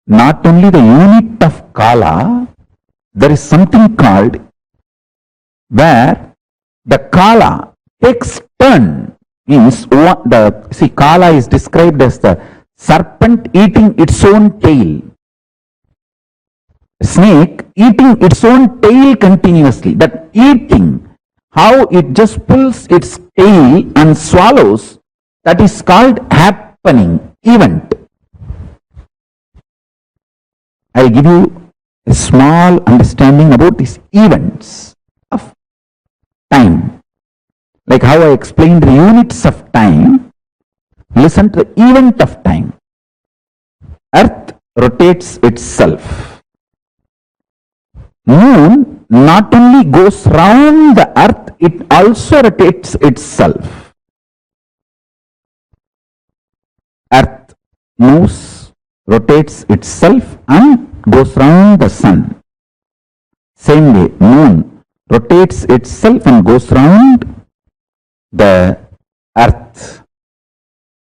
E: not only the unit of Kala, there is something called where the Kala takes turn. Means Kala is described as the serpent eating its own tail. Snake eating its own tail continuously. That eating, how it just pulls its tail and swallows, that is called happening, event. I'll give you a small understanding about these events of time. Like how I explained the units of time, listen to the event of time. Earth rotates itself. Moon not only goes round the earth, it also rotates itself. Earth moves, rotates itself and goes round the sun. Same way, moon rotates itself and goes round the earth.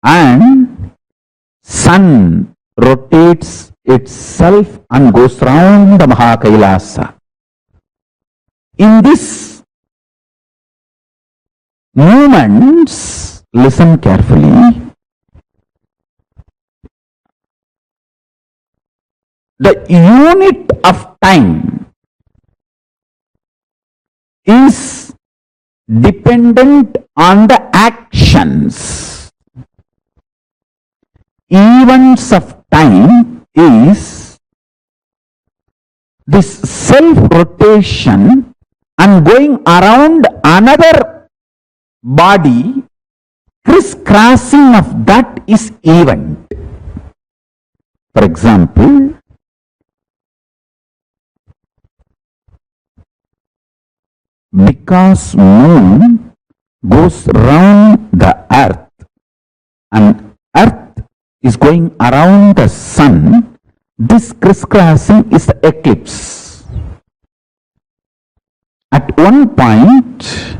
E: And sun rotates itself and goes round the Mahakailasa. In this movements, listen carefully, the unit of time is dependent on the actions. events of time is this self-rotation and going around another body, criss-crossing of that is event. For example, because moon goes round the earth and earth is going around the sun, this crisscrossing is the eclipse. At one point,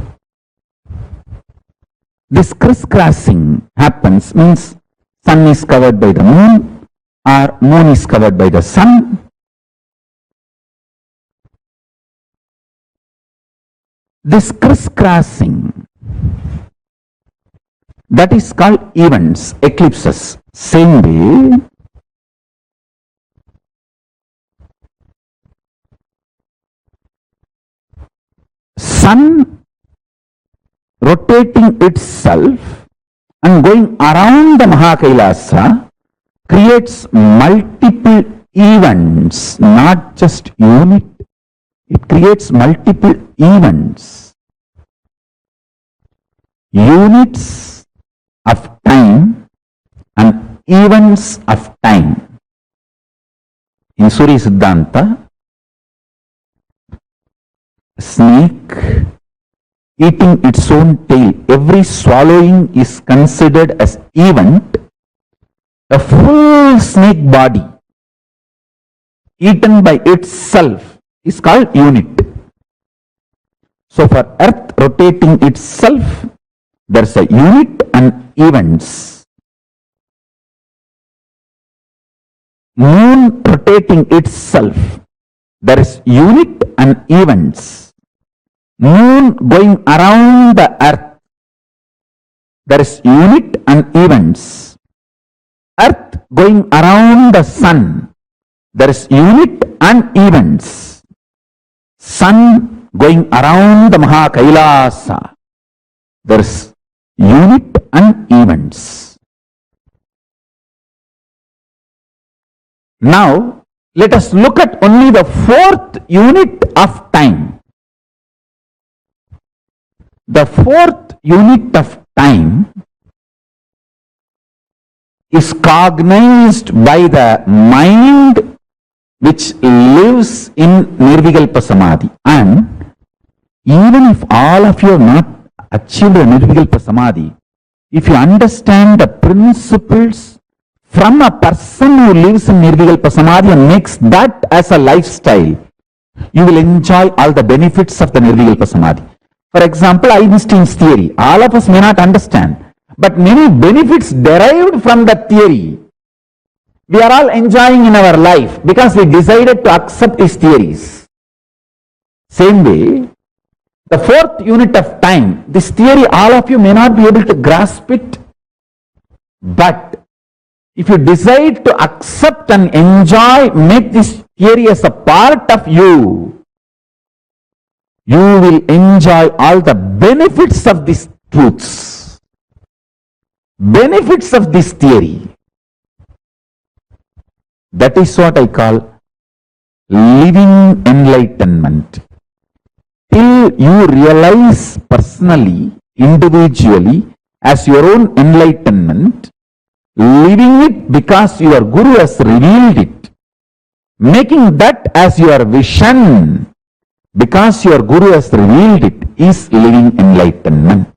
E: this crisscrossing happens, means sun is covered by the moon or moon is covered by the sun. This crisscrossing, that is called events, eclipses. Same way, sun rotating itself and going around the Mahakailasa creates multiple events, not just unit. It creates multiple events. Units of time and events of time. In Surya Siddhanta, snake eating its own tail, every swallowing is considered as event. A full snake body eaten by itself is called unit. So for earth rotating itself, there's a unit and events. Moon rotating itself, there is unit and events. Moon going around the earth, there is unit and events. Earth going around the sun, there is unit and events. Sun going around the Mahakailasa, there is unit and events. Now, let us look at only the fourth unit of time. The fourth unit of time is cognized by the mind which lives in Nirvikalpa Samadhi. And even if all of you have not achieved a Nirvikalpa Samadhi, if you understand the principles from a person who lives in Nirvikalpa Samadhi and makes that as a lifestyle, you will enjoy all the benefits of the Nirvikalpa Samadhi. For example, Einstein's theory, all of us may not understand, but many benefits derived from that theory, we are all enjoying in our life because we decided to accept his theories. Same way, the fourth unit of time, this theory, all of you may not be able to grasp it, but if you decide to accept and enjoy, make this theory as a part of you, you will enjoy all the benefits of these truths, benefits of this theory. That is what I call living enlightenment. Till you realize personally, individually, as your own enlightenment, living it because your Guru has revealed it, making that as your vision because your Guru has revealed it, is living enlightenment.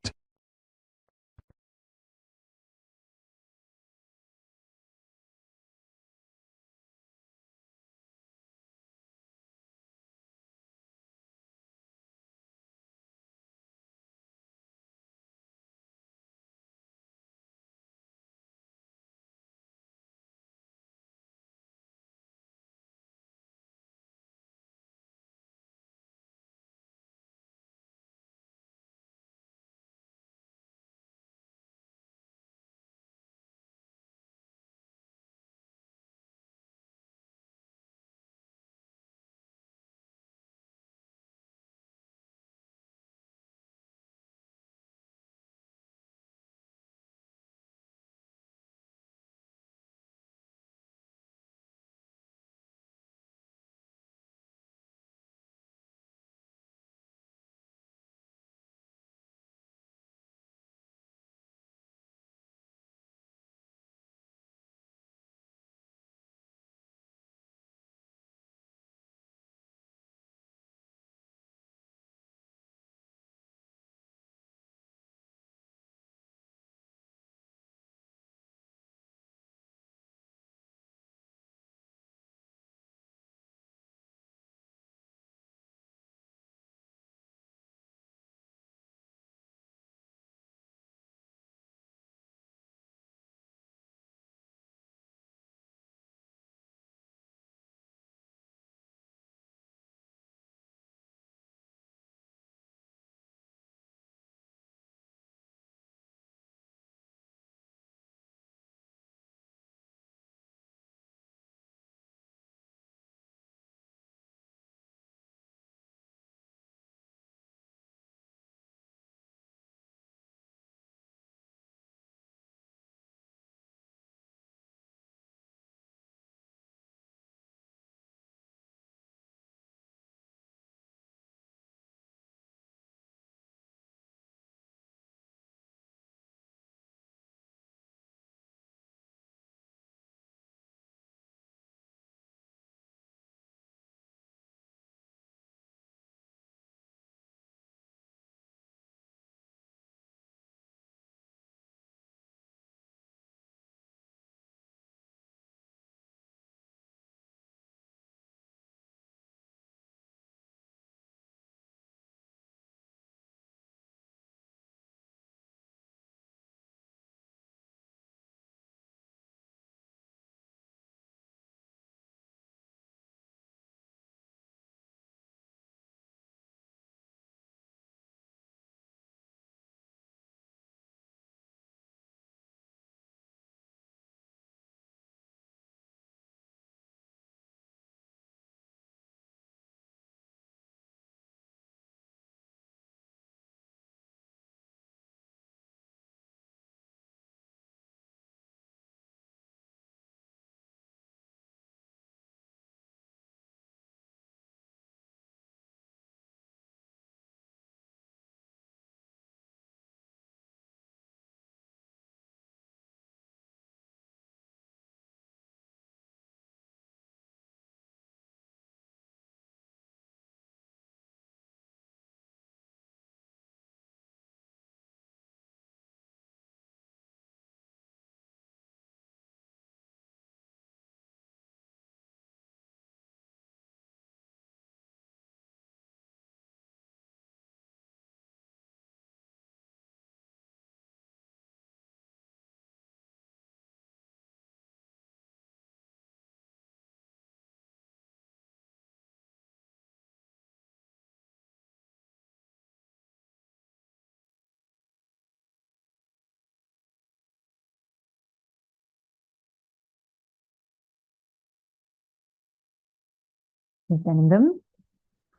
G: Them.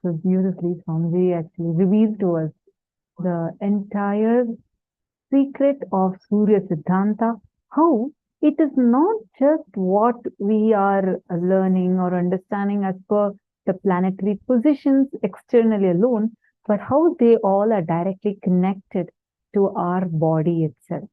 G: So beautifully, Swamiji actually revealed to us the entire secret of Surya Siddhanta, how it is not just what we are learning or understanding as per the planetary positions externally alone, but how they all are directly connected to our body itself.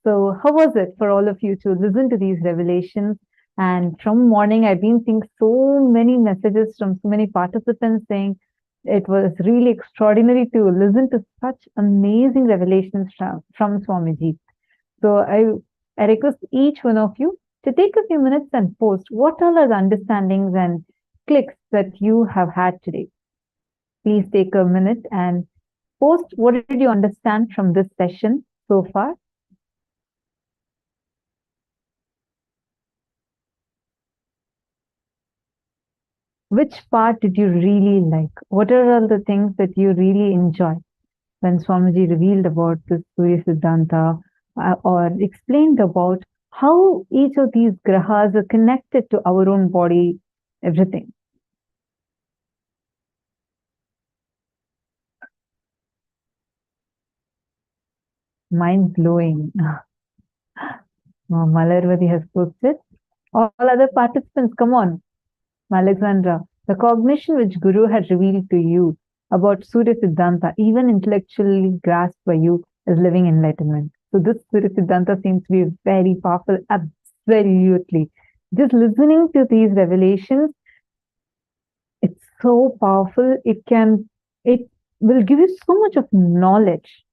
G: So, how was it for all of you to listen to these revelations? And from morning, I've been seeing so many messages from so many participants saying it was really extraordinary to listen to such amazing revelations from Swamiji. So, I request each one of you to take a few minutes and post what all are the understandings and clicks that you have had today. Please take a minute and post what did you understand from this session so far. Which part did you really like? What are all the things that you really enjoy when Swamiji revealed about this Surya Siddhanta or explained about how each of these grahas are connected to our own body, everything? Mind blowing. Malarvati has posted. All other participants, come on. Alexandra, the cognition which Guru had revealed to you about Surya Siddhanta, even intellectually grasped by you, is living enlightenment. So this Surya Siddhanta seems to be very powerful, absolutely. Just listening to these revelations, it's so powerful. It will give you so much of knowledge.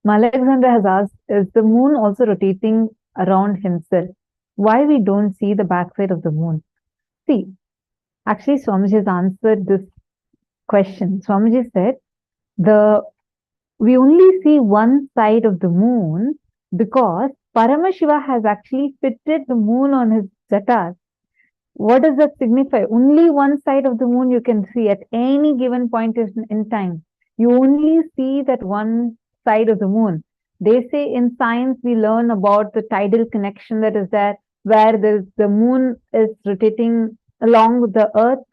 G: Alexandra has asked, is the moon also rotating around himself? Why we don't see the backside of the moon? See, actually Swamiji has answered this question. Swamiji said, we only see one side of the moon because Paramashiva has actually fitted the moon on his jatas. What does that signify? Only one side of the moon you can see at any given point in time. You only see that one side of the moon. They say in science we learn about the tidal connection that is there, where the moon is rotating along with the earth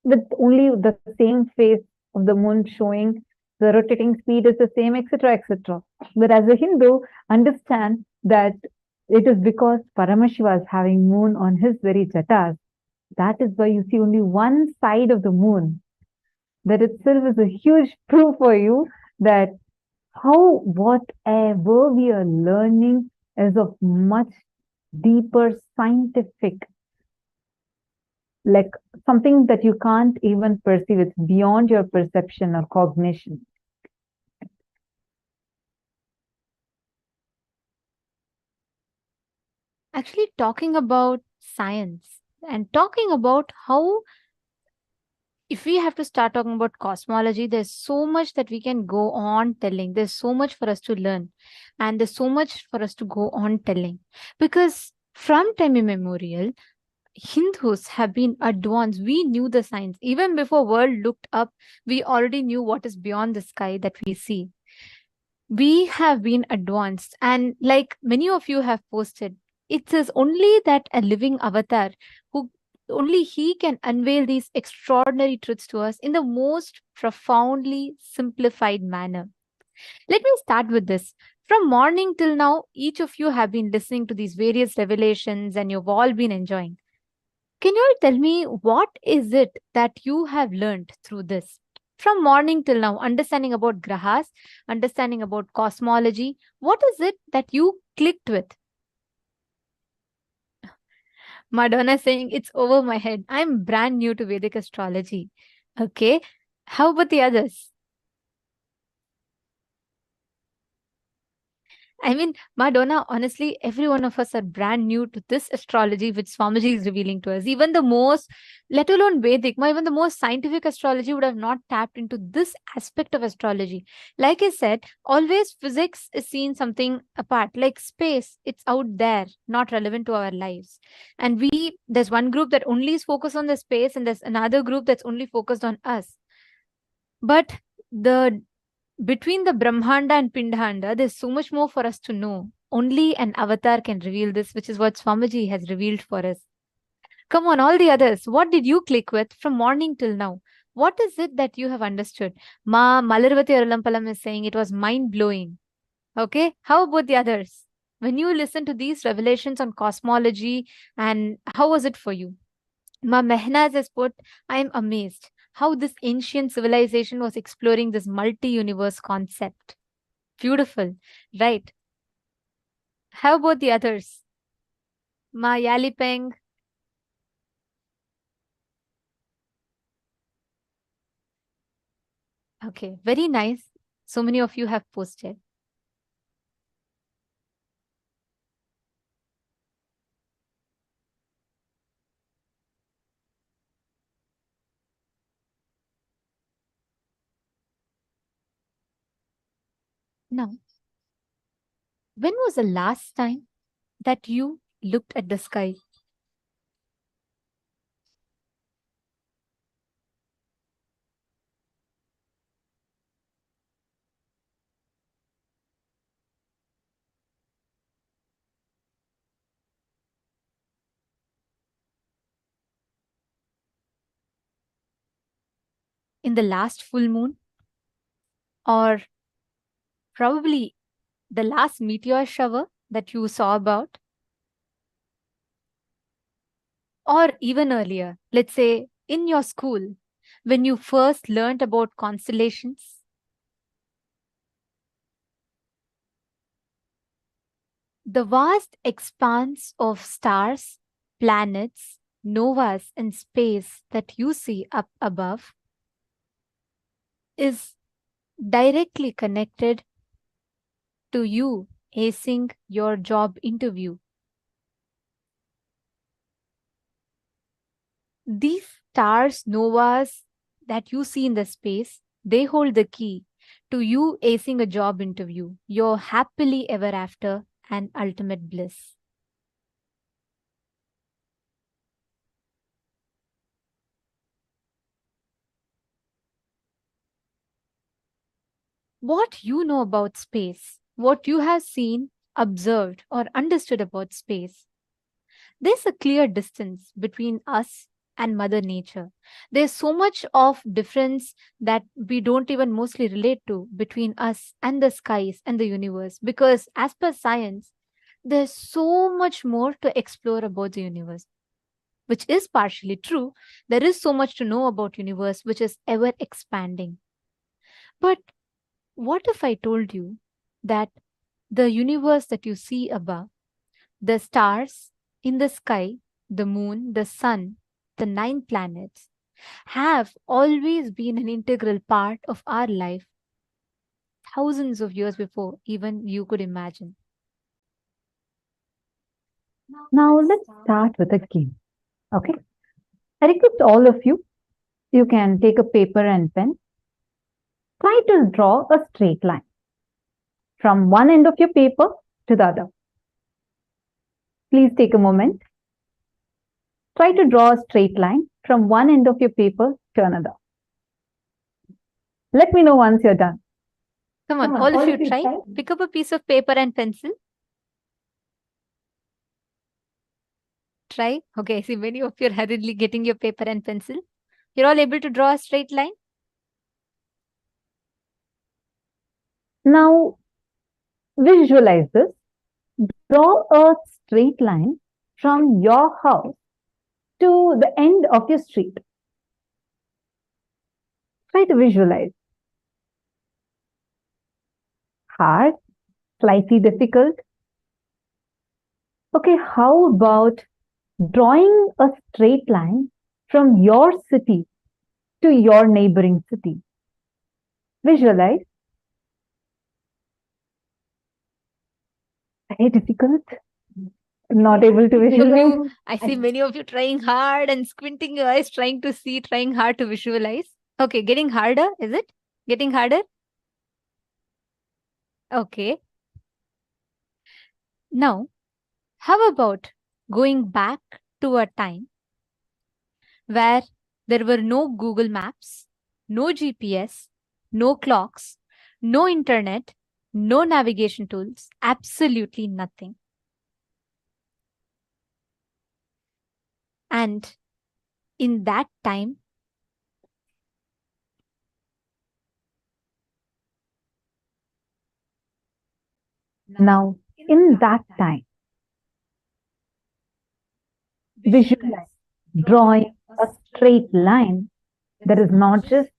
G: with only the same phase of the moon showing, the rotating speed is the same, etc., etc. But as a Hindu, understand that it is because Paramashiva is having moon on his very jatas. That is why you see only one side of the moon. That itself is a huge proof for you that how whatever we are learning is of much deeper scientific, like something that you can't even perceive. It's beyond your perception or cognition.
H: Actually, talking about science and talking about how, if we have to start talking about cosmology, there's so much that we can go on telling. There's so much for us to learn, and there's so much for us to go on telling. Because from time immemorial, Hindus have been advanced. We knew the science. Even before world looked up, we already knew what is beyond the sky that we see. We have been advanced. And like many of you have posted, it is only that a living avatar who only he can unveil these extraordinary truths to us in the most profoundly simplified manner. Let me start with this. From morning till now, each of you have been listening to these various revelations and you've all been enjoying. Can you all tell me what is it that you have learned through this? From morning till now, understanding about grahas, understanding about cosmology, what is it that you clicked with? Madonna saying, it's over my head. I'm brand new to Vedic astrology. Okay. How about the others? I mean, Madonna, honestly, every one of us are brand new to this astrology which Swamiji is revealing to us. Even the most, let alone Vedic, even the most scientific astrology would have not tapped into this aspect of astrology. Like I said, always physics is seen something apart, like space, it's out there, not relevant to our lives. And there's one group that only is focused on the space, and there's another group that's only focused on us. But between the Brahmanda and Pindhanda, there's so much more for us to know. Only an avatar can reveal this, which is what Swamiji has revealed for us. Come on, all the others. What did you click with from morning till now? What is it that you have understood? Ma Malarvati Arulampalam is saying it was mind blowing. Okay, how about the others? When you listen to these revelations on cosmology, and how was it for you? Ma Mehnaz has put, I am amazed how this ancient civilization was exploring this multi universe concept. Beautiful, right? How about the others? Ma Yalipeng. Okay, very nice. So many of you have posted. Now, when was the last time that you looked at the sky? In the last full moon? Or probably the last meteor shower that you saw about? Or even earlier, let's say in your school, when you first learned about constellations? The vast expanse of stars, planets, novas, and space that you see up above is directly connected to you acing your job interview. These stars, novas that you see in the space, they hold the key to you acing a job interview, your happily ever after and ultimate bliss. What you know about space, what you have seen, observed, or understood about space, there's a clear distance between us and Mother Nature. There's so much of difference that we don't even mostly relate to between us and the skies and the universe, because as per science, there's so much more to explore about the universe, which is partially true. There is so much to know about universe which is ever expanding. But what if I told you that the universe that you see above, the stars in the sky, the moon, the sun, the 9 planets, have always been an integral part of our life thousands of years before even you could imagine?
G: Now let's start with a game. Okay. I request all of you, you can take a paper and pen. Try to draw a straight line from one end of your paper to the other. Please take a moment. Try to draw a straight line from one end of your paper to another. Let me know once you're done.
H: Come on, all of you try. Pick up a piece of paper and pencil. Try. Okay, I see many of you are hurriedly getting your paper and pencil. You're all able to draw a straight line?
G: Now, visualize this. Draw a straight line from your house to the end of your street. Try to visualize. Hard, slightly difficult. Okay, how about drawing a straight line from your city to your neighboring city? Visualize. Very difficult. Not able to visualize.
H: I see many of you trying hard and squinting your eyes, trying to see, trying hard to visualize. Okay, getting harder, is it? Getting harder? Okay. Now, how about going back to a time where there were no Google Maps, no GPS, no clocks, no internet, no navigation tools, absolutely nothing. And in that time,
G: now, in that time, visualize drawing a straight line that is not just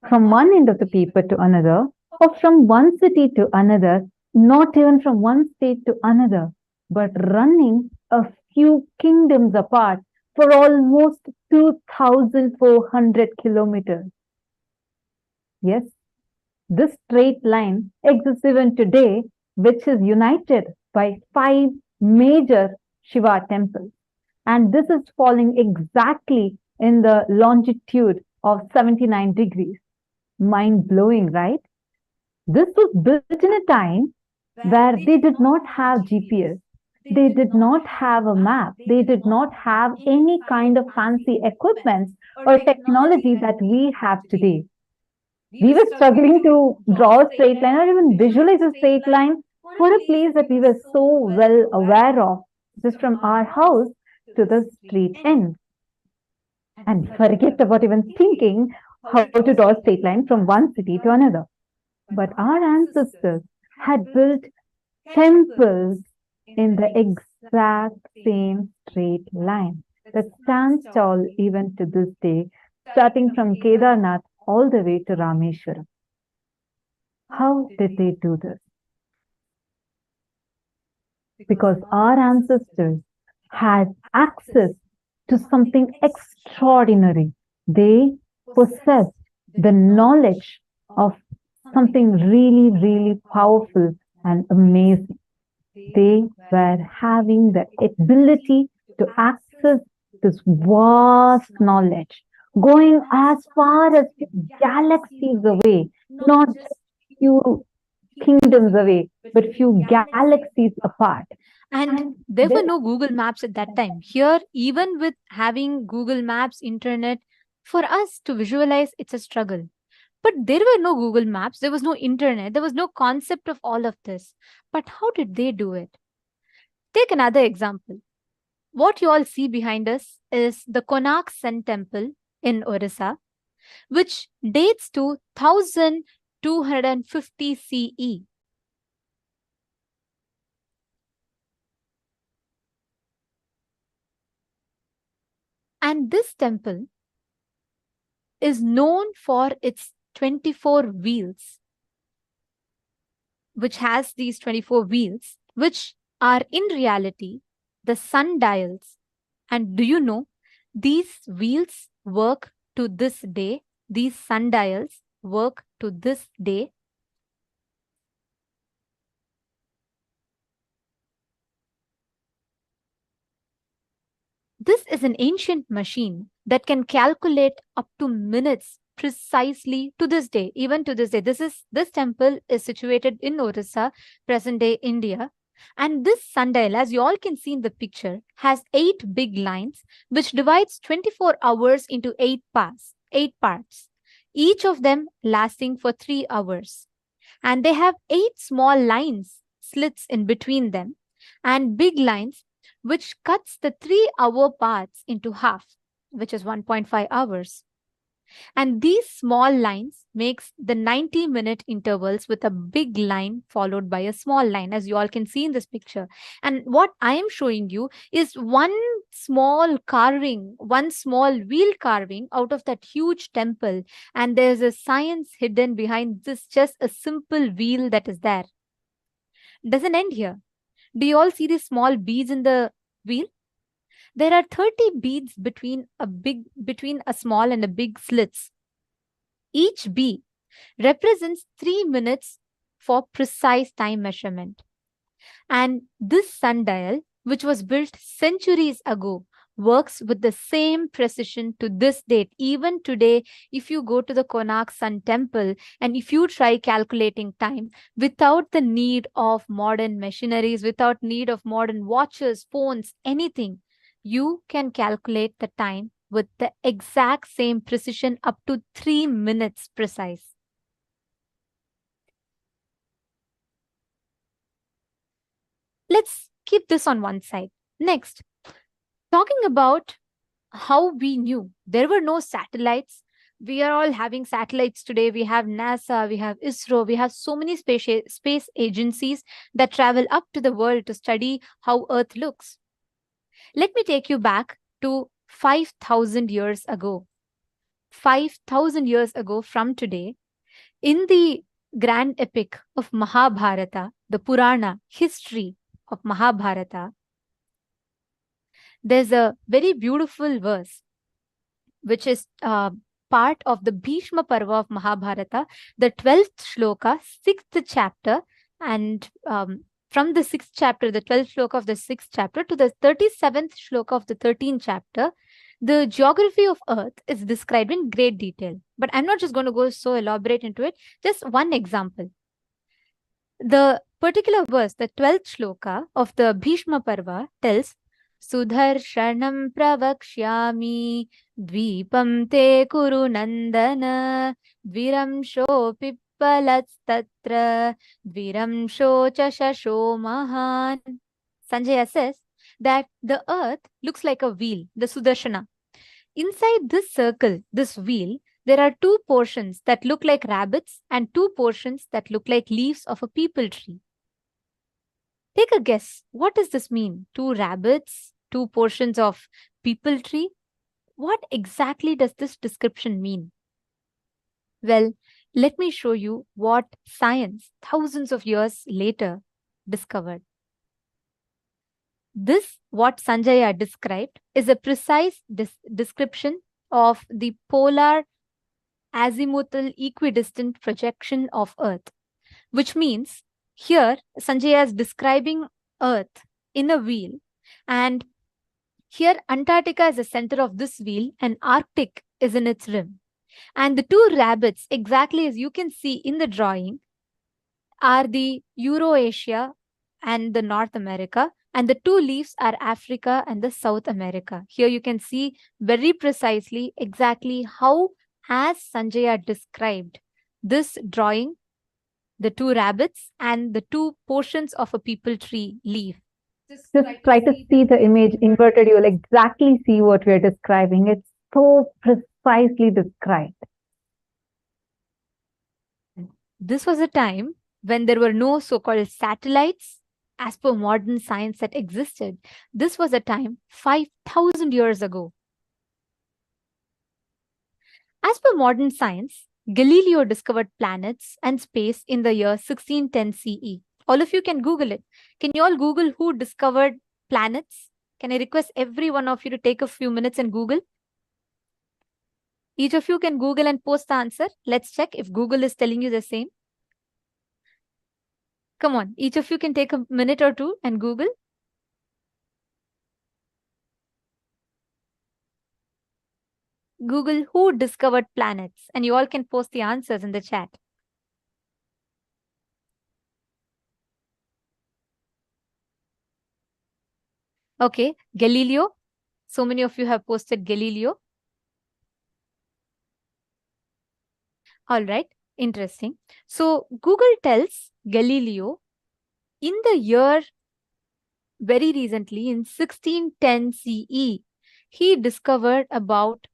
G: from one end of the paper to another, or from one city to another, not even from one state to another, but running a few kingdoms apart for almost 2,400 kilometers. Yes, this straight line exists even today, which is united by 5 major Shiva temples. And this is falling exactly in the longitude of 79 degrees. Mind blowing, right? This was built in a time where they did not have GPS. They did not have a map. They did not have any kind of fancy equipment or technology that we have today. We were struggling to draw a straight line or even visualize a straight line for a place that we were so well aware of, just from our house to the street end. And forget about even thinking how to draw a straight line from one city to another. But our ancestors had built temples in the exact same straight line that stands tall even to this day, starting from Kedarnath all the way to Rameshwaram. How did they do this? Because our ancestors had access to something extraordinary. They possessed the knowledge of something really, really powerful and amazing. They were having the ability to access this vast knowledge, going as far as galaxies away, not just few kingdoms away, but few galaxies apart.
H: And there were no Google Maps at that time. Here, even with having Google Maps, internet, for us to visualize, it's a struggle. But there were no Google Maps, there was no internet, there was no concept of all of this. But how did they do it? Take another example. What you all see behind us is the Konark Sun Temple in Orissa, which dates to 1250 CE. And this temple is known for its 24 wheels, which has these 24 wheels, which are in reality the sundials. And do you know, these wheels work to this day, these sundials work to this day. This is an ancient machine that can calculate up to minutes precisely to this day, even to this day. This temple is situated in Orissa, present day India. And this sundial, as you all can see in the picture, has 8 big lines, which divides 24 hours into 8 parts, each of them lasting for 3 hours. And they have 8 small lines, slits in between them, and big lines, which cuts the 3-hour parts into half, which is 1.5 hours. And these small lines makes the 90-minute intervals with a big line followed by a small line, as you all can see in this picture. And what I am showing you is one small carving, one small wheel carving out of that huge temple. And there's a science hidden behind this, just a simple wheel that is there. Doesn't end here. Do you all see these small beads in the wheel? There are 30 beads between a small and a big slits. Each bead represents 3 minutes for precise time measurement. And this sundial, which was built centuries ago, works with the same precision to this date. Even today, if you go to the Konark Sun Temple and if you try calculating time without the need of modern machineries, without need of modern watches, phones, anything, you can calculate the time with the exact same precision up to 3 minutes precise. Let's keep this on one side. Next, talking about how we knew. There were no satellites. We are all having satellites today. We have NASA, we have ISRO, we have so many space agencies that travel up to the world to study how Earth looks. Let me take you back to 5,000 years ago. 5,000 years ago from today, in the grand epic of Mahabharata, the Purana history of Mahabharata, there's a very beautiful verse which is part of the Bhishma Parva of Mahabharata, the 12th shloka, 6th chapter, and from the 6th chapter, the 12th shloka of the 6th chapter to the 37th shloka of the 13th chapter, the geography of Earth is described in great detail. But I'm not just going to go so elaborate into it, just one example. The particular verse, the 12th shloka of the Bhishma Parva tells, Sudharshanam pravakshyami dvipam te kuru nandana dviramsho pippalastatra dviramsho cha shasho mahan. Sanjaya says that the earth looks like a wheel, the Sudarshana. Inside this circle, this wheel, there are two portions that look like rabbits and two portions that look like leaves of a peepal tree. Take a guess. What does this mean? Two rabbits, two portions of peepal tree? What exactly does this description mean? Well, let me show you what science, thousands of years later, discovered. This, what Sanjaya described, is a precise description of the polar azimuthal equidistant projection of Earth, which means here Sanjaya is describing Earth in a wheel, and here Antarctica is the center of this wheel and Arctic is in its rim. And the two rabbits, exactly as you can see in the drawing, are the Eurasia and the North America, and the two leaves are Africa and the South America. Here you can see very precisely exactly how, as Sanjaya described, this drawing, the two rabbits and the two portions of a peepal tree leaf.
G: Just try to see the image inverted. You'll exactly see what we're describing. It's so precisely described.
H: This was a time when there were no so-called satellites as per modern science that existed. This was a time 5,000 years ago. As per modern science, Galileo discovered planets and space in the year 1610 CE. All of you can Google it. Can you all Google who discovered planets? Can I request every one of you to take a few minutes and Google? Each of you can Google and post the answer. Let's check if Google is telling you the same. Come on, each of you can take a minute or two and Google. Google who discovered planets, and you all can post the answers in the chat. Okay, Galileo. So many of you have posted Galileo. All right, interesting. So Google tells Galileo in the year very recently, in 1610 CE, he discovered about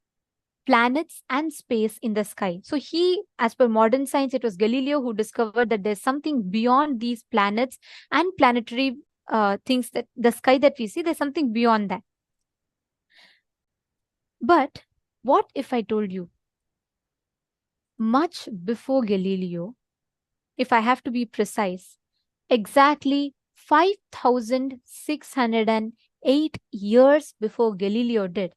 H: planets and space in the sky. So he, as per modern science, it was Galileo who discovered that there's something beyond these planets and planetary things, that the sky that we see, there's something beyond that. But what if I told you much before Galileo, if I have to be precise, exactly 5,608 years before Galileo did,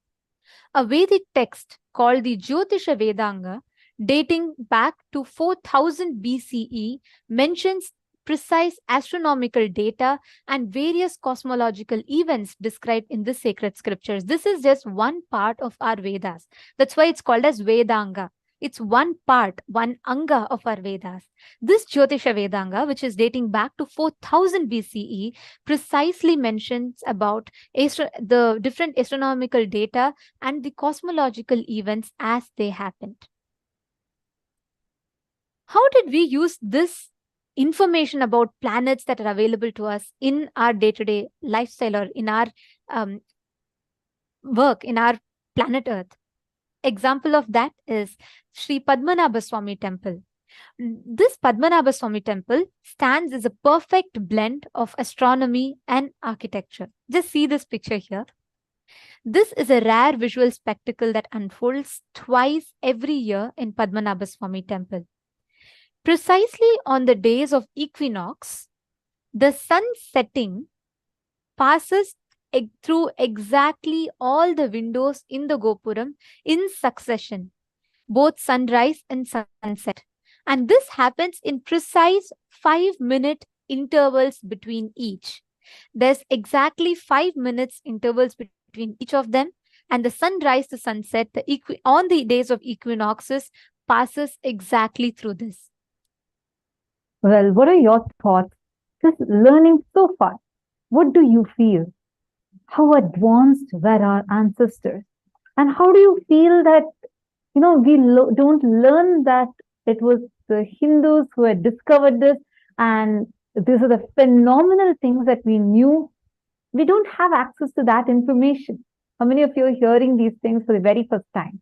H: a Vedic text called the Jyotisha Vedanga, dating back to 4000 BCE, mentions precise astronomical data and various cosmological events described in the sacred scriptures. This is just one part of our Vedas. That's why it's called as Vedanga. It's one part, one anga of our Vedas. This Jyotisha Vedanga, which is dating back to 4000 BCE, precisely mentions about the different astronomical data and the cosmological events as they happened. How did we use this information about planets that are available to us in our day-to-day lifestyle or in our work, in our planet Earth. Example of that is Sri Padmanabha Swami Temple. This Padmanabha Swami Temple stands as a perfect blend of astronomy and architecture. Just see this picture here. This is a rare visual spectacle that unfolds twice every year in Padmanabha Swami Temple. Precisely on the days of equinox, the sun setting passes through exactly all the windows in the Gopuram in succession, both sunrise and sunset. And this happens in precise 5-minute intervals between each. There's exactly 5 minutes intervals between each of them, and the sunrise to sunset on the days of equinoxes passes exactly through this.
G: Well, what are your thoughts? Just learning so far. What do you feel? How advanced were our ancestors? And how do you feel that, we don't learn that it was the Hindus who had discovered this, and these are the phenomenal things that we knew. We don't have access to that information. How many of you are hearing these things for the very first time?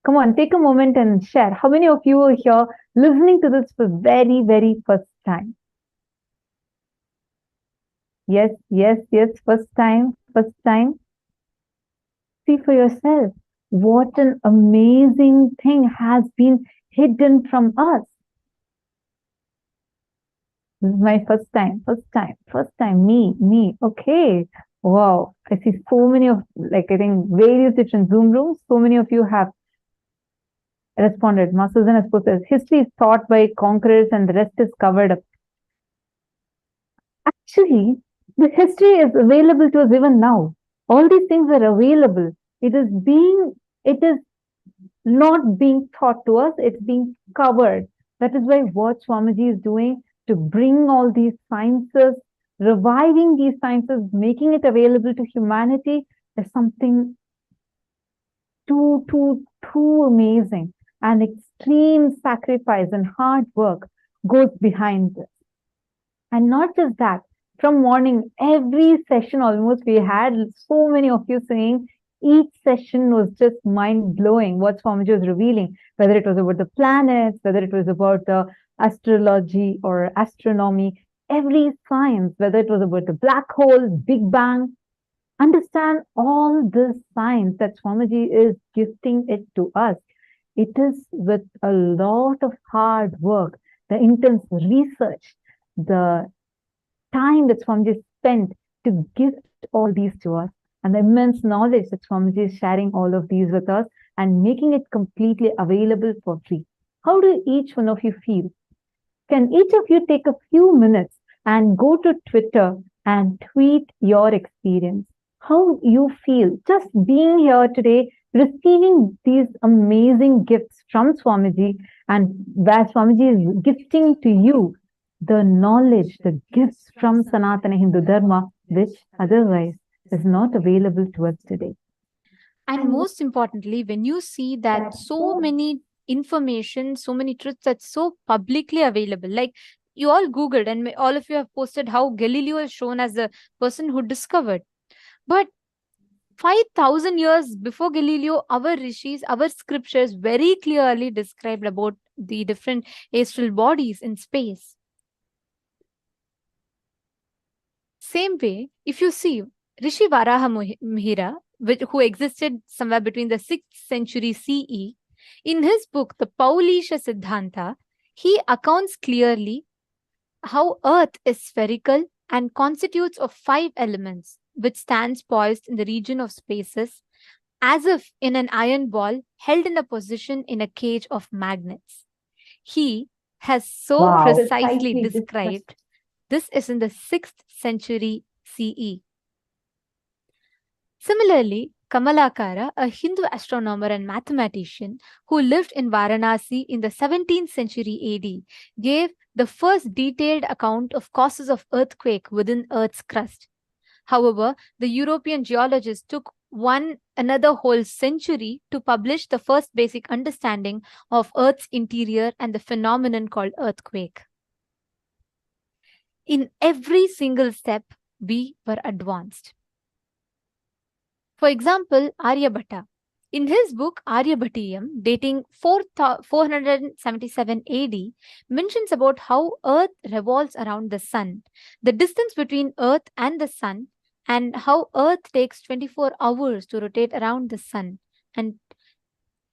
G: Come on, take a moment and share. How many of you are here listening to this for very, very first time? Yes, first time. See for yourself, what an amazing thing has been hidden from us. This is my first time, me. Okay. Wow. I see so many of, I think, various different Zoom rooms. So many of you have responded. Ma Susan has put this, history is taught by conquerors and the rest is covered up. Actually, the history is available to us even now. All these things are available. It is not being taught to us, it's being covered. That is why what Swamiji is doing to bring all these sciences, reviving these sciences, making it available to humanity is something too amazing. And extreme sacrifice and hard work goes behind this. And not just that, from morning, every session almost we had so many of you saying each session was just mind-blowing what Swamiji was revealing, whether it was about the planets, whether it was about the astrology or astronomy, every science, whether it was about the black hole, Big Bang. Understand all this science that Swamiji is gifting it to us. It is with a lot of hard work, the intense research, the time that Swamiji spent to gift all these to us, and the immense knowledge that Swamiji is sharing all of these with us and making it completely available for free. How do each one of you feel? Can each of you take a few minutes and go to Twitter and tweet your experience? How you feel just being here today, receiving these amazing gifts from Swamiji, and where Swamiji is gifting to you the knowledge, the gifts from Sanatana Hindu Dharma, which otherwise is not available to us today.
H: And most importantly, when you see that so many information, so many truths that's so publicly available, like you all Googled and all of you have posted how Galileo is shown as the person who discovered. But 5,000 years before Galileo, our rishis, our scriptures very clearly described about the different astral bodies in space. Same way, if you see Rishi Varaha Mihira, who existed somewhere between the 6th century CE, in his book, the Paulisha Siddhanta, he accounts clearly how Earth is spherical and constitutes of 5 elements, which stands poised in the region of spaces, as if in an iron ball held in a position in a cage of magnets. He has so precisely described. This is in the 6th century CE. Similarly, Kamalakara, a Hindu astronomer and mathematician who lived in Varanasi in the 17th century AD, gave the first detailed account of causes of earthquake within Earth's crust. However, the European geologists took another whole century to publish the first basic understanding of Earth's interior and the phenomenon called earthquake. In every single step, we were advanced. For example, Aryabhatta. In his book Aryabhattiyam, dating 477 AD, mentions about how Earth revolves around the Sun, the distance between Earth and the Sun, and how Earth takes 24 hours to rotate around the Sun, and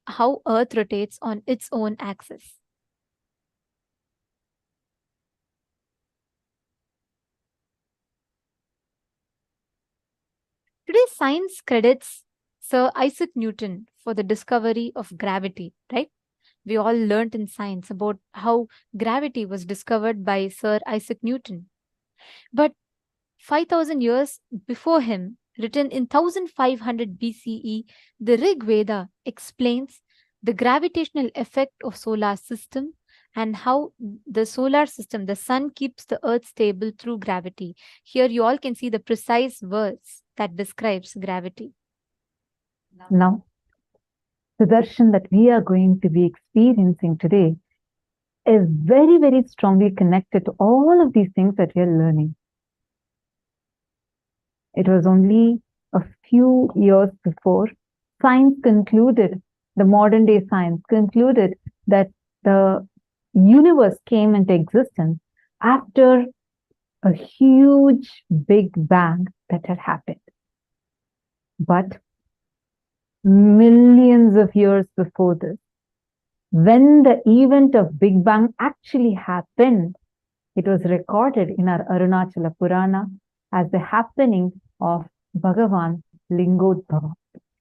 H: how Earth rotates on its own axis. Today, science credits Sir Isaac Newton for the discovery of gravity, right? We all learnt in science about how gravity was discovered by Sir Isaac Newton. But 5,000 years before him, written in 1500 BCE, the Rig Veda explains the gravitational effect of solar system and how the solar system, the sun, keeps the earth stable through gravity. Here you all can see the precise words that describes gravity.
G: Now, the darshan that we are going to be experiencing today is very, very strongly connected to all of these things that we are learning. It was only a few years before science concluded, the modern day science concluded that the universe came into existence after a huge big bang that had happened. But millions of years before this, when the event of Big Bang actually happened, it was recorded in our Arunachala Purana as the happening of Bhagavan Lingodbhava.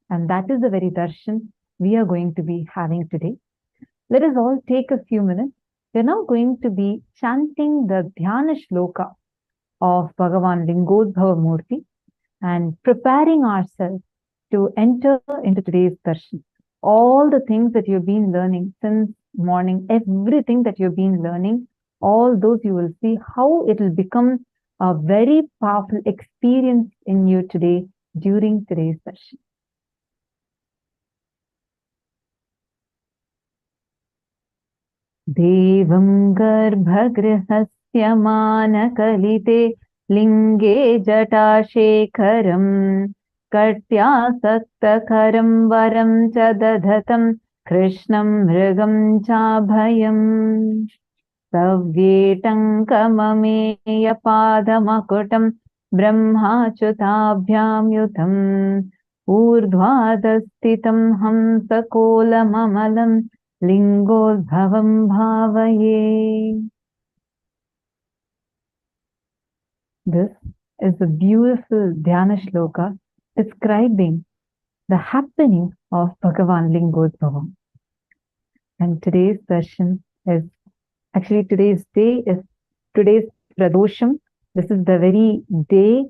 G: And that is the very darshan we are going to be having today. Let us all take a few minutes. We're now going to be chanting the Dhyana Shloka of Bhagavan Lingodbhava Murti and preparing ourselves to enter into today's darshan. All the things that you've been learning since morning, everything that you've been learning, all those you will see how it will become a very powerful experience in you today during today's darshan. Devam garbhagrihasya manakalite linge jatashekaram katyasakta varam cha dadhatam krishnam mrigam chabhayam savyetankamamaya padamakutam brahmachutabhyam yutam urdhvadastitam hamsakolamamalam Lingodbhavam bhavaye. This is a beautiful Dhyana Shloka describing the happening of Bhagavan Lingodbhavam. And today's session is, actually today's day is today's Pradosham. This is the very day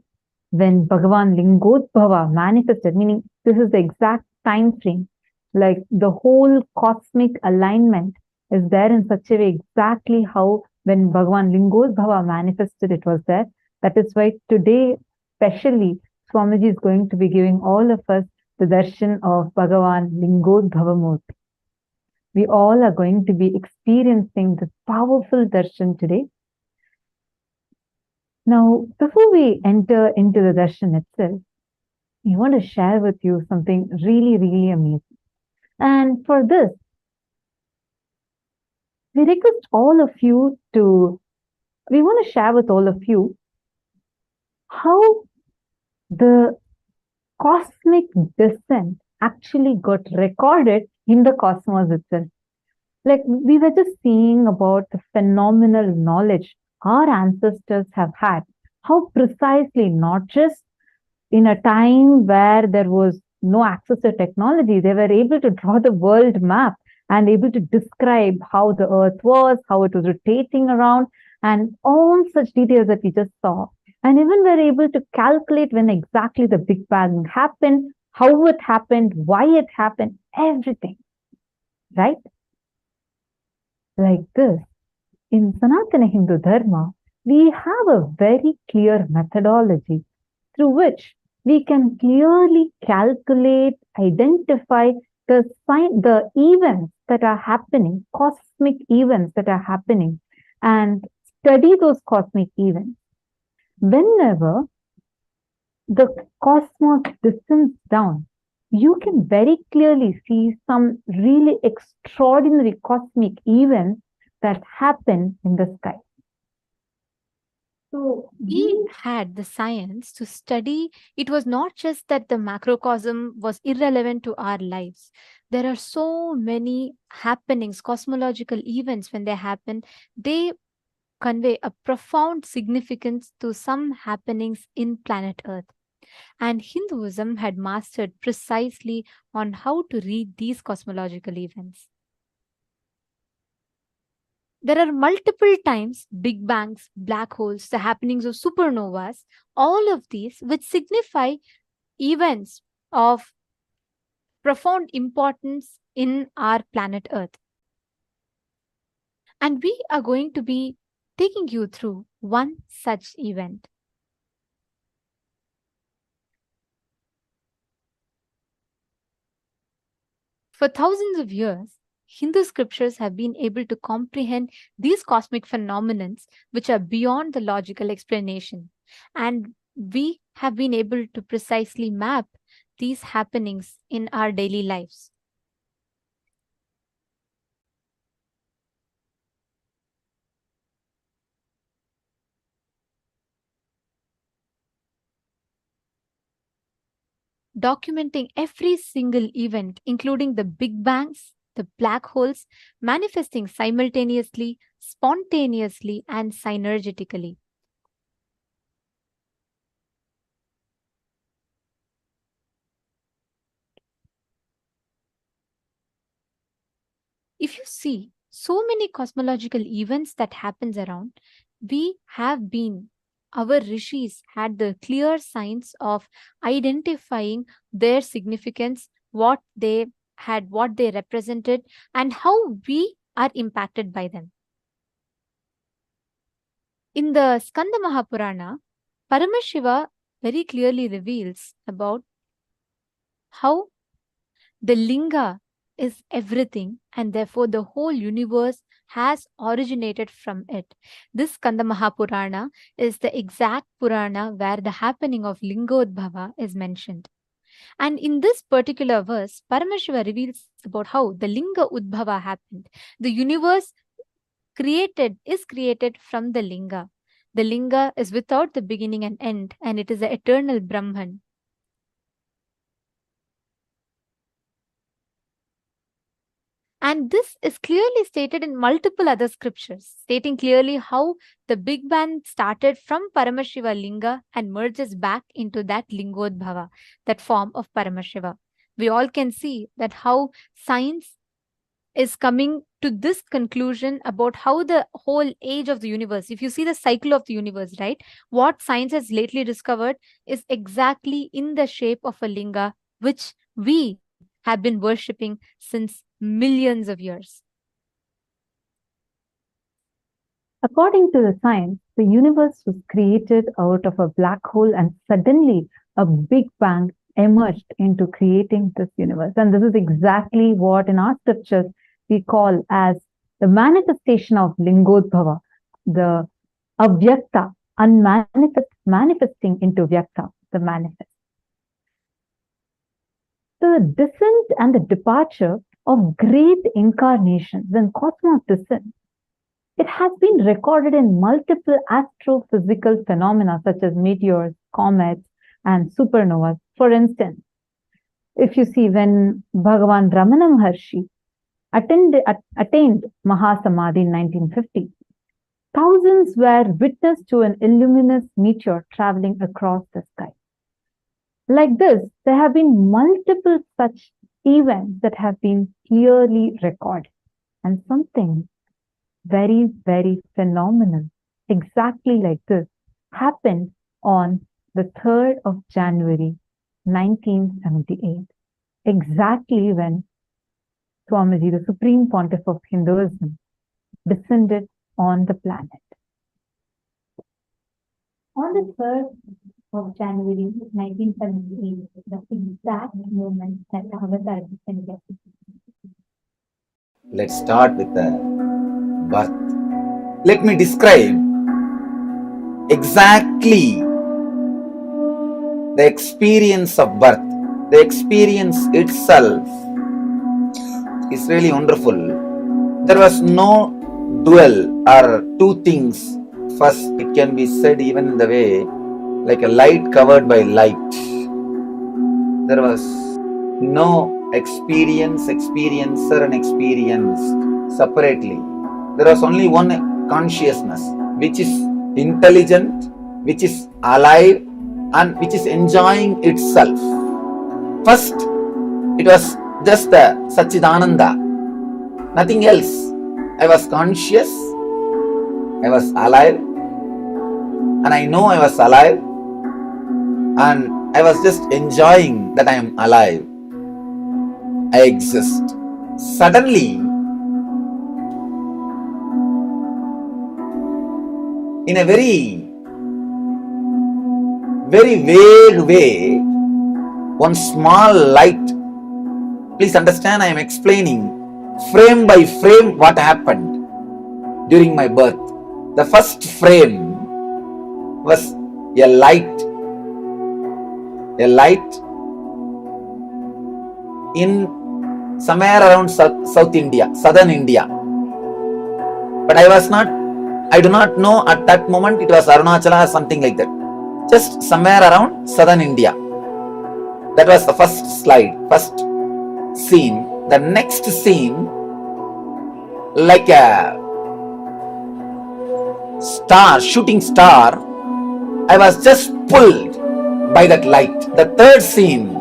G: when Bhagavan Lingodbhava manifested, meaning this is the exact time frame. Like the whole cosmic alignment is there in such a way exactly how when Bhagavan Lingodbhava manifested it was there. That is why today especially Swamiji is going to be giving all of us the darshan of Bhagavan Lingodbhava Murti. We all are going to be experiencing this powerful darshan today. Now, before we enter into the darshan itself, I want to share with you something really, really amazing. And for this, we request all of you we want to share with all of you how the cosmic descent actually got recorded in the cosmos itself. Like we were just seeing about the phenomenal knowledge our ancestors have had, how precisely, not just in a time where there was no access to technology, they were able to draw the world map and able to describe how the earth was, how it was rotating around, and all such details that we just saw. And even were able to calculate when exactly the Big Bang happened, how it happened, why it happened, everything. Right? Like this, in Sanatana Hindu Dharma, we have a very clear methodology through which we can clearly calculate, identify the events that are happening, cosmic events that are happening, and study those cosmic events. Whenever the cosmos descends down, you can very clearly see some really extraordinary cosmic events that happen in the sky.
H: So we had the science to study. It was not just that the macrocosm was irrelevant to our lives. There are so many happenings, cosmological events, when they happen, they convey a profound significance to some happenings in planet Earth. And Hinduism had mastered precisely on how to read these cosmological events. There are multiple times big bangs, black holes, the happenings of supernovas, all of these which signify events of profound importance in our planet Earth. And we are going to be taking you through one such event. For thousands of years, Hindu scriptures have been able to comprehend these cosmic phenomena which are beyond the logical explanation. And we have been able to precisely map these happenings in our daily lives. Documenting every single event, including the big bangs, the black holes, manifesting simultaneously, spontaneously, and synergetically. If you see so many cosmological events that happens around, our rishis had the clear signs of identifying their significance, what they had, what they represented, and how we are impacted by them. In the Skanda Mahapurana, Paramashiva very clearly reveals about how the linga is everything, and therefore the whole universe has originated from it. This Skanda Mahapurana is the exact Purana where the happening of Lingodbhava is mentioned. And in this particular verse, Paramashiva reveals about how the Linga Udbhava happened. The universe is created from the Linga. The Linga is without the beginning and end, and it is the eternal Brahman. And this is clearly stated in multiple other scriptures, stating clearly how the Big Bang started from Paramashiva Linga and merges back into that Lingodbhava, that form of Paramashiva. We all can see that how science is coming to this conclusion about how the whole age of the universe, if you see the cycle of the universe, right, what science has lately discovered is exactly in the shape of a linga, which we have been worshipping since millions of years.
G: According to the science, the universe was created out of a black hole, and suddenly a big bang emerged into creating this universe. And this is exactly what in our scriptures we call as the manifestation of Lingodbhava, the avyakta, manifesting into vyakta, the manifest. So the descent and the departure of great incarnations, when cosmos descends, it has been recorded in multiple astrophysical phenomena such as meteors, comets, and supernovas. For instance, if you see when Bhagavan Ramana Maharshi attained Mahasamadhi in 1950, thousands were witness to an illuminous meteor traveling across the sky. Like this, there have been multiple such events that have been clearly recorded, and something very, very phenomenal, exactly like this, happened on the 3rd of January, 1978, exactly when Swamiji, the Supreme Pontiff of Hinduism, descended on the planet. On the 3rd of January 1978, the exact moment that Avatar descended.
F: Let's start with the birth. Let me describe exactly the experience of birth, the experience itself is really wonderful. There was no dual or two things. First, it can be said even in the way like a light covered by light. There was no experience, experiencer and experienced separately. There was only one consciousness which is intelligent, which is alive and which is enjoying itself. First, it was just the Satchidananda, nothing else. I was conscious, I was alive, and I know I was alive, and I was just enjoying that I am alive. I exist. Suddenly, in a very vague way, one small light, please understand I am explaining frame by frame what happened during my birth. The first frame was a light in somewhere around South India, Southern India. But I do not know at that moment it was Arunachala or something like that. Just somewhere around Southern India. That was the first slide, first scene. The next scene, like a star, shooting star, I was just pulled by that light. The third scene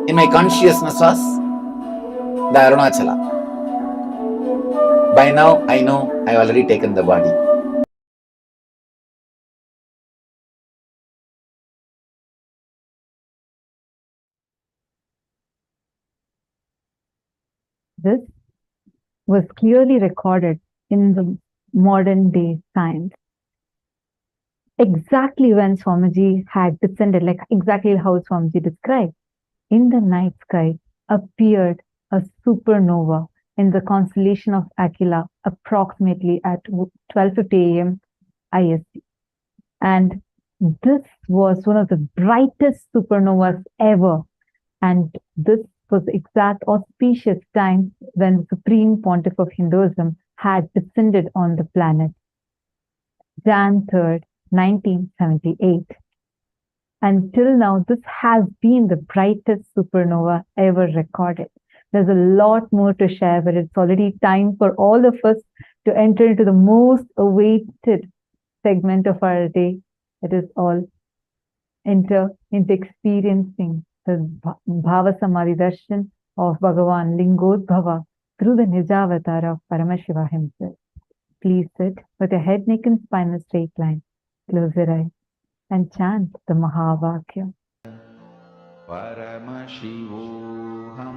F: in my consciousness was the Arunachala. By now, I know I have already taken the body.
G: This was clearly recorded in the modern day science. Exactly when Swamiji had descended, like exactly how Swamiji described, in the night sky appeared a supernova in the constellation of Aquila approximately at 12:50 a.m. IST. And this was one of the brightest supernovas ever. And this was the exact auspicious time when the Supreme Pontiff of Hinduism had descended on the planet. Jan 3rd, 1978. Until now, this has been the brightest supernova ever recorded. There's a lot more to share, but it's already time for all of us to enter into the most awaited segment of our day. It is all into experiencing the Bhava Samadhi Darshan of Bhagavan Lingodbhava through the Nijavatar of Paramashivoham himself. Please sit with your head, neck and spine in a straight line. Close your eyes and chant the Mahavakya.
C: Paramashivoham.